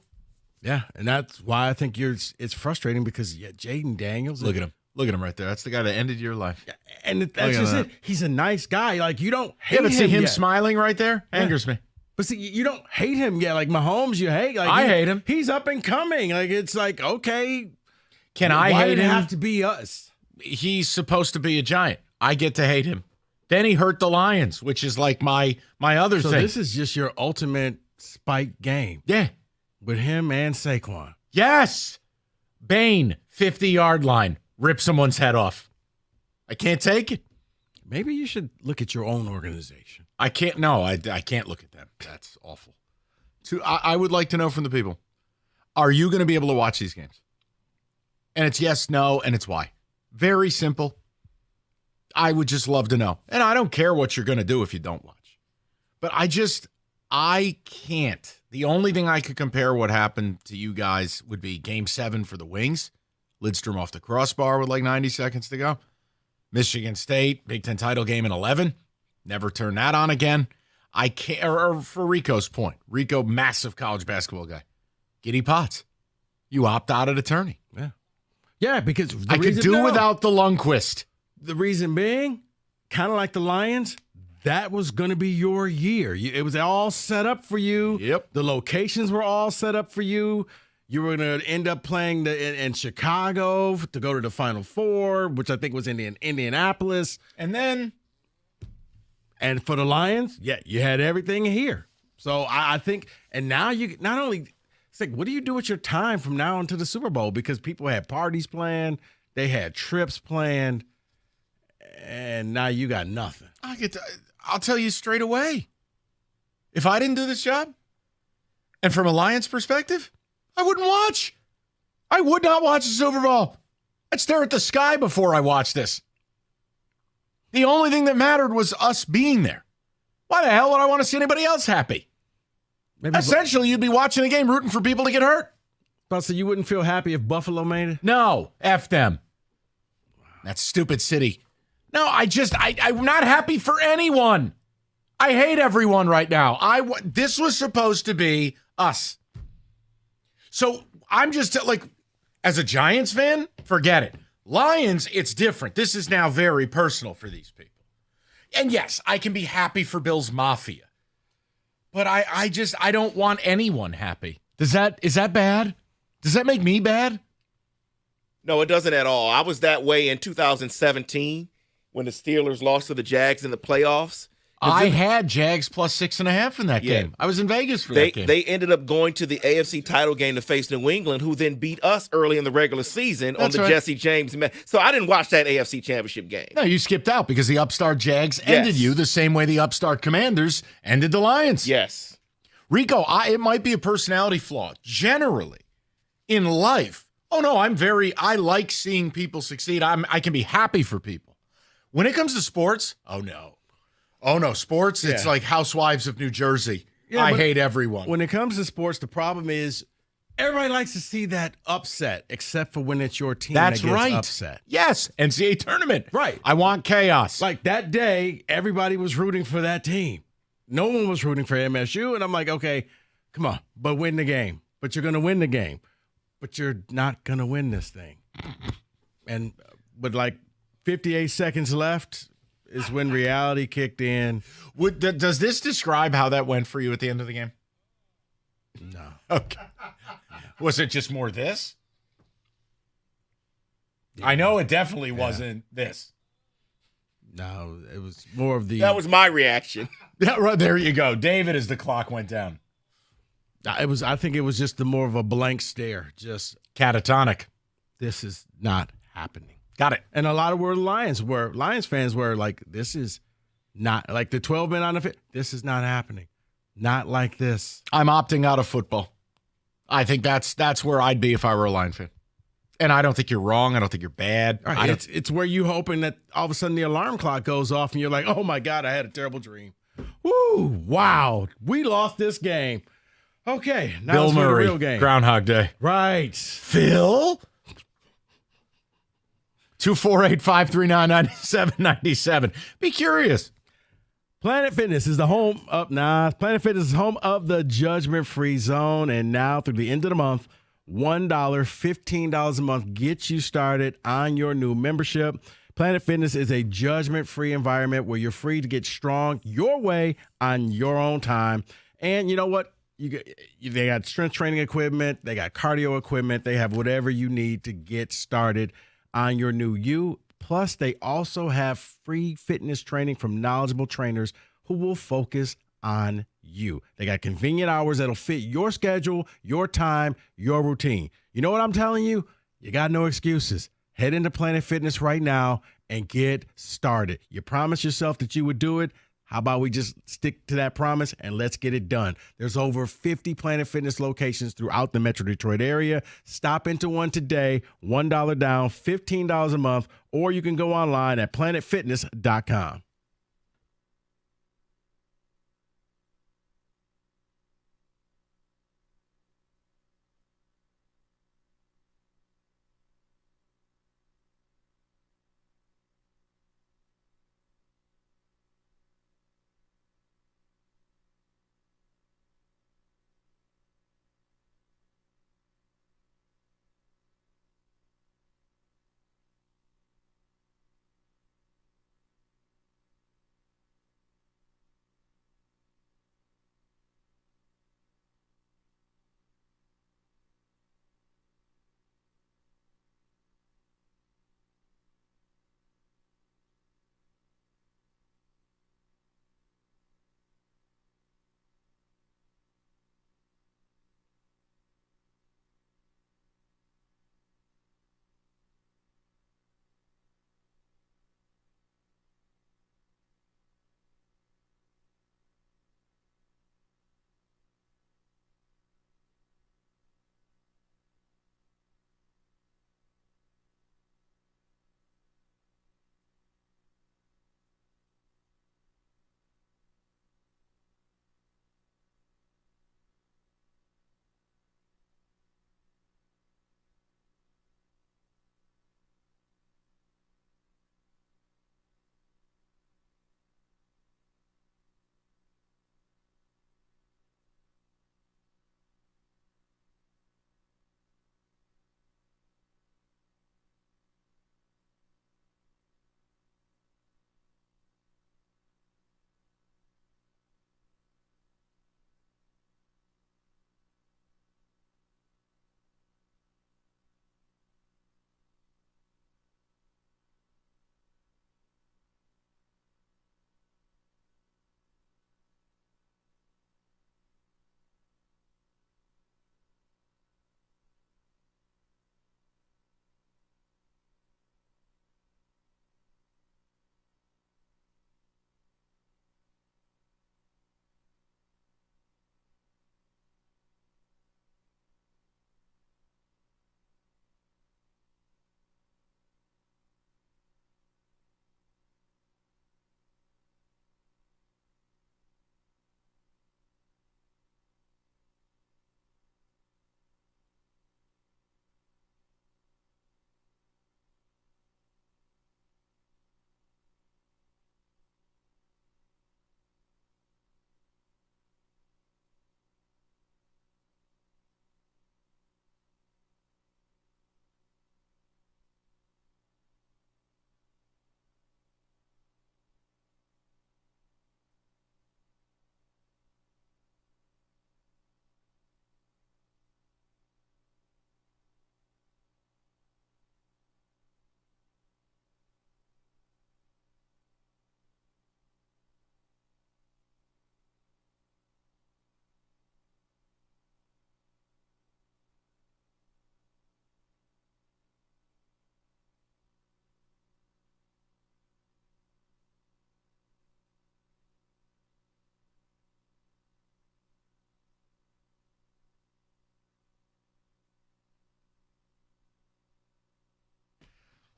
Speaker 8: Yeah, and that's why I think it's frustrating because Jaden Daniels.
Speaker 22: Look at him. Look at him right there. That's the guy that ended your life.
Speaker 8: Yeah, and that's just it. He's a nice guy. Like you don't hate
Speaker 22: him. You haven't seen him
Speaker 8: yet.
Speaker 22: Smiling right there?
Speaker 8: Yeah.
Speaker 22: Angers me.
Speaker 8: But see, you don't hate him yet. Like Mahomes, you hate. Like
Speaker 22: I hate him.
Speaker 8: He's up and coming. Like it's like okay.
Speaker 22: Can I
Speaker 8: why
Speaker 22: hate
Speaker 8: did
Speaker 22: him?
Speaker 8: It have to be us?
Speaker 22: He's supposed to be a giant. I get to hate him. Then he hurt the Lions, which is like my other
Speaker 8: so
Speaker 22: thing.
Speaker 8: This is just your ultimate spike game.
Speaker 22: Yeah.
Speaker 8: With him and Saquon.
Speaker 22: Yes. Bane, 50-yard line, rip someone's head off. I can't take it.
Speaker 8: Maybe you should look at your own organization.
Speaker 22: I can't. No, I can't look at them. That's awful. I would like to know from the people, are you going to be able to watch these games? And it's yes, no, and it's why. Very simple. I would just love to know. And I don't care what you're going to do if you don't watch. But I can't. The only thing I could compare what happened to you guys would be Game 7 for the Wings. Lidstrom off the crossbar with like 90 seconds to go. Michigan State, Big Ten title game in 11. Never turn that on again. I can't. Or for Rico's point, Rico, massive college basketball guy. Giddy Potts. You opt out at attorney.
Speaker 8: Yeah. Yeah, because
Speaker 22: I could do without the Lundqvist.
Speaker 8: The reason being, kind of like the Lions, that was going to be your year. It was all set up for you.
Speaker 22: Yep.
Speaker 8: The locations were all set up for you. You were going to end up playing in Chicago to go to the Final Four, which I think was in Indianapolis.
Speaker 22: And
Speaker 8: for the Lions, yeah, you had everything here. So I think, and now you not only, it's like, what do you do with your time from now until the Super Bowl? Because people had parties planned, They had trips planned, and now you got nothing.
Speaker 22: I'll tell you straight away. If I didn't do this job, and from a Lions perspective, I wouldn't watch. I would not watch the Super Bowl. I'd stare at the sky before I watched this. The only thing that mattered was us being there. Why the hell would I want to see anybody else happy? Essentially, you'd be watching a game rooting for people to get hurt.
Speaker 8: So you wouldn't feel happy if Buffalo made it?
Speaker 22: No, F them. That stupid city. No, I'm not happy for anyone. I hate everyone right now. This was supposed to be us. So I'm just like, as a Giants fan, forget it. Lions, it's different. This is now very personal for these people. And yes, I can be happy for Bill's Mafia. But I don't want anyone happy. Is that bad? Does that make me bad?
Speaker 10: No, it doesn't at all. I was that way in 2017 when the Steelers lost to the Jags in the playoffs.
Speaker 22: I had Jags plus 6.5 in that game. I was in Vegas for that game.
Speaker 10: They ended up going to the AFC title game to face New England, who then beat us early in the regular season on the Jesse James. So I didn't watch that AFC championship game.
Speaker 22: No, you skipped out because the upstart Jags ended you the same way the upstart Commanders ended the Lions.
Speaker 10: Yes.
Speaker 22: Rico, it might be a personality flaw. Generally, in life, I like seeing people succeed. I can be happy for people. When it comes to sports, oh no, sports, it's like Housewives of New Jersey. Yeah, I hate everyone.
Speaker 8: When it comes to sports, the problem is everybody likes to see that upset, except for when it's your team
Speaker 22: That's
Speaker 8: that gets
Speaker 22: right.
Speaker 8: upset.
Speaker 22: Yes, NCAA tournament.
Speaker 8: Right.
Speaker 22: I want chaos.
Speaker 8: Like that day, everybody was rooting for that team. No one was rooting for MSU, and I'm like, okay, come on, but win the game. But you're going to win the game. But you're not going to win this thing. And with like 58 seconds left is when reality kicked in.
Speaker 22: Does this describe how that went for you at the end of the game?
Speaker 8: No.
Speaker 22: Okay. Was it just more this? Yeah. I know it definitely wasn't this.
Speaker 8: No, it was more of the...
Speaker 10: That was my reaction.
Speaker 22: Yeah, right, there you go. David, as the clock went down.
Speaker 8: I think it was just more of a blank stare. Just
Speaker 22: catatonic.
Speaker 8: This is not happening.
Speaker 22: Got it.
Speaker 8: And a lot of Lions fans were like, this is not, like the 12 men on the field, this is not happening. Not like this.
Speaker 22: I'm opting out of football. I think that's where I'd be if I were a Lion fan. And I don't think you're wrong. I don't think you're bad.
Speaker 8: Right, it's where you hoping that all of a sudden the alarm clock goes off and you're like, oh my God, I had a terrible dream. Woo, wow, we lost this game. Okay, now
Speaker 22: Bill
Speaker 8: it's for
Speaker 22: Murray,
Speaker 8: the real game.
Speaker 22: Groundhog Day.
Speaker 8: Right.
Speaker 22: Phil? 248-539-9797. Be curious.
Speaker 8: Planet Fitness is home of the judgment-free zone. And now through the end of the month, $1, $15 a month gets you started on your new membership. Planet Fitness is a judgment-free environment where you're free to get strong your way on your own time. And you know what? They got strength training equipment. They got cardio equipment. They have whatever you need to get started on your new you. Plus, they also have free fitness training from knowledgeable trainers who will focus on you. They got convenient hours that'll fit your schedule, your time, your routine. You know what I'm telling you? You got no excuses. Head into Planet Fitness right now and get started. You promised yourself that you would do it. How about we just stick to that promise and let's get it done? There's over 50 Planet Fitness locations throughout the Metro Detroit area. Stop into one today, $1 down, $15 a month, or you can go online at planetfitness.com.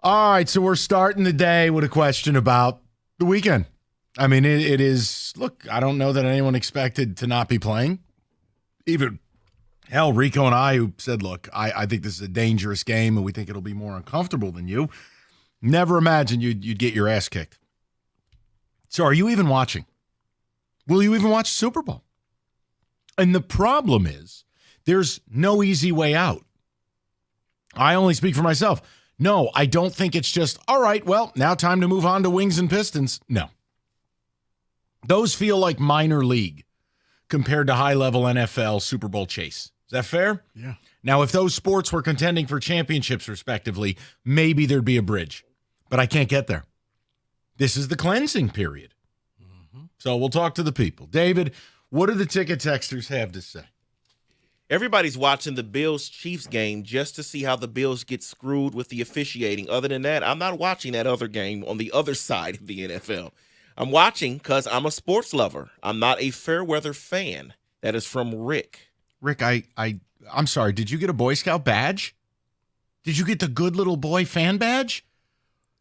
Speaker 22: All right, so we're starting the day with a question about the weekend. I mean, it is, look, I don't know that anyone expected to not be playing. Even, hell, Rico and I, who said, look, I think this is a dangerous game and we think it'll be more uncomfortable than you. Never imagined you'd get your ass kicked. So are you even watching? Will you even watch Super Bowl? And the problem is there's no easy way out. I only speak for myself. No, I don't think it's just, all right, well, now time to move on to Wings and Pistons. No. Those feel like minor league compared to high-level NFL Super Bowl chase. Is that fair?
Speaker 8: Yeah.
Speaker 22: Now, if those sports were contending for championships, respectively, maybe there'd be a bridge. But I can't get there. This is the cleansing period. So we'll talk to the people. David, what do the ticket texters have to say?
Speaker 10: Everybody's watching the Bills-Chiefs game just to see how the Bills get screwed with the officiating. Other than that, I'm not watching that other game on the other side of the NFL. I'm watching because I'm a sports lover. I'm not a fair weather fan. That is from Rick.
Speaker 22: Rick, I'm sorry. Did you get a Boy Scout badge? Did you get the good little boy fan badge?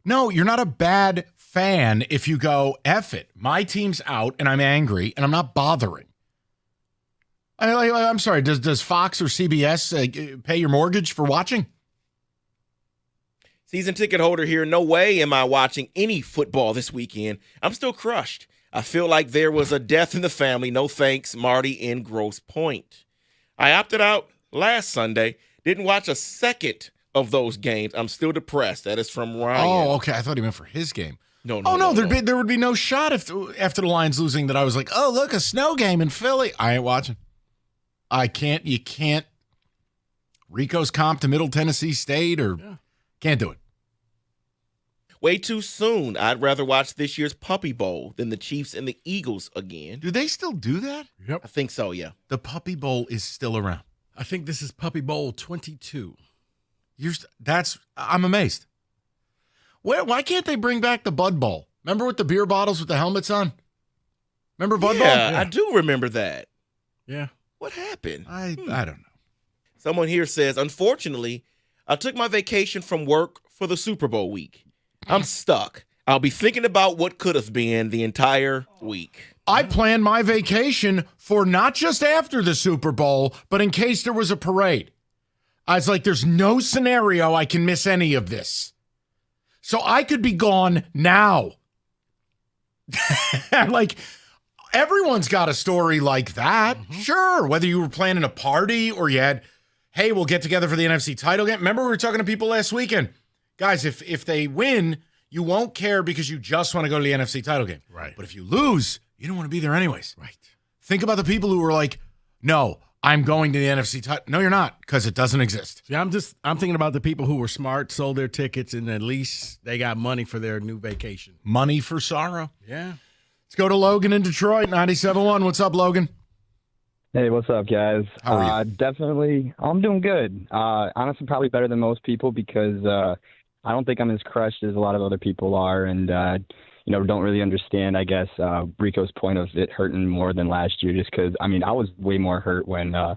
Speaker 22: No, you're not a bad fan if you go, F it. My team's out and I'm angry and I'm not bothering. I'm sorry. Does Fox or CBS pay your mortgage for watching?
Speaker 10: Season ticket holder here. No way am I watching any football this weekend. I'm still crushed. I feel like there was a death in the family. No thanks, Marty in Grosse Pointe. I opted out last Sunday. Didn't watch a second of those games. I'm still depressed. That is from Ryan.
Speaker 22: Oh, okay. I thought he meant for his game.
Speaker 10: No.
Speaker 22: There would be no shot after the Lions losing that I was like, oh, look, a snow game in Philly. I ain't watching. You can't. Rico's comp to Middle Tennessee State can't do it.
Speaker 10: Way too soon. I'd rather watch this year's Puppy Bowl than the Chiefs and the Eagles again.
Speaker 22: Do they still do that?
Speaker 8: Yep.
Speaker 10: I think so, yeah.
Speaker 22: The Puppy Bowl is still around.
Speaker 8: I think this is Puppy Bowl 22.
Speaker 22: I'm amazed. Why can't they bring back the Bud Bowl? Remember with the beer bottles with the helmets on? Remember Bud Bowl?
Speaker 10: Yeah, I do remember that.
Speaker 8: Yeah.
Speaker 10: What happened?
Speaker 22: I don't know.
Speaker 10: Someone here says, unfortunately, I took my vacation from work for the Super Bowl week. I'm stuck. I'll be thinking about what could have been the entire week.
Speaker 22: I planned my vacation for not just after the Super Bowl, but in case there was a parade. I was like, there's no scenario I can miss any of this. So I could be gone now. Like, everyone's got a story like that. Sure. Whether you were planning a party or you had, hey, we'll get together for the NFC title game. Remember we were talking to people last weekend. Guys, if they win, you won't care because you just want to go to the NFC title game.
Speaker 8: Right.
Speaker 22: But if you lose, you don't want to be there anyways.
Speaker 8: Right.
Speaker 22: Think about the people who were like, no, I'm going to the NFC title. No, you're not, because it doesn't exist.
Speaker 8: See, I'm thinking about the people who were smart, sold their tickets, and at least they got money for their new vacation.
Speaker 22: Money for sorrow.
Speaker 8: Yeah.
Speaker 22: Let's go to Logan in Detroit, 97.1. What's up, Logan?
Speaker 11: Hey, what's up, guys?
Speaker 22: How are you?
Speaker 11: Definitely, I'm doing good. Honestly, probably better than most people because I don't think I'm as crushed as a lot of other people are, and don't really understand, I guess, Rico's point of it hurting more than last year. Just because, I was way more hurt when, kind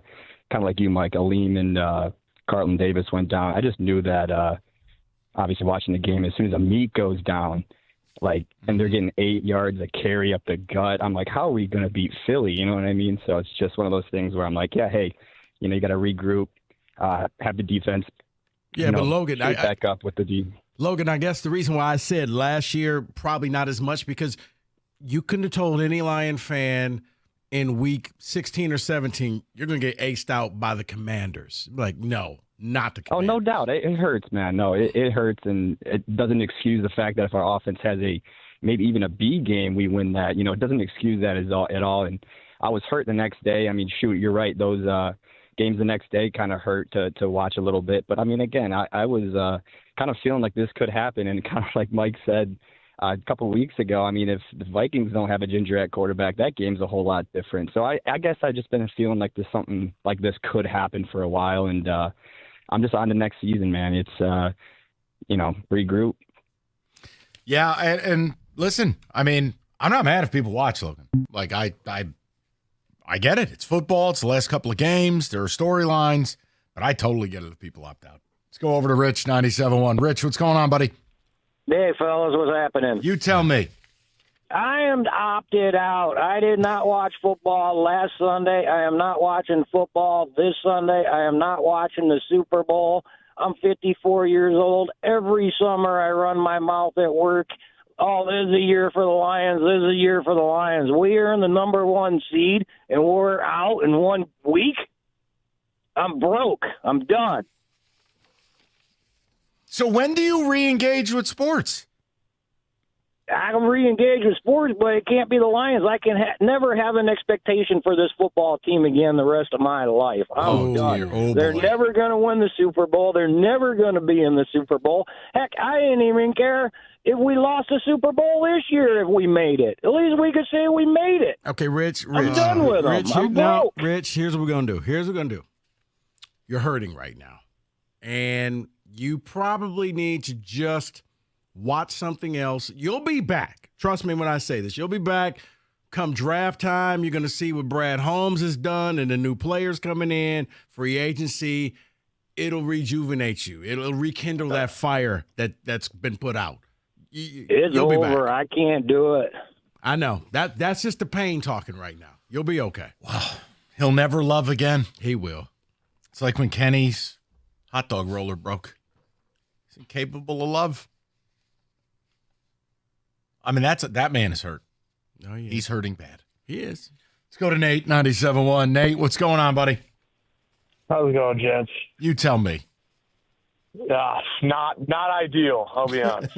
Speaker 11: of like you, Mike, Aleem and Carlton Davis went down. I just knew that, obviously, watching the game, as soon as Amit goes down, and they're getting 8 yards a carry up the gut. I'm like, how are we going to beat Philly? You know what I mean? So it's just one of those things where I'm like, yeah, hey, you got to regroup, have the defense.
Speaker 8: Yeah, but Logan,
Speaker 11: back up with the D.
Speaker 8: Logan, I guess the reason why I said last year probably not as much because you couldn't have told any Lion fan in week 16 or 17 you're going to get aced out by the Commanders. Like, no. Not the Commanders.
Speaker 11: Oh, no doubt. It hurts, man. No, it hurts, and it doesn't excuse the fact that if our offense has maybe even a B game, we win that. It doesn't excuse that at all. And I was hurt the next day. Shoot, you're right. Those games the next day kind of hurt to watch a little bit. But, again, I was kind of feeling like this could happen. And kind of like Mike said a couple of weeks ago, if the Vikings don't have a ginger at quarterback, that game's a whole lot different. So I guess I've just been feeling like something like this could happen for a while. And I'm just on the next season, man. It's, regroup.
Speaker 22: Yeah, and listen, I'm not mad if people watch, Logan. Like, I get it. It's football. It's the last couple of games. There are storylines. But I totally get it if people opt out. Let's go over to Rich, 97.1. Rich, what's going on, buddy?
Speaker 6: Hey, fellas, what's happening?
Speaker 22: You tell me.
Speaker 6: I am opted out. I did not watch football last Sunday. I am not watching football this Sunday. I am not watching the Super Bowl. I'm 54 years old. Every summer I run my mouth at work. Oh, this is a year for the Lions. This is a year for the Lions. We are in the number 1 seed, and we're out in 1 week. I'm broke. I'm done.
Speaker 22: So when do you re-engage with sports?
Speaker 6: I can re-engage with sports, but it can't be the Lions. I can never have an expectation for this football team again the rest of my life. I'm done.
Speaker 22: Dear. Oh,
Speaker 6: They're
Speaker 22: boy.
Speaker 6: never going to win the Super Bowl. They're never going to be in the Super Bowl. Heck, I didn't even care if we lost the Super Bowl this year if we made it. At least we could say we made it.
Speaker 8: Okay, Rich.
Speaker 6: I'm done with them. I'm broke.
Speaker 8: Rich, here's what we're going to do. Here's what we're going to do. You're hurting right now. And you probably need to just watch something else. You'll be back. Trust me when I say this. You'll be back come draft time. You're going to see what Brad Holmes has done and the new players coming in, free agency. It'll rejuvenate you. It'll rekindle that fire that's been put out.
Speaker 6: It's
Speaker 8: You'll be
Speaker 6: over.
Speaker 8: back.
Speaker 6: I can't do it.
Speaker 8: I know. That's just the pain talking right now. You'll be okay.
Speaker 22: Wow. He'll never love again.
Speaker 8: He will.
Speaker 22: It's like when Kenny's hot dog roller broke. Is he capable of love? I mean, that man is hurt.
Speaker 8: Oh, yeah.
Speaker 22: He's hurting bad.
Speaker 8: He is.
Speaker 22: Let's go to Nate, 97.1. Nate, what's going on, buddy?
Speaker 17: How's it going, gents?
Speaker 22: You tell me.
Speaker 17: Not ideal, I'll be honest.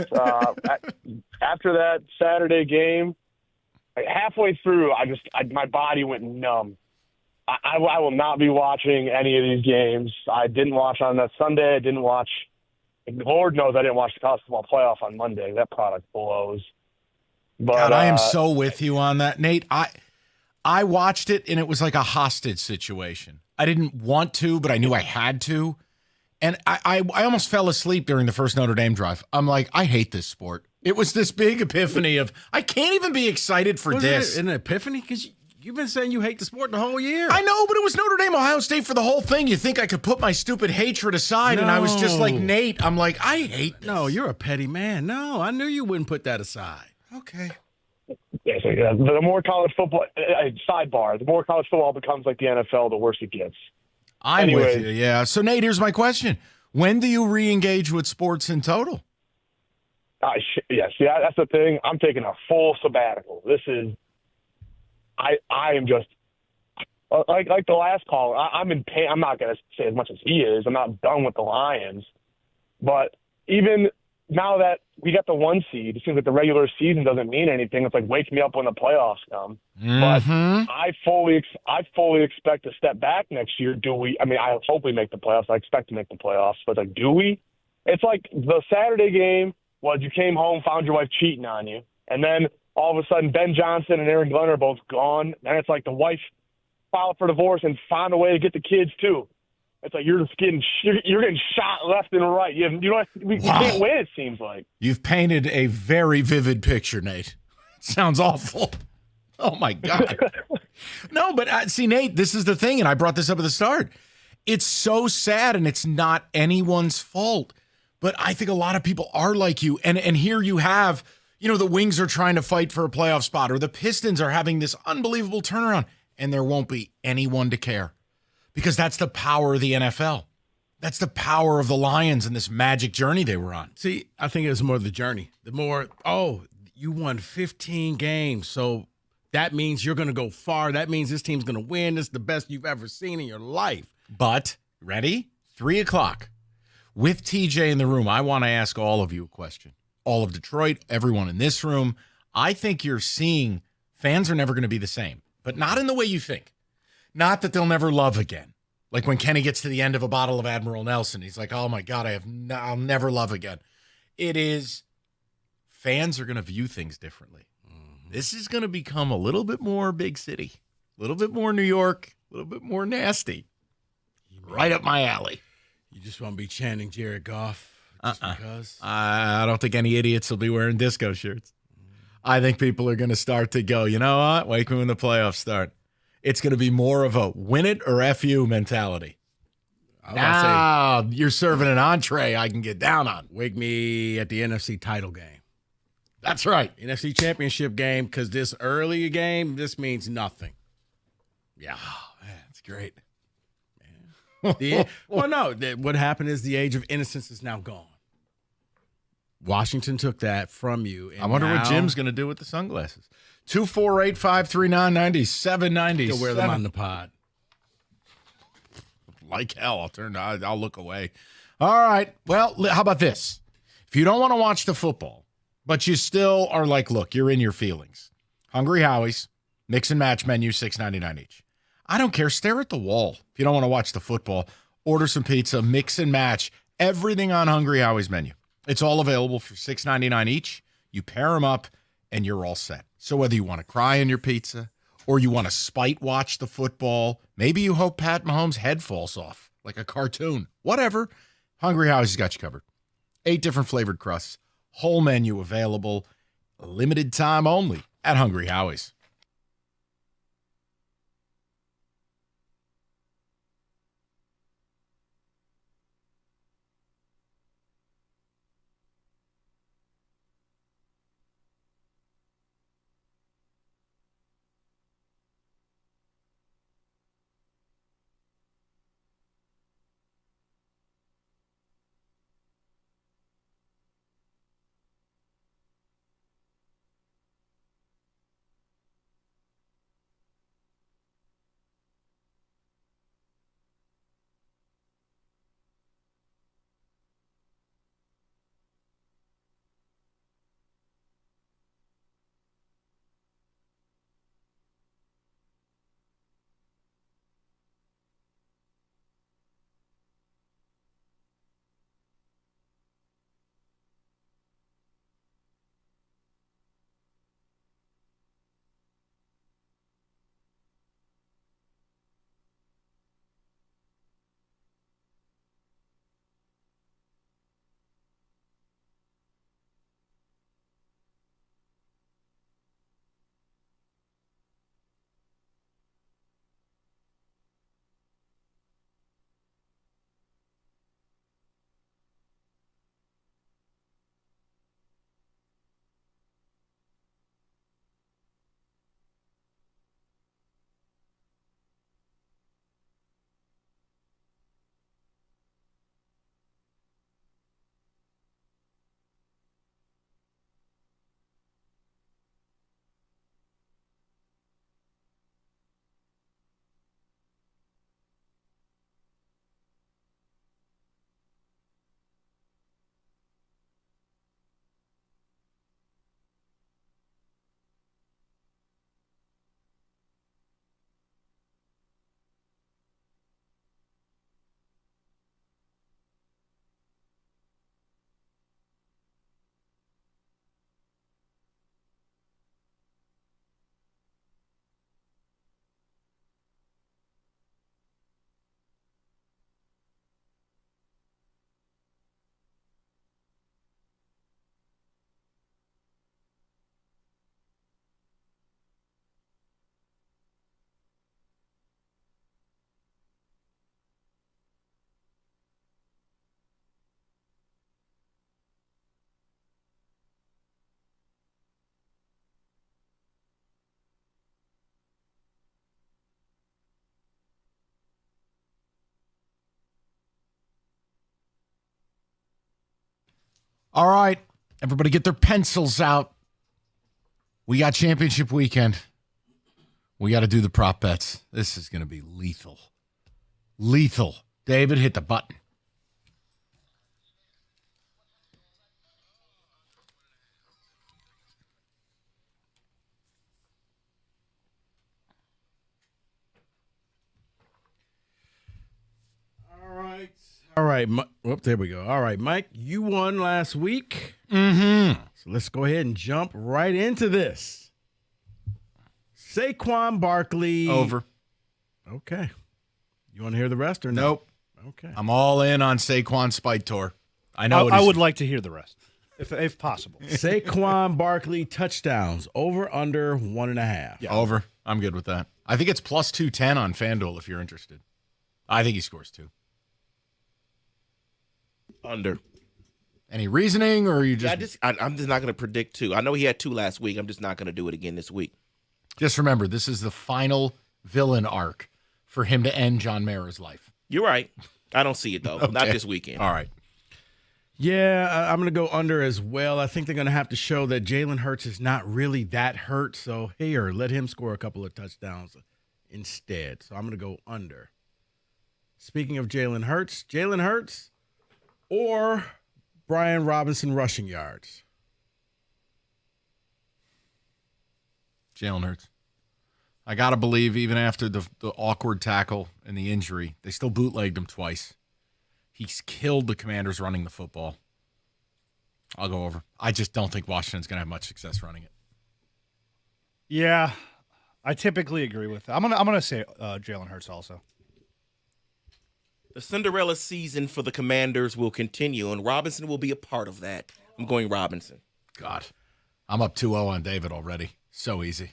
Speaker 17: After that Saturday game, like halfway through, my body went numb. I will not be watching any of these games. I didn't watch on that Sunday. I didn't watch. Lord knows I didn't watch the college football playoff on Monday. That product blows. But
Speaker 22: God, I am so with you on that, Nate. I watched it, and it was like a hostage situation. I didn't want to, but I knew I had to. And I almost fell asleep during the first Notre Dame drive. I'm like, I hate this sport. It was this big epiphany of, I can't even be excited for this.
Speaker 8: An epiphany? Because you've been saying you hate the sport the whole year.
Speaker 22: I know, but it was Notre Dame, Ohio State for the whole thing. You think I could put my stupid hatred aside, and I was just like, Nate, I'm like, I hate this.
Speaker 8: No, you're a petty man. No, I knew you wouldn't put that aside.
Speaker 22: Okay.
Speaker 17: Yeah, so the more college football, sidebar, the more college football becomes like the NFL, the worse it gets.
Speaker 22: I'm with you, yeah. So, Nate, here's my question. When do you re-engage with sports in total?
Speaker 17: Yes, that's the thing. I'm taking a full sabbatical. This is, I am just, like the last call, I'm in pain. I'm not going to say as much as he is. I'm not done with the Lions. But even now that we got the 1 seed, it seems like the regular season doesn't mean anything. It's like, wake me up when the playoffs come. But I fully expect to step back next year. Do we? I mean, I hope we make the playoffs. I expect to make the playoffs. But like, do we? It's like the Saturday game was you came home, found your wife cheating on you, and then all of a sudden Ben Johnson and Aaron Glenn are both gone. And it's like the wife filed for divorce and found a way to get the kids too. It's like you're getting shot left and right. We can't win, it seems like.
Speaker 22: You've painted a very vivid picture, Nate. It sounds awful. Oh, my God. No, but see, Nate, this is the thing, and I brought this up at the start. It's so sad, and it's not anyone's fault. But I think a lot of people are like you. And here you have, the Wings are trying to fight for a playoff spot, or the Pistons are having this unbelievable turnaround, and there won't be anyone to care. Because that's the power of the NFL. That's the power of the Lions and this magic journey they were on.
Speaker 8: See, I think it was more the journey. The more, you won 15 games, so that means you're going to go far. That means this team's going to win. This is the best you've ever seen in your life.
Speaker 22: But, ready? 3 o'clock. With TJ in the room, I want to ask all of you a question. All of Detroit, everyone in this room. I think you're seeing fans are never going to be the same, but not in the way you think. Not that they'll never love again. Like when Kenny gets to the end of a bottle of Admiral Nelson, he's like, oh my God, I'll never love again. It is, fans are going to view things differently. This is going to become a little bit more big city, a little bit more New York, a little bit more nasty. Right up my alley.
Speaker 8: You just want to be chanting Jared Goff just because?
Speaker 22: I don't think any idiots will be wearing disco shirts. I think people are going to start to go, you know what? Wake me when the playoffs start. It's going to be more of a win it or F you mentality. Now you're serving an entree I can get down on.
Speaker 8: Wake me at the NFC title game.
Speaker 22: That's right.
Speaker 8: NFC championship game, because this early game, this means nothing.
Speaker 22: Yeah.
Speaker 8: Oh, man, it's great. What happened is the age of innocence is now gone. Washington took that from you. And
Speaker 22: I wonder what
Speaker 8: now
Speaker 22: Jim's going to do with the sunglasses. 248-539-9790.
Speaker 8: He'll wear them on the pod.
Speaker 22: Like hell. I'll look away. All right. Well, how about this? If you don't want to watch the football, but you still are like, look, you're in your feelings. Hungry Howie's, mix and match menu, $6.99 each. I don't care. Stare at the wall. If you don't want to watch the football, order some pizza, mix and match, everything on Hungry Howie's menu. It's all available for $6.99 each. You pair them up, and you're all set. So whether you want to cry in your pizza or you want to spite watch the football, maybe you hope Pat Mahomes' head falls off like a cartoon, whatever, Hungry Howie's got you covered. 8 different flavored crusts, whole menu available, limited time only at Hungry Howie's. All right, everybody get their pencils out. We got championship weekend. We got to do the prop bets. This is going to be lethal. Lethal. David, hit the button.
Speaker 8: All right. There we go. All right, Mike, you won last week.
Speaker 22: Mm-hmm.
Speaker 8: So let's go ahead and jump right into this. Saquon Barkley.
Speaker 22: Over.
Speaker 8: Okay. You want to hear the rest or no?
Speaker 22: Nope.
Speaker 8: Okay.
Speaker 22: I'm all in on Saquon Spite Tour. I know.
Speaker 7: I would like to hear the rest, if possible.
Speaker 8: Saquon Barkley touchdowns over under 1.5.
Speaker 22: Yeah. Over. I'm good with that. I think it's plus 210 on FanDuel if you're interested. I think he scores 2.
Speaker 10: Under.
Speaker 22: Any reasoning, or are you just?
Speaker 10: I'm just not going to predict 2. I know he had 2 last week. I'm just not going to do it again this week.
Speaker 22: Just remember, this is the final villain arc for him to end John Mara's life.
Speaker 10: You're right. I don't see it, though.
Speaker 22: Okay.
Speaker 10: Not this weekend.
Speaker 22: All right.
Speaker 8: Yeah, I'm going to go under as well. I think they're going to have to show that Jalen Hurts is not really that hurt. So here, let him score a couple of touchdowns instead. So I'm going to go under. Speaking of Jalen Hurts or Brian Robinson rushing yards?
Speaker 22: Jalen Hurts. I got to believe even after the awkward tackle and the injury, they still bootlegged him twice. He's killed the Commanders running the football. I'll go over. I just don't think Washington's going to have much success running it.
Speaker 7: Yeah, I typically agree with that. I'm gonna say Jalen Hurts also.
Speaker 10: The Cinderella season for the Commanders will continue, and Robinson will be a part of that. I'm going Robinson.
Speaker 22: God, I'm up 2-0 on David already. So easy.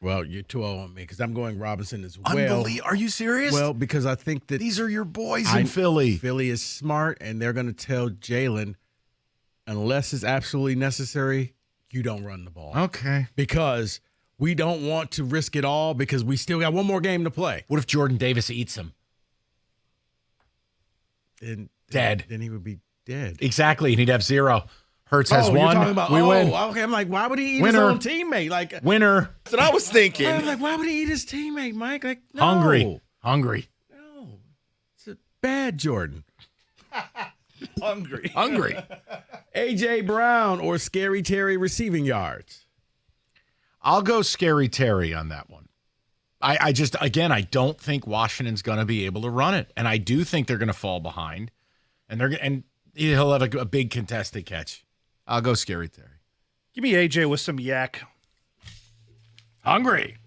Speaker 8: Well, you're 2-0 on me because I'm going Robinson as well.
Speaker 22: Are you serious?
Speaker 8: Well, because I think that
Speaker 22: these are your boys in Philly.
Speaker 8: Philly is smart, and they're going to tell Jalen, unless it's absolutely necessary, you don't run the ball.
Speaker 22: Okay.
Speaker 8: Because we don't want to risk it all because we still got one more game to play.
Speaker 22: What if Jordan Davis eats him? Dead.
Speaker 8: Then he would be dead.
Speaker 22: Exactly, and he'd have 0. Hurts has 1.
Speaker 8: You're talking about,
Speaker 22: we win.
Speaker 8: Okay, I'm like, why would he eat
Speaker 22: Winner.
Speaker 8: his own teammate? Like,
Speaker 22: winner.
Speaker 10: That's what I was thinking.
Speaker 8: I'm like, why would he eat his teammate, Mike? Like, no.
Speaker 22: Hungry.
Speaker 8: No. It's a bad Jordan.
Speaker 7: Hungry.
Speaker 8: A.J. Brown or Scary Terry receiving yards?
Speaker 22: I'll go Scary Terry on that one. I just, again, I don't think Washington's going to be able to run it. And I do think they're going to fall behind. And he'll have a big contested catch. I'll go Scary Terry.
Speaker 7: Give me AJ with some yak.
Speaker 22: Hungry.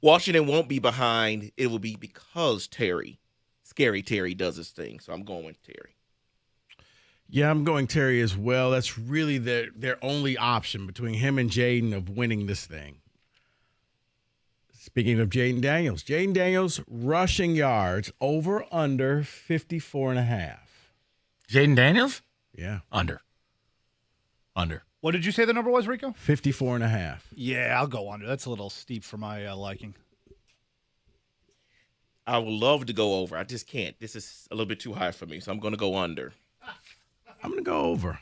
Speaker 10: Washington won't be behind. It will be because Scary Terry does his thing. So I'm going with Terry.
Speaker 8: Yeah, I'm going Terry as well. That's really their only option between him and Jaden of winning this thing. Speaking of Jaden Daniels rushing yards over under 54.5.
Speaker 22: Jaden Daniels?
Speaker 8: Yeah.
Speaker 22: Under.
Speaker 7: What did you say the number was, Rico?
Speaker 8: 54.5.
Speaker 7: Yeah, I'll go under. That's a little steep for my liking.
Speaker 10: I would love to go over. I just can't. This is a little bit too high for me, so I'm going to go under.
Speaker 8: I'm going to go over.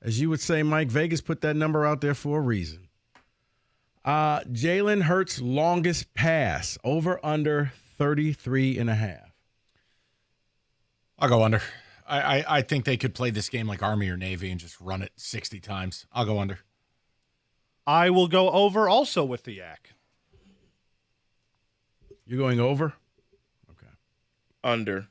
Speaker 8: As you would say, Mike, Vegas put that number out there for a reason. Jalen Hurts' longest pass, over under 33.5.
Speaker 22: I'll go under. I think they could play this game like Army or Navy and just run it 60 times. I'll go under.
Speaker 7: I will go over also with the yak.
Speaker 8: You're going over? Okay.
Speaker 10: Under.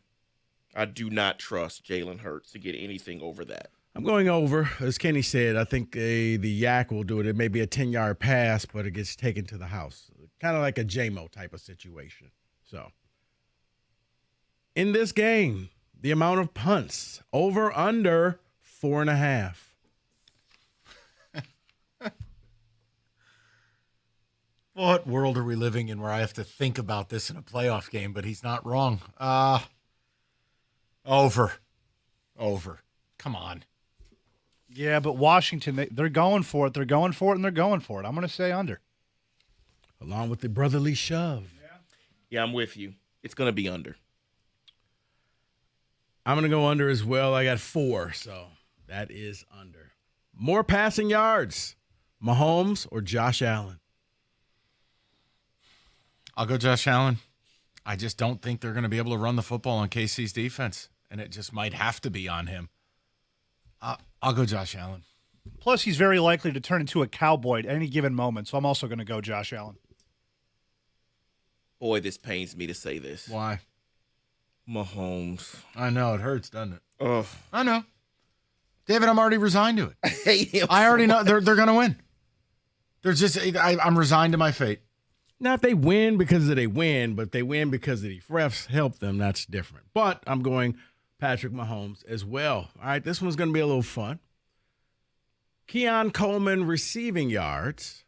Speaker 10: I do not trust Jalen Hurts to get anything over that.
Speaker 8: I'm going over. As Kenny said, I think the yak will do it. It may be a 10-yard pass, but it gets taken to the house. Kind of like a JMO type of situation. So, in this game, the amount of punts, over, under 4.5.
Speaker 22: What world are we living in where I have to think about this in a playoff game, but he's not wrong. Over. Come on.
Speaker 7: Yeah, but Washington, they're going for it. They're going for it, and they're going for it. I'm going to say under.
Speaker 8: Along with the brotherly shove.
Speaker 10: Yeah, I'm with you. It's going to be under.
Speaker 8: I'm going to go under as well. I got 4, so that is under. More passing yards, Mahomes or Josh Allen?
Speaker 22: I'll go Josh Allen. I just don't think they're going to be able to run the football on KC's defense, and it just might have to be on him. I'll go Josh Allen.
Speaker 7: Plus, he's very likely to turn into a cowboy at any given moment, so I'm also going to go Josh Allen.
Speaker 10: Boy, this pains me to say this.
Speaker 22: Why?
Speaker 10: Mahomes.
Speaker 22: I know. It hurts, doesn't it?
Speaker 10: Oh,
Speaker 22: I know. David, I'm already resigned to it.
Speaker 10: I hate him.
Speaker 22: I already know they're going to win. There's just I'm resigned to my fate.
Speaker 8: Now, if they win because they win, but they win because the refs help them, that's different. But I'm going Patrick Mahomes as well. All right, this one's going to be a little fun. Keon Coleman receiving yards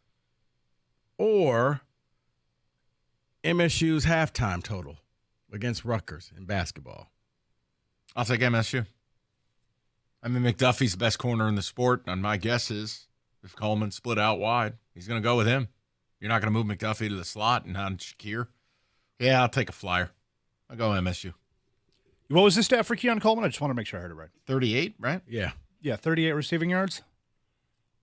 Speaker 8: or MSU's halftime total against Rutgers in basketball.
Speaker 22: I'll take MSU. I mean, McDuffie's the best corner in the sport, and my guess is if Coleman split out wide, he's going to go with him. You're not going to move McDuffie to the slot and on Shakir. Yeah, I'll take a flyer. I'll go MSU.
Speaker 7: What was the stat for Keon Coleman? I just want to make sure I heard it right.
Speaker 22: 38, right? Yeah.
Speaker 7: Yeah, 38 receiving yards.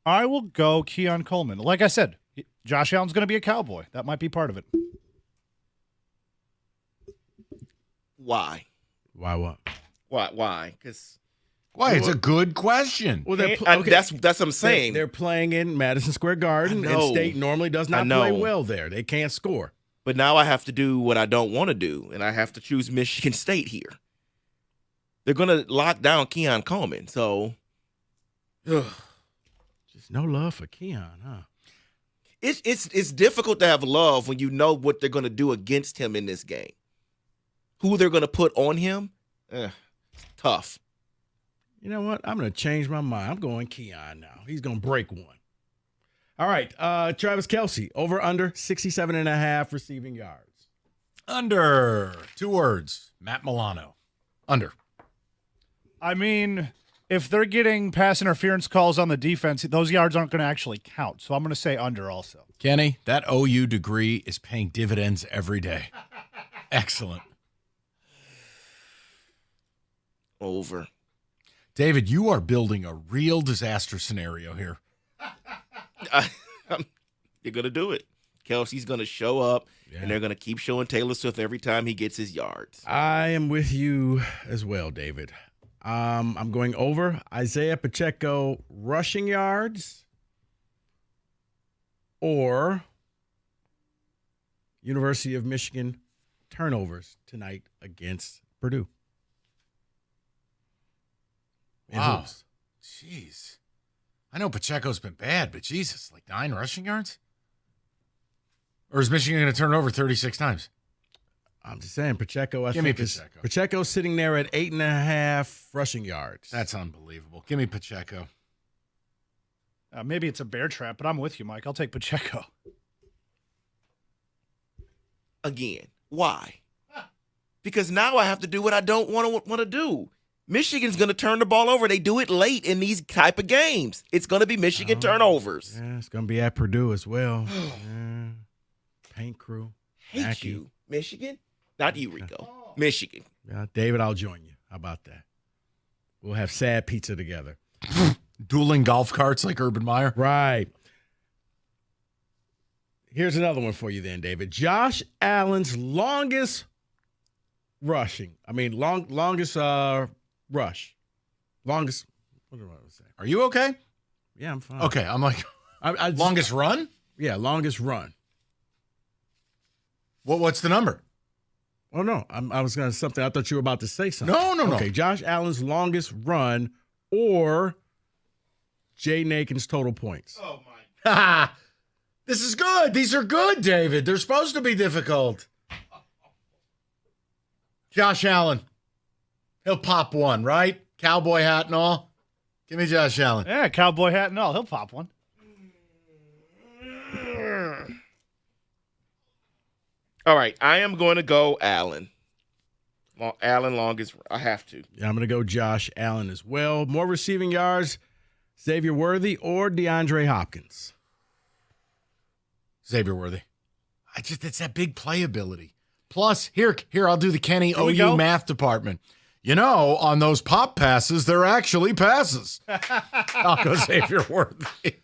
Speaker 7: I will go Keon Coleman. Like I said, Josh Allen's going to be a Cowboy. That might be part of it.
Speaker 10: Why?
Speaker 22: Why what?
Speaker 10: Why? Because
Speaker 22: Why? It's a good question.
Speaker 2: Well,
Speaker 10: that's what I'm saying.
Speaker 2: They're playing in Madison Square Garden, and State normally does not play well there. They can't score.
Speaker 10: But now I have to do what I don't want to do, and I have to choose Michigan State here. They're going to lock down Keon Coleman, so
Speaker 22: just no love for Keon, huh?
Speaker 10: It's difficult to have love when you know what they're going to do against him in this game. Who they're going to put on him, tough.
Speaker 2: You know what? I'm going to change my mind. I'm going Keon now. He's going to break one. All right, Travis Kelce, over under 67.5 receiving yards.
Speaker 22: Under. 2 words. Matt Milano. Under.
Speaker 7: I mean, if they're getting pass interference calls on the defense, those yards aren't going to actually count. So I'm going to say under also.
Speaker 22: Kenny, that OU degree is paying dividends every day. Excellent.
Speaker 10: Over.
Speaker 22: David, you are building a real disaster scenario here.
Speaker 10: You're going to do it. Kelsey's going to show up, and they're going to keep showing Taylor Swift every time he gets his yards.
Speaker 2: I am with you as well, David. I'm going over Isaiah Pacheco rushing yards or University of Michigan turnovers tonight against Purdue.
Speaker 22: Wow. Jeez. I know Pacheco's been bad, but Jesus, like 9 rushing yards? Or is Michigan going to turn it over 36 times?
Speaker 2: I'm just saying, Pacheco,
Speaker 22: Give me Pacheco.
Speaker 2: Pacheco's sitting there at 8.5 rushing yards.
Speaker 22: That's unbelievable. Give me Pacheco.
Speaker 7: Maybe it's a bear trap, but I'm with you, Mike. I'll take Pacheco.
Speaker 10: Again, why? Because now I have to do what I don't want to do. Michigan's going to turn the ball over. They do it late in these type of games. It's going to be Michigan turnovers.
Speaker 2: Yeah, it's going to be at Purdue as well. Paint crew.
Speaker 10: Hate
Speaker 2: Mackie.
Speaker 10: you, Michigan. Not you, Rico. Michigan.
Speaker 2: Yeah, David, I'll join you. How about that? We'll have sad pizza together.
Speaker 22: Dueling golf carts like Urban Meyer.
Speaker 2: Right. Here's another one for you then, David. Josh Allen's longest rushing. Longest rush. Longest. What do I say?
Speaker 22: Are you okay?
Speaker 2: Yeah, I'm fine.
Speaker 22: Okay, I'm like, longest run?
Speaker 2: Yeah, longest run.
Speaker 22: What's the number?
Speaker 2: Oh, no. I was going to something. I thought you were about to say something.
Speaker 22: No.
Speaker 2: Okay, Josh Allen's longest run or Jay Nakin's total points.
Speaker 22: Oh, my. This is good. These are good, David. They're supposed to be difficult. Josh Allen. He'll pop one, right? Cowboy hat and all. Give me Josh Allen.
Speaker 7: Yeah, cowboy hat and all. He'll pop one.
Speaker 10: All right, I am going to go Allen. Allen longest. I have to.
Speaker 2: Yeah, I'm going to go Josh Allen as well. More receiving yards, Xavier Worthy or DeAndre Hopkins?
Speaker 22: Xavier Worthy. It's that big playability. Plus, here, I'll do the Kenny
Speaker 7: we
Speaker 22: OU
Speaker 7: go.
Speaker 22: math department. You know, on those pop passes, they're actually passes. I'll go Xavier Worthy.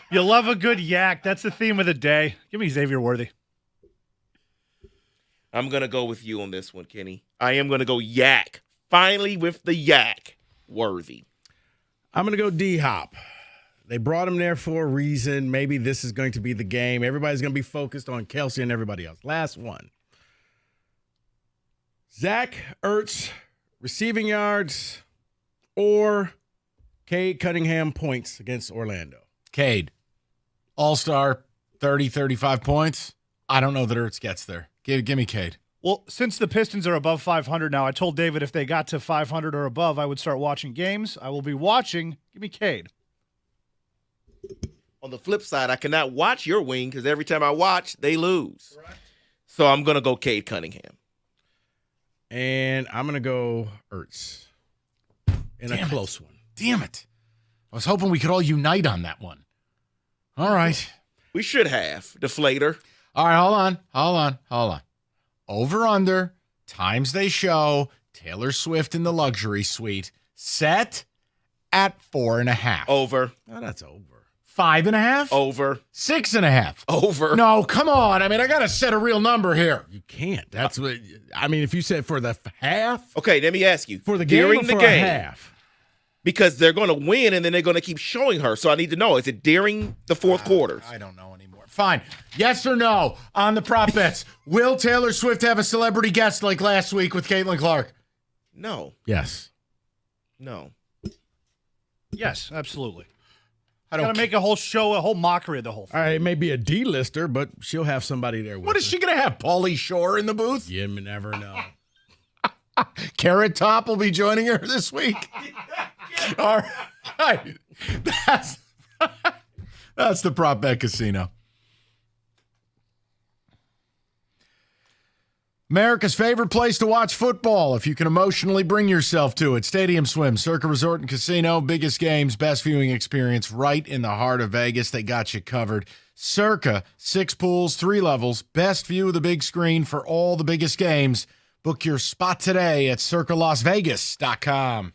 Speaker 7: You love a good yak. That's the theme of the day. Give me Xavier Worthy.
Speaker 10: I'm going to go with you on this one, Kenny. I am going to go yak. Finally with the yak. Worthy.
Speaker 2: I'm going to go D-Hop. They brought him there for a reason. Maybe this is going to be the game. Everybody's going to be focused on Kelsey and everybody else. Last one. Zach Ertz, receiving yards, or Cade Cunningham points against Orlando.
Speaker 22: Cade. All-star, 30, 35 points. I don't know that Ertz gets there. Give me Cade.
Speaker 7: Well, since the Pistons are above 500 now, I told David if they got to 500 or above, I would start watching games. I will be watching. Give me Cade.
Speaker 10: On the flip side, I cannot watch your wing because every time I watch, they lose. Correct. So I'm going to go Cade Cunningham.
Speaker 2: And I'm going to go Ertz.
Speaker 22: in a close one. Damn it. I was hoping we could all unite on that one. All right.
Speaker 10: We should have. Deflator.
Speaker 22: All right, hold on. Over under, times they show, Taylor Swift in the luxury suite, set at 4.5.
Speaker 10: Over.
Speaker 22: Oh, that's over. 5.5?
Speaker 10: Over.
Speaker 22: 6.5.
Speaker 10: Over.
Speaker 22: No, come on. I mean, I got to set a real number here. You can't. That's what, I mean, if you said for the half.
Speaker 10: Okay, let me ask you.
Speaker 22: For the game
Speaker 10: during
Speaker 22: or
Speaker 10: the
Speaker 22: for
Speaker 10: game,
Speaker 22: a half?
Speaker 10: Because they're going to win and then they're going to keep showing her. So I need to know, is it during the fourth quarters?
Speaker 22: I don't know anymore. Fine. Yes or no on the prop bets. Will Taylor Swift have a celebrity guest like last week with Caitlin Clark?
Speaker 10: No.
Speaker 22: Yes.
Speaker 10: No.
Speaker 7: Yes, absolutely.
Speaker 22: I
Speaker 7: Got to make a whole show, a whole mockery of the whole thing.
Speaker 22: All right, it may be a D-lister, but she'll have somebody there with What is she going to have, Pauly Shore in the booth? You never know. Carrot Top will be joining her this week. All right. That's the Prop Bet Casino. America's favorite place to watch football, if you can emotionally bring yourself to it. Stadium Swim, Circa Resort and Casino, biggest games, best viewing experience right in the heart of Vegas. They got you covered. Circa, 6 pools, 3 levels, best view of the big screen for all the biggest games. Book your spot today at circalasvegas.com.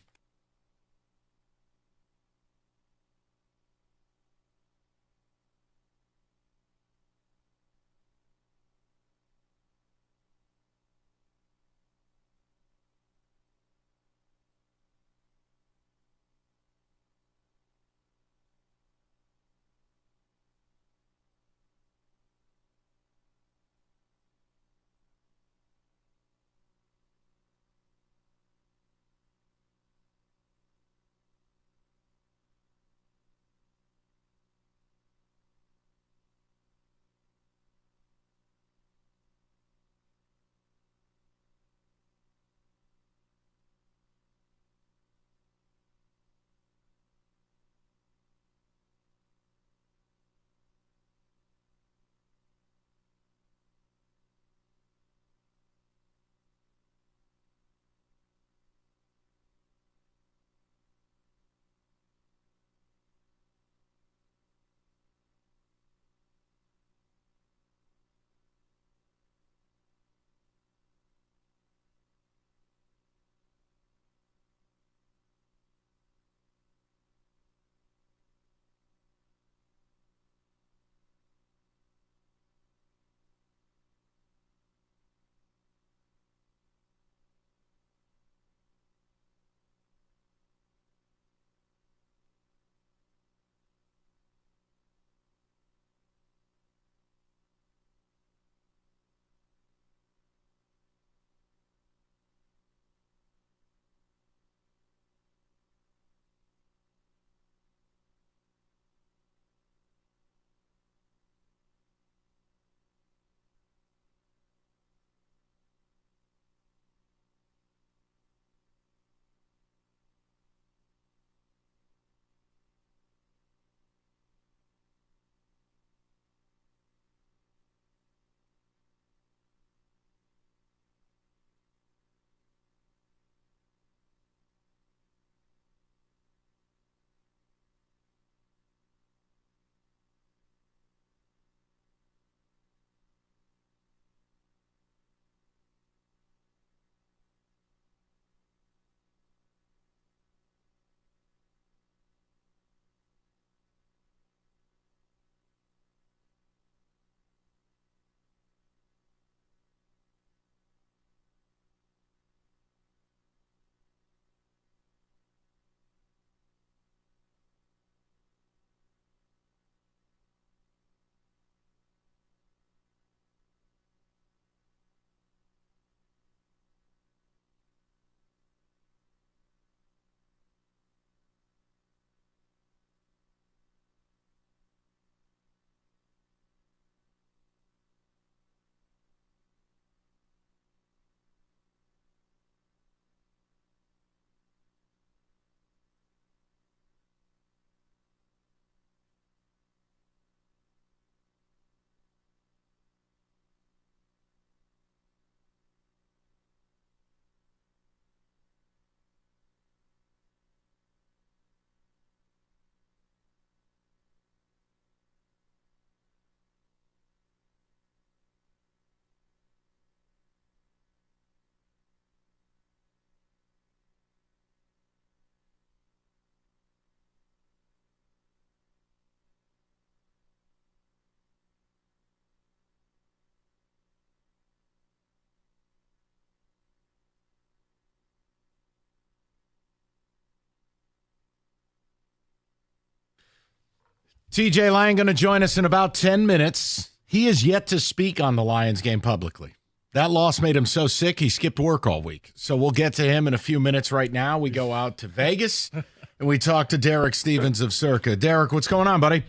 Speaker 22: TJ Lang going to join us in about 10 minutes. He is yet to speak on the Lions game publicly. That loss made him so sick, he skipped work all week. So we'll get to him in a few minutes. Right now, we go out to Vegas, and we talk to Derek Stevens of Circa. Derek, what's going on, buddy?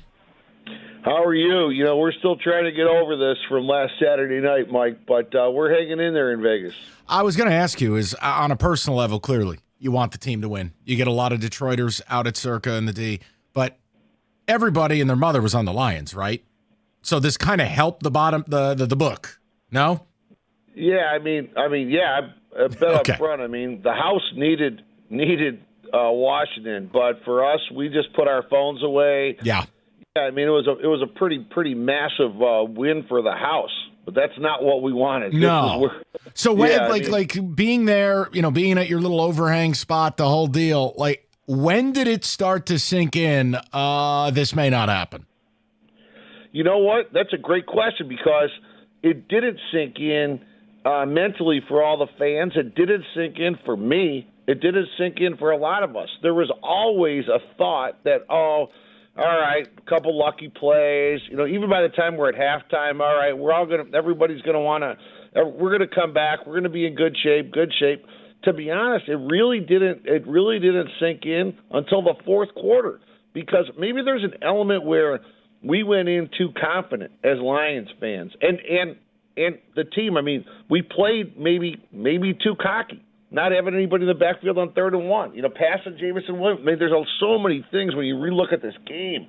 Speaker 4: How are you? You know, we're still trying to get over this from last Saturday night, Mike, but we're hanging in there in Vegas.
Speaker 22: I was going to ask you, is on a personal level, clearly, you want the team to win. You get a lot of Detroiters out at Circa and the D, but everybody and their mother was on the Lions, right? So this kind of helped the bottom, the book, no?
Speaker 4: Yeah, I mean, yeah, I bet up front. I mean, the house needed Washington, but for us, we just put our phones away.
Speaker 22: Yeah.
Speaker 4: Yeah, I mean, it was a pretty massive win for the house, but that's not what we wanted.
Speaker 22: No. So when, like being there, you know, being at your little overhang spot, the whole deal. Like, when did it start to sink in? This may not happen.
Speaker 4: You know what? That's a great question because it didn't sink in mentally for all the fans. It didn't sink in for me. It didn't sink in for a lot of us. There was always a thought that, all right, a couple lucky plays. You know, even by the time we're at halftime, all right, everybody's going to want to. We're going to come back. We're going to be in good shape. To be honest, it really didn't sink in until the fourth quarter because maybe there's an element where we went in too confident as Lions fans, and the team. I mean, we played maybe too cocky, not having anybody in the backfield on 3rd and 1. You know, passing Jameson Williams. I mean, there's so many things when you relook at this game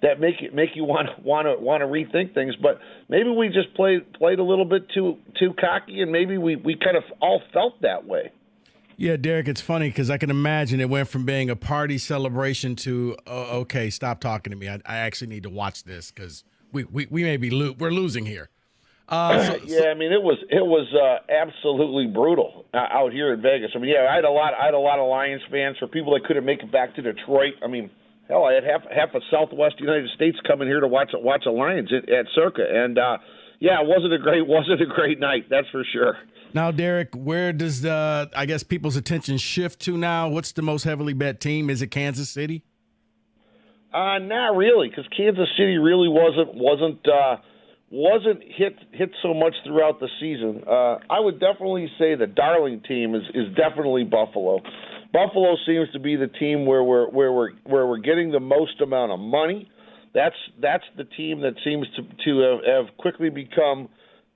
Speaker 4: that make you want to rethink things. But maybe we just played a little bit too cocky, and maybe we kind of all felt that way.
Speaker 22: Yeah, Derek, it's funny because I can imagine it went from being a party celebration to, okay, stop talking to me. I actually need to watch this because we may be we're losing here.
Speaker 4: I mean, it was absolutely brutal out here in Vegas. I mean, yeah, I had a lot of Lions fans. For people that couldn't make it back to Detroit, I mean, hell, I had half of Southwest United States coming here to watch a Lions at Circa, and yeah, it wasn't a great night, that's for sure.
Speaker 22: Now, Derek, where does I guess people's attention shift to now? What's the most heavily bet team? Is it Kansas City?
Speaker 4: Not really, because Kansas City really wasn't hit so much throughout the season. I would definitely say the darling team is definitely Buffalo. Buffalo seems to be the team where we're getting the most amount of money. That's the team that seems to have quickly become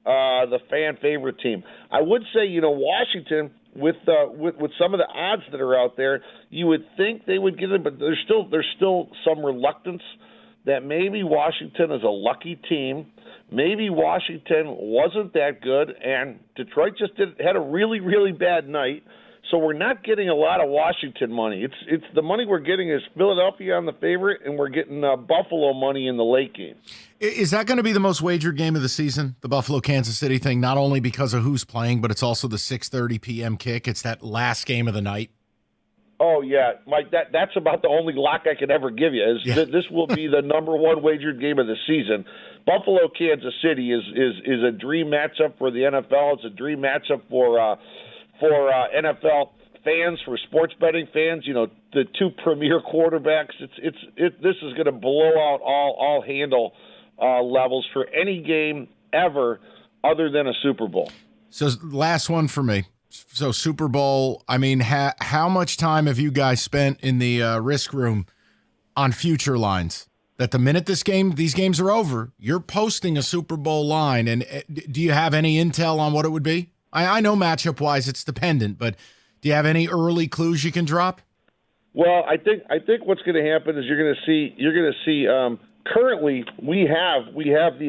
Speaker 4: the fan favorite team. I would say, you know, Washington with some of the odds that are out there, you would think they would get it, but there's still some reluctance that maybe Washington is a lucky team. Maybe Washington wasn't that good, and Detroit just had a really, really bad night. So we're not getting a lot of Washington money. It's the money we're getting is Philadelphia on the favorite, and we're getting Buffalo money in the late game.
Speaker 22: Is that going to be the most wagered game of the season, the Buffalo-Kansas City thing, not only because of who's playing, but it's also the 6:30 p.m. kick? It's that last game of the night.
Speaker 4: Oh, yeah, Mike, that's about the only lock I can ever give you. This will be the number one wagered game of the season. Buffalo, Kansas City is a dream matchup for the NFL. It's a dream matchup for NFL fans, for sports betting fans. You know, the two premier quarterbacks. This is going to blow out all handle levels for any game ever, other than a Super Bowl.
Speaker 22: So, last one for me. So Super Bowl, I mean, how much time have you guys spent in the risk room on future lines? That the minute these games are over, you're posting a Super Bowl line. And do you have any intel on what it would be? I know matchup-wise it's dependent, but do you have any early clues you can drop?
Speaker 4: Well, I think what's going to happen is you're going to see. Currently, we have the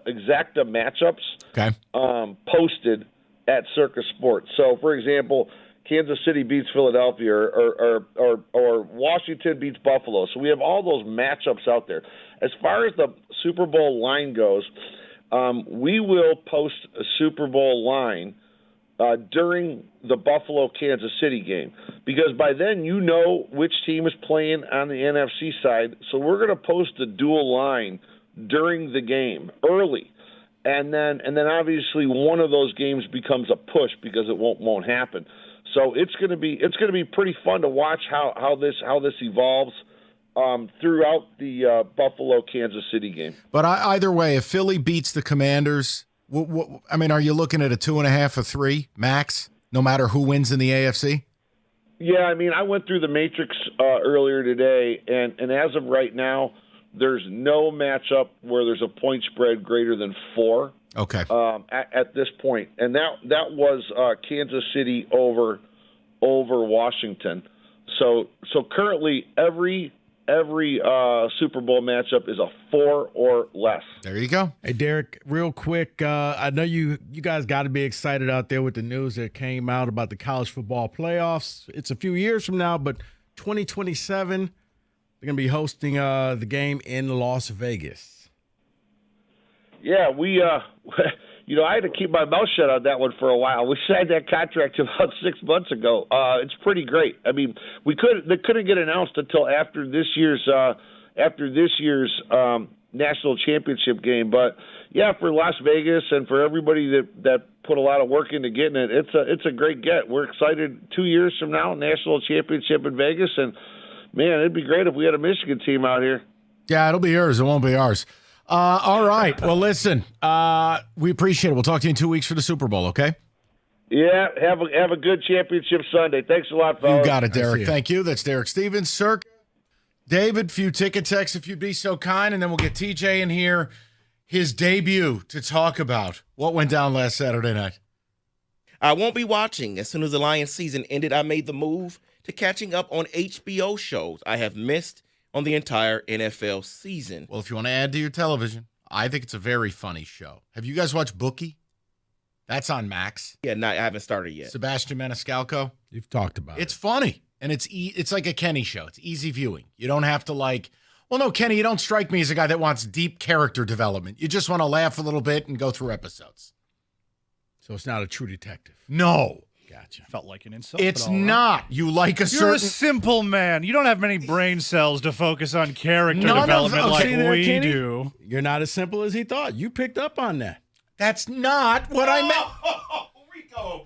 Speaker 4: exacta matchups posted at Circa Sports. So, for example, Kansas City beats Philadelphia or Washington beats Buffalo. So we have all those matchups out there. As far as the Super Bowl line goes, we will post a Super Bowl line during the Buffalo-Kansas City game because by then you know which team is playing on the NFC side. So we're going to post a dual line during the game early. And then obviously one of those games becomes a push because it won't happen. So it's going to be pretty fun to watch how this evolves. throughout the Buffalo Kansas City game.
Speaker 22: But either way, if Philly beats the Commanders, I mean, are you looking at a 2.5 or 3 max, no matter who wins in the AFC?
Speaker 4: Yeah, I mean, I went through the matrix earlier today, and as of right now, there's no matchup where there's a point spread greater than 4.
Speaker 22: Okay.
Speaker 4: At this point, and that was Kansas City over Washington. So currently every Super Bowl matchup is a 4 or less.
Speaker 22: There you go.
Speaker 8: Hey, Derek, real quick, I know you guys got to be excited out there with the news that came out about the college football playoffs. It's a few years from now, but 2027, they're going to be hosting the game in Las Vegas.
Speaker 4: Yeah, we I had to keep my mouth shut on that one for a while. We signed that contract about 6 months ago. It's pretty great. I mean, they couldn't get announced until after this year's national championship game. But yeah, for Las Vegas and for everybody that put a lot of work into getting it, it's a great get. We're excited. 2 years from now, national championship in Vegas, and man, it'd be great if we had a Michigan team out here.
Speaker 22: Yeah, it'll be yours. It won't be ours. All right. Well, listen, we appreciate it. We'll talk to you in 2 weeks for the Super Bowl, okay?
Speaker 4: Yeah, have a good championship Sunday. Thanks a lot, fellas.
Speaker 22: You got it, Derek. Thank you. That's Derek Stevens. Circa. David, few ticket texts if you'd be so kind, and then we'll get TJ in here, his debut to talk about what went down last Saturday night.
Speaker 10: I won't be watching. As soon as the Lions season ended, I made the move to catching up on HBO shows I have missed on the entire NFL season.
Speaker 22: Well, if you want to add to your television, I think it's a very funny show. Have you guys watched Bookie? That's on Max.
Speaker 10: Yeah, no, I haven't started yet.
Speaker 22: Sebastian Maniscalco.
Speaker 8: You've talked about it.
Speaker 22: It's funny, and it's like a Kenny show. It's easy viewing. You don't have to well, no, Kenny, you don't strike me as a guy that wants deep character development. You just want to laugh a little bit and go through episodes.
Speaker 8: So it's not a True Detective.
Speaker 22: No.
Speaker 8: Gotcha.
Speaker 7: Felt like an insult.
Speaker 22: It's not. You like a certain...
Speaker 7: You're a simple man. You don't have many brain cells to focus on character development like we do.
Speaker 8: You're not as simple as he thought. You picked up on that.
Speaker 22: That's not what I meant.
Speaker 10: Rico.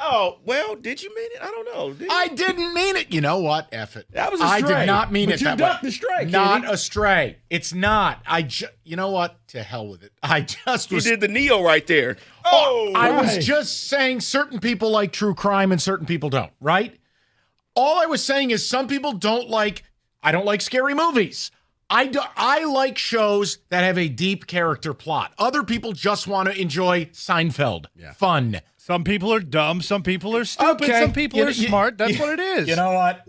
Speaker 10: Oh, well, did you mean it? I don't know.
Speaker 22: I didn't mean it. You know what? F it.
Speaker 8: That was a
Speaker 22: I
Speaker 8: stray.
Speaker 22: did not mean
Speaker 8: But
Speaker 22: it
Speaker 8: you
Speaker 22: that
Speaker 8: ducked
Speaker 22: way.
Speaker 8: the stray,
Speaker 22: Not
Speaker 8: Kenny.
Speaker 22: a stray. It's not. You know what? To hell with it. I just was...
Speaker 10: You did the Neo right there. Oh,
Speaker 22: I was just saying certain people like true crime and certain people don't, right? All I was saying is some people I don't like scary movies. I like shows that have a deep character plot. Other people just want to enjoy Seinfeld. Yeah. Fun.
Speaker 7: Some people are dumb. Some people are stupid.
Speaker 22: Okay.
Speaker 7: Some people are smart. That's what it is.
Speaker 22: You know what?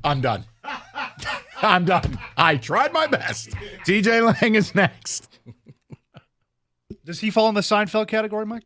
Speaker 22: I'm done. I'm done. I tried my best. TJ Lang is next.
Speaker 7: Does he fall in the Seinfeld category, Mike?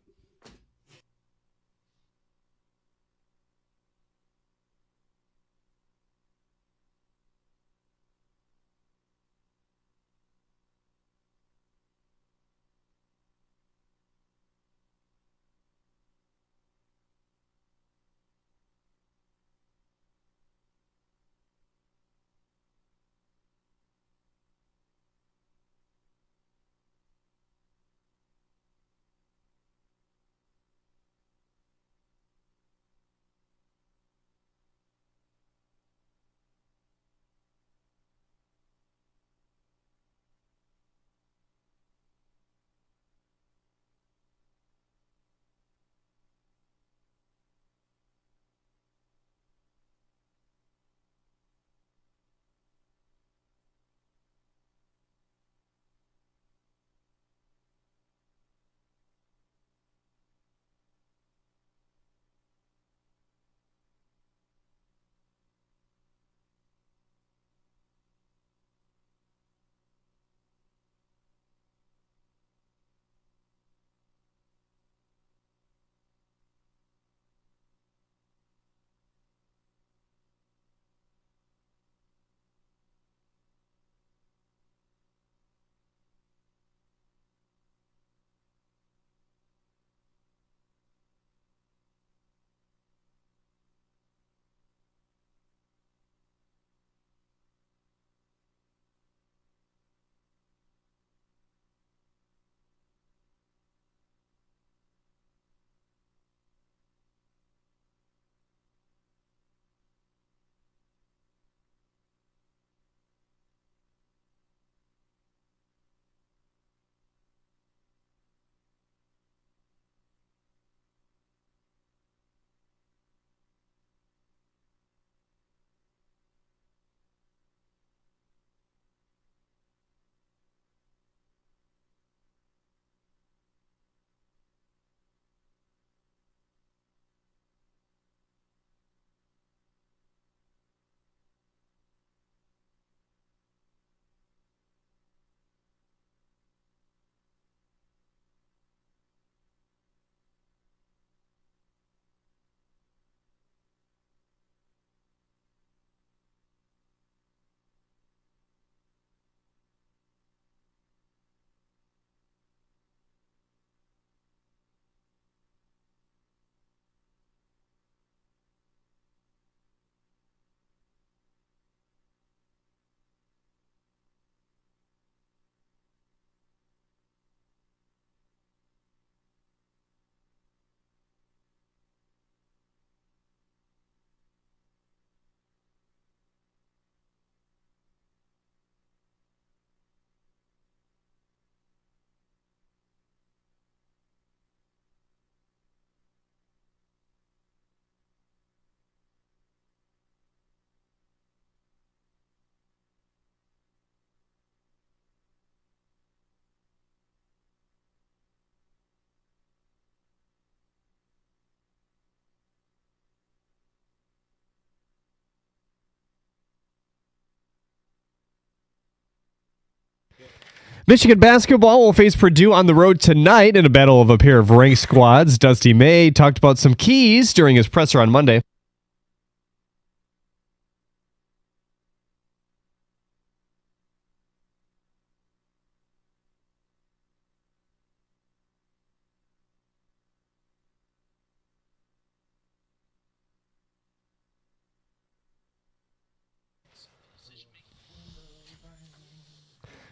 Speaker 9: Michigan basketball will face Purdue on the road tonight in a battle of a pair of ranked squads. Dusty May talked about some keys during his presser on Monday.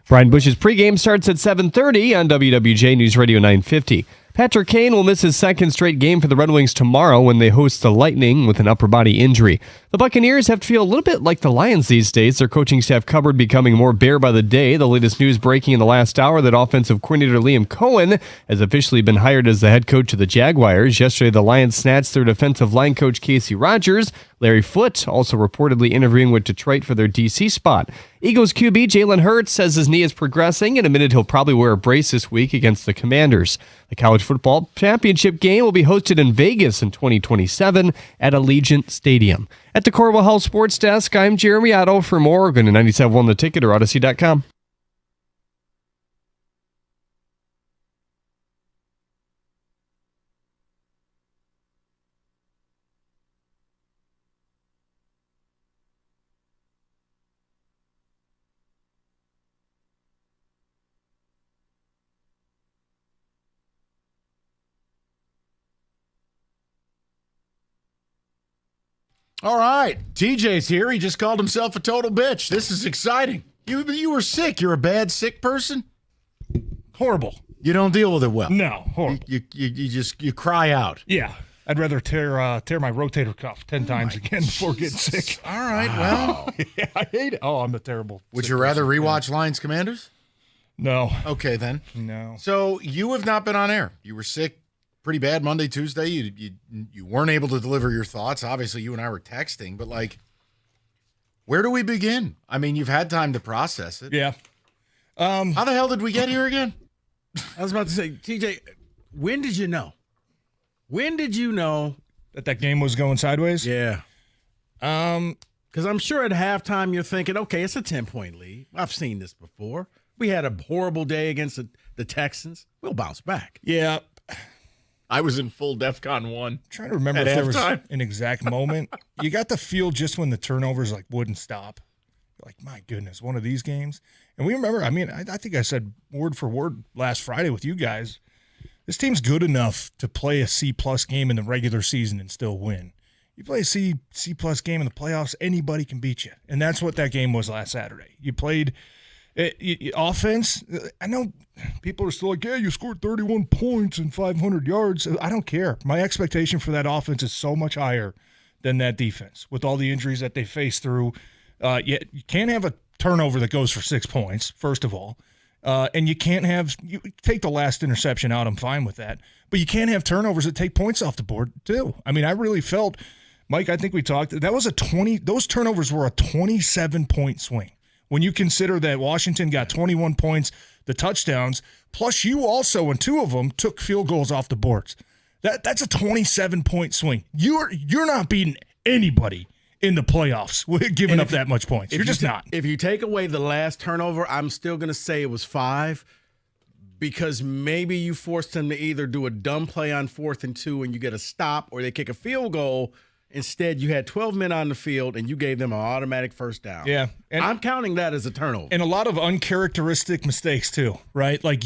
Speaker 9: Brian Bush's pregame starts at 7:30 on WWJ News Radio 950. Patrick Kane will miss his second straight game for the Red Wings tomorrow when they host the Lightning with an upper body injury. The Buccaneers have to feel a little bit like the Lions these days. Their coaching staff cupboard becoming more bare by the day. The latest news breaking in the last hour that offensive coordinator Liam Cohen has officially been hired as the head coach of the Jaguars. Yesterday, the Lions snatched their defensive line coach Casey Rogers. Larry Foote also reportedly interviewing with Detroit for their DC spot. Eagles QB Jalen Hurts says his knee is progressing and admitted he'll probably wear a brace this week against the Commanders. The college football championship game will be hosted in Vegas in 2027 at Allegiant Stadium. At the Corwell Health Sports Desk, I'm Jeremy Otto. For more, go to 97.1 The Ticket or Odyssey.com.
Speaker 22: All right, TJ's here. He just called himself a total bitch. This is exciting. You were sick. You're a bad sick person.
Speaker 3: Horrible.
Speaker 22: You don't deal with it well.
Speaker 3: No, horrible.
Speaker 22: You cry out.
Speaker 3: Yeah, I'd rather tear my rotator cuff 10 times again before getting sick.
Speaker 22: All right, well,
Speaker 3: yeah, I hate it. Oh, I'm a terrible.
Speaker 22: Would you rather rewatch Lions Commanders?
Speaker 3: No.
Speaker 22: Okay, then.
Speaker 3: No.
Speaker 22: So you have not been on air. You were sick pretty bad Monday, Tuesday. You weren't able to deliver your thoughts. Obviously, you and I were texting, but like, where do we begin? I mean, you've had time to process it.
Speaker 3: Yeah.
Speaker 22: How the hell did we get here again?
Speaker 8: I was about to say, TJ, when did you know? When did you know
Speaker 3: that game was going sideways?
Speaker 8: Yeah. Because I'm sure at halftime you're thinking, okay, it's a 10-point lead. I've seen this before. We had a horrible day against the Texans. We'll bounce back.
Speaker 3: Yeah.
Speaker 22: I was in full DEFCON 1.
Speaker 3: I'm trying to remember if there was an exact moment. You got the feel just when the turnovers wouldn't stop. You're like, my goodness, one of these games. And we remember, I mean, I think I said word for word last Friday with you guys, this team's good enough to play a C-plus game in the regular season and still win. You play a C-plus game in the playoffs, anybody can beat you. And that's what that game was last Saturday. You played offense. I know people are still like, yeah, you scored 31 points and 500 yards. I don't care. My expectation for that offense is so much higher than that defense with all the injuries that they face through. You can't have a turnover that goes for 6 points, first of all. And you take the last interception out. I'm fine with that. But you can't have turnovers that take points off the board, too. I mean, I really felt, Mike, I think we talked, those turnovers were a 27-point swing. When you consider that Washington got 21 points, the touchdowns, plus you also, in 2 of them, took field goals off the boards. That's a 27-point swing. You're not beating anybody in the playoffs with giving up that much points. You're just not.
Speaker 8: If you take away the last turnover, I'm still going to say it was 5 because maybe you forced them to either do a dumb play on 4th and 2 and you get a stop, or they kick a field goal. Instead, you had 12 men on the field, and you gave them an automatic first down.
Speaker 3: Yeah.
Speaker 8: And I'm counting that as a turnover.
Speaker 3: And a lot of uncharacteristic mistakes, too, right? Like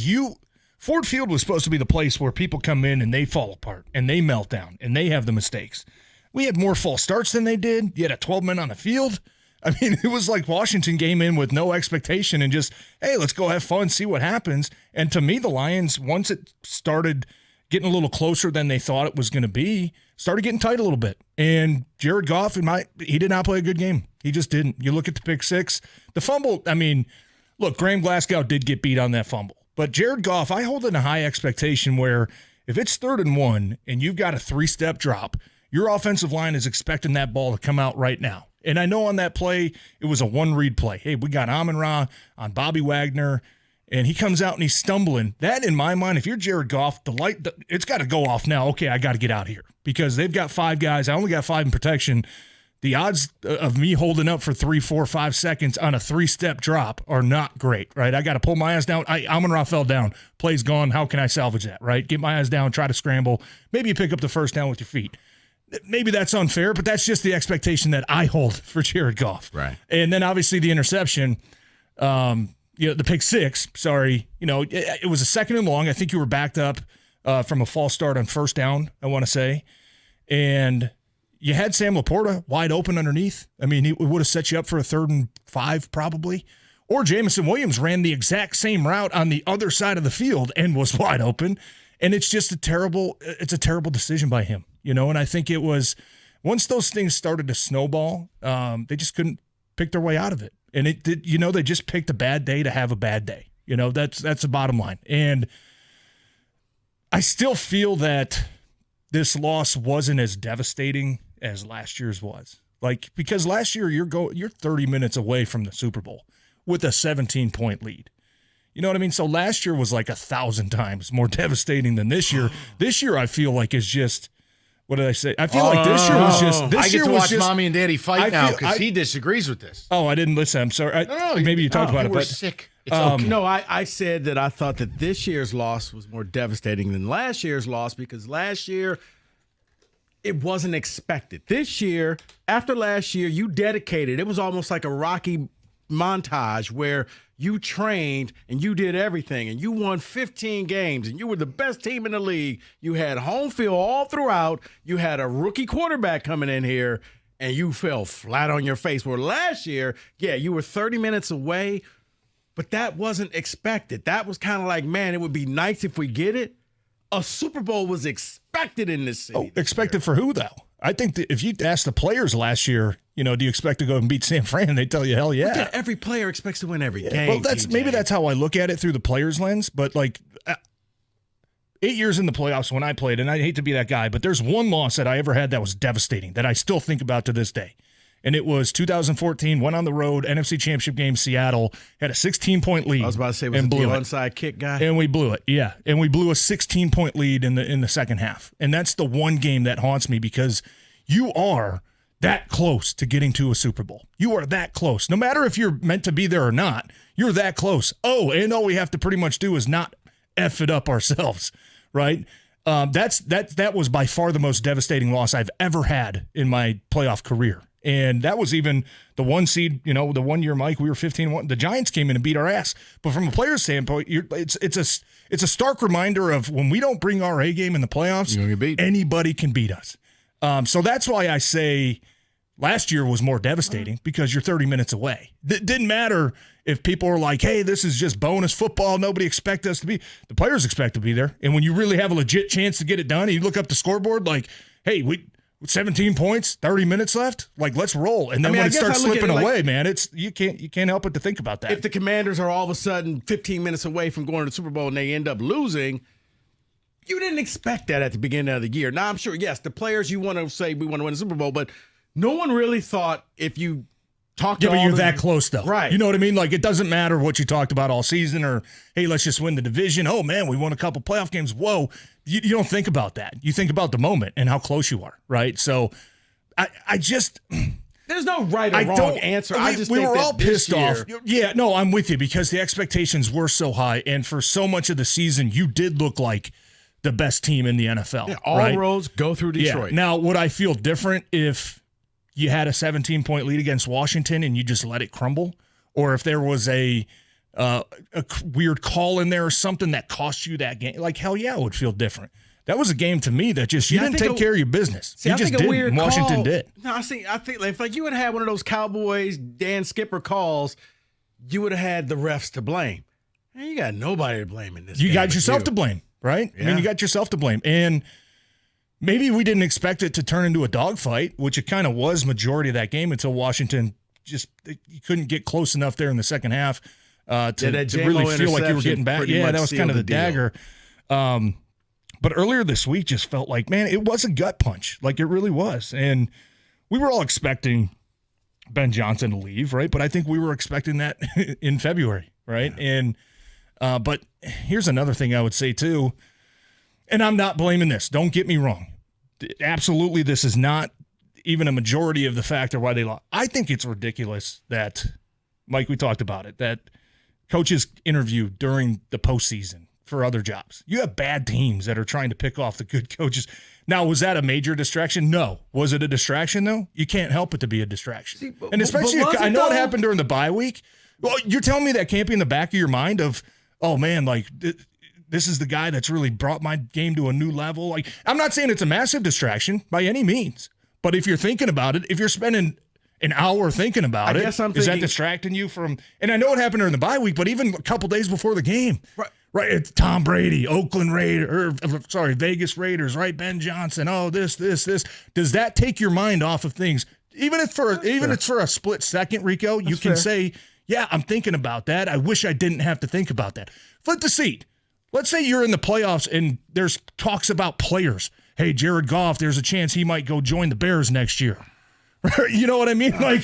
Speaker 3: Ford Field was supposed to be the place where people come in and they fall apart, and they melt down, and they have the mistakes. We had more false starts than they did. You had 12 men on the field. I mean, it was like Washington came in with no expectation and just, hey, let's go have fun, see what happens. And to me, the Lions, once it started getting a little closer than they thought it was going to be, started getting tight a little bit. And Jared Goff, he did not play a good game. He just didn't. You look at the pick 6. The fumble, I mean, look, Graham Glasgow did get beat on that fumble. But Jared Goff, I hold in a high expectation where if it's 3rd and 1 and you've got a 3-step drop, your offensive line is expecting that ball to come out right now. And I know on that play, it was a one-read play. Hey, we got Amon-Ra on Bobby Wagner, and he comes out and he's stumbling. That, in my mind, if you're Jared Goff, it's got to go off now. Okay, I got to get out of here because they've got 5 guys. I only got 5 in protection. the odds of me holding up for 3, 4, 5 seconds on a 3-step drop are not great, right? I got to pull my eyes down. Amon-Ra fell down. Play's gone. How can I salvage that, right? Get my eyes down, try to scramble. Maybe you pick up the first down with your feet. Maybe that's unfair, but that's just the expectation that I hold for Jared Goff.
Speaker 22: Right.
Speaker 3: And then obviously the interception, the pick six, sorry, it was a 2nd and long. I think you were backed up from a false start on first down, I want to say. And you had Sam Laporta wide open underneath. I mean, he would have set you up for a 3rd and 5 probably. Or Jameson Williams ran the exact same route on the other side of the field and was wide open. And it's just a terrible decision by him, and I think it was once those things started to snowball, they just couldn't pick their way out of it. And it did, they just picked a bad day to have a bad day. That's the bottom line. And I still feel that this loss wasn't as devastating as last year's was. Because last year you're 30 minutes away from the Super Bowl with a 17-point lead. You know what I mean? So last year was like 1,000 times more devastating than this year. This year I feel like is just, what did I say? I feel like this year was just.
Speaker 22: I get to watch Mommy and Daddy fight now because he disagrees with this.
Speaker 3: Oh, I didn't listen. I'm sorry. Maybe you talked about it, but
Speaker 22: sick.
Speaker 8: It's okay. No, I said that I thought that this year's loss was more devastating than last year's loss because last year it wasn't expected. This year, after last year, you dedicated. It was almost like a Rocky montage where you trained and you did everything and you won 15 games and you were the best team in the league. You had home field all throughout. You had a rookie quarterback coming in here and you fell flat on your face. Where last year, you were 30 minutes away, but that wasn't expected. That was kind of like, man, it would be nice if we get it. A Super Bowl was expected in this city.
Speaker 3: Oh, expected for who, though? I think that if you asked the players last year, do you expect to go and beat San Fran? They'd tell you, hell yeah.
Speaker 8: Every player expects to win every game.
Speaker 3: Well, maybe that's how I look at it through the players' lens. But 8 years in the playoffs when I played, and I hate to be that guy, but there's one loss that I ever had that was devastating that I still think about to this day. And it was 2014, went on the road, NFC Championship game, Seattle, had a 16-point lead.
Speaker 8: I was about to say, was it the onside kick guy?
Speaker 3: And we blew it, yeah. And we blew a 16-point lead in the second half. And that's the one game that haunts me because you are that close to getting to a Super Bowl. You are that close. No matter if you're meant to be there or not, you're that close. Oh, and all we have to pretty much do is not F it up ourselves, right? That was by far the most devastating loss I've ever had in my playoff career. And that was even the 1 seed, the 1 year, Mike, we were 15-1. The Giants came in and beat our ass. But from a player's standpoint, it's a stark reminder of when we don't bring our A game in the playoffs, anybody can beat us. So that's why I say last year was more devastating because you're 30 minutes away. It didn't matter if people were like, hey, this is just bonus football. Nobody expect us to be. The players expect to be there. And when you really have a legit chance to get it done, and you look up the scoreboard like, hey, with 17 points, 30 minutes left, let's roll. And then when it starts slipping away, man, you can't help but to think about that.
Speaker 8: If the Commanders are all of a sudden 15 minutes away from going to the Super Bowl and they end up losing, you didn't expect that at the beginning of the year. Now, I'm sure, yes, the players, you want to say we want to win the Super Bowl, but no one really thought if you talked to
Speaker 3: but you're that close, though.
Speaker 8: Right.
Speaker 3: You know what I mean? It doesn't matter what you talked about all season or, hey, let's just win the division. Oh, man, we won a couple playoff games. Whoa. You don't think about that. You think about the moment and how close you are, right? So I just...
Speaker 8: There's no right or wrong answer.
Speaker 3: We were all pissed off. Yeah, no, I'm with you because the expectations were so high. And for so much of the season, you did look like the best team in the NFL.
Speaker 8: Yeah, all roads go through Detroit.
Speaker 3: Yeah. Now, would I feel different if you had a 17-point lead against Washington and you just let it crumble? Or if there was a weird call in there or something that cost you that game? Hell yeah, it would feel different. That was a game to me that just, you didn't take care of your business. You just didn't. Washington did.
Speaker 8: No, I think if you would have had one of those Cowboys, Dan Skipper calls, you would have had the refs to blame. Man, you got nobody to blame in this.
Speaker 3: You got yourself to blame, right? Yeah. I mean, you got yourself to blame. And maybe we didn't expect it to turn into a dogfight, which it kind of was majority of that game until Washington you couldn't get close enough there in the second half to really feel like you were getting back. Yeah, that was kind of the dagger. But earlier this week just felt like, man, it was a gut punch. It really was. And we were all expecting Ben Johnson to leave, right? But I think we were expecting that in February, right? Yeah. And but here's another thing I would say too, and I'm not blaming this. Don't get me wrong. Absolutely, this is not even a majority of the factor why they lost. I think it's ridiculous that, Mike, we talked about it, that coaches interview during the postseason for other jobs. You have bad teams that are trying to pick off the good coaches. Now, was that a major distraction? No. Was it a distraction, though? You can't help it to be a distraction. And especially, I know it happened during the bye week. Well, you're telling me that can't be in the back of your mind of, oh, man, like, this is the guy that's really brought my game to a new level. Like, I'm not saying it's a massive distraction by any means, but if you're thinking about it, if you're spending an hour thinking about it, is that distracting you from? And I know it happened during the bye week, but even a couple days before the game, right? It's Tom Brady, Vegas Raiders, right? Ben Johnson. Oh, this. Does that take your mind off of things? Even if for a split second, Rico, you can say, yeah, I'm thinking about that. I wish I didn't have to think about that. Flip the seat. Let's say you're in the playoffs and there's talks about players. Hey, Jared Goff, there's a chance he might go join the Bears next year. You know what I mean? Like,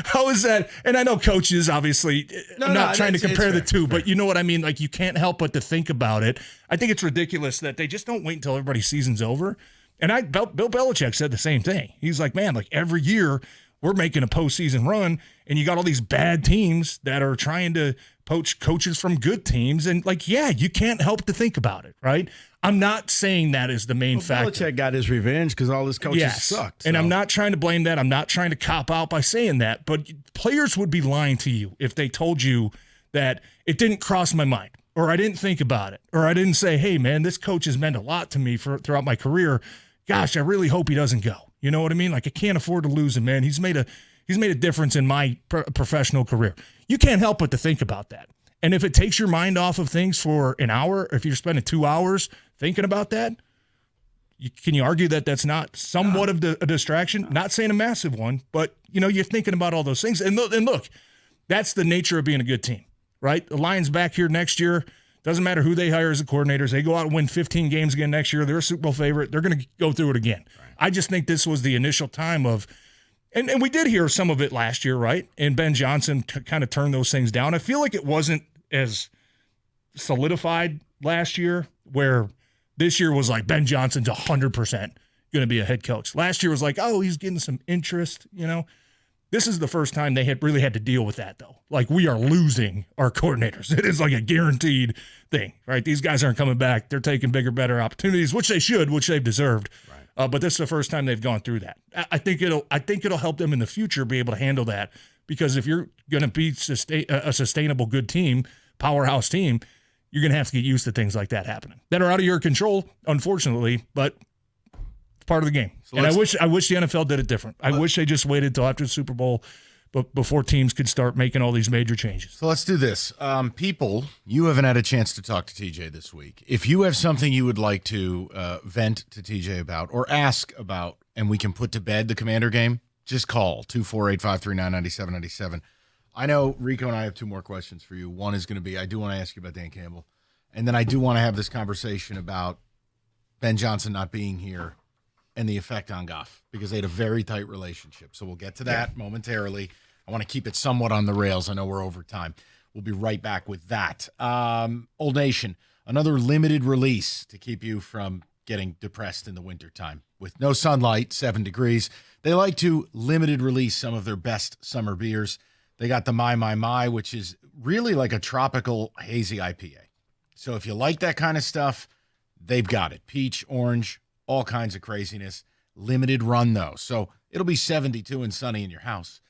Speaker 3: how is that? And I know coaches, obviously, I'm not trying to compare the two, but you know what I mean? Like, you can't help but to think about it. I think it's ridiculous that they just don't wait until everybody's season's over. And Bill Belichick said the same thing. He's like, man, like every year we're making a postseason run, and you got all these bad teams that are trying to poach coaches from good teams. And like, yeah, you can't help to think about it, right? I'm not saying that is the main factor.
Speaker 8: Belichick got his revenge because all his coaches sucked.
Speaker 3: So. And I'm not trying to blame that. I'm not trying to cop out by saying that. But players would be lying to you if they told you that it didn't cross my mind, or I didn't think about it, or I didn't say, hey, man, this coach has meant a lot to me throughout my career. Gosh, I really hope he doesn't go. You know what I mean? Like, I can't afford to lose him, man. He's made a difference in my professional career. You can't help but to think about that. And if it takes your mind off of things for an hour, if you're spending 2 hours thinking about that, can you argue that that's not somewhat of a distraction? Not saying a massive one, but, you know, you're thinking about all those things. And look, that's the nature of being a good team, right? The Lions back here next year, doesn't matter who they hire as the coordinators. They go out and win 15 games again next year. They're a Super Bowl favorite. They're going to go through it again. Right. I just think this was the initial time of, and we did hear some of it last year, right? And Ben Johnson kind of turned those things down. I feel like it wasn't as solidified last year, where this year was like Ben Johnson's 100% going to be a head coach. Last year was like, oh, he's getting some interest, you know. This is the first time they had really had to deal with that, though. Like, we are losing our coordinators. It is like a guaranteed thing, right? These guys aren't coming back. They're taking bigger, better opportunities, which they should, which they've deserved. Right. But this is the first time they've gone through that. I think it'll help them in the future be able to handle that, because if you're going to be a sustainable, good team, powerhouse team, you're going to have to get used to things like that happening that are out of your control, unfortunately, but it's part of the game. So and I wish the NFL did it different. I wish they just waited till after the Super Bowl before teams could start making all these major changes.
Speaker 22: So let's do this. People, you haven't had a chance to talk to TJ this week. If you have something you would like to vent to TJ about or ask about, and we can put to bed the Commander game, just call 248-539-9797. I know Rico and I have two more questions for you. One is going to be, I do want to ask you about Dan Campbell. And then I do want to have this conversation about Ben Johnson not being here and the effect on Goff, because they had a very tight relationship. So we'll get to that momentarily. I want to keep it somewhat on the rails. I know we're over time. We'll be right back with that. Old Nation, another limited release to keep you from getting depressed in the wintertime. With no sunlight, 7 degrees, they like to limited release some of their best summer beers. They got the My, which is really like a tropical hazy IPA. So if you like that kind of stuff, they've got it. Peach, orange, all kinds of craziness. Limited run, though. So it'll be 72 and sunny in your house.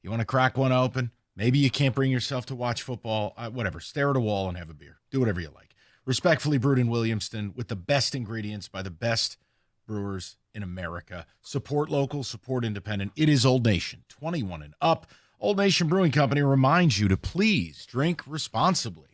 Speaker 22: You want to crack one open? Maybe you can't bring yourself to watch football. Whatever. Stare at a wall and have a beer. Do whatever you like. Respectfully brewed in Williamston with the best ingredients by the best brewers in America. Support local, support independent. It is Old Nation, 21 and up. Old Nation Brewing Company reminds you to please drink responsibly.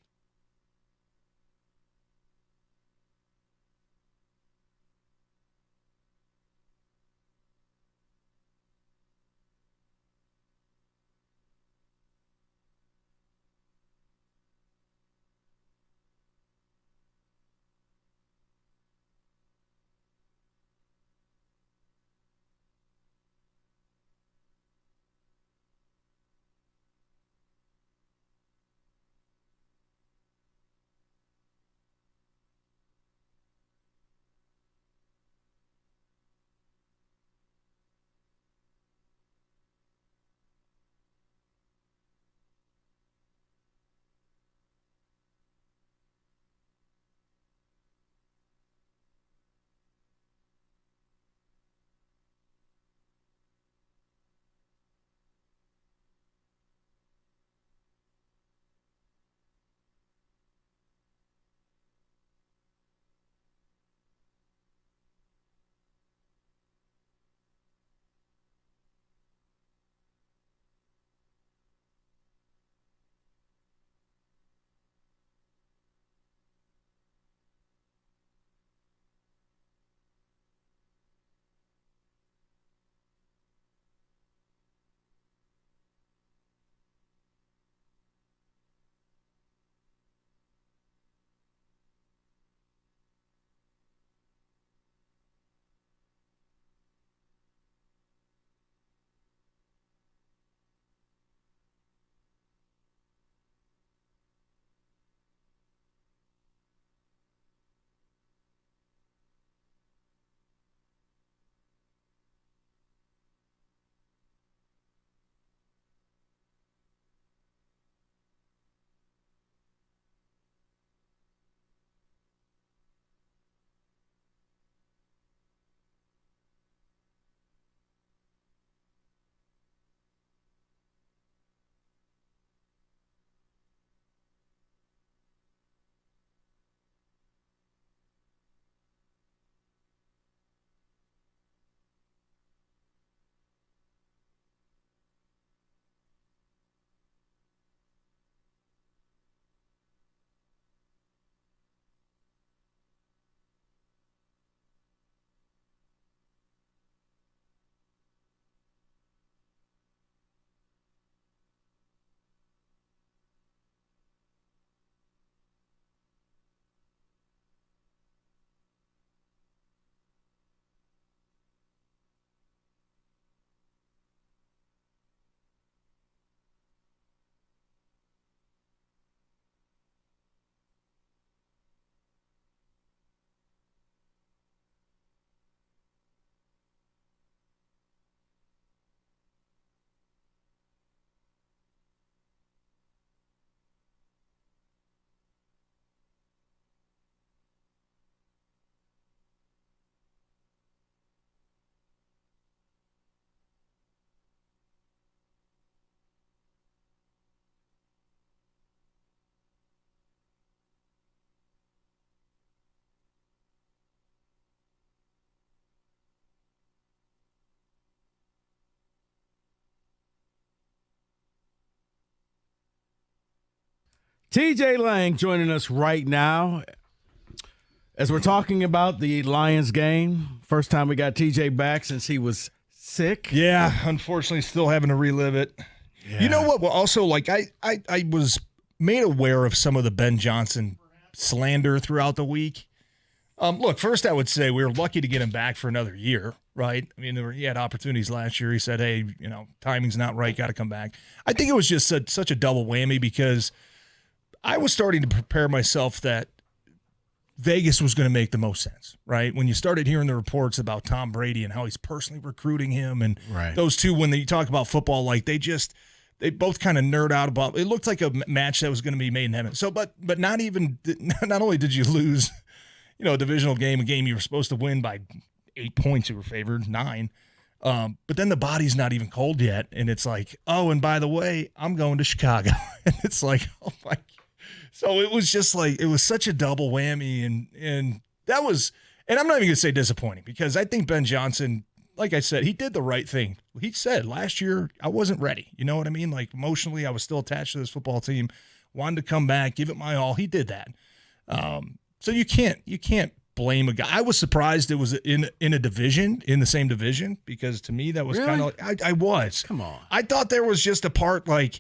Speaker 8: TJ Lang joining us right now as we're talking about the Lions game. First time we got TJ back since he was sick.
Speaker 3: Yeah, unfortunately, still having to relive it. Yeah. You know what? Well, also, like I was made aware of some of the Ben Johnson slander throughout the week. Look, first I would say we were lucky to get him back for another year, right? I mean, he had opportunities last year. He said, hey, timing's not right, got to come back. I think it was just such a double whammy because I was starting to prepare myself that Vegas was going to make the most sense, right? When you started hearing the reports about Tom Brady and how he's personally recruiting him and those two, when you talk about football, like they both kind of nerd out about it. Looked like a match that was going to be made in heaven. So, but not only did you lose, a divisional game, a game you were supposed to win by 8 points, you were favored 9. But then the body's not even cold yet. And it's like, oh, and by the way, I'm going to Chicago. And it's like, oh my. So it was just like, it was such a double whammy. And that was, and I'm not even going to say disappointing because I think Ben Johnson, like I said, he did the right thing. He said last year, I wasn't ready. You know what I mean? Like emotionally, I was still attached to this football team, wanted to come back, give it my all. He did that. So you can't blame a guy. I was surprised it was in the same division, because to me that was kind of like, I was.
Speaker 8: Come on.
Speaker 3: I thought there was just a part like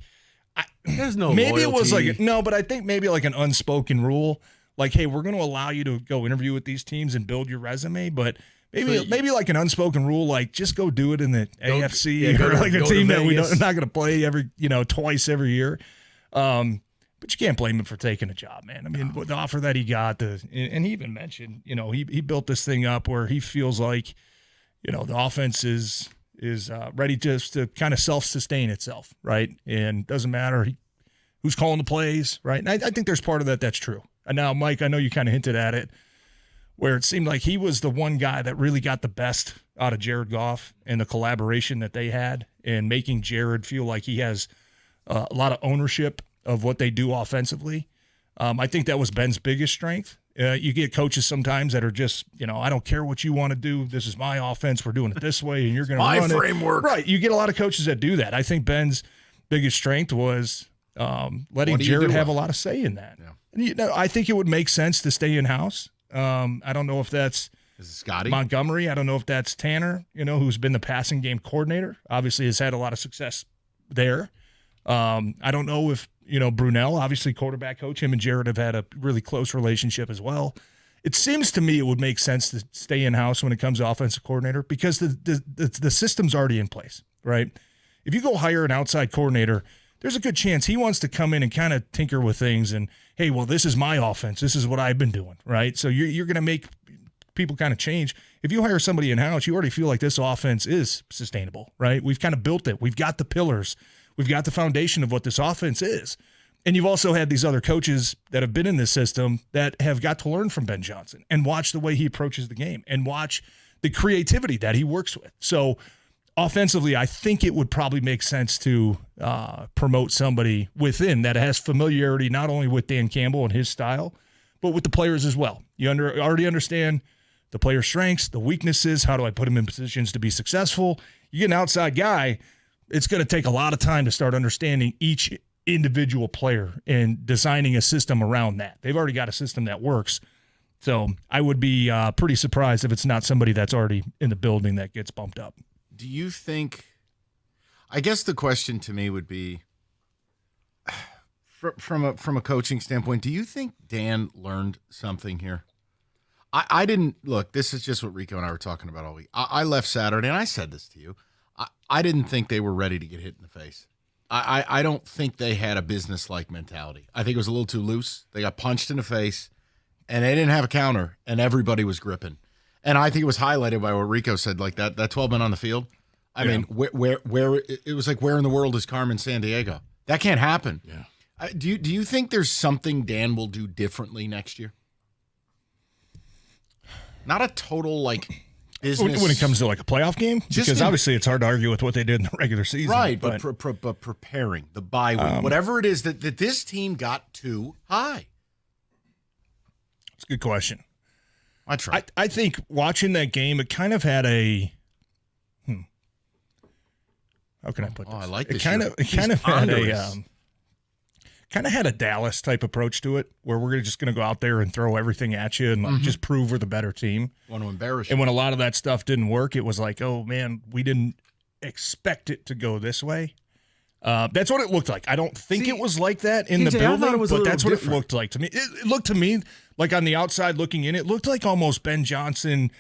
Speaker 8: there's no
Speaker 3: maybe
Speaker 8: loyalty.
Speaker 3: It was like no, but I think maybe like an unspoken rule, like, hey, we're going to allow you to go interview with these teams and build your resume, but maybe like an unspoken rule, like just go do it in the AFC or like a team that we're not going to play twice every year. But you can't blame him for taking a job, man. I mean, the offer that he got, and he even mentioned, he built this thing up where he feels like, the offense is ready just to kind of self-sustain itself, right? And doesn't matter who's calling the plays, right? And I think there's part of that that's true. And now, Mike, I know you kind of hinted at it, where it seemed like he was the one guy that really got the best out of Jared Goff and the collaboration that they had, and making Jared feel like he has a lot of ownership of what they do offensively. I think that was Ben's biggest strength. You get coaches sometimes that are just, I don't care what you want to do. This is my offense. We're doing it this way, and you're going to run
Speaker 8: framework.
Speaker 3: It. Right. You get a lot of coaches that do that. I think Ben's biggest strength was letting Jared have a lot of say in that. Yeah. And, I think it would make sense to stay in-house. I don't know if that's
Speaker 22: Scotty
Speaker 3: Montgomery. I don't know if that's Tanner, who's been the passing game coordinator. Obviously has had a lot of success there. I don't know if, Brunell, obviously quarterback coach, him and Jared have had a really close relationship as well. It seems to me it would make sense to stay in-house when it comes to offensive coordinator, because the system's already in place, right? If you go hire an outside coordinator, there's a good chance he wants to come in and kind of tinker with things and, hey, well, this is my offense. This is what I've been doing, right? So you're going to make people kind of change. If you hire somebody in-house, you already feel like this offense is sustainable, right? We've kind of built it. We've got the pillars. We've got the foundation of what this offense is. And you've also had these other coaches that have been in this system that have got to learn from Ben Johnson and watch the way he approaches the game and watch the creativity that he works with. So offensively, I think it would probably make sense to promote somebody within that has familiarity not only with Dan Campbell and his style, but with the players as well. You already understand the player's strengths, the weaknesses. How do I put them in positions to be successful? You get an outside guy, it's going to take a lot of time to start understanding each individual player and designing a system around that. They've already got a system that works. So I would be pretty surprised if it's not somebody that's already in the building that gets bumped up.
Speaker 22: Do you think, I guess the question to me would be, from a coaching standpoint, do you think Dan learned something here? I didn't, look, this is just what Rico and I were talking about all week. I left Saturday, and I said this to you. I didn't think they were ready to get hit in the face. I don't think they had a business-like mentality. I think it was a little too loose. They got punched in the face, and they didn't have a counter, and everybody was gripping. And I think it was highlighted by what Rico said, like that 12 men on the field. I mean, where it was like, where in the world is Carmen Sandiego? That can't happen.
Speaker 8: Yeah.
Speaker 22: Do you think there's something Dan will do differently next year? Not a total business
Speaker 3: when it comes to like a playoff game, because obviously it's hard to argue with what they did in the regular season.
Speaker 22: Right, but preparing the bye week, whatever it is that this team got too high.
Speaker 3: It's a good question.
Speaker 22: I try.
Speaker 3: I think watching that game, it kind of had a. How can I put this?
Speaker 22: I like this.
Speaker 3: It kind of had kind of had a Dallas type approach to it, where we're just going to go out there and throw everything at you and like, just prove we're the better team.
Speaker 22: Want to embarrass you.
Speaker 3: And when a lot of that stuff didn't work, it was like, oh man, we didn't expect it to go this way. That's what it looked like. I don't think it was like that in the building, but that's what it looked like to me. It looked to me like on the outside looking in, it looked like almost Ben Johnson.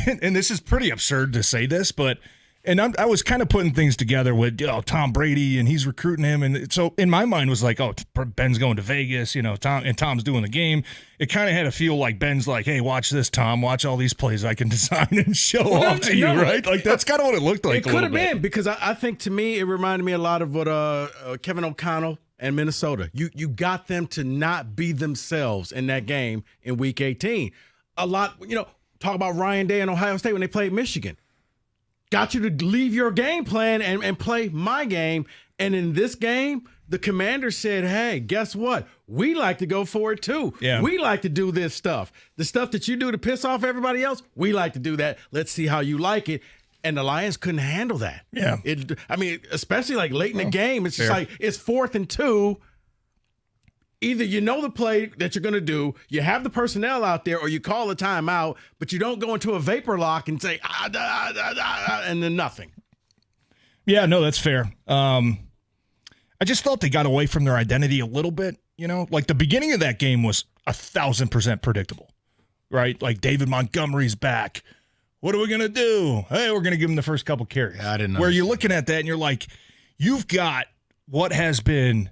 Speaker 3: And this is pretty absurd to say this, but I was kind of putting things together with Tom Brady and he's recruiting him, and so in my mind was like, oh, Ben's going to Vegas, Tom's doing the game. It kind of had a feel like Ben's like, hey, watch this, Tom, watch all these plays I can design and show off to you, right? Like that's kind of what it looked like.
Speaker 8: It could have been because I think to me it reminded me a lot of what Kevin O'Connell and Minnesota. You got them to not be themselves in that game in Week 18. A lot, talk about Ryan Day and Ohio State when they played Michigan. Got you to leave your game plan and play my game. And in this game, the commander said, hey, guess what? We like to go for it too.
Speaker 3: Yeah.
Speaker 8: We like to do this stuff. The stuff that you do to piss off everybody else, we like to do that. Let's see how you like it. And the Lions couldn't handle that.
Speaker 3: Yeah.
Speaker 8: Especially like late in the game, it's just like it's 4th and 2. Either you know the play that you're going to do, you have the personnel out there, or you call a timeout, but you don't go into a vapor lock and say, and then nothing.
Speaker 3: Yeah, no, that's fair. I just thought they got away from their identity a little bit, Like the beginning of that game was 1,000% predictable, right? Like David Montgomery's back. What are we going to do? Hey, we're going to give him the first couple carries.
Speaker 22: Yeah, I didn't know.
Speaker 3: Where you're looking at that and you're like, you've got what has been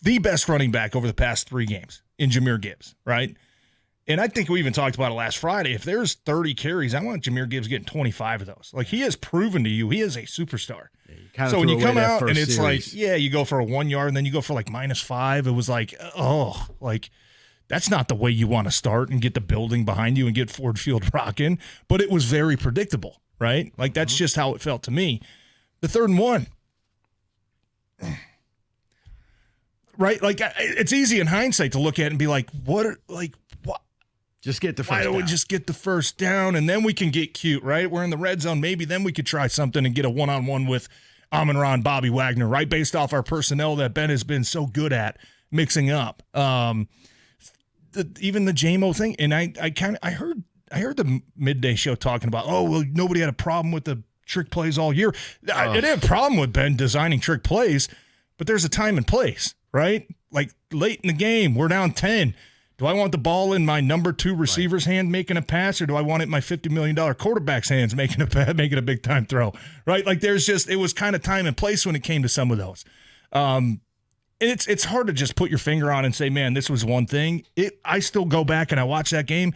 Speaker 3: the best running back over the past 3 games in Jahmyr Gibbs, right? And I think we even talked about it last Friday. If there's 30 carries, I want Jahmyr Gibbs getting 25 of those. Like, he has proven to you he is a superstar. So when you come out and it's like, you go for a 1 yard and then you go for like -5, it was like, that's not the way you want to start and get the building behind you and get Ford Field rocking. But it was very predictable, right? Like, that's just how it felt to me. The 3rd and 1. Right? Like, it's easy in hindsight to look at it and be like, what?
Speaker 8: Just get the first
Speaker 3: down. Why don't we
Speaker 8: down.
Speaker 3: just get the first down and then we can get cute, right? We're in the red zone. Maybe then we could try something and get a one-on-one with Amon-Ra and Bobby Wagner, right? Based off our personnel that Ben has been so good at mixing up. Even the JMO thing. And I heard the midday show talking about, nobody had a problem with the trick plays all year. I didn't have a problem with Ben designing trick plays, but there's a time and place. Right? Like late in the game, we're down 10. Do I want the ball in my number 2 receiver's hand making a pass, or do I want it in my $50 million quarterback's hands making a big time throw? Right? Like it was kind of time and place when it came to some of those. It's hard to just put your finger on and say, man, this was one thing. I still go back and I watch that game.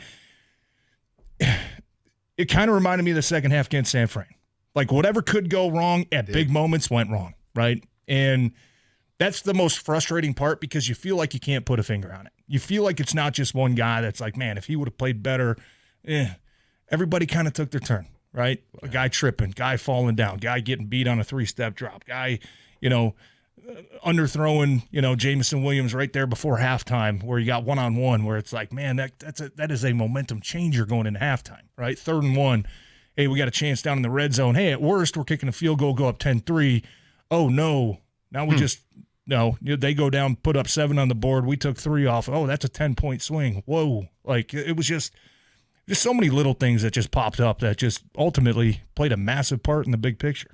Speaker 3: It kind of reminded me of the second half against San Fran. Like whatever could go wrong at big moments went wrong. Right? And that's the most frustrating part because you feel like you can't put a finger on it. You feel like it's not just one guy that's like, man, if he would have played better, everybody kind of took their turn, right? A guy tripping, guy falling down, guy getting beat on a 3-step drop, guy, underthrowing, Jameson Williams right there before halftime where you got one-on-one where it's like, man, that is a momentum changer going into halftime, right? 3rd and 1. Hey, we got a chance down in the red zone. Hey, at worst, we're kicking a field goal, go up 10-3. Oh, no. Now we they go down, put up 7 on the board. We took 3 off. Oh, that's a 10-point swing. Whoa. Like, it was just so many little things that just popped up that just ultimately played a massive part in the big picture.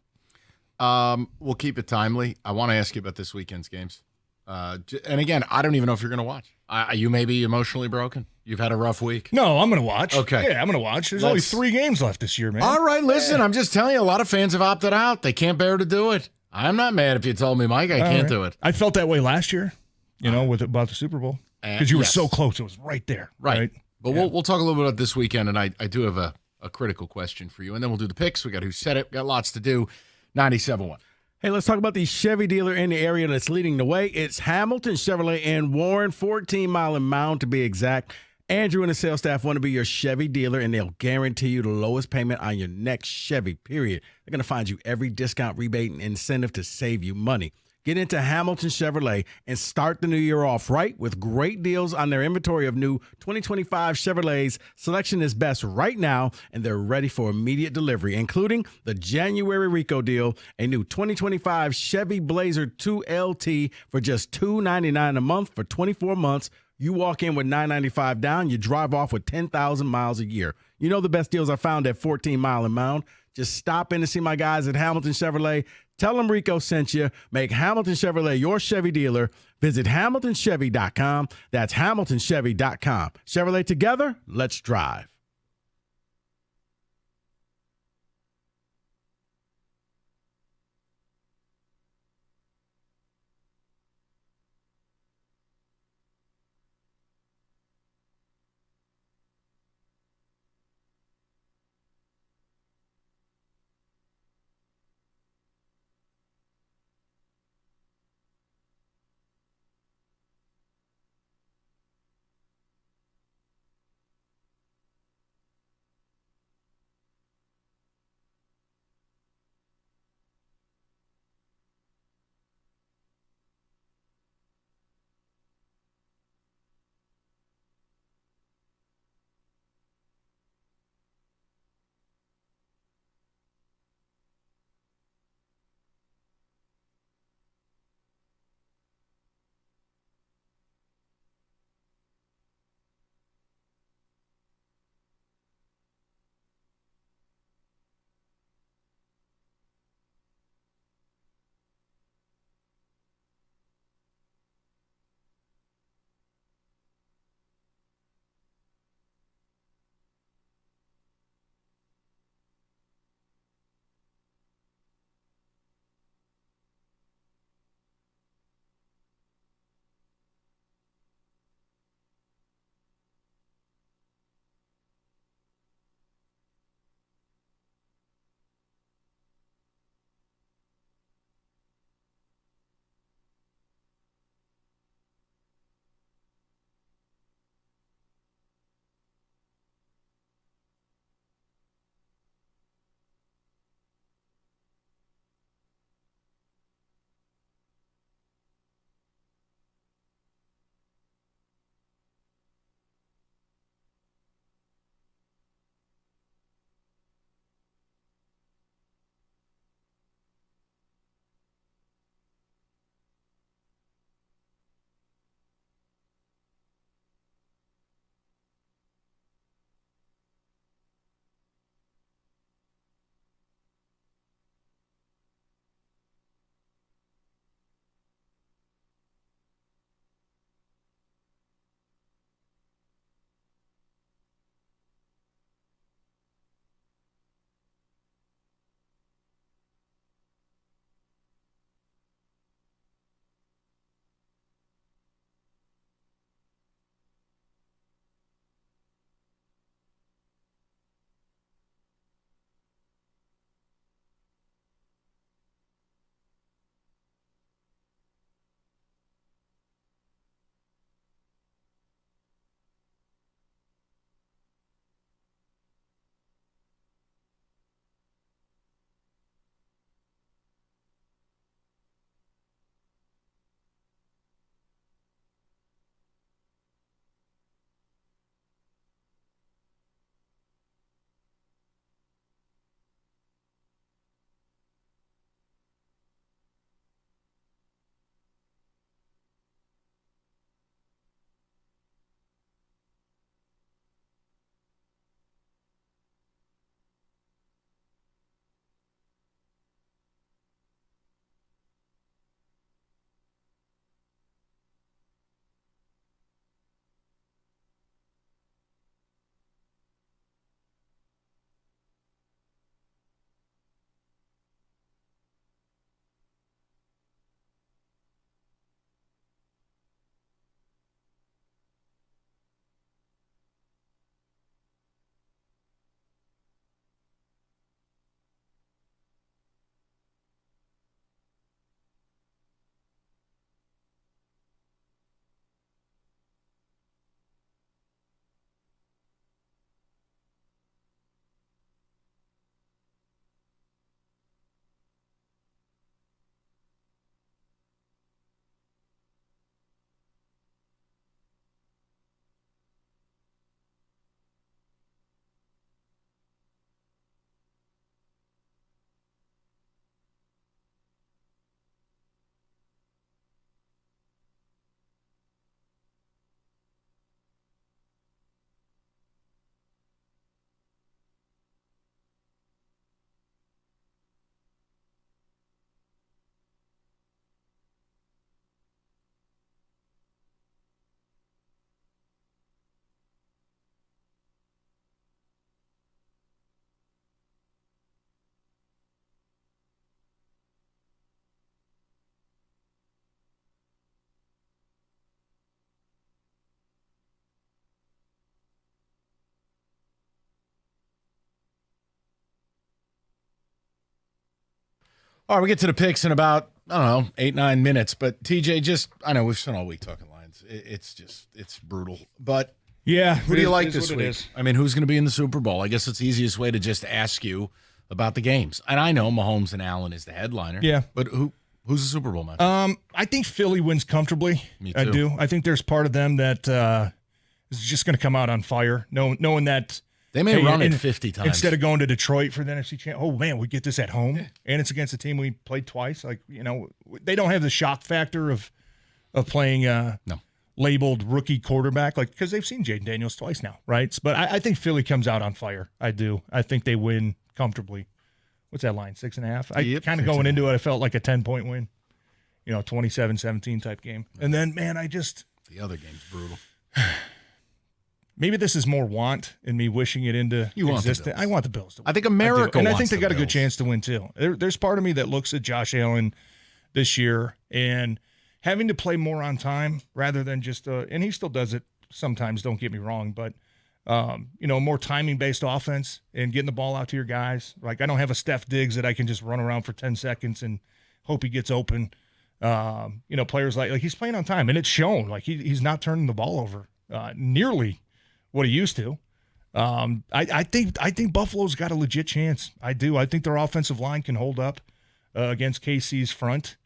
Speaker 22: We'll keep it timely. I want to ask you about this weekend's games. And again, I don't even know if you're going to watch. You may be emotionally broken. You've had a rough week.
Speaker 3: No, I'm going to watch.
Speaker 22: Okay.
Speaker 3: Yeah, I'm going to watch. There's only 3 games left this year, man.
Speaker 22: All right, listen, I'm just telling you, a lot of fans have opted out. They can't bear to do it. I'm not mad if you told me, Mike, I can't do it.
Speaker 3: I felt that way last year, about the Super Bowl. Because you were so close. It was right there.
Speaker 22: Right. But we'll talk a little bit about this weekend, and I do have a critical question for you. And then we'll do the picks. We got Who Said It. Got lots to do. 97.1.
Speaker 8: Hey, let's talk about the Chevy dealer in the area that's leading the way. It's Hamilton Chevrolet in Warren, 14 Mile and Mound to be exact. Andrew and the sales staff want to be your Chevy dealer, and they'll guarantee you the lowest payment on your next Chevy, period. They're going to find you every discount, rebate, and incentive to save you money. Get into Hamilton Chevrolet and start the new year off right with great deals on their inventory of new 2025 Chevrolets. Selection is best right now, and they're ready for immediate delivery, including the January Rico deal, a new 2025 Chevy Blazer 2 LT for just $299 a month for 24 months. You walk in with $995 down, you drive off with 10,000 miles a year. You know the best deals are found at 14 Mile and Mound. Just stop in to see my guys at Hamilton Chevrolet. Tell them Rico sent you. Make Hamilton Chevrolet your Chevy dealer. Visit HamiltonChevy.com. That's HamiltonChevy.com. Chevrolet together, let's drive.
Speaker 22: All right, we get to the picks in about, I don't know, 8-9 minutes. But TJ, I know we've spent all week talking Lions. It's brutal. But
Speaker 3: yeah,
Speaker 22: who do you like this week? I mean, who's going to be in the Super Bowl? I guess it's the easiest way to just ask you about the games. And I know Mahomes and Allen is the headliner.
Speaker 3: Yeah.
Speaker 22: But who's the Super Bowl match?
Speaker 3: I think Philly wins comfortably.
Speaker 22: Me too.
Speaker 3: I do. I think there's part of them that is just going to come out on fire, knowing that
Speaker 22: they may run it 50 times.
Speaker 3: Instead of going to Detroit for the NFC Championship. Oh, man, we get this at home, and it's against a team we played twice. Like, they don't have the shock factor of playing labeled rookie quarterback, like, because they've seen Jaden Daniels twice now, right? But I think Philly comes out on fire. I do. I think they win comfortably. What's that line, 6.5? I kind of going into it, I felt like a 10-point win, 27-17 type game. And then, man,
Speaker 22: the other game's brutal.
Speaker 3: Maybe this is more want and me wishing it into existence. I want the Bills to win.
Speaker 22: I think America
Speaker 3: and I
Speaker 22: wants
Speaker 3: think they
Speaker 22: the
Speaker 3: got a good
Speaker 22: Bills.
Speaker 3: chance to win too. There's part of me that looks at Josh Allen this year and having to play more on time rather than just and he still does it sometimes, don't get me wrong, but more timing-based offense and getting the ball out to your guys. Like, I don't have a Steph Diggs that I can just run around for 10 seconds and hope he gets open. Players like he's playing on time, and it's shown. Like, he's not turning the ball over nearly what he used to. I think Buffalo's got a legit chance. I do. I think their offensive line can hold up against KC's front.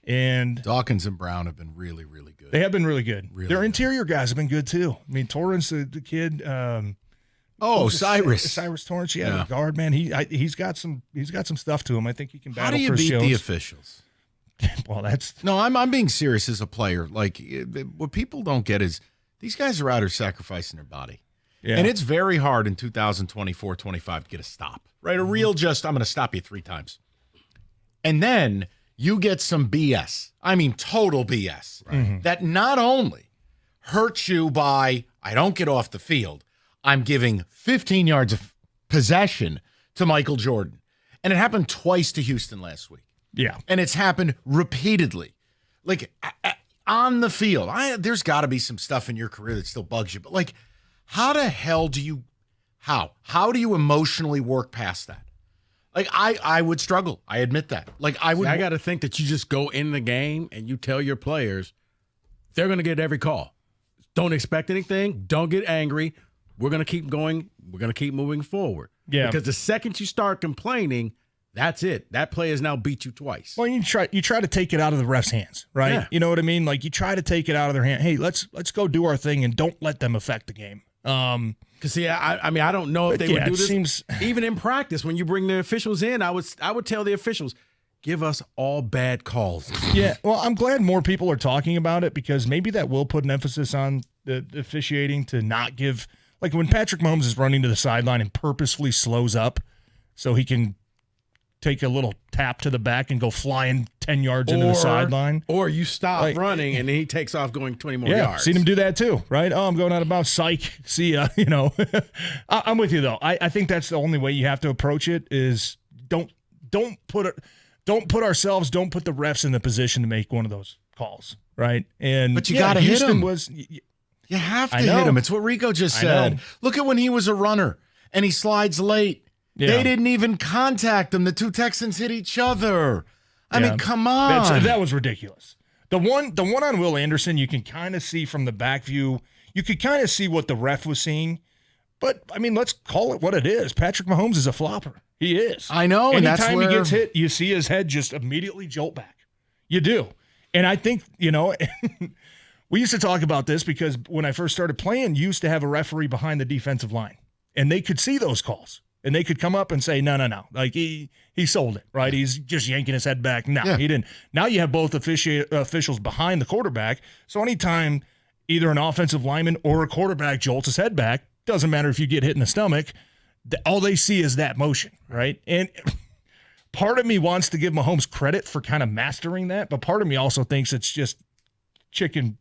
Speaker 3: And
Speaker 22: Dawkins and Brown have been really, really good.
Speaker 3: They have been really good.
Speaker 22: Really
Speaker 3: Their
Speaker 22: good.
Speaker 3: interior guys have been good too. I mean, Torrance, the kid. Cyrus Torrance. Yeah, the guard, man. He's got some stuff to him. I think he can battle.
Speaker 22: How do you
Speaker 3: Chris
Speaker 22: beat
Speaker 3: Jones.
Speaker 22: the officials?
Speaker 3: Well, that's
Speaker 22: no. I'm being serious as a player. Like, what people don't get is these guys are out here sacrificing their body.
Speaker 3: Yeah.
Speaker 22: And it's very hard in 2024, 25 to get a stop, right? A real just, I'm going to stop you 3 times. And then you get some BS. I mean, total BS.
Speaker 3: Right.
Speaker 22: That not only hurts you by, I don't get off the field, I'm giving 15 yards of possession to Michael Jordan. And it happened twice to Houston last week.
Speaker 3: Yeah.
Speaker 22: And it's happened repeatedly. Like, on the field. There's got to be some stuff in your career that still bugs you. But, like, how the hell do you emotionally work past that? Like, I would struggle. I admit that. Like, I
Speaker 8: got to think that you just go in the game and you tell your players they're going to get every call. Don't expect anything. Don't get angry. We're going to keep going. We're going to keep moving forward.
Speaker 3: Yeah.
Speaker 8: Because the second you start complaining, that's it. That play has now beat you twice.
Speaker 3: Well, you try to take it out of the ref's hands, right?
Speaker 8: Yeah.
Speaker 3: You know what I mean? Like, you try to take it out of their hand. Hey, let's go do our thing and don't let them affect the game.
Speaker 8: Because I mean, I don't know if they would do this.
Speaker 3: Seems...
Speaker 8: Even in practice, when you bring the officials in, I would tell the officials, give us all bad calls.
Speaker 3: Yeah, well, I'm glad more people are talking about it because maybe that will put an emphasis on the officiating to not give, like when Patrick Mahomes is running to the sideline and purposefully slows up so he can take a little tap to the back and go flying 10 yards into the sideline.
Speaker 8: Or you stop running and he takes off going 20 more yards.
Speaker 3: Seen him do that too, right? Oh, I'm going out of bounds. Psych. See ya. I'm with you though. I think that's the only way you have to approach it is don't put the refs in the position to make one of those calls, right?
Speaker 22: But you got to hit him.
Speaker 3: You
Speaker 22: have to hit him. It's what Rico just said. Look at when he was a runner and he slides late. Yeah. They didn't even contact him. The 2 Texans hit each other. I mean, come on.
Speaker 3: That was ridiculous. The one on Will Anderson, you can kind of see from the back view. You could kind of see what the ref was seeing. But, I mean, let's call it what it is. Patrick Mahomes is a flopper. He is.
Speaker 22: I know. And
Speaker 3: anytime he gets hit, you see his head just immediately jolt back. You do. And I think, we used to talk about this because when I first started playing, you used to have a referee behind the defensive line. And they could see those calls. And they could come up and say, no. Like, he sold it, right? He's just yanking his head back. No, he didn't. Now you have both officials behind the quarterback. So anytime either an offensive lineman or a quarterback jolts his head back, doesn't matter if you get hit in the stomach, all they see is that motion, right? And part of me wants to give Mahomes credit for kind of mastering that, but part of me also thinks it's just chicken,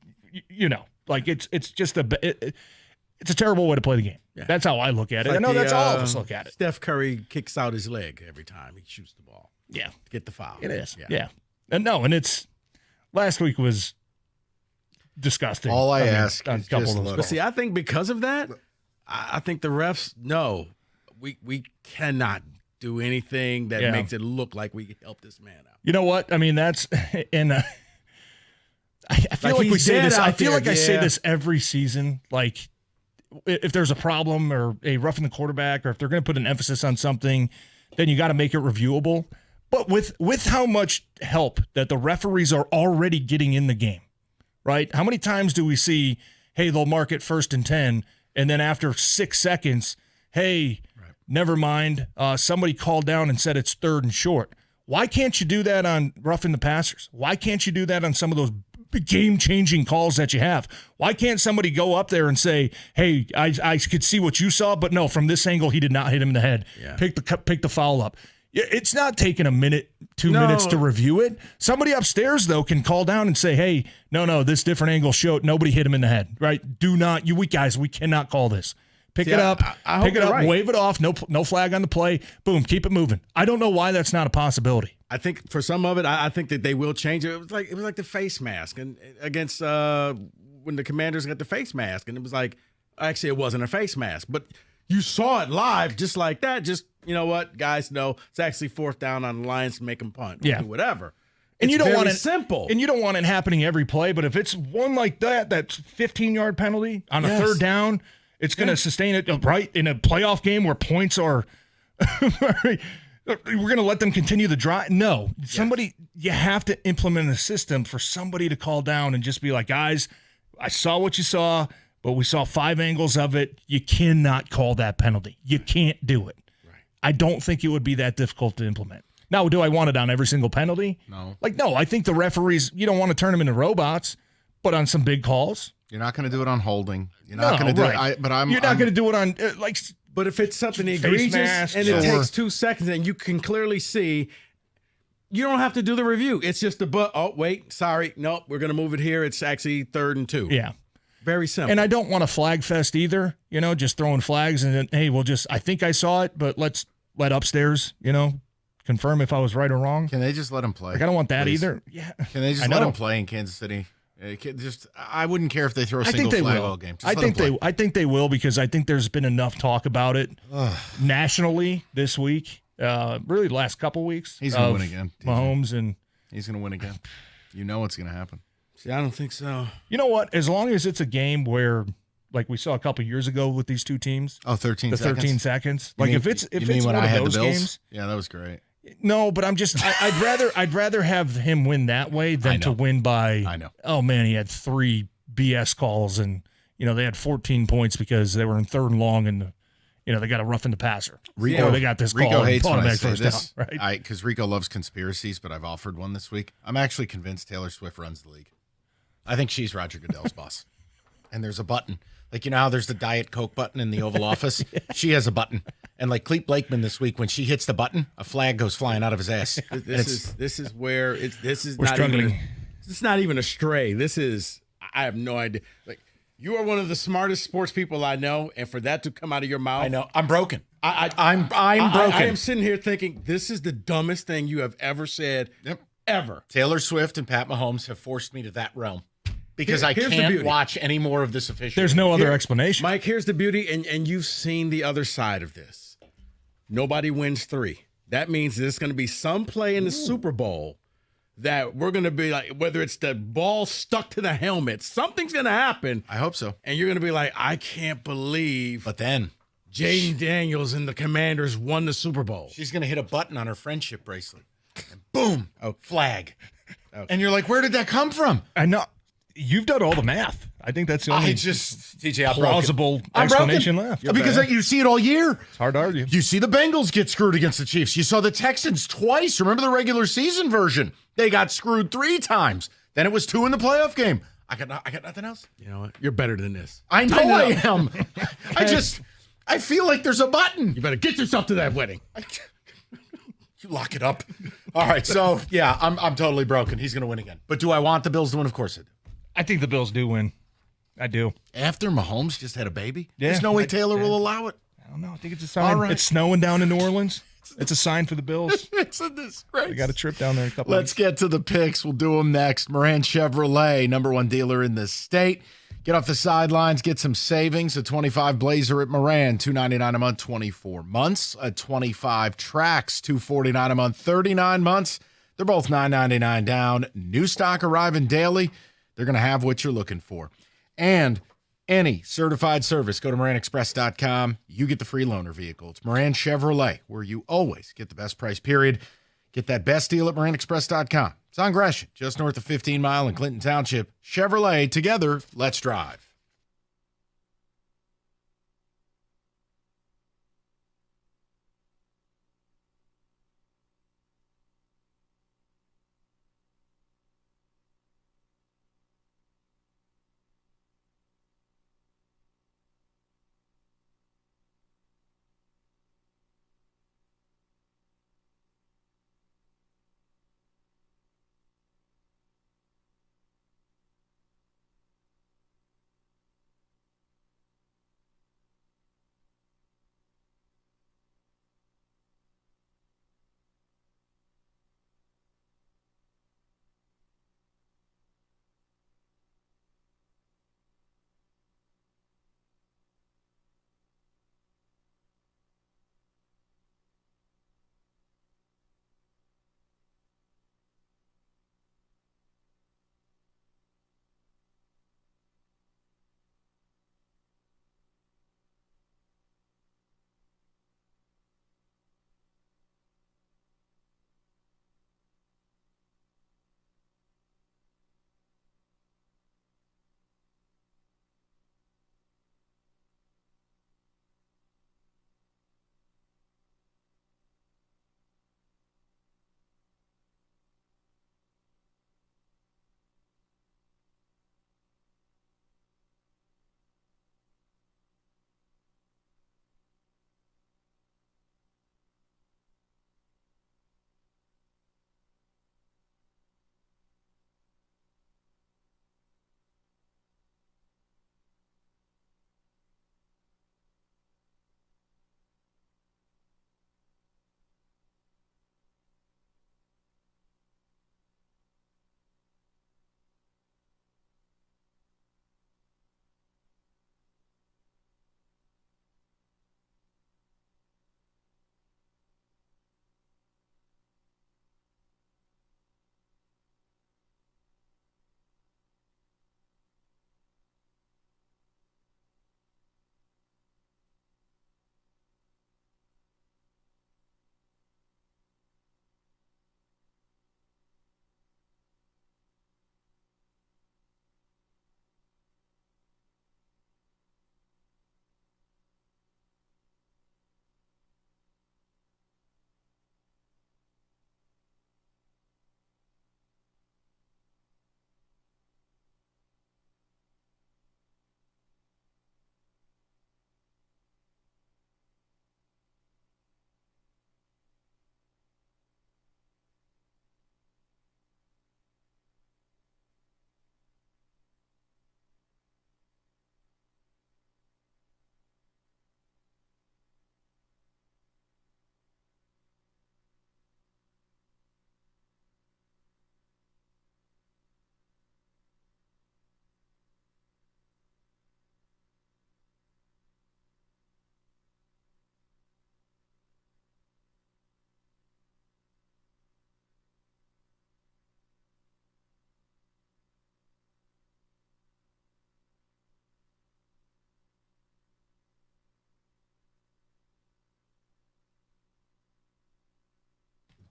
Speaker 3: like it's just it's a terrible way to play the game. Yeah. That's how I look at it.
Speaker 8: Like
Speaker 3: I know that's all of us look at it.
Speaker 8: Steph Curry kicks out his leg every time he shoots the ball.
Speaker 3: Yeah.
Speaker 8: To get the foul.
Speaker 3: It is. Yeah. And it's last week was disgusting.
Speaker 22: All I ask
Speaker 3: on a
Speaker 22: is
Speaker 3: couple
Speaker 22: just
Speaker 3: of those
Speaker 8: But see, I think because of that, I think the refs know we cannot do anything that
Speaker 3: Yeah.
Speaker 8: makes it look like we can help this man out.
Speaker 3: You know what? I mean, that's and I feel
Speaker 8: Like
Speaker 3: like we
Speaker 8: he's
Speaker 3: say
Speaker 8: dead
Speaker 3: this. I
Speaker 8: out
Speaker 3: feel
Speaker 8: there,
Speaker 3: like I say
Speaker 8: yeah.
Speaker 3: this every season. Like, if there's a problem or a roughing the quarterback, or if they're going to put an emphasis on something, then you got to make it reviewable. But with how much help that the referees are already getting in the game, right? How many times do we see, hey, they'll mark it 1st and 10, and then after 6 seconds, hey, never mind, somebody called down and said it's 3rd and short. Why can't you do that on roughing the passers? Why can't you do that on some of those game-changing calls that you have? Why can't somebody go up there and say, hey, I could see what you saw, but no, from this angle, he did not hit him in the head.
Speaker 8: Yeah.
Speaker 3: Pick the foul up. It's not taking a minute, 2 minutes to review it. Somebody upstairs, though, can call down and say, hey, no, this different angle showed nobody hit him in the head, right? Do not, we cannot call this. Pick it up,
Speaker 8: hope you're right.
Speaker 3: wave it off, no flag on the play, boom, keep it moving. I don't know why that's not a possibility.
Speaker 8: I think for some of it, I think that they will change it. It was like the face mask and against when the Commanders got the face mask, and it was like, actually, it wasn't a face mask, but you saw it live just like that. Just, you know what, guys, no, it's actually 4th down on the Lions to make them punt.
Speaker 3: Yeah.
Speaker 8: Do whatever.
Speaker 3: And
Speaker 8: It's
Speaker 3: you don't
Speaker 8: very
Speaker 3: want it
Speaker 8: simple.
Speaker 3: And you don't want it happening every play, but if it's one like that's 15-yard penalty on a
Speaker 8: Yes.
Speaker 3: 3rd down, it's going to sustain it, right? In a playoff game where points are we're going to let them continue the drive. No, you have to implement a system for somebody to call down and just be like, guys, I saw what you saw, but we saw 5 angles of it. You cannot call that penalty. You can't do it. Right. I don't think it would be that difficult to implement. Now, do I want it on every single penalty?
Speaker 22: No.
Speaker 3: No, I think the referees, you don't want to turn them into robots, but on some big calls.
Speaker 22: You're not going to do it on holding. You're not going to do it.
Speaker 3: You're not going to do it on
Speaker 8: But if it's something
Speaker 3: face
Speaker 8: egregious
Speaker 3: masks
Speaker 8: and it
Speaker 3: or-
Speaker 8: takes 2 seconds and you can clearly see, you don't have to do the review. It's just oh, wait, sorry. Nope, we're going to move it here. It's actually 3rd and 2.
Speaker 3: Yeah.
Speaker 8: Very simple.
Speaker 3: And I don't want a flag fest either, just throwing flags and then, hey, I think I saw it, but let's let upstairs, confirm if I was right or wrong.
Speaker 22: Can they just let him play?
Speaker 3: I don't want that
Speaker 22: please?
Speaker 3: either. Yeah.
Speaker 22: Can they just let him play in Kansas City? I wouldn't care if they throw a single flag all game. Just
Speaker 3: I think they will, because I think there's been enough talk about it nationally this week, really the last couple weeks.
Speaker 22: He's going to win again. TJ.
Speaker 3: Mahomes and
Speaker 22: he's going to win again. You know what's going to happen.
Speaker 8: See, I don't think so.
Speaker 3: You know what? As long as it's a game where, like we saw a couple years ago with these two teams.
Speaker 22: 13
Speaker 3: the
Speaker 22: seconds.
Speaker 3: 13 seconds.
Speaker 22: You
Speaker 3: Like
Speaker 22: mean-
Speaker 3: if it's
Speaker 22: you mean
Speaker 3: one
Speaker 22: when I
Speaker 3: of
Speaker 22: had the
Speaker 3: those
Speaker 22: Bills?
Speaker 3: games.
Speaker 22: Yeah, that was great.
Speaker 3: No, but I'd rather have him win that way than to win by.
Speaker 22: I know.
Speaker 3: Oh man, he had 3 BS calls and they had 14 points because they were in 3rd and long and they got a rough in the passer.
Speaker 22: Rico,
Speaker 3: Or they got this call
Speaker 22: Rico
Speaker 3: and
Speaker 22: hates
Speaker 3: pulled
Speaker 22: when
Speaker 3: it
Speaker 22: I
Speaker 3: back
Speaker 22: say
Speaker 3: first
Speaker 22: this,
Speaker 3: down, right?
Speaker 22: because Rico loves conspiracies, but I've offered one this week. I'm actually convinced Taylor Swift runs the league. I think she's Roger Goodell's boss. And there's a button. Like, how there's the Diet Coke button in the Oval Office? She has a button. And like Clete Blakeman this week, when she hits the button, a flag goes flying out of his ass.
Speaker 8: This is where this is
Speaker 3: We're
Speaker 8: not
Speaker 3: struggling.
Speaker 8: even it's not even a stray. This is, I have no idea. Like, you are one of the smartest sports people I know, and for that to come out of your mouth,
Speaker 22: I know. I'm broken.
Speaker 8: I'm
Speaker 22: broken.
Speaker 8: I am sitting here thinking this is the dumbest thing you have ever said.
Speaker 22: Yep.
Speaker 8: Ever.
Speaker 22: Taylor Swift and Pat Mahomes have forced me to that realm. Because I
Speaker 8: Here's the
Speaker 22: can't
Speaker 8: beauty.
Speaker 22: watch any more of this official.
Speaker 3: There's no other explanation.
Speaker 8: Mike, here's the beauty, and you've seen the other side of this. Nobody wins 3. That means there's going to be some play in the Super Bowl that we're going to be like, whether it's the ball stuck to the helmet, something's going to happen.
Speaker 22: I hope so.
Speaker 8: And you're going to be like, I can't believe.
Speaker 22: But then
Speaker 8: Jaden Daniels and the Commanders won the Super Bowl.
Speaker 22: She's going to hit a button on her friendship bracelet. And boom, flag. And you're like, where did that come from?
Speaker 3: I know. You've done all the math. I think that's the only
Speaker 22: TJ, I'm
Speaker 3: plausible
Speaker 22: broken. I'm
Speaker 3: explanation
Speaker 22: broken.
Speaker 3: left.
Speaker 22: Because you see it all year.
Speaker 3: It's hard to argue.
Speaker 22: You see the Bengals get screwed against the Chiefs. You saw the Texans twice. Remember the regular season version? They got screwed 3 times. Then it was 2 in the playoff game. I got nothing else.
Speaker 8: You know what? You're better than this.
Speaker 22: I know
Speaker 8: Tighten
Speaker 22: I
Speaker 8: it up.
Speaker 22: am. I feel like there's a button.
Speaker 8: You better get yourself to that wedding.
Speaker 22: You lock it up. All right, so yeah, I'm totally broken. He's going to win again. But do I want the Bills to win? Of course I do.
Speaker 3: I think the Bills do win. I do.
Speaker 22: After Mahomes just had a baby?
Speaker 3: Yeah,
Speaker 22: There's no way Taylor will allow it.
Speaker 3: I don't know. I think it's a sign.
Speaker 22: All right.
Speaker 3: It's snowing down in New Orleans. It's a sign for the Bills.
Speaker 22: It's a disgrace.
Speaker 3: We got a trip down there in a couple
Speaker 22: Let's get to the picks. We'll do them next. Moran Chevrolet, #1 dealer in the state. Get off the sidelines, get some savings. A 25 Blazer at Moran, $299 a month, 24 months. A 25 Trax, $249 a month, 39 months. They're both $999 down. New stock arriving daily. They're going to have what you're looking for. And any certified service, go to MoranExpress.com. You get the free loaner vehicle. It's Moran Chevrolet, where you always get the best price, period. Get that best deal at MoranExpress.com. It's on Gresham, just north of 15 Mile in Clinton Township. Chevrolet, together, let's drive.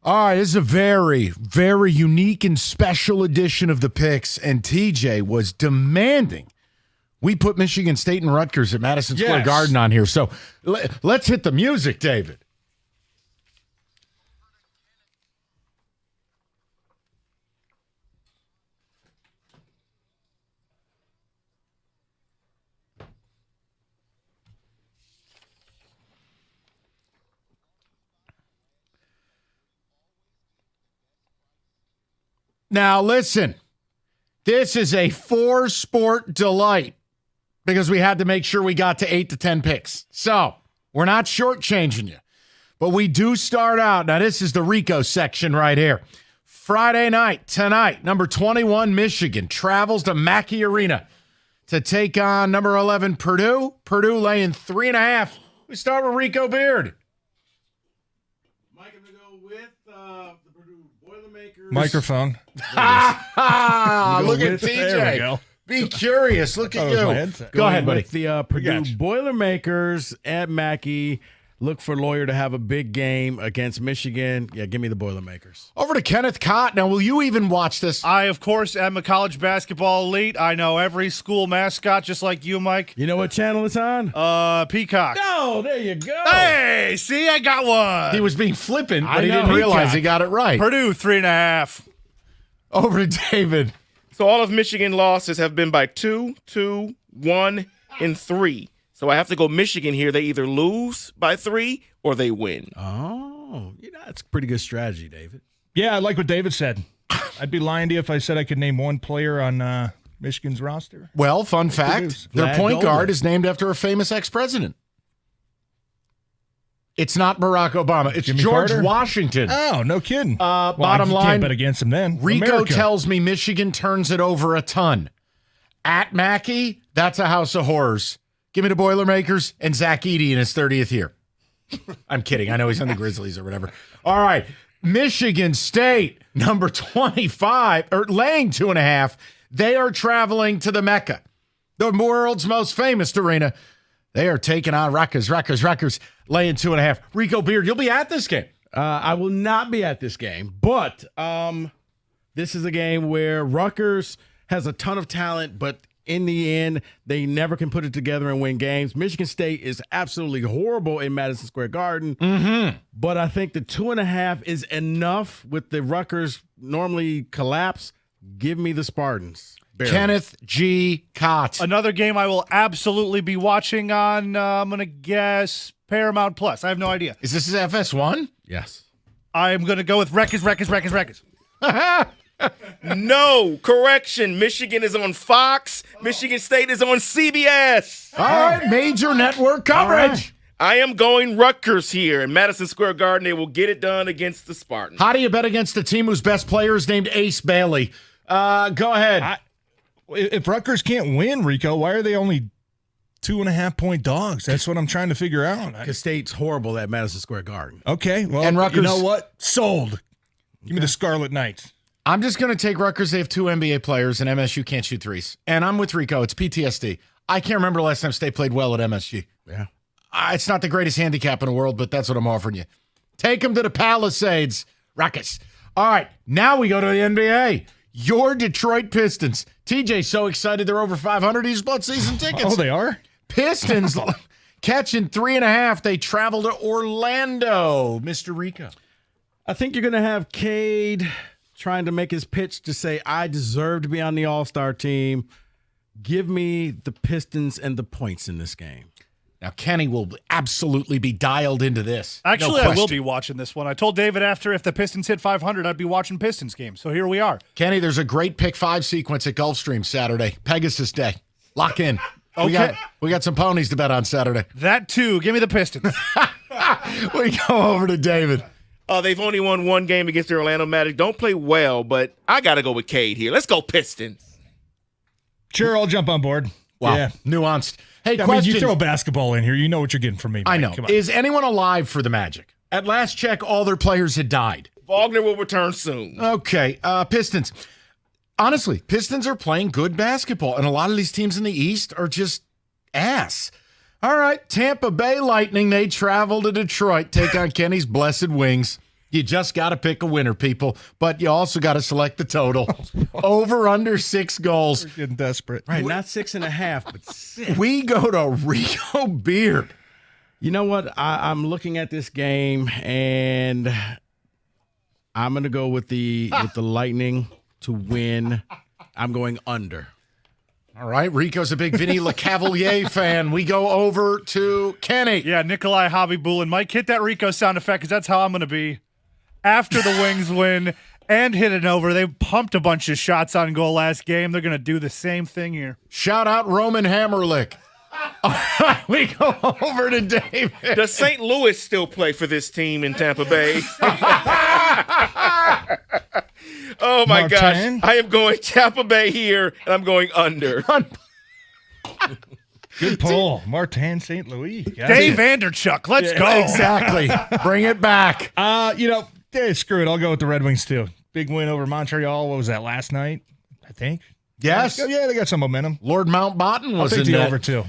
Speaker 22: All right, this is a very, very unique and special edition of the picks, and TJ was demanding we put Michigan State and Rutgers at Madison Square Garden on here. So let's hit the music, David. Now, listen, this is a 4-sport delight because we had to make sure we got to 8 to 10 picks. So we're not shortchanging you, but we do start out. Now, this is the Rico section right here. Friday night, tonight, number 21, Michigan, travels to Mackey Arena to take on number 11 Purdue. Purdue laying 3.5. We start with Rico Beard.
Speaker 8: Mike, I'm going to go with the Purdue Boilermakers.
Speaker 3: Microphone.
Speaker 22: Look at
Speaker 8: There we
Speaker 22: TJ.
Speaker 8: go.
Speaker 22: Be curious. Look at
Speaker 3: That was my
Speaker 22: you.
Speaker 3: headset.
Speaker 22: Go ahead, buddy.
Speaker 8: With the Purdue Boilermakers at Mackey. Look for Lawyer to have a big game against Michigan. Yeah, give me the Boilermakers.
Speaker 22: Over to Kenneth Cott. Now, will you even watch this?
Speaker 7: I, of course, am a college basketball elite. I know every school mascot, just like you, Mike.
Speaker 8: You know what channel it's on?
Speaker 7: Peacock.
Speaker 8: Oh, there you go.
Speaker 7: Hey, see, I got one.
Speaker 22: He was being flippant,
Speaker 8: I
Speaker 22: but he
Speaker 8: know.
Speaker 22: didn't realize
Speaker 8: Peacock.
Speaker 22: he got it right.
Speaker 7: Purdue 3.5.
Speaker 22: Over to David.
Speaker 10: So all of Michigan losses have been by 2, 2, 1, and 3. So I have to go Michigan here. They either lose by 3 or they win.
Speaker 8: Oh, that's a pretty good strategy, David.
Speaker 3: Yeah, I like what David said. I'd be lying to you if I said I could name one player on Michigan's roster.
Speaker 22: Well, fun fact, their
Speaker 8: Vlad
Speaker 22: point guard
Speaker 8: Goldman.
Speaker 22: is named after a famous ex-president. It's not Barack Obama. It's
Speaker 3: Jimmy
Speaker 22: George
Speaker 3: Carter?
Speaker 22: Washington.
Speaker 3: Oh, no kidding. Well,
Speaker 22: Bottom
Speaker 3: you
Speaker 22: line,
Speaker 3: can't bet against him then.
Speaker 22: Rico
Speaker 3: America.
Speaker 22: tells me Michigan turns it over a ton. At Mackey, that's a house of horrors. Give me the Boilermakers and Zach Edey in his 30th year. I'm kidding. I know he's on the Grizzlies or whatever. All right. Michigan State, number 25, or laying 2.5. They are traveling to the Mecca, the world's most famous arena. They are taking on Rutgers, laying 2.5. Rico Beard, you'll be at this game.
Speaker 8: I will not be at this game, but this is a game where Rutgers has a ton of talent, but in the end, they never can put it together and win games. Michigan State is absolutely horrible in Madison Square Garden, but I think the 2.5 is enough with the Rutgers normally collapse. Give me the Spartans. Barely.
Speaker 22: Kenneth G. Cott.
Speaker 7: Another game I will absolutely be watching on, I'm going to guess, Paramount Plus. I have no idea.
Speaker 22: Is this FS1?
Speaker 8: Yes.
Speaker 7: I'm going to go with Wreckers.
Speaker 10: No, correction. Michigan is on Fox. Michigan State is on CBS.
Speaker 22: All right, major network coverage.
Speaker 10: I am going Rutgers here in Madison Square Garden. They will get it done against the Spartans.
Speaker 22: How do you bet against a team whose best player is named Ace Bailey? Go ahead.
Speaker 3: If Rutgers can't win, Rico, why are they only 2.5-point dogs? That's what I'm trying to figure out.
Speaker 8: Because State's horrible at Madison Square Garden.
Speaker 3: Okay, well,
Speaker 22: And Rutgers-
Speaker 3: you know what? Sold. Give me the Scarlet Knights.
Speaker 22: I'm just going to take Rutgers. They have 2 NBA players, and MSU can't shoot threes. And I'm with Rico. It's PTSD. I can't remember the last time State played well at MSG.
Speaker 8: Yeah.
Speaker 22: It's not the greatest handicap in the world, but that's what I'm offering you. Take them to the Palisades, Rutgers. All right, now we go to the NBA. Your Detroit Pistons. TJ's so excited they're over 500. He's bought season tickets.
Speaker 3: Oh, they are?
Speaker 22: Pistons catching 3.5. They travel to Orlando. Mr. Rico.
Speaker 8: I think you're going to have Cade trying to make his pitch to say, I deserve to be on the All-Star team. Give me the Pistons and the points in this game.
Speaker 22: Now, Kenny will absolutely be dialed into this.
Speaker 7: Actually,
Speaker 22: No
Speaker 7: I will
Speaker 22: question.
Speaker 7: be watching this one. I told David after if the Pistons hit 500, I'd be watching Pistons games. So here we are.
Speaker 22: Kenny, there's a great pick 5 sequence at Gulfstream Saturday. Pegasus Day. Lock in.
Speaker 7: Okay.
Speaker 22: We got some ponies to bet on Saturday.
Speaker 7: That too. Give me the Pistons.
Speaker 22: We go over to David.
Speaker 10: They've only won one game against the Orlando Magic. Don't play well, but I got to go with Cade here. Let's go Pistons.
Speaker 3: Sure, I'll jump on board.
Speaker 22: Wow.
Speaker 3: Yeah.
Speaker 22: Nuanced. Hey,
Speaker 3: I mean,
Speaker 22: question.
Speaker 3: you throw basketball in here, you know what you're getting from me.
Speaker 22: I
Speaker 3: Mike.
Speaker 22: know.
Speaker 3: Come on.
Speaker 22: Is anyone alive for the Magic? At last check, all their players had died.
Speaker 10: Wagner will return soon.
Speaker 22: Okay, Pistons. Honestly, Pistons are playing good basketball, and a lot of these teams in the East are just ass. All right, Tampa Bay Lightning, they travel to Detroit, take on Kenny's Blessed Wings. You just got to pick a winner, people, but you also got to select the total. Over, under 6 goals.
Speaker 3: We're getting desperate.
Speaker 8: Right, not 6.5, but 6.
Speaker 22: We go to Rico Beard.
Speaker 8: You know what? I'm looking at this game, and I'm going to go with the Lightning to win. I'm going under.
Speaker 22: All right, Rico's a big Vinny LeCavalier fan. We go over to Kenny.
Speaker 7: Yeah, Nikolai Hobbybull. And Mike, hit that Rico sound effect because that's how I'm going to be. After the Wings win and hit it over, they pumped a bunch of shots on goal last game. They're going to do the same thing here.
Speaker 22: Shout out Roman Hammerlick. All right, we go over to David.
Speaker 10: Does St. Louis still play for this team in Tampa Bay? Oh, my
Speaker 3: Martin?
Speaker 10: gosh. I am going Tampa Bay here, and I'm going under.
Speaker 3: Good pull. Martin St. Louis.
Speaker 15: Dave Vanderchuk. Let's go.
Speaker 22: Exactly. Bring it back.
Speaker 3: Screw it. I'll go with the Red Wings, too. Big win over Montreal. What was that, last night? I think.
Speaker 22: Yes.
Speaker 3: Yeah, they got some momentum.
Speaker 22: Lord Mountbatten was
Speaker 3: I'll take
Speaker 22: in
Speaker 3: the
Speaker 22: that.
Speaker 3: over, too.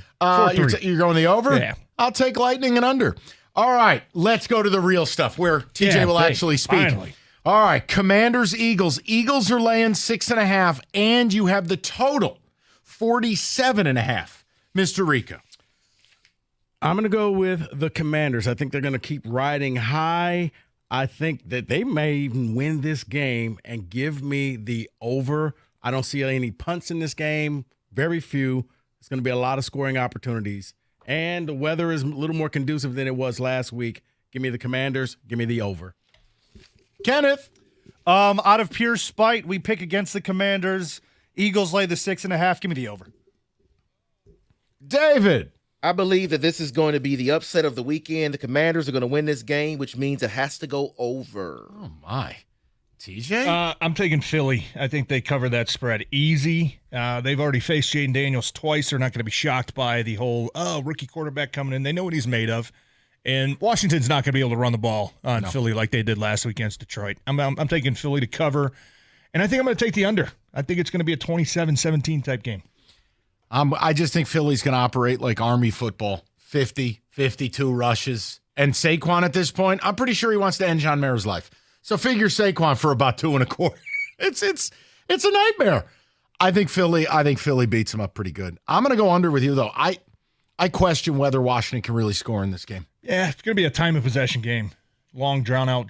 Speaker 22: You're going the over?
Speaker 3: Yeah.
Speaker 22: I'll take Lightning and under. All right, let's go to the real stuff where TJ will actually speak.
Speaker 3: Finally.
Speaker 22: All right, Commanders, Eagles. Eagles are laying 6.5, and you have the total 47.5. Mr. Rico.
Speaker 8: I'm going to go with the Commanders. I think they're going to keep riding high. I think that they may even win this game and give me the over. I don't see any punts in this game. Very few. It's going to be a lot of scoring opportunities. And the weather is a little more conducive than it was last week. Give me the Commanders. Give me the over.
Speaker 22: Kenneth.
Speaker 15: Out of pure spite, we pick against the Commanders. Eagles lay the 6.5. Give me the over.
Speaker 22: David.
Speaker 10: I believe that this is going to be the upset of the weekend. The Commanders are going to win this game, which means it has to go over.
Speaker 22: Oh, my. TJ?
Speaker 3: I'm taking Philly. I think they cover that spread easy. They've already faced Jaden Daniels twice. They're not going to be shocked by the whole, rookie quarterback coming in. They know what he's made of. And Washington's not going to be able to run the ball on Philly like they did last week against Detroit. I'm taking Philly to cover. And I think I'm going to take the under. I think it's going to be a 27-17 type game.
Speaker 22: I just think Philly's going to operate like Army football. 50, 52 rushes. And Saquon at this point, I'm pretty sure he wants to end John Mayer's life. So figure Saquon for about 2.25. It's a nightmare. I think Philly beats him up pretty good. I'm going to go under with you though. I question whether Washington can really score in this game.
Speaker 3: Yeah, it's going to be a time of possession game. Long drawn out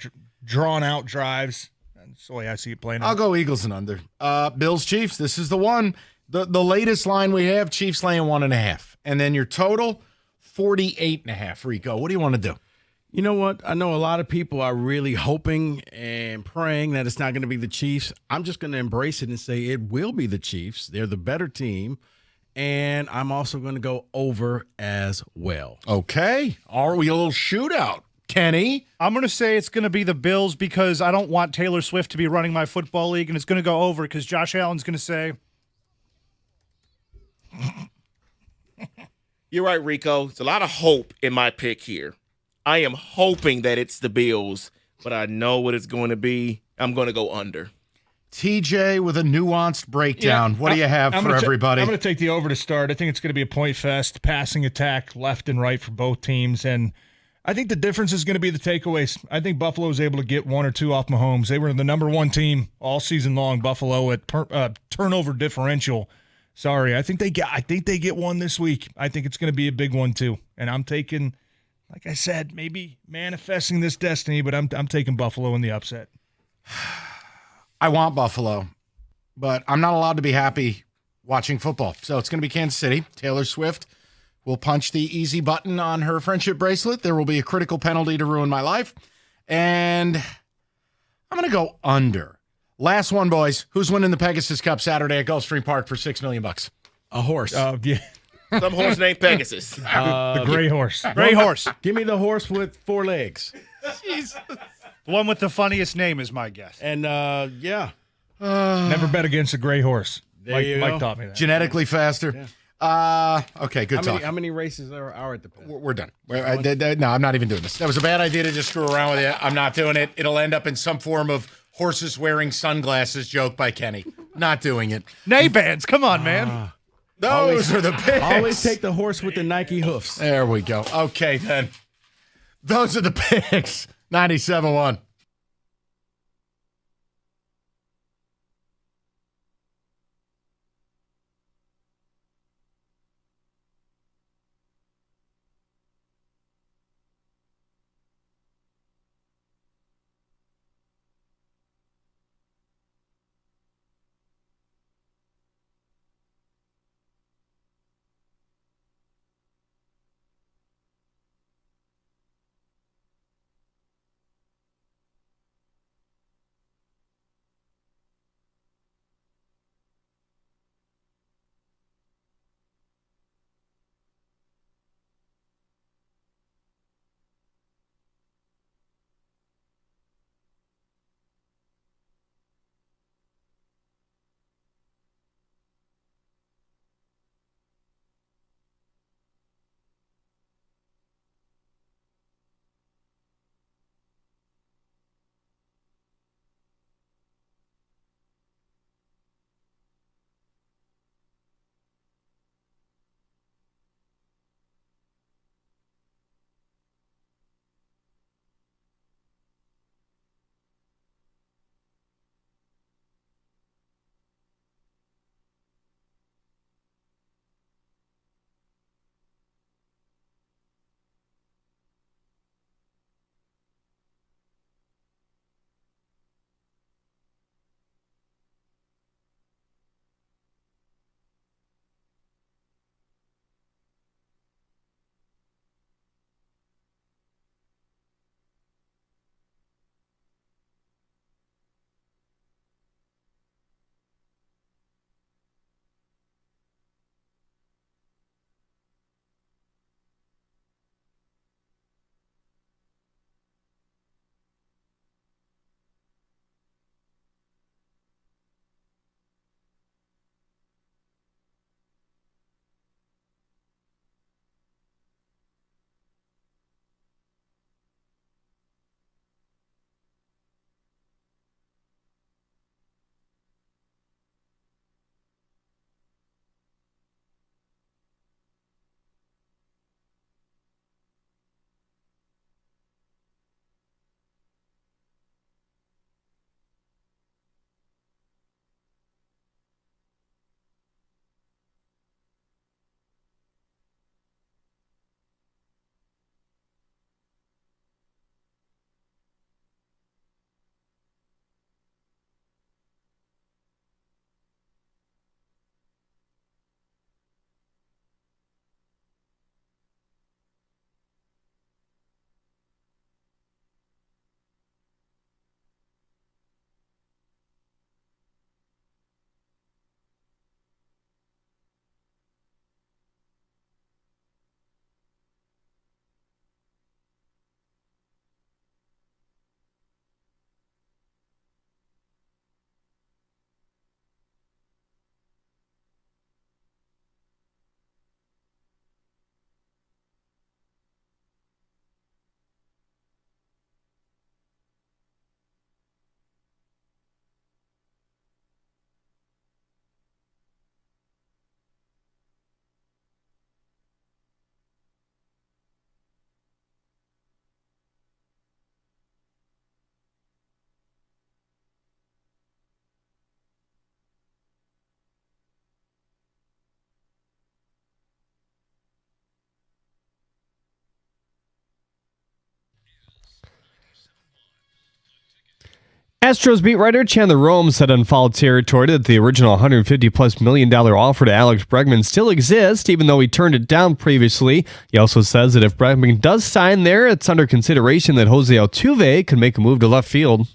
Speaker 3: drives. That's the way I see it playing out.
Speaker 22: I'll go Eagles and under. Bills Chiefs. This is the one. The latest line we have, Chiefs laying 1.5. And then your total 48.5. Rico, what do you want to do?
Speaker 8: You know what? I know a lot of people are really hoping and praying that it's not going to be the Chiefs. I'm just going to embrace it and say it will be the Chiefs. They're the better team. And I'm also going to go over as well.
Speaker 22: Okay. Are we a little shootout? Kenny?
Speaker 15: I'm going to say it's going to be the Bills because I don't want Taylor Swift to be running my football league, and it's going to go over because Josh Allen's going to say.
Speaker 10: You're right, Rico. It's a lot of hope in my pick here. I am hoping that it's the Bills, but I know what it's going to be. I'm going to go under.
Speaker 22: TJ with a nuanced breakdown. What do you have for everybody?
Speaker 3: I'm going to take the over to start. I think it's going to be a point fest, passing attack left and right for both teams. And I think the difference is going to be the takeaways. I think Buffalo was able to get one or two off Mahomes. They were the number one team all season long, Buffalo, at turnover differential. Sorry, I think they get one this week. I think it's going to be a big one too. And I'm taking, like I said, maybe manifesting this destiny, but I'm taking Buffalo in the upset.
Speaker 22: I want Buffalo, but I'm not allowed to be happy watching football. So it's going to be Kansas City. Taylor Swift will punch the easy button on her friendship bracelet. There will be a critical penalty to ruin my life. And I'm going to go under. Last one, boys. Who's winning the Pegasus Cup Saturday at Gulfstream Park for $6 million?
Speaker 8: A horse.
Speaker 3: Yeah.
Speaker 10: Some horse named Pegasus.
Speaker 3: The gray horse.
Speaker 15: Gray horse.
Speaker 8: Give me the horse with 4 legs.
Speaker 15: Jeez. The one with the funniest name is my guess.
Speaker 8: And, yeah.
Speaker 3: Never bet against a gray horse. Mike taught me that.
Speaker 22: Genetically faster. Yeah. Okay, good talk.
Speaker 8: How many races are at the pit?
Speaker 22: We're done. No, I'm not even doing this. That was a bad idea to just screw around with it. I'm not doing it. It'll end up in some form of horses wearing sunglasses joke by Kenny. Not doing it.
Speaker 15: Nay-bands, come on, man.
Speaker 22: Those are the picks.
Speaker 8: Always take the horse with the Nike hoofs.
Speaker 22: There we go. Okay, then. Those are the picks. 97.1.
Speaker 9: Astros beat writer Chandler Rome said on foul territory that the original $150+ million offer to Alex Bregman still exists, even though he turned it down previously. He also says that if Bregman does sign there, it's under consideration that Jose Altuve could make a move to left field.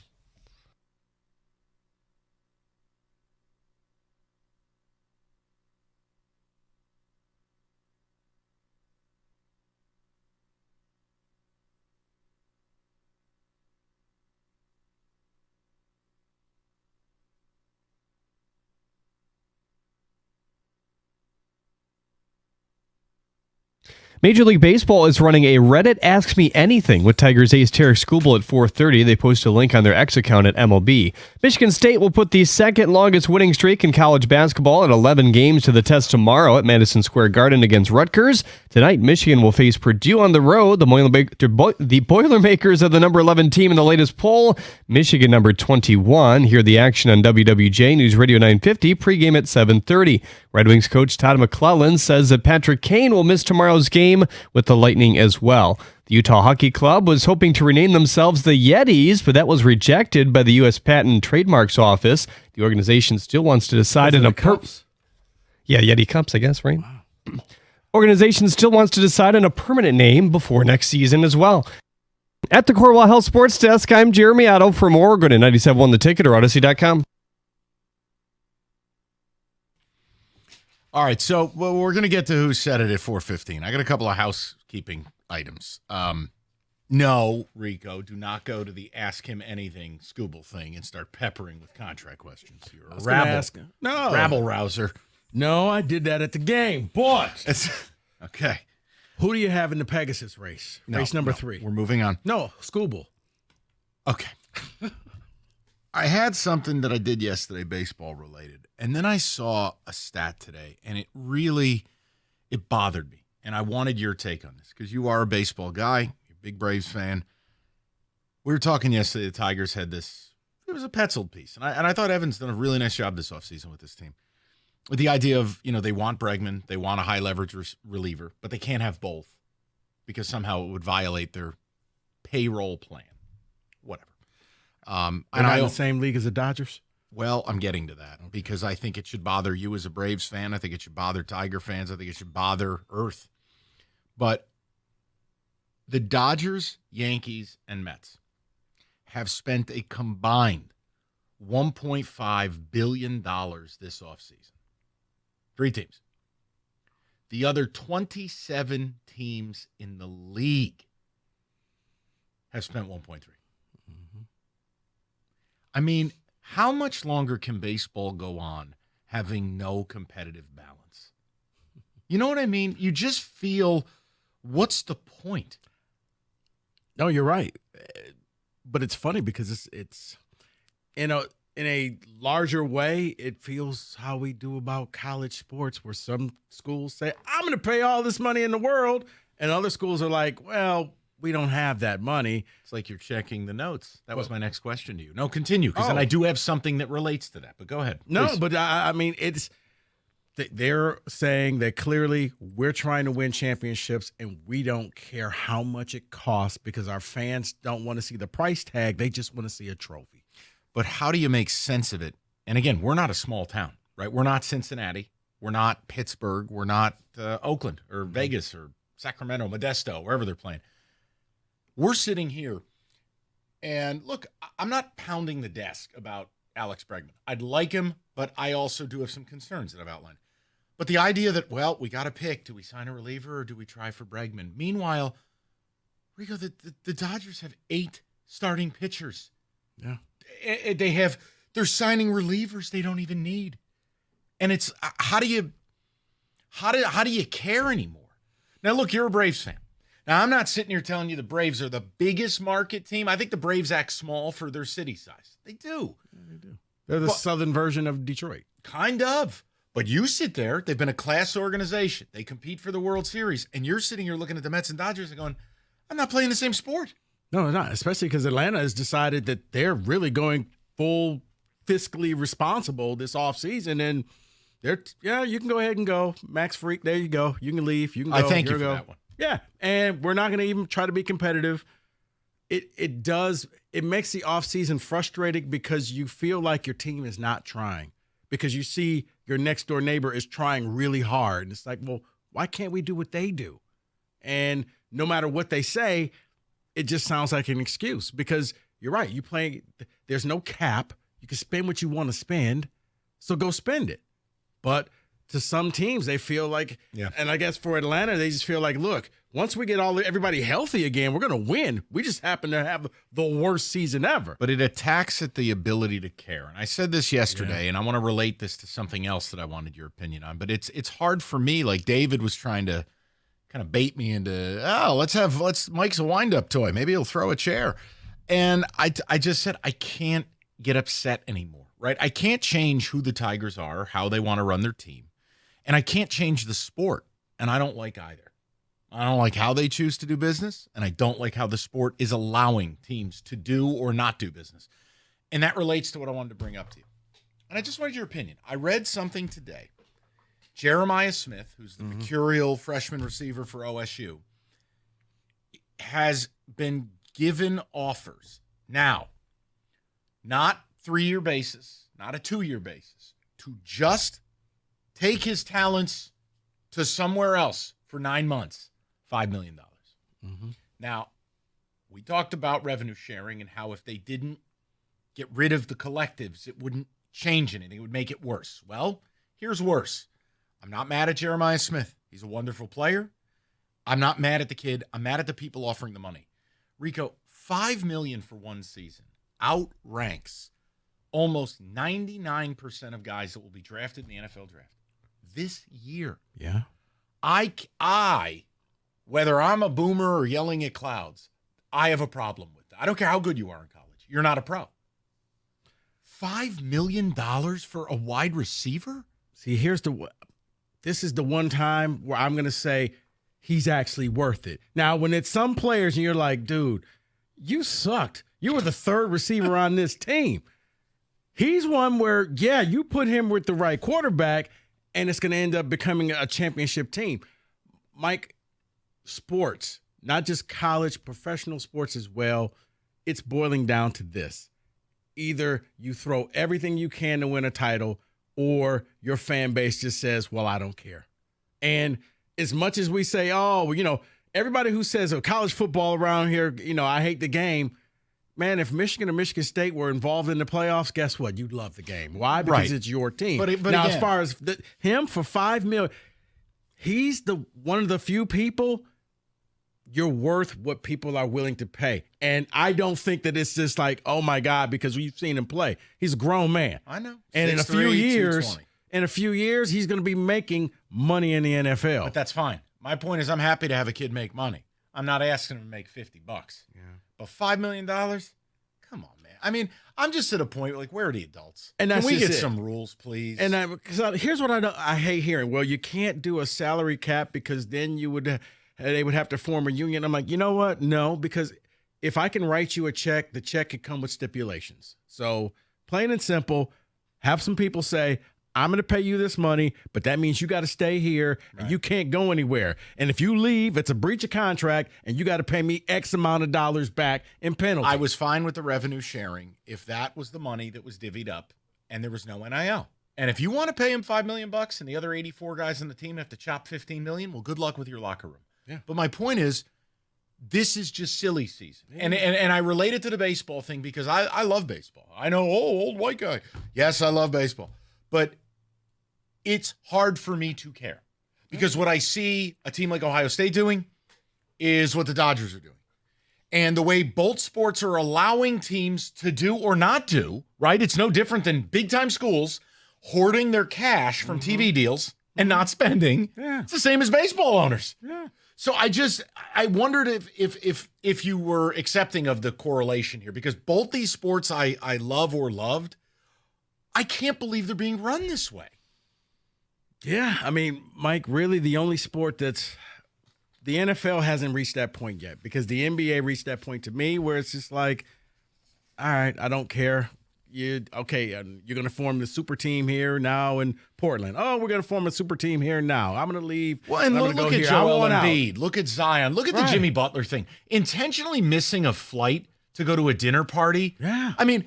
Speaker 9: Major League Baseball is running a Reddit Ask Me Anything with Tigers ace Tarek Skubal at 4:30. They post a link on their X account at MLB. Michigan State will put the second longest winning streak in college basketball at 11 games to the test tomorrow at Madison Square Garden against Rutgers. Tonight, Michigan will face Purdue on the road. The Boilermakers are the number 11 team in the latest poll. Michigan number 21. Hear the action on WWJ News Radio 950, pregame at 7:30. Red Wings coach Todd McClellan says that Patrick Kane will miss tomorrow's game with the Lightning as well. The Utah Hockey Club was hoping to rename themselves the Yetis, but that was rejected by the U.S. Patent and Trademarks Office. The organization still wants to decide on a Yeti Cups, I guess, right? Wow. Organization still wants to decide on a permanent name before next season as well. At the Cornwall Health Sports Desk, I'm Jeremy Otto. For more, go to 97.1 The Ticket or Odyssey.com.
Speaker 22: All right, so we're going to get to who said it at 4:15. I got a couple of housekeeping items. No, Rico, do not go to the Ask Him Anything Scooble thing and start peppering with contract questions. You're a rabble rouser.
Speaker 8: No, I did that at the game. But
Speaker 22: okay.
Speaker 8: Who do you have in the Pegasus race? Race number 3.
Speaker 22: We're moving on.
Speaker 8: No, Scooble.
Speaker 22: Okay. I had something that I did yesterday, baseball related, and then I saw a stat today, and it bothered me, and I wanted your take on this because you are a baseball guy, you're a big Braves fan. We were talking yesterday, the Tigers had this, it was a Petzold piece, and I thought Evan's done a really nice job this offseason with this team. With the idea of, they want Bregman, they want a high-leverage reliever, but they can't have both because somehow it would violate their payroll plan. Whatever.
Speaker 8: And I in the same league as the Dodgers?
Speaker 22: Well, I'm getting to that because I think it should bother you as a Braves fan. I think it should bother Tiger fans. I think it should bother Earth. But the Dodgers, Yankees, and Mets have spent a combined $1.5 billion this offseason. 3 teams. The other 27 teams in the league have spent 1.3. I mean, how much longer can baseball go on having no competitive balance? You know what I mean? You just feel, what's the point?
Speaker 8: No, you're right. But it's funny because it's in a larger way, it feels how we do about college sports, where some schools say, I'm going to pay all this money in the world, and other schools are like, well, we don't have that money.
Speaker 22: It's like you're checking the notes. That was my next question to you. No, continue, because then I do have something that relates to that. But go ahead.
Speaker 8: No,
Speaker 22: please.
Speaker 8: but I mean, they're saying that clearly we're trying to win championships and we don't care how much it costs because our fans don't want to see the price tag. They just want to see a trophy.
Speaker 22: But how do you make sense of it? And again, we're not a small town, right? We're not Cincinnati. We're not Pittsburgh. We're not Oakland or Vegas or Sacramento, Modesto, wherever they're playing. We're sitting here, and look, I'm not pounding the desk about Alex Bregman. I'd like him, but I also do have some concerns that I've outlined. But the idea that, well, we got to pick, do we sign a reliever or do we try for Bregman? Meanwhile, Rico, the Dodgers have 8 starting pitchers.
Speaker 8: Yeah.
Speaker 22: They're signing relievers they don't even need. And it's, how do you care anymore? Now, look, you're a Braves fan. Now, I'm not sitting here telling you the Braves are the biggest market team. I think the Braves act small for their city size. They do.
Speaker 8: Yeah, they do. They're the southern version of Detroit.
Speaker 22: Kind of. But you sit there. They've been a class organization. They compete for the World Series. And you're sitting here looking at the Mets and Dodgers and going, I'm not playing the same sport.
Speaker 8: No, not. Especially because Atlanta has decided that they're really going full fiscally responsible this offseason. And you can go ahead and go. Max Freak, there you go. You can leave. You can go.
Speaker 22: I thank you for that one.
Speaker 8: Yeah, and we're not going to even try to be competitive. it does. It makes the offseason frustrating because you feel like your team is not trying, because you see your next door neighbor is trying really hard. And it's like, well, why can't we do what they do? And no matter what they say, it just sounds like an excuse, because you're right. You play, there's no cap. You can spend what you want to spend, so go spend it. But to some teams, they feel like, and I guess for Atlanta, they just feel like, look, once we get everybody healthy again, we're going to win. We just happen to have the worst season ever.
Speaker 22: But it attacks at the ability to care. And I said this yesterday, and I want to relate this to something else that I wanted your opinion on. But it's hard for me. Like David was trying to kind of bait me into, Mike's a wind-up toy. Maybe he'll throw a chair. And I just said I can't get upset anymore, right? I can't change who the Tigers are, how they want to run their team. And I can't change the sport, and I don't like either. I don't like how they choose to do business, and I don't like how the sport is allowing teams to do or not do business. And that relates to what I wanted to bring up to you. And I just wanted your opinion. I read something today. Jeremiah Smith, who's the mercurial freshman receiver for OSU, has been given offers now, not 3-year basis, not a 2-year basis, to just take his talents to somewhere else for 9 months, $5 million. Now, we talked about revenue sharing and how if they didn't get rid of the collectives, it wouldn't change anything. It would make it worse. Well, here's worse. I'm not mad at Jeremiah Smith. He's a wonderful player. I'm not mad at the kid. I'm mad at the people offering the money. Rico, $5 million for one season outranks almost 99% of guys that will be drafted in the NFL draft this year.
Speaker 8: Yeah.
Speaker 22: I, whether I'm a boomer or yelling at clouds, I have a problem with that. I don't care how good you are in college. You're not a pro. $5 million for a wide receiver?
Speaker 8: See, this is the one time where I'm going to say he's actually worth it. Now, when it's some players and you're like, dude, you sucked. You were the third receiver on this team. He's one where, yeah, you put him with the right quarterback, and it's going to end up becoming a championship team. Mike, sports, not just college, professional sports as well, it's boiling down to this. Either you throw everything you can to win a title, or your fan base just says, well, I don't care. And as much as we say, oh, everybody who says college football around here, I hate the game. Man, if Michigan or Michigan State were involved in the playoffs, guess what? You'd love the game. Why? Because it's your team.
Speaker 22: But
Speaker 8: now,
Speaker 22: again,
Speaker 8: as far as him for $5 million, he's one of the few people you're worth what people are willing to pay. And I don't think that it's just like, oh my God, because we've seen him play. He's a grown man.
Speaker 22: I know.
Speaker 8: And in a few years, he's going to be making money in the NFL.
Speaker 22: But that's fine. My point is I'm happy to have a kid make money. I'm not asking him to make $50. Yeah. But $5 million? Come on, man. I mean, I'm just at a point like, where are the adults?
Speaker 8: And
Speaker 22: Can
Speaker 8: that's
Speaker 22: we
Speaker 8: just
Speaker 22: get
Speaker 8: it.
Speaker 22: some rules, please?
Speaker 8: And here's what I hate hearing. Well, you can't do a salary cap because then they would have to form a union. I'm like, you know what? No, because if I can write you a check, the check could come with stipulations. So plain and simple, have some people say, I'm going to pay you this money, but that means you got to stay here and you can't go anywhere. And if you leave, it's a breach of contract and you got to pay me X amount of dollars back in penalty.
Speaker 22: I was fine with the revenue sharing if that was the money that was divvied up and there was no NIL. And if you want to pay him $5 million and the other 84 guys on the team have to chop $15 million, well, good luck with your locker room.
Speaker 8: Yeah.
Speaker 22: But my point is, this is just silly season. Yeah. And I relate it to the baseball thing because I love baseball. I know, old white guy. Yes, I love baseball. But it's hard for me to care because what I see a team like Ohio State doing is what the Dodgers are doing. And the way both sports are allowing teams to do or not do, right? It's no different than big-time schools hoarding their cash from TV deals and not spending.
Speaker 8: Yeah.
Speaker 22: It's the same as baseball owners.
Speaker 8: Yeah.
Speaker 22: So I wondered if you were accepting of the correlation here because both these sports I love or loved, I can't believe they're being run this way.
Speaker 8: Yeah, I mean, Mike, really the only sport that's the NFL hasn't reached that point yet because the NBA reached that point to me where it's just like, all right, I don't care. you're going to form the super team here now in Portland. Oh, we're going to form a super team here now. I'm going to leave.
Speaker 22: Well, and
Speaker 8: I'm
Speaker 22: look
Speaker 8: gonna go
Speaker 22: at
Speaker 8: here.
Speaker 22: Joel
Speaker 8: I want
Speaker 22: Embiid.
Speaker 8: out.
Speaker 22: Look at Zion. Look at the
Speaker 8: Right.
Speaker 22: Jimmy Butler thing. Intentionally missing a flight to go to a dinner party.
Speaker 8: Yeah.
Speaker 22: I mean,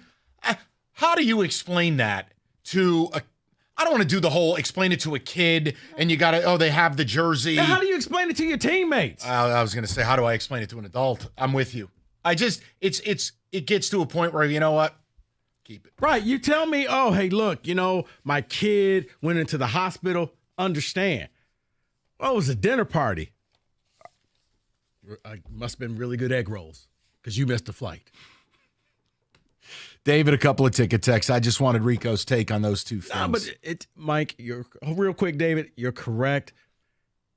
Speaker 22: how do you explain that to a I don't want to do the whole explain it to a kid and you got to, they have the jersey.
Speaker 8: Now, how do you explain it to your teammates?
Speaker 22: I was going to say, how do I explain it to an adult? I'm with you. It gets to a point where, you know what? Keep it.
Speaker 8: Right. You tell me, oh, hey, look, my kid went into the hospital. Understand. Well, it was a dinner party. Must have been really good egg rolls because you missed the flight.
Speaker 22: David, a couple of ticket texts. I just wanted Rico's take on those two things.
Speaker 8: No, but Mike, you're real quick, David, you're correct.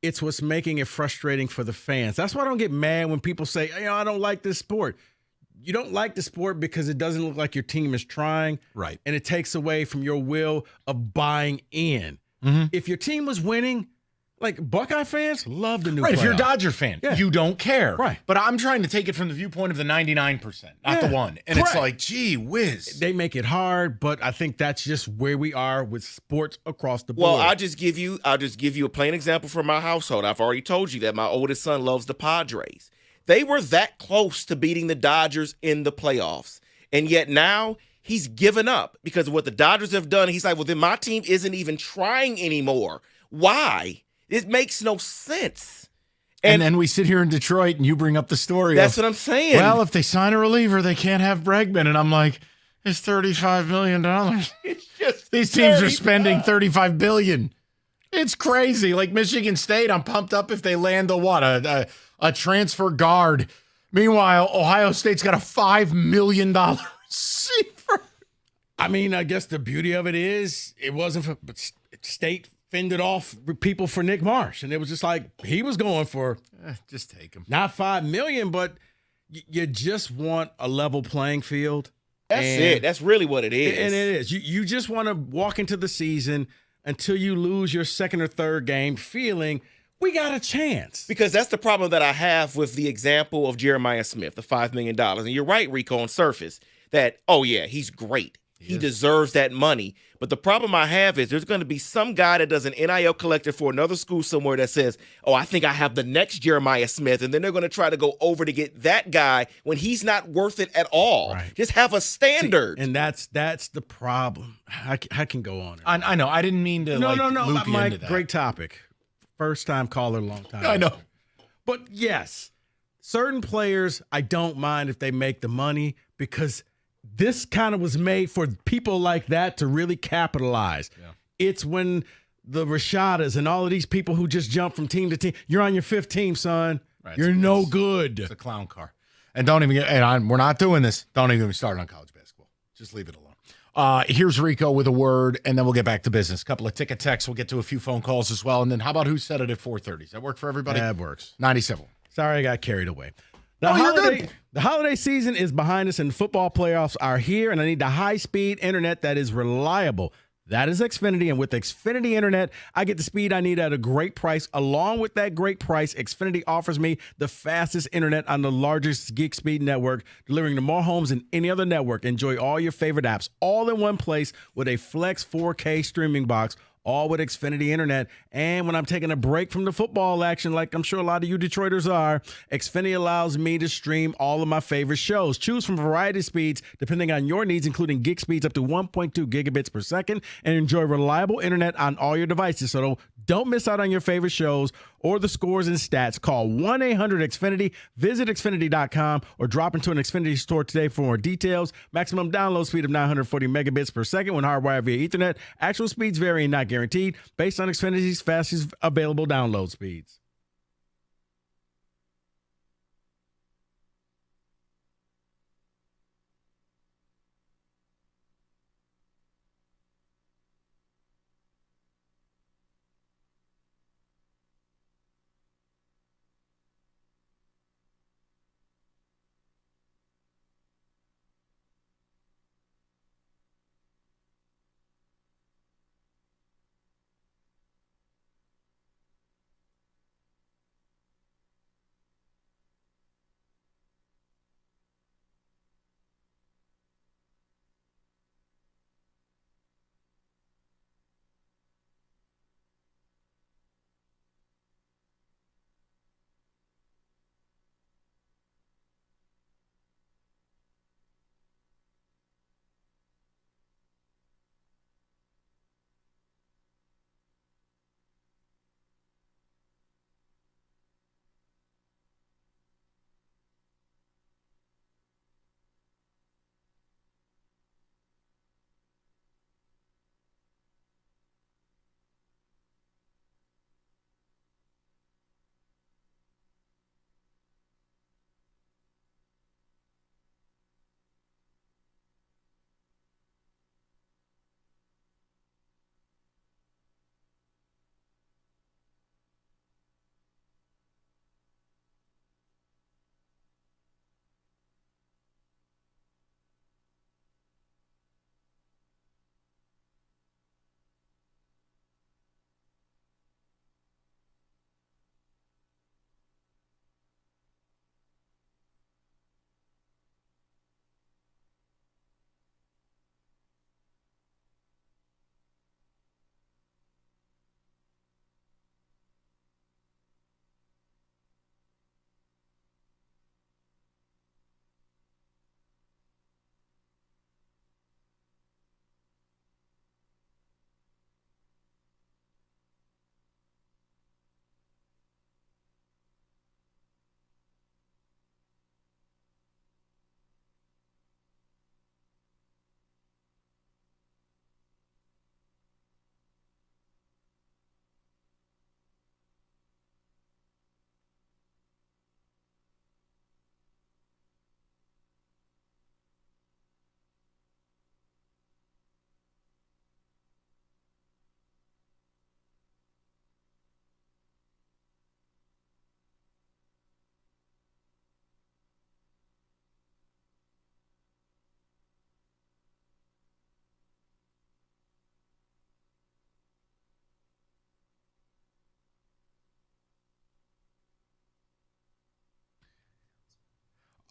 Speaker 8: It's what's making it frustrating for the fans. That's why I don't get mad when people say, I don't like this sport. You don't like the sport because it doesn't look like your team is trying.
Speaker 22: Right.
Speaker 8: And it takes away from your will of buying in.
Speaker 22: Mm-hmm.
Speaker 8: If your team was winning, like Buckeye fans love the new
Speaker 22: Right,
Speaker 8: playoff.
Speaker 22: if you're a Dodger fan, you don't care.
Speaker 8: Right.
Speaker 22: But I'm trying to take it from the viewpoint of the 99%, not the one. And it's like, gee whiz.
Speaker 8: They make it hard, but I think that's just where we are with sports across the board.
Speaker 10: Well, I'll just give you a plain example from my household. I've already told you that my oldest son loves the Padres. They were that close to beating the Dodgers in the playoffs. And yet now he's given up because of what the Dodgers have done. He's like, well, then my team isn't even trying anymore. Why? It makes no sense.
Speaker 22: And then we sit here in Detroit and you bring up the story.
Speaker 10: That's what I'm saying.
Speaker 22: Well, if they sign a reliever, they can't have Bregman. And I'm like, it's $35 million.
Speaker 10: It's just
Speaker 22: These teams are spending $35 billion. It's crazy. Like Michigan State, I'm pumped up if they land a transfer guard. Meanwhile, Ohio State's got a $5 million receiver.
Speaker 8: I mean, I guess the beauty of it is it wasn't for State fended off people for Nick Marsh, and it was just like he was going for
Speaker 22: just take him.
Speaker 8: Not $5 million, but you just want a level playing field.
Speaker 10: That's it. That's really what it is.
Speaker 8: And it is. You just want to walk into the season until you lose your second or third game feeling we got a chance.
Speaker 10: Because that's the problem that I have with the example of Jeremiah Smith, the $5 million. And you're right, Rico, on surface, that, oh, yeah, he's great. He deserves that money. But the problem I have is there's going to be some guy that does an NIL collector for another school somewhere that says, oh, I think I have the next Jeremiah Smith. And then they're going to try to go over to get that guy when he's not worth it at all.
Speaker 8: Right.
Speaker 10: Just have a standard.
Speaker 8: See, and that's the problem. I can go on.
Speaker 22: I know. I didn't mean to
Speaker 8: No,
Speaker 22: loop you
Speaker 8: Mike,
Speaker 22: into that.
Speaker 8: great topic. First time caller, long time.
Speaker 22: I know.
Speaker 8: But yes, certain players, I don't mind if they make the money because this kind of was made for people like that to really capitalize. Yeah. It's when the Rashadas and all of these people who just jump from team to team, you're on your fifth team, son. Right, you're no good.
Speaker 22: It's a clown car. And don't even we're not doing this. Don't even get me started on college basketball. Just leave it alone. Here's Rico with a word, and then we'll get back to business. A couple of ticket texts. We'll get to a few phone calls as well. And then how about who said it at 4:30? Does that work for everybody?
Speaker 8: That works.
Speaker 22: 97.
Speaker 8: Sorry, I got carried away.
Speaker 22: You're good.
Speaker 8: The holiday season is behind us, and football playoffs are here, and I need the high-speed internet that is reliable. That is Xfinity, and with Xfinity Internet, I get the speed I need at a great price. Along with that great price, Xfinity offers me the fastest internet on the largest gig speed network, delivering to more homes than any other network. Enjoy all your favorite apps all in one place with a Flex 4K streaming box, all with Xfinity Internet. And when I'm taking a break from the football action, like I'm sure a lot of you Detroiters are, Xfinity allows me to stream all of my favorite shows. Choose from a variety of speeds depending on your needs, including gig speeds up to 1.2 gigabits per second, and enjoy reliable internet on all your devices. So don't miss out on your favorite shows or the scores and stats. Call 1-800-XFINITY, visit Xfinity.com, or drop into an Xfinity store today for more details. Maximum download speed of 940 megabits per second when hardwired via Ethernet. Actual speeds vary and not guaranteed, based on Xfinity's fastest available download speeds.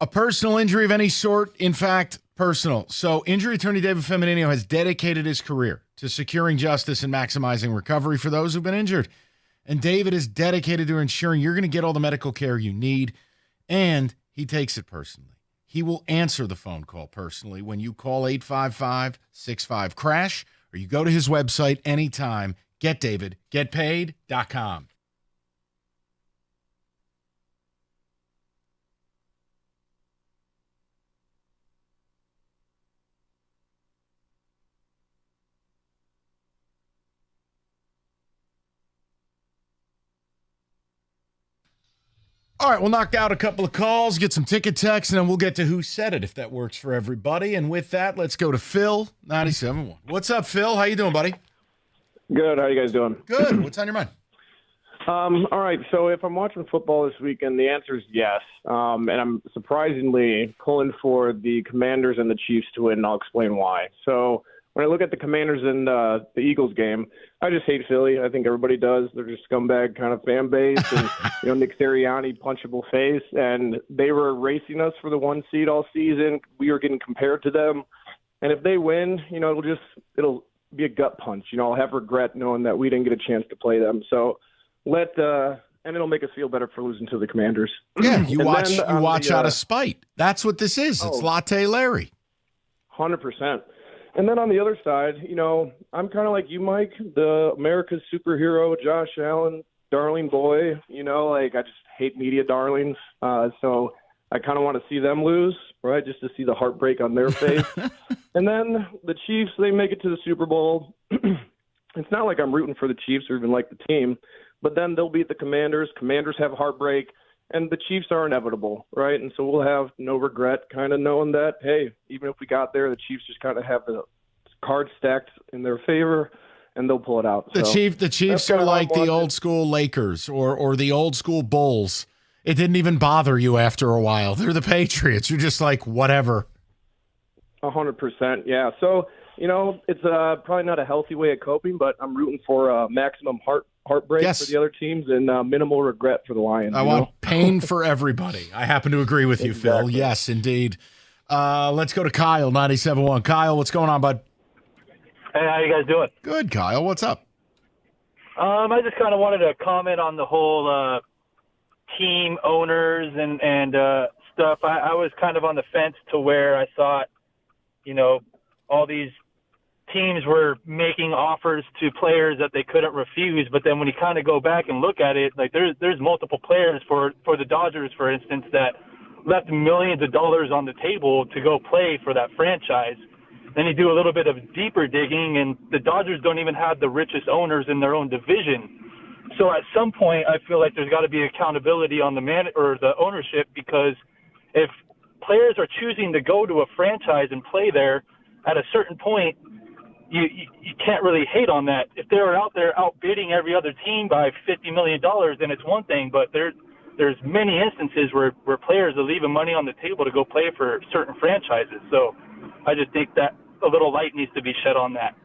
Speaker 22: A personal injury of any sort, in fact, personal. So injury attorney David Feminino has dedicated his career to securing justice and maximizing recovery for those who've been injured. And David is dedicated to ensuring you're going to get all the medical care you need, and he takes it personally. He will answer the phone call personally when you call 855-65-CRASH, or you go to his website anytime, getdavidgetpaid.com. All right, we'll knock out a couple of calls, get some ticket texts, and then we'll get to who said it if that works for everybody. And with that, let's go to Phil, 97.1. What's up, Phil? How you doing, buddy?
Speaker 12: Good. How you guys doing?
Speaker 22: Good. What's on your mind?
Speaker 12: All right. So if I'm watching football this weekend, the answer is yes. And I'm surprisingly pulling for the Commanders and the Chiefs to win, and I'll explain why. So when I look at the Commanders and the Eagles game, I just hate Philly. I think everybody does. They're just scumbag kind of fan base. And, Nick Sirianni, punchable face. And they were racing us for the 1 seed all season. We were getting compared to them. And if they win, it'll be a gut punch. I'll have regret knowing that we didn't get a chance to play them. So and it'll make us feel better for losing to the Commanders.
Speaker 22: Yeah, you watch out of spite. That's what this is. It's Latte Larry.
Speaker 12: 100%. And then on the other side, I'm kind of like you, Mike, the America's superhero, Josh Allen, darling boy. I just hate media darlings. So I kind of want to see them lose, right, just to see the heartbreak on their face. And then the Chiefs, they make it to the Super Bowl. It's not like I'm rooting for the Chiefs or even like the team, but then they'll beat the Commanders. Commanders have heartbreak, and the Chiefs are inevitable, right? And so we'll have no regret kind of knowing that, hey, even if we got there, the Chiefs just kind of have the cards stacked in their favor, and they'll pull it out.
Speaker 22: The Chiefs are like the old school Lakers or the old school Bulls. It didn't even bother you after a while. They're the Patriots. You're just like, whatever.
Speaker 12: 100%, yeah. So, it's probably not a healthy way of coping, but I'm rooting for maximum heartbreak for the other teams and minimal regret for the Lions.
Speaker 22: I want pain for everybody. I happen to agree with you, Phil. Yes, indeed. Let's go to Kyle, 97.1. Kyle, what's going on, bud?
Speaker 13: Hey, how you guys doing?
Speaker 22: Good, Kyle. What's up?
Speaker 13: I just kind of wanted to comment on the whole team owners and stuff. I was kind of on the fence to where I thought, all these teams were making offers to players that they couldn't refuse. But then when you kind of go back and look at it, like there's multiple players for the Dodgers, for instance, that left millions of dollars on the table to go play for that franchise. Then you do a little bit of deeper digging, and the Dodgers don't even have the richest owners in their own division. So at some point, I feel like there's got to be accountability on the the ownership, because if players are choosing to go to a franchise and play there, at a certain point, you can't really hate on that. If they're out there outbidding every other team by $50 million, then it's one thing. But there's many instances where players are leaving money on the table to go play for certain franchises. So I just think that a little light needs to be shed on that.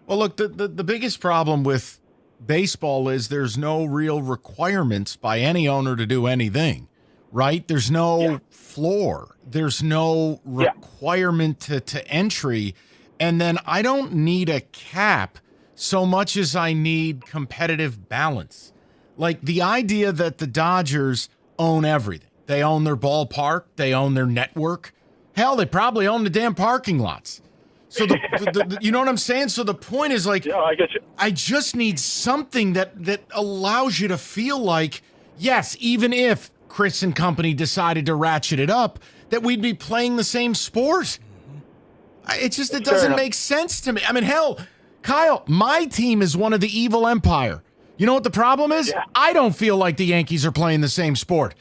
Speaker 22: Well, look, the biggest problem with baseball is there's no real requirements by any owner to do anything, right? There's no floor. There's no requirement to entry. And then I don't need a cap so much as I need competitive balance. Like the idea that the Dodgers own everything. They own their ballpark. They own their network. Hell, they probably own the damn parking lots. So the you know what I'm saying? So the point is like,
Speaker 13: I get you.
Speaker 22: I just need something that allows you to feel like, yes, even if Chris and company decided to ratchet it up, that we'd be playing the same sport. It doesn't make sense to me. I mean, hell, Kyle, my team is one of the evil empire. You know what the problem is? Yeah. I don't feel like the Yankees are playing the same sport.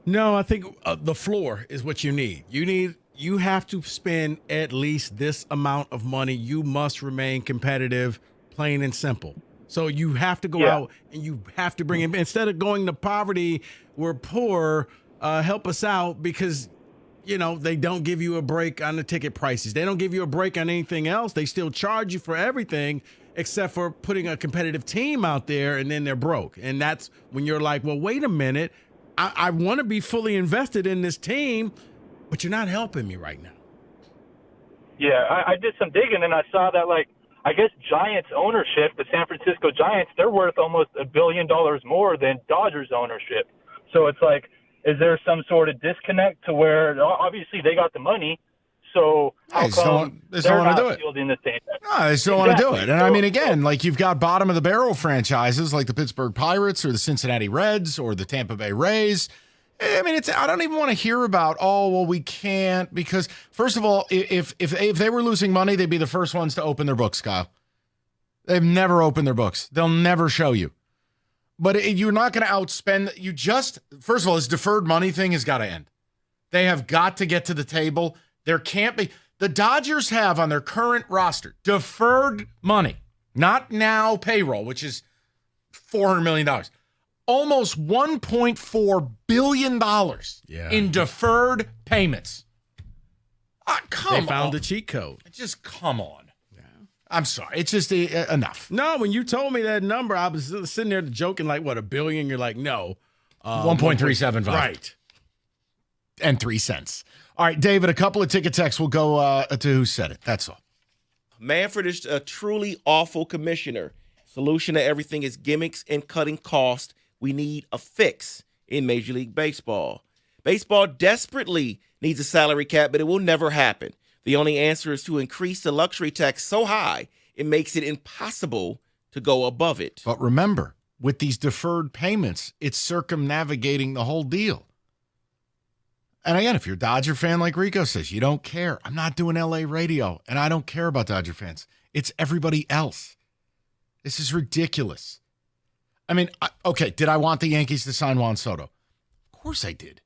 Speaker 8: No, I think the floor is what you need. You have to spend at least this amount of money. You must remain competitive, plain and simple. So you have to go out and you have to bring in, instead of going to poverty, we're poor, help us out, because, they don't give you a break on the ticket prices. They don't give you a break on anything else. They still charge you for everything except for putting a competitive team out there, and then they're broke. And that's when you're like, well, wait a minute. I want to be fully invested in this team, but you're not helping me right now.
Speaker 13: Yeah, I did some digging and I saw that, like, I guess Giants ownership, the San Francisco Giants, they're worth almost $1 billion more than Dodgers ownership. So it's like, is there some sort of disconnect to where obviously they got the money, so how come they're not fielding the same?
Speaker 22: No, they still want to do it. And I mean, again, like you've got bottom of the barrel franchises like the Pittsburgh Pirates or the Cincinnati Reds or the Tampa Bay Rays. I mean, I don't even want to hear about, we can't, because first of all, if they were losing money, they'd be the first ones to open their books, Kyle. They've never opened their books. They'll never show you. But you're not going to outspend. First of all, this deferred money thing has got to end. They have got to get to the table. There can't be. The Dodgers have on their current roster deferred money, not now payroll, which is $400 million. Almost $1.4 billion in deferred payments. Come on.
Speaker 8: They found the cheat code.
Speaker 22: Just come on. Yeah. I'm sorry. It's just enough.
Speaker 8: No, when you told me that number, I was sitting there joking like, what, $1 billion? You're like, no.
Speaker 22: 1.375.
Speaker 8: Right.
Speaker 22: And 3 cents. All right, David, a couple of ticket texts. We'll go to Who Said It. That's all.
Speaker 10: Manfred is a truly awful commissioner. Solution to everything is gimmicks and cutting costs. We need a fix in Major League Baseball. Baseball desperately needs a salary cap, but it will never happen. The only answer is to increase the luxury tax so high it makes it impossible to go above it.
Speaker 22: But remember, with these deferred payments, it's circumnavigating the whole deal. And again, if you're a Dodger fan like Rico says, you don't care. I'm not doing LA radio, and I don't care about Dodger fans. It's everybody else. This is ridiculous. I mean, okay, did I want the Yankees to sign Juan Soto? Of course I did.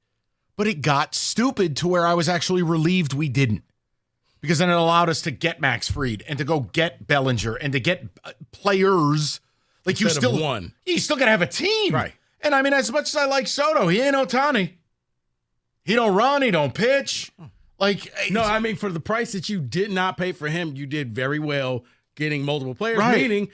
Speaker 22: But it got stupid to where I was actually relieved we didn't. Because then it allowed us to get Max Fried and to go get Bellinger and to get players. Like you still got to have a team.
Speaker 8: Right.
Speaker 22: And I mean, as much as I like Soto, he ain't Ohtani. He don't run, he don't pitch.
Speaker 8: No, I mean, for the price that you did not pay for him, you did very well getting multiple players.
Speaker 22: Right.
Speaker 8: Meaning,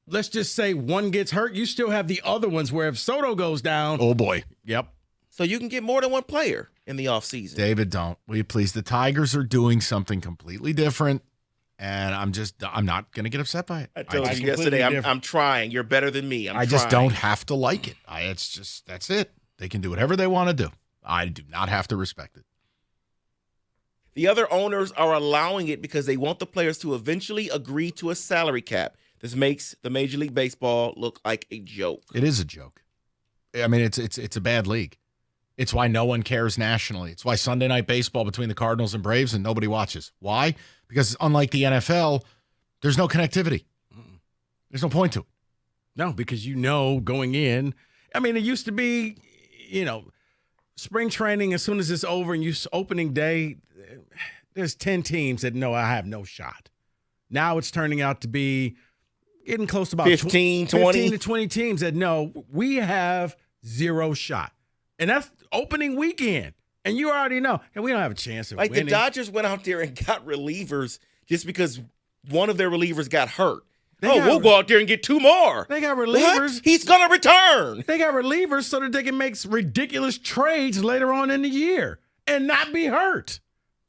Speaker 8: let's just say one gets hurt, you still have the other ones where if Soto goes down.
Speaker 22: Oh, boy.
Speaker 8: Yep.
Speaker 10: So you can get more than one player in the offseason.
Speaker 22: David, don't. Will you please? The Tigers are doing something completely different, and I'm not going to get upset by it.
Speaker 10: I told you yesterday, I'm trying. You're better than me.
Speaker 22: I just don't have to like it. That's it. They can do whatever they want to do. I do not have to respect it.
Speaker 10: The other owners are allowing it because they want the players to eventually agree to a salary cap. This makes the Major League Baseball look like a joke.
Speaker 22: It is a joke. I mean, it's a bad league. It's why no one cares nationally. It's why Sunday Night Baseball between the Cardinals and Braves and nobody watches. Why? Because unlike the NFL, there's no connectivity. There's no point to it.
Speaker 8: No, because going in. I mean, it used to be, spring training, as soon as it's over and opening day, there's 10 teams that know I have no shot. Now it's turning out to be getting close to about
Speaker 10: 15, 20.
Speaker 8: 15 to 20 teams that know we have zero shot. And that's opening weekend. And you already know. And we don't have a chance of winning.
Speaker 10: The Dodgers went out there and got relievers just because one of their relievers got hurt. We'll go out there and get 2 more.
Speaker 8: They got relievers.
Speaker 10: What? He's going to return.
Speaker 8: They got relievers so that they can make ridiculous trades later on in the year and not be hurt.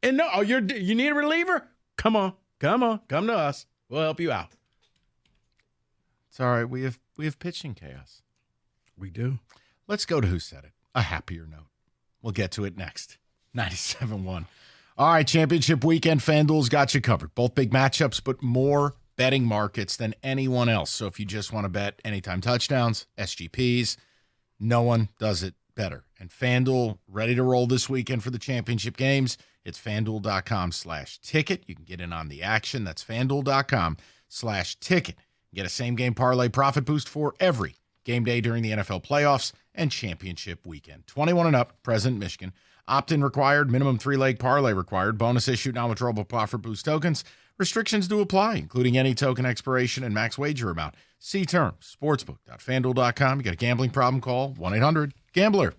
Speaker 8: And you need a reliever? Come on. Come to us. We'll help you out.
Speaker 22: It's all right. We have pitching chaos.
Speaker 8: We do.
Speaker 22: Let's go to Who Said It. A happier note. We'll get to it next. 97.1. All right, championship weekend. FanDuel's got you covered. Both big matchups, but more betting markets than anyone else. So if you just want to bet anytime touchdowns, SGPs, no one does it better. And FanDuel ready to roll this weekend for the championship games. It's FanDuel.com/ticket. You can get in on the action. That's FanDuel.com/ticket. Get a same-game parlay profit boost for every game day during the NFL playoffs and championship weekend. 21 and up, present Michigan. Opt-in required, minimum 3-leg parlay required. Bonus issued, non-withdrawable profit boost tokens. Restrictions do apply, including any token expiration and max wager amount. See terms, sportsbook.fanduel.com. You got a gambling problem, call 1-800-GAMBLER.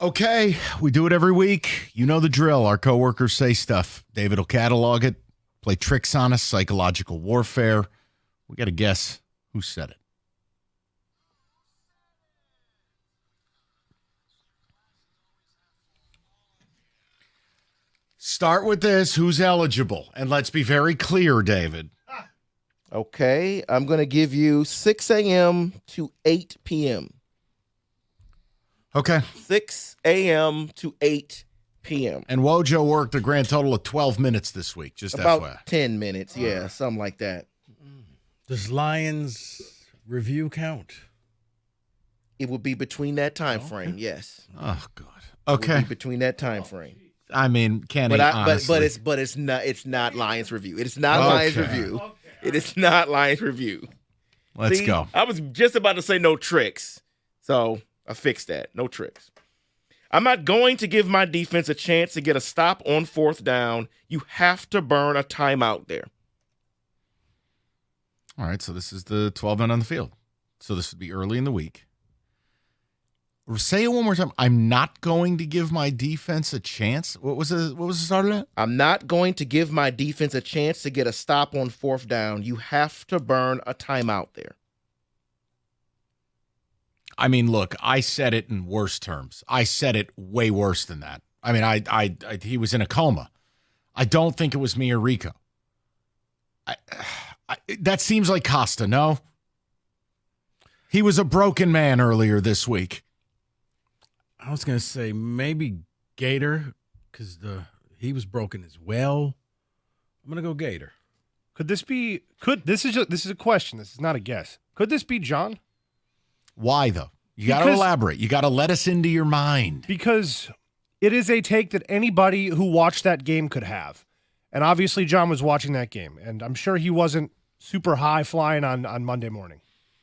Speaker 22: Okay, we do it every week. You know the drill. Our coworkers say stuff. David will catalog it, play tricks on us, psychological warfare. We got to guess who said it. Start with this. Who's eligible? And let's be very clear, David.
Speaker 10: Okay, I'm going to give you 6 a.m. to 8 p.m.
Speaker 22: Okay.
Speaker 10: 6 a.m. to 8 p.m.
Speaker 22: And Wojo worked a grand total of 12 minutes this week, just
Speaker 10: About
Speaker 22: FYI.
Speaker 10: 10 minutes, yeah, something like that.
Speaker 8: Does Lions review count?
Speaker 10: It would be between that time frame, yes.
Speaker 22: Oh, God.
Speaker 10: It would
Speaker 22: Okay.
Speaker 10: be between that time frame.
Speaker 22: I mean, Kenny,
Speaker 10: But
Speaker 22: honestly.
Speaker 10: it's not Lions review. It is not Lions
Speaker 22: Okay.
Speaker 10: review. It is not Lions review.
Speaker 22: Let's
Speaker 10: See,
Speaker 22: go.
Speaker 10: I was just about to say no tricks, so I fixed that. No tricks. I'm not going to give my defense a chance to get a stop on 4th down. You have to burn a timeout there.
Speaker 22: All right, so this is the 12 men on the field. So this would be early in the week. Say it one more time. I'm not going to give my defense a chance. What was the start of that?
Speaker 10: I'm not going to give my defense a chance to get a stop on 4th down. You have to burn a timeout there.
Speaker 22: I mean, look, I said it in worse terms. I said it way worse than that. I mean, I he was in a coma. I don't think it was me or Rico. That seems like Costa, no? He was a broken man earlier this week.
Speaker 8: I was going to say maybe Gator because he was broken as well. I'm going to go Gator.
Speaker 18: This is a question. This is not a guess. Could this be John?
Speaker 22: Why, though? You got to elaborate. You got to let us into your mind.
Speaker 18: Because it is a take that anybody who watched that game could have. And obviously John was watching that game, and I'm sure he wasn't super high flying on Monday morning.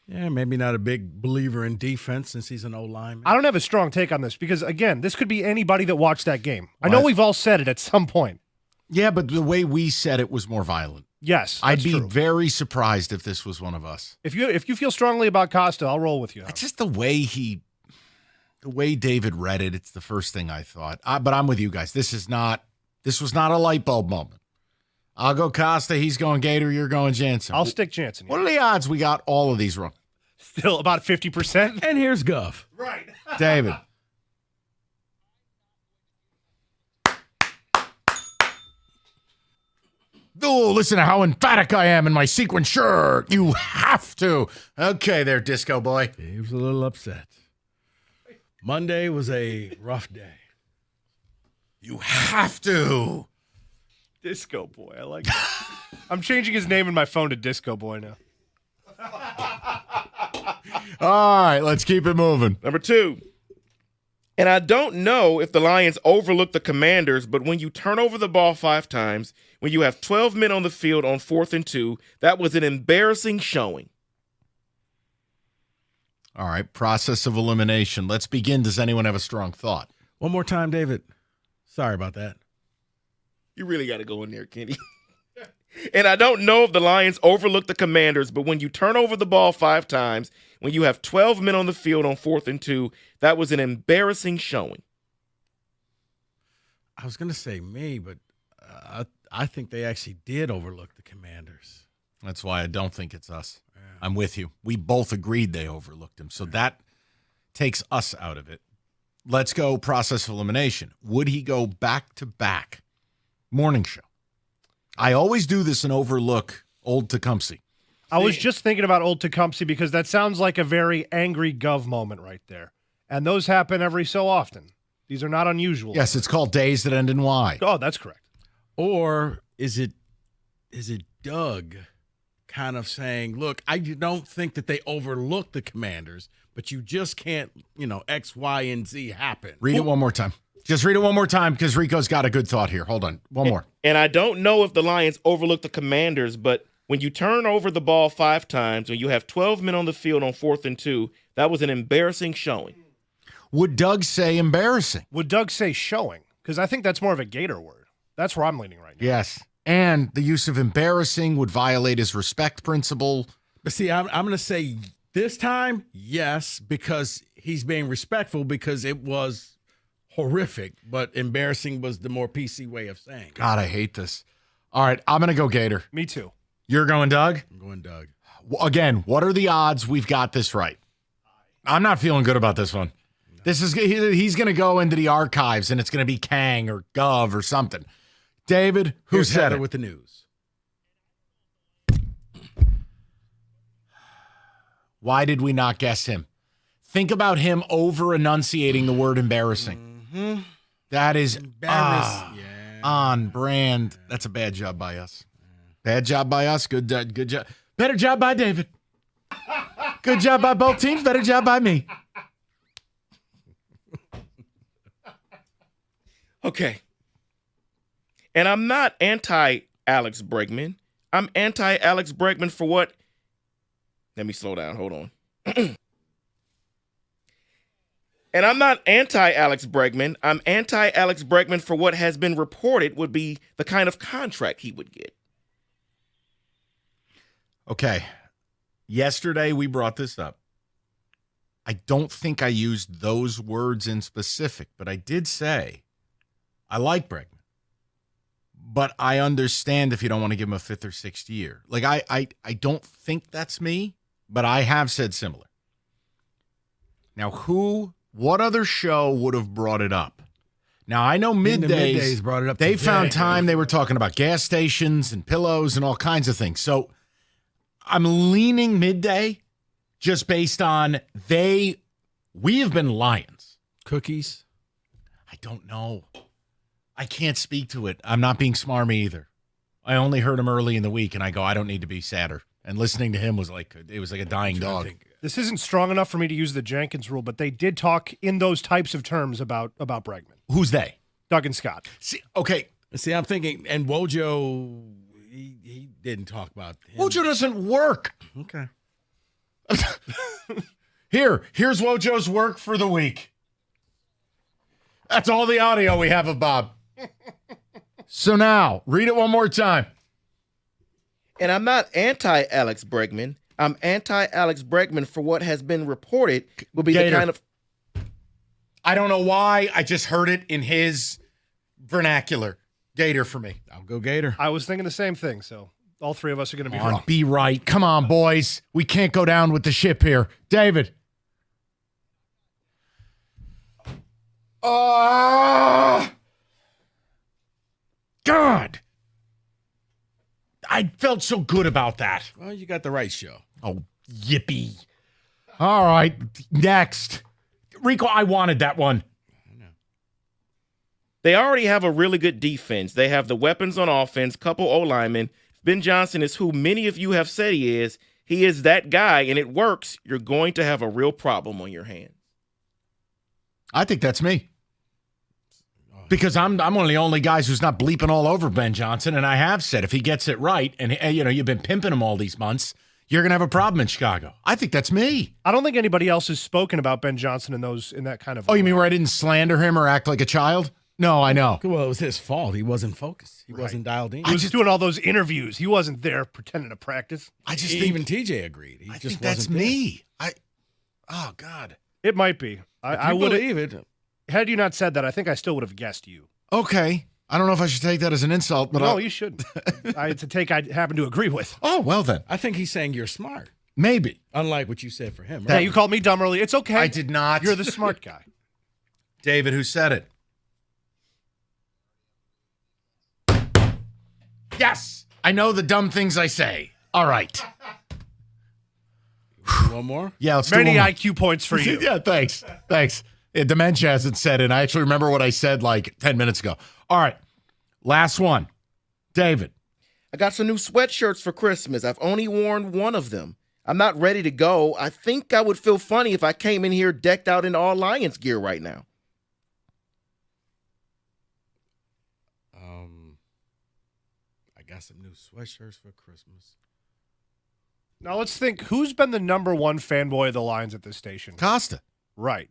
Speaker 8: Yeah, maybe not a big believer in defense since he's an O-lineman.
Speaker 18: I don't have a strong take on this because, again, this could be anybody that watched that game. I know we've all said it at some point.
Speaker 22: Yeah, but the way we said it was more violent.
Speaker 18: Yes,
Speaker 22: I'd
Speaker 18: that's
Speaker 22: be
Speaker 18: true.
Speaker 22: very surprised if this was one of us.
Speaker 18: If you feel strongly about Costa, I'll roll with you.
Speaker 22: It's just the way David read it. It's the first thing I thought. But I'm with you guys. This was not a light bulb moment. I'll go Costa. He's going Gator. You're going Jansen.
Speaker 18: I'll stick Jansen.
Speaker 22: What are the odds we got all of these wrong?
Speaker 18: Still about 50%.
Speaker 8: And here's Gov.
Speaker 18: Right.
Speaker 22: David. Oh, listen to how emphatic I am in my sequin shirt. You have to. Okay, there, Disco Boy.
Speaker 8: He was a little upset. Monday was a rough day.
Speaker 22: You have to.
Speaker 18: Disco Boy. I like that. I'm changing his name in my phone to Disco Boy now.
Speaker 22: All right, let's keep it moving.
Speaker 10: Number 2. And I don't know if the Lions overlooked the Commanders, but when you turn over the ball 5 times, when you have 12 men on the field on 4th and 2, that was an embarrassing showing.
Speaker 22: All right, process of elimination. Let's begin. Does anyone have a strong thought?
Speaker 8: One more time, David. Sorry about that.
Speaker 10: You really got to go in there, Kenny. And I don't know if the Lions overlooked the Commanders, but when you turn over the ball 5 times, when you have 12 men on the field on 4th and 2, that was an embarrassing showing.
Speaker 8: I was going to say me, but I think they actually did overlook the Commanders.
Speaker 22: That's why I don't think it's us. Yeah. I'm with you. We both agreed they overlooked him. So that takes us out of it. Let's go process of elimination. Would he go back-to-back morning show? I always do this and overlook Old Tecumseh.
Speaker 18: I was just thinking about Old Tecumseh because that sounds like a very angry Gov moment right there. And those happen every so often. These are not unusual.
Speaker 22: Yes, it's called Days That End in Y.
Speaker 18: Oh, that's correct.
Speaker 8: Or is it Doug kind of saying, look, I don't think that they overlooked the Commanders, but you just can't, X, Y, and Z happen.
Speaker 22: Read it one more time. Just read it one more time because Rico's got a good thought here. Hold on. One more.
Speaker 10: And I don't know if the Lions overlooked the Commanders, but when you turn over the ball 5 times, when you have 12 men on the field on 4th and 2, that was an embarrassing showing.
Speaker 22: Would Doug say embarrassing?
Speaker 18: Would Doug say showing? Because I think that's more of a Gator word. That's where I'm leaning right now.
Speaker 22: Yes. And the use of embarrassing would violate his respect principle.
Speaker 8: But see, I'm going to say this time, yes, because he's being respectful because it was horrific, but embarrassing was the more PC way of saying.
Speaker 22: God, I hate this. All right, I'm going to go Gator.
Speaker 18: Me too.
Speaker 22: You're going Doug?
Speaker 8: I'm going Doug.
Speaker 22: Again, what are the odds we've got this right? I'm not feeling good about this one. This is he's going to go into the archives, and it's going to be Kang or Gov or something. David, who said it?
Speaker 8: With the news.
Speaker 22: Why did we not guess him? Think about him over enunciating the word embarrassing.
Speaker 8: Mm-hmm.
Speaker 22: That is on brand. That's a bad job by us. Bad job by us. Good job. Better job by David. Good job by both teams. Better job by me.
Speaker 10: Okay. And I'm not anti-Alex Bregman. I'm anti-Alex Bregman for what? Let me slow down. Hold on. And I'm not anti-Alex Bregman. I'm anti-Alex Bregman for what has been reported would be the kind of contract he would get.
Speaker 22: Okay. Yesterday we brought this up. I don't think I used those words in specific, but I did say I like Bregman. But I understand if you don't want to give him a fifth or sixth year. Like I don't think that's me, but I have said similar. Now, what other show would have brought it up? Now, I know Middays
Speaker 8: brought it up.
Speaker 22: They
Speaker 8: today.
Speaker 22: found time. They were talking about gas stations and pillows and all kinds of things. So I'm leaning Midday just based on we have been Lions.
Speaker 8: Cookies?
Speaker 22: I don't know. I can't speak to it. I'm not being smarmy either. I only heard him early in the week, and I go, I don't need to be sadder. And listening to him was like a dying dog.
Speaker 18: This isn't strong enough for me to use the Jenkins rule, but they did talk in those types of terms about Bregman.
Speaker 22: Who's they?
Speaker 18: Doug and Scott.
Speaker 22: See, okay.
Speaker 8: See, I'm thinking, and Wojo, he didn't talk about him.
Speaker 22: Wojo doesn't work.
Speaker 8: Okay.
Speaker 22: Here's Wojo's work for the week. That's all the audio we have of Bob. So now, read it one more time.
Speaker 10: And I'm not anti-Alex Bregman. I'm anti-Alex Bregman for what has been reported will be
Speaker 22: Gator.
Speaker 10: the kind of...
Speaker 22: I don't know why. I just heard it in his vernacular. Gator for me.
Speaker 8: I'll go Gator.
Speaker 18: I was thinking the same thing, so all three of us are going to be wrong.
Speaker 22: Be right. Come on, boys. We can't go down with the ship here. David. God. I felt so good about that.
Speaker 8: Well, you got the right show.
Speaker 22: Oh, yippee. All right, next. Rico, I wanted that one.
Speaker 10: They already have a really good defense. They have the weapons on offense, couple O-linemen. Ben Johnson is who many of you have said he is. He is that guy, and it works. You're going to have a real problem on your hands.
Speaker 22: I think that's me. Because I'm one of the only guys who's not bleeping all over Ben Johnson, and I have said if he gets it right, and you've been pimping him all these months, you're gonna have a problem in Chicago. I think that's me.
Speaker 18: I don't think anybody else has spoken about Ben Johnson in that kind of.
Speaker 22: Oh, you mean where I didn't slander him or act like a child? No, I know.
Speaker 8: Well, it was his fault. He wasn't focused. He wasn't dialed in.
Speaker 18: He was just doing all those interviews. He wasn't there pretending to practice.
Speaker 22: I just
Speaker 8: even TJ agreed.
Speaker 22: I think that's me. Oh God,
Speaker 18: it might be. I would believe it. Had you not said that, I think I still would have guessed you.
Speaker 22: Okay. I don't know if I should take that as an insult, but
Speaker 18: no, you shouldn't. It's a take I happen to agree with.
Speaker 22: Oh, well then.
Speaker 8: I think he's saying you're smart.
Speaker 22: Maybe.
Speaker 8: Unlike what you said for him.
Speaker 18: Right? Yeah, you called me dumb earlier. It's okay.
Speaker 22: I did not.
Speaker 18: You're the smart guy.
Speaker 22: David, who said it? Yes. I know the dumb things I say. All right.
Speaker 8: One more?
Speaker 22: Yeah, let's
Speaker 18: Many
Speaker 22: do one more.
Speaker 18: IQ points for you.
Speaker 22: Yeah, thanks. Yeah, dementia hasn't set in. I actually remember what I said like 10 minutes ago. All right. Last one. David.
Speaker 10: I got some new sweatshirts for Christmas. I've only worn one of them. I'm not ready to go. I think I would feel funny if I came in here decked out in all Lions gear right now.
Speaker 8: I got some new sweatshirts for Christmas.
Speaker 18: Now let's think. Who's been the number one fanboy of the Lions at this station?
Speaker 22: Costa.
Speaker 18: Right.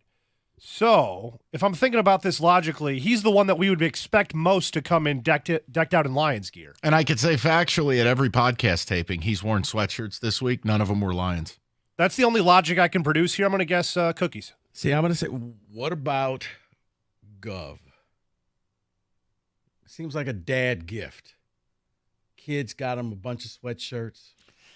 Speaker 18: So, if I'm thinking about this logically, he's the one that we would expect most to come in decked out in Lions gear.
Speaker 22: And I could say factually at every podcast taping, he's worn sweatshirts this week. None of them were Lions.
Speaker 18: That's the only logic I can produce here. I'm going to guess Cookies.
Speaker 8: See, I'm going to say, what about Gov. Seems like a dad gift. Kids got him a bunch of sweatshirts.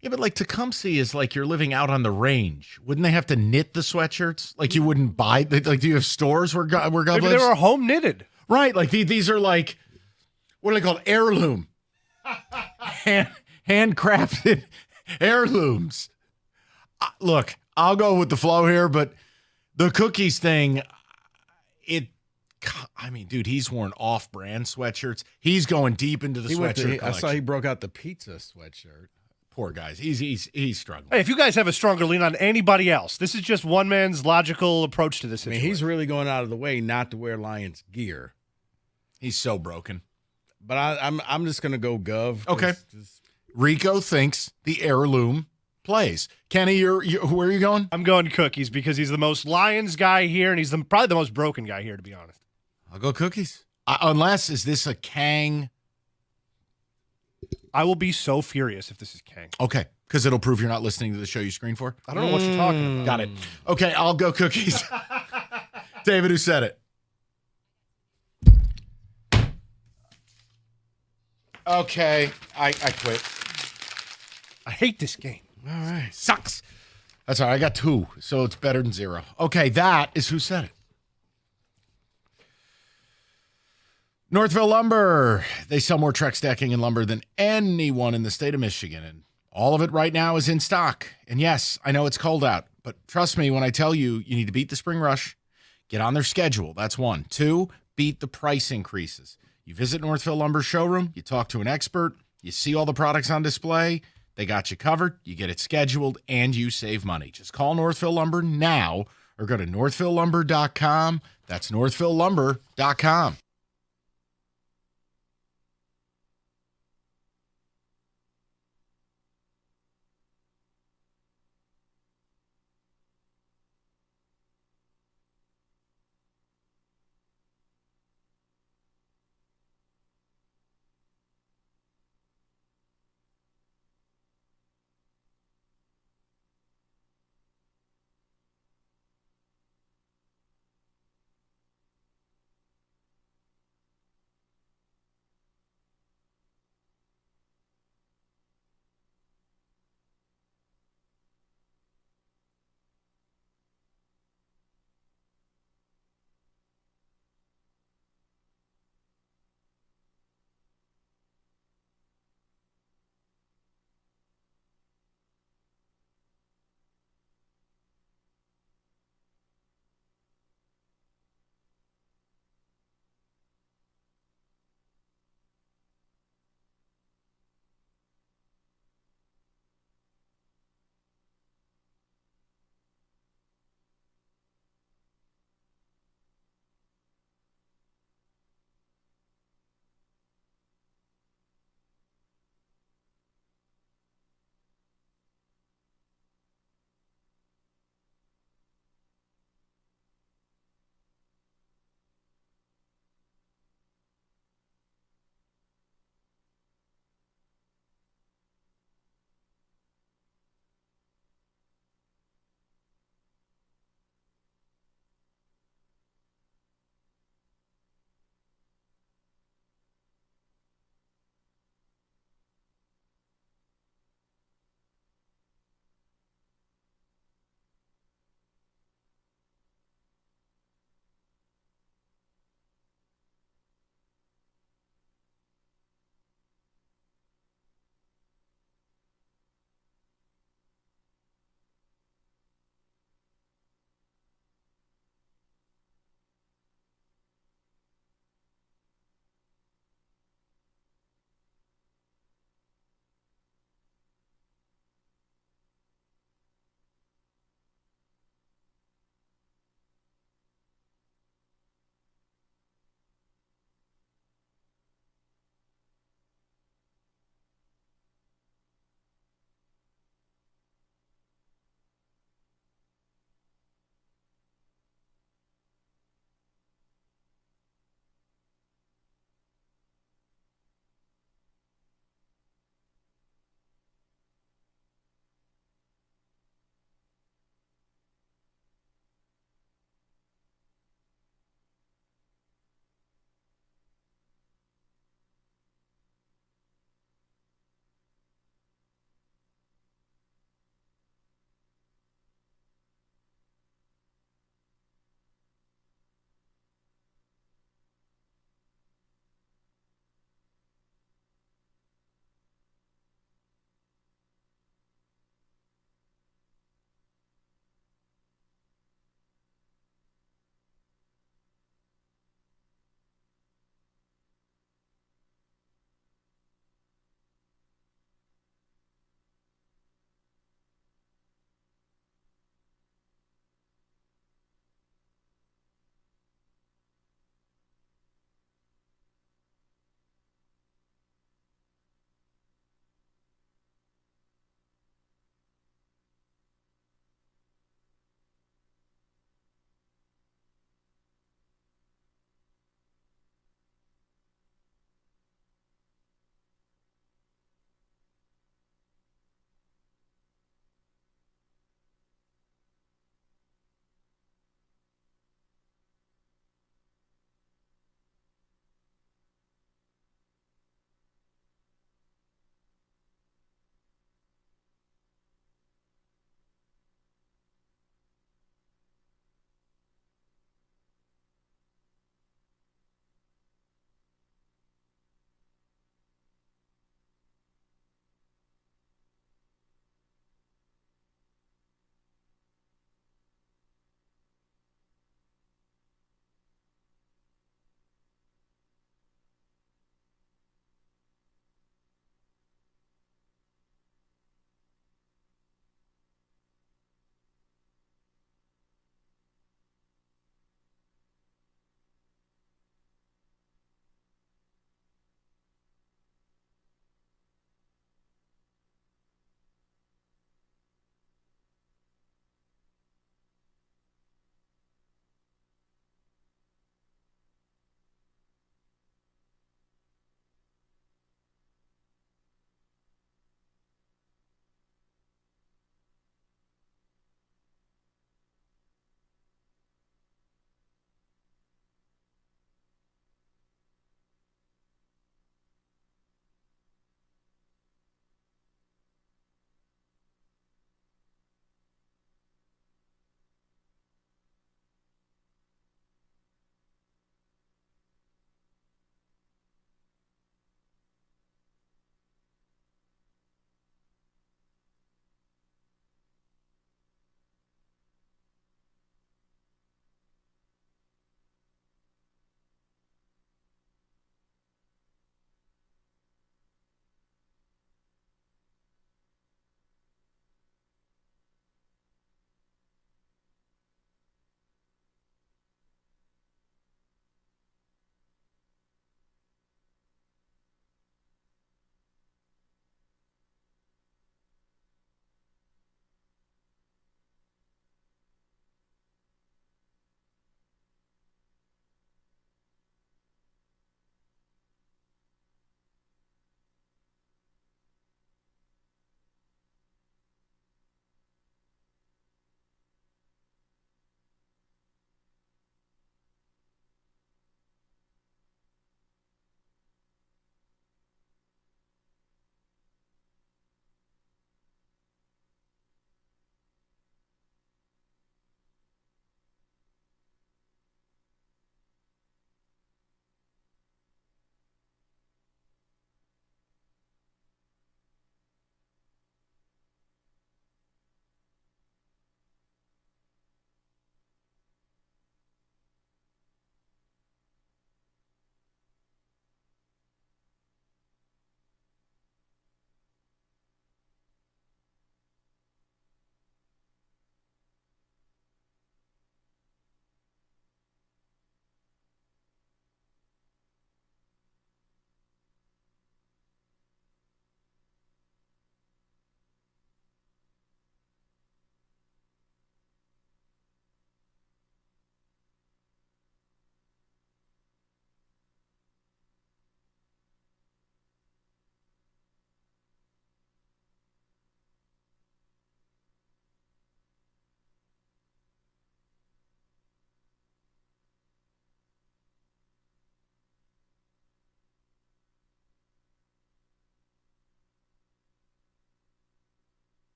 Speaker 22: Yeah, but like Tecumseh is like you're living out on the range. Wouldn't they have to knit the sweatshirts? Like you wouldn't buy. Like, do you have stores where Gov
Speaker 18: Maybe
Speaker 22: lives?
Speaker 18: they were home knitted.
Speaker 22: Right. Like these are like, what are they called? Heirloom. Handcrafted heirlooms. Look, I'll go with the flow here, but the cookies thing, I mean, dude, he's worn off-brand sweatshirts. He's going deep into the sweatshirt collection.
Speaker 8: I saw he broke out the pizza sweatshirt.
Speaker 22: Poor guys. He's struggling.
Speaker 18: Hey, if you guys have a stronger lean on anybody else, this is just one man's logical approach to this
Speaker 8: I mean,
Speaker 18: situation.
Speaker 8: he's really going out of the way not to wear Lions gear.
Speaker 22: He's so broken.
Speaker 8: But I'm just gonna go Gov.
Speaker 22: Okay. Rico thinks the heirloom plays. Kenny, where are you going?
Speaker 18: I'm going cookies because he's the most Lions guy here, and he's probably the most broken guy here, to be honest.
Speaker 22: I'll go cookies. Unless, is this a Kang?
Speaker 18: I will be so furious if this is Kang.
Speaker 22: Okay, because it'll prove you're not listening to the show you screen for.
Speaker 18: I don't know what you're talking about.
Speaker 22: Got it. Okay, I'll go cookies. David, who said it? Okay, I quit.
Speaker 18: I hate this game.
Speaker 22: All right. Sucks. That's all right. I got 2, so it's better than 0. Okay, that is who said it. Northville Lumber. They sell more Trex decking and lumber than anyone in the state of Michigan, and all of it right now is in stock. And yes, I know it's cold out, but trust me when I tell you, you need to beat the spring rush. Get on their schedule. That's 1. 2, beat the price increases. You visit Northville Lumber showroom, you talk to an expert, you see all the products on display, they got you covered, you get it scheduled, and you save money. Just call Northville Lumber now or go to northvillelumber.com. That's northvillelumber.com.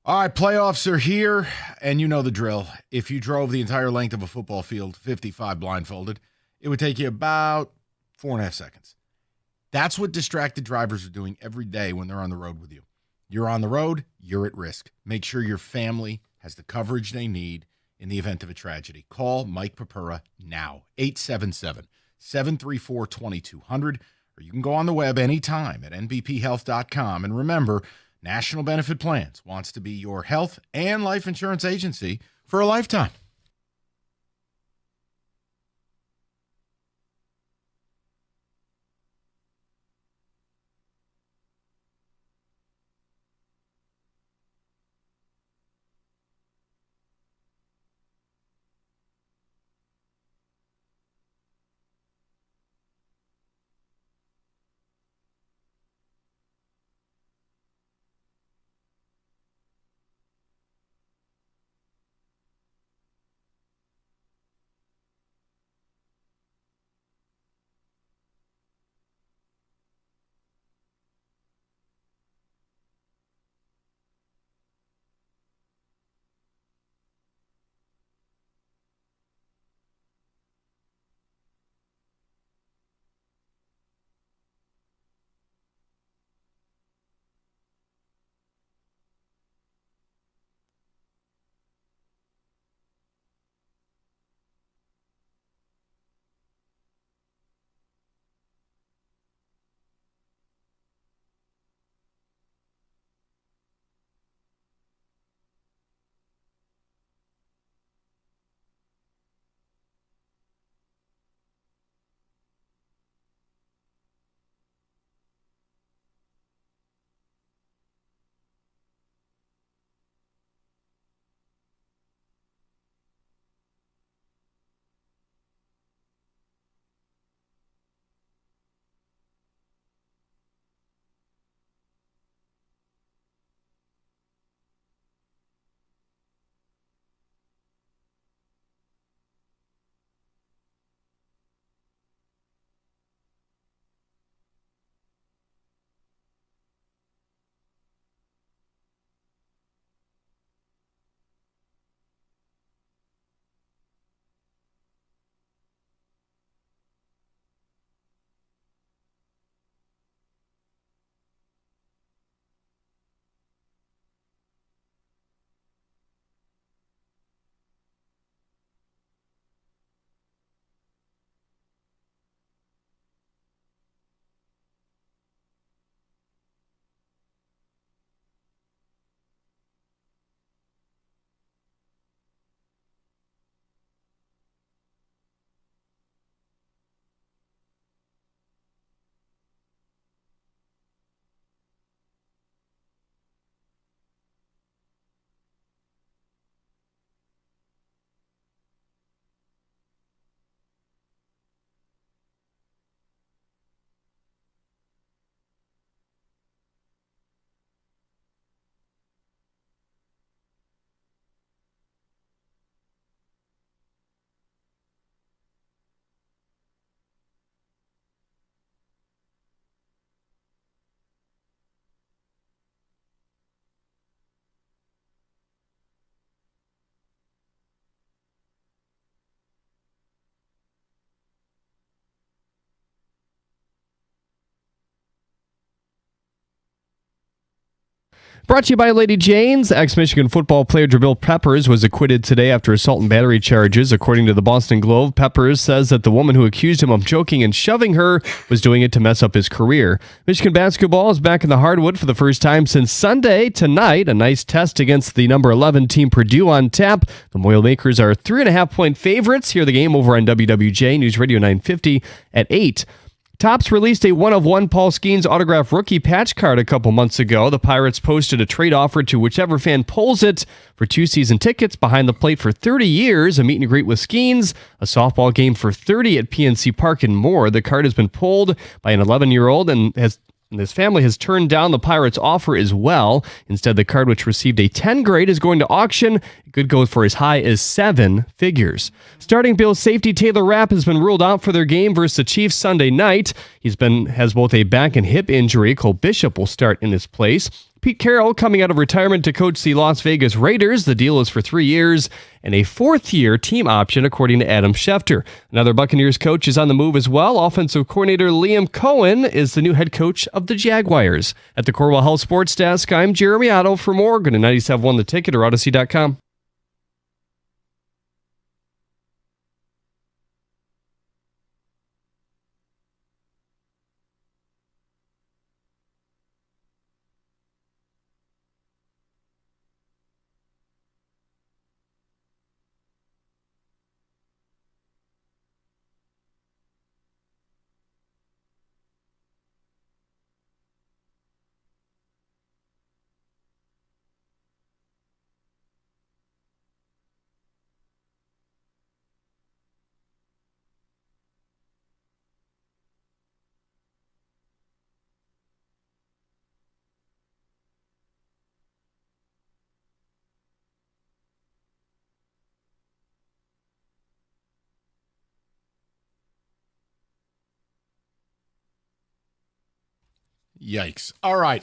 Speaker 22: All right, playoffs are here, and you know the drill. If you drove the entire length of a football field, 55 blindfolded, it would take you about 4.5 seconds. That's what distracted drivers are doing every day when they're on the road with you. You're on the road, you're at risk. Make sure your family has the coverage they need in the event of a tragedy. Call Mike Papura now, 877-734-2200, or you can go on the web anytime at nbphealth.com. And remember, National Benefit Plans wants to be your health and life insurance agency for a lifetime.
Speaker 9: Brought to you by Lady Jane's. Ex-Michigan football player Jabril Peppers was acquitted today after assault and battery charges. According to the Boston Globe, Peppers says that the woman who accused him of choking and shoving her was doing it to mess up his career. Michigan basketball is back in the hardwood for the first time since Sunday. Tonight, a nice test against the number 11 team Purdue on tap. The Boilermakers are 3.5-point favorites. Hear the game over on WWJ News Radio 950 at 8. Topps released a one-of-one Paul Skeens autographed rookie patch card a couple months ago. The Pirates posted a trade offer to whichever fan pulls it for 2 season tickets behind the plate for 30 years, a meet and greet with Skeens, a softball game for 30 at PNC Park, and more. The card has been pulled by an 11-year-old and his family has turned down the Pirates' offer as well. Instead, the card, which received a 10 grade, is going to auction. It could go for as high as 7 figures. Starting Bills safety Taylor Rapp has been ruled out for their game versus the Chiefs Sunday night. Has both a back and hip injury. Cole Bishop will start in his place. Pete Carroll coming out of retirement to coach the Las Vegas Raiders. The deal is for 3 years and a 4th-year team option, according to Adam Schefter. Another Buccaneers coach is on the move as well. Offensive coordinator Liam Cohen is the new head coach of the Jaguars. At the Corwell Health Sports Desk, I'm Jeremy Otto. For more, go to 97.1 The Ticket or Odyssey.com.
Speaker 22: Yikes. All right.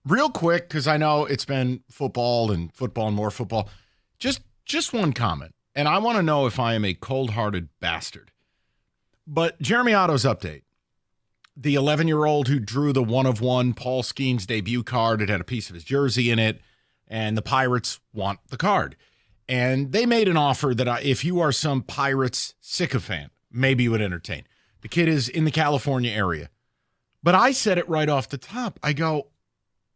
Speaker 22: Real quick, because I know it's been football and more football. Just one comment, and I want to know if I am a cold-hearted bastard. But Jeremy Otto's update. The 11-year-old who drew the 1-of-1 Paul Skeens debut card, it had a piece of his jersey in it, and the Pirates want the card. And they made an offer that if you are some Pirates sycophant, maybe you would entertain. The kid is in the California area. But I said it right off the top. I go,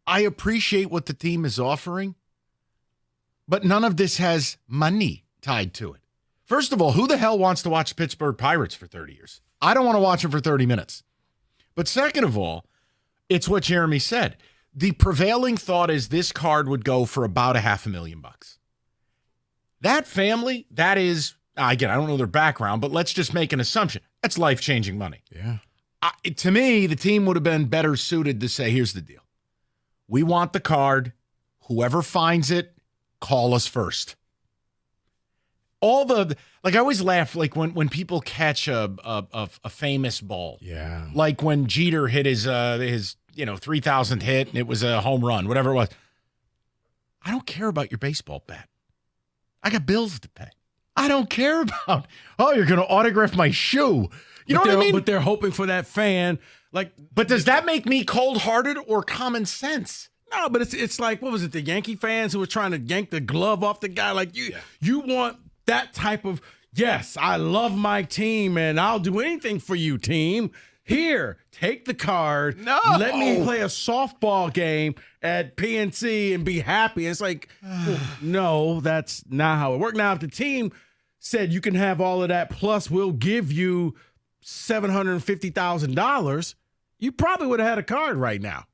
Speaker 22: I appreciate what the team is offering, but none of this has money tied to it. First of all, who the hell wants to watch the Pittsburgh Pirates for 30 years? I don't want to watch them for 30 minutes. But second of all, it's what Jeremy said. The prevailing thought is this card would go for about $500,000. That family, that is, again, I don't know their background, but let's just make an assumption. That's life-changing money.
Speaker 8: Yeah.
Speaker 22: To me, the team would have been better suited to say, here's the deal. We want the card. Whoever finds it, call us first. I always laugh like when people catch a famous ball.
Speaker 8: Yeah.
Speaker 22: Like when Jeter hit his 3,000th hit and it was a home run, whatever it was. I don't care about your baseball bat. I got bills to pay. I don't care about, you're going to autograph my shoe. You know what I mean?
Speaker 8: But they're hoping for that fan.
Speaker 22: But does that make me cold-hearted or common sense?
Speaker 8: No, but it's like, what was it, the Yankee fans who were trying to yank the glove off the guy? Like, you want that type of, yes, I love my team, and I'll do anything for you, team. Here, take the card.
Speaker 22: No.
Speaker 8: Let me play a softball game at PNC and be happy. It's like, no, that's not how it worked. Now, if the team said you can have all of that, plus we'll give you $750,000, you probably would have had a card right now.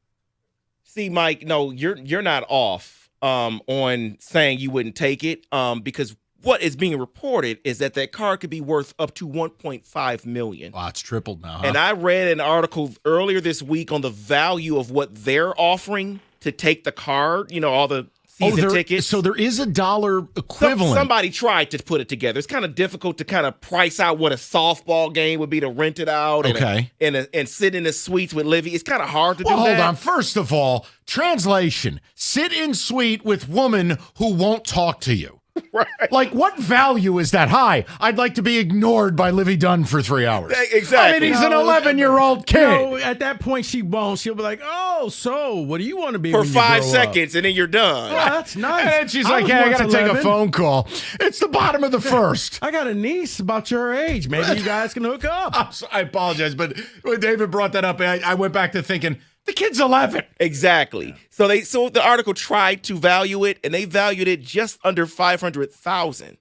Speaker 10: See, Mike, no, you're not off on saying you wouldn't take it because what is being reported is that card could be worth up to $1.5 million.
Speaker 22: Wow, it's tripled now. Huh?
Speaker 10: And I read an article earlier this week on the value of what they're offering to take the card, all the season tickets.
Speaker 22: So there is a dollar equivalent.
Speaker 10: Somebody tried to put it together. It's kind of difficult to kind of price out what a softball game would be to rent it out and sit in the suites with Livy. It's kind of hard to do that.
Speaker 22: Hold on. First of all, translation, sit in suite with woman who won't talk to you. Right. Like, what value is that? Hi, I'd like to be ignored by Livy Dunn for 3 hours.
Speaker 10: Exactly.
Speaker 22: I mean, he's an 11-year-old kid.
Speaker 8: No, at that point, she won't. She'll be like, so what do you want to be
Speaker 10: for
Speaker 8: when you
Speaker 10: 5
Speaker 8: grow
Speaker 10: seconds, and then you're done.
Speaker 8: Oh, that's nice.
Speaker 22: And she's like, I got to take a phone call. It's the bottom of the first.
Speaker 8: I got a niece about your age. Maybe you guys can hook up.
Speaker 22: I apologize, but when David brought that up, I went back to thinking, the kid's 11.
Speaker 10: Exactly. So the article tried to value it, and they valued it just under $500,000.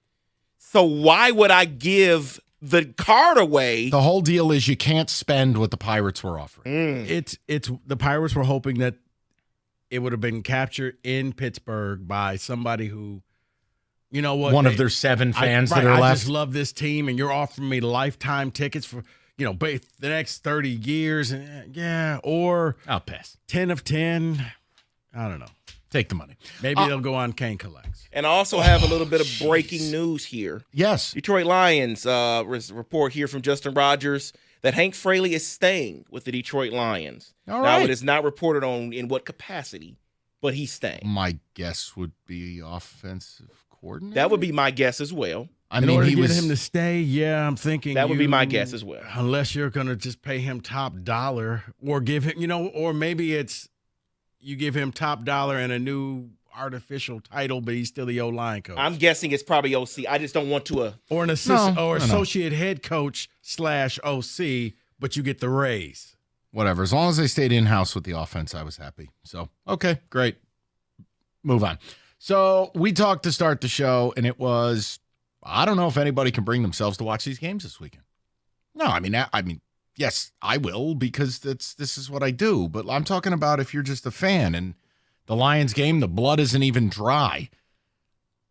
Speaker 10: So why would I give the card away?
Speaker 22: The whole deal is you can't spend what the Pirates were offering.
Speaker 8: It's the Pirates were hoping that it would have been captured in Pittsburgh by somebody who, you know what,
Speaker 22: one of their 7 fans that are
Speaker 8: I
Speaker 22: left.
Speaker 8: just love this team, and you're offering me lifetime tickets for, the next 30 years. Or
Speaker 22: I'll pass.
Speaker 8: 10 of 10. I don't know.
Speaker 22: Take the money.
Speaker 8: Maybe they'll go on Kane Collects.
Speaker 10: And I also have a little bit of breaking news here.
Speaker 22: Yes.
Speaker 10: Detroit Lions report here from Justin Rogers. that Hank Fraley is staying with the Detroit Lions.
Speaker 22: All
Speaker 10: Now,
Speaker 22: right.
Speaker 10: it is not reported on in what capacity, but he's staying.
Speaker 22: My guess would be offensive coordinator.
Speaker 10: That would be my guess as well.
Speaker 22: I mean, he
Speaker 2: get
Speaker 22: was
Speaker 2: him to stay. Yeah, I'm thinking
Speaker 10: That would be my guess as well.
Speaker 2: Unless you're going to just pay him top dollar or give him, or maybe it's you give him top dollar and a new artificial title, but he's still the O-line coach.
Speaker 10: I'm guessing it's probably OC. I just don't want to.
Speaker 2: Or an assistant or associate head coach / OC, but you get the raise.
Speaker 22: whatever. As long as they stayed in-house with the offense, I was happy. So, okay, great. Move on. So we talked to start the show, and it was, I don't know if anybody can bring themselves to watch these games this weekend. No, I mean, yes, I will because this is what I do. But I'm talking about if you're just a fan and the Lions game, the blood isn't even dry.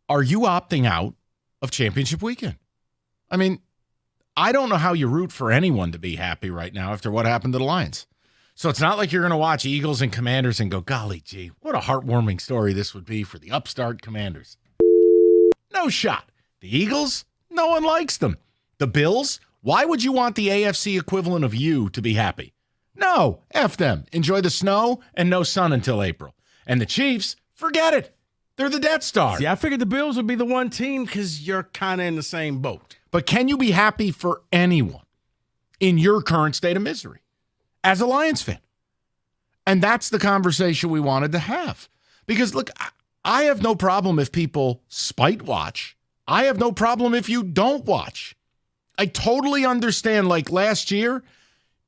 Speaker 22: Are you opting out of championship weekend? I mean, I don't know how you root for anyone to be happy right now after what happened to the Lions. So it's not like you're going to watch Eagles and Commanders and go, golly gee, what a heartwarming story this would be for the upstart Commanders. No shot. The Eagles, no one likes them. The Bills, why would you want the AFC equivalent of you to be happy? No, F them. Enjoy the snow and no sun until April. And the Chiefs, forget it. They're the Death Star.
Speaker 2: See, I figured the Bills would be the one team because you're kind of in the same boat.
Speaker 22: But can you be happy for anyone in your current state of misery as a Lions fan? And that's the conversation we wanted to have. Because, look, I have no problem if people spite watch. I have no problem if you don't watch. I totally understand, like last year,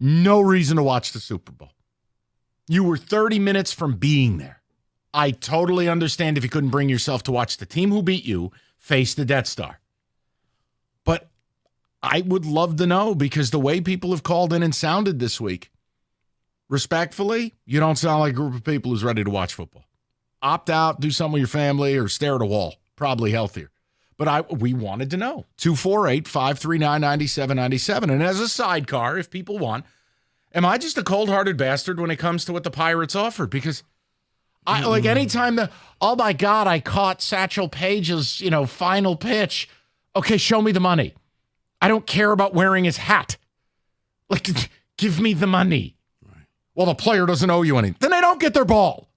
Speaker 22: no reason to watch the Super Bowl. You were 30 minutes from being there. I totally understand if you couldn't bring yourself to watch the team who beat you face the Death Star. But I would love to know, because the way people have called in and sounded this week, respectfully, you don't sound like a group of people who's ready to watch football. Opt out, do something with your family, or stare at a wall. Probably healthier. But we wanted to know. 248-539-9797. And as a sidecar, if people want, am I just a cold-hearted bastard when it comes to what the Pirates offered? Because like anytime oh my God, I caught Satchel Paige's, final pitch. Okay, show me the money. I don't care about wearing his hat. Like, give me the money. Right. Well, the player doesn't owe you anything. Then they don't get their ball.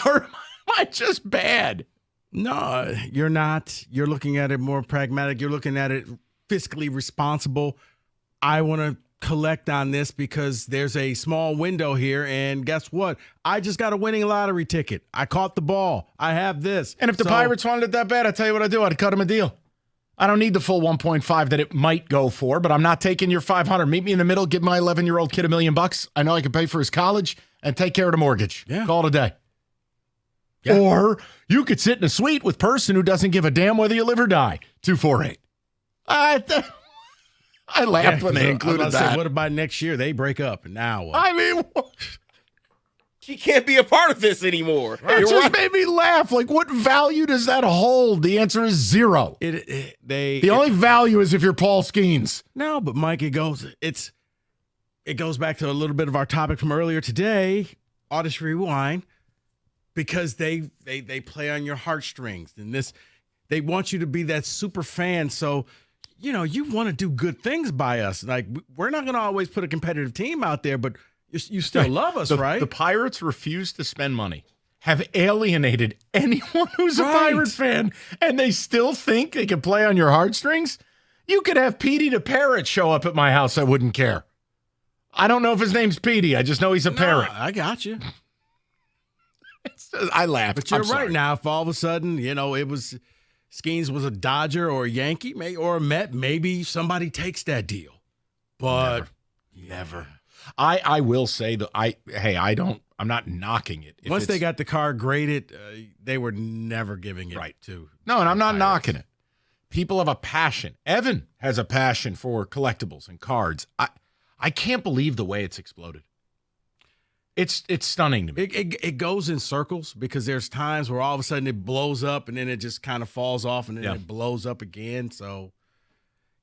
Speaker 22: Or am I just bad?
Speaker 2: No, you're not. You're looking at it more pragmatic. You're looking at it fiscally responsible. I want to collect on this because there's a small window here, and guess what? I just got a winning lottery ticket. I caught the ball. I have this.
Speaker 22: And if the Pirates wanted it that bad, I'll tell you what I'd do. I'd cut him a deal. I don't need the full 1.5 that it might go for, but I'm not taking your 500. Meet me in the middle. Give my 11-year-old kid $1 million. I know I can pay for his college and take care of the mortgage. Yeah. Call it a day. Yeah. Or you could sit in a suite with person who doesn't give a damn whether you live or die. 248. I laughed when they included that.
Speaker 2: What about next year? They break up, and now what?
Speaker 22: I mean,
Speaker 10: She can't be a part of this anymore.
Speaker 22: It just made me laugh. Like, what value does that hold? The answer is zero. The only value is if you're Paul Skeens.
Speaker 2: No, but Mike, it goes back to a little bit of our topic from earlier today, Audience Rewind, because they play on your heartstrings, and they want you to be that super fan. So, you want to do good things by us. Like, we're not going to always put a competitive team out there, but you still love us, right?
Speaker 22: The Pirates refuse to spend money, have alienated anyone who's a Pirate fan, and they still think they can play on your heartstrings? You could have Petey the Parrot show up at my house. I wouldn't care. I don't know if his name's Petey. I just know he's a parrot.
Speaker 2: I got you.
Speaker 22: I laugh.
Speaker 2: But you're
Speaker 22: I'm sorry.
Speaker 2: right now. If all of a sudden, it was Skeens was a Dodger or a Yankee or a Met, maybe somebody takes that deal. But never.
Speaker 22: I will say that I'm not knocking it.
Speaker 2: Once they got the car graded, they were never giving it to.
Speaker 22: No, and I'm not knocking it. People have a passion. Evan has a passion for collectibles and cards. I can't believe the way it's exploded. It's stunning to me.
Speaker 2: It goes in circles because there's times where all of a sudden it blows up and then it just kind of falls off and then it blows up again. So,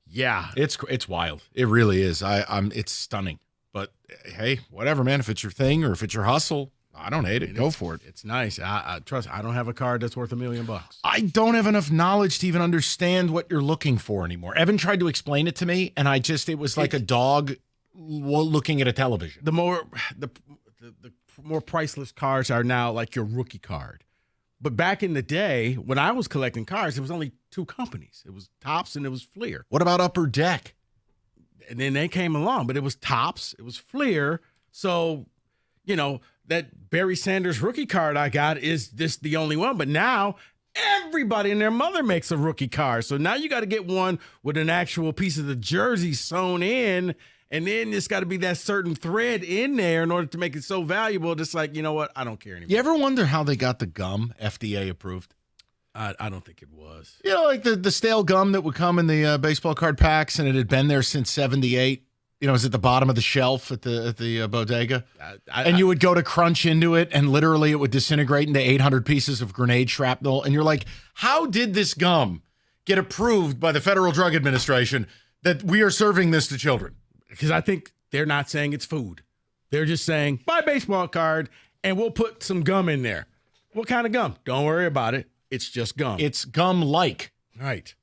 Speaker 2: yeah,
Speaker 22: it's wild. It really is. It's stunning. But hey, whatever, man. If it's your thing or if it's your hustle,
Speaker 19: I don't hate it. Go for it.
Speaker 8: It's nice. I trust. I don't have a card that's worth $1 million.
Speaker 19: I don't have enough knowledge to even understand what you're looking for anymore. Evan tried to explain it to me, and it was like a dog looking at a television.
Speaker 8: The more priceless cards are now like your rookie card. But back in the day, when I was collecting cards, it was only 2 companies. It was Topps and it was Fleer.
Speaker 19: What about Upper Deck?
Speaker 8: And then they came along, but it was Topps, it was Fleer. So, that Barry Sanders rookie card I got, is this the only one? But now everybody and their mother makes a rookie card. So now you got to get one with an actual piece of the jersey sewn in. And then it's got to be that certain thread in there in order to make it so valuable. Just like, you know what? I don't care anymore.
Speaker 19: You ever wonder how they got the gum FDA approved?
Speaker 8: I don't think it was.
Speaker 19: Like the stale gum that would come in the baseball card packs, and it had been there since '78. It was at the bottom of the shelf at the bodega. And you would go to crunch into it, and literally it would disintegrate into 800 pieces of grenade shrapnel. And you're like, how did this gum get approved by the Federal Drug Administration that we are serving this to children?
Speaker 8: Because I think they're not saying it's food. They're just saying, buy a baseball card, and we'll put some gum in there. What kind of gum? Don't worry about it. It's just gum.
Speaker 19: It's gum-like.
Speaker 8: Right.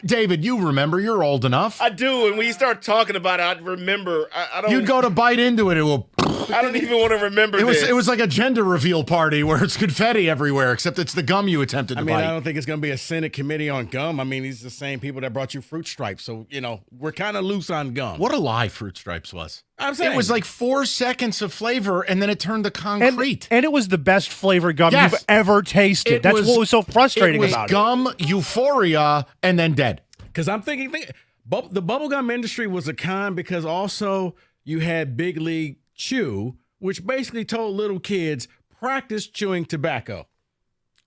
Speaker 19: David, you remember. You're old enough.
Speaker 10: I do, and when you start talking about it, I remember. I don't.
Speaker 19: You'd go to bite into it. It will.
Speaker 10: I don't even want to remember
Speaker 19: It
Speaker 10: this.
Speaker 19: was like a gender reveal party where it's confetti everywhere, except it's the gum you attempted to bite.
Speaker 8: I don't think it's going to be a Senate committee on gum. These are the same people that brought you Fruit Stripes. So, we're kind of loose on gum.
Speaker 19: What a lie Fruit Stripes was.
Speaker 8: I'm saying.
Speaker 19: It was like 4 seconds of flavor, and then it turned to concrete.
Speaker 18: And it was the best flavored gum you've ever tasted. That's what was so frustrating about it.
Speaker 19: Gum, euphoria, and then dead.
Speaker 8: Because I'm thinking the bubblegum industry was a con, because also you had Big League Chew, which basically told little kids, practice chewing tobacco.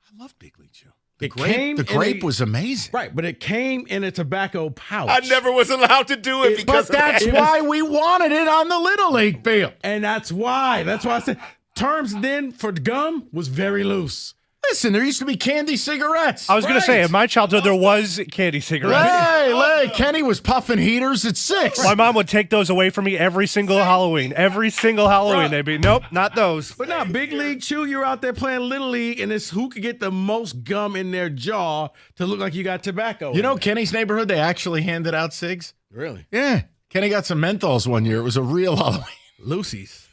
Speaker 19: I love Big League Chew.
Speaker 8: The
Speaker 19: grape was amazing.
Speaker 8: Right, but it came in a tobacco pouch.
Speaker 10: I never was allowed to do it because
Speaker 19: But that's why we wanted it on the Little League field.
Speaker 8: And that's why I said terms then for gum was very loose.
Speaker 19: Listen, there used to be candy cigarettes.
Speaker 18: I was going to say, in my childhood, there was candy cigarettes.
Speaker 19: Hey, Kenny was puffing heaters at 6.
Speaker 18: My mom would take those away from me every single Halloween. Every single Halloween, they'd be, nope, not those.
Speaker 8: But now, Big League Chew, you're out there playing Little League, and it's who could get the most gum in their jaw to look like you got tobacco.
Speaker 19: Kenny's neighborhood, they actually handed out cigs.
Speaker 8: Really?
Speaker 19: Yeah. Kenny got some menthols one year. It was a real Halloween.
Speaker 8: Lucy's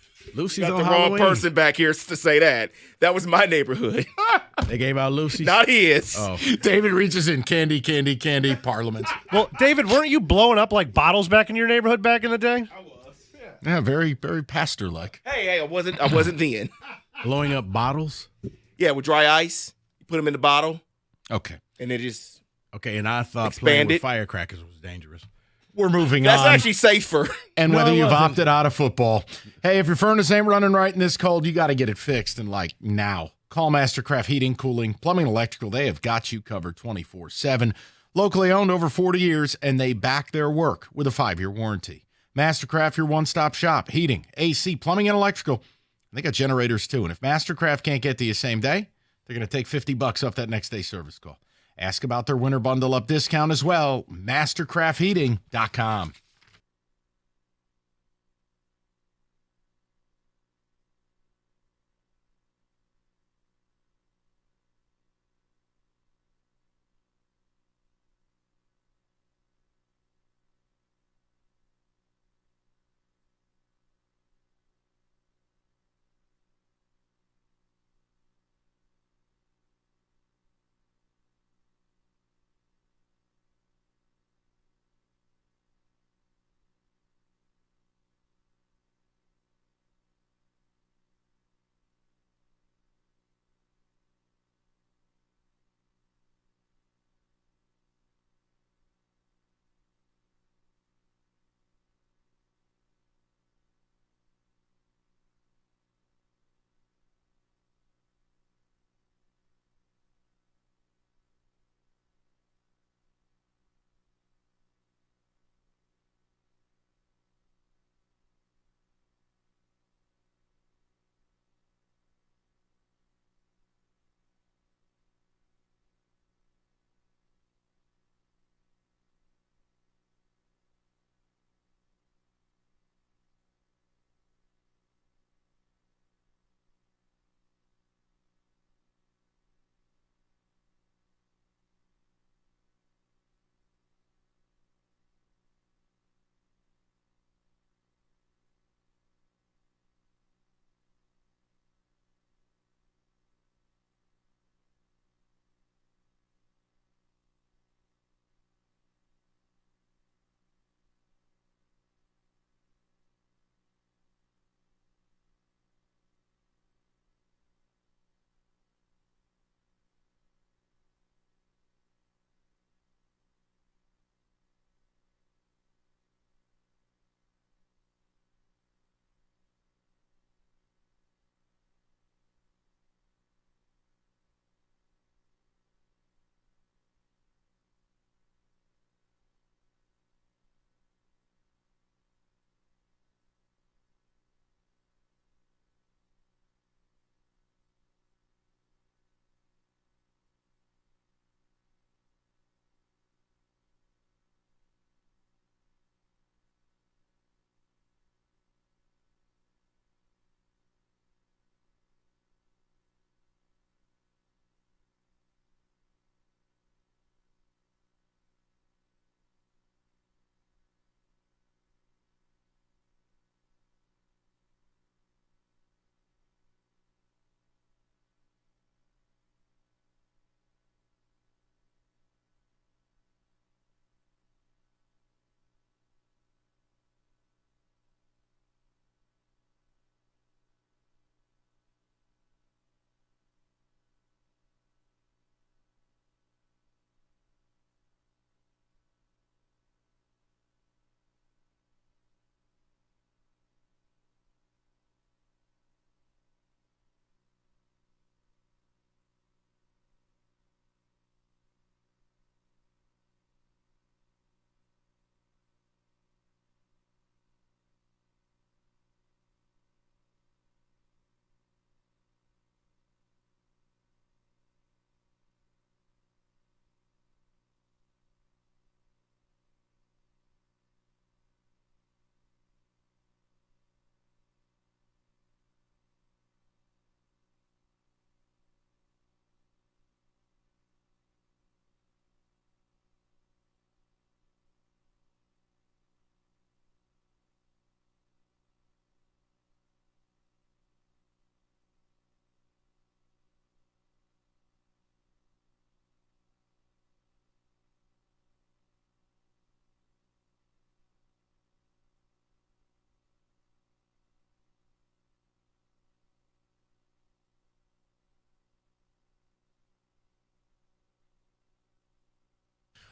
Speaker 10: got
Speaker 8: on
Speaker 10: the
Speaker 8: Halloween.
Speaker 10: wrong person back here to say that. That was my neighborhood.
Speaker 8: They gave out Lucy's.
Speaker 10: Not his.
Speaker 8: Oh.
Speaker 19: David reaches in candy, Parliament.
Speaker 18: Well, David, weren't you blowing up like bottles back in your neighborhood back in the day?
Speaker 10: I was.
Speaker 19: Yeah, very, very pastor-like.
Speaker 10: Hey, I wasn't then.
Speaker 8: Blowing up bottles?
Speaker 10: Yeah, with dry ice. You put them in the bottle.
Speaker 19: Okay.
Speaker 10: And it just
Speaker 8: Okay, and I thought playing
Speaker 10: expanded.
Speaker 8: with firecrackers was dangerous.
Speaker 19: We're moving
Speaker 10: That's
Speaker 19: on.
Speaker 10: actually safer.
Speaker 19: And
Speaker 8: No,
Speaker 19: whether
Speaker 8: it
Speaker 19: you've
Speaker 8: wasn't.
Speaker 19: opted out of football. Hey, if your furnace ain't running right in this cold, you got to get it fixed, and now. Call Mastercraft Heating, Cooling, Plumbing, and Electrical. They have got you covered 24/7. Locally owned over 40 years, and they back their work with a 5-year warranty. Mastercraft, your one-stop shop. Heating, AC, plumbing, and electrical. They got generators, too. And if Mastercraft can't get to you same day, they're going to take $50 off that next day service call. Ask about their winter bundle up discount as well. Mastercraftheating.com.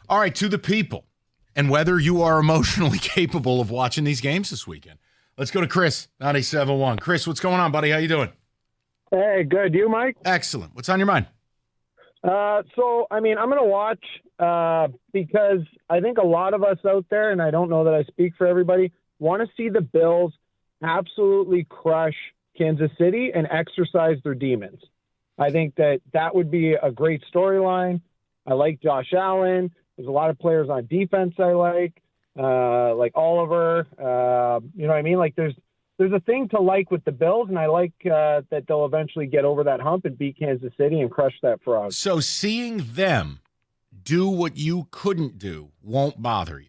Speaker 22: All right, to the people, and whether you are emotionally capable of watching these games this weekend. Let's go to Chris, 97.1. Chris, what's going on, buddy? How you doing?
Speaker 20: Hey, good. You, Mike?
Speaker 22: Excellent. What's on your mind?
Speaker 20: So, I mean, I'm going to watch because I think a lot of us out there, and I don't know that I speak for everybody, want to see the Bills absolutely crush Kansas City and exercise their demons. I think that would be a great storyline. I like Josh Allen. There's a lot of players on defense I like Oliver. You know what I mean? Like there's a thing to like with the Bills, and I like that they'll eventually get over that hump and beat Kansas City and crush that frog.
Speaker 22: So seeing them do what you couldn't do won't bother you.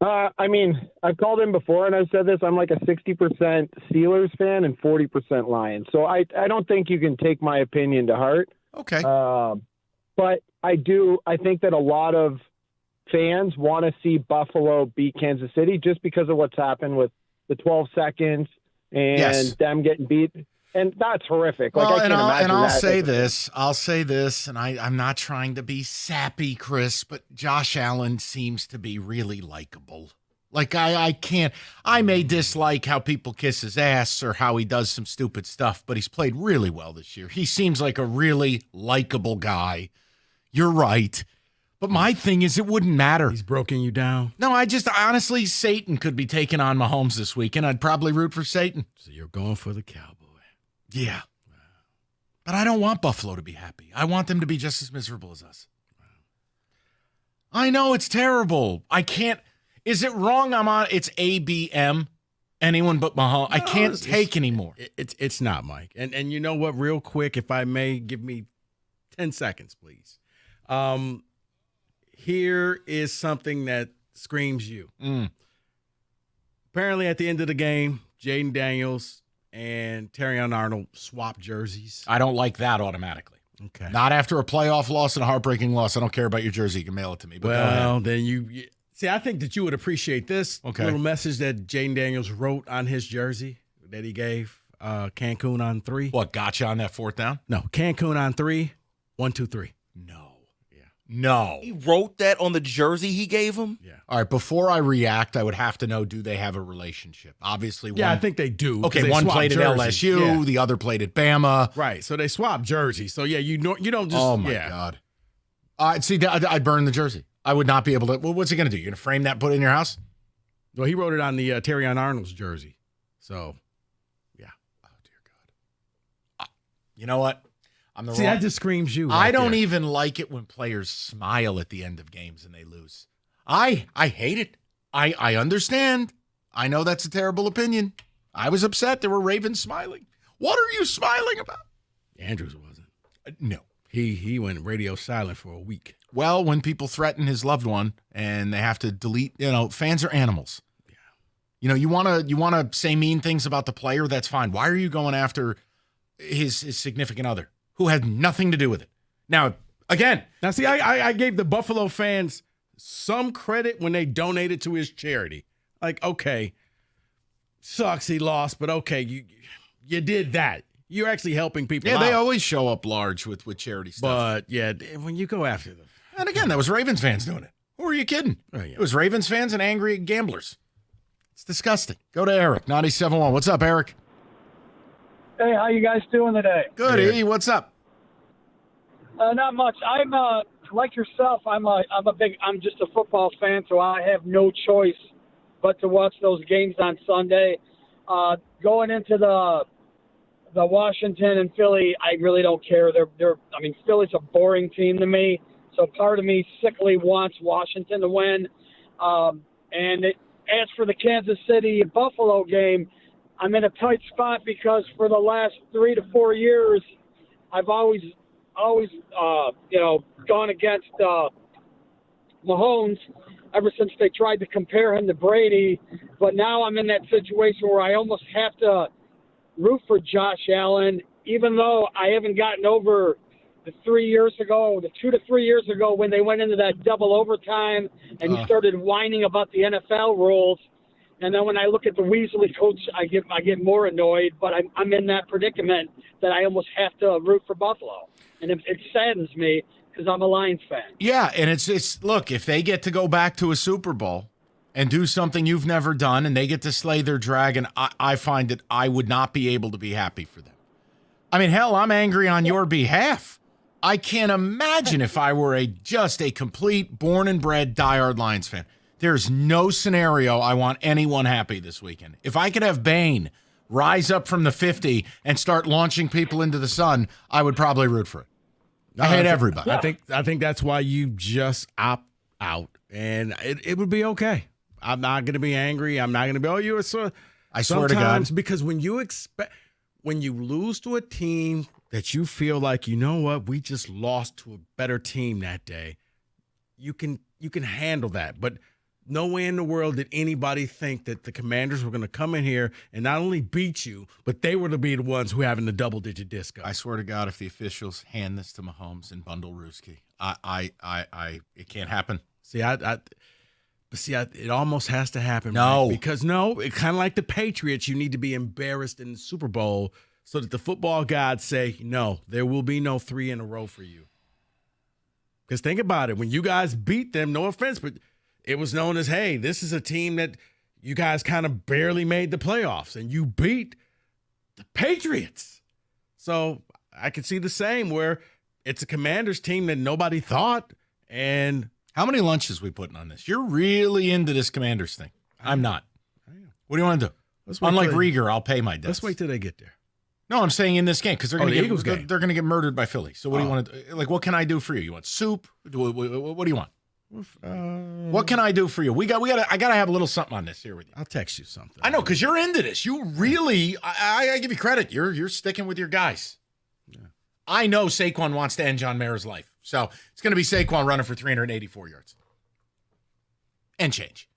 Speaker 20: I mean, I've called in before, and I've said this. I'm like a 60% Steelers fan and 40% Lions. So I don't think you can take my opinion to heart.
Speaker 22: Okay.
Speaker 20: But I think that a lot of fans want to see Buffalo beat Kansas City just because of what's happened with the 12 seconds and them getting beat. And that's horrific. Like,
Speaker 22: Well,
Speaker 20: I can't imagine
Speaker 22: I'll
Speaker 20: that.
Speaker 22: say this, and I'm not trying to be sappy, Chris, but Josh Allen seems to be really likable. Like, I may dislike how people kiss his ass or how he does some stupid stuff, but he's played really well this year. He seems like a really likable guy. You're right. But my thing is, it wouldn't matter.
Speaker 8: He's broken you down.
Speaker 22: No, honestly, Satan could be taking on Mahomes this week, and I'd probably root for Satan.
Speaker 8: So you're going for the Cowboy.
Speaker 22: Yeah. But I don't want Buffalo to be happy. I want them to be just as miserable as us. I know it's terrible. I can't. Is it wrong? It's ABM. Anyone but Mahomes. I can't take anymore.
Speaker 8: It's not, Mike. And you know what? Real quick, if I may, give me 10 seconds, please. Here is something that screams you. Apparently, at the end of the game, Jaden Daniels and Terrion Arnold swapped jerseys.
Speaker 22: I don't like that automatically.
Speaker 8: Okay.
Speaker 22: Not after a playoff loss and a heartbreaking loss. I don't care about your jersey. You can mail it to me. But
Speaker 8: Well, then you see, I think that you would appreciate this little message that Jaden Daniels wrote on his jersey that he gave Cancun on 3.
Speaker 22: What, got you on that fourth down?
Speaker 8: No, Cancun on 3. 1, 2, 3.
Speaker 22: No.
Speaker 10: He wrote that on the jersey he gave him?
Speaker 22: Yeah. All right, before I react, I would have to know, do they have a relationship? Obviously,
Speaker 8: Yeah, I think they do.
Speaker 22: Okay,
Speaker 8: They
Speaker 22: one
Speaker 8: swapped
Speaker 22: played at
Speaker 8: jerseys.
Speaker 22: LSU,
Speaker 8: Yeah.
Speaker 22: the other played at Bama.
Speaker 8: Right, so they swapped jerseys. So, yeah, you don't just.
Speaker 22: Oh, my God. I'd burn the jersey. I would not be able to. Well, what's he going to do? You're going to frame that, put it in your house?
Speaker 8: Well, he wrote it on the Terrion Arnold's jersey. So, yeah.
Speaker 22: You know what? I'm the
Speaker 8: See,
Speaker 22: wrong.
Speaker 8: that just screams you.
Speaker 22: I
Speaker 8: right
Speaker 22: don't
Speaker 8: there.
Speaker 22: even like it when players smile at the end of games and they lose. I hate it. I understand. I know that's a terrible opinion. I was upset. There were Ravens smiling. What are you smiling about?
Speaker 8: Andrews wasn't.
Speaker 22: No.
Speaker 8: He went radio silent for a week.
Speaker 22: Well, when people threaten his loved one and they have to delete, fans are animals. Yeah. You want to say mean things about the player, that's fine. Why are you going after his significant other who had nothing to do with it? Now, again.
Speaker 8: Now, see, I gave the Buffalo fans some credit when they donated to his charity. Like, okay, sucks he lost, but okay, you did that. You're actually helping people out.
Speaker 22: They always show up large with charity stuff.
Speaker 8: But, yeah, when you go after them.
Speaker 22: And again, that was Ravens fans doing it. Who are you kidding?
Speaker 8: Oh, yeah.
Speaker 22: It was Ravens fans and angry gamblers. It's disgusting. Go to Eric, 97.1. What's up, Eric?
Speaker 21: Hey, how you guys doing today?
Speaker 22: Good, E. What's up?
Speaker 21: Not much. I'm like yourself. I'm just a football fan, so I have no choice but to watch those games on Sunday. Going into the Washington and Philly, I really don't care. Philly's a boring team to me. So part of me sickly wants Washington to win. As for the Kansas City Buffalo game, I'm in a tight spot because for the last 3 to 4 years, I've always gone against Mahomes ever since they tried to compare him to Brady. But now I'm in that situation where I almost have to root for Josh Allen, even though I haven't gotten over the 2 to 3 years ago when they went into that double overtime and he started whining about the NFL rules. And then when I look at the Weasley coach, I get more annoyed, but I'm in that predicament that I almost have to root for Buffalo. And it saddens me because I'm a Lions fan.
Speaker 22: Yeah, and it's look, if they get to go back to a Super Bowl and do something you've never done and they get to slay their dragon, I find that I would not be able to be happy for them. I mean, hell, I'm angry on your behalf. I can't imagine if I were just a complete born and bred diehard Lions fan. There's no scenario I want anyone happy this weekend. If I could have Bane rise up from the 50 and start launching people into the sun, I would probably root for it. I hate everybody.
Speaker 8: I think that's why you just opt out, and it would be okay. I'm not going to be angry. I'm not going to be, you're so.
Speaker 22: I swear to God.
Speaker 8: Because when you lose to a team that you feel like, you know what, we just lost to a better team that day, you can handle that. But no way in the world did anybody think that the Commanders were going to come in here and not only beat you, but they were to be the ones who having the double-digit disco.
Speaker 22: I swear to God, if the officials hand this to Mahomes and bundle Ruski, it can't happen.
Speaker 8: See, it almost has to happen.
Speaker 22: No.
Speaker 8: Right? Because it kind of like the Patriots, you need to be embarrassed in the Super Bowl so that the football gods say, no, there will be no 3 in a row for you. Because think about it. When you guys beat them, no offense, but it was known as, hey, this is a team that you guys kind of barely made the playoffs, and you beat the Patriots. So I could see the same where it's a Commanders team that nobody thought. And
Speaker 22: how many lunches we putting on this? You're really into this Commanders thing. I'm not. What do you want to do? Unlike Rieger, I'll pay my debts.
Speaker 8: Let's wait till they get there.
Speaker 22: No, I'm saying in this game because they're going
Speaker 8: to
Speaker 22: get murdered by Philly. So what do you want to do? Like, what can I do for you? You want soup? What do you want? What can I do for you? I gotta have a little something on this here with you.
Speaker 8: I'll text you something.
Speaker 22: I know, because you're into this. You really, I give you credit. You're sticking with your guys. Yeah. I know Saquon wants to end John Mayer's life, so it's going to be Saquon running for 384 yards and change.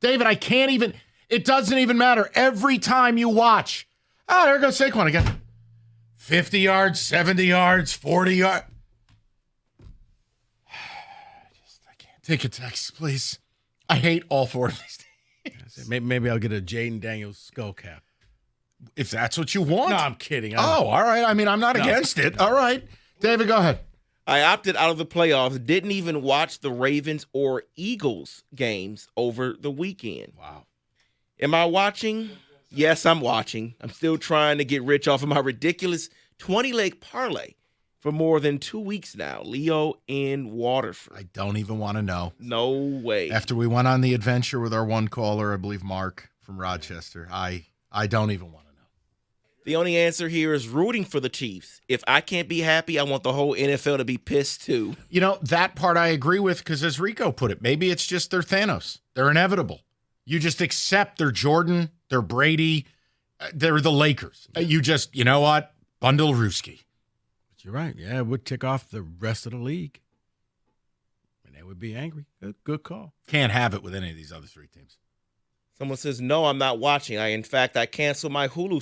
Speaker 22: David, I can't even. It doesn't even matter. Every time you watch, there goes Saquon again. 50 yards, 70 yards, 40 yards. Take a text, please. I hate all 4 of these things.
Speaker 8: Maybe I'll get a Jaden Daniels skull cap.
Speaker 22: If that's what you want.
Speaker 8: No, I'm kidding.
Speaker 22: All right. I mean, I'm not against it. All right. David, go ahead.
Speaker 10: I opted out of the playoffs. Didn't even watch the Ravens or Eagles games over the weekend.
Speaker 22: Wow.
Speaker 10: Am I watching? Yes, I'm watching. I'm still trying to get rich off of my ridiculous 20-leg parlay for more than 2 weeks now. Leo in Waterford.
Speaker 22: I don't even want to know.
Speaker 10: No way.
Speaker 22: After we went on the adventure with our one caller, I believe Mark from Rochester, I don't even want to know.
Speaker 10: The only answer here is rooting for the Chiefs. If I can't be happy, I want the whole NFL to be pissed too.
Speaker 22: You know, that part I agree with because as Rico put it, maybe it's just they're Thanos. They're inevitable. You just accept they're Jordan, they're Brady, they're the Lakers. You know what? Bundle Ruski.
Speaker 8: You're right. Yeah, it would tick off the rest of the league. And they would be angry. Good call.
Speaker 22: Can't have it with any of these other 3 teams.
Speaker 10: Someone says, no, I'm not watching. I canceled my Hulu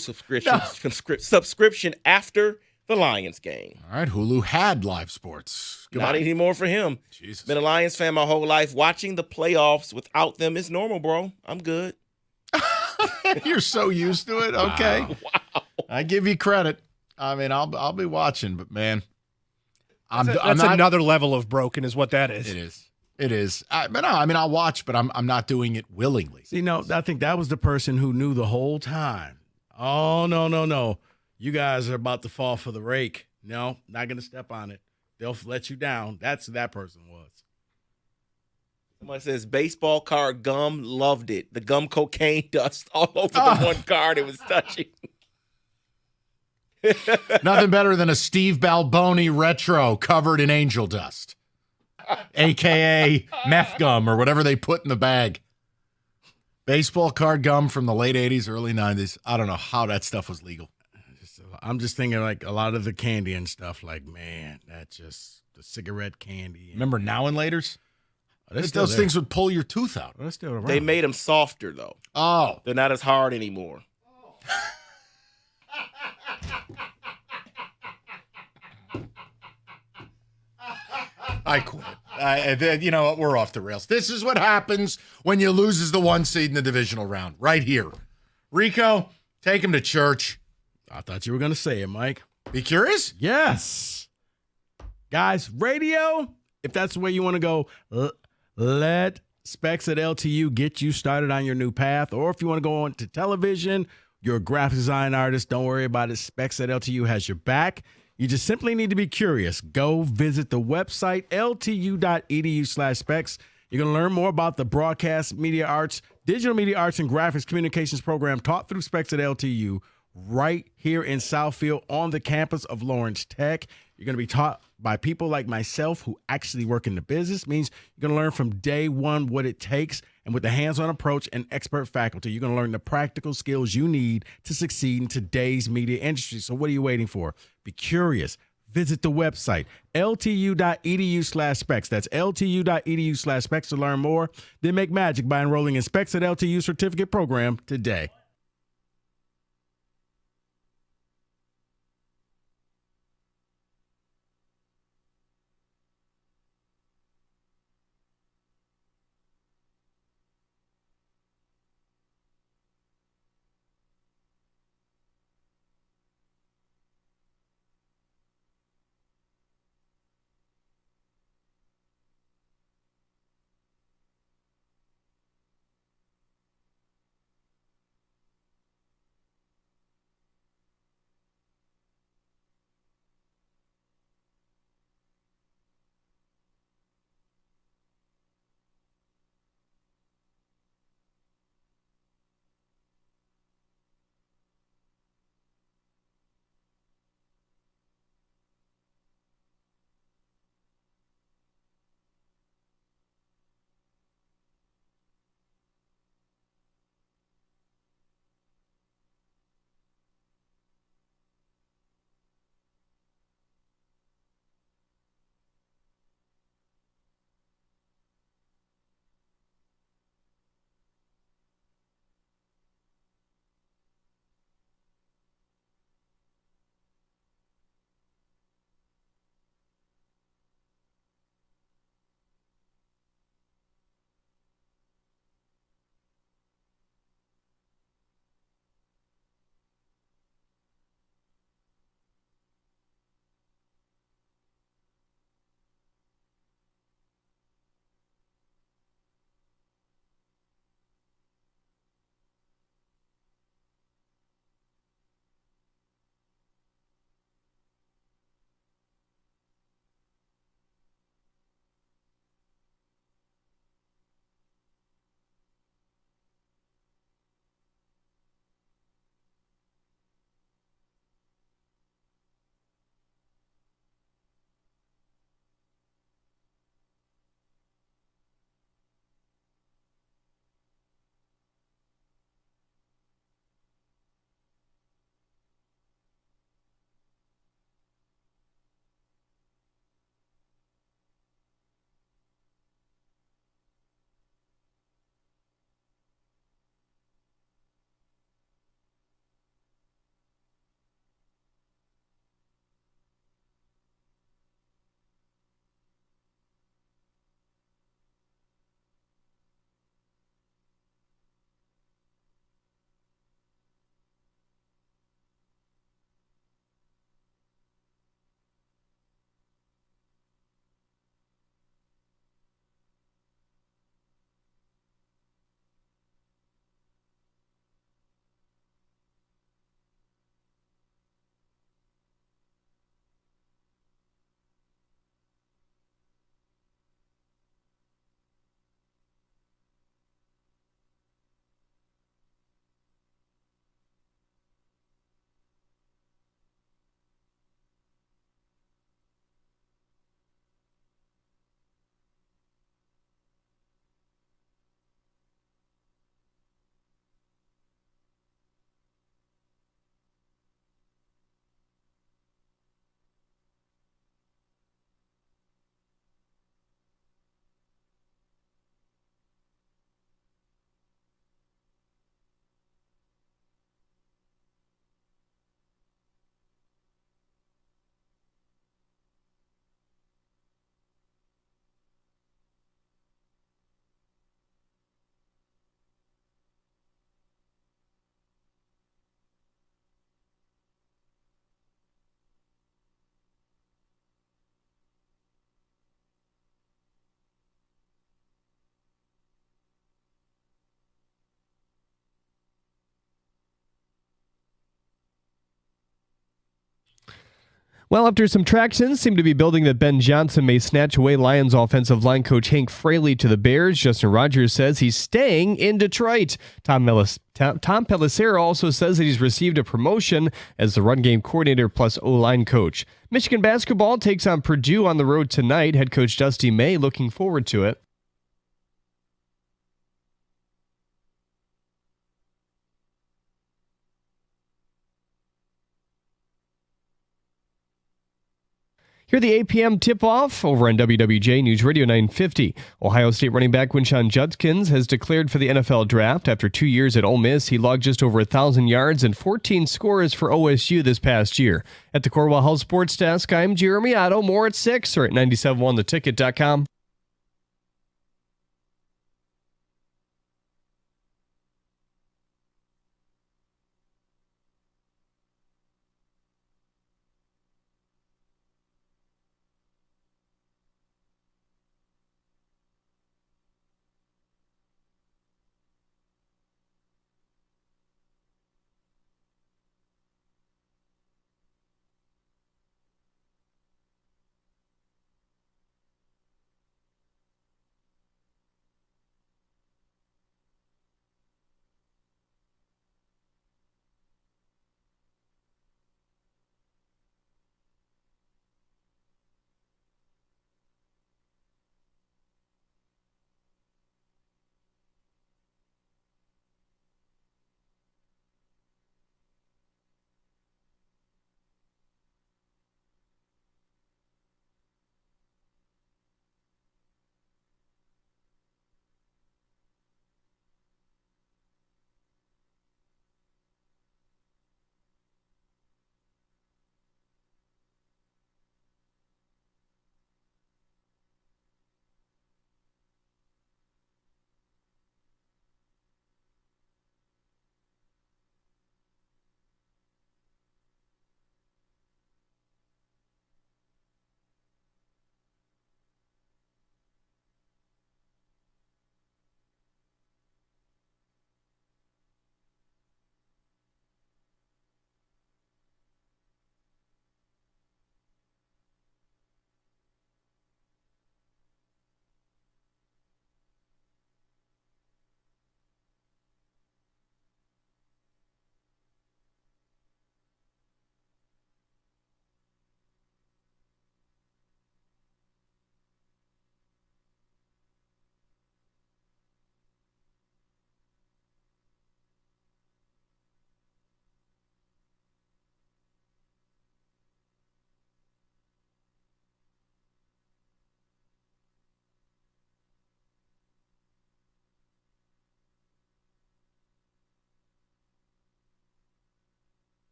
Speaker 10: subscription after the Lions game.
Speaker 22: All right, Hulu had live sports.
Speaker 10: Goodbye. Not anymore for him.
Speaker 22: Jesus.
Speaker 10: Been a Lions fan my whole life. Watching the playoffs without them is normal, bro. I'm good.
Speaker 22: You're so used to it. Okay.
Speaker 10: Wow.
Speaker 22: I give you credit. I mean, I'll be watching, but man,
Speaker 18: that's another level of broken, is what that is.
Speaker 22: It is. I'll watch, but I'm not doing it willingly.
Speaker 8: See, I think that was the person who knew the whole time. Oh, no. You guys are about to fall for the rake. No, not going to step on it. They'll let you down. That's who that person was.
Speaker 10: Someone says baseball card gum, loved it. The gum cocaine dust all over the one card it was touching.
Speaker 22: Nothing better than a Steve Balboni retro covered in angel dust, a.k.a. meth gum or whatever they put in the bag. Baseball card gum from the late 80s, early 90s. I don't know how that stuff was legal.
Speaker 8: I'm just thinking like a lot of the candy and stuff, like, man, that's just the cigarette candy.
Speaker 22: Remember Now and Laters?
Speaker 8: Those
Speaker 22: things would pull your tooth out.
Speaker 8: They're still around.
Speaker 10: They made them softer, though.
Speaker 22: Oh.
Speaker 10: They're not as hard anymore.
Speaker 22: I quit. You know what? We're off the rails. This is what happens when you loses the 1 seed in the divisional round. Right here. Rico, take him to church.
Speaker 8: I thought you were going to say it, Mike.
Speaker 22: Be curious?
Speaker 8: Yes. Guys, radio, if that's the way you want to go, let Specs at LTU get you started on your new path. Or if you want to go on to television, you're a graphic design artist, don't worry about it. Specs at LTU has your back. You just simply need to be curious. Go visit the website, ltu.edu/specs. You're going to learn more about the broadcast, media arts, digital media arts, and graphics communications program taught through Specs at LTU right here in Southfield on the campus of Lawrence Tech. You're going to be taught by people like myself who actually work in the business. Means you're going to learn from day one what it takes, and with a hands-on approach and expert faculty, you're going to learn the practical skills you need to succeed in today's media industry. So what are you waiting for? Be curious. Visit the website, ltu.edu/specs. That's ltu.edu/specs to learn more. Then make magic by enrolling in Specs at LTU certificate program today.
Speaker 9: Well, after some traction seemed to be building that Ben Johnson may snatch away Lions offensive line coach Hank Fraley to the Bears, Justin Rogers says he's staying in Detroit. Tom Pelissero also says that he's received a promotion as the run game coordinator plus O-line coach. Michigan basketball takes on Purdue on the road tonight. Head coach Dusty May looking forward to it. Here the 8 p.m. tip-off over on WWJ News Radio 950. Ohio State running back Quinshon Judkins has declared for the NFL draft. After 2 years at Ole Miss, he logged just over 1,000 yards and 14 scores for OSU this past year. At the Corwell Health Sports Desk, I'm Jeremy Otto. More at 6 or at 971theticket.com.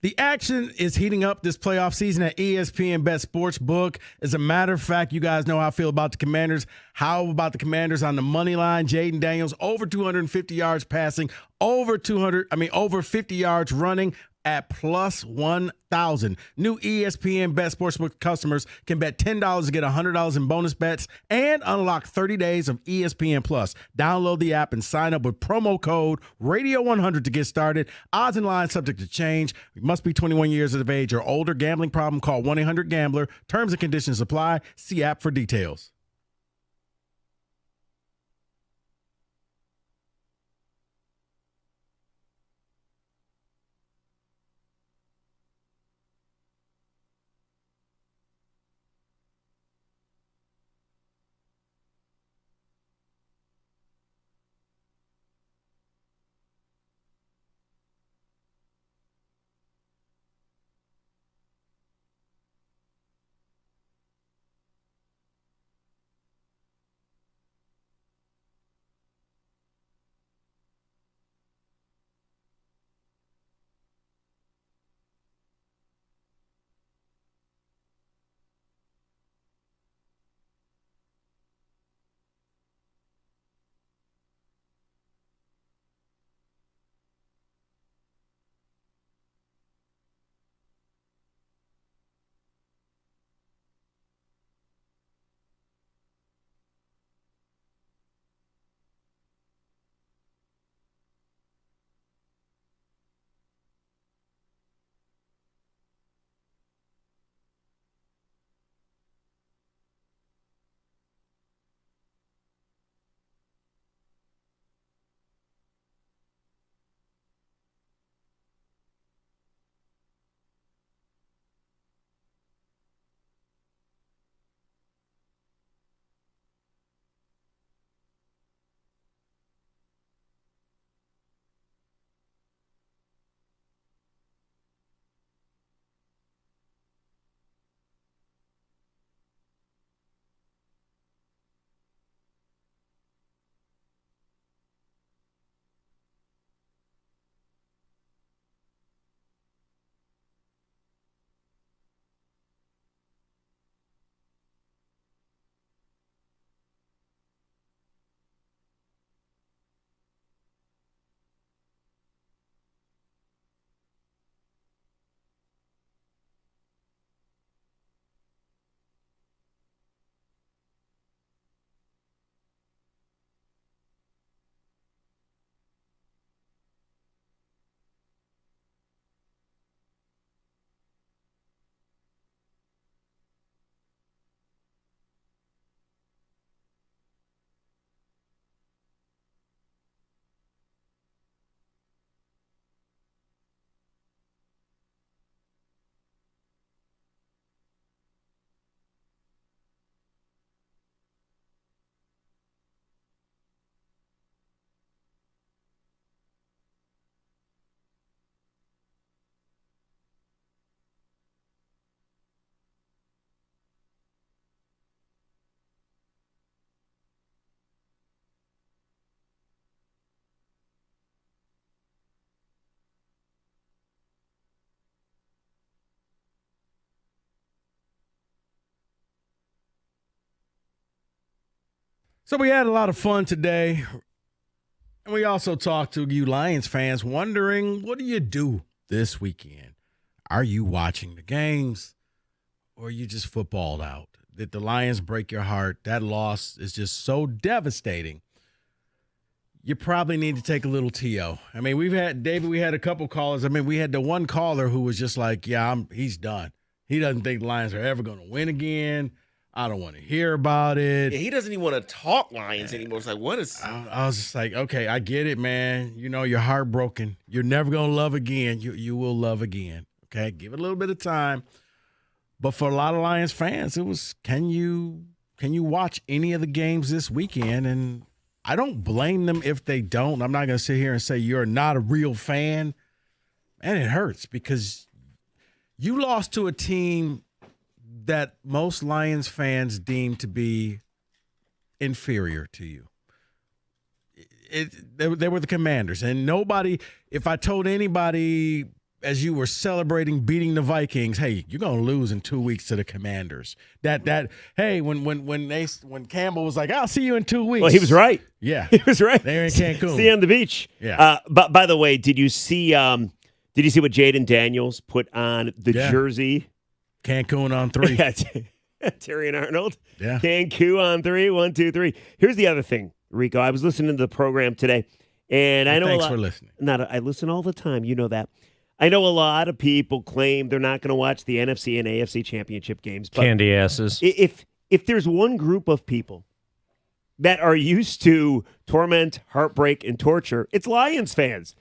Speaker 8: The action is heating up this playoff season at ESPN Bet Sportsbook. As a matter of fact, you guys know how I feel about the Commanders. How about the Commanders on the money line? Jaden Daniels over 250 yards passing, over 50 yards running at plus 1,000. New ESPN Bet Sportsbook customers can bet $10 to get $100 in bonus bets and unlock 30 days of ESPN Plus. Download the app and sign up with promo code Radio100 to get started. Odds and lines subject to change. You must be 21 years of age or older. Gambling problem? Call 1-800-GAMBLER. Terms and conditions apply. See app for details. So we had a lot of fun today. And we also talked to you Lions fans wondering, what do you do this weekend? Are you watching the games or are you just footballed out? Did the Lions break your heart? That loss is just so devastating. You probably need to take a little TO. I mean, we had a couple callers. I mean, we had the one caller who was just like, he's done. He doesn't think the Lions are ever going to win again. I don't want to hear about it.
Speaker 10: Yeah, he doesn't even want to talk Lions anymore. It's like, what is...
Speaker 8: I was just like, okay, I get it, man. You know, you're heartbroken. You're never going to love again. You will love again. Okay, give it a little bit of time. But for a lot of Lions fans, it was, can you watch any of the games this weekend? And I don't blame them if they don't. I'm not going to sit here and say you're not a real fan. And it hurts because you lost to a team that most Lions fans deem to be inferior to you. They were the Commanders. And nobody, if I told anybody as you were celebrating beating the Vikings, hey, you're gonna lose in 2 weeks to the Commanders. Hey, when Campbell was like, I'll see you in 2 weeks.
Speaker 1: Well, he was right.
Speaker 8: Yeah,
Speaker 1: he was right.
Speaker 8: They're in Cancun.
Speaker 1: See you on the beach.
Speaker 8: Yeah.
Speaker 1: But by the way, did you see what Jaden Daniels put on the jersey?
Speaker 8: Cancun on 3.
Speaker 1: Yeah, Terry and Arnold.
Speaker 8: Yeah.
Speaker 1: Cancun on 3. 1, 2, 3. Here's the other thing, Rico. I was listening to the program today, and I know
Speaker 8: thanks for listening.
Speaker 1: I listen all the time. You know that. I know a lot of people claim they're not going to watch the NFC and AFC championship games. But
Speaker 14: candy asses.
Speaker 1: If there's one group of people that are used to torment, heartbreak, and torture, it's Lions fans.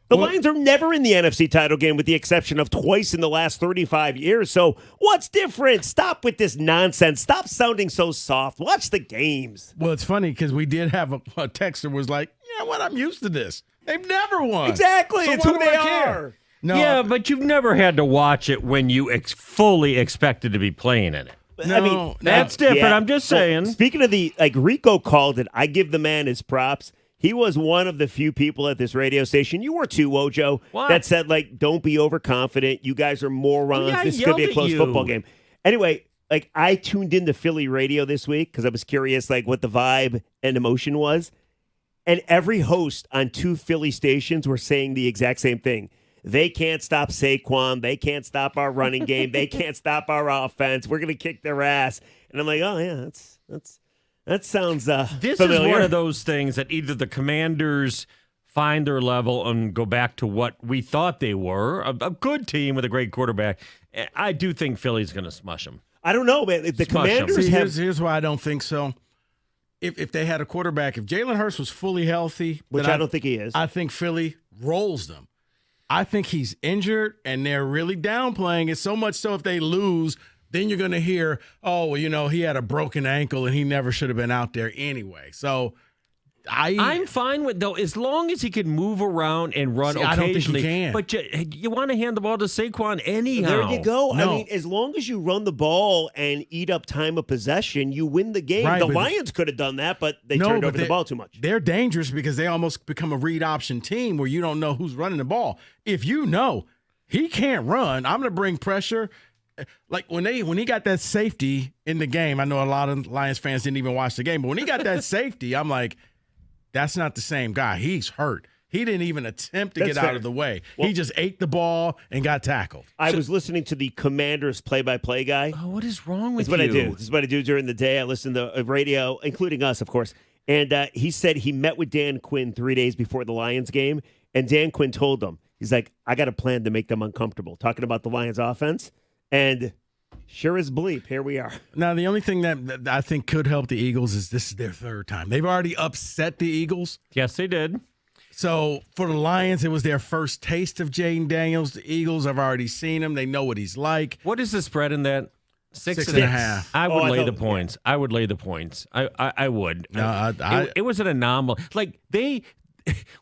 Speaker 1: The Lions are never in the NFC title game with the exception of twice in the last 35 years. So what's different? Stop with this nonsense. Stop sounding so soft. Watch the games.
Speaker 8: Well, it's funny because we did have a texter was like, you know what? I'm used to this. They've never won.
Speaker 1: Exactly.
Speaker 8: So
Speaker 1: it's
Speaker 8: why
Speaker 1: who
Speaker 8: do
Speaker 1: they
Speaker 8: I care?
Speaker 1: are.
Speaker 8: No,
Speaker 14: yeah, but you've never had to watch it when you fully expected to be playing in it.
Speaker 1: I mean,
Speaker 14: that's different.
Speaker 1: yeah.
Speaker 14: I'm just saying.
Speaker 1: Speaking of Rico called it. I give the man his props. He was one of the few people at this radio station. You were too, Wojo, that said, don't be overconfident. You guys are morons.
Speaker 14: Yeah,
Speaker 1: this could be a
Speaker 14: yelled
Speaker 1: close
Speaker 14: at you.
Speaker 1: football game. Anyway, I tuned into Philly radio this week because I was curious, what the vibe and emotion was. And every host on 2 Philly stations were saying the exact same thing. They can't stop Saquon. They can't stop our running game. They can't stop our offense. We're going to kick their ass. And I'm like, oh, yeah, that sounds
Speaker 14: This
Speaker 1: familiar.
Speaker 14: is one of those things that either the Commanders find their level and go back to what we thought they were, a good team with a great quarterback. I do think Philly's going to smush them.
Speaker 1: I don't know, man. The Commanders have...
Speaker 8: Here's why I don't think so. If they had a quarterback, if Jalen Hurts was fully healthy,
Speaker 1: Which
Speaker 8: then
Speaker 1: I don't think he is.
Speaker 8: I think Philly rolls them. I think he's injured, and they're really downplaying it so much so if they lose, then you're going to hear, oh, well, he had a broken ankle and he never should have been out there anyway. So
Speaker 14: I'm fine with, though, as long as he can move around and run occasionally.
Speaker 8: I don't think he can.
Speaker 14: But you want to hand the ball to Saquon anyhow.
Speaker 1: There you go.
Speaker 8: No.
Speaker 1: I mean, as long as you run the ball and eat up time of possession, you win the game.
Speaker 8: Right,
Speaker 1: the
Speaker 8: but-
Speaker 1: Lions could have done that, but they turned over the ball too much.
Speaker 8: They're dangerous because they almost become a read option team where you don't know who's running the ball. If you know he can't run, I'm going to bring pressure. Like when he got that safety in the game, I know a lot of Lions fans didn't even watch the game, but when he got that safety, I'm like, that's not the same guy. He's hurt. He didn't even attempt to
Speaker 1: That's
Speaker 8: get
Speaker 1: fair.
Speaker 8: out of the way.
Speaker 1: Well-
Speaker 8: He just ate the ball and got tackled.
Speaker 1: I was listening to the Commanders play-by-play guy.
Speaker 14: Oh, what is wrong with
Speaker 1: This is what I
Speaker 14: you?
Speaker 1: do. This is what I do during the day. I listen to radio, including us, of course. And he said he met with Dan Quinn 3 days before the Lions game, and Dan Quinn told him, he's like, I got a plan to make them uncomfortable, talking about the Lions offense. And sure as bleep, here we are.
Speaker 8: Now, the only thing that I think could help the Eagles is this is their third time. They've already upset the Eagles.
Speaker 14: Yes, they did.
Speaker 8: So for the Lions, it was their first taste of Jaden Daniels. The Eagles have already seen him. They know what he's like.
Speaker 14: What is the spread in that?
Speaker 8: 6.5.
Speaker 14: I would
Speaker 1: I
Speaker 14: lay
Speaker 1: thought-
Speaker 14: the points. I would lay the points. I would.
Speaker 8: No,
Speaker 14: it was an anomaly. Like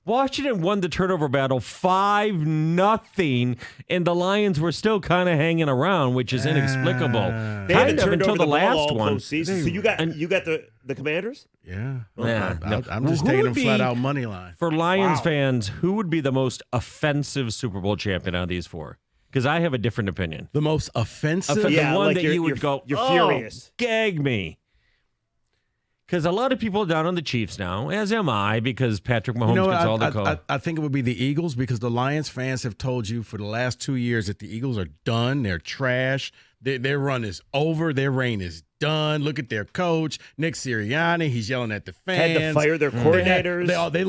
Speaker 14: Washington won the turnover battle 5-0, and the Lions were still kind of hanging around, which is inexplicable.
Speaker 1: They haven't
Speaker 14: Kind of
Speaker 1: turned
Speaker 14: until
Speaker 1: over
Speaker 14: the
Speaker 1: ball
Speaker 14: last
Speaker 1: all
Speaker 14: one.
Speaker 1: postseason. So you got the Commanders?
Speaker 8: Yeah.
Speaker 14: Yeah, no.
Speaker 8: I'm just
Speaker 14: Who
Speaker 8: taking
Speaker 14: would
Speaker 8: them
Speaker 14: be-
Speaker 8: flat out money line.
Speaker 14: For Lions
Speaker 1: Wow.
Speaker 14: fans, who would be the most offensive Super Bowl champion out of these four? Because I have a different opinion.
Speaker 8: The most offensive?
Speaker 14: The
Speaker 1: Yeah,
Speaker 14: one
Speaker 1: like
Speaker 14: that you would go,
Speaker 1: you're
Speaker 14: "Oh,
Speaker 1: furious."
Speaker 14: gag me. Because a lot of people are down on the Chiefs now, as am I, because Patrick Mahomes
Speaker 8: You know
Speaker 14: gets all the
Speaker 8: what?
Speaker 14: call.
Speaker 8: I think it would be the Eagles because the Lions fans have told you for the last 2 years that the Eagles are done. They're trash. Their run is over. Their reign is done. Look at their coach, Nick Sirianni. He's yelling at the fans.
Speaker 1: Had to fire their coordinators.
Speaker 8: They